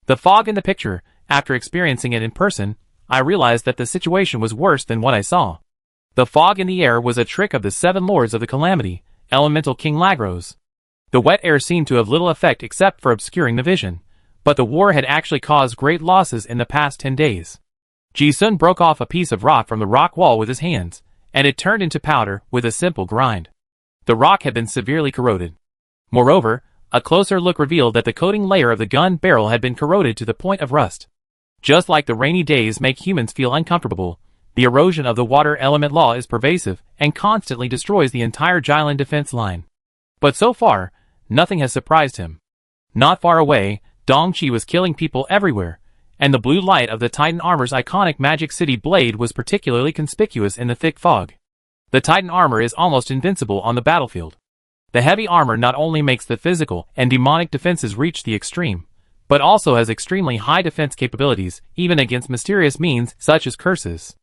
The fog in the picture, after experiencing it in person, I realized that the situation was worse than what I saw. The fog in the air was a trick of the 7 Lords of the Calamity, Elemental King Lagros. The wet air seemed to have little effect except for obscuring the vision, but the war had actually caused great losses in the past 10 days. Ji-sun broke off a piece of rock from the rock wall with his hands, and it turned into powder with a simple grind. The rock had been severely corroded. Moreover, a closer look revealed that the coating layer of the gun barrel had been corroded to the point of rust. Just like the rainy days make humans feel uncomfortable, the erosion of the water element law is pervasive and constantly destroys the entire Jylin defense line. But so far, nothing has surprised him. Not far away, Dongqi was killing people everywhere, and the blue light of the Titan armor's iconic Magic City blade was particularly conspicuous in the thick fog. The Titan armor is almost invincible on the battlefield. The heavy armor not only makes the physical and demonic defenses reach the extreme, but also has extremely high defense capabilities even against mysterious means such as curses.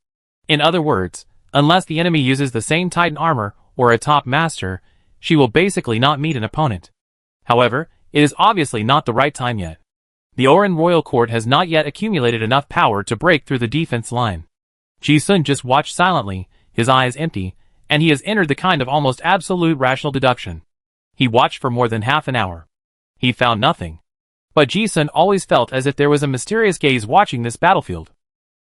In other words, unless the enemy uses the same Titan armor or a top master, she will basically not meet an opponent. However, it is obviously not the right time yet. The Orlan Royal Court has not yet accumulated enough power to break through the defense line. Ji-sun just watched silently, his eyes empty, and he has entered the kind of almost absolute rational deduction. He watched for more than half an hour. He found nothing. But Ji-sun always felt as if there was a mysterious gaze watching this battlefield.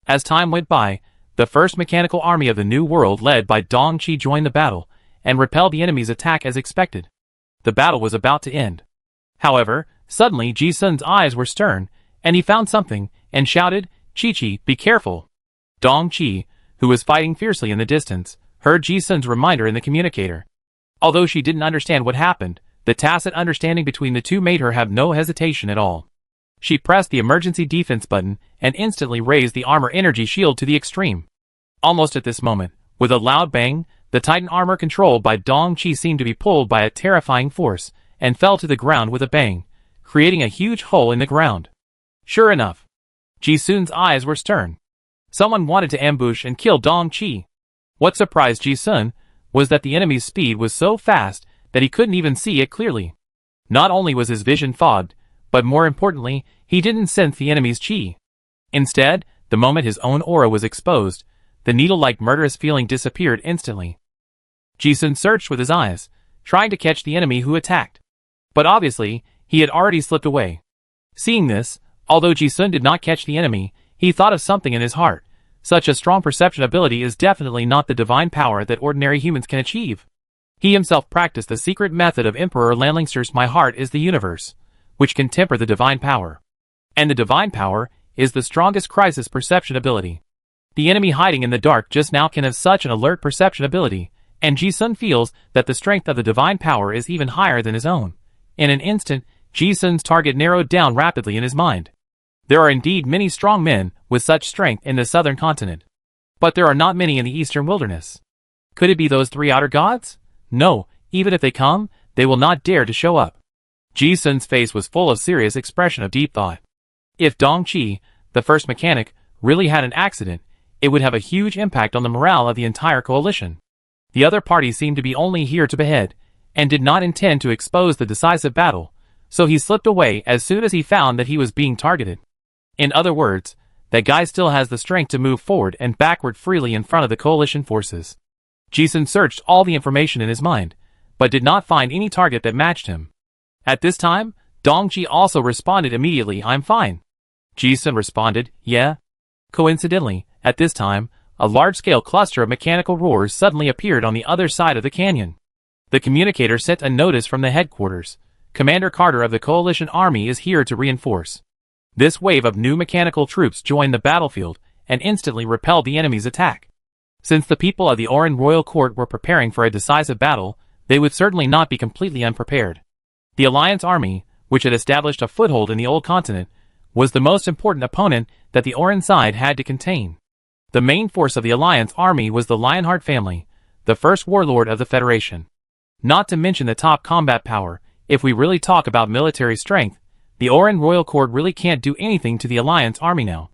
As time went by, the first mechanical army of the New World led by Dongqi joined the battle, and repelled the enemy's attack as expected. The battle was about to end. However, suddenly Ji-sun's eyes were stern, and he found something, and shouted, "Chi-Chi, be careful." Dongqi, who was fighting fiercely in the distance, heard Ji-sun's reminder in the communicator. Although she didn't understand what happened, the tacit understanding between the two made her have no hesitation at all. She pressed the emergency defense button and instantly raised the armor energy shield to the extreme. Almost at this moment, with a loud bang, the Titan armor controlled by Dongqi seemed to be pulled by a terrifying force, and fell to the ground with a bang, creating a huge hole in the ground. Sure enough, Ji-sun's eyes were stern. Someone wanted to ambush and kill Dongqi. What surprised Ji-sun was that the enemy's speed was so fast that he couldn't even see it clearly. Not only was his vision fogged, but more importantly, he didn't sense the enemy's chi. Instead, the moment his own aura was exposed, the needle-like murderous feeling disappeared instantly. Ji-sun searched with his eyes, trying to catch the enemy who attacked. But obviously, he had already slipped away. Seeing this, although Ji-sun did not catch the enemy, he thought of something in his heart. Such a strong perception ability is definitely not the divine power that ordinary humans can achieve. He himself practiced the secret method of Emperor Lanlingster's "My heart is the universe," which can temper the divine power. And the divine power is the strongest crisis perception ability. The enemy hiding in the dark just now can have such an alert perception ability, and Ji-sun feels that the strength of the divine power is even higher than his own. In an instant, Ji-sun's target narrowed down rapidly in his mind. There are indeed many strong men with such strength in the southern continent. But there are not many in the eastern wilderness. Could it be those 3 outer gods? No, even if they come, they will not dare to show up. Ji Sun's face was full of serious expression of deep thought. If Dong Qi, the first mechanic, really had an accident, it would have a huge impact on the morale of the entire coalition. The other party seemed to be only here to behead, and did not intend to expose the decisive battle, so he slipped away as soon as he found that he was being targeted. In other words, that guy still has the strength to move forward and backward freely in front of the coalition forces. Ji Sun searched all the information in his mind, but did not find any target that matched him. At this time, Dong Qi also responded immediately, "I'm fine." Ji Sun responded, "Yeah." Coincidentally, at this time, a large-scale cluster of mechanical roars suddenly appeared on the other side of the canyon. The communicator sent a notice from the headquarters. Commander Carter of the coalition army is here to reinforce. This wave of new mechanical troops joined the battlefield and instantly repelled the enemy's attack. Since the people of the Oran royal court were preparing for a decisive battle, they would certainly not be completely unprepared. The Alliance army, which had established a foothold in the old continent, was the most important opponent that the Oran side had to contain. The main force of the Alliance army was the Lionheart family, the first warlord of the Federation. Not to mention the top combat power. If we really talk about military strength, the Oran royal court really can't do anything to the Alliance army now.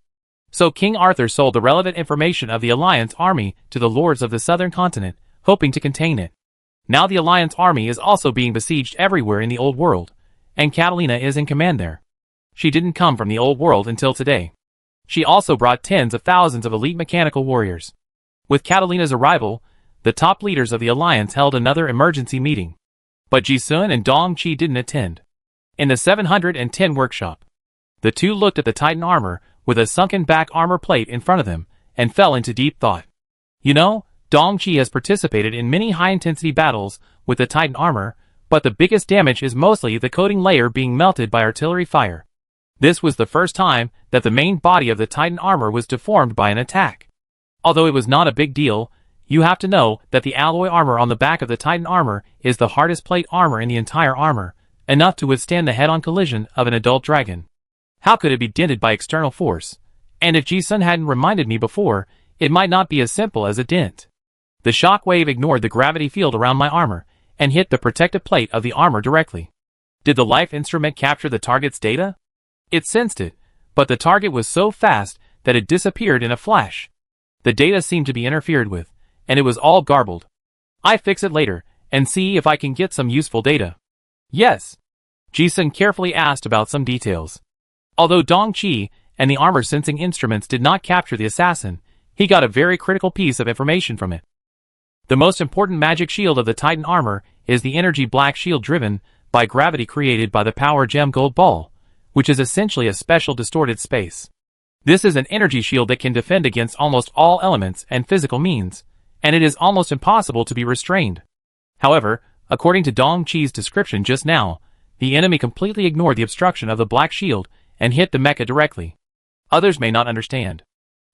So King Arthur sold the relevant information of the Alliance army to the lords of the southern continent, hoping to contain it. Now the Alliance army is also being besieged everywhere in the old world, and Catalina is in command there. She didn't come from the old world until today. She also brought tens of thousands of elite mechanical warriors. With Catalina's arrival, the top leaders of the Alliance held another emergency meeting. But Ji Sun and Dong Qi didn't attend. In the 710 workshop, the two looked at the Titan armor with a sunken back armor plate in front of them and fell into deep thought. You know, Dong Qi has participated in many high-intensity battles with the Titan armor, but the biggest damage is mostly the coating layer being melted by artillery fire. This was the first time that the main body of the Titan armor was deformed by an attack. Although it was not a big deal, you have to know that the alloy armor on the back of the Titan armor is the hardest plate armor in the entire armor, enough to withstand the head-on collision of an adult dragon. How could it be dented by external force? And if Ji Sun hadn't reminded me before, it might not be as simple as a dent. The shock wave ignored the gravity field around my armor, and hit the protective plate of the armor directly. Did the life instrument capture the target's data? It sensed it, but the target was so fast that it disappeared in a flash. The data seemed to be interfered with, and it was all garbled. I fix it later, and see if I can get some useful data. Yes. Ji Sun carefully asked about some details. Although Dong Qi and the armor-sensing instruments did not capture the assassin, he got a very critical piece of information from it. The most important magic shield of the Titan armor is the energy black shield driven by gravity created by the power gem gold ball, which is essentially a special distorted space. This is an energy shield that can defend against almost all elements and physical means, and it is almost impossible to be restrained. However, according to Dong Qi's description just now, the enemy completely ignored the obstruction of the black shield and hit the mecha directly. Others may not understand.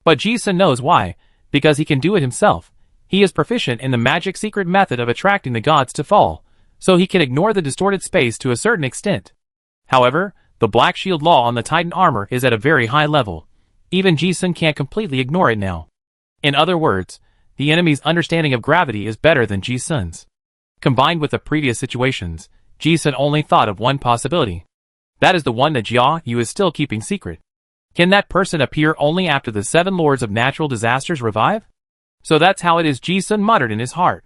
But Ji Sun knows why, because he can do it himself. He is proficient in the magic secret method of attracting the gods to fall, so he can ignore the distorted space to a certain extent. However, the black shield law on the Titan armor is at a very high level. Even Ji Sun can't completely ignore it now. In other words, the enemy's understanding of gravity is better than Ji Sun's. Combined with the previous situations, Ji Sun only thought of one possibility. That is the one that Jia Yu is still keeping secret. Can that person appear only after the 7 lords of natural disasters revive? So that's how it is, Ji Sun muttered in his heart.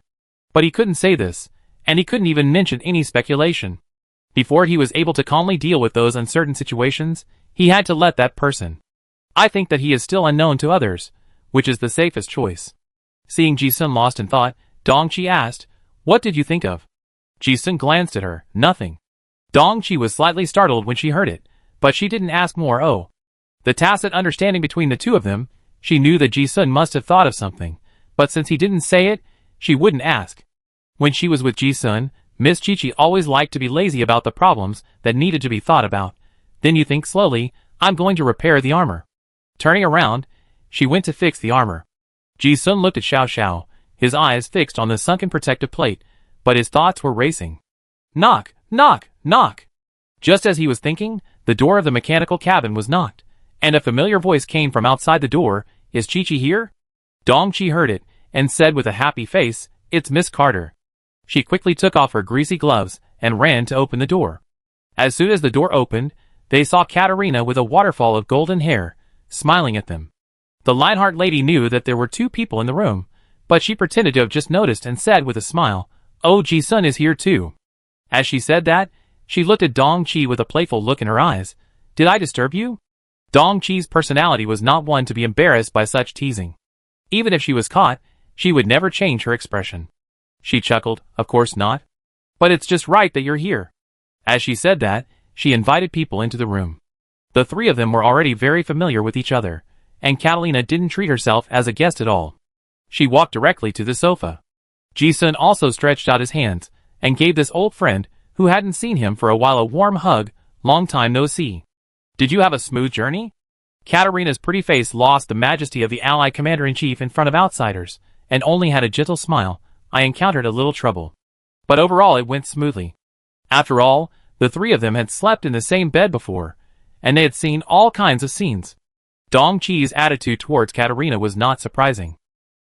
But he couldn't say this, and he couldn't even mention any speculation. Before he was able to calmly deal with those uncertain situations, he had to let that person. I think that he is still unknown to others, which is the safest choice. Seeing Ji Sun lost in thought, Dong Qi asked, "What did you think of?" Ji Sun glanced at her. "Nothing." Dong Qi was slightly startled when she heard it, but she didn't ask more. The tacit understanding between the two of them, she knew that Ji Sun must have thought of something, but since he didn't say it, she wouldn't ask. When she was with Ji Sun, Miss Chi-Chi always liked to be lazy about the problems that needed to be thought about. Then you think slowly, "I'm going to repair the armor." Turning around, she went to fix the armor. Ji Sun looked at Xiao Xiao, his eyes fixed on the sunken protective plate, but his thoughts were racing. Knock, knock, knock. Just as he was thinking, the door of the mechanical cabin was knocked, and a familiar voice came from outside the door. "Is Chi-Chi here?" Dong Qi heard it, and said with a happy face, "It's Miss Carter." She quickly took off her greasy gloves, and ran to open the door. As soon as the door opened, they saw Katerina with a waterfall of golden hair, smiling at them. The Lionheart lady knew that there were two people in the room, but she pretended to have just noticed and said with a smile, "Oh, Ji-sun is here too." As she said that, she looked at Dong-chi with a playful look in her eyes. "Did I disturb you?" Dong-chi's personality was not one to be embarrassed by such teasing. Even if she was caught, she would never change her expression. She chuckled, "Of course not. But it's just right that you're here." As she said that, she invited people into the room. The three of them were already very familiar with each other, and Catalina didn't treat herself as a guest at all. She walked directly to the sofa. Ji-sun also stretched out his hands, and gave this old friend, who hadn't seen him for a while, a warm hug. "Long time no see. Did you have a smooth journey?" Katerina's pretty face lost the majesty of the Allied Commander-in-Chief in front of outsiders, and only had a gentle smile. "I encountered a little trouble. But overall it went smoothly." After all, the three of them had slept in the same bed before, and they had seen all kinds of scenes. Dong-chi's attitude towards Katerina was not surprising.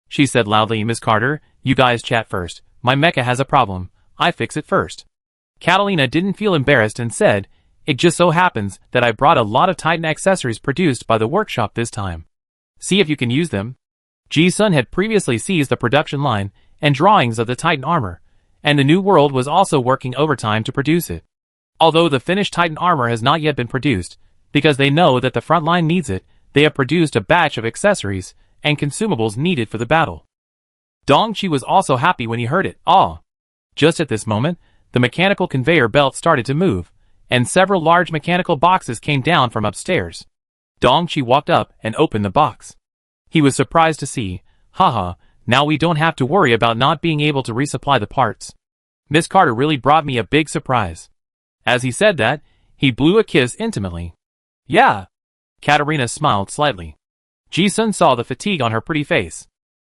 She said loudly, "Miss Carter, you guys chat first. My mecha has a problem. I fix it first." Catalina didn't feel embarrassed and said, "It just so happens that I brought a lot of Titan accessories produced by the workshop this time. See if you can use them." Ji-sun had previously seized the production line and drawings of the Titan armor, and the New World was also working overtime to produce it. Although the finished Titan armor has not yet been produced, because they know that the front line needs it, they have produced a batch of accessories and consumables needed for the battle. Dong-chi was also happy when he heard it. "Ah!" Just at this moment, the mechanical conveyor belt started to move, and several large mechanical boxes came down from upstairs. Dong-chi walked up and opened the box. He was surprised to see, "Haha, now we don't have to worry about not being able to resupply the parts. Miss Carter really brought me a big surprise." As he said that, he blew a kiss intimately. "Yeah." Katerina smiled slightly. Ji-sun saw the fatigue on her pretty face.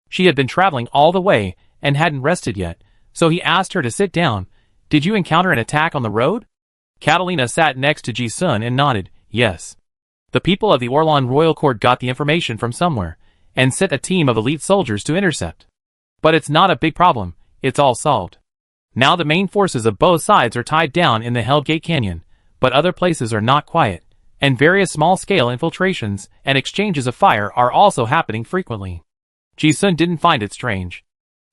She had been traveling all the way and hadn't rested yet, so he asked her to sit down. "Did you encounter an attack on the road?" Catalina sat next to Ji-sun and nodded, "Yes. The people of the Orlan Royal Court got the information from somewhere, and sent a team of elite soldiers to intercept. But it's not a big problem, it's all solved. Now the main forces of both sides are tied down in the Hellgate Canyon, but other places are not quiet, and various small-scale infiltrations and exchanges of fire are also happening frequently." Ji-sun didn't find it strange.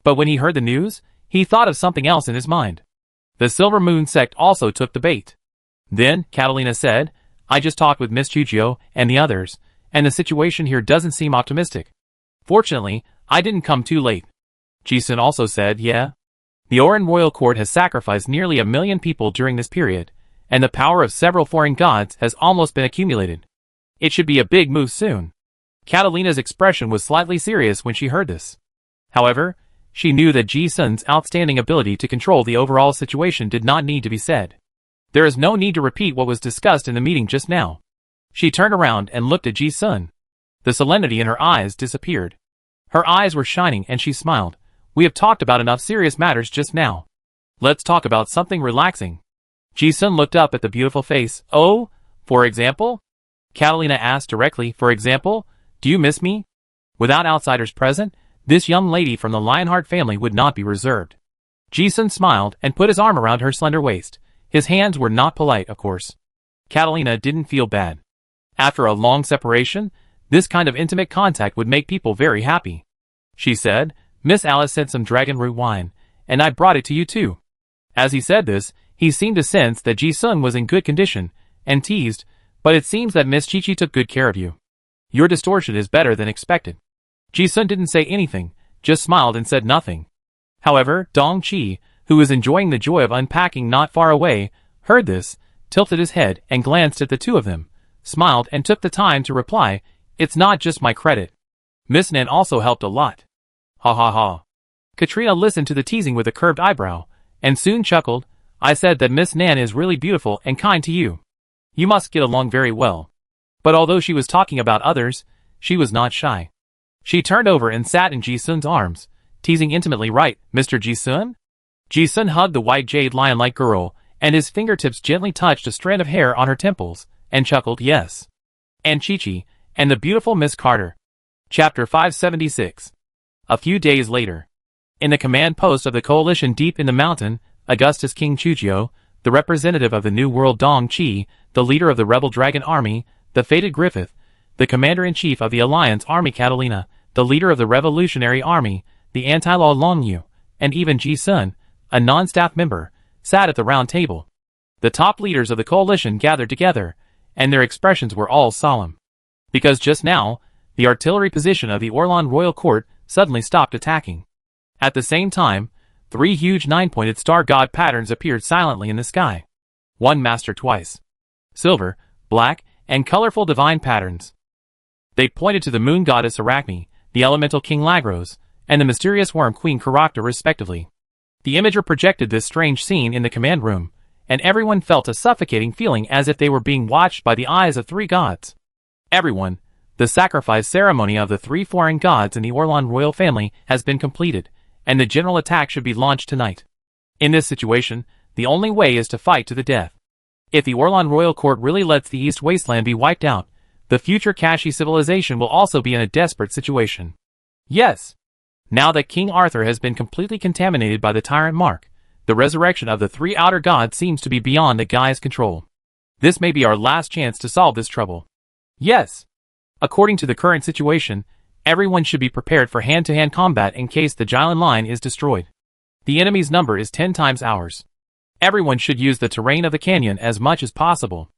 But when he heard the news, he thought of something else in his mind. The Silver Moon sect also took the bait. Then, Catalina said, "I just talked with Miss Chujio and the others, and the situation here doesn't seem optimistic. Fortunately, I didn't come too late." Ji-sun also said, "Yeah. The Oran Royal Court has sacrificed nearly 1 million people during this period, and the power of several foreign gods has almost been accumulated. It should be a big move soon." Catalina's expression was slightly serious when she heard this. However, she knew that Ji-sun's outstanding ability to control the overall situation did not need to be said. There is no need to repeat what was discussed in the meeting just now. She turned around and looked at Ji-sun. The solemnity in her eyes disappeared. Her eyes were shining and she smiled. "We have talked about enough serious matters just now. Let's talk about something relaxing." Ji-sun looked up at the beautiful face. "Oh, for example?" Catalina asked directly. "For example, do you miss me?" Without outsiders present, this young lady from the Lionheart family would not be reserved. Ji-sun smiled and put his arm around her slender waist. His hands were not polite, of course. Catalina didn't feel bad. After a long separation, this kind of intimate contact would make people very happy. She said, "Miss Alice sent some dragon root wine, and I brought it to you too." As he said this, he seemed to sense that Ji-sun was in good condition, and teased, "But it seems that Miss Chi-Chi took good care of you. Your distortion is better than expected." Ji-sun didn't say anything, just smiled and said nothing. However, Dong-chi, who was enjoying the joy of unpacking not far away, heard this, tilted his head and glanced at the two of them, smiled and took the time to reply, "It's not just my credit. Miss Nan also helped a lot." Ha ha ha. Katrina listened to the teasing with a curved eyebrow, and soon chuckled. "I said that Miss Nan is really beautiful and kind to you. You must get along very well." But although she was talking about others, she was not shy. She turned over and sat in Ji-sun's arms, teasing intimately, "Right, Mr. Ji-sun?" Ji-sun hugged the white jade lion-like girl, and his fingertips gently touched a strand of hair on her temples, and chuckled, "Yes. And Chi-Chi, and the beautiful Miss Carter." Chapter 576. A few days later. In the command post of the coalition deep in the mountain, Augustus King Chujio, the representative of the New World Dong Chi, the leader of the rebel dragon army, the fated Griffith, the commander-in-chief of the Alliance Army Catalina, the leader of the Revolutionary Army, the anti-law Long Yu, and even Ji Sun, a non-staff member, sat at the round table. The top leaders of the coalition gathered together, and their expressions were all solemn. Because just now, the artillery position of the Orlan Royal Court suddenly stopped attacking. At the same time, 3 huge 9-pointed star god patterns appeared silently in the sky. One mastered twice. Silver, black, and colorful divine patterns. They pointed to the moon goddess Arachne, the elemental king Lagros, and the mysterious worm queen Caracta respectively. The imager projected this strange scene in the command room, and everyone felt a suffocating feeling as if they were being watched by the eyes of 3 gods. Everyone, the sacrifice ceremony of the 3 foreign gods in the Orlan royal family has been completed, and the general attack should be launched tonight. In this situation, the only way is to fight to the death. If the Orlan royal court really lets the East Wasteland be wiped out, the future Kashi civilization will also be in a desperate situation. Yes! Now that King Arthur has been completely contaminated by the tyrant Mark, the resurrection of the 3 outer gods seems to be beyond the Gaia's control. This may be our last chance to solve this trouble. Yes! According to the current situation, everyone should be prepared for hand-to-hand combat in case the Jilin line is destroyed. The enemy's number is 10 times ours. Everyone should use the terrain of the canyon as much as possible.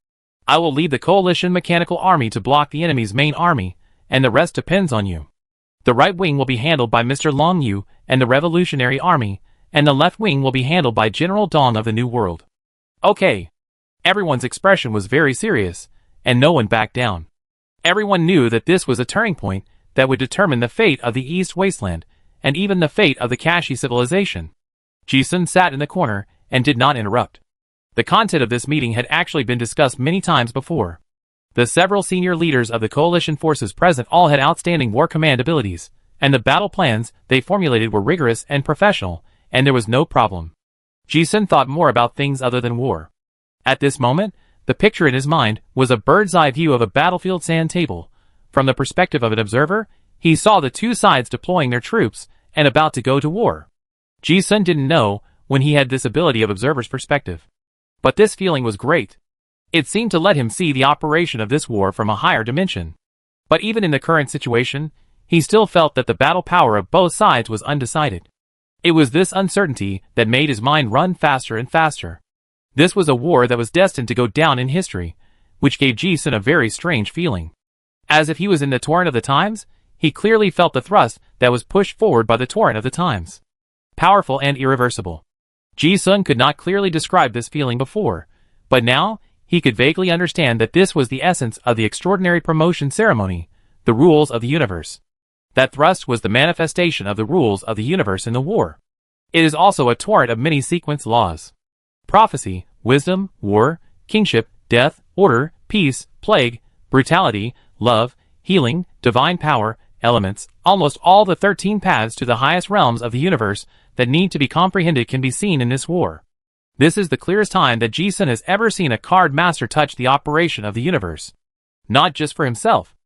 I will lead the coalition mechanical army to block the enemy's main army, and the rest depends on you. The right wing will be handled by Mr. Long Yu and the Revolutionary Army, and the left wing will be handled by General Dong of the New World. Okay. Everyone's expression was very serious, and no one backed down. Everyone knew that this was a turning point that would determine the fate of the East Wasteland, and even the fate of the Kashi civilization. Ji Sun sat in the corner and did not interrupt. The content of this meeting had actually been discussed many times before. The several senior leaders of the coalition forces present all had outstanding war command abilities, and the battle plans they formulated were rigorous and professional, and there was no problem. Ji Sun thought more about things other than war. At this moment, the picture in his mind was a bird's-eye view of a battlefield sand table. From the perspective of an observer, he saw the 2 sides deploying their troops and about to go to war. Ji Sun didn't know when he had this ability of observer's perspective. But this feeling was great. It seemed to let him see the operation of this war from a higher dimension. But even in the current situation, he still felt that the battle power of both sides was undecided. It was this uncertainty that made his mind run faster and faster. This was a war that was destined to go down in history, which gave Ji Sun a very strange feeling. As if he was in the torrent of the times, he clearly felt the thrust that was pushed forward by the torrent of the times. Powerful and irreversible. Ji Sun could not clearly describe this feeling before, but now, he could vaguely understand that this was the essence of the extraordinary promotion ceremony, the rules of the universe. That thrust was the manifestation of the rules of the universe in the war. It is also a torrent of many sequence laws. Prophecy, wisdom, war, kingship, death, order, peace, plague, brutality, love, healing, divine power, elements, almost all the 13 paths to the highest realms of the universe that need to be comprehended can be seen in this war. This is the clearest time that Ji Sun has ever seen a card master touch the operation of the universe. Not just for himself.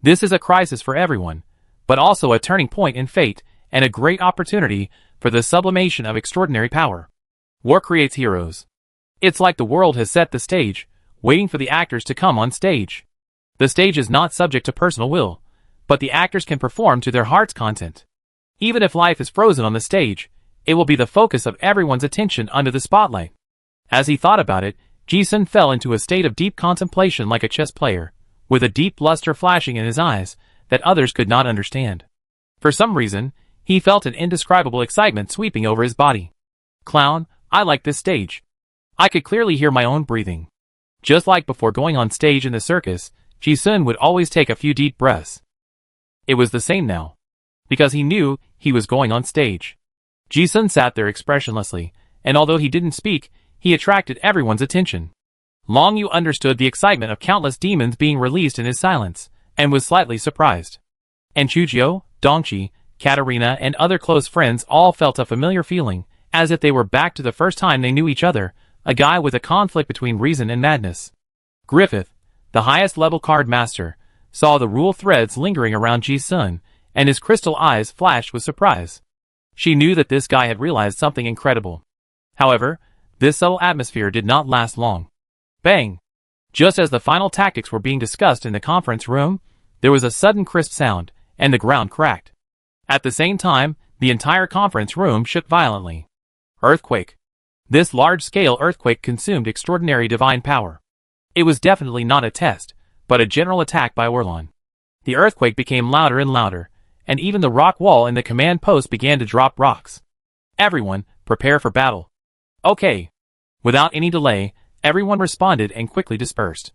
This is a crisis for everyone, but also a turning point in fate and a great opportunity for the sublimation of extraordinary power. War creates heroes. It's like the world has set the stage, waiting for the actors to come on stage. The stage is not subject to personal will, but the actors can perform to their heart's content. Even if life is frozen on the stage, it will be the focus of everyone's attention under the spotlight. As he thought about it, Ji Sun fell into a state of deep contemplation like a chess player, with a deep luster flashing in his eyes that others could not understand. For some reason, he felt an indescribable excitement sweeping over his body. Clown, I like this stage. I could clearly hear my own breathing. Just like before going on stage in the circus, Ji Sun would always take a few deep breaths. It was the same now. Because he knew he was going on stage. Ji Sun sat there expressionlessly, and although he didn't speak, he attracted everyone's attention. Long Yu understood the excitement of countless demons being released in his silence, and was slightly surprised. And Chujio, Dongqi, Katarina, and other close friends all felt a familiar feeling, as if they were back to the first time they knew each other, a guy with a conflict between reason and madness. Griffith, the highest level card master, saw the rule threads lingering around Ji Sun, and his crystal eyes flashed with surprise. She knew that this guy had realized something incredible. However, This subtle atmosphere did not last long. Bang! Just as the final tactics were being discussed in the conference room, there was a sudden crisp sound, and the ground cracked. At the same time, the entire conference room shook violently. Earthquake. This large-scale earthquake consumed extraordinary divine power. It was definitely not a test, but a general attack by Orlon. The earthquake became louder and louder, and even the rock wall in the command post began to drop rocks. Everyone, prepare for battle. Okay. Without any delay, everyone responded and quickly dispersed.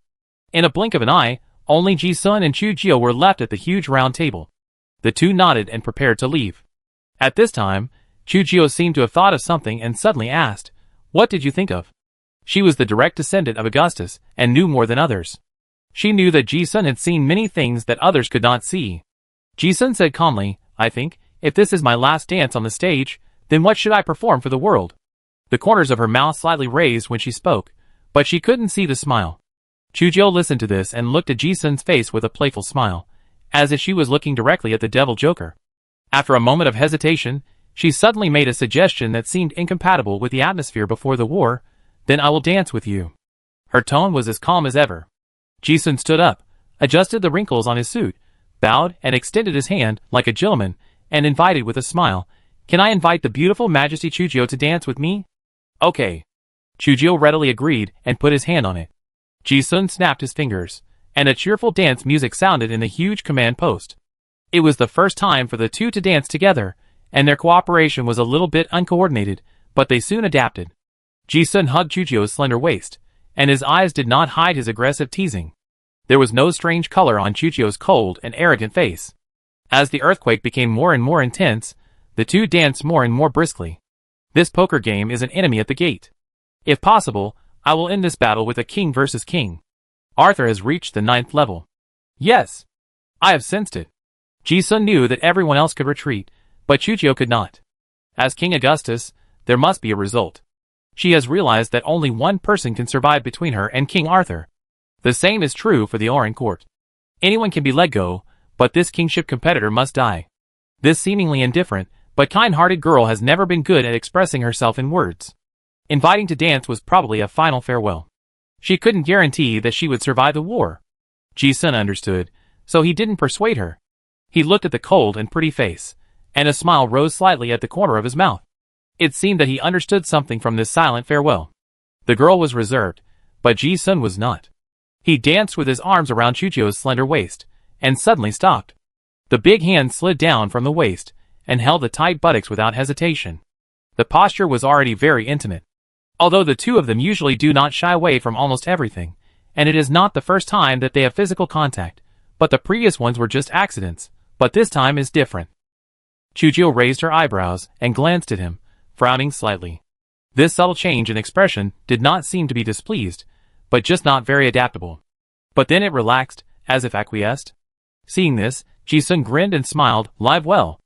In a blink of an eye, only Ji-sun and Chu-jio were left at the huge round table. The two nodded and prepared to leave. At this time, Chu-jio seemed to have thought of something and suddenly asked, "What did you think of?" She was the direct descendant of Augustus and knew more than others. She knew that Ji-sun had seen many things that others could not see. Ji-sun said calmly, "I think, if this is my last dance on the stage, then what should I perform for the world?" The corners of her mouth slightly raised when she spoke, but she couldn't see the smile. Chu-jio listened to this and looked at Ji-sun's face with a playful smile, as if she was looking directly at the devil joker. After a moment of hesitation, she suddenly made a suggestion that seemed incompatible with the atmosphere before the war. "Then I will dance with you." Her tone was as calm as ever. Ji-sun stood up, adjusted the wrinkles on his suit, bowed and extended his hand like a gentleman, and invited with a smile, "Can I invite the beautiful Majesty Chu-jio to dance with me?" "Okay." Chu-jio readily agreed and put his hand on it. Ji-sun snapped his fingers, and a cheerful dance music sounded in the huge command post. It was the first time for the two to dance together, and their cooperation was a little bit uncoordinated, but they soon adapted. Ji-sun hugged Chu-jio's slender waist, and his eyes did not hide his aggressive teasing. There was no strange color on Chu-jio's cold and arrogant face. As the earthquake became more and more intense, the two danced more and more briskly. This poker game is an enemy at the gate. If possible, I will end this battle with a king versus king. Arthur has reached the 9th level. Yes. I have sensed it. Ji-sun knew that everyone else could retreat, but Chu-jio could not. As King Augustus, there must be a result. She has realized that only one person can survive between her and King Arthur. The same is true for the Oran court. Anyone can be let go, but this kingship competitor must die. This seemingly indifferent, but kind-hearted girl has never been good at expressing herself in words. Inviting to dance was probably a final farewell. She couldn't guarantee that she would survive the war. Ji-sun understood, so he didn't persuade her. He looked at the cold and pretty face, and a smile rose slightly at the corner of his mouth. It seemed that he understood something from this silent farewell. The girl was reserved, but Ji-sun was not. He danced with his arms around Chu-jio's slender waist, and suddenly stopped. The big hand slid down from the waist, and held the tight buttocks without hesitation. The posture was already very intimate. Although the two of them usually do not shy away from almost everything, and it is not the first time that they have physical contact, but the previous ones were just accidents, but this time is different. Chu-jio raised her eyebrows and glanced at him, frowning slightly. This subtle change in expression did not seem to be displeased, but just not very adaptable. But then it relaxed, as if acquiesced. Seeing this, Ji-sun grinned and smiled, "Live well."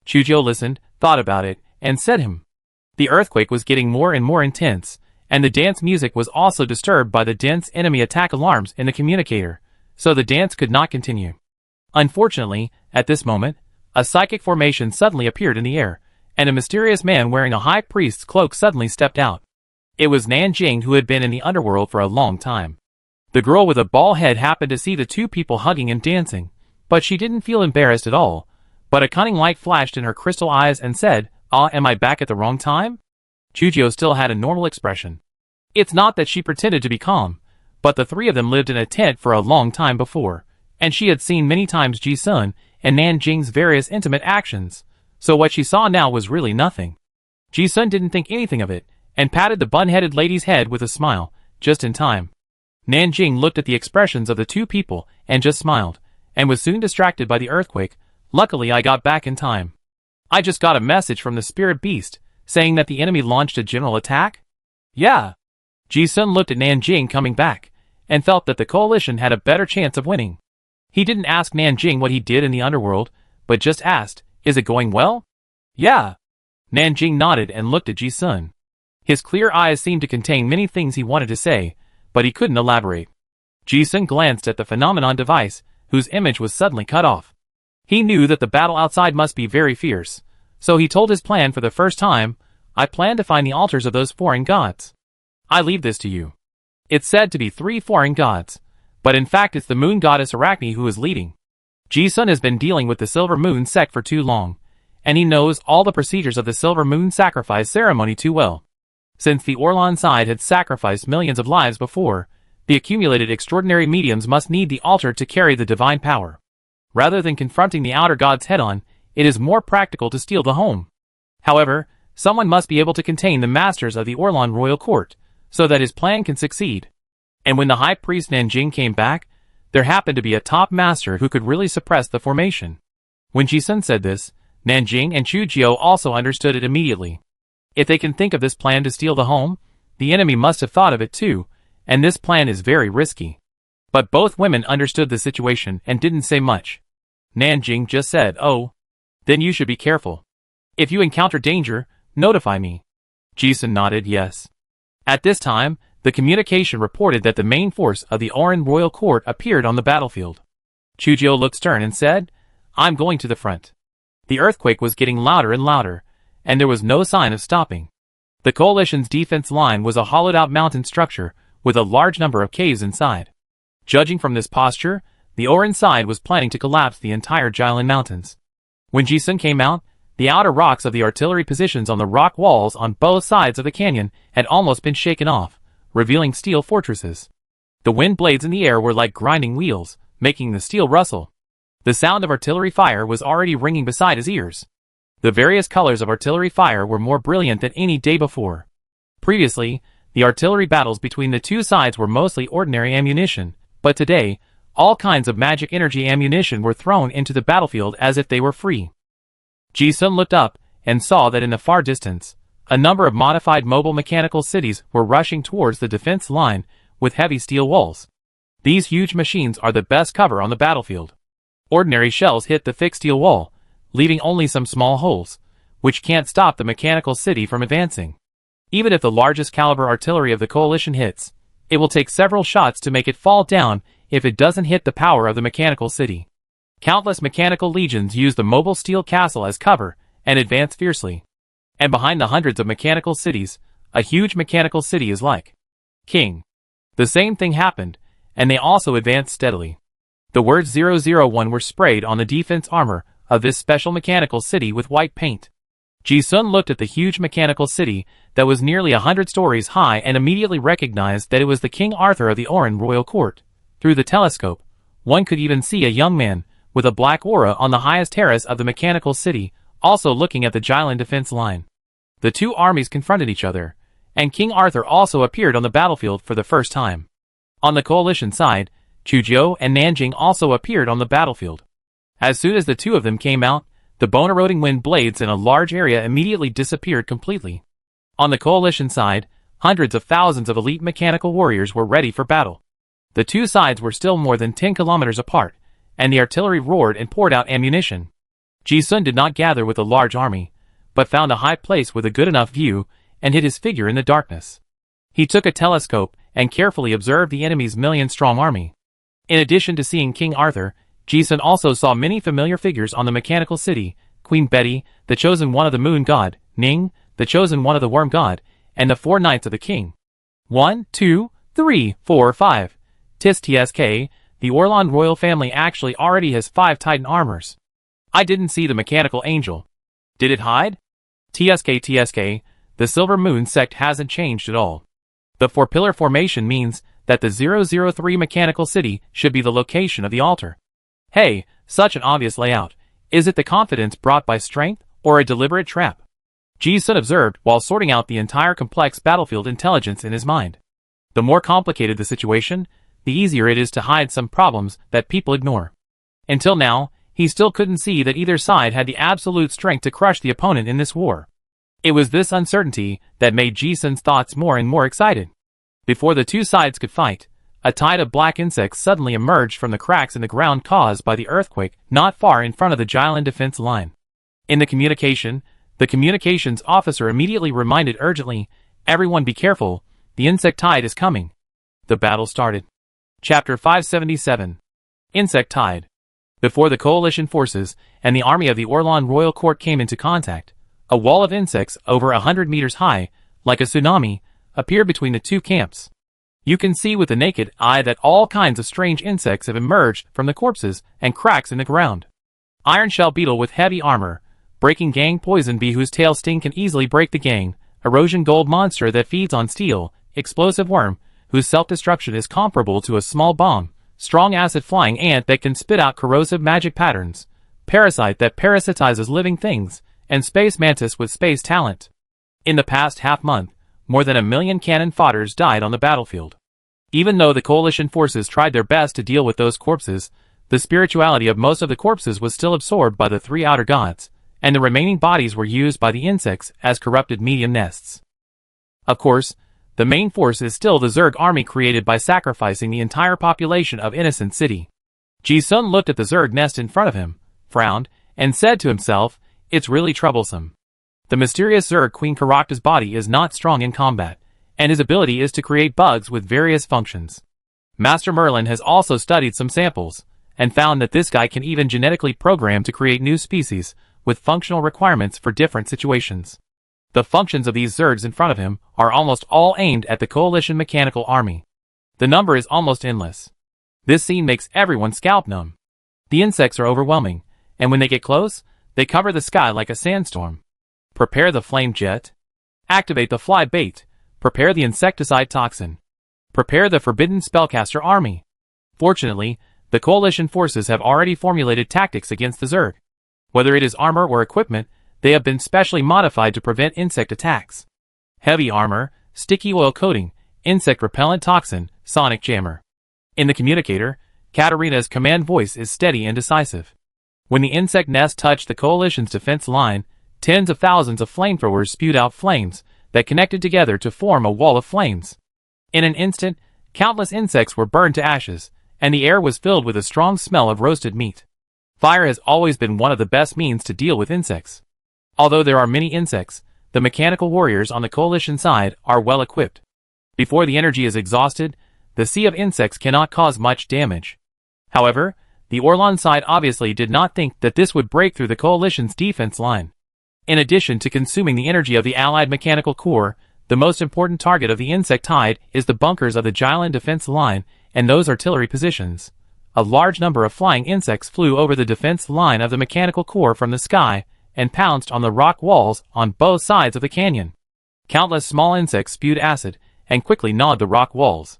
Chu-jio listened, thought about it, and said him. The earthquake was getting more and more intense, and the dance music was also disturbed by the dense enemy attack alarms in the communicator, so the dance could not continue. Unfortunately, at this moment, a psychic formation suddenly appeared in the air, and a mysterious man wearing a high priest's cloak suddenly stepped out. It was Nanjing, who had been in the underworld for a long time. The girl with a bald head happened to see the two people hugging and dancing, but she didn't feel embarrassed at all, but a cunning light flashed in her crystal eyes and said, "Ah, am I back at the wrong time?" Chu-jio still had a normal expression. It's not that she pretended to be calm, but the three of them lived in a tent for a long time before, and she had seen many times Ji-sun and Nanjing's various intimate actions, so what she saw now was really nothing. Ji-sun didn't think anything of it, and patted the bun-headed lady's head with a smile, just in time. Nanjing looked at the expressions of the two people and just smiled, and was soon distracted by the earthquake. "Luckily I got back in time. I just got a message from the spirit beast, saying that the enemy launched a general attack?" "Yeah." Ji-sun looked at Nanjing coming back, and felt that the coalition had a better chance of winning. He didn't ask Nanjing what he did in the underworld, but just asked, "Is it going well?" "Yeah." Nanjing nodded and looked at Ji-sun. His clear eyes seemed to contain many things he wanted to say, but he couldn't elaborate. Ji-sun glanced at the phenomenon device, whose image was suddenly cut off. He knew that the battle outside must be very fierce, so he told his plan for the first time. "I plan to find the altars of those foreign gods. I leave this to you. It's said to be 3 foreign gods, but in fact it's the moon goddess Arachne who is leading. Ji-sun has been dealing with the Silver Moon sect for too long, and he knows all the procedures of the Silver Moon sacrifice ceremony too well. Since the Orlan side had sacrificed millions of lives before, the accumulated extraordinary mediums must need the altar to carry the divine power. Rather than confronting the outer gods head-on, it is more practical to steal the home. However, someone must be able to contain the masters of the Orlan royal court, so that his plan can succeed. And when the high priest Nanjing came back, there happened to be a top master who could really suppress the formation. When Ji-sun said this, Nanjing and Chujiu also understood it immediately. If they can think of this plan to steal the home, the enemy must have thought of it too, and this plan is very risky. But both women understood the situation and didn't say much. Nanjing just said, "Oh, then you should be careful. If you encounter danger, notify me." Ji-sun nodded yes. At this time, the communication reported that the main force of the Oran royal court appeared on the battlefield. Chujiu looked stern and said, "I'm going to the front." The earthquake was getting louder and louder, and there was no sign of stopping. The coalition's defense line was a hollowed-out mountain structure with a large number of caves inside. Judging from this posture, the Oran side was planning to collapse the entire Jilin Mountains. When Ji-sun came out, the outer rocks of the artillery positions on the rock walls on both sides of the canyon had almost been shaken off, revealing steel fortresses. The wind blades in the air were like grinding wheels, making the steel rustle. The sound of artillery fire was already ringing beside his ears. The various colors of artillery fire were more brilliant than any day before. Previously, the artillery battles between the two sides were mostly ordinary ammunition, but today, all kinds of magic energy ammunition were thrown into the battlefield as if they were free. Ji-sun looked up and saw that in the far distance, a number of modified mobile mechanical cities were rushing towards the defense line with heavy steel walls. These huge machines are the best cover on the battlefield. Ordinary shells hit the thick steel wall, leaving only some small holes, which can't stop the mechanical city from advancing. Even if the largest caliber artillery of the coalition hits, it will take several shots to make it fall down if it doesn't hit the power of the mechanical city. Countless mechanical legions use the mobile steel castle as cover and advance fiercely. And behind the hundreds of mechanical cities, a huge mechanical city is like king. The same thing happened, and they also advanced steadily. The words 001 were sprayed on the defense armor of this special mechanical city with white paint. Ji-sun looked at the huge mechanical city that was nearly 100 stories high and immediately recognized that it was the King Arthur of the Oran royal court. Through the telescope, one could even see a young man with a black aura on the highest terrace of the mechanical city, also looking at the Jilin defense line. The two armies confronted each other, and King Arthur also appeared on the battlefield for the first time. On the coalition side, Chujiu and Nanjing also appeared on the battlefield. As soon as the two of them came out, the bone-eroding wind blades in a large area immediately disappeared completely. On the coalition side, hundreds of thousands of elite mechanical warriors were ready for battle. The two sides were still more than 10 kilometers apart, and the artillery roared and poured out ammunition. Ji-sun did not gather with a large army, but found a high place with a good enough view and hid his figure in the darkness. He took a telescope and carefully observed the enemy's million-strong army. In addition to seeing King Arthur, Ji-sun also saw many familiar figures on the mechanical city: Queen Betty, the chosen one of the moon god; Ning, the chosen one of the worm god; and the 4 knights of the king. 1, 2, 3, 4, 5. TSK, the Orlan royal family actually already has 5 Titan armors. I didn't see the mechanical angel. Did it hide? TSK, the Silver Moon sect hasn't changed at all. The 4-pillar formation means that the 003 mechanical city should be the location of the altar. Hey, such an obvious layout. Is it the confidence brought by strength, or a deliberate trap? Ji-sun observed while sorting out the entire complex battlefield intelligence in his mind. The more complicated the situation, the easier it is to hide some problems that people ignore. Until now, he still couldn't see that either side had the absolute strength to crush the opponent in this war. It was this uncertainty that made Ji-sun's thoughts more and more excited. Before the two sides could fight, a tide of black insects suddenly emerged from the cracks in the ground caused by the earthquake not far in front of the Jilin defense line. In the communications officer immediately reminded urgently, "Everyone be careful, the insect tide is coming." The battle started. Chapter 577. Insect Tide. Before the coalition forces and the army of the Orlan royal court came into contact, a wall of insects over 100 meters high, like a tsunami, appear between the two camps. You can see with the naked eye that all kinds of strange insects have emerged from the corpses and cracks in the ground. Iron shell beetle with heavy armor, breaking gang poison bee whose tail sting can easily break the gang, erosion gold monster that feeds on steel, explosive worm, whose self-destruction is comparable to a small bomb, strong acid flying ant that can spit out corrosive magic patterns, parasite that parasitizes living things, and space mantis with space talent. In the past half-month, more than 1 million cannon fodders died on the battlefield. Even though the coalition forces tried their best to deal with those corpses, the spirituality of most of the corpses was still absorbed by the 3 outer gods, and the remaining bodies were used by the insects as corrupted medium nests. Of course, the main force is still the Zerg army created by sacrificing the entire population of Innocent City. Ji-sun looked at the Zerg nest in front of him, frowned, and said to himself, "It's really troublesome." The mysterious Zerg Queen Karakta's body is not strong in combat, and his ability is to create bugs with various functions. Master Merlin has also studied some samples, and found that this guy can even genetically program to create new species, with functional requirements for different situations. The functions of these Zergs in front of him are almost all aimed at the Coalition mechanical army. The number is almost endless. This scene makes everyone scalp numb. The insects are overwhelming, and when they get close, they cover the sky like a sandstorm. Prepare the flame jet. Activate the fly bait. Prepare the insecticide toxin. Prepare the forbidden spellcaster army. Fortunately, the coalition forces have already formulated tactics against the Zerg. Whether it is armor or equipment, they have been specially modified to prevent insect attacks. Heavy armor, sticky oil coating, insect repellent toxin, sonic jammer. In the communicator, Katarina's command voice is steady and decisive. When the insect nest touched the coalition's defense line, tens of thousands of flamethrowers spewed out flames that connected together to form a wall of flames. In an instant, countless insects were burned to ashes, and the air was filled with a strong smell of roasted meat. Fire has always been one of the best means to deal with insects. Although there are many insects, the mechanical warriors on the coalition side are well equipped. Before the energy is exhausted, the sea of insects cannot cause much damage. However, the Orlan side obviously did not think that this would break through the coalition's defense line. In addition to consuming the energy of the allied mechanical core, the most important target of the insect tide is the bunkers of the Jylland defense line and those artillery positions. A large number of flying insects flew over the defense line of the mechanical core from the sky and pounced on the rock walls on both sides of the canyon. Countless small insects spewed acid and quickly gnawed the rock walls.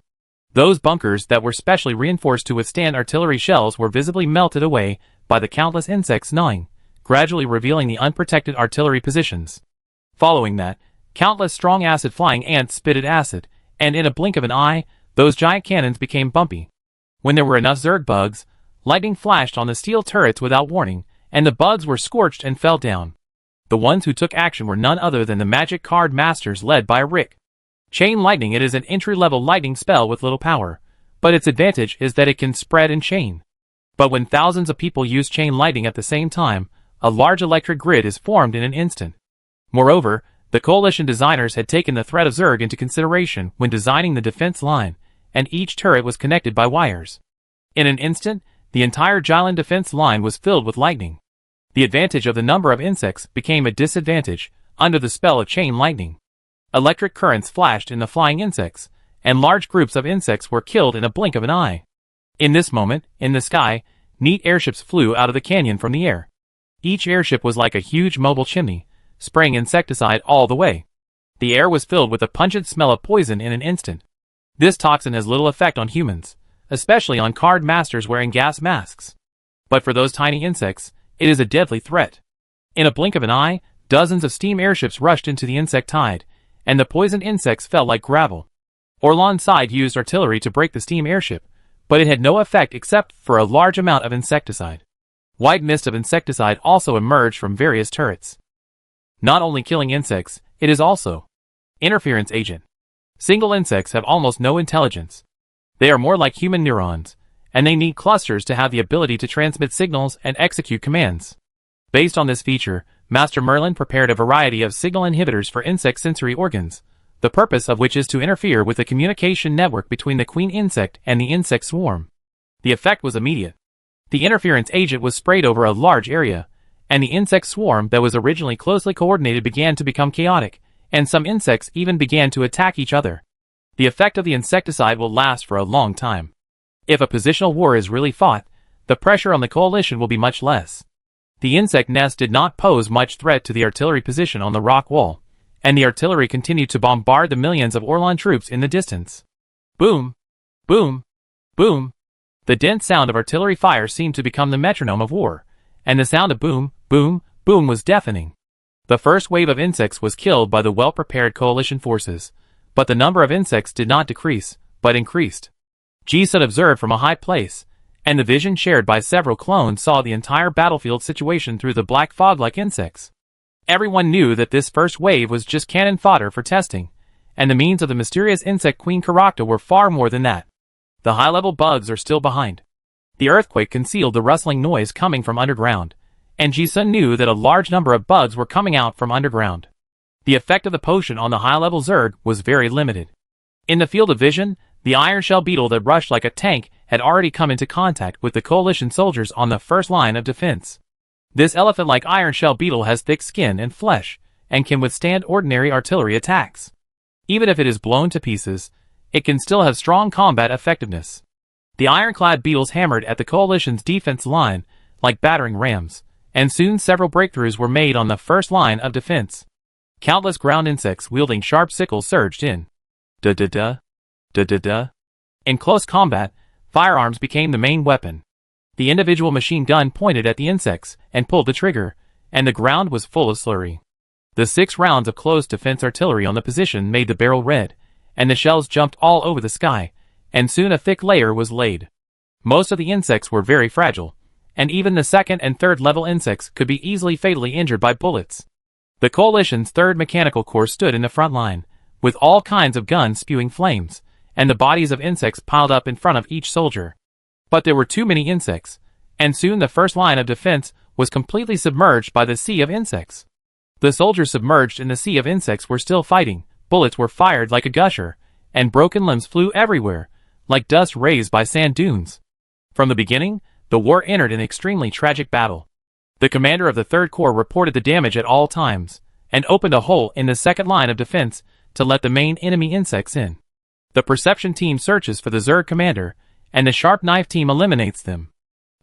Those bunkers that were specially reinforced to withstand artillery shells were visibly melted away by the countless insects gnawing, gradually revealing the unprotected artillery positions. Following that, countless strong acid-flying ants spitted acid, and in a blink of an eye, those giant cannons became bumpy. When there were enough Zerg bugs, lightning flashed on the steel turrets without warning, and the bugs were scorched and fell down. The ones who took action were none other than the magic card masters led by Rick. Chain lightning. It is an entry-level lightning spell with little power, but its advantage is that it can spread and chain. But when thousands of people use chain lightning at the same time, a large electric grid is formed in an instant. Moreover, the coalition designers had taken the threat of Zerg into consideration when designing the defense line, and each turret was connected by wires. In an instant, the entire Jylland defense line was filled with lightning. The advantage of the number of insects became a disadvantage under the spell of chain lightning. Electric currents flashed in the flying insects, and large groups of insects were killed in a blink of an eye. In this moment, in the sky, neat airships flew out of the canyon from the air. Each airship was like a huge mobile chimney, spraying insecticide all the way. The air was filled with a pungent smell of poison in an instant. This toxin has little effect on humans, especially on card masters wearing gas masks. But for those tiny insects, it is a deadly threat. In a blink of an eye, dozens of steam airships rushed into the insect tide, and the poisoned insects fell like gravel. Orlan's side used artillery to break the steam airship, but it had no effect except for a large amount of insecticide. White mist of insecticide also emerged from various turrets. Not only killing insects, it is also interference agent. Single insects have almost no intelligence. They are more like human neurons, and they need clusters to have the ability to transmit signals and execute commands. Based on this feature, Master Merlin prepared a variety of signal inhibitors for insect sensory organs, the purpose of which is to interfere with the communication network between the queen insect and the insect swarm. The effect was immediate. The interference agent was sprayed over a large area, and the insect swarm that was originally closely coordinated began to become chaotic, and some insects even began to attack each other. The effect of the insecticide will last for a long time. If a positional war is really fought, the pressure on the coalition will be much less. The insect nest did not pose much threat to the artillery position on the rock wall, and the artillery continued to bombard the millions of Orlan troops in the distance. Boom! Boom! Boom! The dense sound of artillery fire seemed to become the metronome of war, and the sound of boom, boom, boom was deafening. The first wave of insects was killed by the well-prepared coalition forces, but the number of insects did not decrease, but increased. Ji-sun observed from a high place, and the vision shared by several clones saw the entire battlefield situation through the black fog-like insects. Everyone knew that this first wave was just cannon fodder for testing, and the means of the mysterious insect Queen Karakta were far more than that. The high-level bugs are still behind. The earthquake concealed the rustling noise coming from underground, and Ji-sun knew that a large number of bugs were coming out from underground. The effect of the potion on the high-level Zerg was very limited. In the field of vision, the iron shell beetle that rushed like a tank had already come into contact with the coalition soldiers on the first line of defense. This elephant-like iron shell beetle has thick skin and flesh, and can withstand ordinary artillery attacks. Even if it is blown to pieces, it can still have strong combat effectiveness. The ironclad beetles hammered at the coalition's defense line like battering rams, and soon several breakthroughs were made on the first line of defense. Countless ground insects wielding sharp sickles surged in. Da-da-da. Da-da-da. In close combat, firearms became the main weapon. The individual machine gun pointed at the insects and pulled the trigger, and the ground was full of slurry. The 6 rounds of close defense artillery on the position made the barrel red, and the shells jumped all over the sky, and soon a thick layer was laid. Most of the insects were very fragile, and even the second and third level insects could be easily fatally injured by bullets. The coalition's 3rd Mechanical Corps stood in the front line, with all kinds of guns spewing flames, and the bodies of insects piled up in front of each soldier. But there were too many insects, and soon the first line of defense was completely submerged by the sea of insects. The soldiers submerged in the sea of insects were still fighting, bullets were fired like a gusher, and broken limbs flew everywhere, like dust raised by sand dunes. From the beginning, the war entered an extremely tragic battle. The commander of the 3rd Corps reported the damage at all times, and opened a hole in the 2nd line of defense to let the main enemy insects in. The perception team searches for the Zerg commander, and the sharp knife team eliminates them.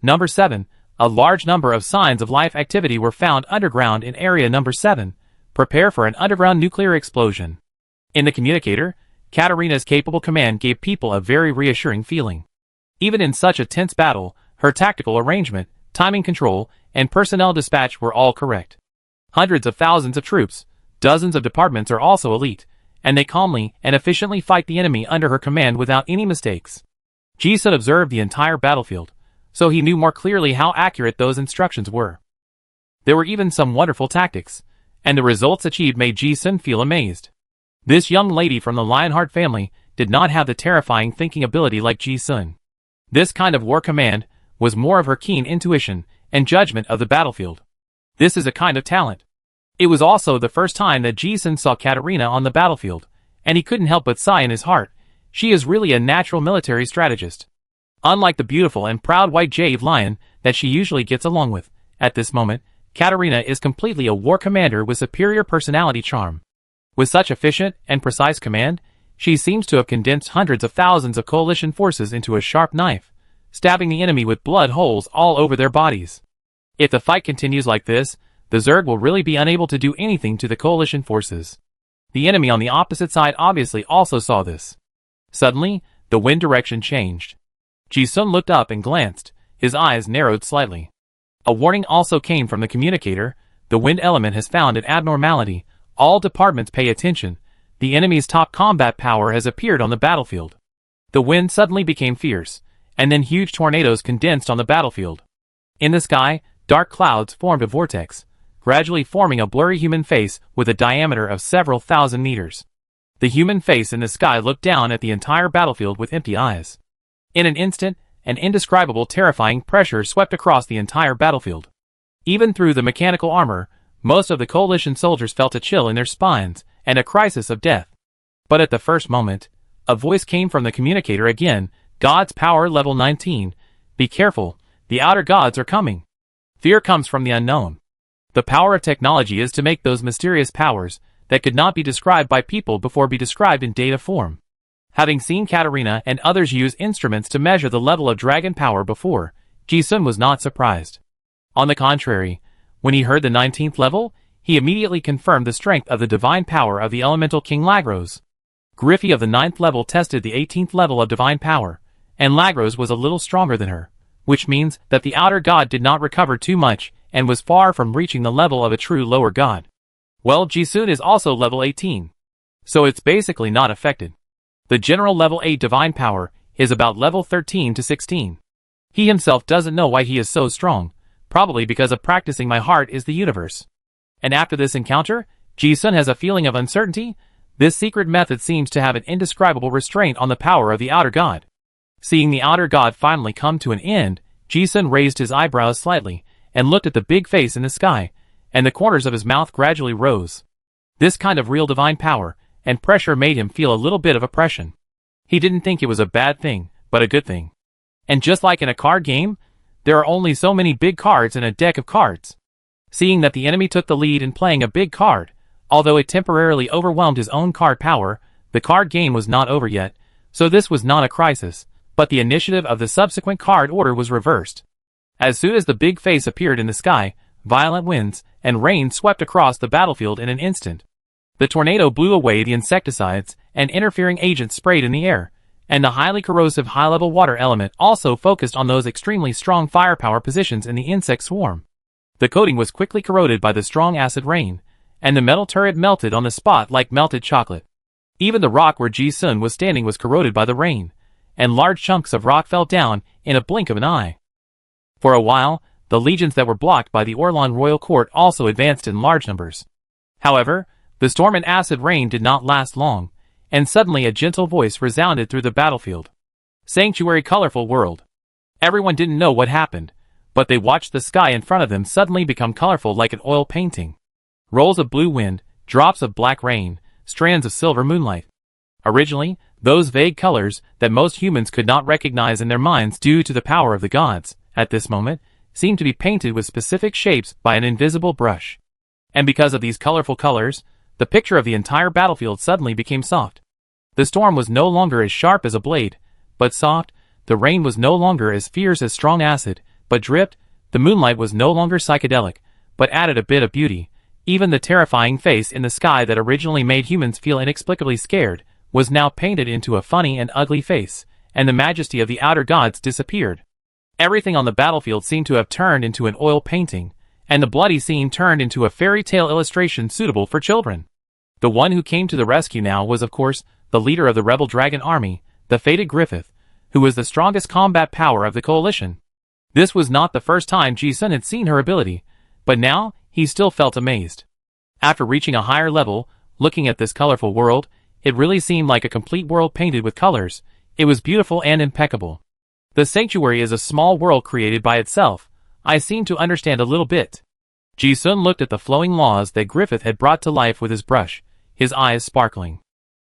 Number 7. A large number of signs of life activity were found underground in area number 7. Prepare for an underground nuclear explosion. In the communicator, Katarina's capable command gave people a very reassuring feeling. Even in such a tense battle, her tactical arrangement, timing control, and personnel dispatch were all correct. Hundreds of thousands of troops, dozens of departments are also elite, and they calmly and efficiently fight the enemy under her command without any mistakes. Ji-sun observed the entire battlefield, so he knew more clearly how accurate those instructions were. There were even some wonderful tactics, and the results achieved made Ji-sun feel amazed. This young lady from the Lionheart family did not have the terrifying thinking ability like Ji-sun. This kind of war command was more of her keen intuition and judgment of the battlefield. This is a kind of talent. It was also the first time that Ji-sun saw Katarina on the battlefield, and he couldn't help but sigh in his heart. She is really a natural military strategist. Unlike the beautiful and proud white jade lion that she usually gets along with, at this moment, Katarina is completely a war commander with superior personality charm. With such efficient and precise command, she seems to have condensed hundreds of thousands of coalition forces into a sharp knife, stabbing the enemy with blood holes all over their bodies. If the fight continues like this, the Zerg will really be unable to do anything to the coalition forces. The enemy on the opposite side obviously also saw this. Suddenly, the wind direction changed. Ji-sun looked up and glanced, his eyes narrowed slightly. A warning also came from the communicator. The wind element has found an abnormality. All departments pay attention. The enemy's top combat power has appeared on the battlefield. The wind suddenly became fierce, and then huge tornadoes condensed on the battlefield. In the sky, dark clouds formed a vortex, gradually forming a blurry human face with a diameter of several thousand meters. The human face in the sky looked down at the entire battlefield with empty eyes. In an instant, an indescribable terrifying pressure swept across the entire battlefield. Even through the mechanical armor, most of the coalition soldiers felt a chill in their spines and a crisis of death. But at the first moment, a voice came from the communicator again. God's power level 19. Be careful, the outer gods are coming. Fear comes from the unknown. The power of technology is to make those mysterious powers that could not be described by people before be described in data form. Having seen Katarina and others use instruments to measure the level of dragon power before, Ji-sun was not surprised. On the contrary, when he heard the 19th level, he immediately confirmed the strength of the divine power of the elemental King Lagros. Griffey of the 9th level tested the 18th level of divine power, and Lagros was a little stronger than her, which means that the outer god did not recover too much and was far from reaching the level of a true lower god. Well, Ji-sun is also level 18, so it's basically not affected. The general level 8 divine power is about level 13 to 16. He himself doesn't know why he is so strong, probably because of practicing my heart is the universe. And after this encounter, Ji-sun has a feeling of uncertainty. This secret method seems to have an indescribable restraint on the power of the outer god. Seeing the outer god finally come to an end, Ji-sun raised his eyebrows slightly and looked at the big face in the sky, and the corners of his mouth gradually rose. This kind of real divine power and pressure made him feel a little bit of oppression. He didn't think it was a bad thing, but a good thing. And just like in a card game, there are only so many big cards in a deck of cards. Seeing that the enemy took the lead in playing a big card, although it temporarily overwhelmed his own card power, the card game was not over yet, so this was not a crisis, but the initiative of the subsequent card order was reversed. As soon as the big face appeared in the sky, violent winds and rain swept across the battlefield in an instant. The tornado blew away the insecticides and interfering agents sprayed in the air, and the highly corrosive high-level water element also focused on those extremely strong firepower positions in the insect swarm. The coating was quickly corroded by the strong acid rain, and the metal turret melted on the spot like melted chocolate. Even the rock where Ji-sun was standing was corroded by the rain, and large chunks of rock fell down in a blink of an eye. For a while, the legions that were blocked by the Orlan royal court also advanced in large numbers. However, the storm and acid rain did not last long, and suddenly a gentle voice resounded through the battlefield. Sanctuary, colorful world. Everyone didn't know what happened, but they watched the sky in front of them suddenly become colorful like an oil painting. Rolls of blue wind, drops of black rain, strands of silver moonlight. Originally, those vague colors that most humans could not recognize in their minds due to the power of the gods, at this moment, seemed to be painted with specific shapes by an invisible brush. And because of these colorful colors, the picture of the entire battlefield suddenly became soft. The storm was no longer as sharp as a blade, but soft. The rain was no longer as fierce as strong acid, but dripped. The moonlight was no longer psychedelic, but added a bit of beauty. Even the terrifying face in the sky that originally made humans feel inexplicably scared was now painted into a funny and ugly face, and the majesty of the outer gods disappeared. Everything on the battlefield seemed to have turned into an oil painting, and the bloody scene turned into a fairy tale illustration suitable for children. The one who came to the rescue now was, of course, the leader of the rebel dragon army, the fated Griffith, who was the strongest combat power of the coalition. This was not the first time Ji-sun had seen her ability, but now he still felt amazed. After reaching a higher level, looking at this colorful world, it really seemed like a complete world painted with colors. It was beautiful and impeccable. The sanctuary is a small world created by itself. I seem to understand a little bit. Ji-sun looked at the flowing laws that Griffith had brought to life with his brush, his eyes sparkling.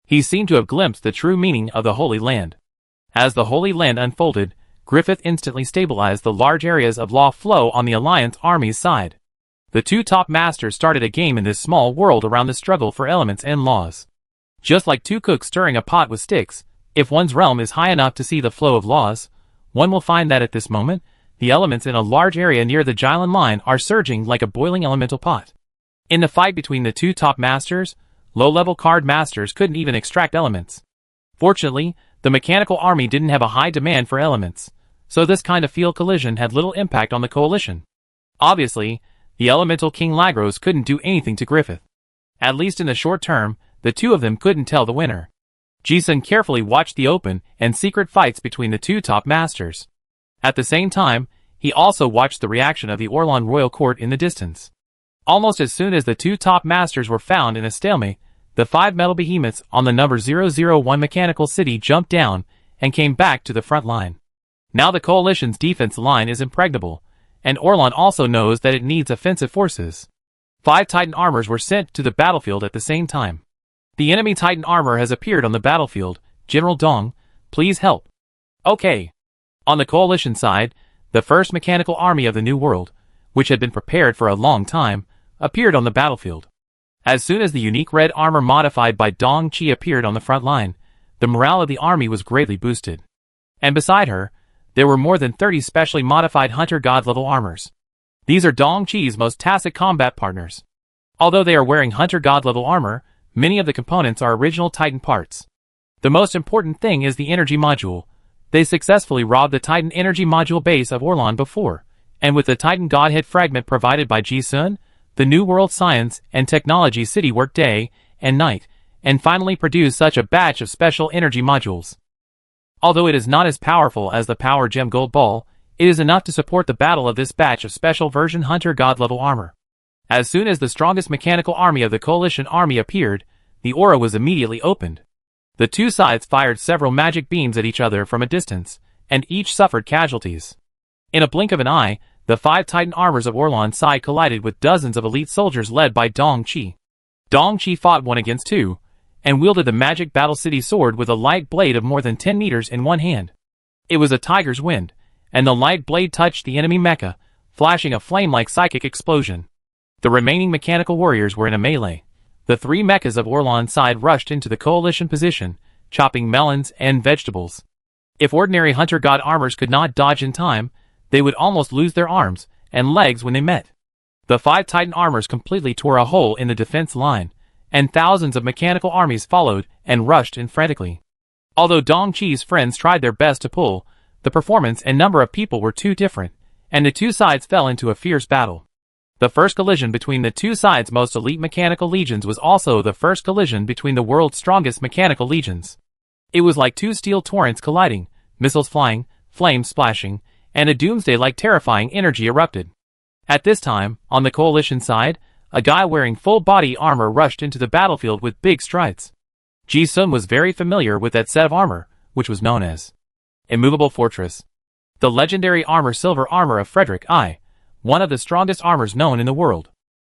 He seemed to have glimpsed the true meaning of the Holy Land. As the Holy Land unfolded, Griffith instantly stabilized the large areas of law flow on the Alliance army's side. The two top masters started a game in this small world around the struggle for elements and laws. Just like two cooks stirring a pot with sticks, if one's realm is high enough to see the flow of laws, one will find that at this moment, the elements in a large area near the Jylin line are surging like a boiling elemental pot. In the fight between the two top masters, low-level card masters couldn't even extract elements. Fortunately, the mechanical army didn't have a high demand for elements, so this kind of field collision had little impact on the coalition. Obviously, the elemental King Lagros couldn't do anything to Griffith. At least in the short term, the two of them couldn't tell the winner. Ji-sun carefully watched the open and secret fights between the two top masters. At the same time, he also watched the reaction of the Orlan royal court in the distance. Almost as soon as the two top masters were found in a stalemate, the 5 metal behemoths on the number 001 mechanical city jumped down and came back to the front line. Now the coalition's defense line is impregnable, and Orlan also knows that it needs offensive forces. 5 Titan armors were sent to the battlefield at the same time. The enemy Titan armor has appeared on the battlefield. General Dong, please help. Okay. On the coalition side, the first mechanical army of the New World, which had been prepared for a long time, appeared on the battlefield. As soon as the unique red armor modified by Dong Qi appeared on the front line, the morale of the army was greatly boosted. And beside her, there were more than 30 specially modified Hunter God level armors. These are Dong Qi's most tacit combat partners. Although they are wearing Hunter God level armor, many of the components are original Titan parts. The most important thing is the energy module. They successfully robbed the Titan energy module base of Orlan before, and with the Titan Godhead fragment provided by Ji-sun, the New World Science and Technology City worked day and night, and finally produced such a batch of special energy modules. Although it is not as powerful as the Power Gem Gold Ball, it is enough to support the battle of this batch of special version Hunter God level armor. As soon as the strongest mechanical army of the Coalition army appeared, the aura was immediately opened. The two sides fired several magic beams at each other from a distance, and each suffered casualties. In a blink of an eye, the 5 Titan armors of Orlan's side collided with dozens of elite soldiers led by Dong Qi. Dong Qi fought 1 against 2, and wielded the magic Battle City sword with a light blade of more than 10 meters in one hand. It was a tiger's wind, and the light blade touched the enemy mecha, flashing a flame-like psychic explosion. The remaining mechanical warriors were in a melee. The 3 mechas of Orlan's side rushed into the Coalition position, chopping melons and vegetables. If ordinary Hunter God armors could not dodge in time, they would almost lose their arms and legs when they met. The 5 Titan armors completely tore a hole in the defense line, and thousands of mechanical armies followed and rushed in frantically. Although Dong Qi's friends tried their best to pull, the performance and number of people were too different, and the two sides fell into a fierce battle. The first collision between the two sides' most elite mechanical legions was also the first collision between the world's strongest mechanical legions. It was like 2 steel torrents colliding, missiles flying, flames splashing, and a doomsday-like terrifying energy erupted. At this time, on the Coalition side, a guy wearing full-body armor rushed into the battlefield with big strides. Ji-sun was very familiar with that set of armor, which was known as Immovable Fortress. The legendary silver armor of Frederick I, one of the strongest armors known in the world.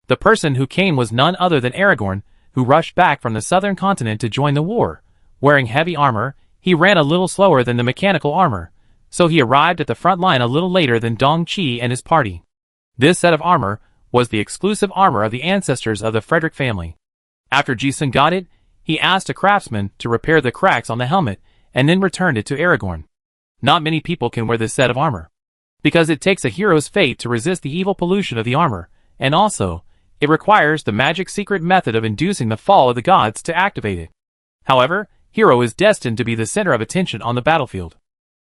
The person who came was none other than Aragorn, who rushed back from the southern continent to join the war. Wearing heavy armor, he ran a little slower than the mechanical armor, so he arrived at the front line a little later than Dong Qi and his party. This set of armor was the exclusive armor of the ancestors of the Frederick family. After Ji-sun got it, he asked a craftsman to repair the cracks on the helmet and then returned it to Aragorn. Not many people can wear this set of armor, because it takes a hero's fate to resist the evil pollution of the armor, and also, it requires the magic secret method of inducing the fall of the gods to activate it. However, Hero is destined to be the center of attention on the battlefield.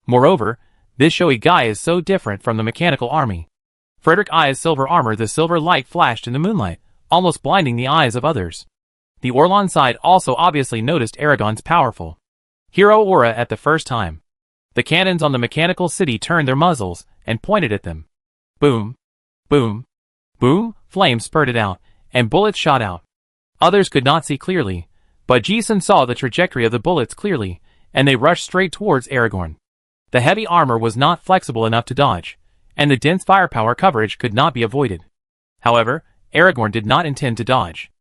Moreover, this showy guy is so different from the mechanical army. Frederick I's silver armor, the silver light flashed in the moonlight, almost blinding the eyes of others. The Orlan side also obviously noticed Aragorn's powerful hero aura at the first time. The cannons on the mechanical city turned their muzzles and pointed at them. Boom, boom, boom, flames spurted out, and bullets shot out. Others could not see clearly, but Ji-sun saw the trajectory of the bullets clearly, and they rushed straight towards Aragorn. The heavy armor was not flexible enough to dodge, and the dense firepower coverage could not be avoided. However, Aragorn did not intend to dodge.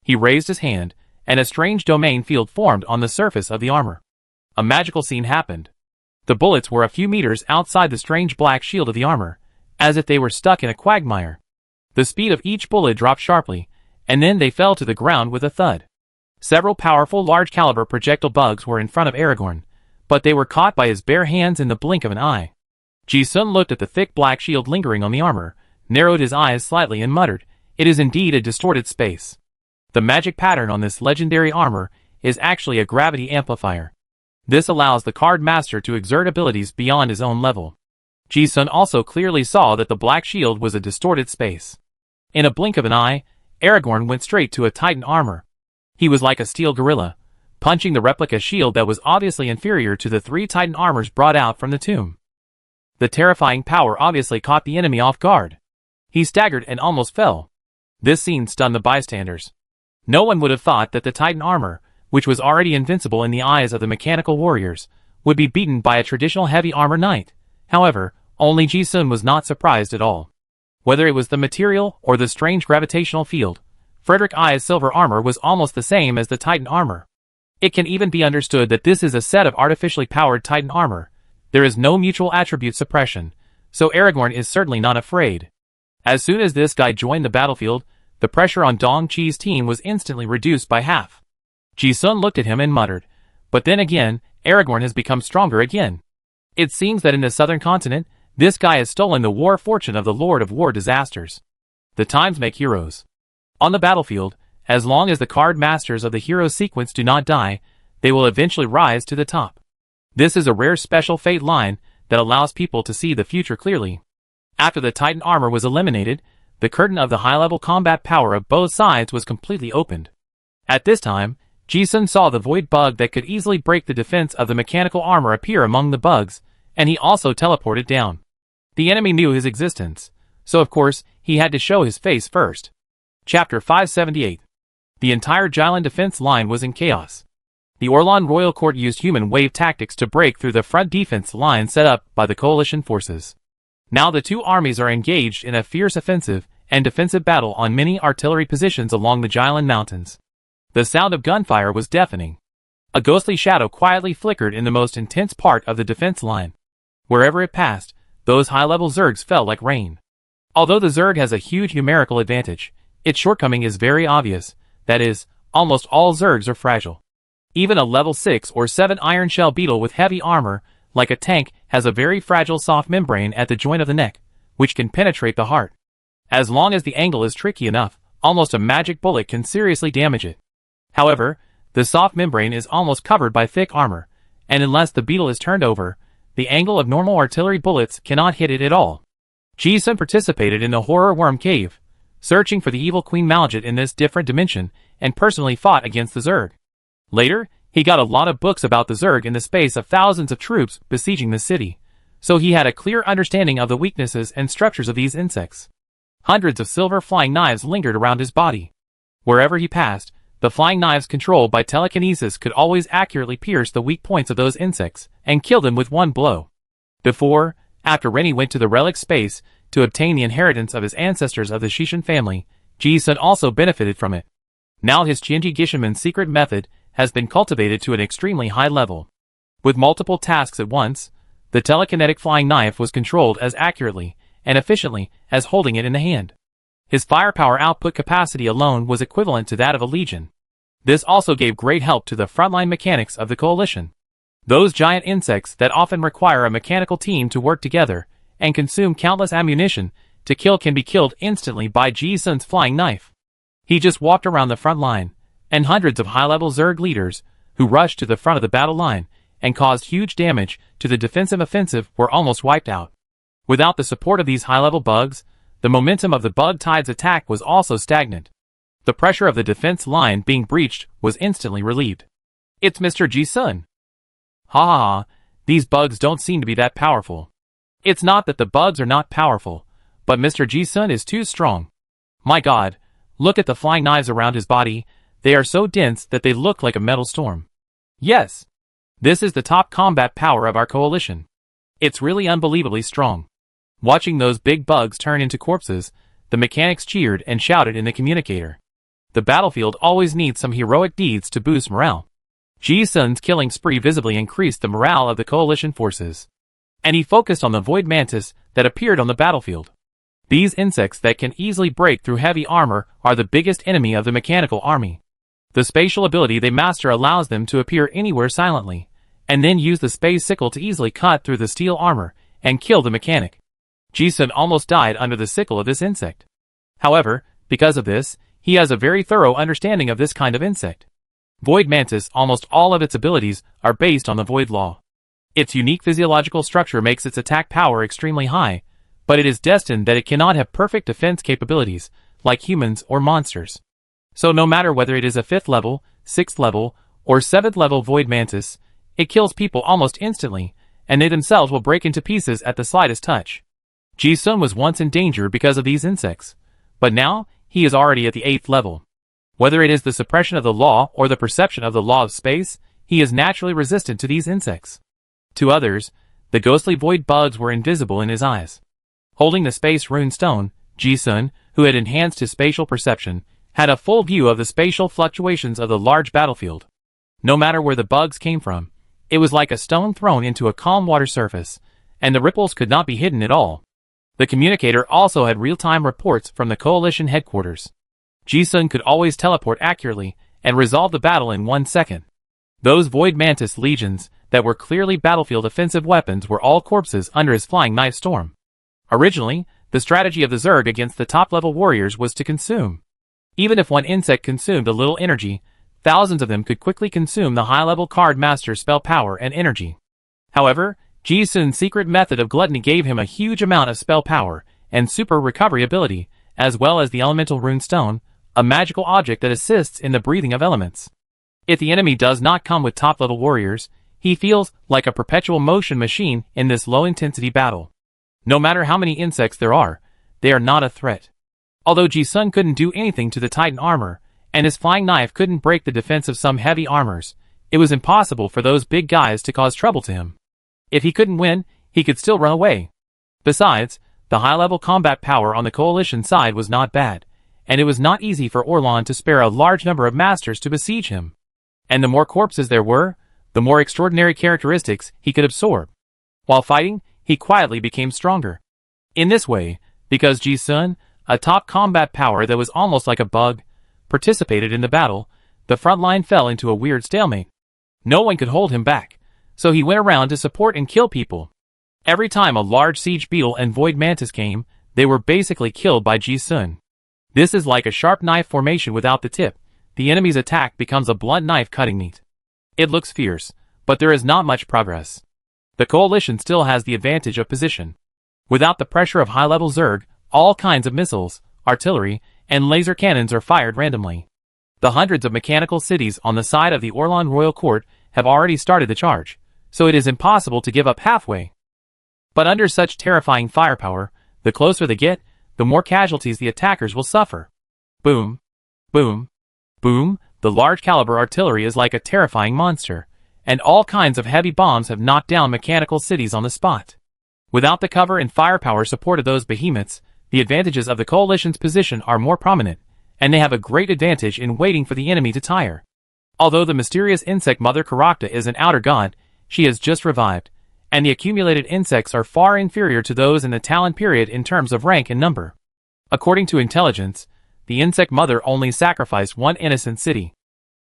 He raised his hand, and a strange domain field formed on the surface of the armor. A magical scene happened. The bullets were a few meters outside the strange black shield of the armor, as if they were stuck in a quagmire. The speed of each bullet dropped sharply, and then they fell to the ground with a thud. Several powerful large-caliber projectile bugs were in front of Aragorn, but they were caught by his bare hands in the blink of an eye. Ji-sun looked at the thick black shield lingering on the armor, narrowed his eyes slightly and muttered, "It is indeed a distorted space." The magic pattern on this legendary armor is actually a gravity amplifier. This allows the card master to exert abilities beyond his own level. Ji-sun also clearly saw that the black shield was a distorted space. In a blink of an eye, Aragorn went straight to a Titan armor. He was like a steel gorilla, punching the replica shield that was obviously inferior to the 3 Titan armors brought out from the tomb. The terrifying power obviously caught the enemy off guard. He staggered and almost fell. This scene stunned the bystanders. No one would have thought that the Titan armor, which was already invincible in the eyes of the mechanical warriors, would be beaten by a traditional heavy armor knight. However, only Ji-sun was not surprised at all. Whether it was the material or the strange gravitational field, Frederick I's silver armor was almost the same as the Titan armor. It can even be understood that this is a set of artificially powered Titan armor. There is no mutual attribute suppression, so Aragorn is certainly not afraid. As soon as this guy joined the battlefield, the pressure on Dong Chi's team was instantly reduced by half. Ji Sun looked at him and muttered, "But then again, Aragorn has become stronger again. It seems that in the southern continent, this guy has stolen the war fortune of the Lord of War Disasters. The times make heroes. On the battlefield, as long as the card masters of the hero sequence do not die, they will eventually rise to the top. This is a rare special fate line that allows people to see the future clearly." After the Titan armor was eliminated, the curtain of the high-level combat power of both sides was completely opened. At this time, Ji Sun saw the void bug that could easily break the defense of the mechanical armor appear among the bugs, and he also teleported down. The enemy knew his existence, so of course, he had to show his face first. Chapter 578. The entire Jylland defense line was in chaos. The Orlan Royal Court used human wave tactics to break through the front defense line set up by the coalition forces. Now the two armies are engaged in a fierce offensive and defensive battle on many artillery positions along the Jylland mountains. The sound of gunfire was deafening. A ghostly shadow quietly flickered in the most intense part of the defense line. Wherever it passed, those high-level Zergs fell like rain. Although the Zerg has a huge numerical advantage, its shortcoming is very obvious. That is, almost all Zergs are fragile. Even a level 6 or 7 Iron Shell Beetle with heavy armor, like a tank, has a very fragile soft membrane at the joint of the neck, which can penetrate the heart. As long as the angle is tricky enough, almost a magic bullet can seriously damage it. However, the soft membrane is almost covered by thick armor, and unless the beetle is turned over, the angle of normal artillery bullets cannot hit it at all. Ji Sun participated in the Horror Worm Cave, searching for the evil Queen Maljet in this different dimension, and personally fought against the Zerg. Later, he got a lot of books about the Zerg in the space of thousands of troops besieging the city, so he had a clear understanding of the weaknesses and structures of these insects. Hundreds of silver flying knives lingered around his body. Wherever he passed, the flying knives controlled by telekinesis could always accurately pierce the weak points of those insects and kill them with one blow. After Rennie went to the relic space to obtain the inheritance of his ancestors of the Shishan family, Ji Sun also benefited from it. Now his Qianji Gishiman's secret method has been cultivated to an extremely high level. With multiple tasks at once, the telekinetic flying knife was controlled as accurately and efficiently as holding it in the hand. His firepower output capacity alone was equivalent to that of a legion. This also gave great help to the frontline mechanics of the coalition. Those giant insects that often require a mechanical team to work together and consume countless ammunition to kill can be killed instantly by Ji Sun's flying knife. He just walked around the front line, and hundreds of high-level Zerg leaders, who rushed to the front of the battle line and caused huge damage to the defensive offensive, were almost wiped out. Without the support of these high-level bugs, the momentum of the bug tide's attack was also stagnant. The pressure of the defense line being breached was instantly relieved. "It's Mr. Ji Sun. Ha ha ha, these bugs don't seem to be that powerful." It's not that the bugs are not powerful, but Mr. Ji Sun is too strong. My god, look at the flying knives around his body. They are so dense that they look like a metal storm. Yes, this is the top combat power of our coalition. It's really unbelievably strong. Watching those big bugs turn into corpses, the mechanics cheered and shouted in the communicator. The battlefield always needs some heroic deeds to boost morale. Ji Sun's killing spree visibly increased the morale of the coalition forces. And he focused on the void mantis that appeared on the battlefield. These insects that can easily break through heavy armor are the biggest enemy of the mechanical army. The spatial ability they master allows them to appear anywhere silently, and then use the space sickle to easily cut through the steel armor and kill the mechanic. Ji Sun almost died under the sickle of this insect. However, because of this, he has a very thorough understanding of this kind of insect. Void Mantis, almost all of its abilities are based on the Void Law. Its unique physiological structure makes its attack power extremely high, but it is destined that it cannot have perfect defense capabilities, like humans or monsters. So no matter whether it is a 5th level, 6th level, or 7th level Void Mantis, it kills people almost instantly, and they themselves will break into pieces at the slightest touch. Ji Sun was once in danger because of these insects, but now he is already at the 8th level. Whether it is the suppression of the law or the perception of the law of space, he is naturally resistant to these insects. To others, the ghostly void bugs were invisible in his eyes. Holding the space rune stone, Ji Sun, who had enhanced his spatial perception, had a full view of the spatial fluctuations of the large battlefield. No matter where the bugs came from, it was like a stone thrown into a calm water surface, and the ripples could not be hidden at all. The communicator also had real-time reports from the coalition headquarters. Ji-sun could always teleport accurately and resolve the battle in 1 second. Those Void Mantis legions that were clearly battlefield offensive weapons were all corpses under his flying knife storm. Originally, the strategy of the Zerg against the top-level warriors was to consume. Even if one insect consumed a little energy, thousands of them could quickly consume the high-level card master's spell power and energy. However, Ji-sun's secret method of gluttony gave him a huge amount of spell power and super recovery ability, as well as the elemental rune stone, a magical object that assists in the breathing of elements. If the enemy does not come with top-level warriors, he feels like a perpetual motion machine in this low-intensity battle. No matter how many insects there are, they are not a threat. Although Ji-sun couldn't do anything to the Titan armor, and his flying knife couldn't break the defense of some heavy armors, it was impossible for those big guys to cause trouble to him. If he couldn't win, he could still run away. Besides, the high-level combat power on the Coalition side was not bad, and it was not easy for Orlan to spare a large number of masters to besiege him. And the more corpses there were, the more extraordinary characteristics he could absorb. While fighting, he quietly became stronger. In this way, because Ji-sun, a top combat power that was almost like a bug, participated in the battle, the front line fell into a weird stalemate. No one could hold him back, so he went around to support and kill people. Every time a large siege beetle and void mantis came, they were basically killed by Ji-sun. This is like a sharp knife formation without the tip. The enemy's attack becomes a blunt knife cutting meat. It looks fierce, but there is not much progress. The Coalition still has the advantage of position. Without the pressure of high-level Zerg, all kinds of missiles, artillery, and laser cannons are fired randomly. The hundreds of mechanical cities on the side of the Orlan Royal Court have already started the charge, so it is impossible to give up halfway. But under such terrifying firepower, the closer they get, the more casualties the attackers will suffer. Boom, boom, boom, the large caliber artillery is like a terrifying monster, and all kinds of heavy bombs have knocked down mechanical cities on the spot. Without the cover and firepower support of those behemoths, the advantages of the Coalition's position are more prominent, and they have a great advantage in waiting for the enemy to tire. Although the mysterious insect Mother Karakta is an outer god, she has just revived, and the accumulated insects are far inferior to those in the Talon period in terms of rank and number. According to intelligence, the insect mother only sacrificed one innocent city.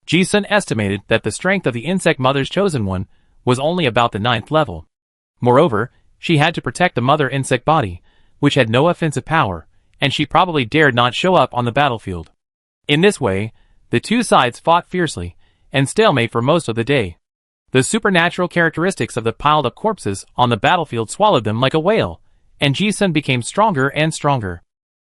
Ji-sun estimated that the strength of the insect mother's chosen one was only about the 9th level. Moreover, she had to protect the mother insect body, which had no offensive power, and she probably dared not show up on the battlefield. In this way, the two sides fought fiercely, and stalemate for most of the day. The supernatural characteristics of the piled-up corpses on the battlefield swallowed them like a whale, and Ji-sun became stronger and stronger.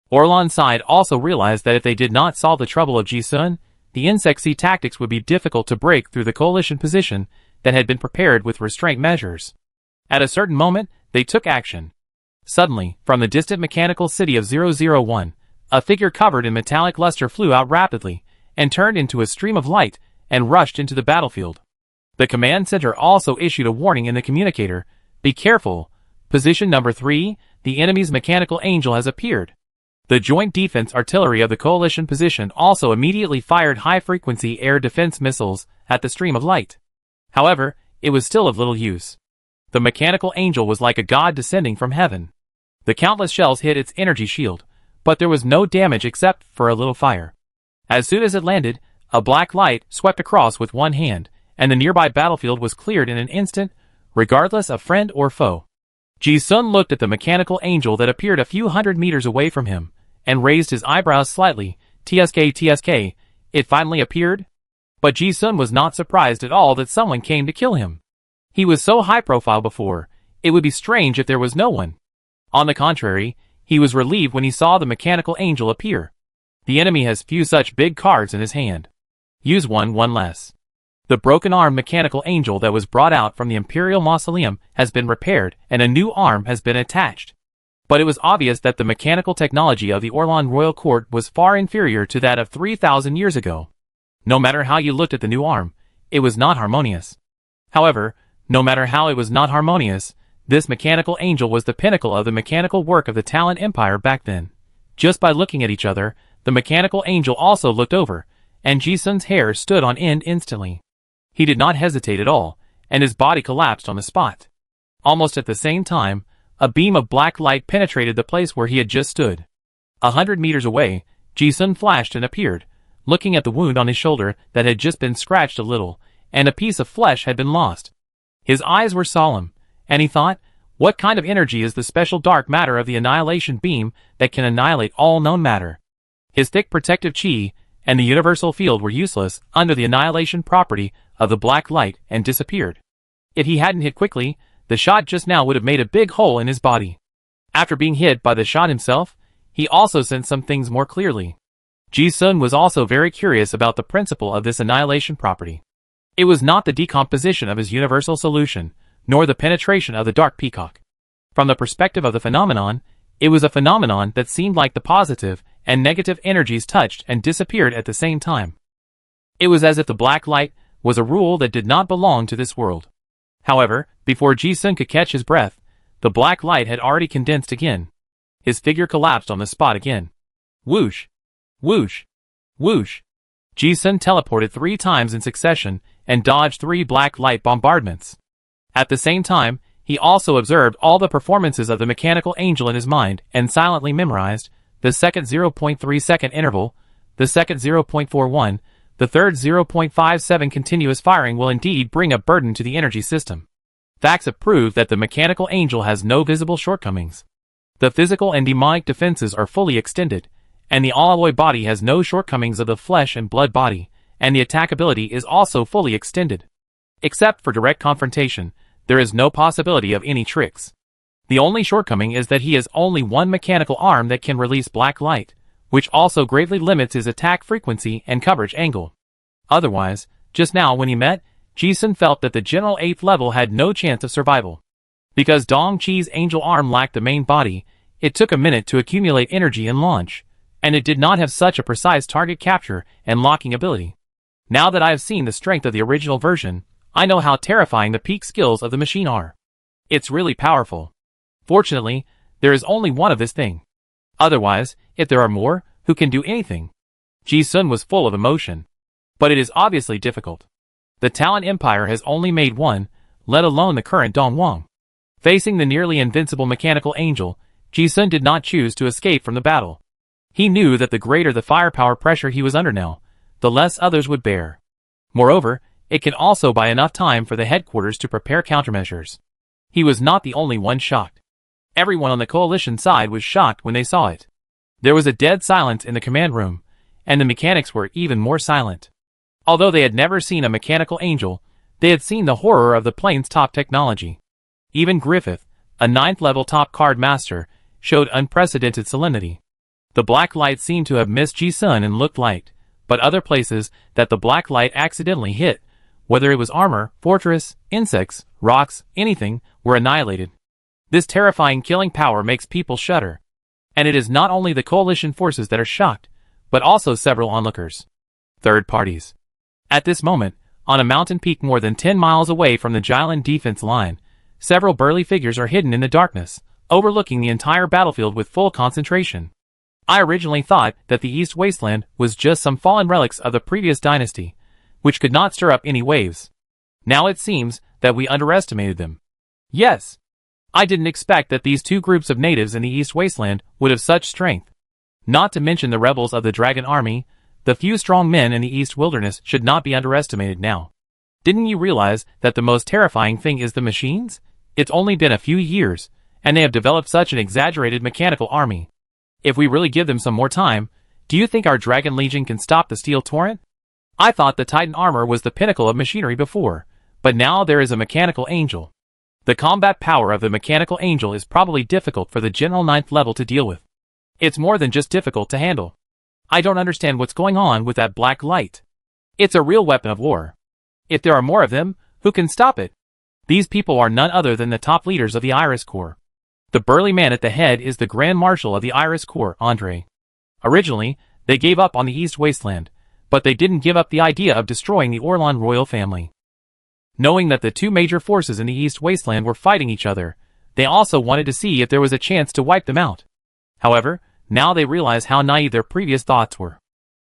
Orlan's side also realized that if they did not solve the trouble of Ji-sun, the Insect Sea tactics would be difficult to break through the Coalition position that had been prepared with restraint measures. At a certain moment, they took action. Suddenly, from the distant mechanical city of 001, a figure covered in metallic luster flew out rapidly, and turned into a stream of light, and rushed into the battlefield. The command center also issued a warning in the communicator, "Be careful. Position number 3, the enemy's mechanical angel has appeared." The joint defense artillery of the Coalition position also immediately fired high-frequency air defense missiles at the stream of light. However, it was still of little use. The mechanical angel was like a god descending from heaven. The countless shells hit its energy shield, but there was no damage except for a little fire. As soon as it landed, a black light swept across with one hand, and the nearby battlefield was cleared in an instant, regardless of friend or foe. Ji-sun looked at the mechanical angel that appeared a few hundred meters away from him, and raised his eyebrows slightly. TSK, it finally appeared? But Ji-sun was not surprised at all that someone came to kill him. He was so high-profile before, it would be strange if there was no one. On the contrary, he was relieved when he saw the mechanical angel appear. The enemy has few such big cards in his hand. Use one less. The broken-arm mechanical angel that was brought out from the Imperial Mausoleum has been repaired and a new arm has been attached. But it was obvious that the mechanical technology of the Orlan Royal Court was far inferior to that of 3,000 years ago. No matter how you looked at the new arm, it was not harmonious. However, no matter how it was not harmonious, this mechanical angel was the pinnacle of the mechanical work of the Talon Empire back then. Just by looking at each other, the mechanical angel also looked over, and Ji-sun's hair stood on end instantly. He did not hesitate at all, and his body collapsed on the spot. Almost at the same time, a beam of black light penetrated the place where he had just stood. 100 meters away, Ji-sun flashed and appeared, looking at the wound on his shoulder that had just been scratched a little, and a piece of flesh had been lost. His eyes were solemn, and he thought, what kind of energy is the special dark matter of the annihilation beam that can annihilate all known matter? His thick protective chi and the universal field were useless under the annihilation property of the black light and disappeared. If he hadn't hit quickly, the shot just now would have made a big hole in his body. After being hit by the shot himself, he also sensed some things more clearly. Ji-sun was also very curious about the principle of this annihilation property. It was not the decomposition of his universal solution, nor the penetration of the dark peacock. From the perspective of the phenomenon, it was a phenomenon that seemed like the positive and negative energies touched and disappeared at the same time. It was as if the black light was a rule that did not belong to this world. However, before Ji-sun could catch his breath, the black light had already condensed again. His figure collapsed on the spot again. Whoosh! Whoosh! Whoosh! Ji-sun teleported 3 times in succession and dodged 3 black light bombardments. At the same time, he also observed all the performances of the mechanical angel in his mind and silently memorized the second 0.3 second interval, the second 0.41, the third 0.57 continuous firing will indeed bring a burden to the energy system. Facts have proved that the mechanical angel has no visible shortcomings. The physical and demonic defenses are fully extended, and the alloy body has no shortcomings of the flesh and blood body, and the attackability is also fully extended. Except for direct confrontation, there is no possibility of any tricks. The only shortcoming is that he has only one mechanical arm that can release black light, which also greatly limits his attack frequency and coverage angle. Otherwise, just now when he met, Ji-sun felt that the general 8th level had no chance of survival. Because Dong Chi's angel arm lacked the main body, it took a minute to accumulate energy and launch, and it did not have such a precise target capture and locking ability. Now that I have seen the strength of the original version, I know how terrifying the peak skills of the machine are. It's really powerful. Fortunately, there is only one of this thing. Otherwise, if there are more, who can do anything? Ji-sun was full of emotion. But it is obviously difficult. The Talon Empire has only made one, let alone the current Dong Wang. Facing the nearly invincible mechanical angel, Ji-sun did not choose to escape from the battle. He knew that the greater the firepower pressure he was under now, the less others would bear. Moreover, it can also buy enough time for the headquarters to prepare countermeasures. He was not the only one shocked. Everyone on the coalition side was shocked when they saw it. There was a dead silence in the command room, and the mechanics were even more silent. Although they had never seen a mechanical angel, they had seen the horror of the plane's top technology. Even Griffith, a 9th level top card master, showed unprecedented solemnity. The black light seemed to have missed Ji-sun and looked light, but other places that the black light accidentally hit, whether it was armor, fortress, insects, rocks, anything, were annihilated. This terrifying killing power makes people shudder. And it is not only the coalition forces that are shocked, but also several onlookers. Third parties. At this moment, on a mountain peak more than 10 miles away from the Jylin defense line, several burly figures are hidden in the darkness, overlooking the entire battlefield with full concentration. I originally thought that the East Wasteland was just some fallen relics of the previous dynasty, which could not stir up any waves. Now it seems that we underestimated them. Yes. I didn't expect that these 2 groups of natives in the East Wasteland would have such strength. Not to mention the rebels of the Dragon Army, the few strong men in the East Wilderness should not be underestimated now. Didn't you realize that the most terrifying thing is the machines? It's only been a few years, and they have developed such an exaggerated mechanical army. If we really give them some more time, do you think our Dragon Legion can stop the steel torrent? I thought the Titan armor was the pinnacle of machinery before, but now there is a mechanical angel. The combat power of the mechanical angel is probably difficult for the general 9th level to deal with. It's more than just difficult to handle. I don't understand what's going on with that black light. It's a real weapon of war. If there are more of them, who can stop it? These people are none other than the top leaders of the Iris Corps. The burly man at the head is the Grand Marshal of the Iris Corps, Andre. Originally, they gave up on the East Wasteland, but they didn't give up the idea of destroying the Orlan royal family. Knowing that the 2 major forces in the East Wasteland were fighting each other, they also wanted to see if there was a chance to wipe them out. However, now they realize how naive their previous thoughts were.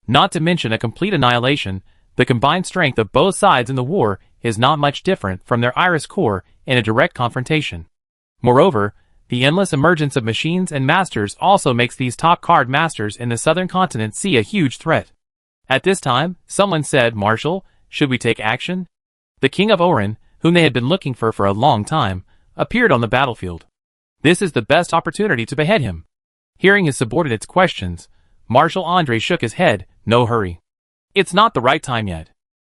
Not to mention a complete annihilation, the combined strength of both sides in the war is not much different from their Iris Corps in a direct confrontation. Moreover, The endless emergence of machines and masters also makes these top card masters in the southern continent see a huge threat. At this time, someone said, "Marshal, should we take action?" The king of Oran, whom they had been looking for a long time, appeared on the battlefield. This is the best opportunity to behead him. Hearing his subordinates' questions, Marshal Andre shook his head. "No hurry. It's not the right time yet.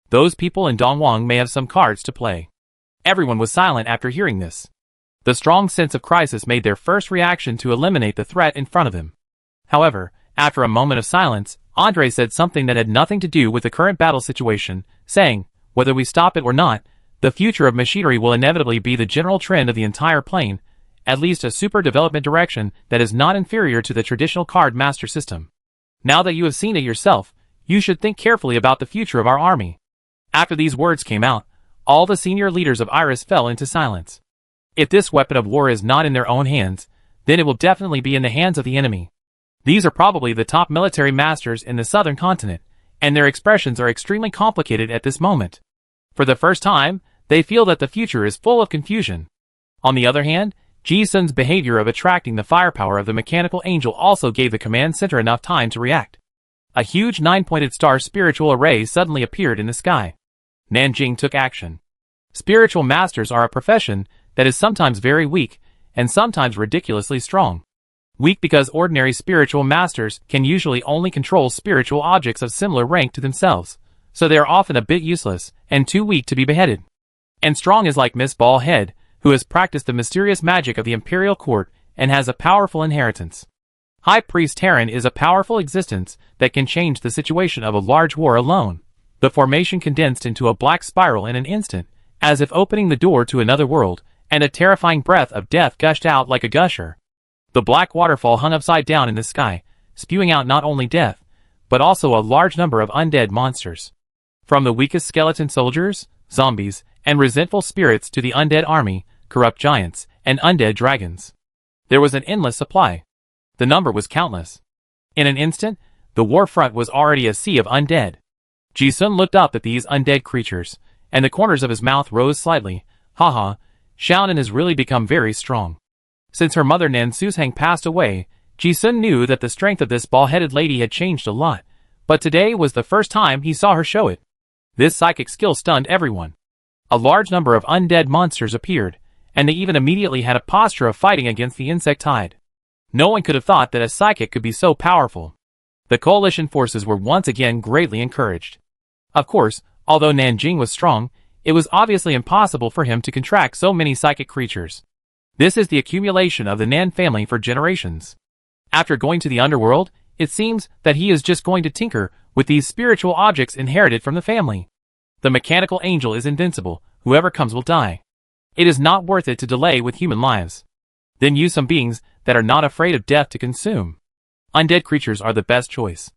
Those people in Dongwang may have some cards to play." Everyone was silent after hearing this. The strong sense of crisis made their first reaction to eliminate the threat in front of him. However, after a moment of silence, Andre said something that had nothing to do with the current battle situation, saying, "Whether we stop it or not, the future of machinery will inevitably be the general trend of the entire plane, at least a super development direction that is not inferior to the traditional card master system. Now that you have seen it yourself, you should think carefully about the future of our army." After these words came out, all the senior leaders of Iris fell into silence. If this weapon of war is not in their own hands, then it will definitely be in the hands of the enemy. These are probably the top military masters in the southern continent, and their expressions are extremely complicated at this moment. For the first time, they feel that the future is full of confusion. On the other hand, Ji Sun's behavior of attracting the firepower of the mechanical angel also gave the command center enough time to react. A huge 9-pointed star spiritual array suddenly appeared in the sky. Nanjing took action. Spiritual masters are a profession that is sometimes very weak, and sometimes ridiculously strong. Weak because ordinary spiritual masters can usually only control spiritual objects of similar rank to themselves, so they are often a bit useless, and too weak to be beheaded. And strong is like Miss Ballhead, who has practiced the mysterious magic of the imperial court, and has a powerful inheritance. High Priest Terran is a powerful existence that can change the situation of a large war alone. The formation condensed into a black spiral in an instant, as if opening the door to another world, and a terrifying breath of death gushed out like a gusher. The black waterfall hung upside down in the sky, spewing out not only death, but also a large number of undead monsters. From the weakest skeleton soldiers, zombies, and resentful spirits to the undead army, corrupt giants, and undead dragons. There was an endless supply. The number was countless. In an instant, the war front was already a sea of undead. Ji Sun looked up at these undead creatures, and the corners of his mouth rose slightly. Haha, Xiaonan has really become very strong. Since her mother Nan Suzhang passed away, Ji Sun knew that the strength of this ball-headed lady had changed a lot, but today was the first time he saw her show it. This psychic skill stunned everyone. A large number of undead monsters appeared, and they even immediately had a posture of fighting against the insect tide. No one could have thought that a psychic could be so powerful. The coalition forces were once again greatly encouraged. Of course, although Nanjing was strong, it was obviously impossible for him to contract so many psychic creatures. This is the accumulation of the Nan family for generations. After going to the underworld, it seems that he is just going to tinker with these spiritual objects inherited from the family. The mechanical angel is invincible, whoever comes will die. It is not worth it to delay with human lives. Then use some beings that are not afraid of death to consume. Undead creatures are the best choice.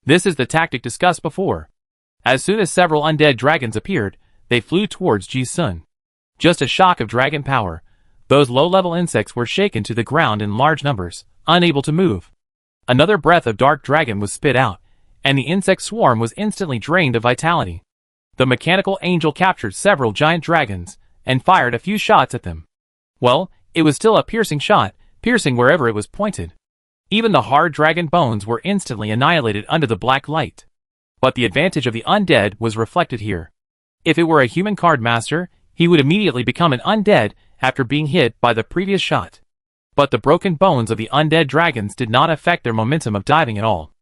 This is the tactic discussed before. As soon as several undead dragons appeared, they flew towards Ji Sun. Just a shock of dragon power. Those low-level insects were shaken to the ground in large numbers, unable to move. Another breath of dark dragon was spit out, and the insect swarm was instantly drained of vitality. The mechanical angel captured several giant dragons, and fired a few shots at them. Well, it was still a piercing shot, piercing wherever it was pointed. Even the hard dragon bones were instantly annihilated under the black light. But the advantage of the undead was reflected here. If it were a human card master, he would immediately become an undead after being hit by the previous shot. But the broken bones of the undead dragons did not affect their momentum of diving at all.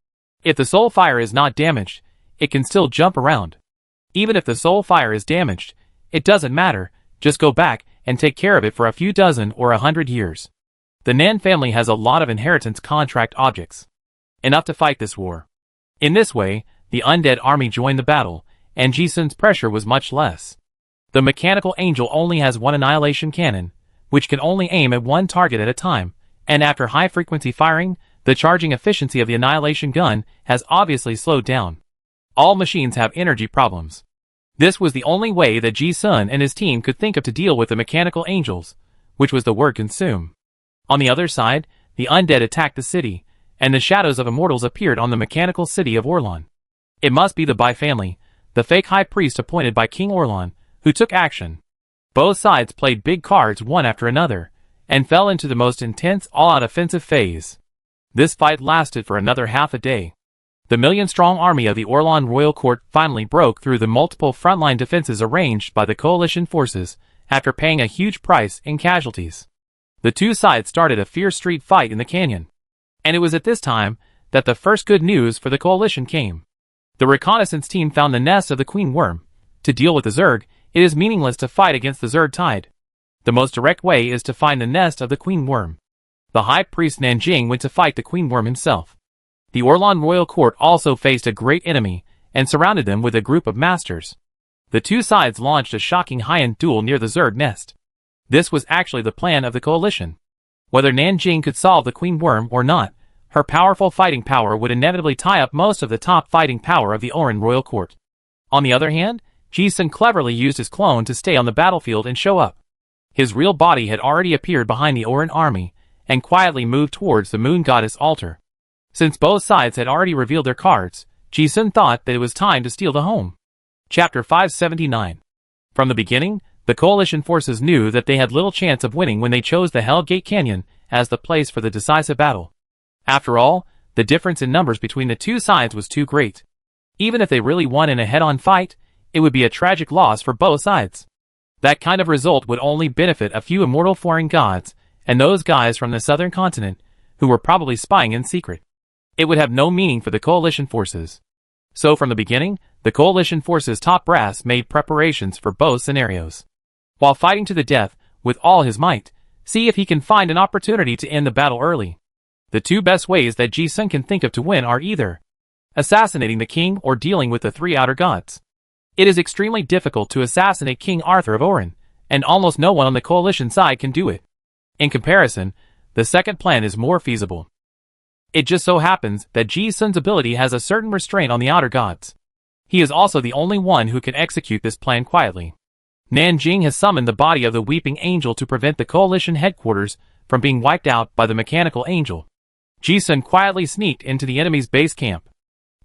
If the soul fire is not damaged, it can still jump around. Even if the soul fire is damaged, it doesn't matter, just go back and take care of it for a few dozen or 100 years. The Nan family has a lot of inheritance contract objects. Enough to fight this war. In this way, the undead army joined the battle, and Ji Sun's pressure was much less. The mechanical angel only has one annihilation cannon, which can only aim at one target at a time, and after high-frequency firing, the charging efficiency of the annihilation gun has obviously slowed down. All machines have energy problems. This was the only way that Ji Sun and his team could think of to deal with the mechanical angels, which was the word consume. On the other side, the undead attacked the city, and the shadows of immortals appeared on the mechanical city of Orlan. It must be the Bai family, the fake high priest appointed by King Orlan, who took action. Both sides played big cards one after another, and fell into the most intense all-out offensive phase. This fight lasted for another half a day. The million-strong army of the Orlan royal court finally broke through the multiple frontline defenses arranged by the coalition forces after paying a huge price in casualties. The two sides started a fierce street fight in the canyon. And it was at this time that the first good news for the coalition came. The reconnaissance team found the nest of the queen worm. To deal with the Zerg, it is meaningless to fight against the Zerg tide. The most direct way is to find the nest of the queen worm. The high priest Nanjing went to fight the queen worm himself. The Orlan royal court also faced a great enemy and surrounded them with a group of masters. The two sides launched a shocking high-end duel near the Zerg nest. This was actually the plan of the coalition. Whether Nanjing could solve the queen worm or not, her powerful fighting power would inevitably tie up most of the top fighting power of the Orlan royal court. On the other hand, Ji-sun cleverly used his clone to stay on the battlefield and show up. His real body had already appeared behind the Orlan army and quietly moved towards the moon goddess altar. Since both sides had already revealed their cards, Ji-sun thought that it was time to steal the home. Chapter 579. From the beginning, the coalition forces knew that they had little chance of winning when they chose the Hell Gate Canyon as the place for the decisive battle. After all, the difference in numbers between the two sides was too great. Even if they really won in a head-on fight, it would be a tragic loss for both sides. That kind of result would only benefit a few immortal foreign gods and those guys from the southern continent who were probably spying in secret. It would have no meaning for the coalition forces. So from the beginning, the coalition forces' top brass made preparations for both scenarios. While fighting to the death with all his might, see if he can find an opportunity to end the battle early. The two best ways that Ji-sun can think of to win are either assassinating the king or dealing with the three outer gods. It is extremely difficult to assassinate King Arthur of Orin, and almost no one on the coalition side can do it. In comparison, the second plan is more feasible. It just so happens that Ji-sun's ability has a certain restraint on the outer gods. He is also the only one who can execute this plan quietly. Nanjing has summoned the body of the Weeping Angel to prevent the coalition headquarters from being wiped out by the Mechanical Angel. Ji-sun quietly sneaked into the enemy's base camp.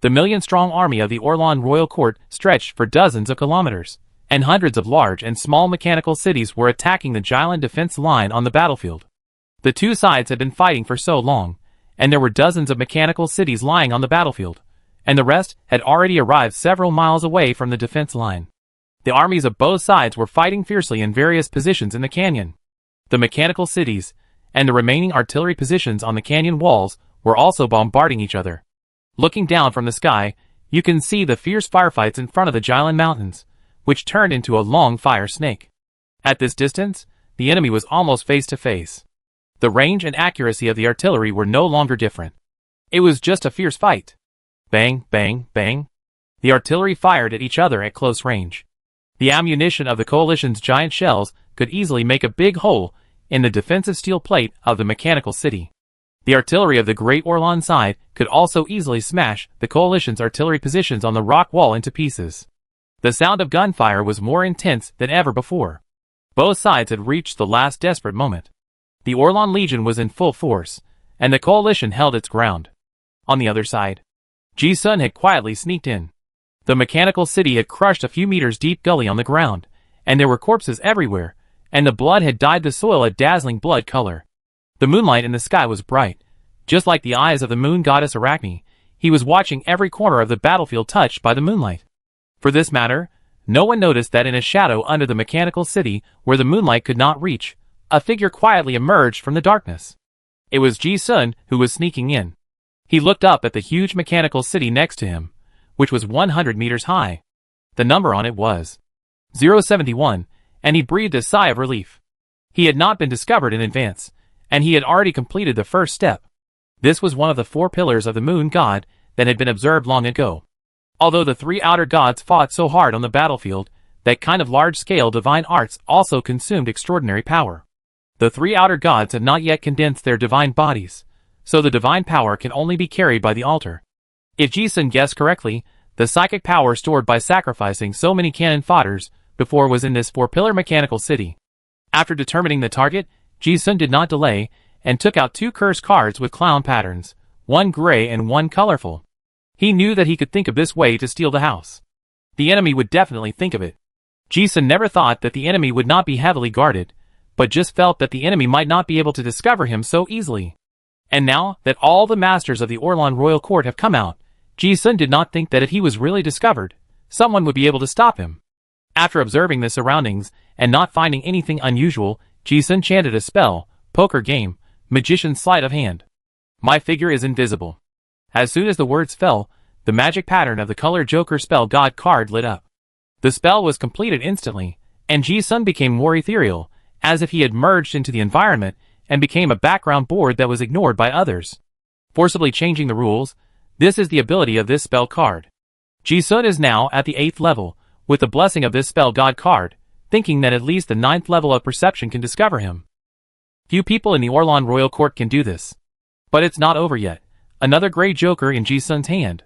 The million-strong army of the Orlan royal court stretched for dozens of kilometers, and hundreds of large and small mechanical cities were attacking the Jylland defense line on the battlefield. The two sides had been fighting for so long, and there were dozens of mechanical cities lying on the battlefield, and the rest had already arrived several miles away from the defense line. The armies of both sides were fighting fiercely in various positions in the canyon. The mechanical cities and the remaining artillery positions on the canyon walls were also bombarding each other. Looking down from the sky, you can see the fierce firefights in front of the Jylland Mountains, which turned into a long fire snake. At this distance, the enemy was almost face to face. The range and accuracy of the artillery were no longer different. It was just a fierce fight. Bang, bang, bang. The artillery fired at each other at close range. The ammunition of the coalition's giant shells could easily make a big hole in the defensive steel plate of the mechanical city. The artillery of the Great Orlan side could also easily smash the coalition's artillery positions on the rock wall into pieces. The sound of gunfire was more intense than ever before. Both sides had reached the last desperate moment. The Orlan Legion was in full force, and the coalition held its ground. On the other side, Ji-sun had quietly sneaked in. The mechanical city had crushed a few meters deep gully on the ground, and there were corpses everywhere, and the blood had dyed the soil a dazzling blood color. The moonlight in the sky was bright. Just like the eyes of the moon goddess Arachne, he was watching every corner of the battlefield touched by the moonlight. For this matter, no one noticed that in a shadow under the mechanical city where the moonlight could not reach, a figure quietly emerged from the darkness. It was Ji-sun who was sneaking in. He looked up at the huge mechanical city next to him, which was 100 meters high. The number on it was 071, and he breathed a sigh of relief. He had not been discovered in advance, and he had already completed the first step. This was one of the 4 pillars of the moon god that had been observed long ago. Although the 3 outer gods fought so hard on the battlefield, that kind of large-scale divine arts also consumed extraordinary power. The 3 outer gods have not yet condensed their divine bodies, so the divine power can only be carried by the altar. If Ji-sun guessed correctly, the psychic power stored by sacrificing so many cannon fodders before was in this 4-pillar mechanical city. After determining the target, Ji-sun did not delay, and took out 2 curse cards with clown patterns, 1 gray and 1 colorful. He knew that he could think of this way to steal the house. The enemy would definitely think of it. Ji-sun never thought that the enemy would not be heavily guarded, but just felt that the enemy might not be able to discover him so easily. And now that all the masters of the Orlan royal court have come out, Ji-sun did not think that if he was really discovered, someone would be able to stop him. After observing the surroundings and not finding anything unusual, Ji-sun chanted a spell, poker game, magician's sleight of hand. My figure is invisible. As soon as the words fell, the magic pattern of the color Joker spell God card lit up. The spell was completed instantly, and Ji-sun became more ethereal, as if he had merged into the environment and became a background board that was ignored by others. Forcibly changing the rules, this is the ability of this spell card. Ji-sun is now at the 8th level, with the blessing of this spell God card, thinking that at least the 9th level of perception can discover him. Few people in the Orlan royal court can do this. But it's not over yet. Another gray joker in Ji-sun's hand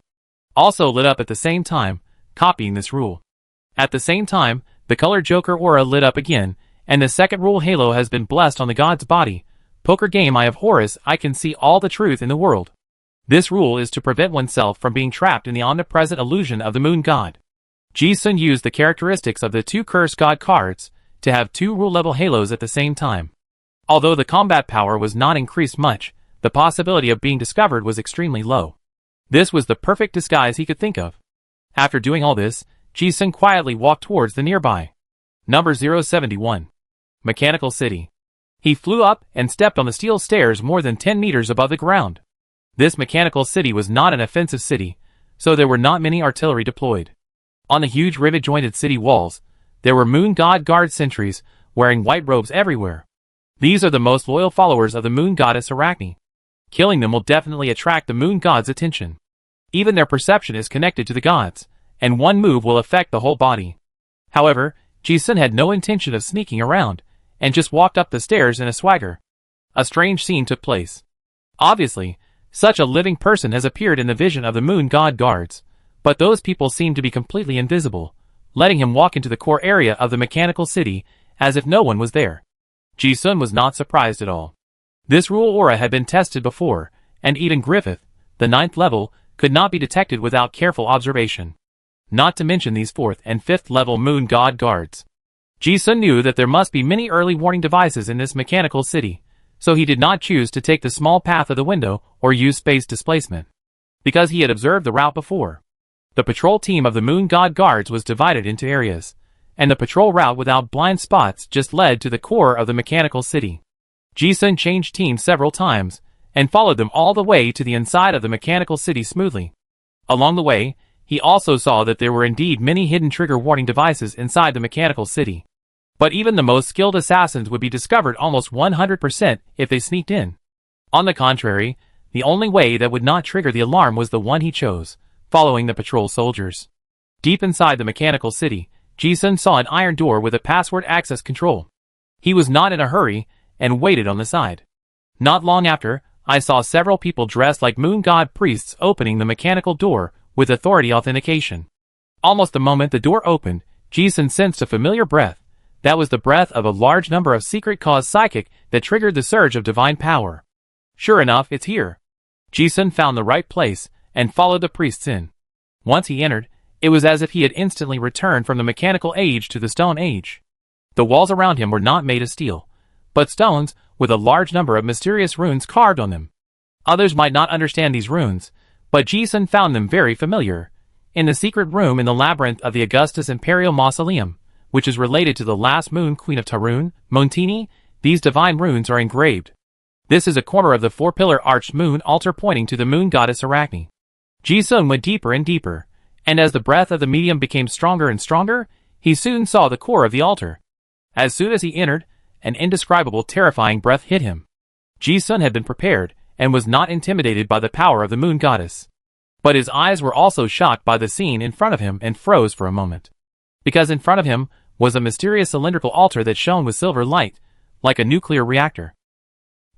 also lit up at the same time, copying this rule. At the same time, the color Joker aura lit up again, and the second rule halo has been blessed on the god's body. Poker game Eye of Horus, I can see all the truth in the world. This rule is to prevent oneself from being trapped in the omnipresent illusion of the moon god. Ji-sun used the characteristics of the two cursed god cards to have two rule-level halos at the same time. Although the combat power was not increased much, the possibility of being discovered was extremely low. This was the perfect disguise he could think of. After doing all this, Ji-sun quietly walked towards the nearby number 071 Mechanical City. He flew up and stepped on the steel stairs more than 10 meters above the ground. This mechanical city was not an offensive city, so there were not many artillery deployed. On the huge rivet-jointed city walls, there were moon god guard sentries wearing white robes everywhere. These are the most loyal followers of the moon goddess Arachne. Killing them will definitely attract the moon god's attention. Even their perception is connected to the gods, and one move will affect the whole body. However, Ji-sun had no intention of sneaking around, and just walked up the stairs in a swagger. A strange scene took place. Obviously, such a living person has appeared in the vision of the moon god guards, but those people seemed to be completely invisible, letting him walk into the core area of the mechanical city as if no one was there. Ji-sun was not surprised at all. This rule aura had been tested before, and even Griffith, the 9th level, could not be detected without careful observation. Not to mention these 4th and 5th level moon god guards. Ji-sun knew that there must be many early warning devices in this mechanical city, so he did not choose to take the small path of the window or use space displacement, because he had observed the route before. The patrol team of the moon god guards was divided into areas, and the patrol route without blind spots just led to the core of the mechanical city. Ji-sun changed teams several times, and followed them all the way to the inside of the mechanical city smoothly. Along the way, he also saw that there were indeed many hidden trigger warning devices inside the mechanical city. But even the most skilled assassins would be discovered almost 100% if they sneaked in. On the contrary, the only way that would not trigger the alarm was the one he chose, following the patrol soldiers. Deep inside the mechanical city, Ji-sun saw an iron door with a password access control. He was not in a hurry, and waited on the side. Not long after, I saw several people dressed like moon god priests opening the mechanical door with authority authentication. Almost the moment the door opened, Ji-sun sensed a familiar breath. That was the breath of a large number of secret cause psychic that triggered the surge of divine power. Sure enough, it's here. Ji-sun found the right place and followed the priests in. Once he entered, it was as if he had instantly returned from the mechanical age to the stone age. The walls around him were not made of steel, but stones with a large number of mysterious runes carved on them. Others might not understand these runes, but Ji-sun found them very familiar. In the secret room in the labyrinth of the Augustus Imperial Mausoleum, which is related to the last moon queen of Tarun, Montini, these divine runes are engraved. This is a corner of the four-pillar arched moon altar pointing to the moon goddess Arachne. Ji-sun went deeper and deeper, and as the breath of the medium became stronger and stronger, he soon saw the core of the altar. As soon as he entered, an indescribable terrifying breath hit him. Ji-sun had been prepared, and was not intimidated by the power of the moon goddess. But his eyes were also shocked by the scene in front of him and froze for a moment. Because in front of him was a mysterious cylindrical altar that shone with silver light, like a nuclear reactor.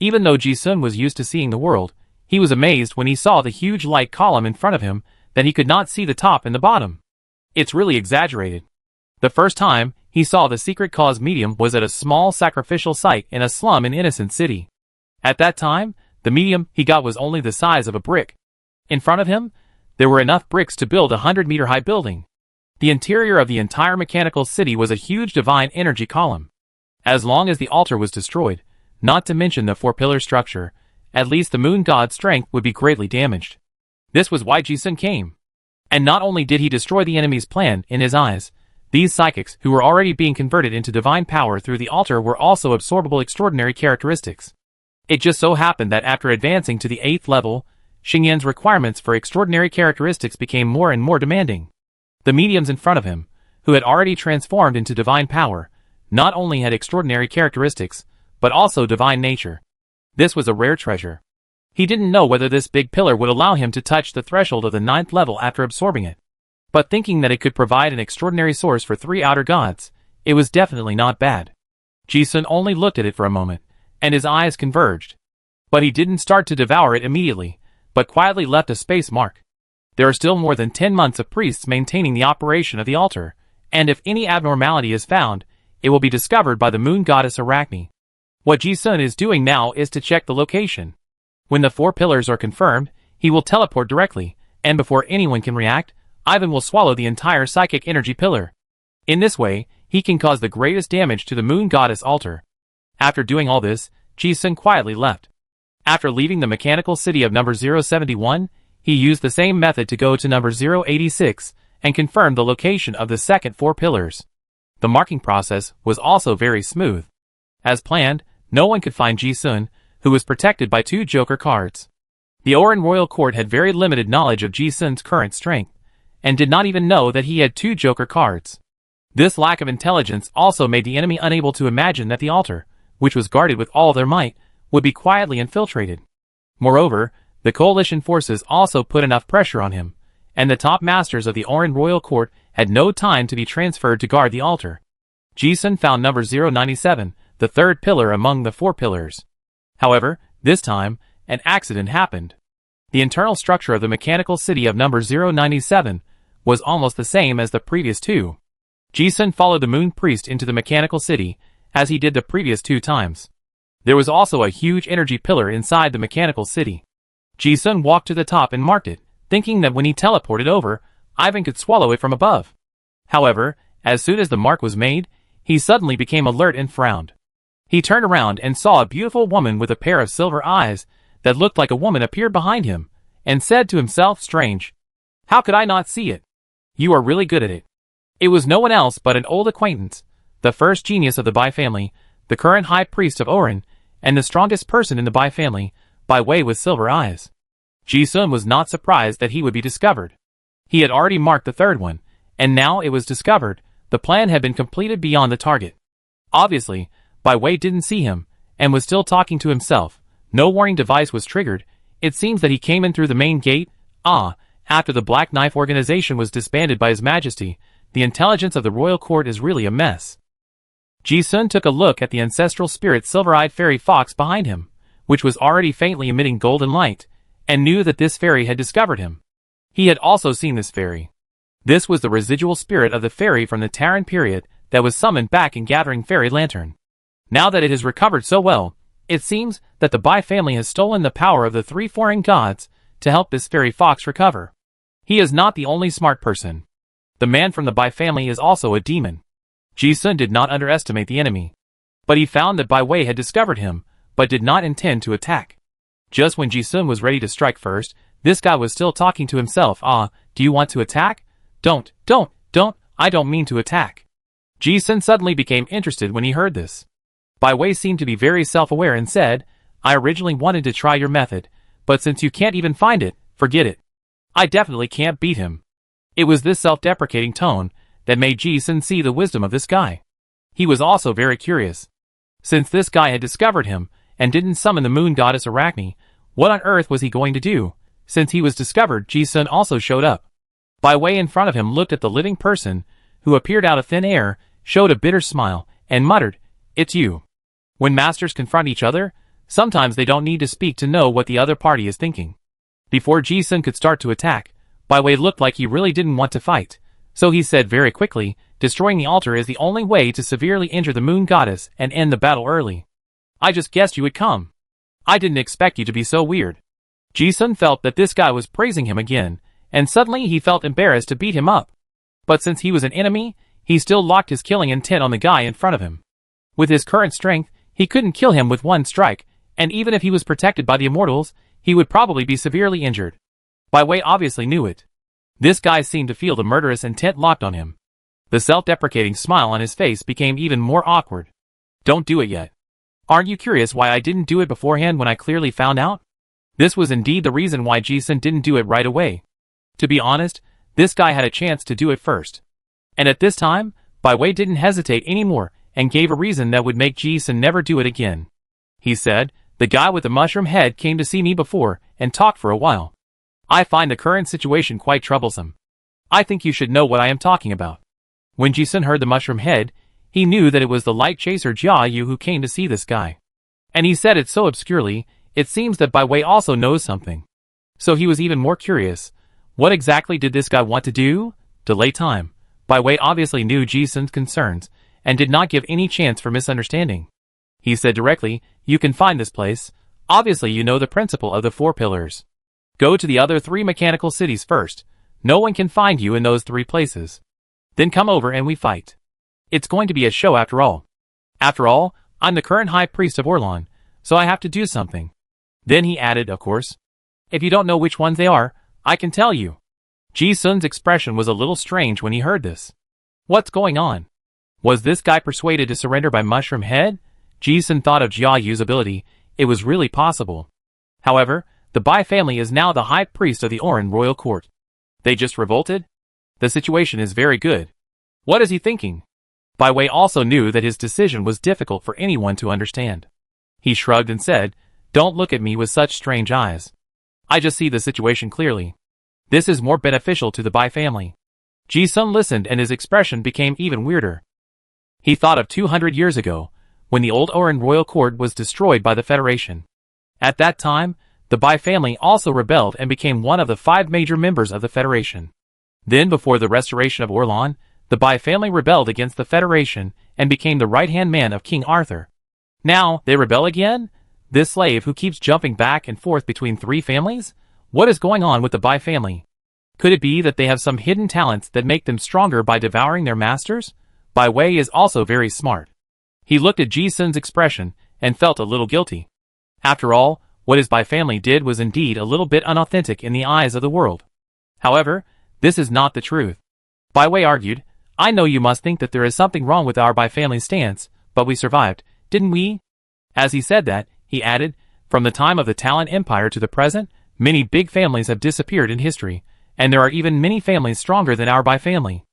Even though Ji-sun was used to seeing the world, he was amazed when he saw the huge light column in front of him that he could not see the top and the bottom. It's really exaggerated. The first time he saw the secret cause medium was at a small sacrificial site in a slum in Innocent City. At that time, the medium he got was only the size of a brick. In front of him, there were enough bricks to build a 100-meter-high building. The interior of the entire mechanical city was a huge divine energy column. As long as the altar was destroyed, not to mention the four-pillar structure, at least the moon god's strength would be greatly damaged. This was why Ji-sun came. And not only did he destroy the enemy's plan in his eyes, these psychics who were already being converted into divine power through the altar were also absorbable extraordinary characteristics. It just so happened that after advancing to the 8th level, Xingyan's requirements for extraordinary characteristics became more and more demanding. The mediums in front of him, who had already transformed into divine power, not only had extraordinary characteristics, but also divine nature. This was a rare treasure. He didn't know whether this big pillar would allow him to touch the threshold of the 9th level after absorbing it. But thinking that it could provide an extraordinary source for 3 outer gods, it was definitely not bad. Ji-sun only looked at it for a moment, and his eyes converged. But he didn't start to devour it immediately, but quietly left a space mark. There are still more than 10 months of priests maintaining the operation of the altar, and if any abnormality is found, it will be discovered by the moon goddess Arachne. What Ji-sun is doing now is to check the location. When the 4 pillars are confirmed, he will teleport directly, and before anyone can react, Ivan will swallow the entire psychic energy pillar. In this way, he can cause the greatest damage to the moon goddess altar. After doing all this, Ji-sun quietly left. After leaving the mechanical city of number 071, he used the same method to go to number 086 and confirm the location of the second 4 pillars. The marking process was also very smooth. As planned, no one could find Ji-sun, who was protected by 2 Joker cards. The Orin Royal Court had very limited knowledge of Ji-sun's current strength, and did not even know that he had 2 Joker cards. This lack of intelligence also made the enemy unable to imagine that the altar, which was guarded with all their might, would be quietly infiltrated. Moreover, the coalition forces also put enough pressure on him, and the top masters of the Orin Royal Court had no time to be transferred to guard the altar. Ji-sun found number 097, the 3rd pillar among the 4 pillars. However, this time, an accident happened. The internal structure of the mechanical city of number 097 was almost the same as the previous 2. Ji-sun followed the moon priest into the mechanical city, as he did the previous 2 times. There was also a huge energy pillar inside the mechanical city. Ji-sun walked to the top and marked it, thinking that when he teleported over, Ivan could swallow it from above. However, as soon as the mark was made, he suddenly became alert and frowned. He turned around and saw a beautiful woman with a pair of silver eyes that looked like a woman appeared behind him, and said to himself, "Strange. How could I not see it? You are really good at it." It was no one else but an old acquaintance, the first genius of the Bai family, the current high priest of Orin, and the strongest person in the Bai family, Bai Wei with silver eyes. Ji-sun was not surprised that he would be discovered. He had already marked the 3rd one, and now it was discovered. The plan had been completed beyond the target. Obviously, Bai Wei didn't see him, and was still talking to himself. No warning device was triggered. It seems that he came in through the main gate. After the Black Knife organization was disbanded by His Majesty, the intelligence of the royal court is really a mess. Ji-sun took a look at the ancestral spirit silver-eyed fairy fox behind him, which was already faintly emitting golden light, and knew that this fairy had discovered him. He had also seen this fairy. This was the residual spirit of the fairy from the Terran period that was summoned back in Gathering Fairy Lantern. Now that it has recovered so well, it seems that the Bai family has stolen the power of the 3 foreign gods to help this fairy fox recover. He is not the only smart person. The man from the Bai family is also a demon. Ji-sun did not underestimate the enemy. But he found that Bai Wei had discovered him, but did not intend to attack. Just when Ji-sun was ready to strike first, this guy was still talking to himself. Do you want to attack? Don't, I don't mean to attack. Ji-sun suddenly became interested when he heard this. Bai Wei seemed to be very self-aware and said, "I originally wanted to try your method, but since you can't even find it, forget it. I definitely can't beat him." It was this self-deprecating tone that made Ji-sun see the wisdom of this guy. He was also very curious. Since this guy had discovered him, and didn't summon the moon goddess Arachne, what on earth was he going to do? Since he was discovered, Ji-sun also showed up. Bai Wei in front of him looked at the living person, who appeared out of thin air, showed a bitter smile, and muttered, "It's you." When masters confront each other, sometimes they don't need to speak to know what the other party is thinking. Before Ji-sun could start to attack, Bai Wei looked like he really didn't want to fight, so he said very quickly, "Destroying the altar is the only way to severely injure the moon goddess and end the battle early. I just guessed you would come. I didn't expect you to be so weird." Ji-sun felt that this guy was praising him again, and suddenly he felt embarrassed to beat him up. But since he was an enemy, he still locked his killing intent on the guy in front of him. With his current strength, he couldn't kill him with one strike, and even if he was protected by the immortals, he would probably be severely injured. Bai Wei obviously knew it. This guy seemed to feel the murderous intent locked on him. The self-deprecating smile on his face became even more awkward. Don't do it yet. Aren't you curious why I didn't do it beforehand when I clearly found out? This was indeed the reason why Ji-sun didn't do it right away. To be honest, this guy had a chance to do it first. And at this time, Bai Wei didn't hesitate anymore and gave a reason that would make Ji-sun never do it again. He said, "The guy with the mushroom head came to see me before and talked for a while. I find the current situation quite troublesome. I think you should know what I am talking about." When Ji-sun heard the mushroom head, he knew that it was the light chaser Jia Yu who came to see this guy. And he said it so obscurely, it seems that Bai Wei also knows something. So he was even more curious. What exactly did this guy want to do? Delay time. Bai Wei obviously knew Ji-sun's concerns, and did not give any chance for misunderstanding. He said directly, "You can find this place. Obviously you know the principle of the 4 pillars. Go to the other 3 mechanical cities first. No one can find you in those 3 places. Then come over and we fight. It's going to be a show after all. After all, I'm the current high priest of Orlan, so I have to do something." Then he added, "Of course. If you don't know which ones they are, I can tell you." Ji-sun's expression was a little strange when he heard this. What's going on? Was this guy persuaded to surrender by Mushroom Head? Ji-sun thought of Jia Yu's ability. It was really possible. However, the Bai family is now the high priest of the Oran royal court. They just revolted? The situation is very good. What is he thinking? Bai Wei also knew that his decision was difficult for anyone to understand. He shrugged and said, "Don't look at me with such strange eyes. I just see the situation clearly. This is more beneficial to the Bai family." Ji-sun listened and his expression became even weirder. He thought of 200 years ago, when the old Oran royal court was destroyed by the Federation. At that time, the Bai family also rebelled and became one of the 5 major members of the Federation. Then before the restoration of Orlan, the Bai family rebelled against the Federation and became the right-hand man of King Arthur. Now, they rebel again? This slave who keeps jumping back and forth between 3 families? What is going on with the Bai family? Could it be that they have some hidden talents that make them stronger by devouring their masters? Bai Wei is also very smart. He looked at Ji-sun's expression and felt a little guilty. After all, what his Bai family did was indeed a little bit unauthentic in the eyes of the world. However, this is not the truth. Bai Wei argued, "I know you must think that there is something wrong with our Bai family stance, but we survived, didn't we?" As he said that, he added, "From the time of the Talon Empire to the present, many big families have disappeared in history, and there are even many families stronger than our Bai family.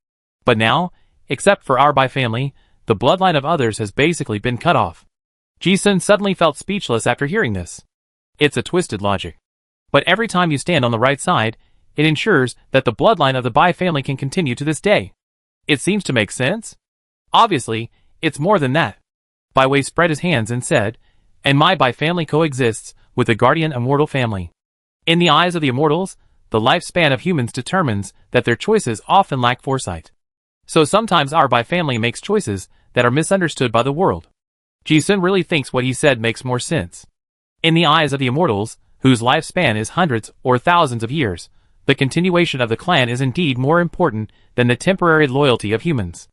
But now, except for our Bai family, the bloodline of others has basically been cut off." Ji-sun suddenly felt speechless after hearing this. It's a twisted logic. But every time you stand on the right side, it ensures that the bloodline of the Bai family can continue to this day. It seems to make sense. Obviously, it's more than that. Bai Wei spread his hands and said, "And my Bai family coexists with the guardian immortal family. In the eyes of the immortals, the lifespan of humans determines that their choices often lack foresight. So sometimes our Bai family makes choices that are misunderstood by the world." Ji-sun really thinks what he said makes more sense. In the eyes of the immortals, whose lifespan is hundreds or thousands of years, the continuation of the clan is indeed more important than the temporary loyalty of humans.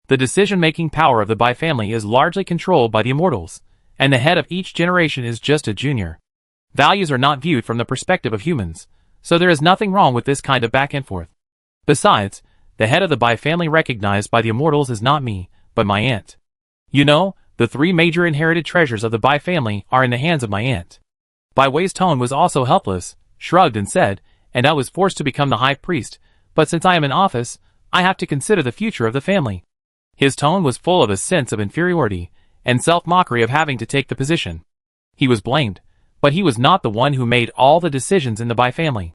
The decision-making power of the Bai family is largely controlled by the immortals, and the head of each generation is just a junior. Values are not viewed from the perspective of humans, so there is nothing wrong with this kind of back and forth. Besides, the head of the Bai family recognized by the immortals is not me, but my aunt. You know, the 3 major inherited treasures of the Bai family are in the hands of my aunt. Bai Wei's tone was also helpless, shrugged and said, "And I was forced to become the high priest, but since I am in office, I have to consider the future of the family." His tone was full of a sense of inferiority, and self-mockery of having to take the position. He was blamed, but he was not the one who made all the decisions in the Bai family.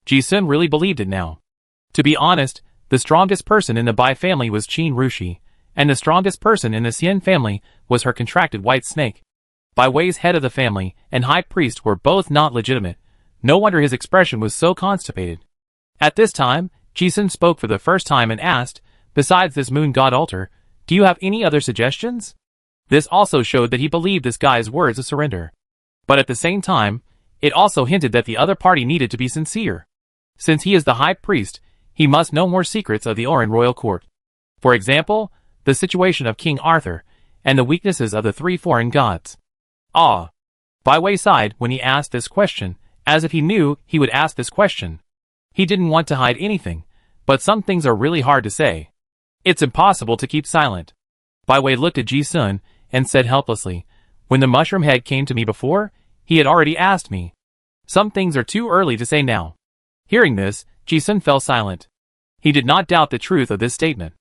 Ji-sun really believed it now. To be honest, the strongest person in the Bai family was Qin Rushi, and the strongest person in the Xian family was her contracted white snake. Bai Wei's head of the family and high priest were both not legitimate. No wonder his expression was so constipated. At this time, Ji-sun spoke for the first time and asked, "Besides this moon god altar, do you have any other suggestions?" This also showed that he believed this guy's words of surrender. But at the same time, it also hinted that the other party needed to be sincere. Since he is the high priest, he must know more secrets of the Oran royal court. For example, the situation of King Arthur, and the weaknesses of the three foreign gods. Ah! Bai Wei sighed when he asked this question, as if he knew he would ask this question. He didn't want to hide anything, but some things are really hard to say. It's impossible to keep silent. Bai Wei looked at Ji Sun and said helplessly, "When the mushroom head came to me before, he had already asked me. Some things are too early to say now." Hearing this, Ji Sun fell silent. He did not doubt the truth of this statement.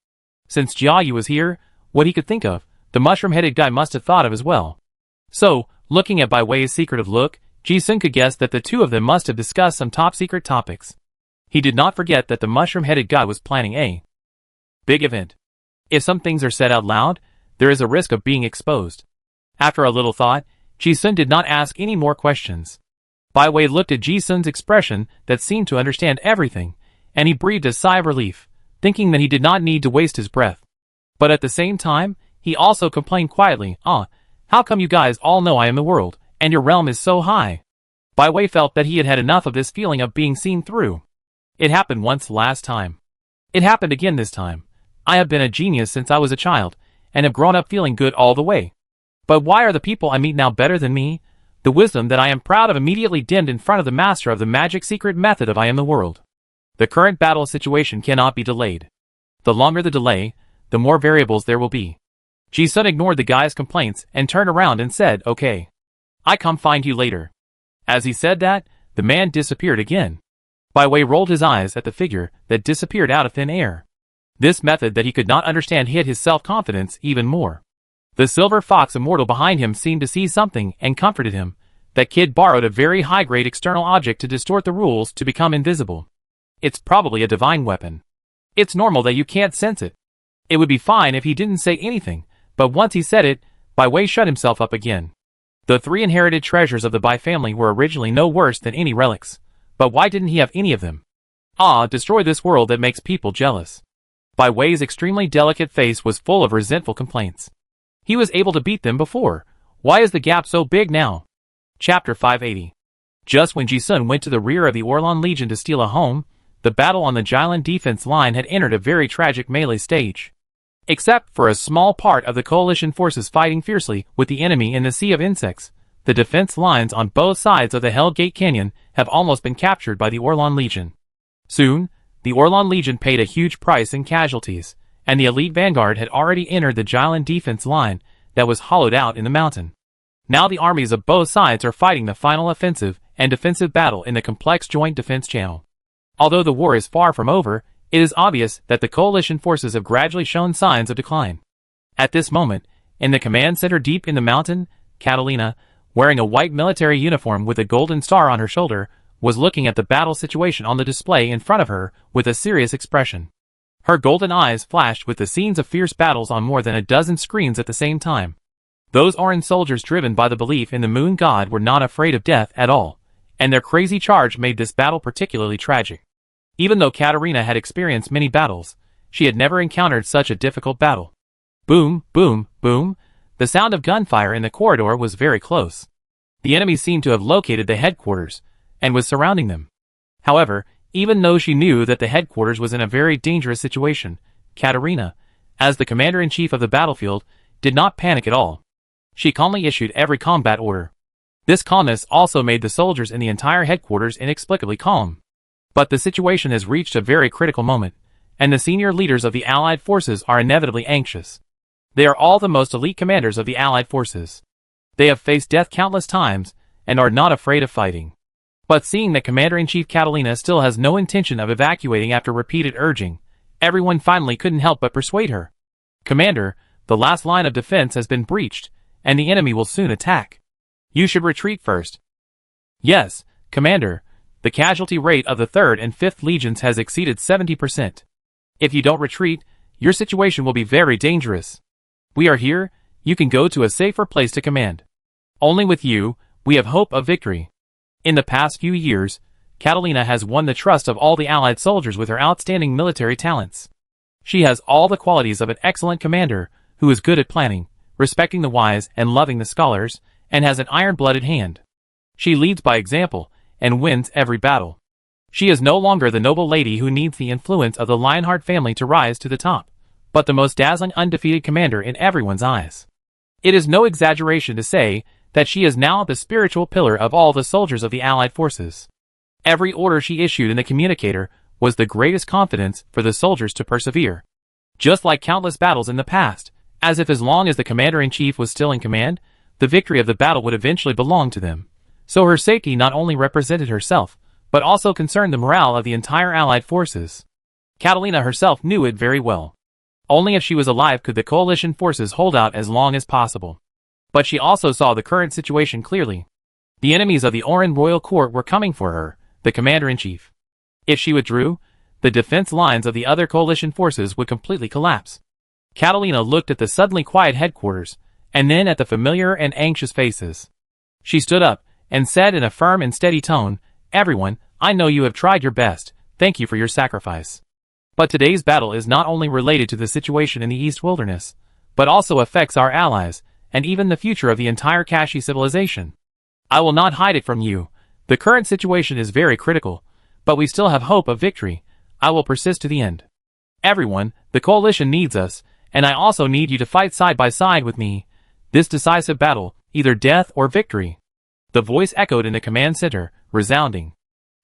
Since Jia Yu was here, what he could think of, the mushroom-headed guy must have thought of as well. So, looking at Bai Wei's secretive look, Ji Sun could guess that the two of them must have discussed some top-secret topics. He did not forget that the mushroom-headed guy was planning a big event. If some things are said out loud, there is a risk of being exposed. After a little thought, Ji Sun did not ask any more questions. Bai Wei looked at Ji Sun's expression that seemed to understand everything, and he breathed a sigh of relief, thinking that he did not need to waste his breath. But at the same time, he also complained quietly, "How come you guys all know I am the world, and your realm is so high?" Bai Wei felt that he had had enough of this feeling of being seen through. It happened once last time. It happened again this time. I have been a genius since I was a child, and have grown up feeling good all the way. But why are the people I meet now better than me? The wisdom that I am proud of immediately dimmed in front of the master of the magic secret method of I am the world. The current battle situation cannot be delayed. The longer the delay, the more variables there will be. Ji Sun ignored the guy's complaints and turned around and said, "Okay. I come find you later." As he said that, the man disappeared again. Bai Wei rolled his eyes at the figure that disappeared out of thin air. This method that he could not understand hit his self-confidence even more. The silver fox immortal behind him seemed to see something and comforted him. That kid borrowed a very high-grade external object to distort the rules to become invisible. It's probably a divine weapon. It's normal that you can't sense it. It would be fine if he didn't say anything, but once he said it, Bai Wei shut himself up again. The three inherited treasures of the Bai family were originally no worse than any relics. But why didn't he have any of them? Destroy this world that makes people jealous. Bai Wei's extremely delicate face was full of resentful complaints. He was able to beat them before. Why is the gap so big now? Chapter 580. Just when Ji Sun went to the rear of the Orlan Legion to steal a home, the battle on the Jylin defense line had entered a very tragic melee stage. Except for a small part of the coalition forces fighting fiercely with the enemy in the Sea of Insects, the defense lines on both sides of the Hell Gate Canyon have almost been captured by the Orlan Legion. Soon, the Orlan Legion paid a huge price in casualties, and the elite vanguard had already entered the Jylin defense line that was hollowed out in the mountain. Now the armies of both sides are fighting the final offensive and defensive battle in the complex joint defense channel. Although the war is far from over, it is obvious that the coalition forces have gradually shown signs of decline. At this moment, in the command center deep in the mountain, Catalina, wearing a white military uniform with a golden star on her shoulder, was looking at the battle situation on the display in front of her with a serious expression. Her golden eyes flashed with the scenes of fierce battles on more than a dozen screens at the same time. Those orange soldiers driven by the belief in the moon god were not afraid of death at all, and their crazy charge made this battle particularly tragic. Even though Katarina had experienced many battles, she had never encountered such a difficult battle. Boom, boom, boom. The sound of gunfire in the corridor was very close. The enemy seemed to have located the headquarters, and was surrounding them. However, even though she knew that the headquarters was in a very dangerous situation, Katarina, as the commander-in-chief of the battlefield, did not panic at all. She calmly issued every combat order. This calmness also made the soldiers in the entire headquarters inexplicably calm. But the situation has reached a very critical moment, and the senior leaders of the Allied forces are inevitably anxious. They are all the most elite commanders of the Allied forces. They have faced death countless times, and are not afraid of fighting. But seeing that Commander-in-Chief Catalina still has no intention of evacuating after repeated urging, everyone finally couldn't help but persuade her. "Commander, the last line of defense has been breached, and the enemy will soon attack. You should retreat first." "Yes, Commander. The casualty rate of the 3rd and 5th Legions has exceeded 70%. If you don't retreat, your situation will be very dangerous. We are here, you can go to a safer place to command. Only with you, we have hope of victory." In the past few years, Catalina has won the trust of all the Allied soldiers with her outstanding military talents. She has all the qualities of an excellent commander, who is good at planning, respecting the wise and loving the scholars, and has an iron-blooded hand. She leads by example, and wins every battle. She is no longer the noble lady who needs the influence of the Lionheart family to rise to the top, but the most dazzling undefeated commander in everyone's eyes. It is no exaggeration to say that she is now the spiritual pillar of all the soldiers of the Allied forces. Every order she issued in the communicator was the greatest confidence for the soldiers to persevere. Just like countless battles in the past, as if as long as the commander-in-chief was still in command, the victory of the battle would eventually belong to them. So her safety not only represented herself, but also concerned the morale of the entire Allied forces. Catalina herself knew it very well. Only if she was alive could the coalition forces hold out as long as possible. But she also saw the current situation clearly. The enemies of the Oran royal court were coming for her, the commander-in-chief. If she withdrew, the defense lines of the other coalition forces would completely collapse. Catalina looked at the suddenly quiet headquarters, and then at the familiar and anxious faces. She stood up, and said in a firm and steady tone, "Everyone, I know you have tried your best, thank you for your sacrifice. But today's battle is not only related to the situation in the East Wilderness, but also affects our allies, and even the future of the entire Kashi civilization. I will not hide it from you. The current situation is very critical, but we still have hope of victory. I will persist to the end. Everyone, the coalition needs us, and I also need you to fight side by side with me. This decisive battle, either death or victory." The voice echoed in the command center, resounding.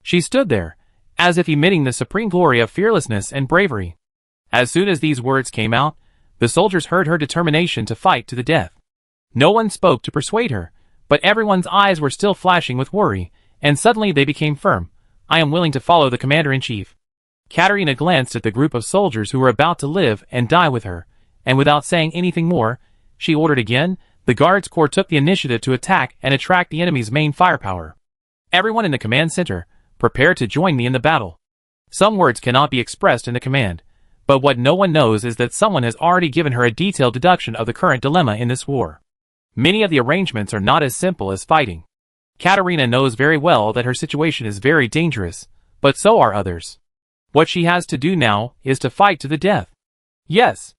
She stood there, as if emitting the supreme glory of fearlessness and bravery. As soon as these words came out, the soldiers heard her determination to fight to the death. No one spoke to persuade her, but everyone's eyes were still flashing with worry, and suddenly they became firm. "I am willing to follow the commander-in-chief." Katerina glanced at the group of soldiers who were about to live and die with her, and without saying anything more, she ordered again. The Guards Corps took the initiative to attack and attract the enemy's main firepower. Everyone in the command center, prepare to join me in the battle. Some words cannot be expressed in the command, but what no one knows is that someone has already given her a detailed deduction of the current dilemma in this war. Many of the arrangements are not as simple as fighting. Katerina knows very well that her situation is very dangerous, but so are others. What she has to do now is to fight to the death. Yes.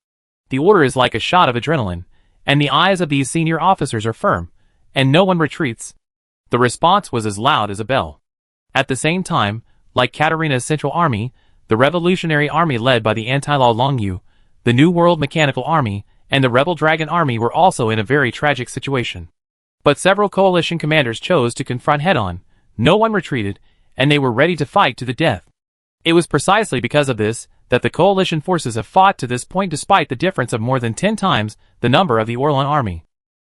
The order is like a shot of adrenaline, and the eyes of these senior officers are firm, and no one retreats. The response was as loud as a bell. At the same time, like Katerina's Central Army, the Revolutionary Army led by the anti-law Longyu, the New World Mechanical Army, and the Rebel Dragon Army were also in a very tragic situation. But several coalition commanders chose to confront head-on, no one retreated, and they were ready to fight to the death. It was precisely because of this that the coalition forces have fought to this point despite the difference of more than 10 times the number of the Orlan army.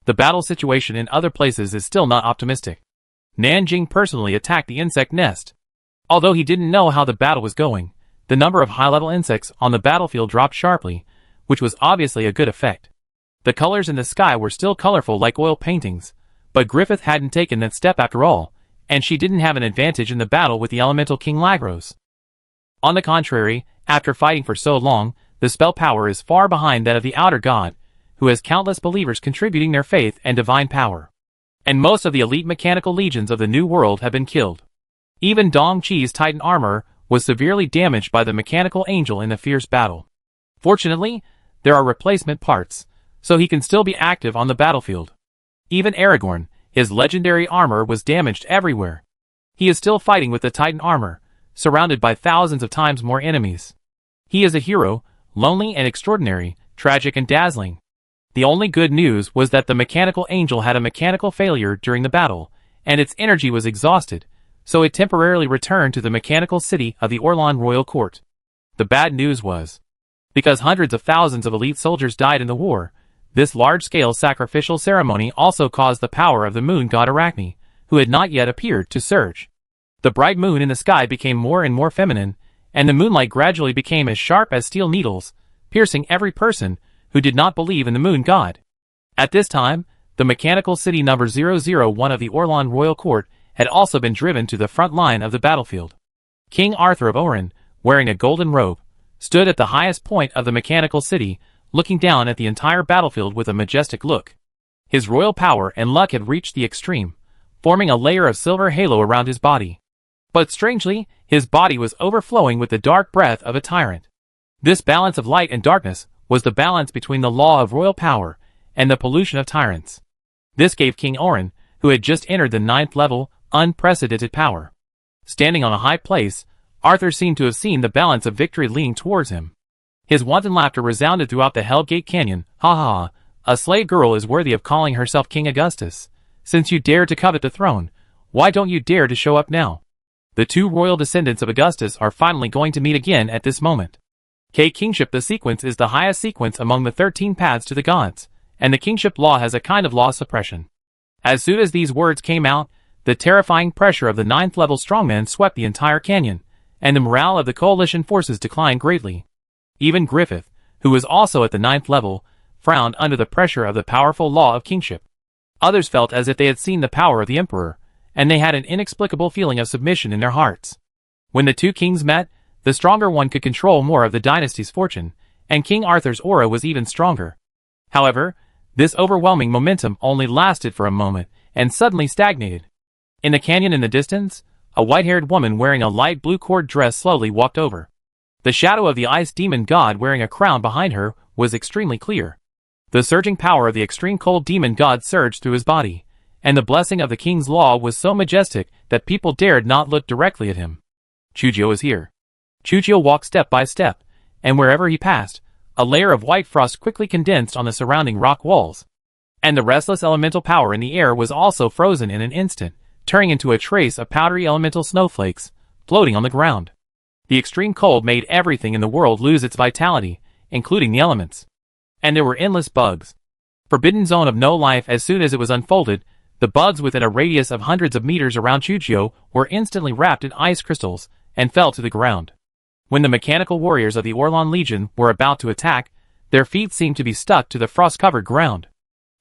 The battle situation in other places is still not optimistic. Nanjing personally attacked the insect nest. Although he didn't know how the battle was going, the number of high-level insects on the battlefield dropped sharply, which was obviously a good effect. The colors in the sky were still colorful like oil paintings, but Griffith hadn't taken that step after all, and she didn't have an advantage in the battle with the elemental King Lagros. On the contrary, after fighting for so long, the spell power is far behind that of the outer god, who has countless believers contributing their faith and divine power. And most of the elite mechanical legions of the New World have been killed. Even Dong Chi's Titan armor was severely damaged by the mechanical angel in the fierce battle. Fortunately, there are replacement parts, so he can still be active on the battlefield. Even Aragorn, his legendary armor was damaged everywhere. He is still fighting with the Titan armor, surrounded by thousands of times more enemies. He is a hero, lonely and extraordinary, tragic and dazzling. The only good news was that the mechanical angel had a mechanical failure during the battle, and its energy was exhausted, so it temporarily returned to the mechanical city of the Orlan royal court. The bad news was, because hundreds of thousands of elite soldiers died in the war, this large-scale sacrificial ceremony also caused the power of the moon god Arachne, who had not yet appeared, to surge. The bright moon in the sky became more and more feminine, and the moonlight gradually became as sharp as steel needles, piercing every person who did not believe in the moon god. At this time, the mechanical city number 001 of the Orlan royal court had also been driven to the front line of the battlefield. King Arthur of Oran, wearing a golden robe, stood at the highest point of the mechanical city, looking down at the entire battlefield with a majestic look. His royal power and luck had reached the extreme, forming a layer of silver halo around his body. But strangely, his body was overflowing with the dark breath of a tyrant. This balance of light and darkness was the balance between the law of royal power and the pollution of tyrants. This gave King Oran, who had just entered the 9th level, unprecedented power. Standing on a high place, Arthur seemed to have seen the balance of victory leaning towards him. His wanton laughter resounded throughout the Hellgate Canyon. "Ha ha ha, A slave girl is worthy of calling herself King Augustus. Since you dare to covet the throne, why don't you dare to show up now? The two royal descendants of Augustus are finally going to meet again at this moment. Kingship. The sequence is the highest sequence among the 13 paths to the gods, and the kingship law has a kind of law suppression. As soon as these words came out, the terrifying pressure of the 9th level strongmen swept the entire canyon, and the morale of the coalition forces declined greatly. Even Griffith, who was also at the 9th level, frowned under the pressure of the powerful law of kingship. Others felt as if they had seen the power of the emperor, and they had an inexplicable feeling of submission in their hearts. When the two kings met, the stronger one could control more of the dynasty's fortune, and King Arthur's aura was even stronger. However, this overwhelming momentum only lasted for a moment, and suddenly stagnated. In the canyon in the distance, a white-haired woman wearing a light blue cord dress slowly walked over. The shadow of the ice demon god wearing a crown behind her was extremely clear. The surging power of the extreme cold demon god surged through his body, and the blessing of the king's law was so majestic that people dared not look directly at him. Chujio is here. Chujio walked step by step, and wherever he passed, a layer of white frost quickly condensed on the surrounding rock walls. And the restless elemental power in the air was also frozen in an instant, turning into a trace of powdery elemental snowflakes, floating on the ground. The extreme cold made everything in the world lose its vitality, including the elements. And there were endless bugs. Forbidden zone of no life. As soon as it was unfolded, the bugs within a radius of hundreds of meters around Chujio were instantly wrapped in ice crystals, and fell to the ground. When the mechanical warriors of the Orlon Legion were about to attack, their feet seemed to be stuck to the frost-covered ground.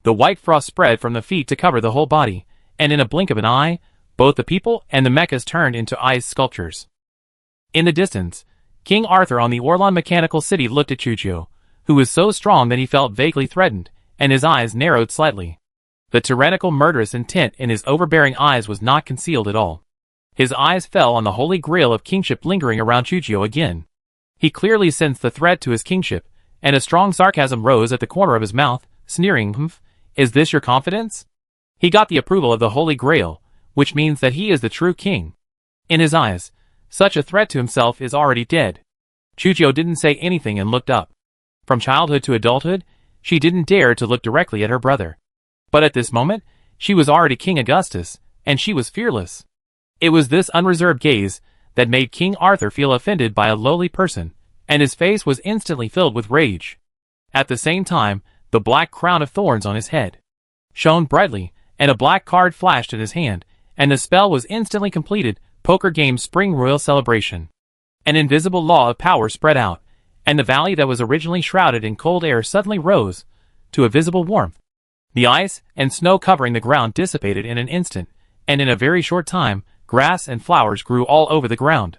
The white frost spread from the feet to cover the whole body, and in a blink of an eye, both the people and the mechas turned into ice sculptures. In the distance, King Arthur on the Orlon mechanical city looked at Chujio, who was so strong that he felt vaguely threatened, and his eyes narrowed slightly. The tyrannical murderous intent in his overbearing eyes was not concealed at all. His eyes fell on the holy grail of kingship lingering around Chujio again. He clearly sensed the threat to his kingship, and a strong sarcasm rose at the corner of his mouth, sneering, "Is this your confidence?" He got the approval of the holy grail, which means that he is the true king. In his eyes, such a threat to himself is already dead. Chujio didn't say anything and looked up. From childhood to adulthood, she didn't dare to look directly at her brother. But at this moment, she was already King Augustus, and she was fearless. It was this unreserved gaze that made King Arthur feel offended by a lowly person, and his face was instantly filled with rage. At the same time, the black crown of thorns on his head shone brightly, and a black card flashed in his hand, and the spell was instantly completed. Poker Game Spring Royal Celebration. An invisible law of power spread out, and the valley that was originally shrouded in cold air suddenly rose to a visible warmth. The ice and snow covering the ground dissipated in an instant, and in a very short time, grass and flowers grew all over the ground.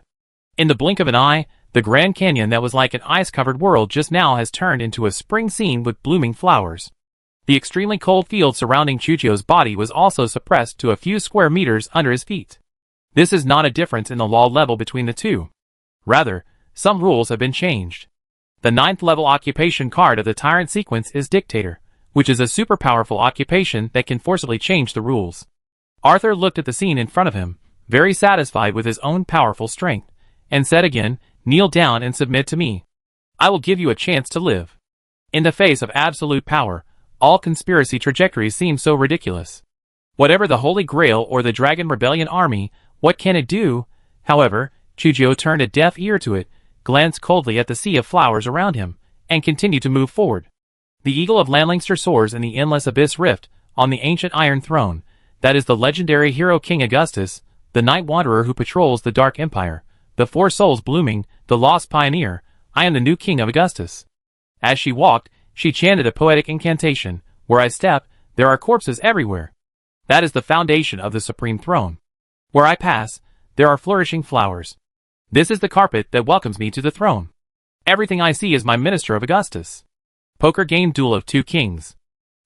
In the blink of an eye, the Grand Canyon that was like an ice-covered world just now has turned into a spring scene with blooming flowers. The extremely cold field surrounding Chujio's body was also suppressed to a few square meters under his feet. This is not a difference in the law level between the two. Rather, some rules have been changed. The 9th level occupation card of the Tyrant sequence is Dictator, which is a super powerful occupation that can forcibly change the rules. Arthur looked at the scene in front of him, very satisfied with his own powerful strength, and said again, "Kneel down and submit to me. I will give you a chance to live." In the face of absolute power, all conspiracy trajectories seem so ridiculous. Whatever the Holy Grail or the Dragon Rebellion army, what can it do? However, Chujio turned a deaf ear to it, glanced coldly at the sea of flowers around him, and continued to move forward. The Eagle of Landlingster soars in the endless abyss rift, on the ancient Iron Throne. That is the legendary hero King Augustus, the Night Wanderer who patrols the Dark Empire, the Four Souls blooming, the Lost Pioneer. I am the new King of Augustus. As she walked, she chanted a poetic incantation. Where I step, there are corpses everywhere. That is the foundation of the Supreme Throne. Where I pass, there are flourishing flowers. This is the carpet that welcomes me to the throne. Everything I see is my minister of Augustus. Poker Game Duel of Two Kings.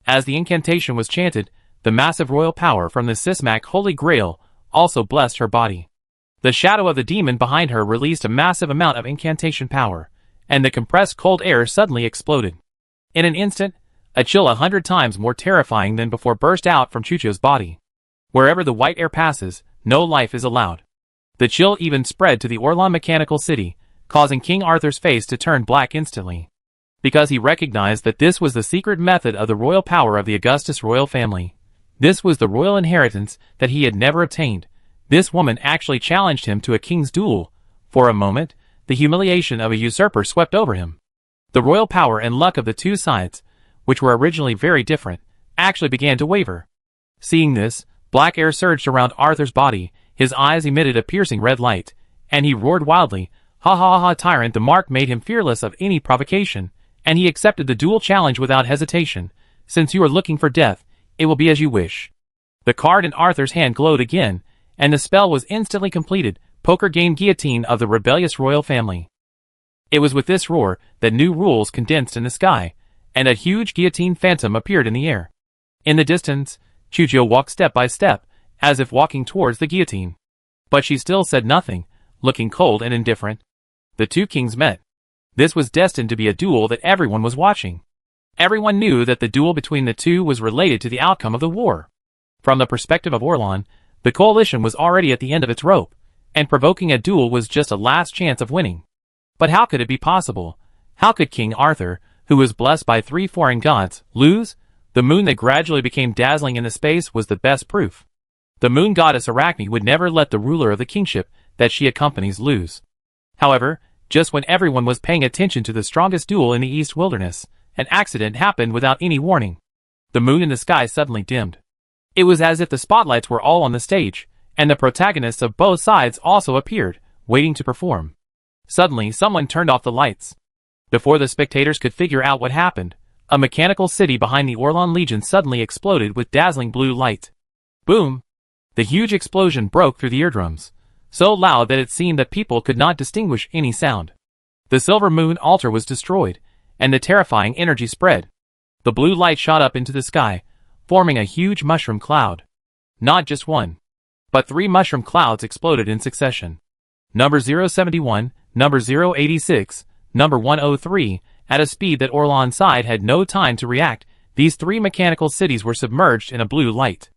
As the incantation was chanted, the massive royal power from the Sismac Holy Grail also blessed her body. The shadow of the demon behind her released a massive amount of incantation power, and the compressed cold air suddenly exploded. In an instant, a chill 100 times more terrifying than before burst out from Chujio's body. Wherever the white air passes, no life is allowed. The chill even spread to the Orlon mechanical city, causing King Arthur's face to turn black instantly. because he recognized that this was the secret method of the royal power of the Augustus royal family. This was the royal inheritance that he had never obtained. This woman actually challenged him to a king's duel. For a moment, the humiliation of a usurper swept over him. The royal power and luck of the two sides, which were originally very different, actually began to waver. Seeing this, black air surged around Arthur's body, his eyes emitted a piercing red light, and he roared wildly, "Ha ha ha, tyrant!" The mark made him fearless of any provocation, and he accepted the duel challenge without hesitation. "Since you are looking for death, it will be as you wish." The card in Arthur's hand glowed again, and the spell was instantly completed. Poker game guillotine of the rebellious royal family. It was with this roar that new rules condensed in the sky, and a huge guillotine phantom appeared in the air. In the distance, Chujio walked step by step, as if walking towards the guillotine. But she still said nothing, looking cold and indifferent. The two kings met. This was destined to be a duel that everyone was watching. Everyone knew that the duel between the two was related to the outcome of the war. From the perspective of Orlan, the coalition was already at the end of its rope, and provoking a duel was just a last chance of winning. But how could it be possible? How could King Arthur, who was blessed by 3 foreign gods, lose? The moon that gradually became dazzling in the space was the best proof. The moon goddess Arachne would never let the ruler of the kingship that she accompanies lose. However, just when everyone was paying attention to the strongest duel in the East Wilderness, an accident happened without any warning. The moon in the sky suddenly dimmed. It was as if the spotlights were all on the stage, and the protagonists of both sides also appeared, waiting to perform. Suddenly, someone turned off the lights. Before the spectators could figure out what happened, a mechanical city behind the Orlan Legion suddenly exploded with dazzling blue light. Boom! The huge explosion broke through the eardrums, so loud that it seemed that people could not distinguish any sound. The silver moon altar was destroyed, and the terrifying energy spread. The blue light shot up into the sky, forming a huge mushroom cloud. Not just one, but 3 mushroom clouds exploded in succession. Number 071, number 086, number 103, at a speed that Orlan's side had no time to react. These 3 mechanical cities were submerged in a blue light.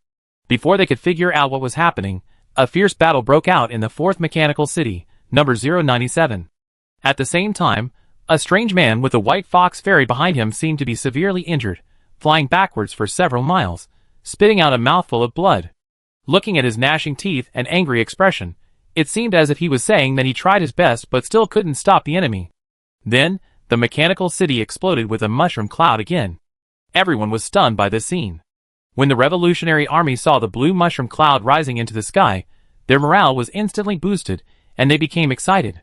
Before they could figure out what was happening, a fierce battle broke out in the 4th mechanical city, number 097. At the same time, a strange man with a white fox fairy behind him seemed to be severely injured, flying backwards for several miles, spitting out a mouthful of blood. Looking at his gnashing teeth and angry expression, it seemed as if he was saying that he tried his best but still couldn't stop the enemy. Then, the mechanical city exploded with a mushroom cloud again. Everyone was stunned by this scene. When the revolutionary army saw the blue mushroom cloud rising into the sky, their morale was instantly boosted, and they became excited.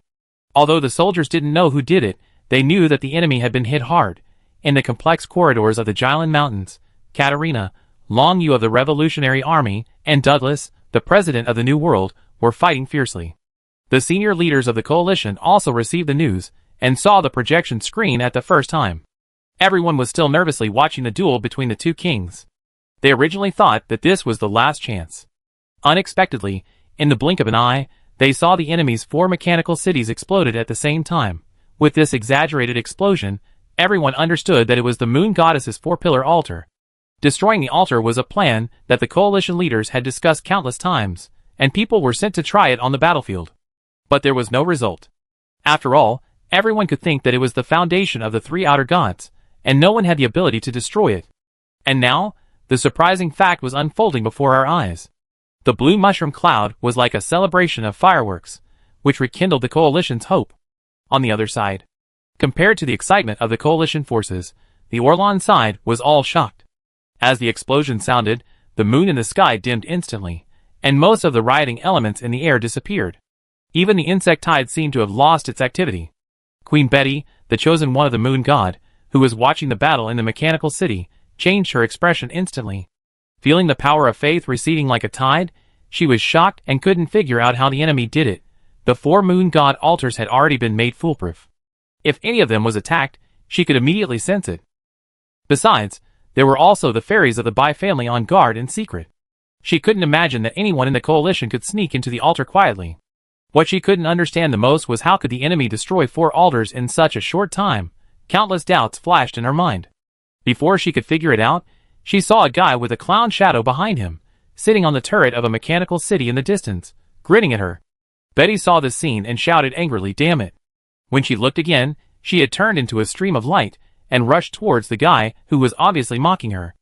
Although the soldiers didn't know who did it, they knew that the enemy had been hit hard. In the complex corridors of the Jylland Mountains, Katerina, Long Yu of the Revolutionary Army, and Douglas, the President of the New World, were fighting fiercely. The senior leaders of the coalition also received the news, and saw the projection screen at the first time. Everyone was still nervously watching the duel between the two kings. They originally thought that this was the last chance. Unexpectedly, in the blink of an eye, they saw the enemy's 4 mechanical cities exploded at the same time. With this exaggerated explosion, everyone understood that it was the moon goddess's 4-pillar altar. Destroying the altar was a plan that the coalition leaders had discussed countless times, and people were sent to try it on the battlefield. But there was no result. After all, everyone could think that it was the foundation of the 3 outer gods, and no one had the ability to destroy it. And now, the surprising fact was unfolding before our eyes. The blue mushroom cloud was like a celebration of fireworks, which rekindled the coalition's hope. On the other side, compared to the excitement of the coalition forces, the Orlan side was all shocked. As the explosion sounded, the moon in the sky dimmed instantly, and most of the rioting elements in the air disappeared. Even the insect tide seemed to have lost its activity. Queen Betty, the chosen one of the moon god, who was watching the battle in the mechanical city, changed her expression instantly. Feeling the power of faith receding like a tide, she was shocked and couldn't figure out how the enemy did it. The 4 moon god altars had already been made foolproof. If any of them was attacked, she could immediately sense it. Besides, there were also the fairies of the Bai family on guard in secret. She couldn't imagine that anyone in the coalition could sneak into the altar quietly. What she couldn't understand the most was how could the enemy destroy 4 altars in such a short time. Countless doubts flashed in her mind. Before she could figure it out, she saw a guy with a clown shadow behind him, sitting on the turret of a mechanical city in the distance, grinning at her. Betty saw this scene and shouted angrily, "Damn it!" When she looked again, she had turned into a stream of light, and rushed towards the guy who was obviously mocking her.